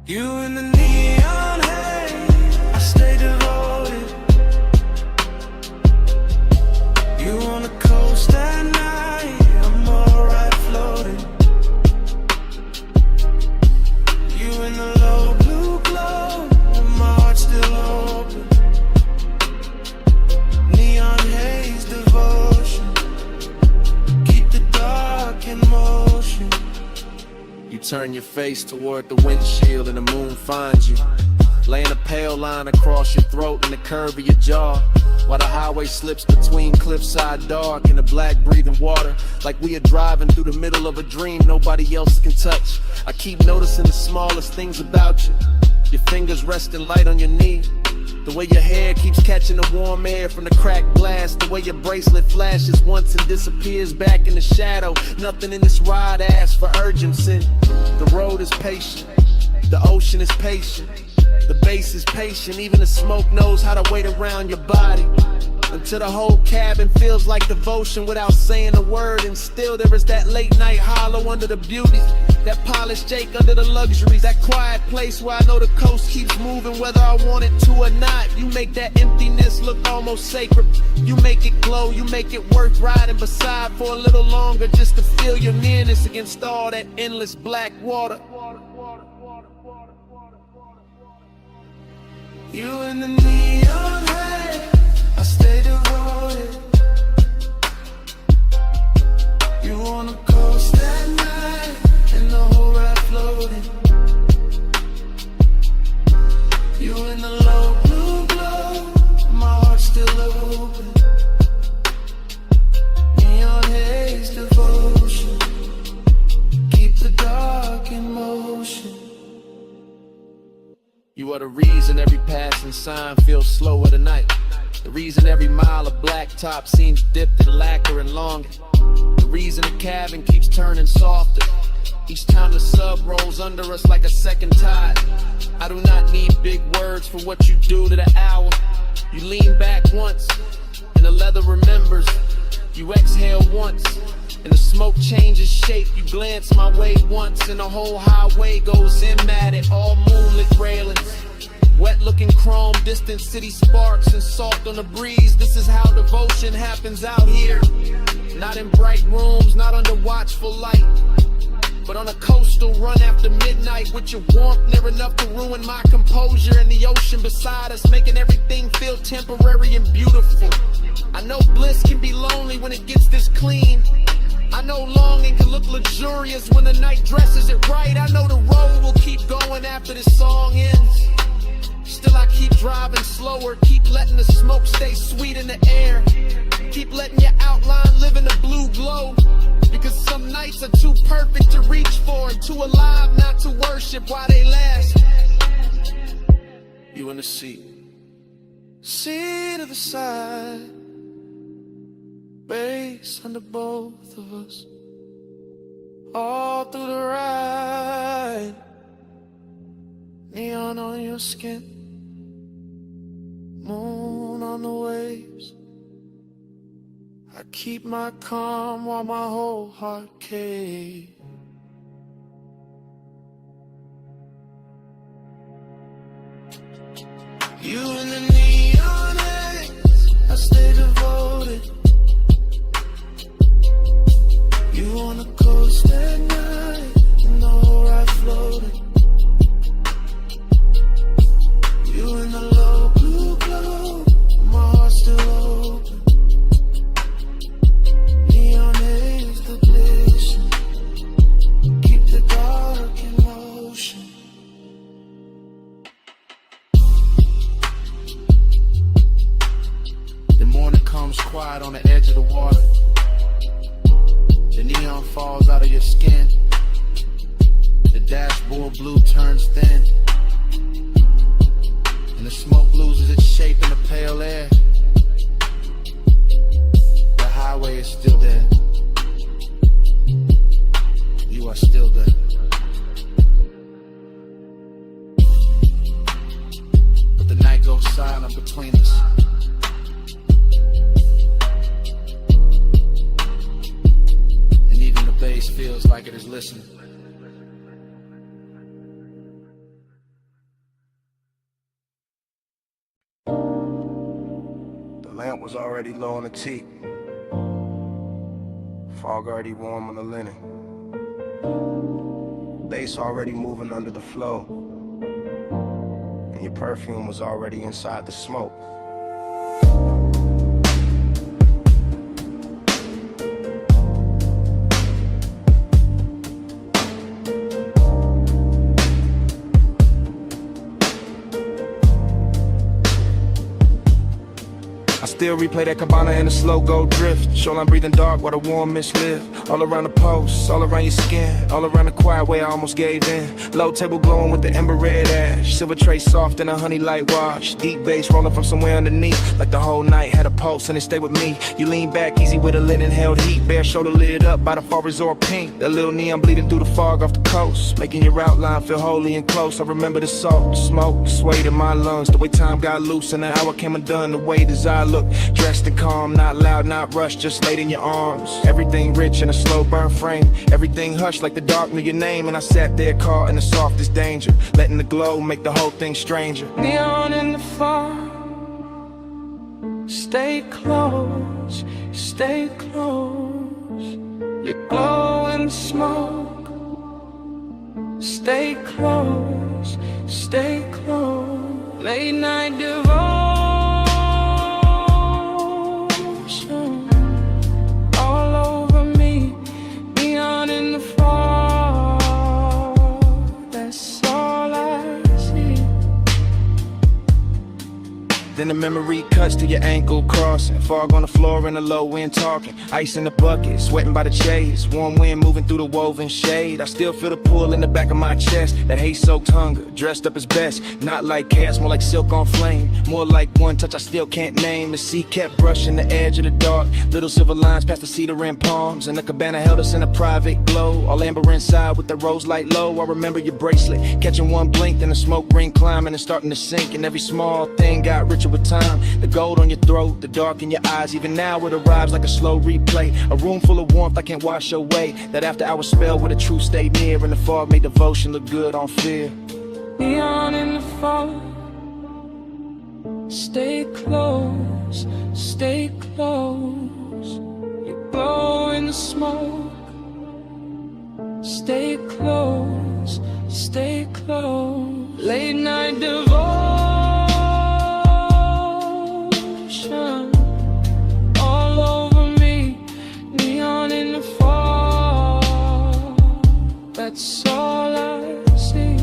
You in the neon haze, I stay devoted. You on the coast at night, I'm alright floating. You in the low blue glow, and my heart's still open. Neon haze devotion, keep the dark in motion. You turn your face toward the windshield and the moon finds you, laying a pale line across your throat and the curve of your jaw, while the highway slips between cliffside dark and the black breathing water, like we are driving through the middle of a dream nobody else can touch. I keep noticing the smallest things about you, your fingers resting light on your knee, the way your hair keeps catching the warm air from the cracked glass, the way your bracelet flashes once and disappears back in the shadow. Nothing in this ride asks for urgency. The road is patient, the ocean is patient, The bass is patient, even the smoke knows how to wait around your body. Until the whole cabin feels like devotion without saying a word. And still there is that late night hollow under the beauties, that polished Jake under the luxuries, that quiet place where I know the coast keeps moving whether I want it to or not. You make that emptiness look almost sacred. You make it glow, you make it worth riding beside for a little longer, just to feel your nearness against all that endless black water. You in the neon light, I stay devoted. You on the coast at night, and the whole ride floating. You in the low blue glow, my heart's still open. Neon haze devotion, keep the dark in motion. You are the reason every passing sign feels slower tonight. The reason every mile of blacktop seems dipped in lacquer and longer. The reason the cabin keeps turning softer each time the sub rolls under us like a second tide. I do not need big words for what you do to the hour. You lean back once, and the leather remembers. You exhale once, and the smoke changes shape. You glance my way once, and the whole highway goes in at it. All moonlit railings, wet looking chrome, distant city sparks and salt on the breeze. This is how devotion happens out here. Not in bright rooms, not under watchful light, but on a coastal run after midnight, with your warmth near enough to ruin my composure, and the ocean beside us making everything feel temporary and beautiful. I know bliss can be lonely when it gets this clean. I know longing can look luxurious when the night dresses it right. I know the road will keep going after this song ends. Still I keep driving slower, keep letting the smoke stay sweet in the air. Keep letting your outline live in the blue glow. Because some nights are too perfect to reach for, and too alive not to worship while they last. You in the seat, seat of the side, bass under both of us, all through the ride. Neon on your skin, moon on the waves. I keep my calm while my whole heart caves. You in the neon haze, I stay devoted. You on the coast at night, and the whole ride floating. You in the low blue glow, my heart's still open. Neon haze the glisten, keep the dark in motion. The morning comes quiet on the edge of the water. The neon falls out of your skin. The dashboard blue turns thin, and the smoke loses its shape in the pale air. The highway is still there. You are still there. But the night goes silent between us. And even the bass feels like it is listening. The lamp was already low on the teak. Fog already warm on the linen. Bass already moving under the flow. And your perfume was already inside the smoke. still replay that cabana in a slow go drift. Shoreline breathing dark while the warm mist live. All around the post, all around your skin, all around the quiet way I almost gave in. Low table glowing with the ember red ash. Silver tray soft in a honey light wash. Deep bass rolling from somewhere underneath. Like the whole night had a pulse and it stayed with me. You lean back easy with a linen held heat. Bare shoulder lit up by the far resort pink. That little neon bleeding through the fog off the coast, making your outline feel holy and close. I remember the salt, the smoke, the sway in my lungs. The way time got loose and the hour came undone. The way desire looked, dressed and calm. Not loud, not rushed, just laid in your arms. Everything rich in a slow burn frame. Everything hushed like the dark knew your name. And I sat there caught in the softest danger, letting the glow make the whole thing stranger. Neon in the fog. Stay close, stay close. You glow in the smoke. Stay close, stay close. Late night devotion all over me. Neon in the fog. That's all I see. Then the memory cuts to your ankle crossing. Fog on the floor in the low wind talking. Ice in the bucket, sweating by the chase. Warm wind moving through the woven shade. I still feel the pull in the back of my chest. That hate-soaked hunger, dressed up as best. Not like chaos, more like silk on flame. More like one touch I still can't name. The sea kept brushing the edge of the dark. Little silver lines past the cedar and palms. And the cabana held us in a private glow. All amber inside with the rose light low. I remember your bracelet, catching one blink. Then the smoke ring climbing and starting to sink. And every small thing got richer with time. The gold on your throat, the dark in your eyes. Even now it arrives like a slow replay. A room full of warmth I can't wash away. That after hours spell where the truth stayed near. And the fog made devotion look good on fear. Neon in the fog. Stay close, stay close. You glow in the smoke. Stay close, stay close. Late night devotion all over me. Neon in the fog. That's all I see.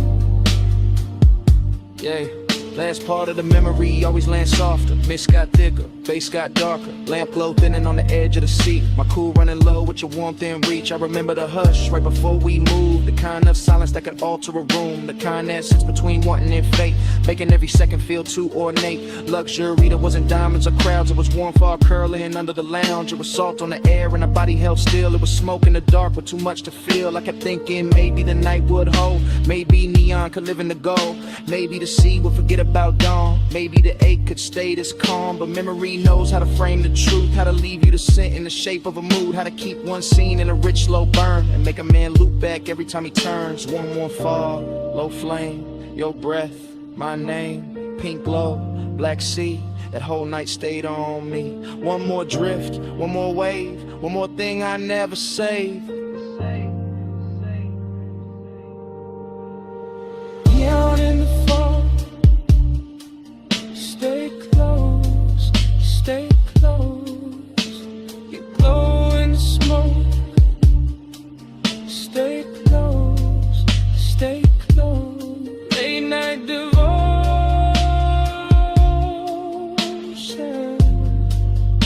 Yeah. Last part of the memory always lands softer. Mist got thicker, bass got darker. Lamp glow thinning on the edge of the seat. My cool running low with your warmth in reach. I remember the hush right before we moved. The kind of silence that can alter a room. The kind that sits between wanting and fate, making every second feel too ornate. Luxury that wasn't diamonds or crowds. It was warm fog curling under the lounge. It was salt on the air and our body held still. It was smoke in the dark with too much to feel. I kept thinking maybe the night would hold. Maybe neon could live in the gold. Maybe the sea would forget about dawn. Maybe the ache could stay this calm. But memory knows how to frame the truth, how to leave you to sit in the shape of a mood, how to keep one scene in a rich slow burn and make a man loop back every time he turns. Warm fog, low flame, your breath, my name, pink glow, black sea. That whole night stayed on me. One more drift, one more wave, one more thing I never saved. Neon in the fog. Stay close, stay close. You glow in the smoke. Stay close, stay close. Late night devotion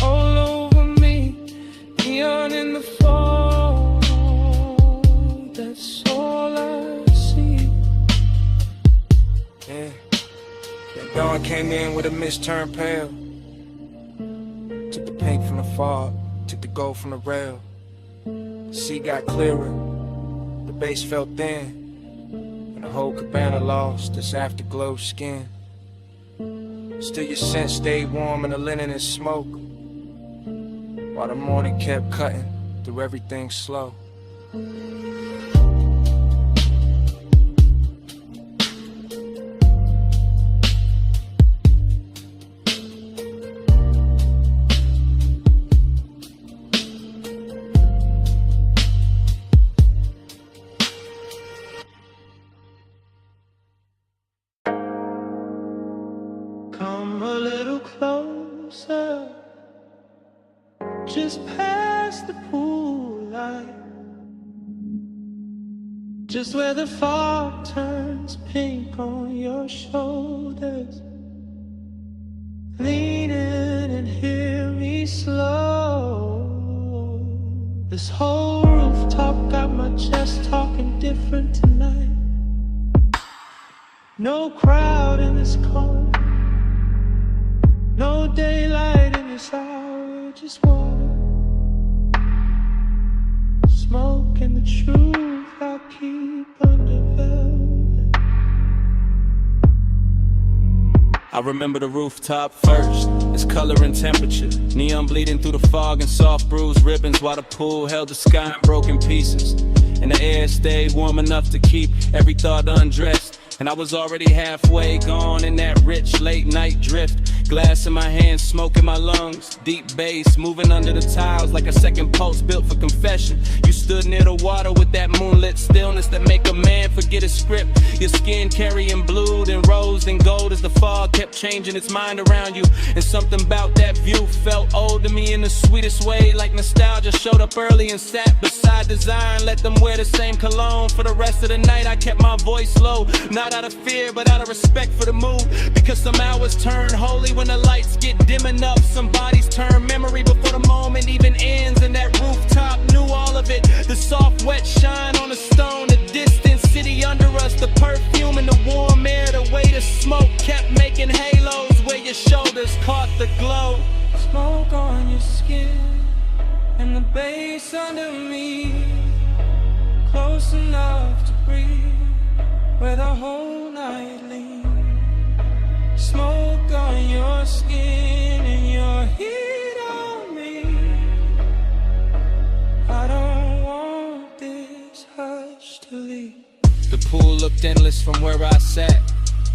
all over me. Neon in the fog. That's all I see. Yeah. That dawn came in with a mist turned pale. Took the pink from the fog, took the gold from the rail. The sea got clearer, the base felt thin, and the whole cabana lost its afterglow skin. Still your scent stayed warm in the linen and smoke, while the morning kept cutting through everything slow. Come a little closer, just past the pool light, just where the fog turns pink on your shoulders, leaning and hear me slow. This whole rooftop got my chest talking different tonight. No crowd in this corner, no daylight in this hour, just water, smoke and the truth I keep under velvet. I remember the rooftop first, its color and temperature, neon bleeding through the fog and soft bruised ribbons, while the pool held the sky in broken pieces, and the air stayed warm enough to keep every thought undressed. And I was already halfway gone in that rich late night drift. Glass in my hands, smoke in my lungs, deep bass moving under the tiles like a second pulse built for confession. You stood near the water with that moonlit stillness that make a man forget his script. Your skin carrying blue, then rose, then gold as the fog kept changing its mind around you. And something about that view felt old to me in the sweetest way, like nostalgia showed up early and sat beside desire and let them wear the same cologne. For the rest of the night I kept my voice low, not out of fear but out of respect for the mood, because some hours turn holy when the lights get dim enough. Some bodies turn memory before the moment even ends, and that rooftop knew all of it. The soft wet shine on the stone, the distant city under us, the perfume and the warm air, the way the smoke kept making halos where your shoulders caught the glow. Smoke on your skin and the bass under me, close enough to breathe where the whole night leans. Smoke on your skin and your heat on me. I don't want this hush to leave. The pool looked endless from where I sat,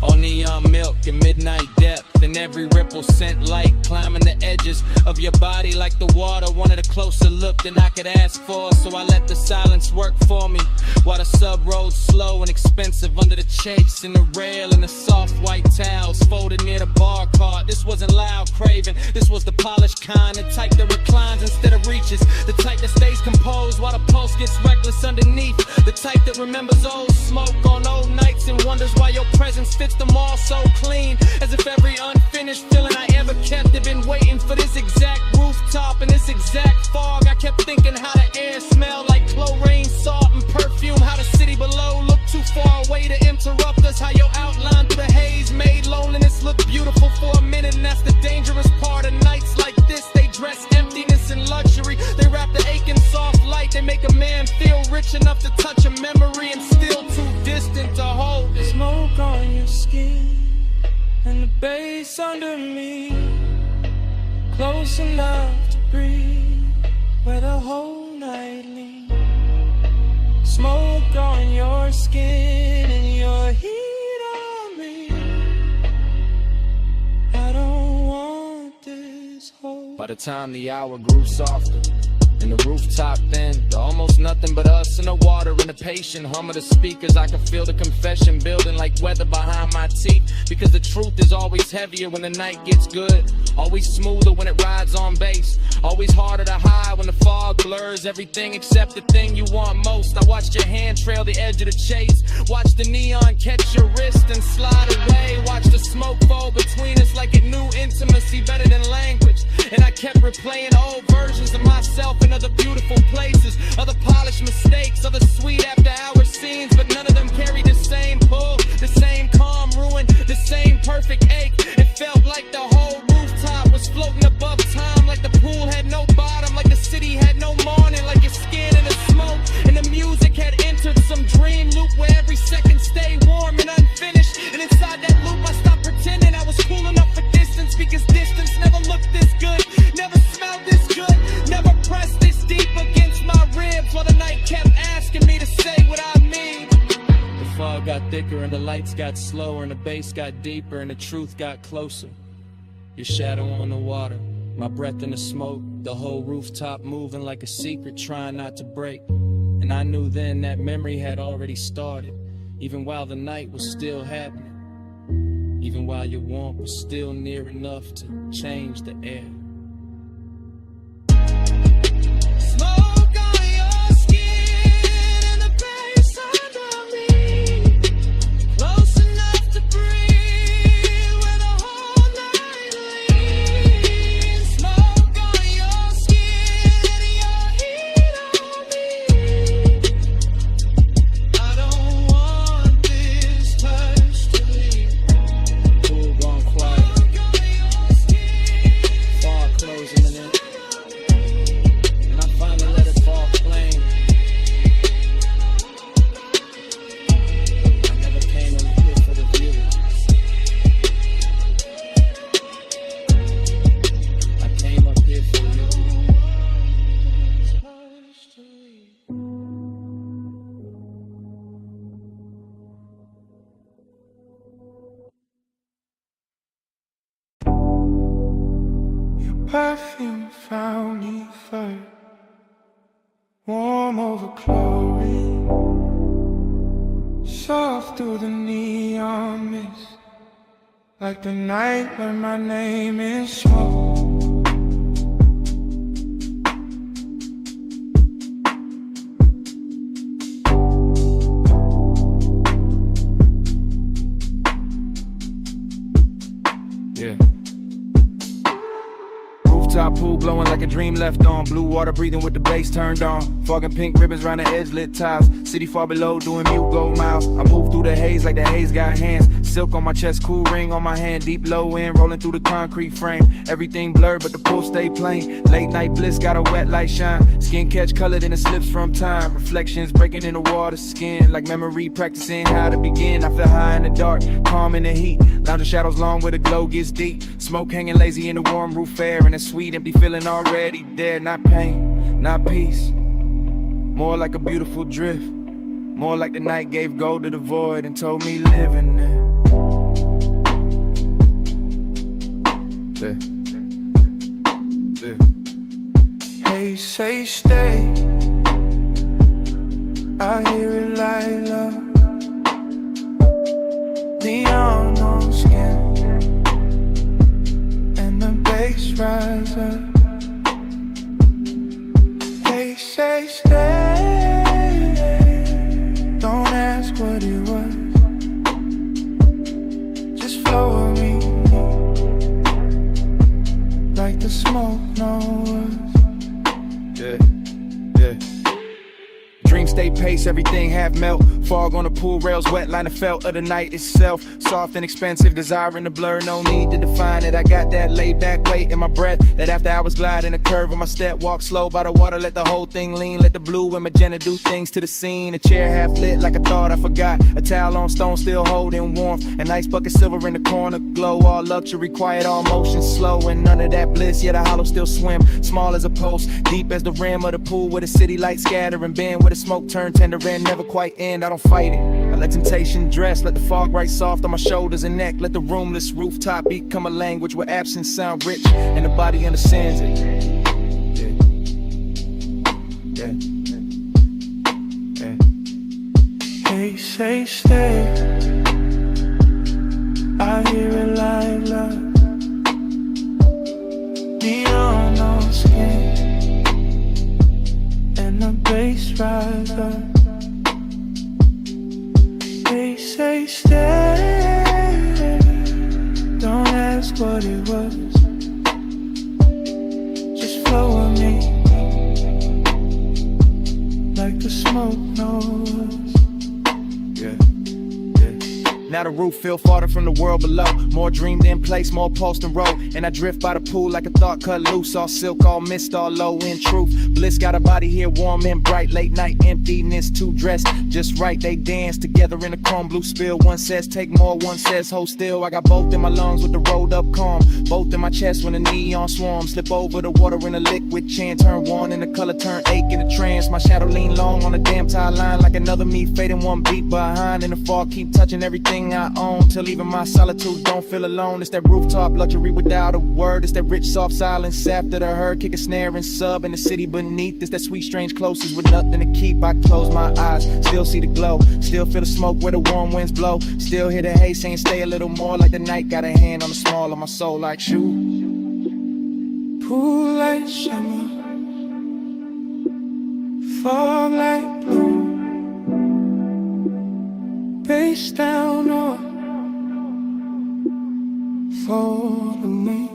all neon milk and midnight depth, and every ripple sent light climbing the edges of your body like the water wanted a closer look than I could ask for. So I let the silence work for me while the sub rode slow and expensive under the chase and the rail and the soft white towels folded near the bar cart. This wasn't loud craving, this was the polished kind, the type that reclines instead of reaches, the type that stays composed while the pulse gets reckless underneath, the type that remembers old smoke on old nights and wonders why your presence fits them all so clean, as if every unfinished feeling I ever kept had been waiting for this exact rooftop and this exact fog. I kept thinking how the air smelled like chlorine, salt and perfume, how the city below looked too far away to interrupt us, how your outline through the haze made loneliness look beautiful for a minute. And that's the dangerous part of nights like this, they dress emptiness and luxury, they wrap the aching soft light, they make a man feel rich enough to touch a memory and still too distant to hold it. Smoke on your skin and the bass under me, close enough to breathe where the whole night leans. Smoke on your skin and your heat on me. I don't want this whole. By the time the hour grew softer and the rooftop thinned, almost nothing but us and the water and the patient hum of the speakers, I could feel the confession building like weather behind my teeth. Because the truth is always heavier when the night gets good, always smoother when it rides on bass, always harder to hide when the fog blurs everything except the thing you want most. I watched your hand trail the edge of the chase, watch the neon catch your wrist and slide away, watch the smoke fall between us like it knew intimacy better than language. And I kept replaying old versions of myself in other beautiful places, other polished mistakes, other sweet after hour scenes, but none of them carried the same pull, the same calm ruin, the same perfect ache. It felt like the whole rooftop was floating above time, like the pool had no bottom, like the city had no morning, like your skin in the smoke, and the music had entered some dream loop where every second stayed warm and unfinished. And inside that loop I stopped pretending I was cool enough for distance, because distance never looked this good, never smelled this good, never pressed this deep against my ribs, while the night kept asking me to say what I mean. The fog got thicker and the lights got slower and the bass got deeper and the truth got closer. Your shadow on the water, my breath in the smoke, the whole rooftop moving like a secret trying not to break. And I knew then that memory had already started, even while the night was still happening, even while your warmth was still near enough to change the air. perfume found me first, warm over chlorine, soft through the neon mist, like the night when my name is smoke. Rooftop pool blowing like a dream left on. Blue water breathing with the bass turned on. Fog and pink ribbons round the edge, lit tiles. City far below doing mute gold miles. I move through the haze like the haze got hands. Silk on my chest, cool ring on my hand. Deep low end, rolling through the concrete frame. Everything blurred but the pool stay plain. Late night bliss got a wet light shine. Skin catch colored in the slips from time. Reflections breaking in the water skin. Like memory practicing how to begin. I feel high in the dark, calm in the heat. Lounging shadows long where the glow gets deep. Smoke hanging lazy in the warm roof air. And a sweet empty feeling already there. Not pain, not peace. More like a beautiful drift. More like the night gave gold to the void and told me live in it. Hey, say stay. I hear it like love. Neon on skin, and the bass rise up. They say stay. Don't ask what it was. Just flow with me, like the smoke knows. Yeah. Dream stay pace, everything half melt. Fog on the pool rails, wet line of felt of the night itself. Soft and expensive, desire in the blur, no need to define it. I got that laid back weight in my breath, that after hours glide in a curve of my step. Walk slow by the water, let the whole thing lean. Let the blue and magenta do things to the scene. A chair half lit like I thought I forgot. A towel on stone still holding warmth. An ice bucket silver in the corner glow. All luxury, quiet, all motion slow. And none of that bliss, yet a hollow still swim. Small as a post, deep as the rim of the pool. Where the city lights scatter and bend. Where the smoke turn tender and never quite end. I don't fight it, I let temptation dress. Let the fog right soft on my shoulders and neck. Let the roomless rooftop become a language where absence sound rich and the body understands it. They say stay. I hear it like love. Neon on skin, and the bass rise up. They say stay. Don't ask what it was. Just flow with me, like the smoke knows. Now the roof feel farther from the world below. More dream than place, more pulse than road. And I drift by the pool like a thought cut loose. All silk, all mist, all low in truth. Bliss got a body here warm and bright. Late night emptiness, two dressed just right. They dance together in a chrome blue spill. One says take more, one says hold still. I got both in my lungs with the rolled up calm. Both in my chest when the neon swarm. Slip over the water in a liquid chant. Turn one and the color turn ache in a trance. My shadow lean long on a damn tie line. Like another me fading one beat behind. And the fog keep touching everything I own, till even my solitude don't feel alone. It's that rooftop luxury without a word. It's that rich soft silence after the herd. Kick a snare and sub in the city beneath. It's that sweet strange closeness with nothing to keep. I close my eyes, still see the glow. Still feel the smoke where the warm winds blow. Still hear the haze saying stay a little more. Like the night got a hand on the small of my soul like shoe. Pool like summer, fog like blue. Face down or for the knees.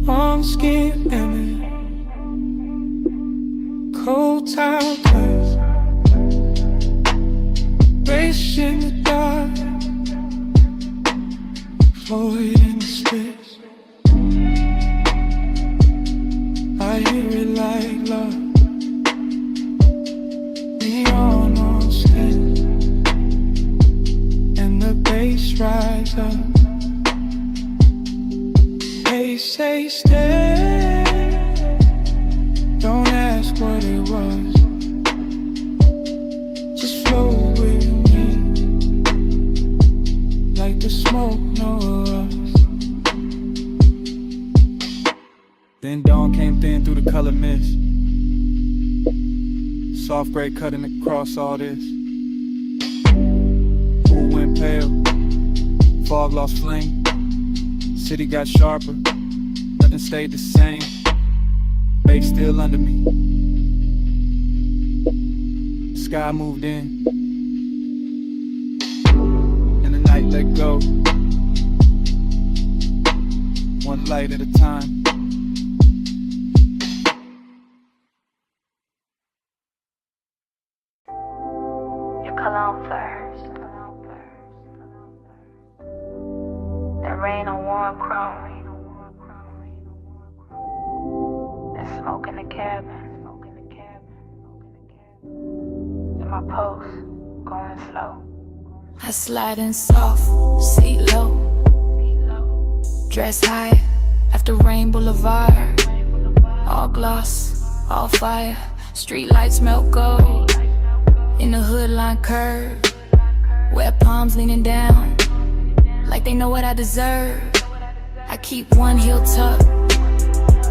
On skin and cold towel place. Race in the dark, Floyd in the space. I hear it like love. Neon on skin, and the bass rise up. They say stay. Don't ask what it was. Just flow with me, like the smoke knows. Soft gray cutting across all this. Pool went pale, fog lost flame. City got sharper, nothing stayed the same. Bay still under me. Sky moved in, and the night let go. One light at a time. Cologne first. That rain on warm chrome. That smoke in the cabin. And my pulse going slow. I slide in soft, seat low. Dress high after Rain Boulevard. All gloss, all fire. Street lights melt gold. In the hood line curve, wet palms leaning down, like they know what I deserve. I keep one heel tucked,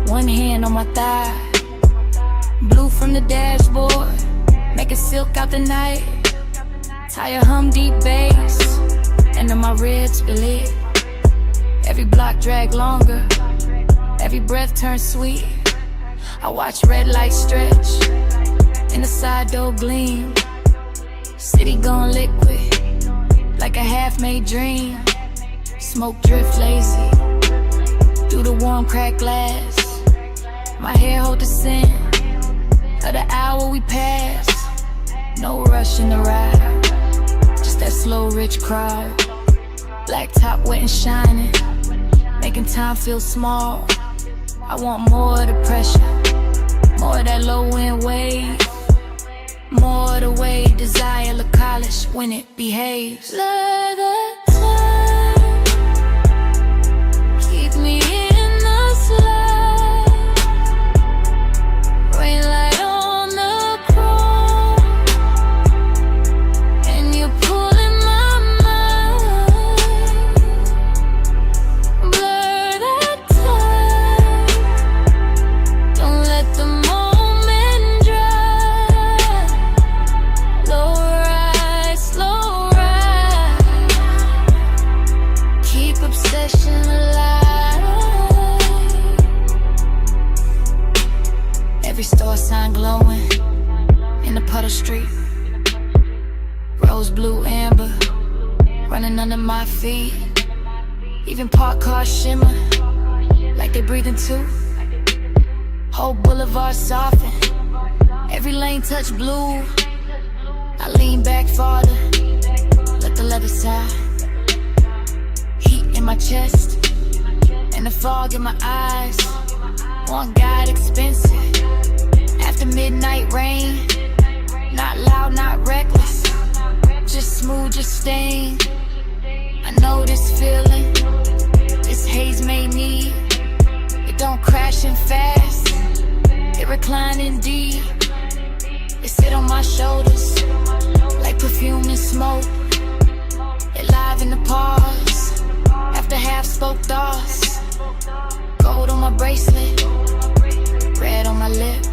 one hand on my thigh. Blue from the dashboard, making silk out the night. Tire hum deep bass, and then my ribs belit. Every block drag longer, every breath turns sweet. I watch red lights stretch, and the side door gleam. City gone liquid, like a half-made dream. Smoke drift lazy, through the warm cracked glass. My hair hold the scent of the hour we pass. No rush in the ride, just that slow rich crowd. Black top wet and shining, making time feel small. I want more of the pressure, more of that low end wave. More the way desire look college when it behaves. Let the time keep me in the slide. Rain light on the chrome, and you're pulling my mind. Blur that time, don't let the moment dry. Slow ride, slow ride. Keep obsession alive. Every store sign glowing in the puddle street. Rose, blue, amber, running under my feet. Even parked cars shimmer like they breathing too. Whole boulevard soften, every lane touch blue. I lean back farther, let the leather side. Heat in my chest, and the fog in my eyes. One guide expensive, after midnight rain. Not loud, not reckless, just smooth, just staying. I know this feeling, this haze made me. It don't crash in fast, it reclining deep. It sit on my shoulders, like perfume and smoke. It live in the pause, after half spoke thoughts. Gold on my bracelet, red on my lip.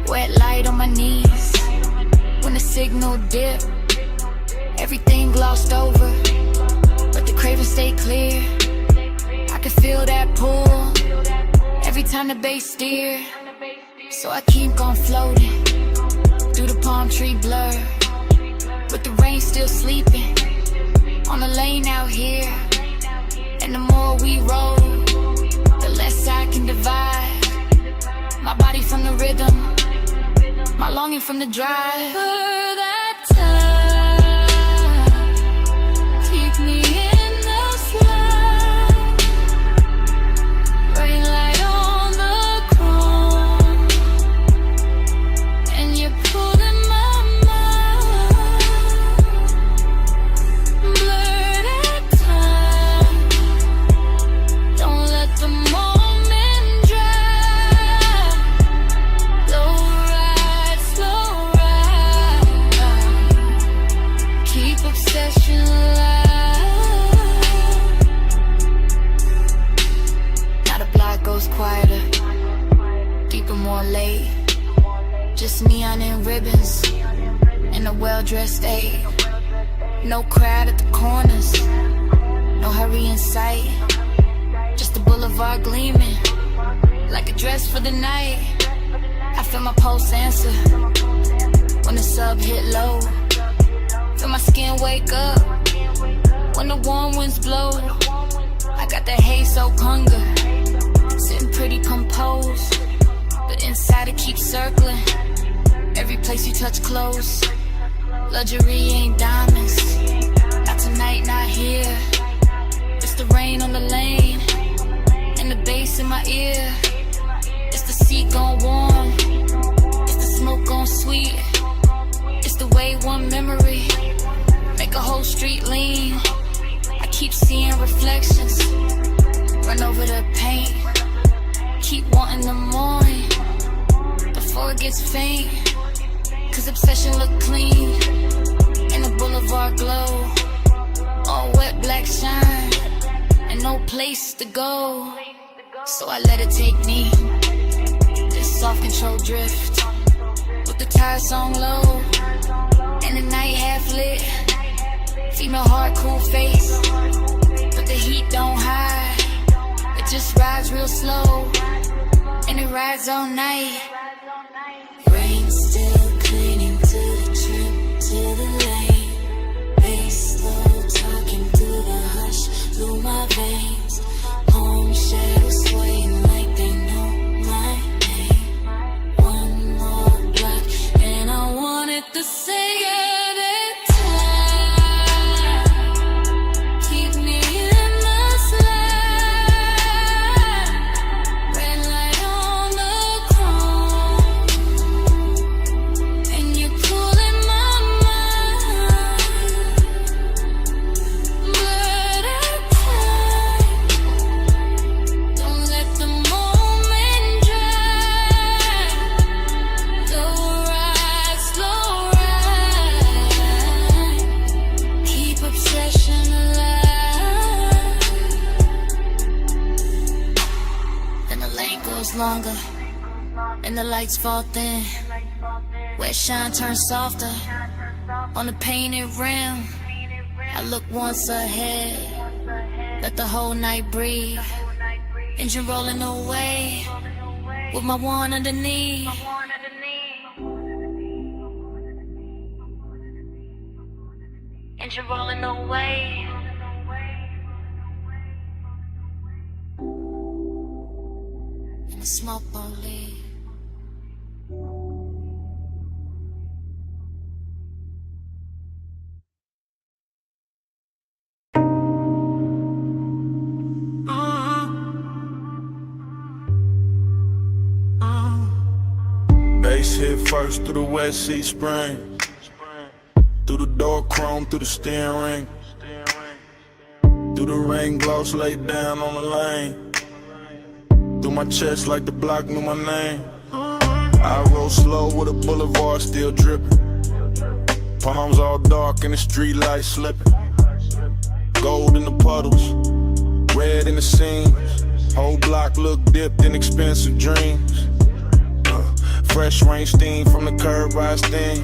Wet light on my knees, when the signal dip. Everything glossed over, but the craving stay clear. I can feel that pull, every time the bass steer. So I keep on floating, through the palm tree blur, with the rain still sleeping, on the lane out here. And the more we roll, the less I can divide my body from the rhythm, my longing from the drive. For that time, keep me in the slide. Rain light on the chrome, and you're pulling my mind. Blur that time, don't let the moment dry. Slow ride, slow ride. Just neon and ribbons and a well-dressed aide. No crowd at the corners, no hurry in sight. Just the boulevard gleaming like a dress for the night. I feel my pulse answer when the sub hit low. Feel my skin wake up when the warm winds blow. I got that hay-soaked hunger, sitting pretty composed, but inside it keeps circling. Every place you touch close. Luxury ain't diamonds. Not tonight, not here. It's the rain on the lane and the bass in my ear. It's the seat gone warm. It's the smoke gone sweet. It's the way one memory make a whole street lean. I keep seeing reflections run over the paint. Keep wanting the morning before it gets faint. Cause obsession look clean in the boulevard glow. All wet black shine and no place to go. So I let it take me. This soft control drift with the tire song low and the night half lit. Female heart, cool face, but the heat don't hide. It just rides real slow and it rides all night. Rain still clinging to the trip, to the lane. Bass slow talking through the hush, through my veins. Home shadows swaying like they know my name. One more block and I wanted to say it. Longer and the lights fall thin, where shine turns softer on the painted rim. I look once ahead, let the whole night breathe. Engine rolling away with my one underneath. Engine rolling away. And the smoke won't leave. Bass hit first through the West Sea Spring. Through the door chrome, through the steering ring. Through the rain gloss laid down on the lane. Through my chest like the block knew my name. I roll slow with a boulevard still dripping. Palms all dark and the street lights slipping. Gold in the puddles, red in the seams. Whole block look dipped in expensive dreams. Fresh rain steam from the curb rise steam.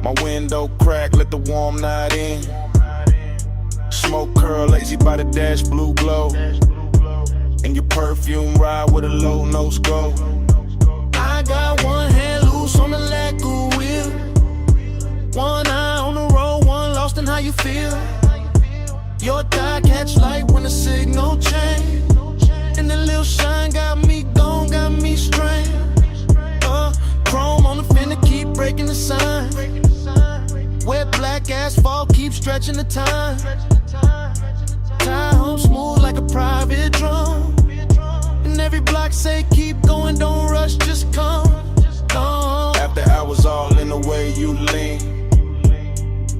My window crack, let the warm night in. Smoke curl, lazy by the dash, blue glow. And your perfume ride with a low nose go. I got one hand loose on the lacquer wheel. One eye on the road, one lost in how you feel. Your die catch light when the signal change. And the little shine got me gone, got me strained. Chrome on the fender, keep breaking the sign. Wet black asphalt, keep stretching the time. Tie home smooth like a private drum. And every block say keep going, don't rush, just come. After hours all in the way you lean.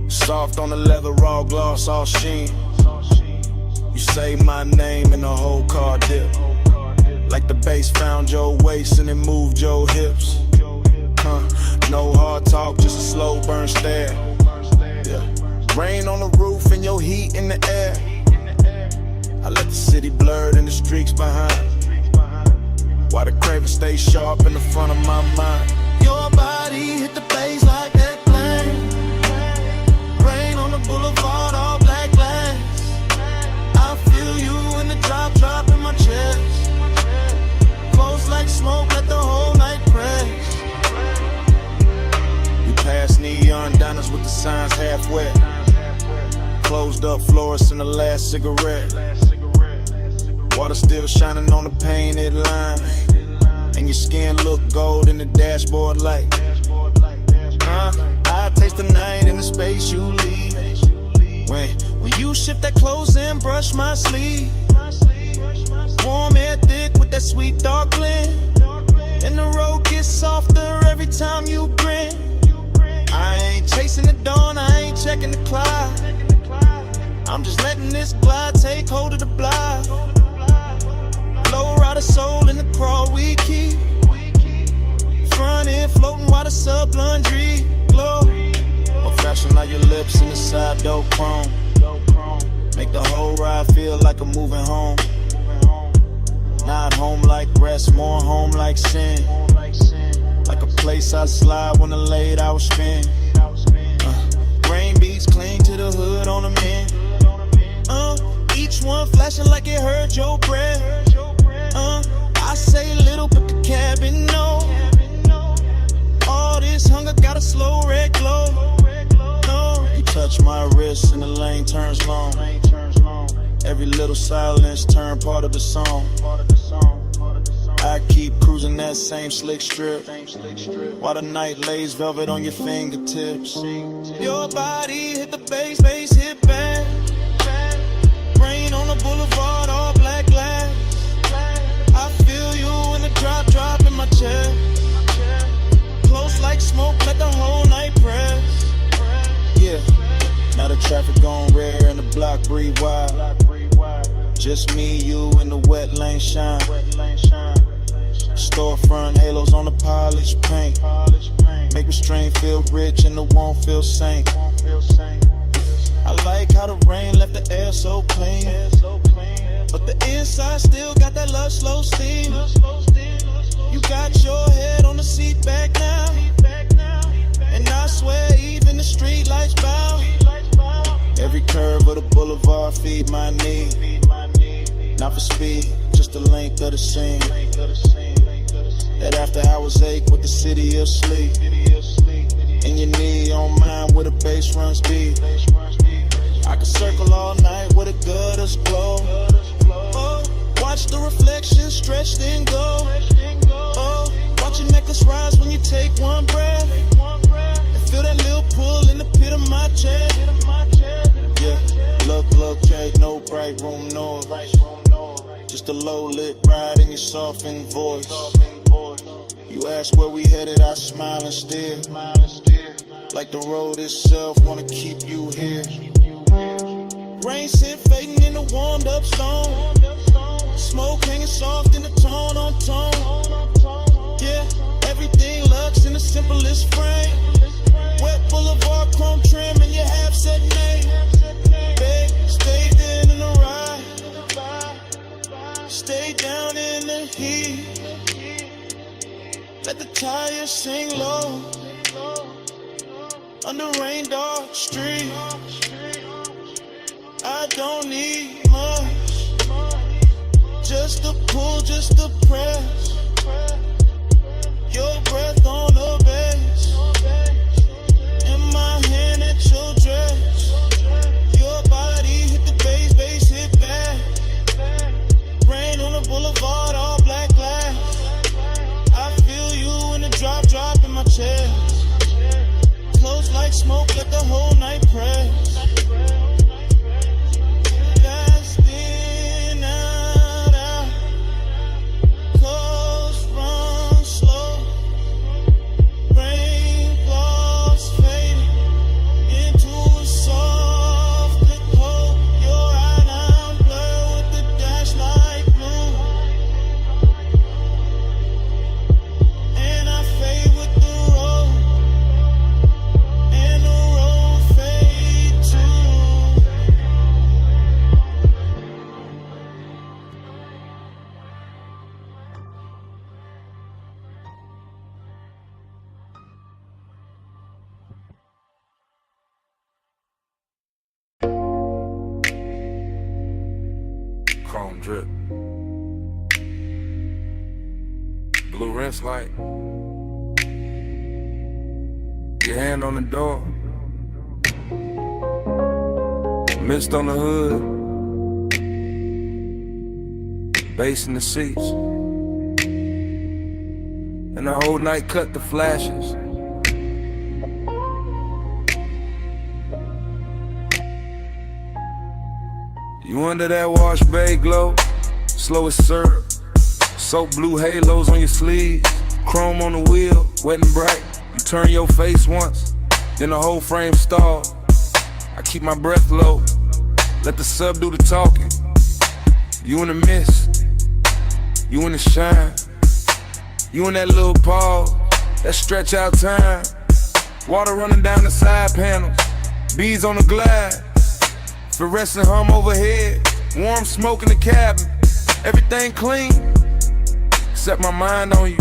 Soft on the leather, raw gloss, all sheen. You say my name and the whole car dip. Like the bass found your waist and it moved your hips. No hard talk, just a slow burn stare. Yeah. Rain on the roof and your heat in the air. I let the city blur and the streaks behind. While the craven stay sharp in the front of my mind. diners with the signs half wet. Closed up florists in the last cigarette. Water still shining on the painted line. And your skin look gold in the dashboard light. I taste the night in the space you leave. When you shift that clothes and brush my sleeve. Warm air thick with that sweet dark blend. And the road gets softer every time you grin. I ain't chasing the dawn, I ain't checking the clock. I'm just letting this glide take hold of the block. Low rider soul in the crawl we keep. Front end floating while the sub laundry glow. Or fashion like your lips in the side door chrome. Make the whole ride feel like I'm moving home. Not home like rest, more home like sin. Like a place I slide when the late hours spend. Rain beats cling to the hood on the men. Each one flashing like it heard your breath. I say little but the cabin know. All this hunger got a slow red glow. No. You touch my wrist and the lane turns long. Every little silence turn part of the song. I keep cruising that same slick strip while the night lays velvet on your fingertips. Your body hit the bass hit back. Rain on the boulevard, all black glass. I feel you in the drop in my chest. Close like smoke, let the whole night press. Yeah, now the traffic gone rare and the block breathe wide. Just me, you, and the wet lane shine. Storefront halos on the polished paint. Make restraint feel rich and the won't feel saint. I like how the rain left the air so clean. But the inside still got that love slow steam. You got your head on the seat back now. And I swear even the street lights bow. Every curve of the boulevard feed my need. Not for speed, just the length of the scene. That after hours ache with the city of sleep. And your knee on mine where the bass runs deep. I can circle all night with a gutters glow. Oh, watch the reflection stretched and go. Oh, watch your necklace rise when you take one breath. And feel that little pull in the pit of my chest. Yeah, look, Jake, no bright room noise. Just a low lit ride in your softened voice. You ask where we headed, I smile and stare. Like the road itself wanna keep you here. Rain scent fading in the warmed up stone. Smoke hanging soft in the tone on tone. Yeah, everything looks in the simplest frame. Wet boulevard chrome trim and your half set name. Babe, stay in the ride. Stay down in the heat. Let the tires sing low. Under rain dark street. I don't need much. Just a pull, just a press. Your breath on the bass. In my hand at your dress. Your body hit the bass hit back. Rain on the boulevard, all black glass. I feel you in the drop in my chest. Close like smoke, let the whole night press. Fast in, out. Close, run slow. Rain gloss fading into a soft glow. Your eye now blur with the dash light blue. And I fade with the road. And the road fade too. Chrome drip. Blue rinse light. Your hand on the door. Mist on the hood, bass in the seats, and the whole night cut the flashes. You under that wash bay glow, slow as syrup, soap blue halos on your sleeves, chrome on the wheel, wet and bright. You turn your face once, then the whole frame stall. I keep my breath low, let the sub do the talking. You in the mist, you in the shine, you in that little pause, that stretch out time. Water running down the side panels, bees on the glass, fluorescent hum overhead, warm smoke in the cabin. Everything clean, except my mind on you.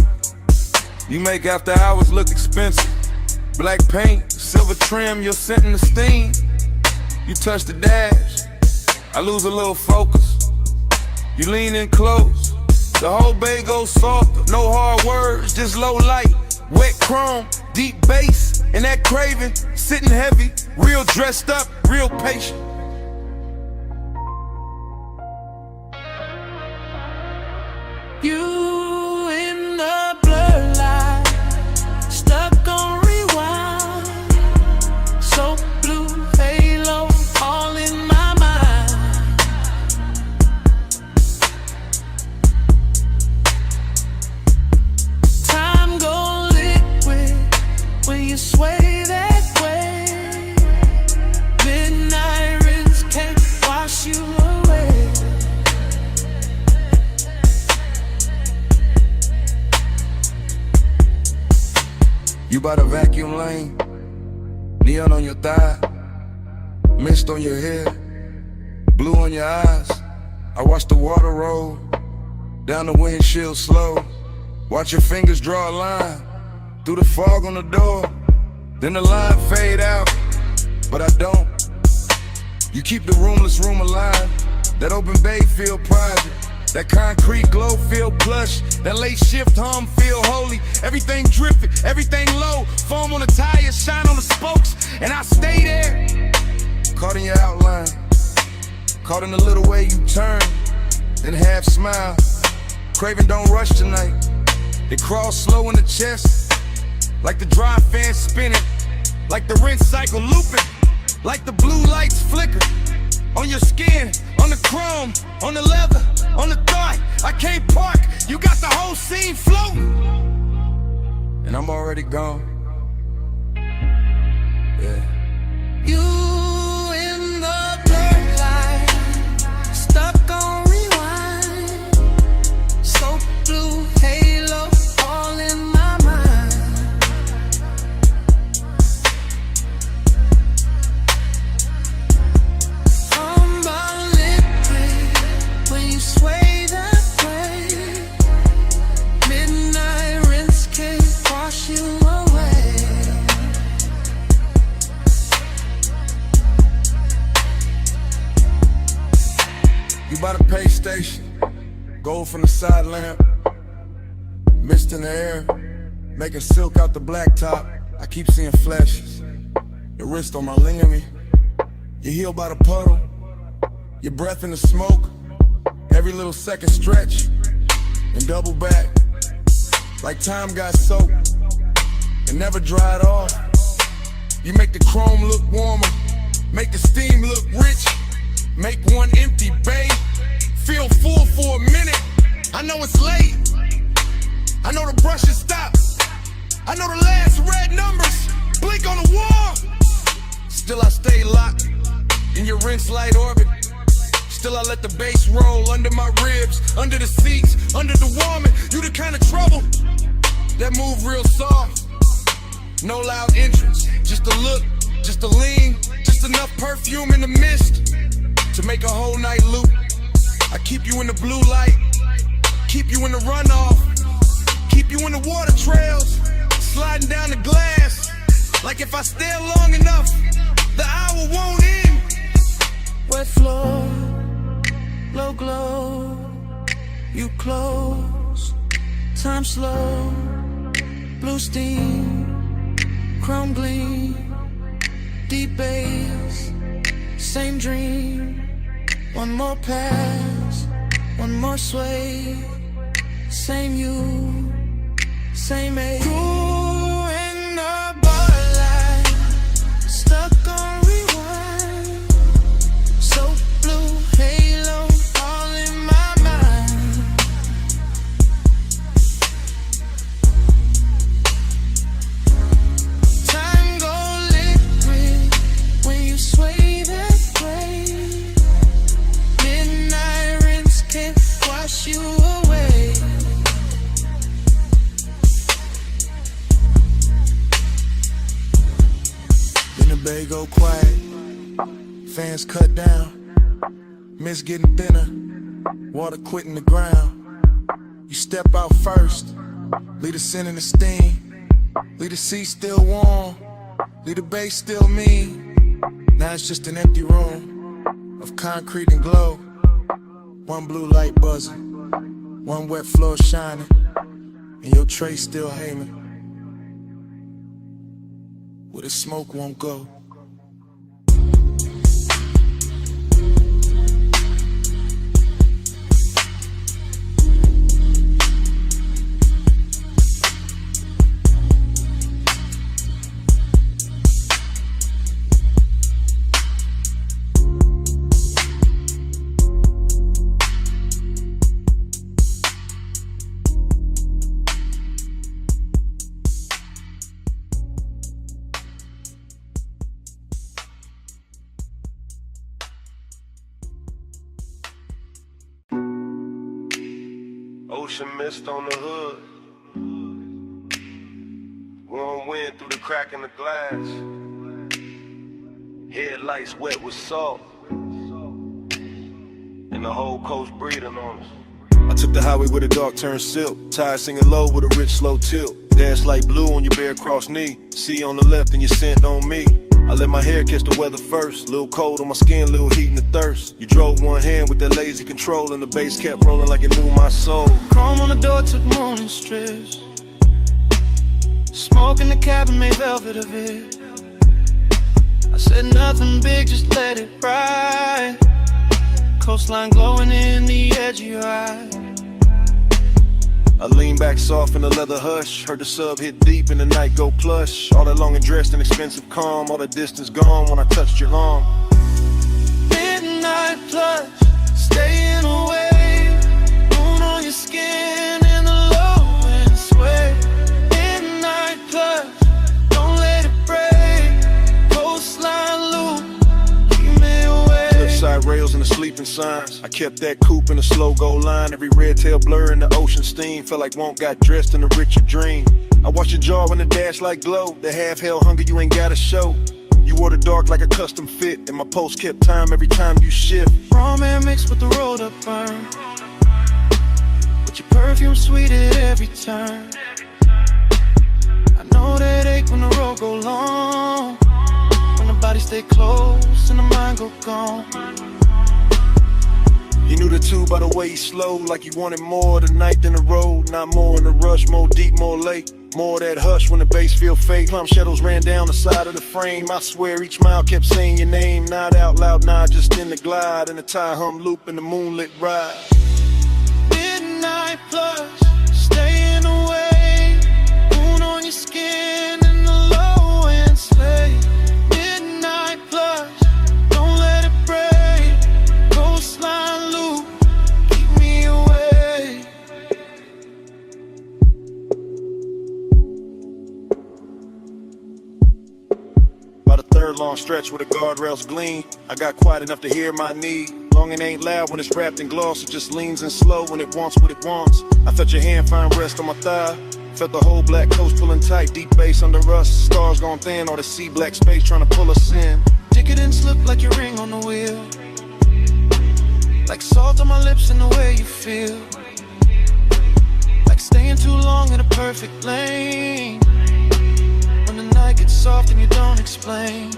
You make after hours look expensive. Black paint, silver trim, your scent and the steam. You touch the dash, I lose a little focus. You lean in close, the whole bay goes softer. No hard words, just low light, wet chrome, deep bass, and that craving, sitting heavy, real dressed up, real patient. You in the blur light, stuck on rewind. So blue halo, all in my mind. Time go liquid when you sway that way. Midnight rinse can't wash you away. You by the vacuum lane, neon on your thigh, mist on your hair, blue on your eyes. I watch the water roll down the windshield slow. Watch your fingers draw a line through the fog on the door. Then the line fade out, but I don't. You keep the roomless room alive. That open bay feel private. That concrete glow feel plush. That late shift hum feel holy. Everything dripping, everything low. Foam on the tires, shine on the spokes, and I stay there. Caught in your outline, caught in the little way you turn, then half smile. Craving don't rush tonight. It crawls slow in the chest, like the dry fan spinning, like the rinse cycle looping, like the blue lights flicker. On your skin, on the chrome, on the leather, on the thigh. I can't park, you got the whole scene floating, and I'm already gone. Yeah. You in the blur light, stuck on rewind. So blue halo, all in my mind. I'm liquid when you sway that way. Midnight rinse can't wash you away. You by the pay station, gold from the side lamp, mist in the air, making silk out the blacktop. I keep seeing flashes, your wrist on my lingering, your heel by the puddle, your breath in the smoke, every little second stretch, and double back, like time got soaked, and never dried off. You make the chrome look warmer, make the steam look rich, make one empty bay feel full for a minute. I know it's late, I know the brushes stop, I know the last red numbers blink on the wall. Still I stay locked in your rinse light orbit. Still I let the bass roll under my ribs, under the seats, under the warming. You the kind of trouble that move real soft. No loud entrance, just a look, just a lean, just enough perfume in the mist to make a whole night loop. I keep you in the blue light, keep you in the runoff, keep you in the water trails, sliding down the glass. Like if I stare long enough, the hour won't end. Wet floor, low glow, you close, time slow, blue steam, chrome gleam, deep bass, Same dream, one more pass, one more sway. Same you, same age. Grew in a bar life, stuck on rewind. So blue halo all in my mind. Time go liquid when you sway that way. Midnight rinse can't wash you away. Then the bay go quiet, fans cut down, mist getting thinner, water quitting the ground. You step out first, leave the scent and the steam, leave the seat still warm, leave the bay still mean. Now it's just an empty room of concrete and glow. One blue light buzzing, one wet floor shining, and your tray still hanging where the smoke won't go. Ocean mist on the hood. Warm wind through the crack in the glass. Headlights wet with salt. And the whole coast breathing on us. I took the highway where the dark turned silk. Tires singing low with a rich slow tilt. Dance like blue on your bare cross knee. See on the left and your scent on me. I let my hair catch the weather first. Little cold on my skin, little heat in the thirst. You drove one hand with that lazy control, and the bass kept rolling like it knew my soul. Chrome on the door took morning strips. Smoke in the cabin made velvet of it. I said nothing big, just let it ride. Coastline glowing in the edge of your eye. I lean back soft in the leather hush. Heard the sub hit deep and the night go plush. All that long and dressed in expensive calm. All the distance gone when I touched your arm. Midnight plush, staying away. Moon on your skin in the low and sway. Midnight plush, don't let it break. Coastline loop, keep me away. Cliffside rails and the sleeping signs. I kept that coupe in a slow go line. Every red tail blur in the ocean steam. Felt like Won't got dressed in a richer dream. I watched your jaw in the dash like glow. The half hell hunger you ain't gotta show. You wore the dark like a custom fit, and my pulse kept time every time you shift. Raw man mixed with the rolled up burn, but your perfume sweet at every turn. I know that ache when the road go long, when the body stay close and the mind go gone. He knew the two by the way he slowed, like he wanted more of the night than the road. Not more in the rush, more deep, more late. More of that hush when the bass feel fake. Plum shadows ran down the side of the frame. I swear each mile kept saying your name. Not out loud, nah, just in the glide. In the tie hum loop in the moonlit ride. Midnight plush, staying away. Moon on your skin in the low and slay. Midnight plush, don't let it break. Coastline loop, keep me away. By the third long stretch where the guardrails gleam, I got quiet enough to hear my need. Long and ain't loud when it's wrapped in gloss. It just leans in slow when it wants what it wants. I felt your hand find rest on my thigh. Felt the whole black coast pulling tight. Deep bass under us, stars gone thin. All the sea black space trying to pull us in. Ticket and slip like your ring on the wheel. Like salt on my lips and the way you feel. Like staying too long in a perfect lane. When the night gets soft and you don't explain.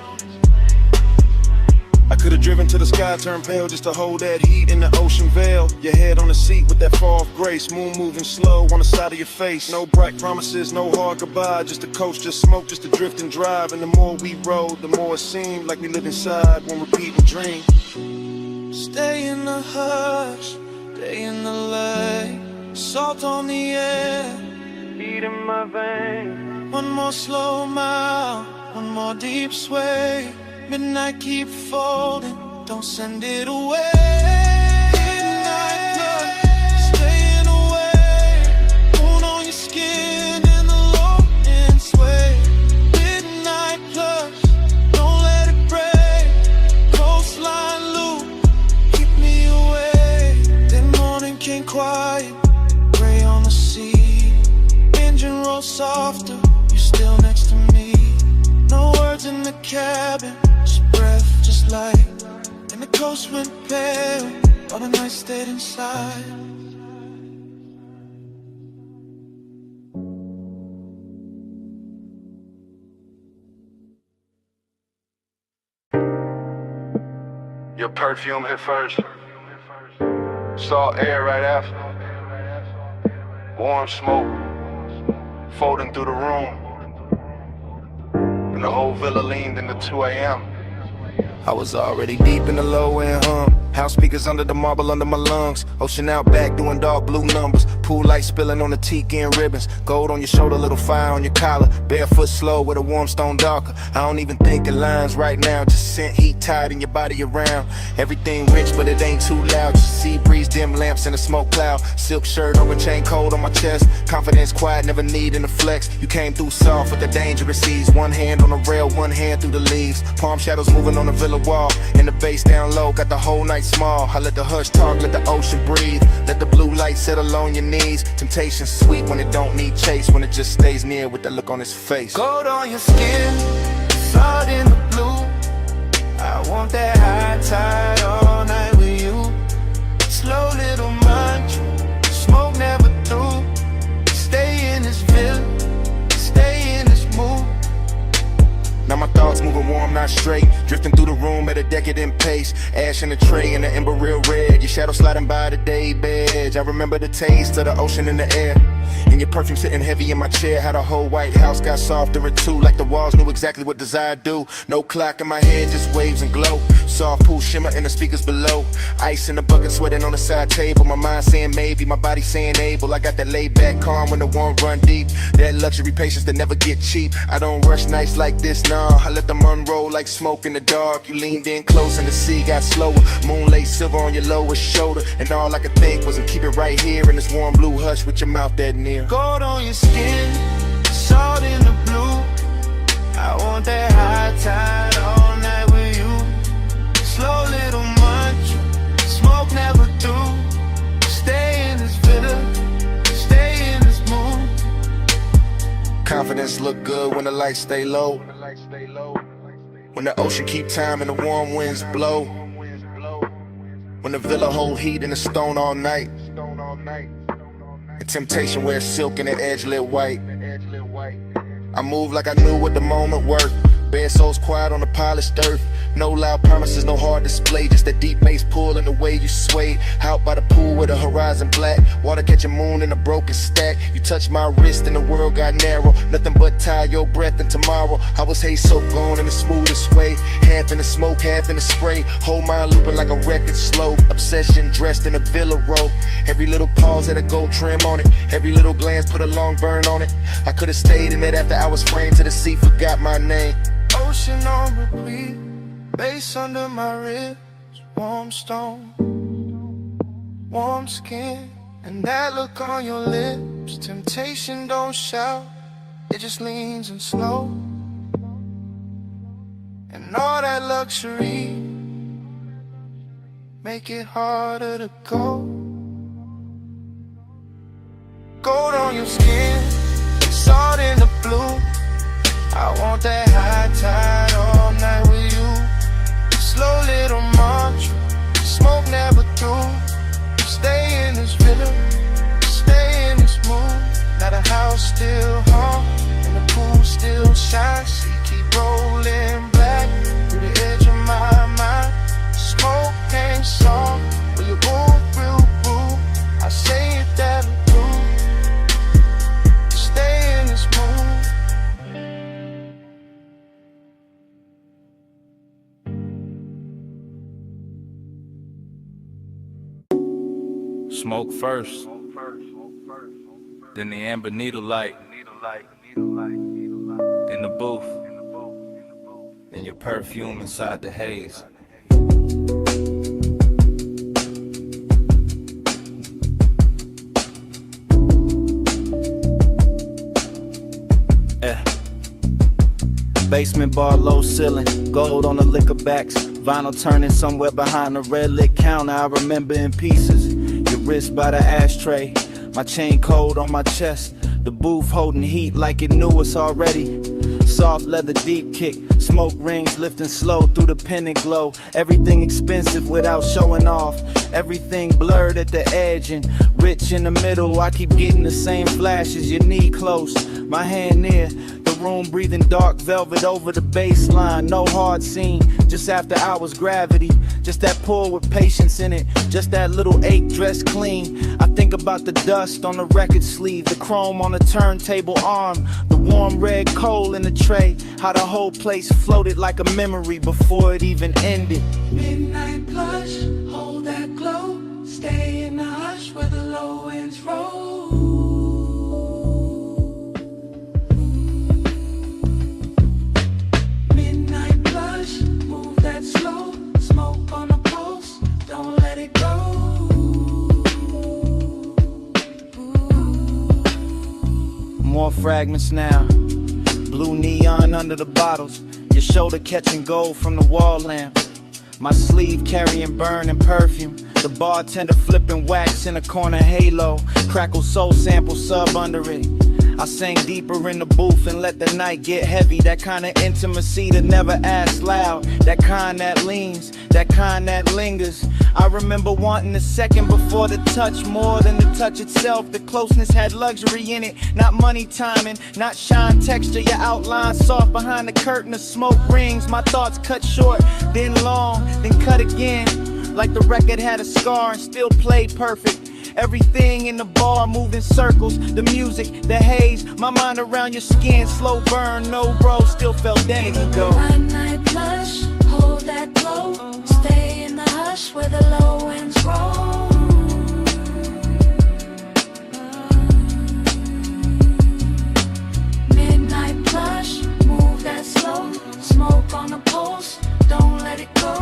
I Could've driven to the sky, turned pale just to hold that heat in the ocean veil. Your head on the seat with that fall of grace, moon moving slow on the side of your face. No bright promises, no hard goodbye, just a coast, just smoke, just to drift and drive. And the more we rode, the more it seemed like we lived inside one repeating dream. Stay in the hush, stay in the light, salt on the air, beat in my veins. One more slow mile, one more deep sway. Midnight keep folding, don't send it away. Midnight blood, staying away. Moon on your skin and the low end sway. Midnight plush, don't let it break. Coastline loop, keep me away. Then morning came quiet, gray on the sea. Engine roll softer, you're still next to me. No words in the cabin, breath, just light. And the coast went pale, all the night stayed inside. Your perfume hit first. Salt air right after. Warm smoke folding through the room. And the whole villa leaned into 2 a.m. I was already deep in the low end hum. House speakers under the marble under my lungs. Ocean out back doing dark blue numbers. Pool light spilling on the tiki and ribbons. Gold on your shoulder, little fire on your collar. Barefoot slow with a warm stone darker. I don't even think in lines right now. Just scent heat tied in your body around. Everything rich but it ain't too loud. Just sea breeze, dim lamps in a smoke cloud. Silk shirt over chain cold on my chest. Confidence quiet, never needing to flex. You came through soft with the dangerous ease. One hand on the rail, one hand through the leaves. Palm shadows moving on the villa wall. And the bass down low, got the whole night small. I let the hush talk, let the ocean breathe. Let the blue light settle on your knees. Temptation's sweet when it don't need chase. When it just stays near with that look on his face. Gold on your skin, salt in the blue. I want that high tide all night with you. Slow little munch, smoke never through. Stay in this villa, stay in this mood. Now my thoughts moving warm, not straight. Drifting through the room at a decadent pace. Ash in the tray and the ember real red. Your shadow sliding by the day bed. I remember the taste of the ocean in the air. And your perfume sitting heavy in my chair. How the whole White House got softer at 2. Like the walls knew exactly what desire do. No clock in my head, just waves and glow. Soft pool shimmer in the speakers below. Ice in the bucket, sweating on the side table. My mind saying maybe, my body saying able. I got that laid back calm when the warm run deep. That luxury patience that never get cheap. I don't rush nights like this, nah. I let them unroll like smoke in the dark. You leaned in close and the sea got slower. Moonlight silver on your lower shoulder. And all I could think was to keep it right here in this warm blue hush with your mouth that near. Gold on your skin, salt in the blue. I want that high tide all night with you. Slow little munch, smoke never through. Stay in this villa, stay in this mood. Confidence look good when the lights stay low. When the ocean keep time and the warm winds blow. When the villa hold heat in the stone all night. And temptation wears silk and the edge lit white. I move like I knew what the moment worth. Bare souls quiet on the polished earth. No loud promises, no hard display. Just that deep bass pull and the way you sway. Out by the pool with the horizon black. Water catching moon in a broken stack. You touch my wrist and the world got narrow. Nothing but tie your breath and tomorrow. I was hay soaked on in the smoothest way. Half in the smoke, half in the spray. Whole mind looping like a record slow. Obsession dressed in a villa robe. Every little pause had a gold trim on it. Every little glance put a long burn on it. I could've stayed in it after I was framed to the sea. Forgot my name. Ocean on repeat, bass under my ribs, warm stone, warm skin, and that look on your lips. Temptation don't shout, it just leans and slow. And all that luxury make it harder to go. Gold on your skin, salt in the blue. I want that high tide all night with you. Slow little mantra, smoke never through. Stay in this villa, stay in this mood. Now the house still hot and the pool still shines. See, keep rolling back through the edge of my mind. Smoke first, then the amber needle light, then the booth, then your perfume inside the haze. Basement bar, low ceiling, gold on the liquor backs, vinyl turning somewhere behind the red lit counter. I remember in pieces, your wrist by the ashtray, my chain cold on my chest, the booth holding heat like it knew us already. Soft leather deep kick, smoke rings lifting slow through the pendant glow. Everything expensive without showing off, everything blurred at the edge and rich in the middle. I keep getting the same flashes, your knee close, my hand near the room, breathing dark velvet over the baseline. No hard scene, just after hours gravity, just that pull with patience in it, just that little ache dressed clean. I think about the dust on the record sleeve, the chrome on the turntable arm, the warm red coal in the tray, how the whole place floated like a memory before it even ended. Midnight plush, hold that glow, stay in the hush where the low winds roll. Midnight plush, move that slow, smoke on the pulse, don't let it go. More fragments now, blue neon under the bottles, your shoulder catching gold from the wall lamp, my sleeve carrying burning perfume, the bartender flipping wax in a corner halo, crackle soul sample sub under it. I sang deeper in the booth and let the night get heavy. That kind of intimacy that never asks loud, that kind that leans, that kind that lingers. I remember wanting the second before the touch more than the touch itself. The closeness had luxury in it, not money timing, not shine texture. Your outline soft behind the curtain of smoke rings. My thoughts cut short, then long, then cut again, like the record had a scar and still played perfect. Everything in the bar moved in circles, the music, the haze, my mind around your skin, slow burn, no bro, still felt then it go. Midnight plush, hold that glow, stay in the hush where the low winds roll. Midnight plush, move that slow, smoke on the pulse, don't let it go.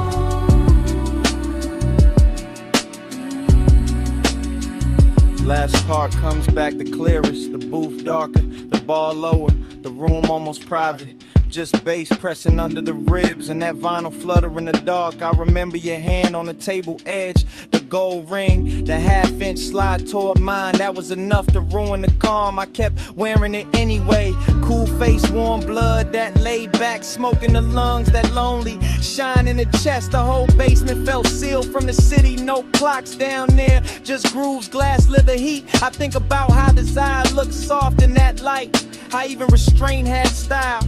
Last part comes back the clearest, the booth darker, the bar lower, the room almost private. Just bass pressing under the ribs and that vinyl flutter in the dark. I remember your hand on the table edge, the gold ring, the half-inch slide toward mine. That was enough to ruin the calm. I kept wearing it anyway. Cool face, warm blood, that laid back smoke in the lungs, that lonely shine in the chest. The whole basement felt sealed from the city. No clocks down there, just grooves, glass, leather heat. I think about how desire looked soft in that light, how even restraint had style,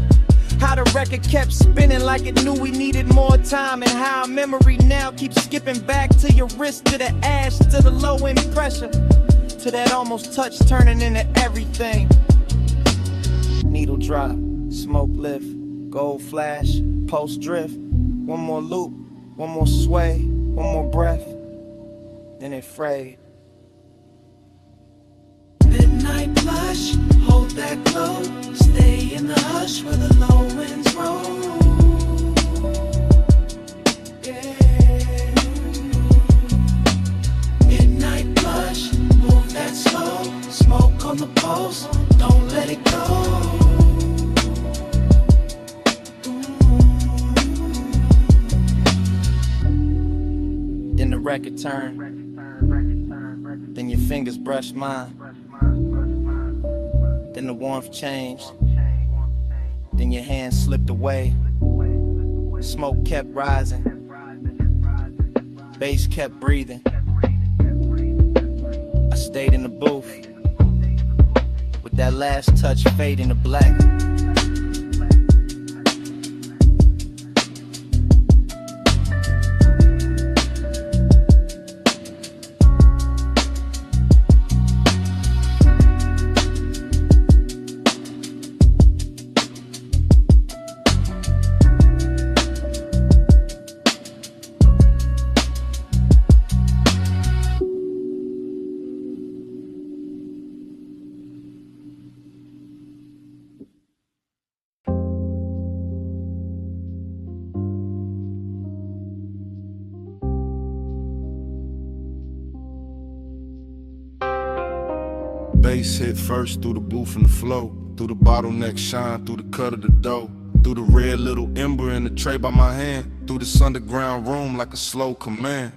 how the record kept spinning like it knew we needed more time, and how memory now keeps skipping back to your wrist, to the ash, to the low end pressure, to that almost touch turning into everything. Needle drop, smoke lift, gold flash, pulse drift. One more loop, one more sway, one more breath, then it frayed. Midnight plush, hold that glow, stay in the hush where the low winds roll. Yeah. Midnight plush, move that slow, smoke on the pulse, don't let it go. Then the record turned, then your fingers brushed mine. Then the warmth changed, then your hand slipped away. Smoke kept rising, bass kept breathing. I stayed in the booth, with that last touch fading to black. bass hit first through the booth and the flow, through the bottleneck shine, through the cut of the dough, through the red little ember in the tray by my hand, through this underground room like a slow command.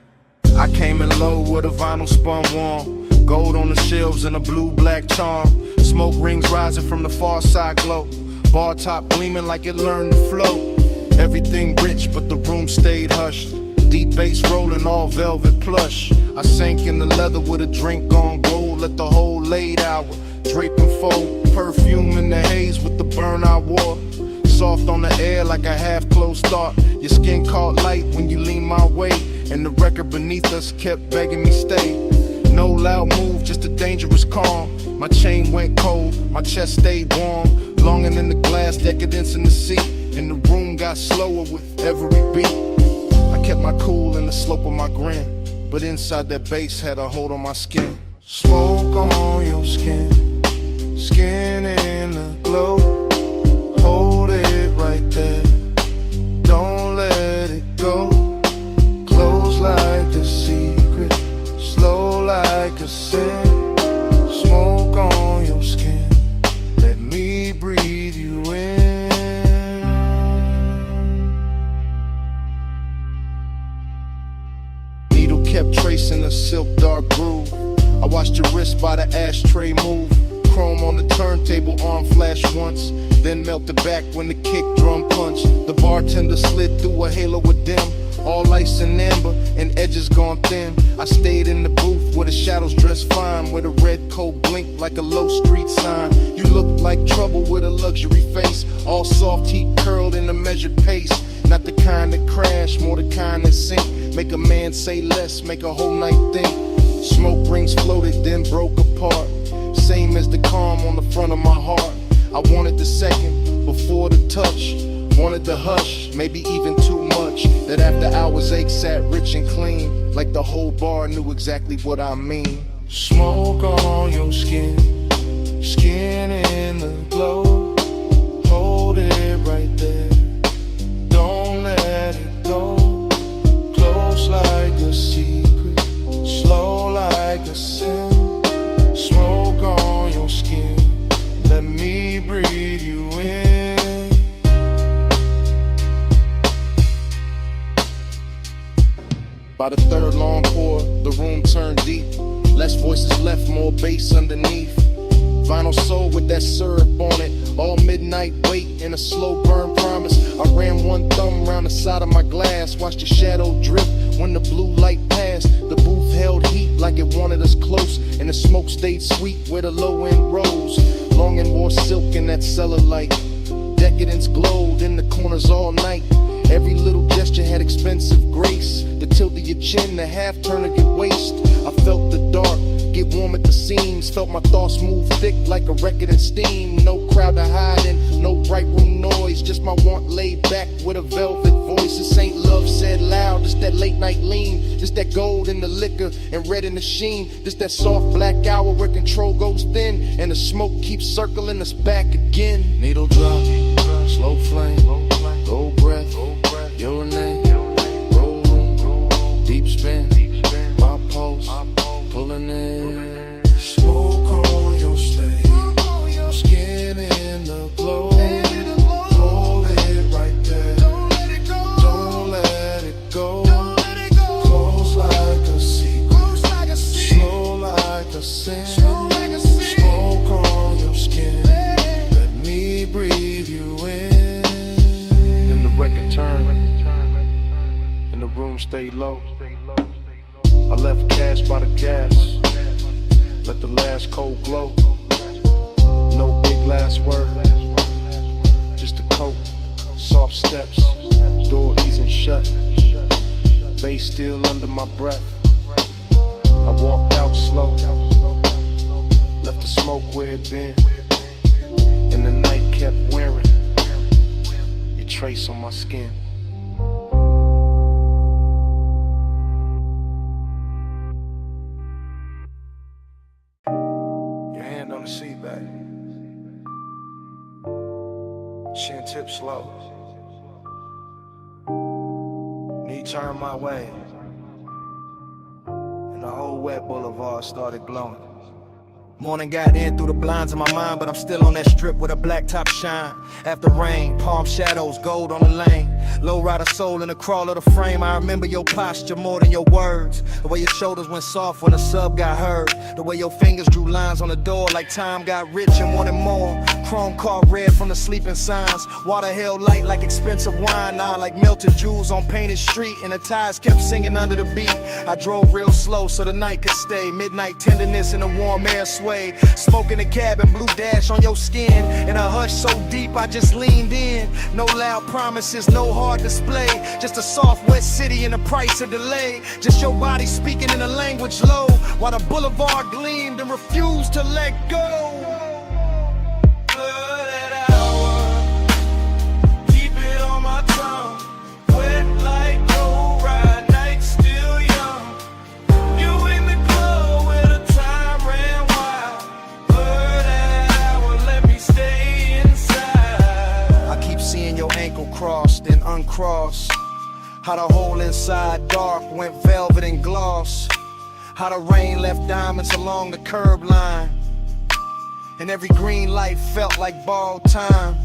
I came in low with a vinyl spun warm, gold on the shelves and a blue-black charm. Smoke rings rising from the far side glow, bar top gleaming like it learned to flow. Everything rich but the room stayed hushed, deep bass rolling all velvet plush. I sank in the leather with a drink on gold, let the whole late hour drape and fold. Perfume in the haze with the burn I wore, soft on the air like a half-closed thought. Your skin caught light when you leaned my way, and the record beneath us kept begging me stay. No loud move, just a dangerous calm. My chain went cold, my chest stayed warm, longing in the glass, decadence in the seat, and the room got slower with every beat. I kept my cool in the slope of my grin, but inside that bass had a hold on my skin. Smoke on your skin, skin in the glow. Hold it right there, don't let it go. Close like a secret, slow like a sin. Smoke on your skin, let me breathe you in. Needle kept tracing a silk dark groove. I watched your wrist by the ashtray move. Chrome on the turntable, arm flash once, then melted back when the kick drum punched. The bartender slid through a halo of dim, all ice and amber, and edges gone thin. I stayed in the booth where the shadows dressed fine, where the red coat blinked like a low street sign. You looked like trouble with a luxury face, all soft heat curled in a measured pace. Not the kind that crash, more the kind that sink. Make a man say less, make a whole night think. Smoke rings floated, then broke apart, same as the calm on the front of my heart. I wanted the second before the touch, wanted the hush, maybe even too much. That after hours ache sat rich and clean, like the whole bar knew exactly what I mean. Smoke on your skin, skin in the glow. Hold it right there, don't let it go. Close like a secret, slow like a sin. Smoke on your skin, let me breathe you in. By the third long pour, the room turned deep. Less voices left, more bass underneath. Vinyl soul with that syrup on it. All midnight wait in a slow burn promise. I ran one thumb around the side of my glass, watched the shadow drift when the blue light passed. The booth held heat like it wanted us close, and the smoke stayed sweet where the low end rose. Longing more silk in that cellar light. Decadence glowed in the corners all night. Every little gesture had expensive grace. The tilt of your chin, the half turn of your waist. I felt the dark get warm at the seams, felt my thoughts move thick like a record in steam. No crowd to hide in, no bright room noise, just my want laid back with a velvet voice. This ain't love said loud, just that late night lean, just that gold in the liquor and red in the sheen, just that soft black hour where control goes thin and the smoke keeps circling us back again. Needle drop, slow flame, gold breath, your name, roll room, deep spin, my pulse, pulling in. Smoke on your stage, skin in the glow. Hold it right there, don't let it go. Close like a secret, slow like a sin. Smoke on your skin, let me breathe you in. Then the record turned, and the room stayed low. I left cash by the gas, let the last cold glow. No big last word, just a coat, soft steps, door easing shut, bass still under my breath. I walked out slow, left the smoke where it been, and the night kept wearing your trace on my skin. On the seat back, chin tip slow, knee turned my way, and the whole wet boulevard started glowing. Morning got in through the blinds of my mind, but I'm still on that strip with a black top shine. After rain, palm shadows, gold on the lane. Low rider soul in the crawl of the frame. I remember your posture more than your words. The way your shoulders went soft when a sub got heard. The way your fingers drew lines on the door like time got rich and wanted more. Chrome car red from the sleeping signs. Water held light like expensive wine. Now like melted jewels on painted street. And the tires kept singing under the beat. I drove real slow so the night could stay. Midnight tenderness in the warm air sway. Smoke in the cabin, blue dash on your skin. In a hush so deep I just leaned in. No loud promises, no hard display. Just a soft wet city and the price of delay. Just your body speaking in a language low. While the boulevard gleamed and refused to let go. Crossed and uncrossed. How the hole inside dark went velvet and gloss. How the rain left diamonds along the curb line. And every green light felt like borrowed time.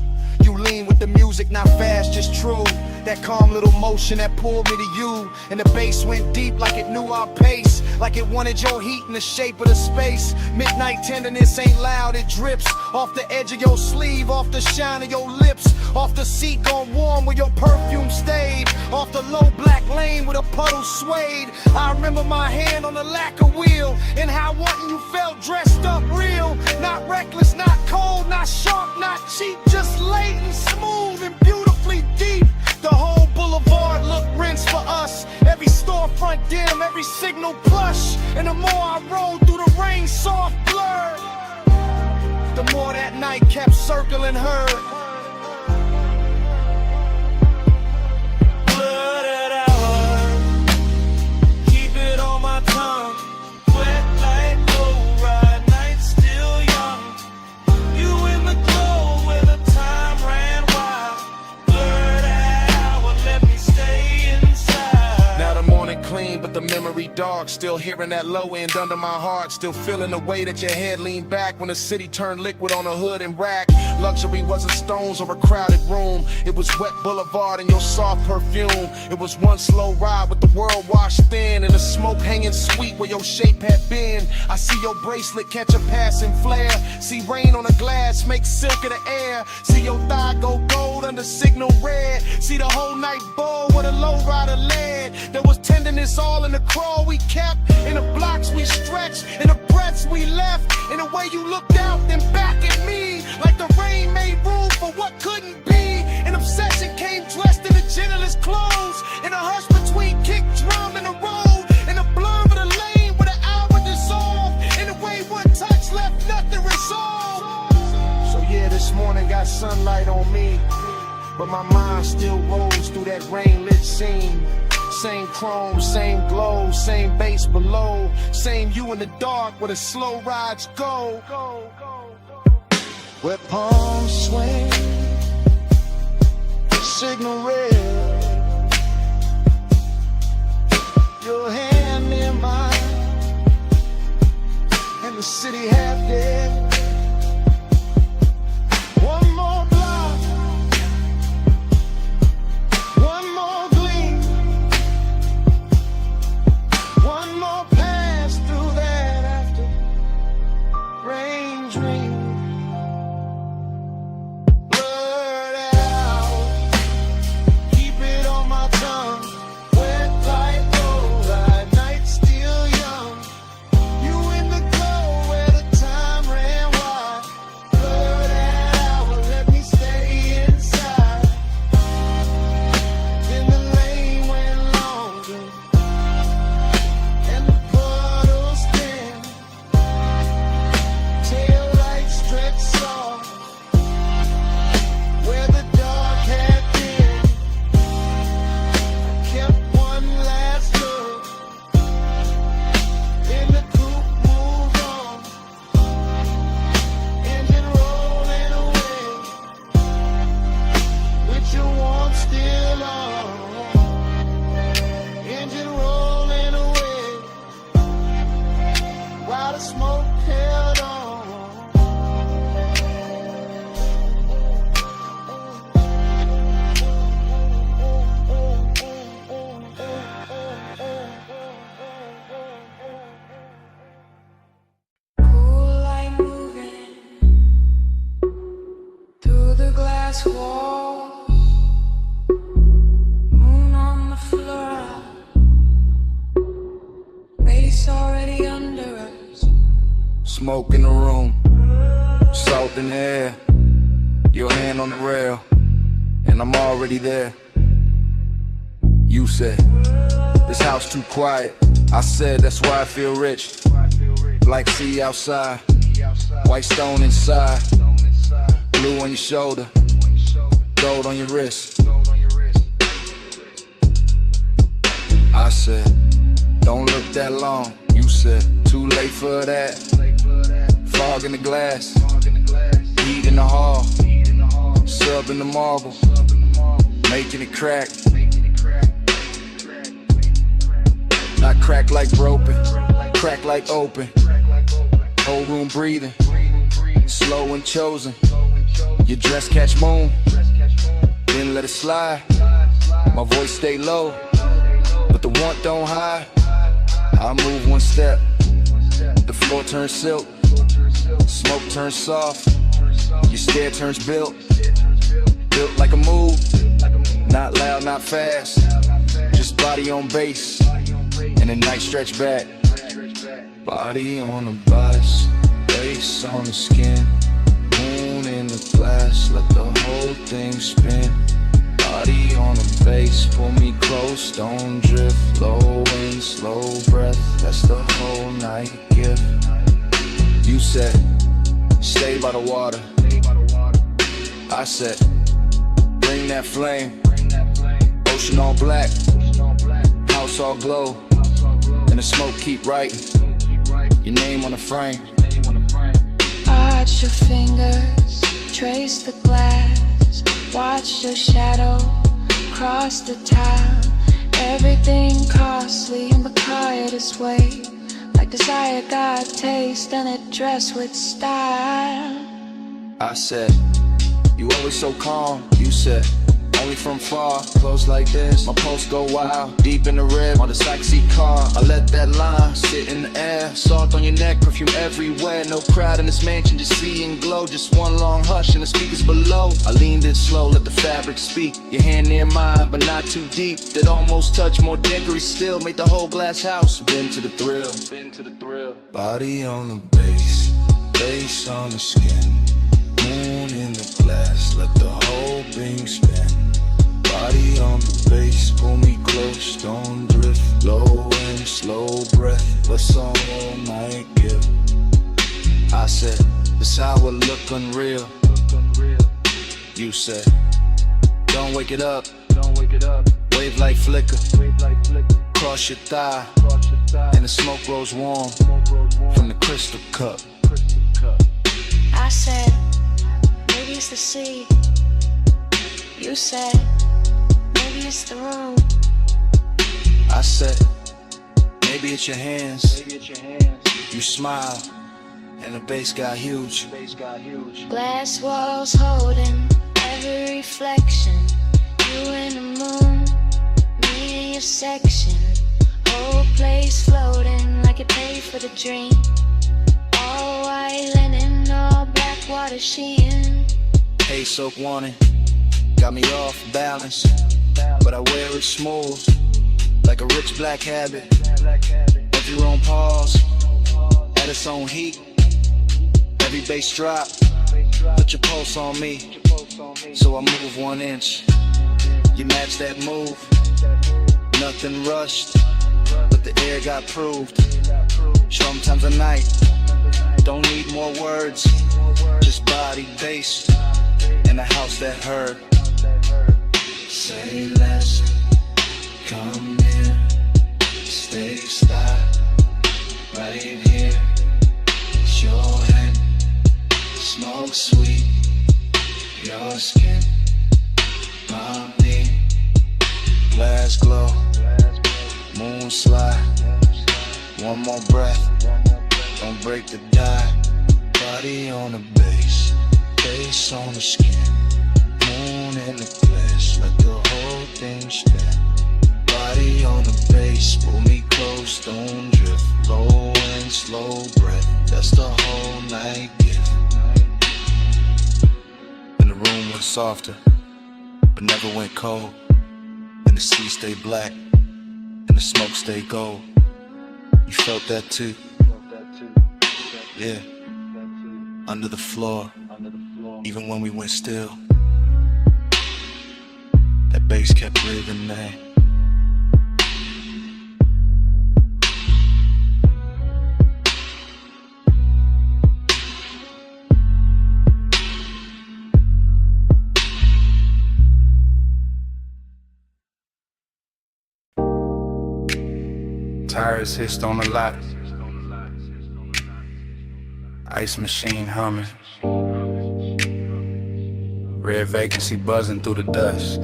You lean with the music, not fast, just true. That calm little motion that pulled me to you. And the bass went deep like it knew our pace. Like it wanted your heat in the shape of the space. Midnight tenderness ain't loud, it drips. Off the edge of your sleeve, off the shine of your lips. Off the seat gone warm where your perfume stayed. Off the low black lane with a puddle swayed. I remember my hand on the lacquer wheel. And how wanting you felt dressed up real. Not reckless, not cold, not sharp, not cheap. Just latent, smooth, and beautifully deep. The whole boulevard looked rinsed for us. Every storefront dim, every signal plush. And the more I rolled through the rain, soft blur, the more that night kept circling her. Blooded hour, keep it on my tongue. Wet like low ride, night still young. You in the glow where the time ran wild. Now the morning clean, but the memory dark. Still hearing that low end under my heart. Still feeling the way that your head leaned back when the city turned liquid on a hood and rack. Luxury wasn't stones or a crowded room. It was wet boulevard and your soft perfume. It was one slow ride with the world washed thin and the smoke hanging sweet where your shape had been. I see your bracelet catch a passing flare. See rain on the glass make silk of the air. See your thigh go gold under signal red. See the whole night bowl where the low rider led. There was tenderness all in the crawl we kept, in the blocks we stretched, in the breaths we left, in the way you looked out then back at me. Like the rain made room for what couldn't be. An obsession came dressed in the gentlest clothes. In a hush between kick, drum, and the road. In the blur of the lane where the hour dissolved. In the way one touch left nothing resolved. So yeah, this morning got sunlight on me, but my mind still rolls through that rain-lit scene. Same chrome, same glow, same bass below. Same you in the dark where the slow rides go. Where palms swing, signal red. Your hand in mine, and the city half dead. One more block, one more gleam, one more pass through that after rain dream. Blurred out, keep it on my tongue. Wet like gold, night still young. You in the glow where the time ran smoke in the room, salt in the air, your hand on the rail, and I'm already there. You said, this house too quiet. I said, that's why I feel rich. Like sea outside, white stone inside, blue on your shoulder, gold on your wrist. I said, don't look that long. You said, too late for that. Fog in the glass, heat in the hall, sub in the marble, making it crack. Not crack like broken, crack like open. Whole room breathing, slow and chosen. Your dress catch moon, then let it slide. My voice stay low, but the want don't hide. I move one step, the floor turns silk, smoke turns soft, your stare turns built like a move. Not loud, not fast, just body on base, and a nice stretch back. Body on the bus, face on the skin, moon in the glass, let the whole thing spin. Body on the base, pull me close, don't drift. Low wind, slow breath, that's the whole night gift. You said, stay by the water. I said, bring that flame. Ocean all black, house all glow, and the smoke keep writing your name on the frame. Arch your fingers, trace the glass, watch your shadow cross the town. Everything costly in the quietest way, like desire got taste and it dressed with style. I said, you always so calm. You said, only from far, close like this. My pulse go wild, deep in the red on the sexy car. I let that line sit in the air, salt on your neck, perfume everywhere. No crowd in this mansion, just see and glow. Just one long hush and the speakers below. I leaned in slow, let the fabric speak. Your hand near mine, but not too deep. That almost touch, more dickery still. Made the whole glass house, been to the thrill. Body on the base, face on the skin, moon in the glass, let the whole thing spin. Body on the base, pull me close, don't drift. Low and slow breath, what's all night give? I said, this hour look unreal. You said, don't wake it up. Wave like flicker, cross your thigh, and the smoke grows warm from the crystal cup. I said, maybe it's the sea. You said, maybe it's the room. I said, maybe it's your hands. You smile, and the bass got huge. Glass walls holding every reflection. You and the moon, me in your section. Whole place floating like it paid for the dream. All white linen, all black water sheen. Hey, soap warning, got me off balance, but I wear it smooth, like a rich black habit. Every room pause, at its own heat. Every bass drop, put your pulse on me, so I move 1 inch. You match that move, nothing rushed, but the air got proved. Sometimes a night, don't need more words, just body based in a house that heard. Say less, come near, stay style, right here. It's your hand, smoke sweet, your skin, my knee. Glass glow, moon slide, one more breath, don't break the die. Body on the base, face on the skin, moon in the glass, let the whole thing spin. Body on the base, pull me close, don't drift. Low and slow breath, that's the whole night gift. And the room went softer, but never went cold. And the sea stayed black, and the smoke stayed gold. You felt that too? Yeah. under the floor, even when we went still. That bass kept breathing, man. Tires hissed on the lot. Ice machine humming. Red vacancy buzzing through the dust.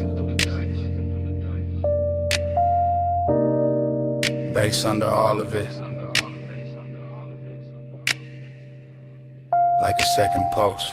Bass under all of it. Like a second pulse.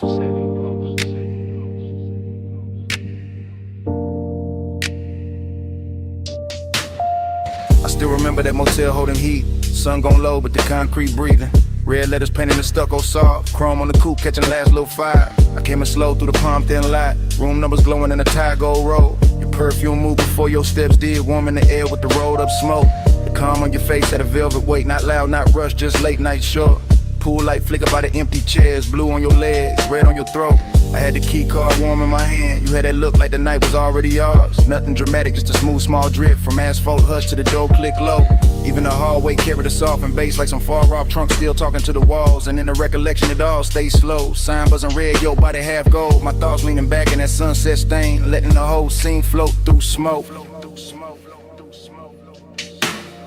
I still remember that motel holding heat. Sun gon' low, but the concrete breathing. Red letters painted in stucco soft. Chrome on the coupe catching the last little fire. I came in slow through the palm thin light. Room numbers glowing in a tie gold roll. Your perfume moved before your steps did. Warm in the air with the rolled up smoke. The calm on your face had a velvet weight. Not loud, not rushed, just late night short. Pool light flicker by the empty chairs. Blue on your legs, red on your throat. I had the key card warm in my hand. You had that look like the night was already yours. Nothing dramatic, just a smooth small drip. From asphalt hush to the door click low. Even the hallway carried a soft and bass like some far off trunk still talking to the walls. And in the recollection it all stays slow. Sign buzzing red, your body half gold. My thoughts leaning back in that sunset stain. Letting the whole scene float through smoke.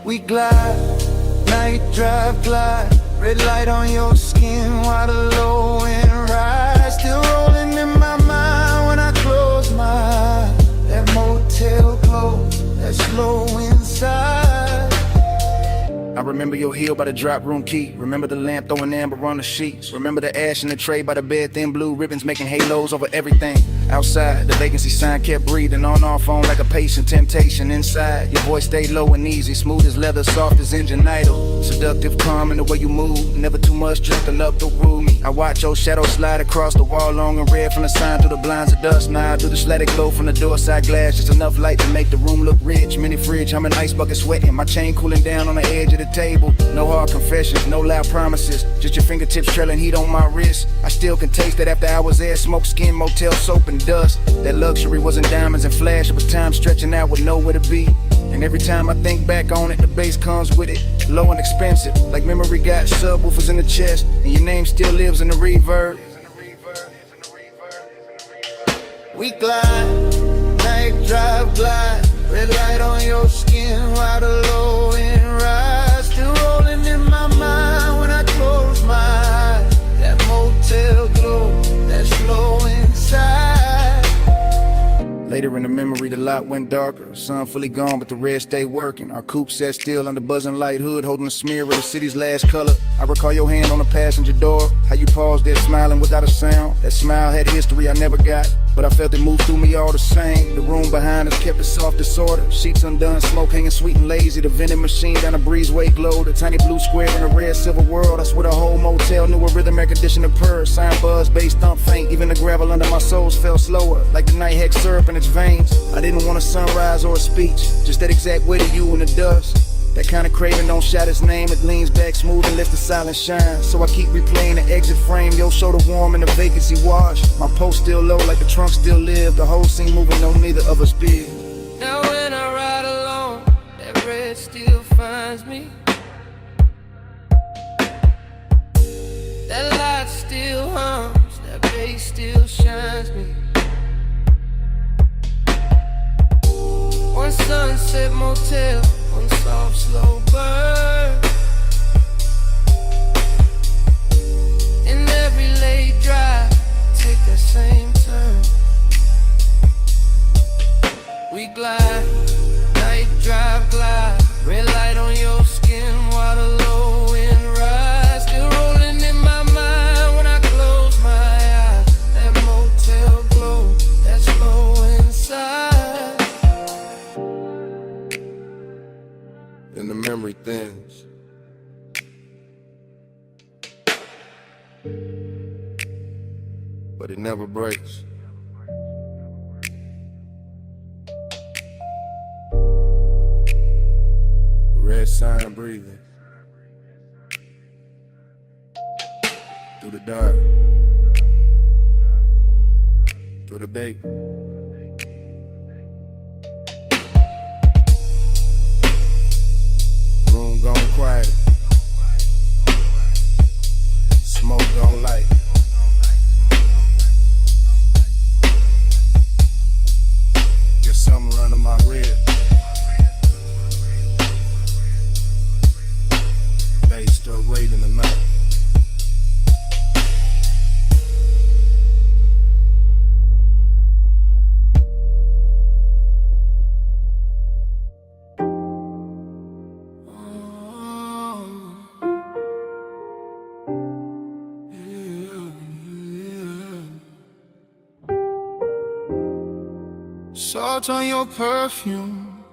We glide, night drive glide. Red light on your skin while the low end rise. Still rolling in my mind when I close my eyes. That motel glow, that slow inside. I remember your heel by the drop room key. Remember the lamp throwing amber on the sheets. Remember the ash in the tray by the bed, thin blue ribbons making halos over everything. Outside, the vacancy sign kept breathing. On our phone like a patient, temptation inside. Your voice stayed low and easy, smooth as leather, soft as engine idle. Seductive, calm in the way you move. Never too much, just enough to rule me. I watch your shadow slide across the wall, long and red from the sign through the blinds of dust. Now I do the slatic glow from the door side glass. Just enough light to make the room look rich. Mini fridge, I'm an ice bucket sweating. My chain cooling down on the edge of the table. No hard confessions, no loud promises. Just your fingertips trailing heat on my wrist. I still can taste it after hours there. Smoke, skin, motel, soap, and dust. That luxury wasn't diamonds and flash. It was time stretching out with nowhere to be. And every time I think back on it, the bass comes with it. Low and expensive, like memory got subwoofers in the chest. And your name still lives in the reverb. We glide, night drive glide. Red light on your skin while the low end rise. Still rolling in my mind when I close my eyes. That motel glow, that slow inside. Later in the memory, the lot went darker. Sun fully gone, but the red stayed working. Our coupe sat still under buzzing light hood, holding a smear of the city's last color. I recall your hand on the passenger door, how you paused there smiling without a sound. That smile had history I never got, but I felt it move through me all the same. The room behind us kept it soft disorder. Sheets undone, smoke hanging sweet and lazy. The vending machine down the breezeway glowed. A tiny blue square in a red silver world. I swear the whole motel knew a rhythm air conditioner purr. Sign buzz, bass thump faint. Even the gravel under my soles fell slower, like the night had syrup in its veins. I didn't want a sunrise or a speech, just that exact weight of you in the dust. That kind of craving don't shout its name. It leans back smooth and lets the silence shine. So I keep replaying the exit frame. Your shoulder warm and the vacancy wash. My post still low like the trunk still live. The whole scene moving, no neither of us big. Now when I ride alone, that red still finds me. That light still hums, that bass still shines me. One sunset motel, one soft slow burn. In every late drive, take that same turn. We glide, night drive glide. Red light on your skin while the low end rise. Still rolling in my mind when I close my eyes. That motel glow, that slow inside. And the memory thins. But it never breaks. Red sign breathing through the dark. For the bait. Room gone quiet. Smoke gone light. Get something running my rib. Bass still waiting the night. Salt on your perfume,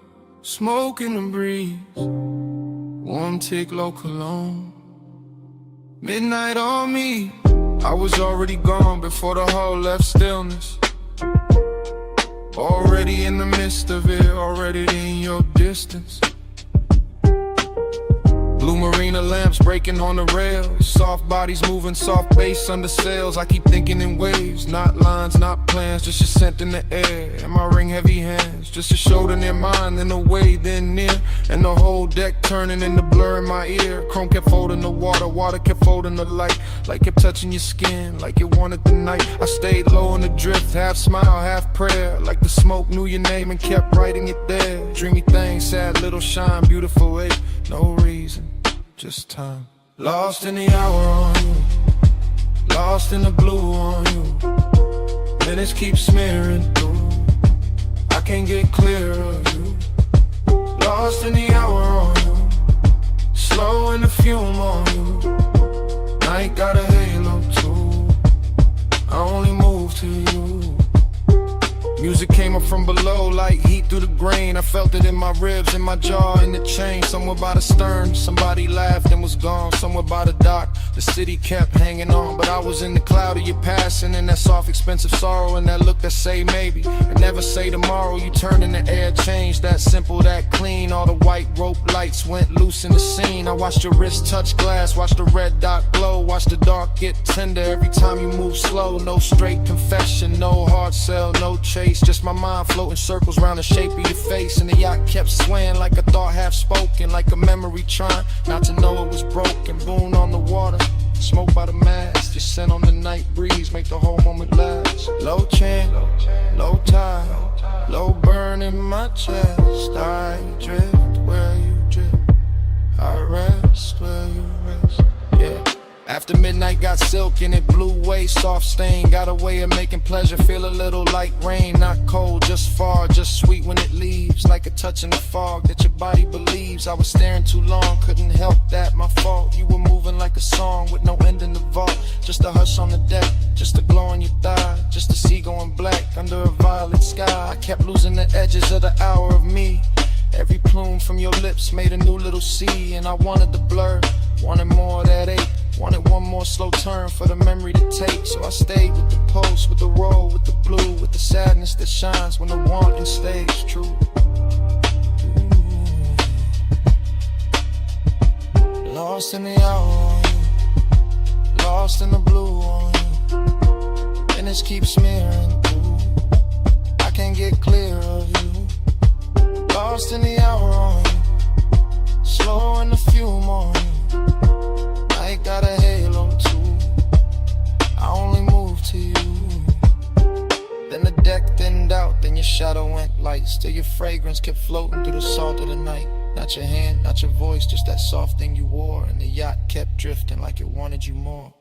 smoke in the breeze, warm tick low cologne. Midnight on me, I was already gone before the hall left stillness. Already in the midst of it, already in your distance. Blue marina lamps breaking on the rails, soft bodies moving, soft bass under sails. I keep thinking in waves, not lines, not plans, just a scent in the air. And my ring heavy hands, just a shoulder near mine, then away, then near. And the whole deck turning into blur in my ear. Chrome kept folding the water, water kept folding the light. Like kept touching your skin, like it wanted the night. I stayed low in the drift, half smile, half prayer. Like the smoke knew your name and kept writing it there. Dreamy thing, sad little shine, beautiful ache. No reason, just time. Lost in the hour on you, lost in the blue on you. Minutes keep smearing through, I can't get clear of you. Lost in the hour on you, slow in the fume on you. Night got a halo too, I only move to you. Music came up from below like heat through the grain. I felt it in my ribs, in my jaw, in the chain. Somewhere by the stern, somebody laughed and was gone. Somewhere by the dock, the city kept hanging on. But I was in the cloud of your passing, and that soft, expensive sorrow, and that look that say maybe, and never say tomorrow. You turned in the air, changed, that simple, that clean. All the white rope lights went loose in the scene. I watched your wrist touch glass, watched the red dot glow, watched the dark get tender every time you move slow. No straight confession, no hard sell, no chase. Just my mind floating circles around the shape of your face. And the yacht kept swaying like a thought half spoken, like a memory trying not to know it was broken. Boon on the water, smoke by the mast, your scent on the night breeze make the whole moment last. Low chant, low tide, low burn in my chest. I drift where you drift, I rest where you rest. Yeah. After midnight got silk and it blew away, soft stain. Got a way of making pleasure feel a little like rain. Not cold, just far, just sweet when it leaves. Like a touch in the fog that your body believes. I was staring too long, couldn't help that, my fault. You were moving like a song with no end in the vault. Just a hush on the deck, just a glow on your thigh. Just a sea going black under a violet sky. I kept losing the edges of the hour of me. Every plume from your lips made a new little sea. And I wanted the blur, wanted more of that ache. Wanted one more slow turn for the memory to take. So I stayed with the pulse, with the roll, with the blue, with the sadness that shines when the wanting stays true. Ooh. Lost in the hour on you, lost in the blue on you. And it keeps smearing through, I can't get clear of you. Lost in the hour on you, slow in the fume on you. I got a halo too, I only move to you. Then the deck thinned out, then your shadow went light. Still your fragrance kept floating through the salt of the night. Not your hand, not your voice, just that soft thing you wore. And the yacht kept drifting like it wanted you more.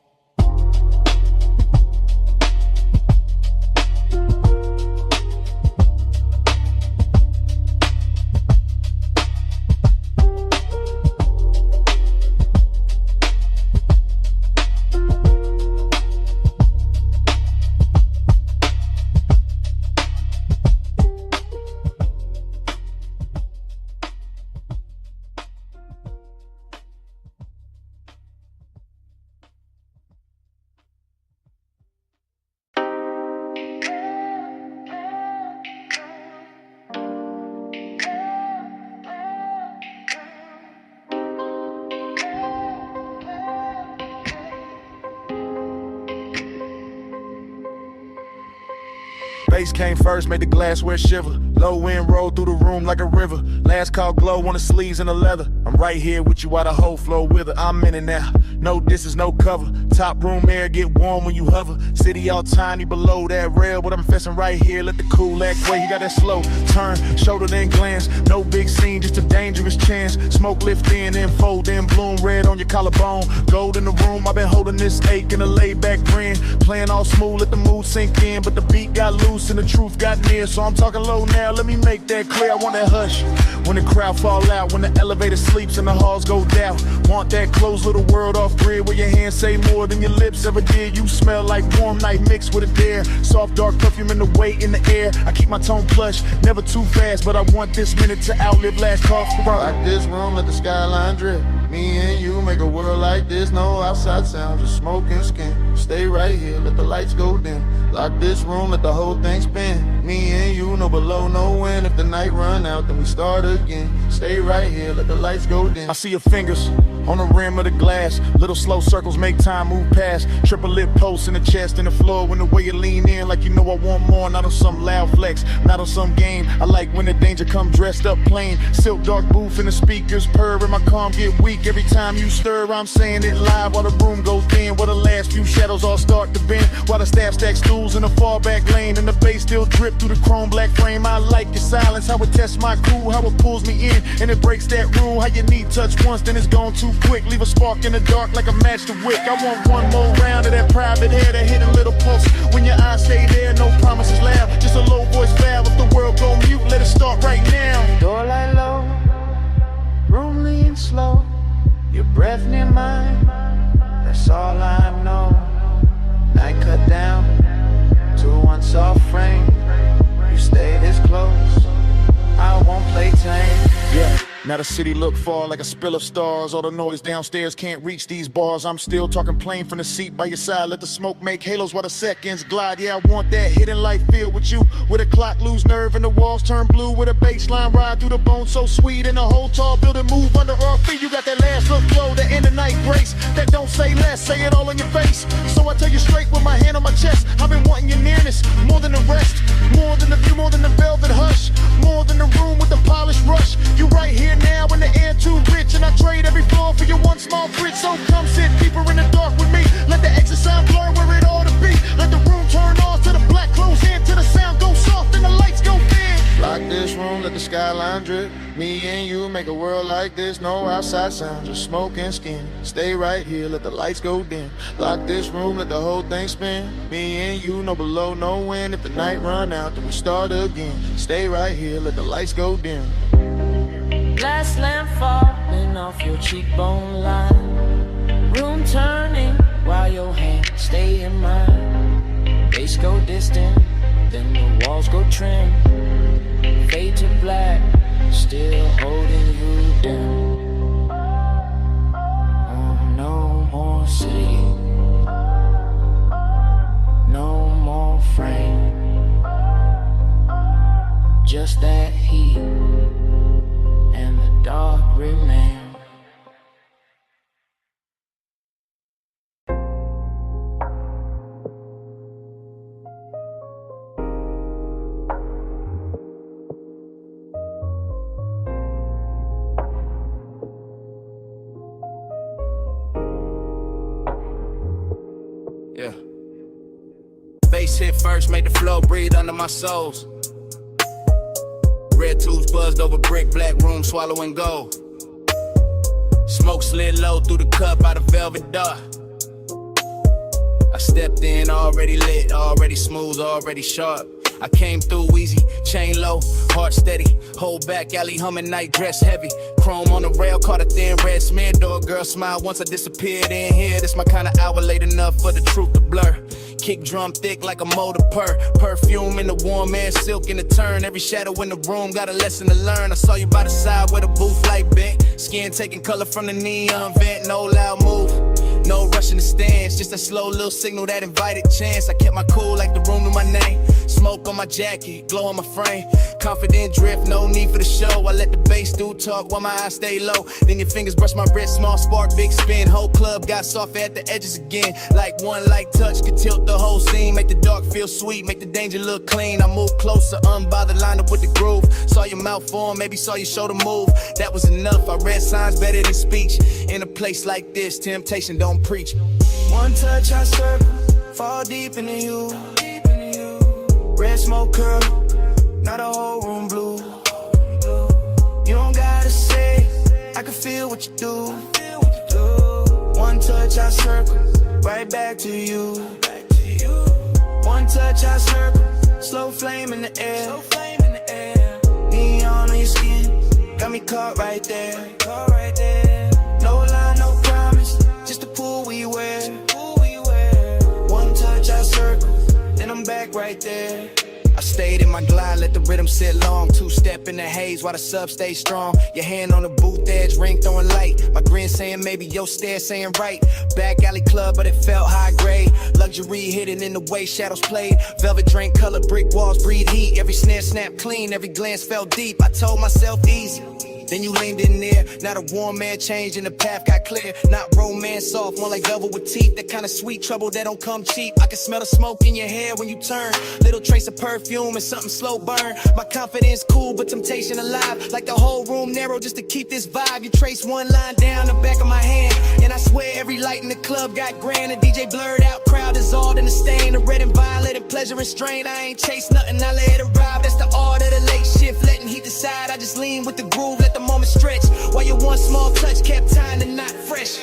Bass came first, made the glassware shiver. Low wind rolled through the room like a river. Last call glow on the sleeves and the leather. I'm right here with you while the whole flow with her. I'm in it now. No distance, no cover. Top room air get warm when you hover. City all tiny below that rail, but I'm fessing right here. Let the cool act way. You got that slow turn, shoulder then glance. No big scene, just a dangerous chance. Smoke lift in and fold in, bloom red on your collarbone. Gold in the room, I've been holding this ache in a laid back grin. Playing all smooth, let the mood sink in, but the beat got loose and the truth got near. So I'm talking low now, let me make that clear. I want that hush when the crowd fall out, when the elevator sleeps and the halls go down. Want that closed little world off grid where your hands say more than your lips ever did. You smell like warm night mixed with a dare. Soft dark perfume in the weight in the air. I keep my tone plush, never too fast, but I want this minute to outlive last call for Like this room, let the skyline drip. Me and you make a world like this. No outside sound, just smoke and skin. Stay right here, let the lights go dim. Lock this room, let the whole thing spin. Me and you, no below, no wind. If the night run out, then we start again. Stay right here, let the lights go dim. I see your fingers on the rim of the glass. Little slow circles make time move past. Triple lip posts in the chest and the floor. When the way you lean in like you know I want more. Not on some loud flex, not on some game. I like when the danger come dressed up plain. Silk dark booth and the speakers purr and my calm get weak. Every time you stir, I'm saying it live while the room goes thin. While the last few shadows all start to bend. While the staff stacks stools in the far back lane. And the bass still drip through the chrome black frame. I like your silence, how it tests my cool. How it pulls me in and it breaks that rule. How you need touch once, then it's gone too quick. Leave a spark in the dark like a match to wick. I want one more round of that private air, that hidden little pulse. When your eyes stay there, no promises loud. Just a low voice valve. If the world go mute, let it start right now. Door light low, room lean slow. Your breath near mine, that's all I know. Night cut down to one soft frame. You stay this close, I won't play tame. Yeah. Now the city look far like a spill of stars. All the noise downstairs can't reach these bars. I'm still talking plain from the seat by your side. Let the smoke make halos while the seconds glide. Yeah, I want that hidden light filled with you. Where the clock lose nerve and the walls turn blue. Where the baseline ride through the bone so sweet. And the whole tall building move under our feet. You got that last look flow, that end of night grace. That don't say less, say it all in your face. So I tell you straight with my hand on my chest. I've been wanting your nearness, more than the rest. More than the view, more than the velvet hush. More than the room with the polished rush. You right here now in the air too rich. And I trade every floor for your one small bridge. So come sit deeper in the dark with me. Let the exit sound blur where it ought to be. Let the room turn off to the black close in. To the sound go soft and the lights go dim. Lock this room, let the skyline drip. Me and you make a world like this. No outside sound, just smoke and skin. Stay right here, let the lights go dim. Lock this room, let the whole thing spin. Me and you, no below, no wind. If the night run out, then we start again. Stay right here, let the lights go dim. Glass lamp falling off your cheekbone line. Room turning while your hands stay in mine. Bass go distant, then the walls go trim. Fade to black, still holding you down. Oh, no more city, no more frame. Just that heat and the dark remain. Yeah. Bass hit first, made the flow breathe under my soles. Red tubes buzzed over brick, black room swallowing gold. Smoke slid low through the cup out of velvet door. I stepped in already lit, already smooth, already sharp. I came through easy, chain low, heart steady. Hold back, alley humming, night dress heavy. Chrome on the rail, caught a thin red smear. Door girl smile once I disappeared in here. This my kind of hour, late enough for the truth to blur. Kick drum thick like a motor purr. Perfume in the warm air, silk in the turn. Every shadow in the room got a lesson to learn. I saw you by the side where the booth light bent. Skin taking color from the neon vent, no loud move. No rush in the stands, just a slow little signal that invited chance. I kept my cool like the room knew my name. Smoke on my jacket, glow on my frame. Confident drift, no need for the show. I let the bass do talk while my eyes stay low. Then your fingers brush my wrist, small spark, big spin. Whole club got soft at the edges again. Like one light touch could tilt the whole scene. Make the dark feel sweet, make the danger look clean. I move closer, unbothered, line up with the groove. Saw your mouth form, maybe saw your shoulder move. That was enough, I read signs better than speech. In a place like this, temptation don't preach. One touch I circle, fall deep into you. Red smoke curl, not a whole room blue. You don't gotta say, I can feel what you do. One touch I circle, right back to you. One touch I circle, slow flame in the air. Neon on your skin, got me caught right there. No lie, no promise, just the pool we wear. One touch I circle, then I'm back right there. I stayed in my glide, let the rhythm sit long. Two-step in the haze while the sub stay strong. Your hand on the booth edge, ring throwing light. My grin saying maybe, your stare saying right. Back alley club, but it felt high grade. Luxury hidden in the way shadows played. Velvet drink color, brick walls breathe heat. Every snare snapped clean, every glance felt deep. I told myself easy. Then you leaned in there, not a warm man changed and the path got clear. Not romance soft, more like velvet with teeth. That kind of sweet trouble that don't come cheap. I can smell the smoke in your hair when you turn. Little trace of perfume and something slow burn. My confidence cool, but temptation alive. Like the whole room narrow just to keep this vibe. You trace one line down the back of my hand, and I swear every light in the club got grand. The DJ blurred out, crowd dissolved in the stain. The red and violet and pleasure and strain. I ain't chase nothing, I let it arrive. That's the art of the late shift, letting heat decide. I just lean with the groove, let the moment stretch. While your one small touch kept time to not fresh.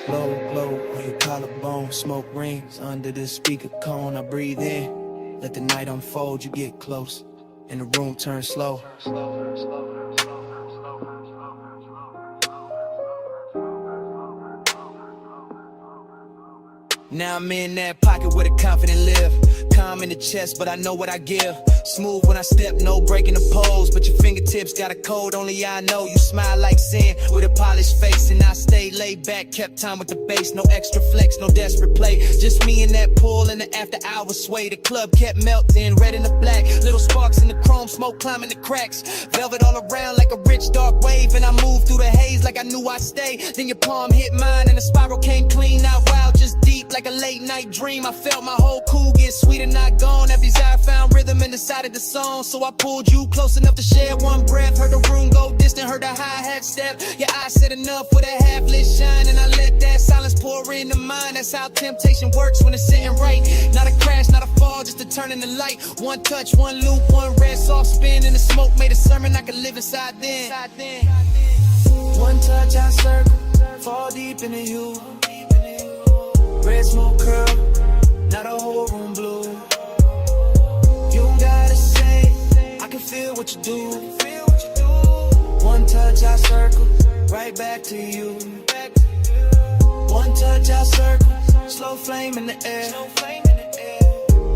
Low glow on your collarbone, smoke rings under the speaker cone. I breathe in, let the night unfold. You get close, and the room turns slow. Now I'm in that pocket where the confident live. Calm in the chest, but I know what I give. Smooth when I step, no breaking the pose. But your fingertips got a code, only I know. You smile like sin with a polished face. And I stay laid back, kept time with the bass. No extra flex, no desperate play. Just me and that pool in the after hours sway. The club kept melting, red and the black. Little sparks in the chrome, smoke climbing the cracks. Velvet all around like a rich dark wave. And I moved through the haze like I knew I'd stay. Then your palm hit mine and the spiral came clean. Not wild, just deep like a late night dream. I felt my whole cool get sweet and not gone. Every desire found rhythm in the side of the song. So I pulled you close enough to share one breath. Heard the room go distant, heard the hi-hat step. Your eyes said enough with a half-lit shine. And I let that silence pour into mine. That's how temptation works when it's sitting right. Not a crash, not a fall, just a turn in the light. One touch, one loop, one red soft spin. And the smoke made a sermon I could live inside then. One touch I circle, fall deep into you. Red smoke curl, not a whole room blue. You don't gotta say, I can feel what you do. One touch I circle, right back to you. One touch I circle, slow flame in the air.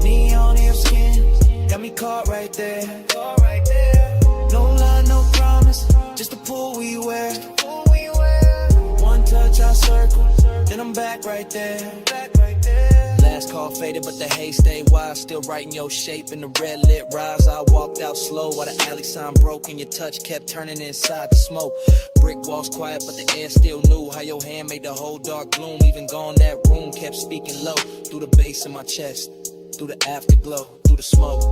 Neon in your skin, got me caught right there. No lie, no promise, just the pool we wear. One touch I circle, then I'm back right there. Last call faded, but the haze stayed wild. Still writing your shape in the red lit rise. I walked out slow while the alley sign broke and your touch kept turning inside the smoke. Brick walls quiet, but the air still knew how your hand made the whole dark gloom. Even gone, that room kept speaking low. Through the bass in my chest, through the afterglow, through the smoke.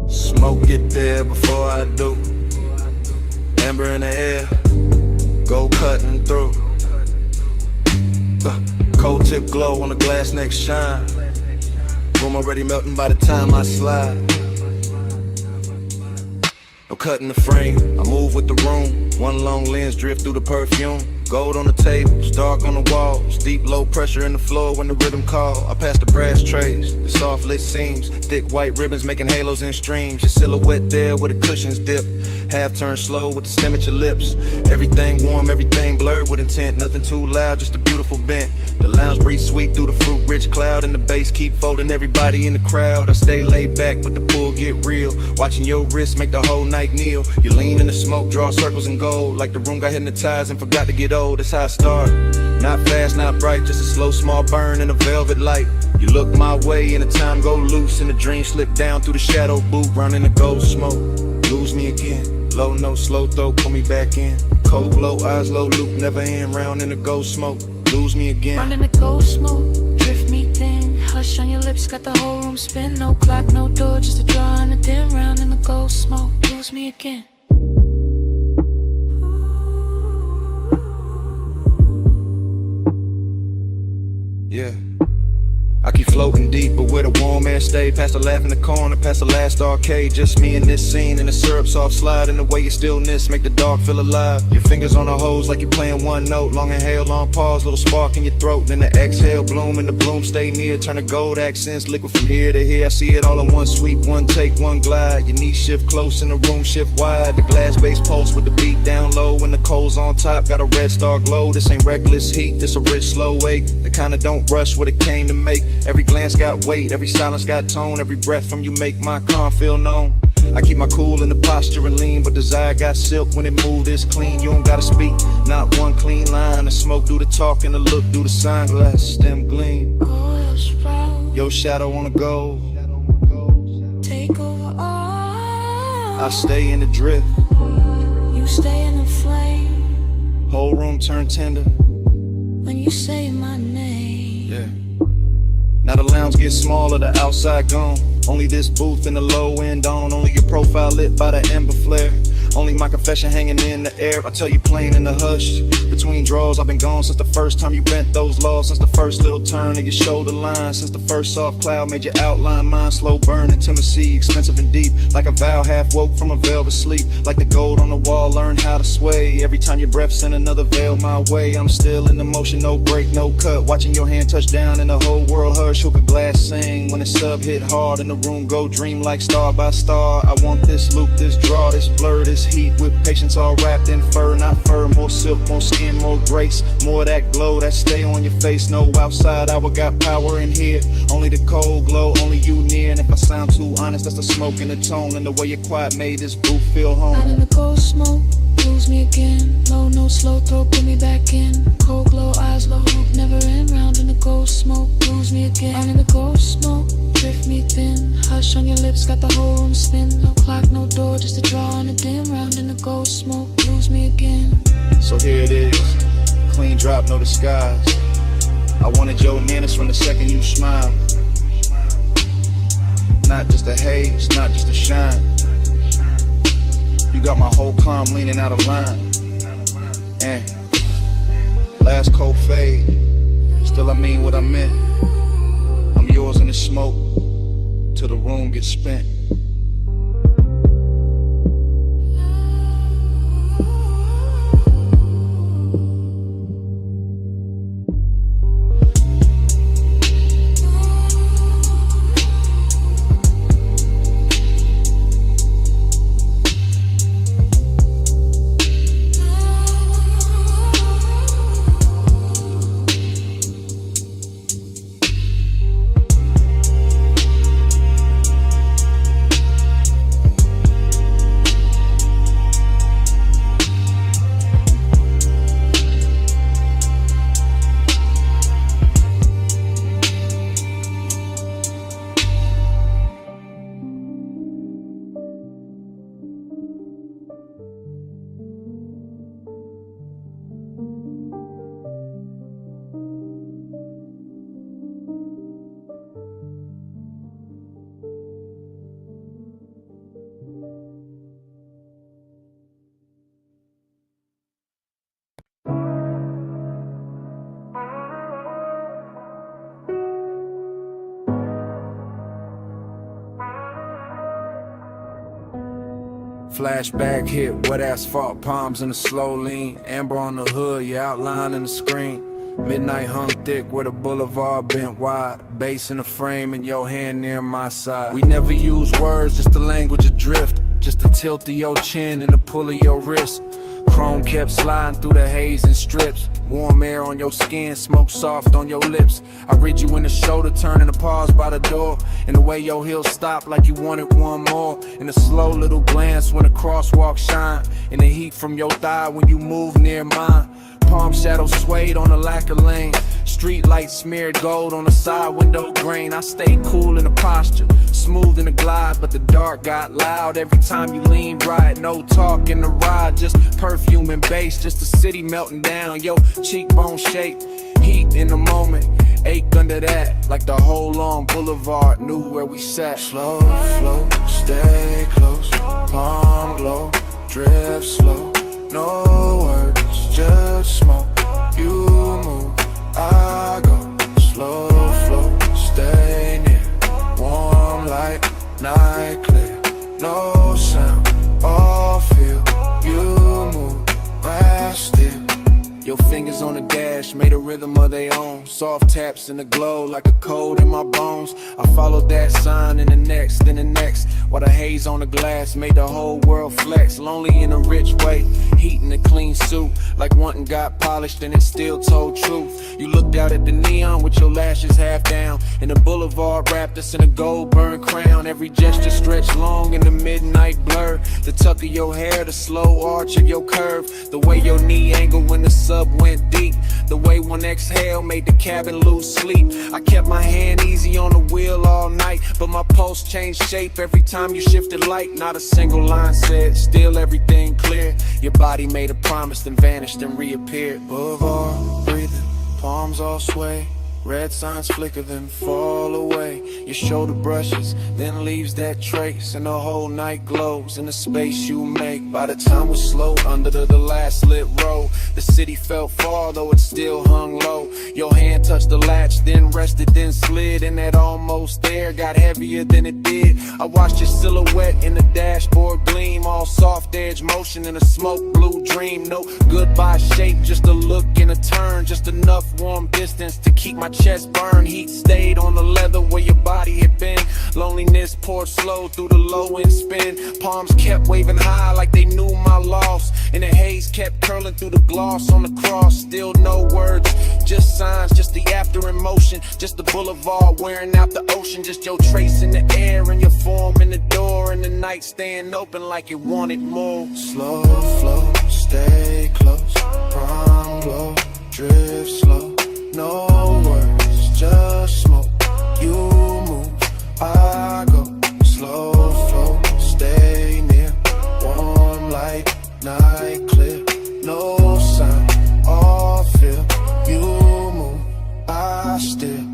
Smoke get there before I do. Amber in the air, gold cutting through. Cold tip glow on the glass neck shine. Room already melting by the time I slide. No cutting the frame, I move with the room. One long lens drift through the perfume. Gold on the tables, dark on the walls. Deep low pressure in the floor when the rhythm call. I pass the brass trays, the soft lit seams. Thick white ribbons making halos and streams. Your silhouette there where the cushions dip. Half turn slow with the stem at your lips. Everything warm, everything blurred with intent. Nothing too loud, just a beautiful bent. The lounge breeze sweet through the fruit rich cloud. And the bass keep folding everybody in the crowd. I stay laid back but the pull get real. Watching your wrist make the whole night kneel. You lean in the smoke, draw circles in gold. Like the room got hypnotized and forgot to get old. That's how I start. Not fast, not bright, just a slow small burn in a velvet light. You look my way and the time go loose. And the dream slip down through the shadow booth. Running the gold smoke, lose me again. Low note, slow throw, pull me back in. Cold glow, eyes low, loop, never end. Round in the gold smoke, lose me again. Round in the gold smoke, drift me thin. Hush on your lips, got the whole room spin. No clock, no door, just a draw and a dim. Round in the gold smoke, lose me again. Yeah. I keep floating deep, but where the warm air stay. Past the laugh in the corner, past the last arcade. Just me and this scene, and the syrup soft slide. And the way your stillness make the dark feel alive. Your fingers on the hose like you're playing one note. Long inhale, long pause, little spark in your throat. Then the exhale, bloom, and the bloom stay near. Turn the gold accents, liquid from here to here. I see it all in one sweep, one take, one glide. Your knees shift close and the room shift wide. The glass base pulse with the beat down low. And the coals on top, got a red star glow. This ain't reckless heat, this a rich slow wake. The kind of don't rush what it came to make. Every glance got weight, every silence got tone. Every breath from you make my calm feel known. I keep my cool in the posture and lean, but desire got silk when it moved this clean. You don't gotta speak, not one clean line. The smoke do the talk and the look do the sunglass stem gleam. Your shadow on the gold. Take over all. I stay in the drift. You stay in the flame. Whole room turn tender when you say my name. Yeah. Now the lounge gets smaller, the outside gone. Only this booth in the low end on. Only your profile lit by the ember flare. Only my confession hanging in the air. I tell you plain in the hush. Between draws, I've been gone since the first time you bent those laws. Since the first little turn of your shoulder line. Since the first soft cloud made your outline mine. Slow burn, intimacy, expensive and deep. Like a vow half woke from a velvet sleep. Like the gold on the wall, learn how to sway. Every time your breath send another veil my way. I'm still in the motion, no break, no cut. Watching your hand touch down and the whole world hush. Hook a glass sing when the sub hit hard. And the room go dream like star by star. I want this loop, this draw, this blur, this heat. With patience all wrapped in fur, not fur. More silk, more skin, more grace. More of that glow that stay on your face. No outside hour, got power in here. Only the cold glow, only you near. And if I sound too honest, that's the smoke and the tone. And the way you're quiet made this booth feel home. Out in the gold smoke, lose me again. Low no slow throw, put me back in. Cold glow, eyes low, hope never end. Round in the gold smoke, lose me again. Out in the gold smoke, drift me thin. Hush on your lips, got the whole room spin. No clock, no door, just a draw on a dim. Round in the gold smoke, lose me again. So here it is, clean drop, no disguise. I wanted your nearness from the second you smiled. Not just a haze, not just a shine. You got my whole calm leaning out of line. And last cold fade, still I mean what I meant. I'm yours in the smoke, till the room gets spent. Flashback hit, wet asphalt, palms in the slow lean. Amber on the hood, your outline in the screen. Midnight hung thick where the boulevard bent wide. Bass in the frame and your hand near my side. We never use words, just the language adrift. Just the tilt of your chin and the pull of your wrist. Chrome kept sliding through the haze and strips. Warm air on your skin, smoke soft on your lips. I read you in the shoulder, turning to pause by the door. And the way your heels stop like you wanted one more. And a slow little glance when the crosswalk shine. And the heat from your thigh when you move near mine. Palm shadows swayed on the lacquer lane. Street lights smeared gold on the side window grain. I stayed cool in the posture, smooth in the glide, but the dark got loud every time you leaned right. No talk in the ride, just perfume and bass, just the city melting down. Yo, cheekbone shape, heat in the moment, ache under that, like the whole long boulevard knew where we sat. Slow flow, stay close, palm glow, drift slow, no words, just smoke. You move, I go, slow flow, stay near, warm light, night clear, no sound, all feel, you move, I still. Your fingers on the dash made a rhythm of their own. Soft taps in the glow like a cold in my bones. I followed that sign in the next, then the next. While the haze on the glass made the whole world flex. Lonely in a rich way, heat in a clean suit. Like one got polished and it still told truth. You looked out at the neon with your lashes half down. And the boulevard wrapped us in a gold burn crown. Every gesture stretched long in the midnight blur. The tuck of your hair, the slow arch of your curve. The way your knee angled when the sun went deep. The way one exhale made the cabin lose sleep. I kept my hand easy on the wheel all night, but my pulse changed shape every time you shifted light. Not a single line said, still everything clear. Your body made a promise, then vanished and reappeared. Boulevard, breathing, palms all sway. Red signs flicker, then fall away. Your shoulder brushes, then leaves that trace. And the whole night glows in the space you make. By the time we're slow under the last lit row, the city felt far, though it still hung low. Your hand touched the latch, then rested, then slid. And that almost there got heavier than it did. I watched your silhouette in the dashboard gleam. All soft edge motion in a smoke blue dream. No goodbye shape, just a look and a turn. Just enough warm distance to keep my chest burn. Heat stayed on the leather where your body had been. Loneliness poured slow through the low end spin. Palms kept waving high like they knew my loss. And the haze kept curling through the gloss on the cross. Still no words, just signs, just the after emotion. Just the boulevard wearing out the ocean. Just your trace in the air and your form in the door. And the night staying open like it wanted more. Slow flow, stay close, prom glow, drift slow. No words, just smoke. You move, I go. Slow flow, stay near. Warm light, night clear. No sound, all feel. You move, I still.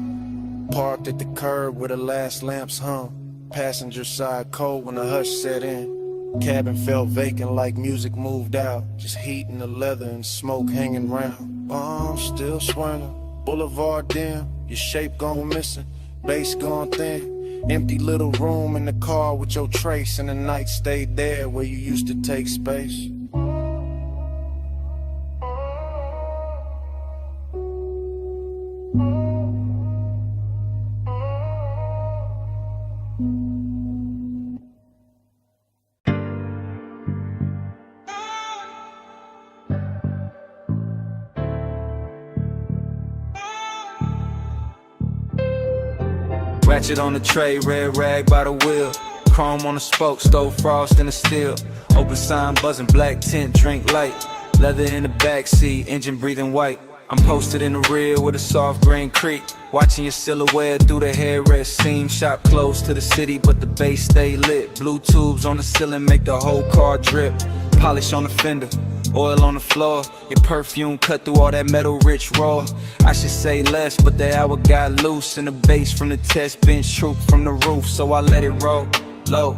Parked at the curb where the last lamps hung. Passenger side cold when the hush set in. Cabin felt vacant like music moved out. Just heat in the leather and smoke hanging round. Bombs still swirling. Boulevard dim, your shape gone missing, bass gone thin. Empty little room in the car with your trace. And the night stayed there where you used to take space. Ratchet on the tray, red rag by the wheel. Chrome on the spoke, stove frost in the steel. Open sign buzzing, black tint, drink light. Leather in the backseat, engine breathing white. I'm posted in the rear with a soft green creek. Watching your silhouette through the headrest seam. Shop close to the city, but the base stay lit. Blue tubes on the ceiling make the whole car drip. Polish on the fender, oil on the floor. Your perfume cut through all that metal rich raw. I should say less, but the hour got loose. And the bass from the test bench troop from the roof, so I let it roll low.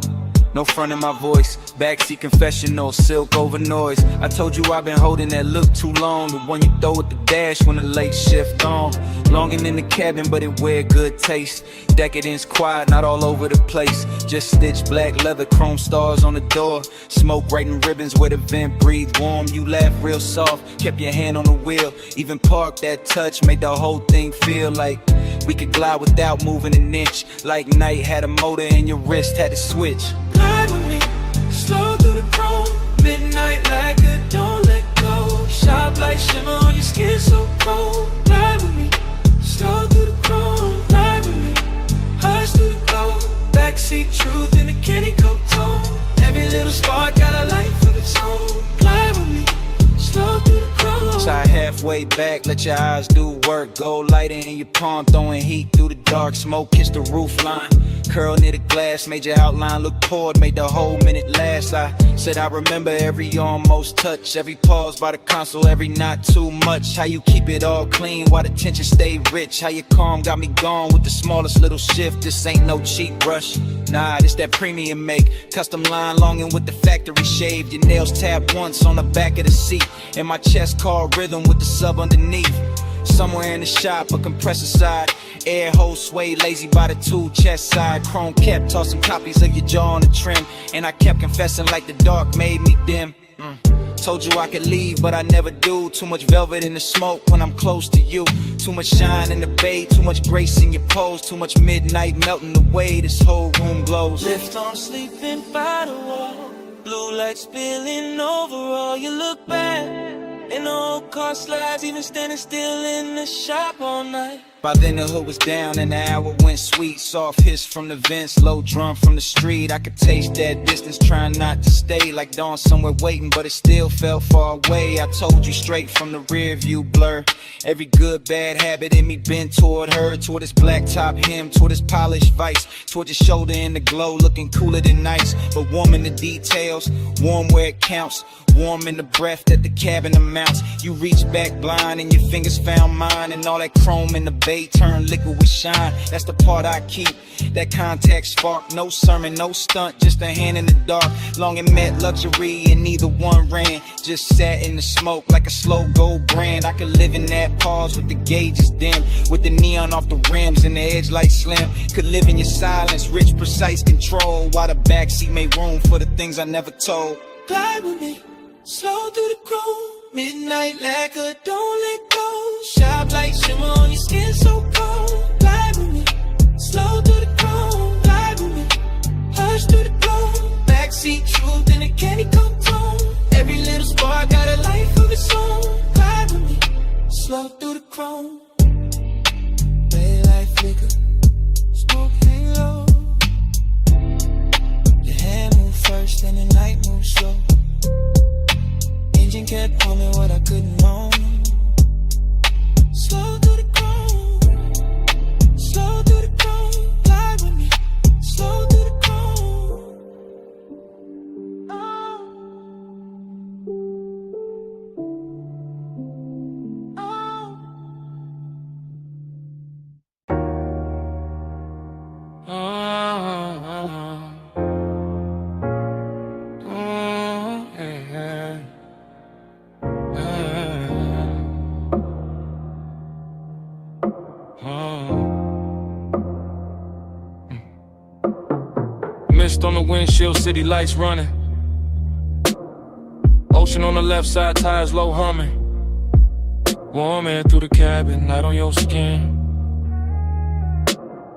No front in my voice, backseat confessional, silk over noise. I told you I've been holding that look too long. The one you throw at the dash when the late shift on. Longing in the cabin, but it wear good taste. Decadence quiet, not all over the place. Just stitched black leather, chrome stars on the door. Smoke writing ribbons where the vent breathed warm. You laughed real soft, kept your hand on the wheel. Even parked that touch, made the whole thing feel like we could glide without moving an inch. Like night had a motor and your wrist had to switch. Glide with me, slow through the chrome. Midnight lacquer, don't let go. Sharp light shimmer on your skin so cold. Glide with me, slow through the chrome. Glide with me, hush through the glow. Backseat truth in a candy coat tone. Every little spark got a life of its own. Glide with me, slow through the chrome. Side halfway back, let your eyes do work. Gold lighting in your palm, throwing heat through the dark. Smoke kiss the roof line. Curl near the glass, made your outline look poured, made the whole minute last. I said I remember every almost touch, every pause by the console, every not too much. How you keep it all clean while the tension stay rich. How you calm got me gone with the smallest little shift. This ain't no cheap brush, nah, this that premium make. Custom line longing with the factory shaved. Your nails tapped once on the back of the seat. And my chest called rhythm with the sub underneath. Somewhere in the shop, a compressor side. Air hole sway, lazy by the tool, chest side. Chrome kept tossing copies of your jaw on the trim. And I kept confessing like the dark made me dim. Told you I could leave, but I never do. Too much velvet in the smoke when I'm close to you. Too much shine in the bay, too much grace in your pose. Too much midnight melting away, this whole room glows. Lift on sleeping by the wall. Blue light spilling over all. You look back. And the old car slides, even standing still in the shop all night. By then the hood was down and the hour went sweet. Soft hiss from the vents, low drum from the street. I could taste that distance, trying not to stay. Like dawn somewhere waiting, but it still felt far away. I told you straight from the rear view blur. Every good, bad habit in me bent toward her. Toward his black top hem, toward his polished vice. Toward your shoulder in the glow, looking cooler than ice. But warm in the details, warm where it counts. Warm in the breath that the cabin amounts. You reach back blind and your fingers found mine. And all that chrome in the bay turned liquid with shine. That's the part I keep, that contact spark. No sermon, no stunt, just a hand in the dark. Long and met luxury and neither one ran. Just sat in the smoke like a slow gold brand. I could live in that pause with the gauges dim, with the neon off the rims and the edge light slim. Could live in your silence, rich, precise control, while the backseat made room for the things I never told. Glide with me, slow through the chrome. Midnight lacquer, don't let go. Sharp light shimmer on your skin so cold. Glide with me, slow through the chrome. Glide with me, hush through the glow. Backseat truth in a candy coat tone. Every little spark got a life of its own. Glide with me, slow through the chrome. Daylight flicker, smoke hang low. Your hand move first and the night moves slow. Engine kept pulling what I couldn't own. Slow through the chrome, slow through the chrome. Glide with me, slow through the chrome. Mist on the windshield, city lights running. Ocean on the left side, tires low humming. Warm air through the cabin, light on your skin.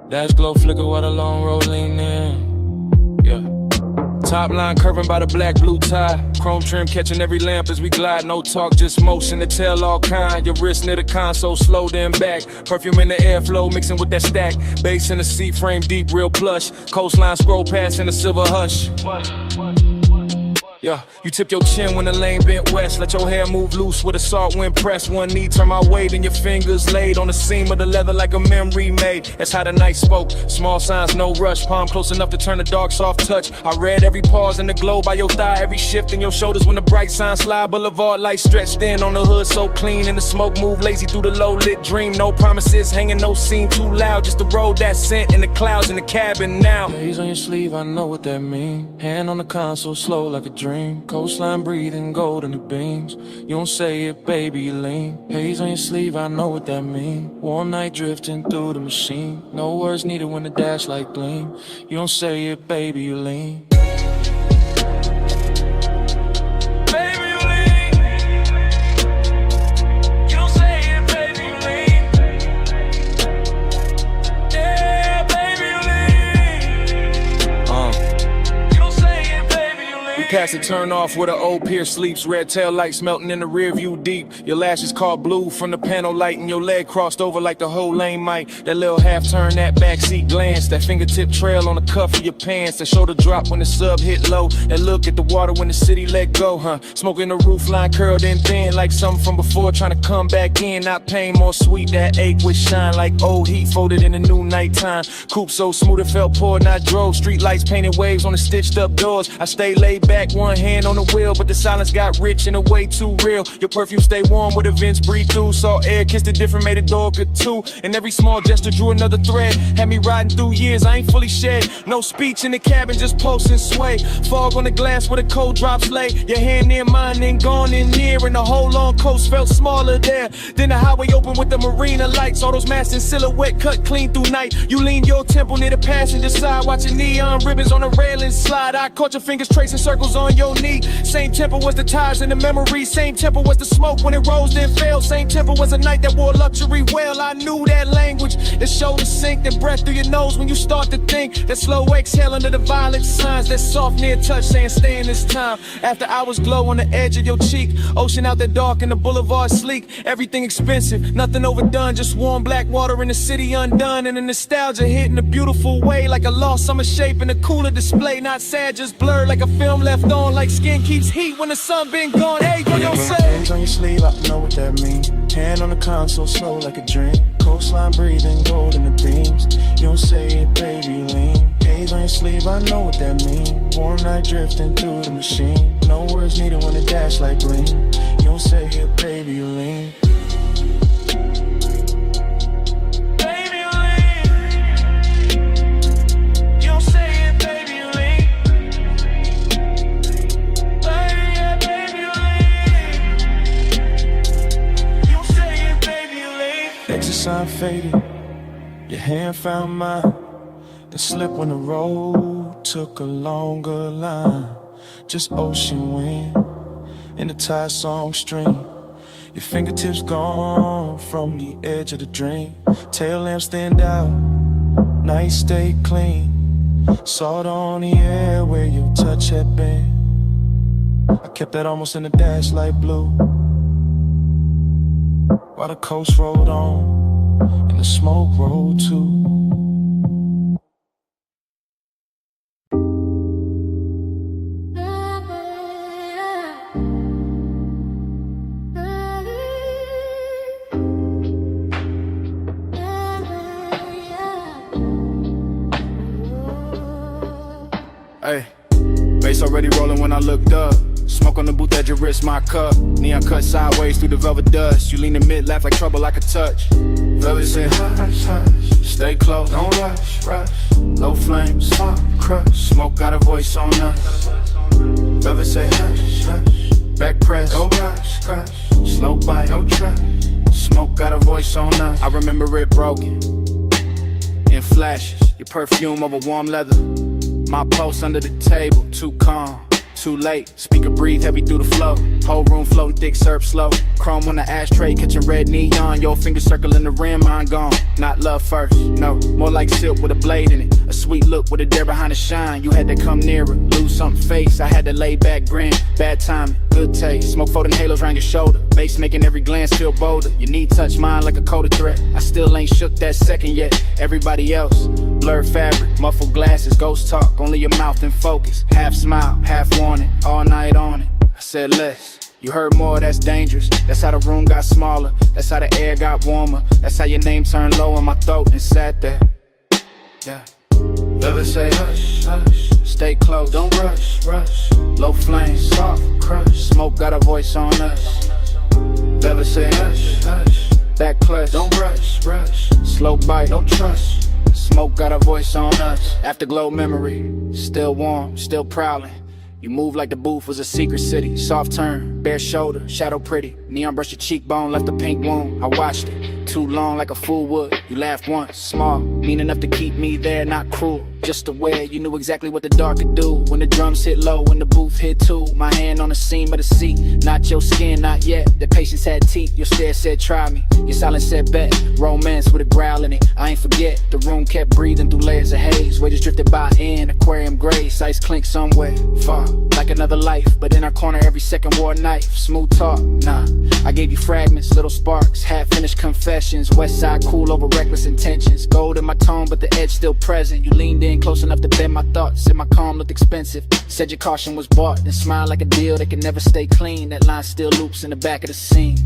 Dash glow flicker while the long road lean in. Yeah. Top line curving by the black blue tie. Chrome trim catching every lamp as we glide. No talk, just motion to tell all kind. Your wrist near the console, slow then back. Perfume in the airflow, mixing with that stack. Bass in the seat, frame deep, real plush. Coastline scroll past in a silver hush. Yeah. Yeah, you tip your chin when the lane bent west. Let your hair move loose with a salt wind press. One knee turn my way, then your fingers laid on the seam of the leather like a memory made. That's how the night spoke. Small signs, no rush. Palm close enough to turn the dark soft touch. I read every pause in the glow by your thigh. Every shift in your shoulders when the bright signs slide. Boulevard lights stretched in on the hood so clean. And the smoke move lazy through the low lit dream. No promises hanging, no scene too loud. Just the road that's sent in the clouds in the cabin now. Days on your sleeve, I know what that mean. Hand on the console, slow like a dream. Coastline breathing, gold in the beams. You don't say it, baby, you lean. Haze on your sleeve, I know what that mean. Warm night drifting through the machine. No words needed when the dash light gleam. You don't say it, baby, you lean. Past the turn off where the old pier sleeps. Red tail lights melting in the rear view deep. Your lashes caught blue from the panel light, and your leg crossed over like the whole lane might. That little half turn, that backseat glance, that fingertip trail on the cuff of your pants, that shoulder drop when the sub hit low, that look at the water when the city let go, huh? Smoking the roof line curled in thin like something from before, trying to come back in. Not pain, more sweet, that ache with shine like old heat folded in the new nighttime. Coupe so smooth it felt poor, not drove. Street lights painted waves on the stitched up doors. I stay laid back, one hand on the wheel, but the silence got rich in a way too real. Your perfume stay warm with the vents breathe through. Saw air, kissed it different, made a door good too. And every small gesture drew another thread. Had me riding through years, I ain't fully shed. No speech in the cabin, just pulse and sway. Fog on the glass where the cold drops lay. Your hand near mine, then gone in near. And the whole long coast felt smaller there. Then the highway open with the marina lights. All those masts in silhouette cut clean through night. You lean your temple near the passenger side, watching neon ribbons on the railing slide. I caught your fingers tracing circles on your knee. Same tempo was the tires in the memory. Same tempo was the smoke when it rose then fell. Same tempo was a night that wore luxury well. I knew that language, that shoulder sink, that breath through your nose when you start to think. That slow exhale under the violent signs. That soft near touch saying stay in this time. After hours glow on the edge of your cheek. Ocean out there dark and the boulevard sleek. Everything expensive, nothing overdone. Just warm black water in the city undone. And the nostalgia hit in a beautiful way. Like a lost summer shape in a cooler display. Not sad, just blurred like a film left on. Like skin keeps heat when the sun been gone. Hey, what you say? Hands on your sleeve, I know what that mean. Hand on the console, slow like a dream. Coastline breathing, gold in the beams. You don't say it, baby, you lean. Haze on your sleeve, I know what that mean. Warm night drifting through the machine. No words needed when the dash light gleam. You don't say it, baby, you lean. Sign faded, your hand found mine. The slip when the road took a longer line. Just ocean wind in the tide song stream. Your fingertips gone from the edge of the dream. Tail lamps stand out, night stay clean. Salt on the air where your touch had been. I kept that almost in the dash light blue. While the coast rolled on and the smoke rolled too. Hey, bass already rolling when I looked up. Smoke on the booth at your wrist, my cup. Neon cut sideways through the velvet dust. You lean in mid, laugh like trouble I could touch. Velvet said hush, hush, stay close, don't rush, rush. Low flames, smoke, crush. Smoke got a voice on us. Velvet say hush, hush, back press, go rush, crush. Slow bite, no trap. Smoke got a voice on us. I remember it broken in flashes. Your perfume over warm leather. My pulse under the table, too calm. Too late, speaker breathe heavy through the flow. Whole room floating thick, serve slow. Chrome on the ashtray, catching red neon. Your finger circling the rim, mine gone. Not love first, no, more like silk with a blade in it. A sweet look with a dare behind the shine. You had to come nearer, lose something face. I had to lay back grin, bad timing, good taste. Smoke floating halos around your shoulder. Bass making every glance feel bolder. Your knee touch mine like a colder threat. I still ain't shook that second yet. Everybody else, blurred fabric, muffled glasses, ghost talk, only your mouth in focus. Half smile, half warning, all night on it. I said less. You heard more, that's dangerous. That's how the room got smaller. That's how the air got warmer. That's how your name turned low in my throat and sat there. Yeah. Never say hush, hush. Stay close, don't rush, rush. Low flame, soft crush. Smoke got a voice on us. Never say hush, hush. Back clutch, don't rush, rush. Slow bite, don't trust. Smoke got a voice on us. Afterglow memory, still warm, still prowling. You move like the booth was a secret city. Soft turn, bare shoulder, shadow pretty. Neon brush your cheekbone, left a pink wound. I watched it, too long like a fool would. You laughed once, small, mean enough to keep me there, not cruel. Just aware, you knew exactly what the dark could do. When the drums hit low, when the booth hit too. My hand on the seam of the seat, not your skin, not yet. The patience had teeth, your stare said try me. Your silence said bet, romance with a growl in it. I ain't forget, the room kept breathing through layers of haze. Waves drifted by in aquarium grace, ice clink somewhere far, like another life. But in our corner every second wore a knife. Smooth talk, nah, I gave you fragments, little sparks, half-finished confessions. West side cool over reckless intentions. Gold in my tone but the edge still present. You leaned in close enough to bend my thoughts. Said my calm looked expensive. Said your caution was bought. Then smiled like a deal that can never stay clean. That line still loops in the back of the scene.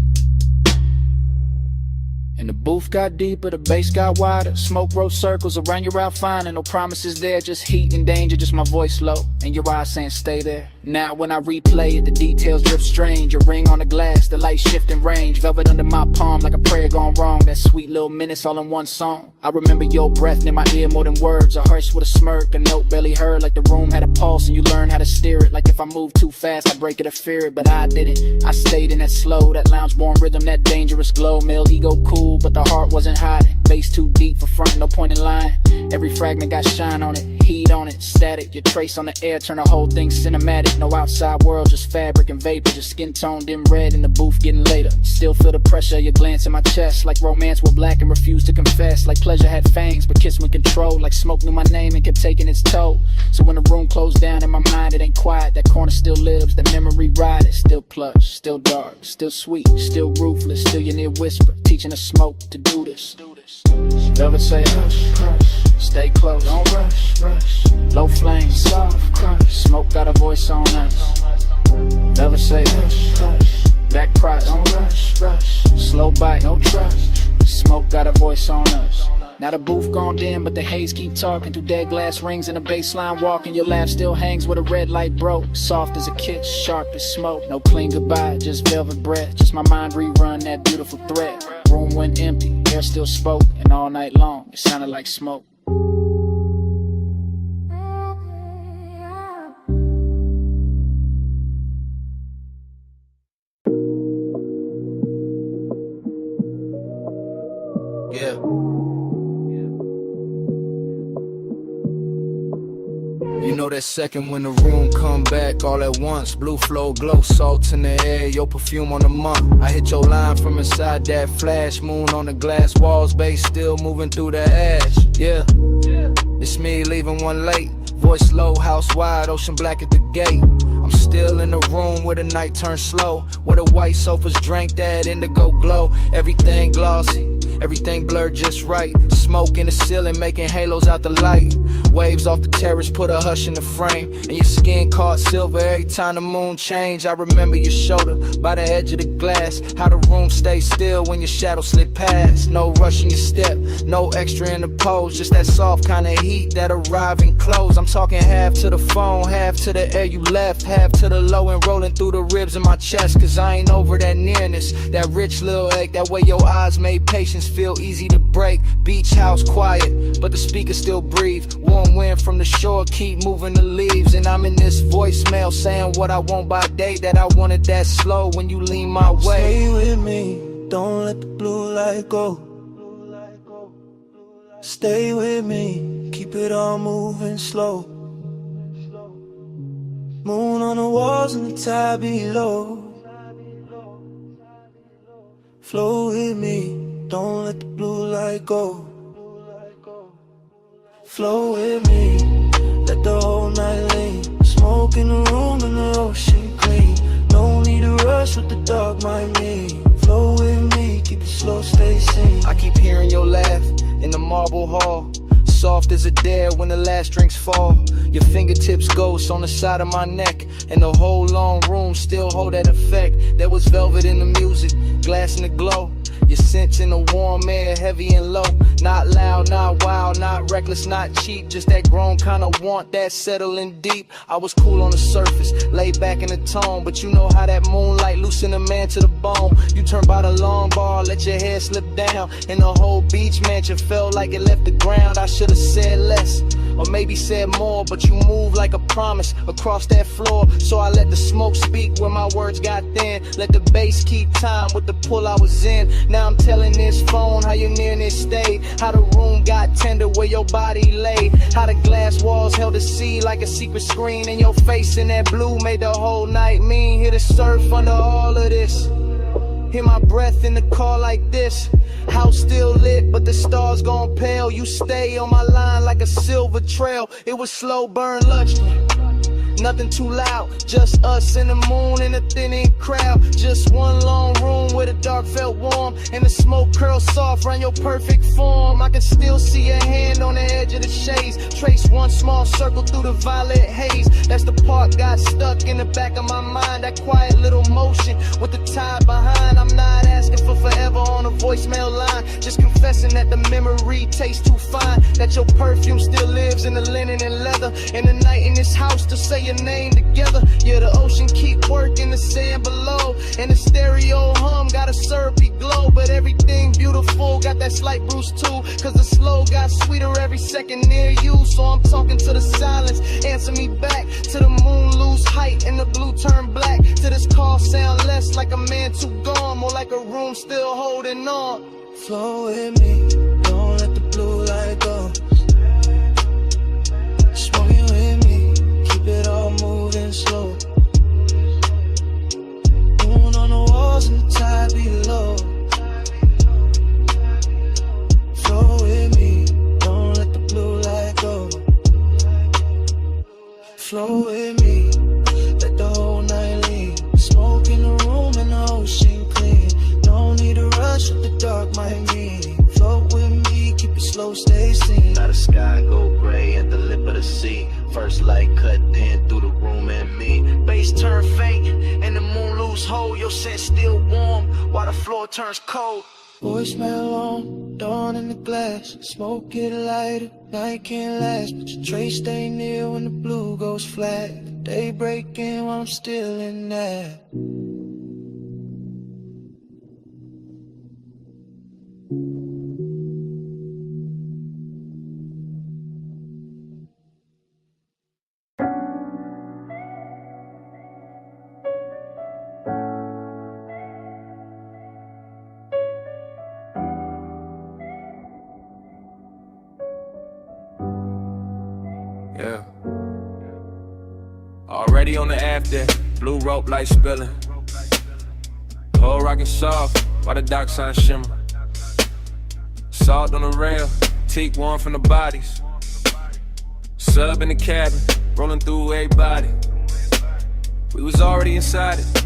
And the booth got deeper, the bass got wider. Smoke wrote circles around your outfinding. No promises there, just heat and danger. Just my voice low and your eyes saying stay there. Now when I replay it, the details drip strange. Your ring on the glass, the light shifting range. Velvet under my palm like a prayer gone wrong. That sweet little minutes all in one song. I remember your breath in my ear more than words. A hush with a smirk, a note barely heard. Like the room had a pulse and you learned how to steer it. Like if I moved too fast, I'd break it or fear it. But I didn't, I stayed in that slow, that lounge-born rhythm, that dangerous glow. Male ego cool, but the heart wasn't hiding. Bass too deep for front, no point in lying. Every fragment got shine on it, heat on it, static. Your trace on the air, turn the whole thing cinematic. No outside world, just fabric and vapor. Just skin tone dim red in the booth getting later. Still feel the pressure of your glance in my chest. Like romance were black and refused to confess. Like pleasure had fangs but kiss with control. Like smoke knew my name and kept taking its toll. So when the room closed down in my mind, it ain't quiet. That corner still lives, the memory ride it. Still plush, still dark, still sweet, still ruthless. Still your near whisper, teaching us smoke to do this. Velvet say hush, crush, stay close, don't rush, rush. Low flame, soft crush, smoke got a voice on us. Velvet say hush, hush, back cry, don't rush, rush. Slow bite, no trust, smoke got a voice on us. Now the booth gone dim, but the haze keep talking through dead glass rings and the baseline walking. Your laugh still hangs where the red light broke. Soft as a kiss, sharp as smoke. No clean goodbye, just velvet breath. Just my mind rerun that beautiful thread. Room went empty, air still spoke, and all night long it sounded like smoke. Yeah. You know that second when the room come back all at once. Blue flow, glow, salt in the air, your perfume on the month. I hit your line from inside that flash. Moon on the glass walls, bass still moving through the ash. Yeah, it's me leaving one late. Voice low, house wide, ocean black at the gate. I'm still in the room where the night turns slow, where the white sofas drank that indigo glow. Everything glossy, everything blurred just right. Smoke in the ceiling making halos out the light. Waves off the terrace put a hush in the frame, and your skin caught silver every time the moon changed. I remember your shoulder by the edge of the glass, how the room stayed still when your shadow slid past. No rush in your step, no extra in the pose, just that soft kind of heat that arrive and close. I'm talking half to the phone, half to the air you left, half to the low and rolling through the ribs in my chest. Cause I ain't over that nearness, that rich little ache, that way your eyes made patience feel easy to break. Beach house quiet, but the speakers still breathe. Warm wind from the shore keep moving the leaves. And I'm in this voicemail saying what I want by day, that I wanted that slow when you lean my way. Stay with me, don't let the blue light go. Stay with me, keep it all moving slow. Moon on the walls and the tide below. Flow with me, don't let the blue light go. Flow with me, let the whole night lean. Smoke in the room and the ocean clean. No need to rush rush what the dark might mean. Flow with me, keep it slow, stay sane. I keep hearing your laugh in the marble hall, soft as a dare when the last drinks fall. Your fingertips ghost on the side of my neck, and the whole long room still hold that effect. There was velvet in the music, glass in the glow. Your scents in the warm air, heavy and low. Not loud, not wild, not reckless, not cheap. Just that grown kind of want, that settling deep. I was cool on the surface, laid back in the tone, but you know how that moonlight loosen a man to the bone. You turn by the long bar, let your hair slip down, and the whole beach mansion felt like it left the ground. I should've said less, or maybe said more, but you moved like a promise across that floor. So I let the smoke speak where my words got thin. Let the bass keep time with the pull I was in. Now I'm telling this phone how your nearness stayed, how the room got tender where your body lay, how the glass walls held the sea like a secret screen, and your face in that blue made the whole night mean. Hear the surf under all of this, hear my breath in the car like this. House still lit, but the stars gone pale. You stay on my line like a silver trail. It was slow burn lunchtime, nothing too loud, just us and the moon and a thinning crowd. Just one long room where the dark felt warm, and the smoke curled soft around your perfect form. I can still see your hand on the edge of the shades, trace one small circle through the violet haze. That's the part got stuck in the back of my mind, that quiet little motion with the tide behind. I'm not asking for forever on a voicemail line, just confessing that the memory tastes too fine, that your perfume still lives in the linen and leather, and the night in this house to say your name together. Yeah, the ocean keep working the sand below, and the stereo hum got a syrupy glow. But everything beautiful got that slight bruise too, cause the slow got sweeter every second near you. So I'm talking to the silence, answer me back, to the moon lose height and the blue turn black, to this call sound less like a man too gone, more like a room still holding on. Flow with me, don't let the blue light go. Smoking with me, keep it all moving slow. Moon on the walls and the tide below. Flow with me, don't let the blue light go. Flow with me, let the whole night lean. Smoke in the room and the ocean clean. No need to rush what the dark might mean. Float with me, keep it slow, stay seen. Now the sky go gray at the lip of the sea. First light cut in through the room and me. Bass turn faint and the moon lose hold. Your scent still warm while the floor turns cold. Voicemail on, dawn in the glass. Smoke get lighter, night can't last, but your trace stay near when the blue goes flat. Day breaking while I'm still in that. Yeah. Already on the after, blue rope light spilling. Whole rockin' soft, while the dark sun shimmer. Salt on the rail, teak warm from the bodies. Sub in the cabin, rolling through everybody. We was already inside it,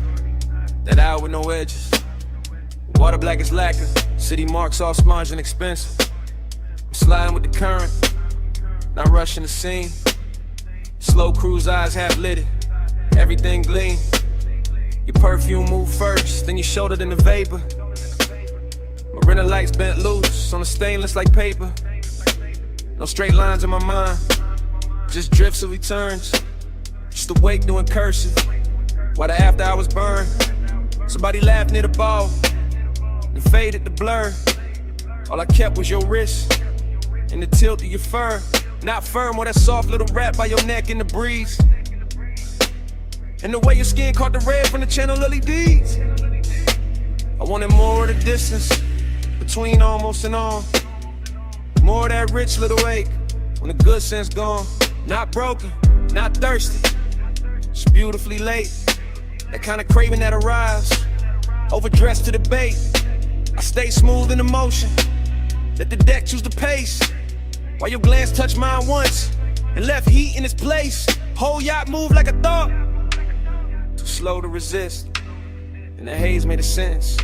that hour with no edges. Water black as lacquer, city marks all smudged and expensive. I'm sliding with the current, not rushing the scene. Slow cruise eyes half lit it, everything gleam. Your perfume move first, then you shoulder in the vapor. Marina lights bent loose on the stainless like paper. No straight lines in my mind, just drifts of returns. Just awake doing cursive, while the after hours burn. Somebody laughed near the ball, and faded the blur. All I kept was your wrist, and the tilt of your fur. Not firm or that soft little wrap by your neck in the breeze. And the way your skin caught the red from the channel LEDs. I wanted more of the distance between almost and on. More of that rich little ache when the good sense gone. Not broken, not thirsty, just beautifully late. That kind of craving that arrives, overdressed to the bait. I stay smooth in the motion, let the deck choose the pace. While your glance touched mine once and left heat in its place. Whole yacht move like a thought, too slow to resist. and the haze made a sense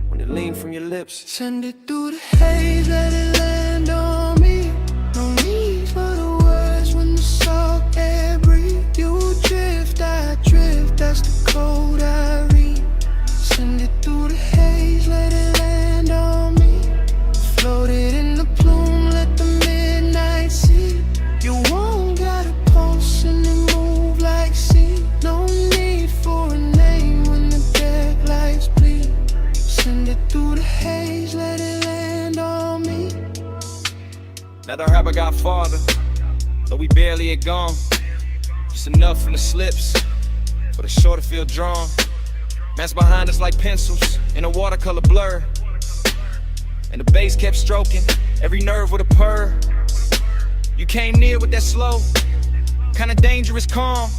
when it leaned from your lips. Send it through the haze, let it land on me. No need for the words when the salt air breathe. You drift, I drift, that's the code I read. Send it through the haze, let it land on me. Float it in the plume, let the midnight see. You won't got a pulse and it move like sea. No need for a name when the dead lights bleed. Send it through the haze, let it land on me. Now the rapper got farther, though we barely had gone. Just enough from the slips for the shore to feel drawn. Man's behind us like pencils in a watercolor blur. And the bass kept stroking every nerve with a purr. You came near with that slow, kinda dangerous calm.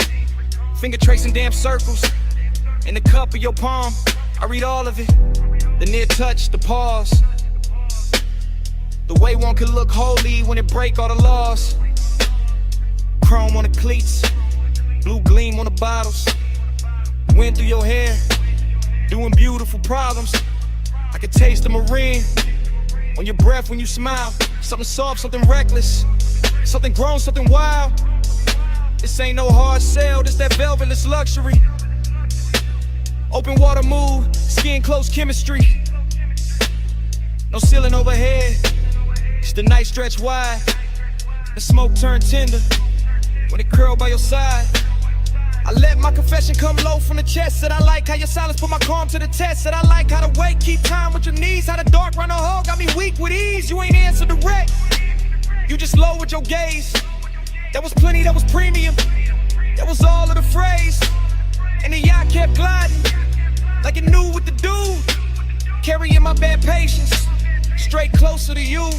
Finger tracing damn circles in the cup of your palm. I read all of it, the near touch, the pause. The way one could look holy when it break all the laws. Chrome on the cleats, blue gleam on the bottles. Wind through your hair, doing beautiful problems. I could taste the marine on your breath when you smile. Something soft, something reckless, something grown, something wild. This ain't no hard sell, this that velvetless luxury. Open water move, skin close chemistry. No ceiling overhead, it's the night stretch wide. The smoke turn tender when it curl by your side. I let my confession come low from the chest. Said I like how your silence put my calm to the test. Said I like how the weight keep time with your knees. How the dark run a hole got me weak with ease. You ain't answer direct, you just lowered your gaze. That was plenty, that was premium, that was all of the phrase. And the yacht kept gliding like it knew what to do. Carrying my bad patience straight closer to you.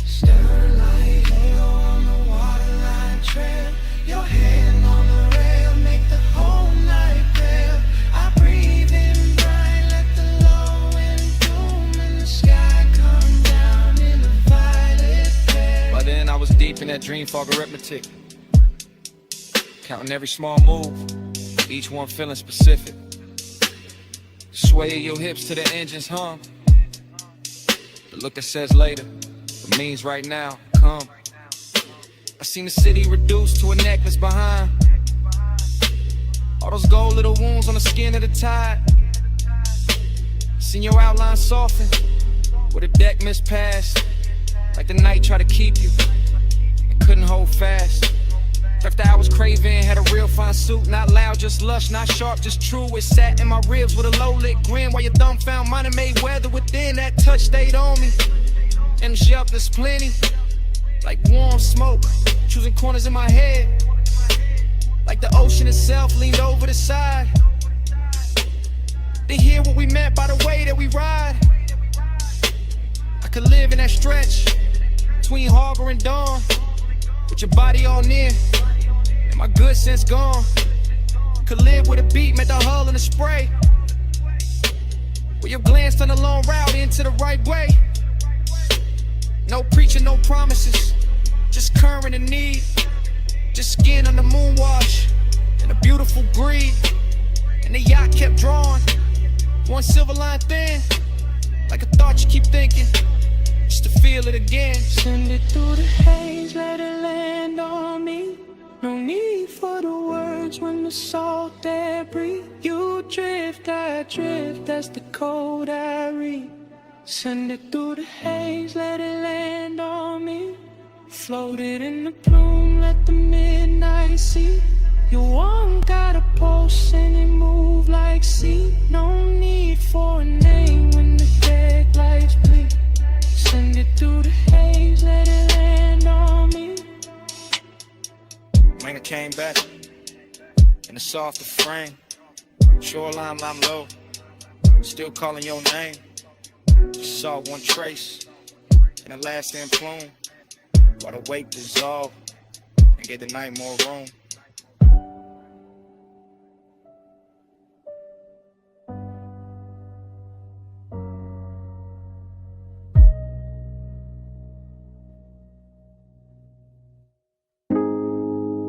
Stern light, halo on the waterline trail. Your hand on the rail, make the whole night pale. I breathe in bright, let the low end bloom, and the sky come down in a violet flare. By then I was deep in that dream fog arithmetic, counting every small move, each one feeling specific. Sway your hips to the engine's hum. The look that says later, but means right now, come. I seen the city reduced to a necklace behind. All those gold little wounds on the skin of the tide. Seen your outline soften where the deck missed past. Like the night tried to keep you and couldn't hold fast. After I was craving, had a real fine suit. Not loud, just lush, not sharp, just true. It sat in my ribs with a low-lit grin. While your thumb found mine and made weather within. That touch stayed on me. And the shelf there's plenty, like warm smoke, choosing corners in my head. Like the ocean itself leaned over the side to hear what we meant by the way that we ride. I could live in that stretch between harbor and dawn, with your body all near and my good sense gone. Could live with a beat, met the hull and the spray, where your glance turned a long route into the right way. No preaching, no promises, just current and need. Just skin on the moon wash and a beautiful greed. And the yacht kept drawing, one silver line thin, like a thought you keep thinking, just to feel it again. Send it through the haze, let it land on me. No need for the words when the salt air breathe. You drift, I drift, that's the code I read. Send it through the haze, let it land on me. Float it in the plume, let the midnight see. You won't got a pulse and it move like sea. No need for a name when the dead lights bleed. Send it through the haze, let it land on me. Man, I came back in a softer frame. Shoreline, I'm low, still calling your name. Just saw one trace in the last end plume, while the weight dissolved and gave the night more room.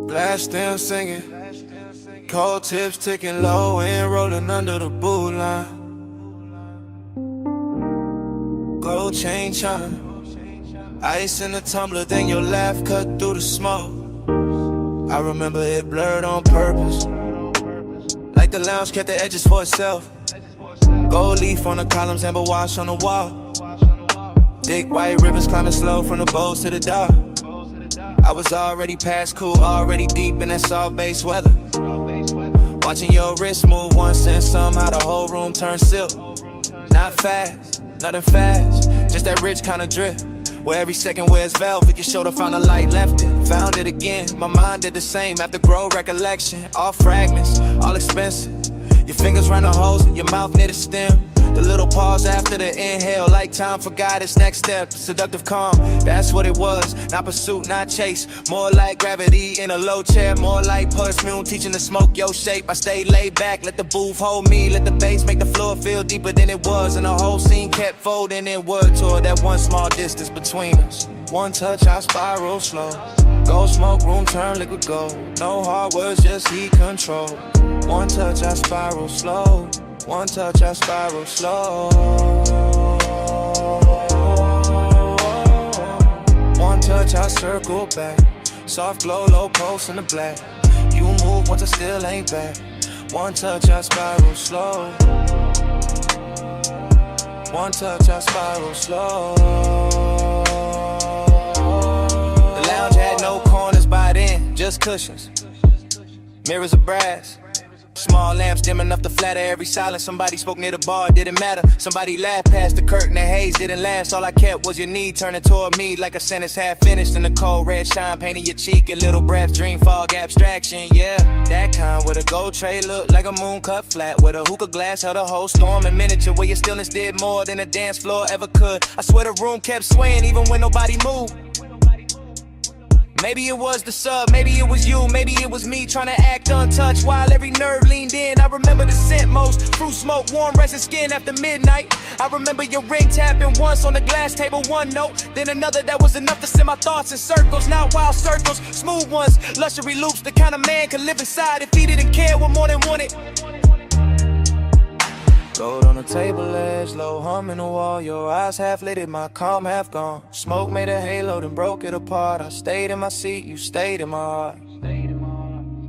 Blast them singing, Cold tips ticking low and rolling under the boot line. Gold chain chime, ice in the tumbler, then your laugh cut through the smoke. I remember it blurred on purpose, like the lounge kept the edges for itself. Gold leaf on the columns, amber wash on the wall. Thick white rivers climbing slow from the bows to the dock. I was already past cool, already deep in that soft base weather. Watching your wrist move once and somehow the whole room turned silk. Not fast, nothing fast, just that rich kind of drift. Where every second wears velvet, your shoulder found a light, left it, found it again. My mind did the same after grow recollection. All fragments, all expensive. Your fingers round the holes, your mouth near the stem. The little pause after the inhale, like time forgot its next step. Seductive calm, that's what it was. Not pursuit, not chase. More like gravity in a low chair. More like perfume, teaching to smoke your shape. I stayed laid back, let the booth hold me. Let the bass make the floor feel deeper than it was. And the whole scene kept folding inward toward that one small distance between us. One touch, I spiral slow. Gold smoke, room turn liquid gold. No hard words, just heat control. One touch, I spiral slow. One touch, I spiral slow. One touch, I circle back. Soft glow, low pulse in the black. You move once I still ain't back. One touch, I spiral slow. One touch, I spiral slow. The lounge had no corners by then, just cushions. Mirrors of brass. Small lamps dim enough to flatter every silence. Somebody spoke near the bar, it didn't matter. Somebody laughed past the curtain, the haze didn't last. All I kept was your knee turning toward me like a sentence half finished. And the cold red shine painting your cheek in little breaths, dream fog abstraction. Yeah, that kind with a gold tray looked like a moon cut flat. With a hookah glass held a whole storm in miniature. Where your stillness did more than a dance floor ever could. I swear the room kept swaying even when nobody moved. Maybe it was the sub, maybe it was you, maybe it was me trying to act untouched while every nerve leaned in. I remember the scent most, fruit smoke, warm resting skin after midnight. I remember your ring tapping once on the glass table, one note, then another that was enough to send my thoughts in circles. Not wild circles, smooth ones, luxury loops, the kind of man could live inside if he didn't care what more than wanted. Gold on the table edge, low hum in the wall. Your eyes half lit, my calm half gone. Smoke made a halo, then broke it apart. I stayed in my seat, you stayed in my heart.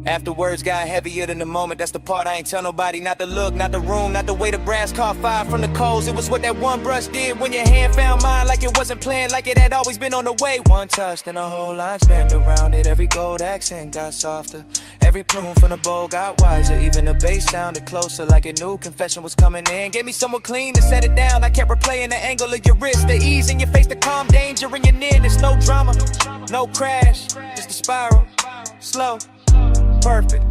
After words got heavier than the moment, that's the part I ain't tell nobody. Not the look, not the room, not the way the brass caught fire from the coals. It was what that one brush did when your hand found mine. Like it wasn't planned, like it had always been on the way. One touch, then the whole line spanned around it. Every gold accent got softer. Every plume from the bowl got wiser. Even the bass sounded closer, like a new confession was coming in. Gave me someone clean to set it down. I kept replaying the angle of your wrist, the ease in your face, the calm danger in your nearness. No drama, no crash, just a spiral, slow, perfect,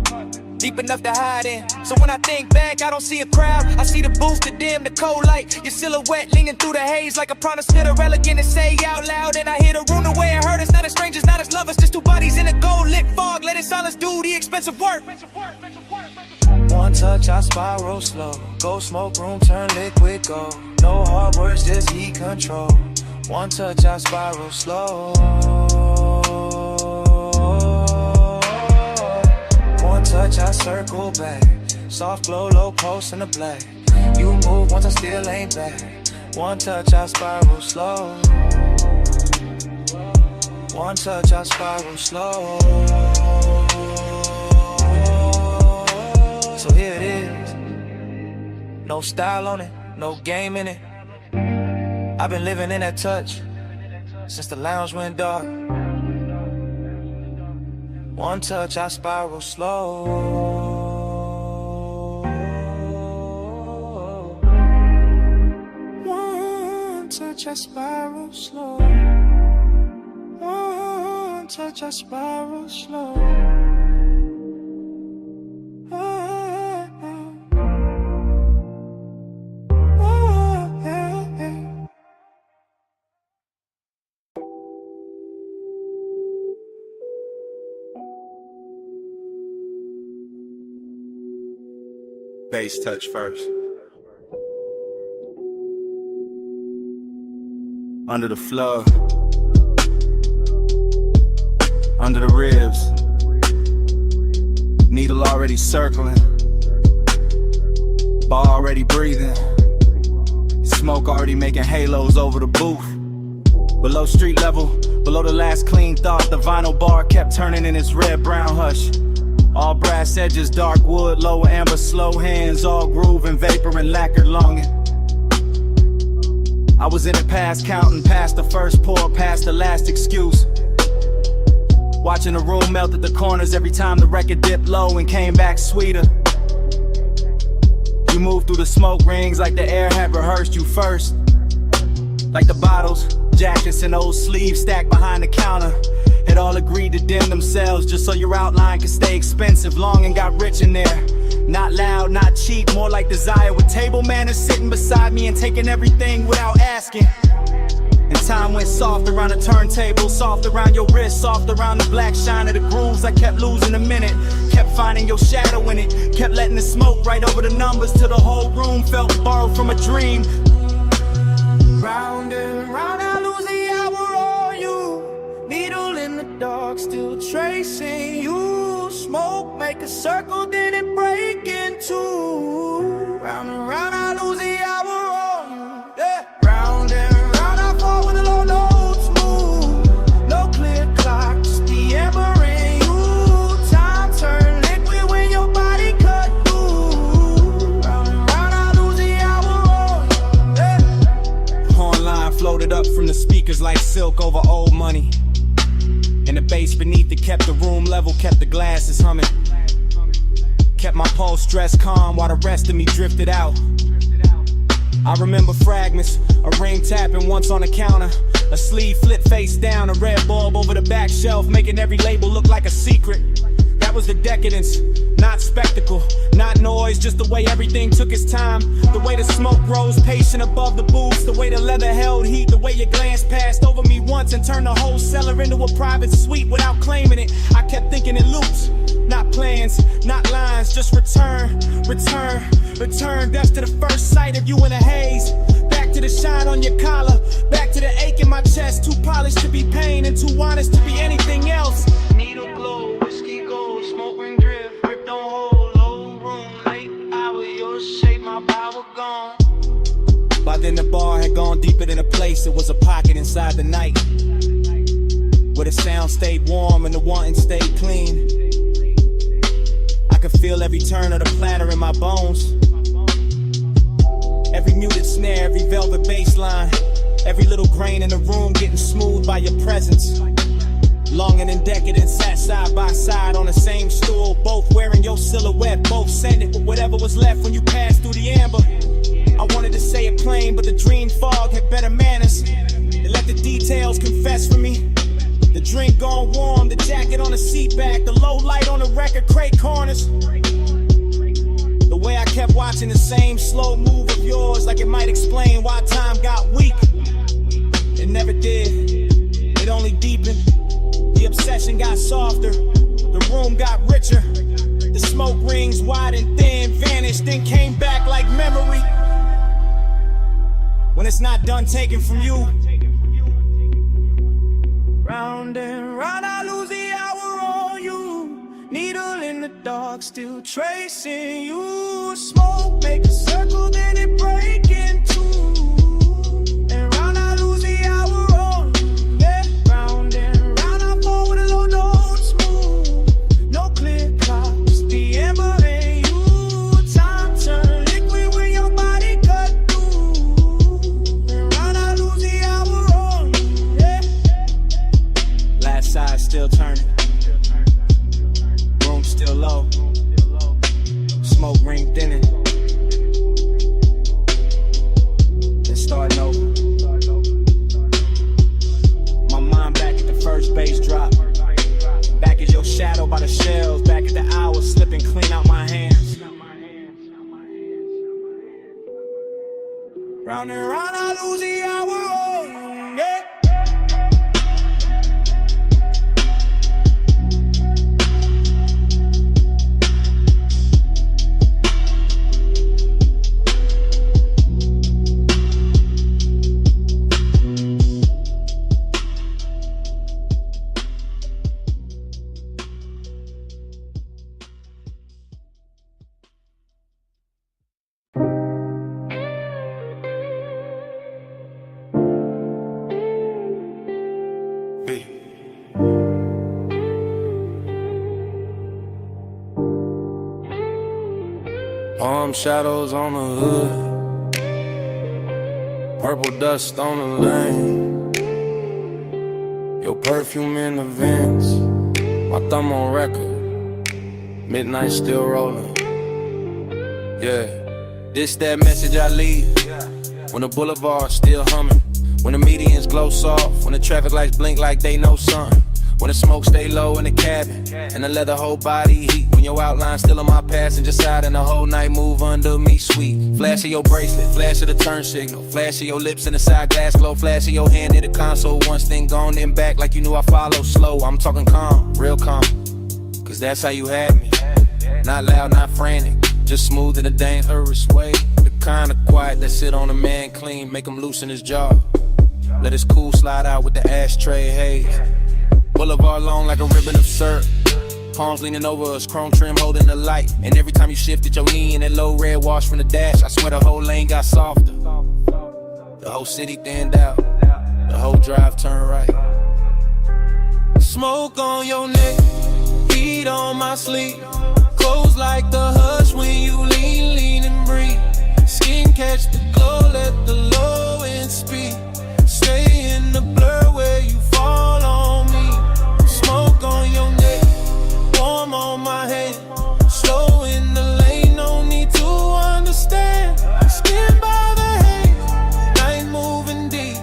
deep enough to hide in. So when I think back, I don't see a crowd. I see the booth, the dim, the cold light. Your silhouette leaning through the haze like a promise to the elegant and say out loud. And I hear the room the way it hurt us. Not as strangers, not as lovers, just two bodies in a gold lit fog. Let it silence do the expensive work. One touch, I spiral slow. Gold smoke, room turn liquid gold. No hard words, just heat control. One touch, I spiral slow. One touch, I circle back. Soft glow, low pulse in the black. You move once I still ain't back. One touch, I spiral slow. One touch, I spiral slow. So here it is. No style on it, no game in it. I've been living in that touch since the lounge went dark. One touch, I spiral slow. One touch, I spiral slow. One touch, I spiral slow. Bass touch first. Under the floor, under the ribs, Needle already circling, bar already breathing, smoke already making halos over the booth. Below street level, below the last clean thought, the vinyl bar kept turning in its red-brown hush. All brass edges, dark wood, lower amber, slow hands, all groove and vapor and lacquered longing. I was in it past counting, past the first pour, past the last excuse. Watching the room melt at the corners every time the record dipped low and came back sweeter. You moved through the smoke rings like the air had rehearsed you first. Like the bottles, jackets and old sleeves stacked behind the counter had all agreed to dim themselves just so your outline could stay expensive. Long and got rich in there. Not loud, not cheap, more like desire. With table manners sitting beside me and taking everything without asking. And time went soft around the turntable, soft around your wrist, soft around the black shine of the grooves. I kept losing a minute, kept finding your shadow in it, kept letting the smoke right over the numbers till the whole room felt borrowed from a dream. Round and round, I lose the hour on you. Needle in the dark, still tracing you. Smoke, make a circle, then it break in two. Round and round, I lose the hour on you. Yeah. Round and round, I fall when the low notes move. No clear clock, just the ember in you. Time turn liquid when your body cut through. Round and round, I lose the hour on you. Yeah. Horn line floated up from the speakers like silk over old money. And the bass beneath it kept the room level, kept the glasses humming. Kept my pulse stressed calm while the rest of me drifted out. I remember fragments, a ring tapping once on the counter, a sleeve flipped face down, a red bulb over the back shelf, making every label look like a secret. That was the decadence, not spectacle, not noise, just the way everything took its time. The way the smoke rose patient above the booths, the way the leather held heat, the way your glance passed over me once and turned the whole cellar into a private suite without claiming it. I kept thinking in loops, not plans, not lines, just return, return, return. That's to the first sight of you in a haze. Back to the shine on your collar, back to the ache in my chest. Too polished to be pain and too honest to be anything else. Needle glow, whiskey gold, smoke ring drift, grip don't hold, low room, late hour, your shape, my power gone. By then the bar had gone deeper than a place, it was a pocket inside the night, where the sound stayed warm and the wanting stayed clean. I could feel every turn of the platter in my bones, every muted snare, every velvet bass line, every little grain in the room getting smooth by your presence. Longing and decadent sat side by side on the same stool, both wearing your silhouette, both sending for whatever was left when you passed through the amber. I wanted to say it plain, but the dream fog had better manners. It let the details confess for me. The drink gone warm, the jacket on the seat back, the low light on the record crate corners. The way I kept watching the same slow move of yours, like it might explain why time got weak. It never did, it only deepened. The obsession got softer, the room got richer. The smoke rings wide and thin vanished, then came back like memory. When it's not done taken from you. Round and round, I lose the hour on you. Needle in the dark, still tracing you. Smoke, make a circle, then it break in two. And round, I lose the hour on you. Yeah, round and round, I fall with a low notes move. No clear clock, just the ember in you. Time turn liquid when your body cut through. And round, I lose the hour on you. Yeah. Last side still turning, room still low, smoke ring thinning, then starting over. My mind back at the first bass drop, back as your shadow by the shelves, back at the hours slipping clean out my hands. Round and round, I lose the hour on you. Yeah. Palm shadows on the hood, purple dust on the lane. Your perfume in the vents, my thumb on record, midnight still rolling. Yeah, this that message I leave when the boulevard's still humming, when the medians glow soft, when the traffic lights blink like they know something, when the smoke stay low in the cabin and the leather whole body heat, when your outline still on my passenger side and the whole night move under me sweet. Flash of your bracelet, flash of the turn signal, flash of your lips in the side glass glow, flash of your hand in the console, once thing gone then back like you knew I follow slow. I'm talking calm, real calm, cause that's how you had me. Not loud, not frantic, just smooth in a dangerous way. The kind of quiet that sit on a man clean, make him loosen his jaw. Let his cool slide out with the ashtray haze. Boulevard long like a ribbon of syrup. Palms leaning over us, chrome trim holding the light. And every time you shifted your knee in that low red wash from the dash, I swear the whole lane got softer. The whole city thinned out, the whole drive turned right. Smoke on your neck, heat on my sleeve. Close like the hush when you lean and breathe. Skin catch the glow, let the low end speed. Stay in the blur where you fall on me. Smoke on your neck, warm on my hand. Slow in the lane, no need to understand. Skin by the haze, night moving deep.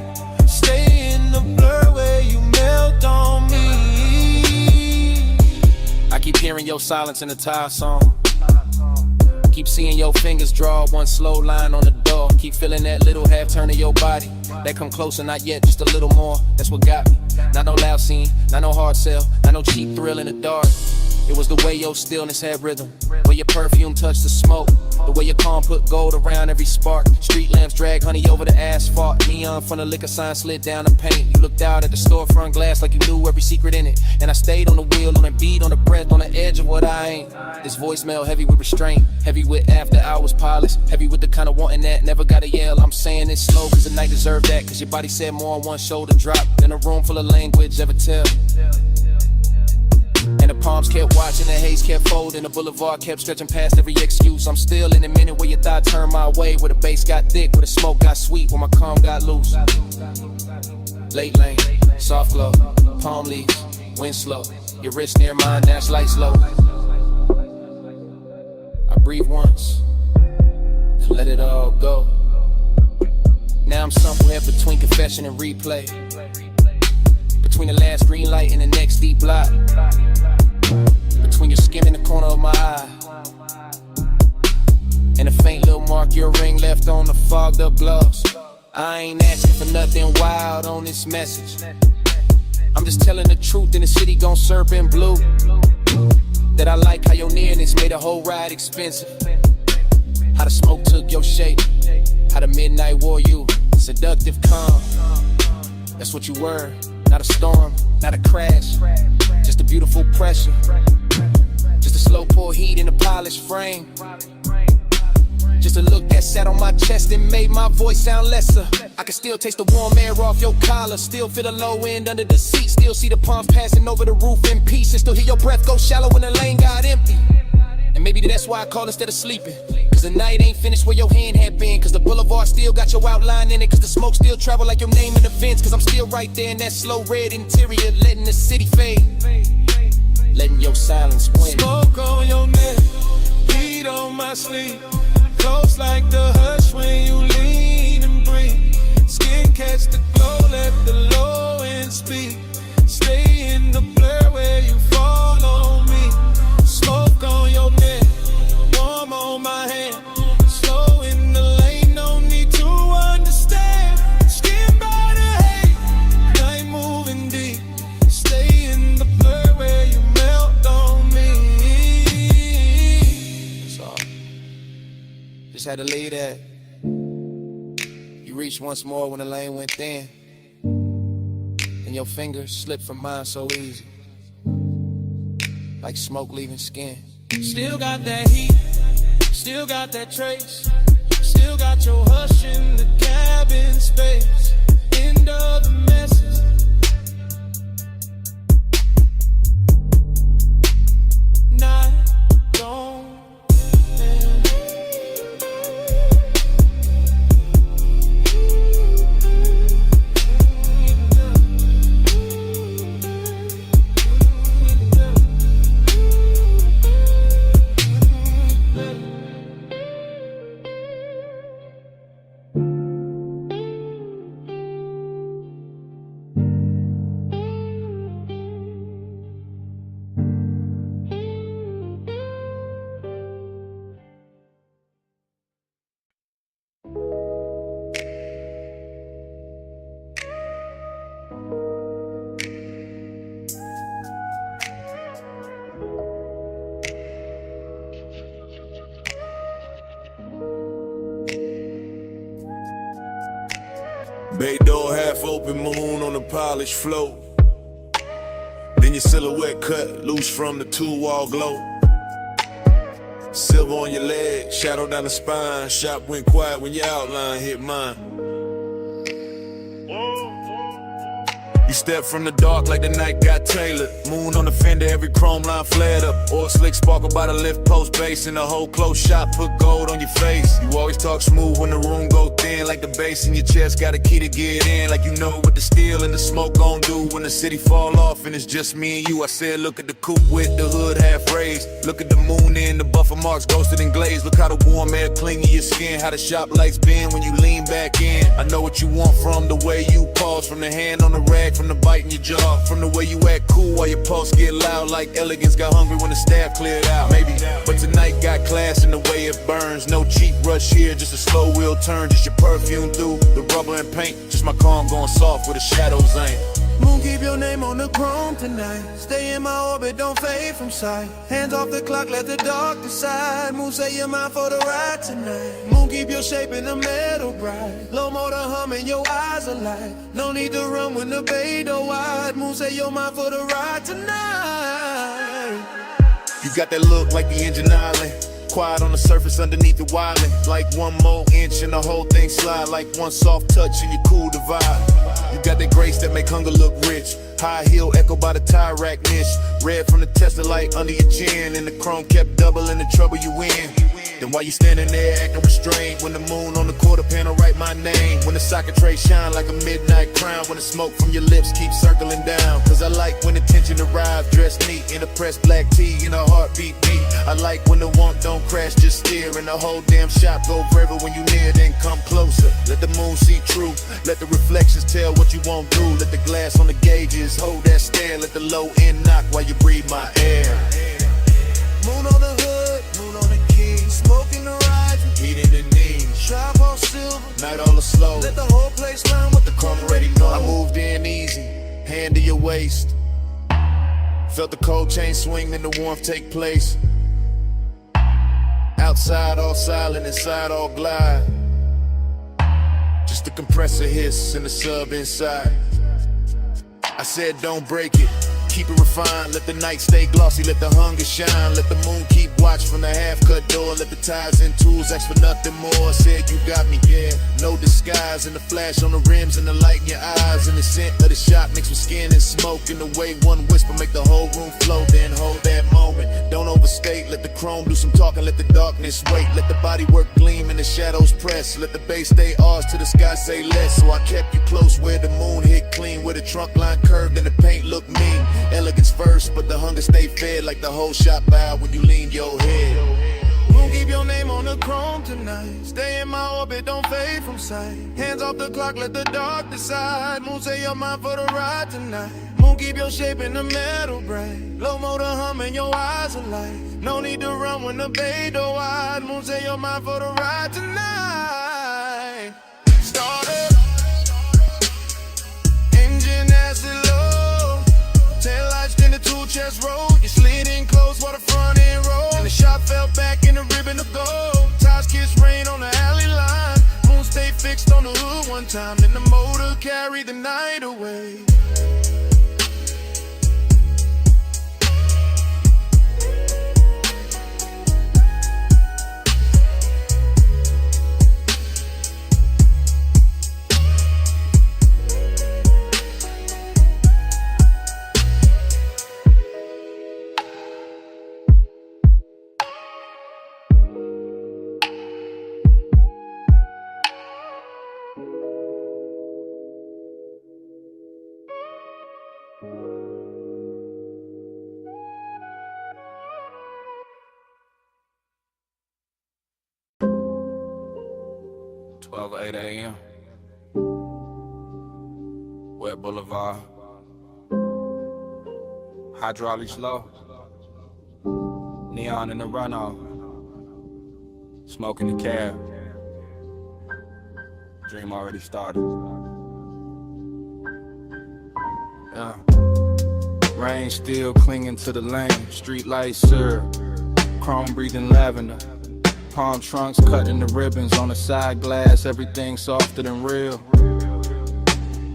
Stay in the blur where you melt on me. I keep hearing your silence in the tire song. Keep seeing your fingers draw one slow line on the door. Keep feeling that little half turn of your body. That come closer, not yet, just a little more. That's what got me. Not no loud scene, not no hard sell, not no cheap thrill in the dark. It was the way your stillness had rhythm, where your perfume touched the smoke, the way your calm put gold around every spark. Street lamps drag honey over the asphalt. Neon from the liquor sign slid down the paint. You looked out at the storefront glass like you knew every secret in it. And I stayed on the wheel, on the beat, on the breath, on the edge of what I ain't. This voicemail heavy with restraint, heavy with after hours polish, heavy with the kind of wanting that never gotta yell. I'm saying it slow cause the night deserved that, cause your body said more on one shoulder drop than a room full of language ever tell. And the palms kept watching, the haze kept folding, the boulevard kept stretching past every excuse. I'm still in a minute where your thought turned my way, where the bass got thick, where the smoke got sweet, where my calm got loose. Late lane, soft glow, palm leaves, wind slow, your wrist near mine, dash light slow. I breathe once, and let it all go. Now I'm somewhere between confession and replay, between the last green light and the next deep block, between your skin and the corner of my eye, and a faint little mark your ring left on the fogged up gloves. I ain't asking for nothing wild on this message. I'm just telling the truth in the city gon' serve in blue. That I like how your nearness made the whole ride expensive. How the smoke took your shape, how the midnight wore you. Seductive calm, that's what you were. Not a storm, not a crash, just a beautiful pressure. Just a slow pour heat in a polished frame. Just a look that sat on my chest and made my voice sound lesser. I can still taste the warm air off your collar, still feel the low end under the seat, still see the palms passing over the roof in peace, and still hear your breath go shallow when the lane got empty. And maybe that's why I call instead of sleeping, cause the night ain't finished where your hand had been, cause the boulevard still got your outline in it, cause the smoke still travel like your name in the vents, cause I'm still right there in that slow red interior, letting the city fade, letting your silence win. Smoke on your neck, heat on my sleeve. Close like the hush when you lean and breathe. Skin catch the glow, let the low end speak. Stay in the blur where you fall on me. Smoke on your neck, warm on my hand. Slow in the lane, no need to understand. Skin by the haze, night moving deep. Stay in the blur where you melt on me. That's all. Just had to leave that. You reached once more when the lane went thin, and your fingers slipped from mine so easy, like smoke leaving skin. Still got that heat, still got that trace. Still got your hush in the cabin space. End of the message. Night gone. Bay door half open, moon on the polished floor. Then your silhouette cut loose from the two-wall glow. Silver on your leg, shadow down the spine. Shop went quiet when your outline hit mine. You step from the dark like the night got tailored. Moon on the fender, every chrome line flared up. Oil slick sparkle by the lift post base. In the whole close shot, put gold on your face. You always talk smooth when the room go thin. Like the bass in your chest, got a key to get in. Like you know what the steel and the smoke gon' do when the city fall off and it's just me and you. I said look at the coupe with the hood half raised. Look at the moon in the buffer marks ghosted and glazed. Look how the warm air cling to your skin. How the shop lights bend when you lean back in. I know what you want from the way you pause. From the hand on the rag, from the bite in your jaw. From the way you act cool while your pulse get loud. Like elegance got hungry when the staff cleared out. Maybe, but tonight got class in the way it burns. No cheap rush here, just a slow wheel turn. Just your perfume through the rubber and paint. Just my calm going soft where the shadows ain't. Moon, keep your name on the chrome tonight. Stay in my orbit, don't fade from sight. Hands off the clock, let the dark decide. Moon, say you're mine for the ride tonight. Moon, keep your shape in the metal bright. Low motor humming, your eyes alight. No need to run when the bay door wide. Moon, say you're mine for the ride tonight. You got that look like the engine island. Quiet on the surface underneath the wildin'. Like one more inch and the whole thing slide. Like one soft touch and you cool the vibe. You got that grace that make hunger look rich. High heel echo by the tire rack niche. Red from the Tesla light under your chin. And the chrome kept doubling the trouble you in. Then while you standing there acting restrained. When the moon on the quarter panel write my name. When the socket tray shine like a midnight crown. When the smoke from your lips keeps circling down. Cause I like when the tension arrives dressed neat. In a pressed black tee in a heartbeat beat. I like when the want don't crash, just steer. And the whole damn shop go forever when you near. Then come closer, let the moon see truth. Let the reflections tell what you won't do. Let the glass on the gauges hold that stare. Let the low end knock while you breathe my air. Moon on the hood, moon on the key. Smoke in the rise, heat in the knees. Shop all silver, night all the slow. Let the whole place learn what the crumb already know. I moved in easy, hand to your waist. Felt the cold chain swing, then the warmth take place. Outside all silent, inside all glide. Just the compressor hiss and the sub inside. I said don't break it, keep it refined. Let the night stay glossy, let the hunger shine. Let the moon keep watch from the half-cut door. Let the ties and tools ask for nothing more. I said you got me, yeah, no disguise. And the flash on the rims and the light in your eyes. And the scent of the shot mixed with skin and smoke. And the way one whisper make the whole room flow. Then hold that moment, don't overstate. Let the chrome do some talking, let the darkness wait. Let the body work gleam and the shadows press. Let the bass stay ours till the sky say less. So I kept you close where the moon hit clean. Where the trunk line curved and the paint looked mean. Elegance first, but the hunger stay fed. Like the whole shop bowed when you lean your head. Won't keep your name on the chrome tonight. Stay in my orbit, don't fade from sight. Hands off the clock, let the dark decide. Moon, say you're mine for the ride tonight. Moon, keep your shape in the metal bright. Low motor humming, your eyes alight. No need to run when the bay door wide. Moon, say you're mine for the ride tonight. Start up, engine acid low. Tail lights in the two chest roll. You slid in close while the front end roll. And the shot fell back in the ribbon of gold. Tires kiss rain on the alley line. Moon stay fixed on the hood one time. Then the motor carried the night away. Twelve 8 a.m. West Boulevard. Hydraulics low. Neon in the runoff. Smoking the cab. Dream already started. Yeah. Rain still clinging to the lane. Street lights syrup. Chrome breathing lavender. Palm trunks cutting the ribbons on the side glass. Everything softer than real.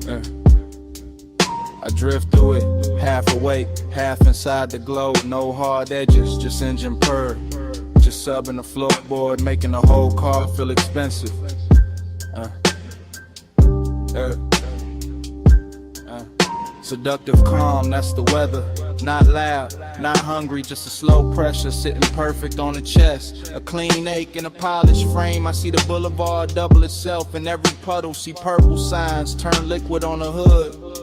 I drift through it, half awake, half inside the glow. No hard edges, just engine purr. Just subbing the floorboard, making the whole car feel expensive. Seductive calm, that's the weather. Not loud, not hungry, just a slow pressure sitting perfect on the chest. A clean ache in a polished frame. I see the boulevard double itself in every puddle. See purple signs turn liquid on the hood.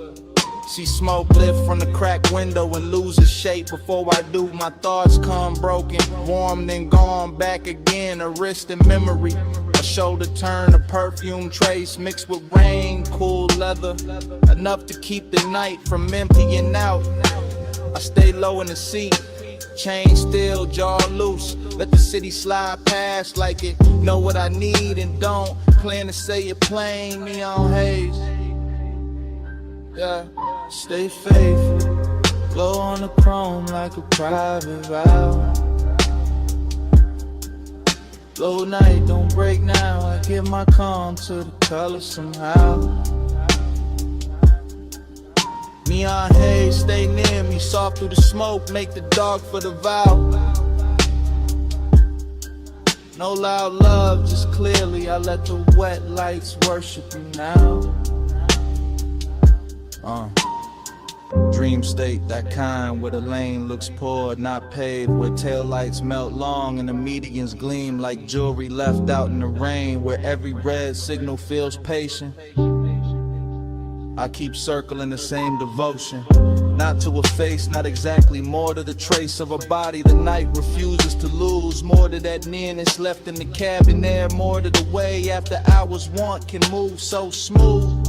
See smoke lift from the cracked window and lose its shape. Before I do, my thoughts come broken, warm then gone back again. A wrist in memory, a shoulder turn, a perfume trace mixed with rain, cool leather, enough to keep the night from emptying out. I stay low in the seat, chain still, jaw loose. Let the city slide past like it know what I need and don't. Plan to say it plain, neon haze. Yeah, stay faithful, glow on the chrome like a private vow. Low night, don't break now. I give my calm to the color somehow. Neon haze, stay near me, soft through the smoke, make the dark for the vow. No loud love, just clearly I let the wet lights worship you now. Dream state, that kind where the lane looks poor, not paved, where taillights melt long and the medians gleam like jewelry left out in the rain, where every red signal feels patient. I keep circling the same devotion, not to a face, not exactly, more to the trace of a body the night refuses to lose, more to that nearness left in the cabin there, more to the way after hours want can move so smooth.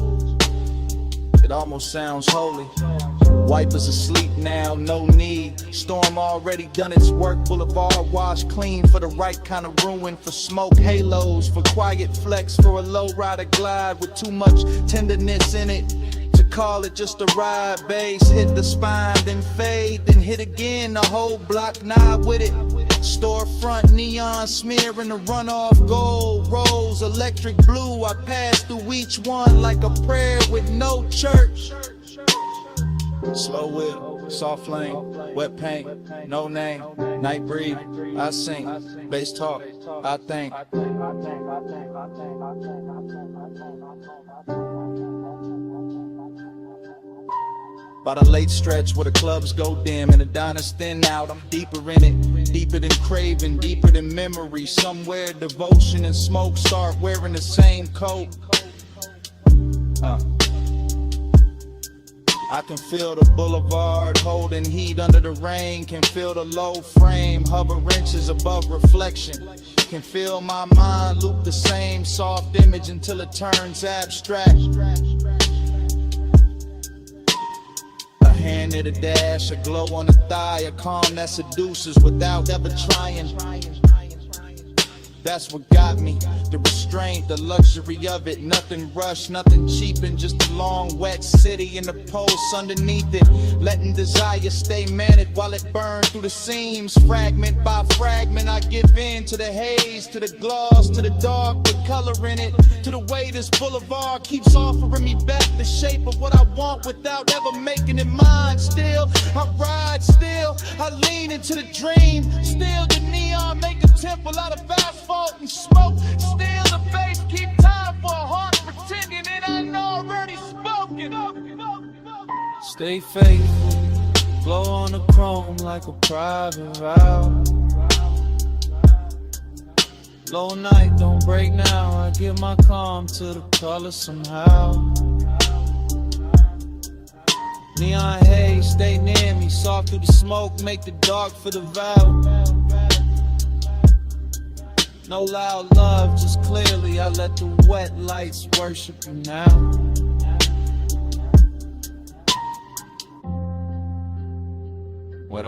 It almost sounds holy. Wipers asleep now, no need. Storm already done its work. Boulevard washed clean for the right kind of ruin. For smoke halos, for quiet flex, for a low rider glide with too much tenderness in it. To call it just a ride, bass hit the spine, then fade, then hit again. The whole block knob with it. Storefront neon smearing the runoff gold rolls, electric blue. I pass through each one like a prayer with no church. Slow whip, soft flame, wet paint, no name, night breathe, I sing, bass talk, I think. By the late stretch where the clubs go dim and the diners thin out, I'm deeper in it, deeper than craving, deeper than memory. Somewhere devotion and smoke start wearing the same coat. I can feel the boulevard holding heat under the rain. Can feel the low frame hover inches above reflection. Can feel my mind loop the same soft image until it turns abstract. A hand at a dash, a glow on the thigh, a calm that seduces without ever trying. That's what got me, the restraint, the luxury of it. Nothing rushed, nothing cheap, and just a long wet city and the pulse underneath it. Letting desire stay managed while it burns through the seams. Fragment by fragment I give in to the haze, to the gloss, to the dark with color in it. To the way this boulevard keeps offering me back the shape of what I want without ever making it mine. Still, I ride, still, I lean into the dream. Still the neon make a temple out of asphalt and smoke. Still the bass keep time for a heart pretending it ain't already spoken. Stay faithful, glow on the chrome like a private vow. Low night, don't break now. I give my calm to the color somehow. Neon haze, stay near me, soft through the smoke, make the dark for the vow. No loud love, just clearly I let the wet lights worship you now. What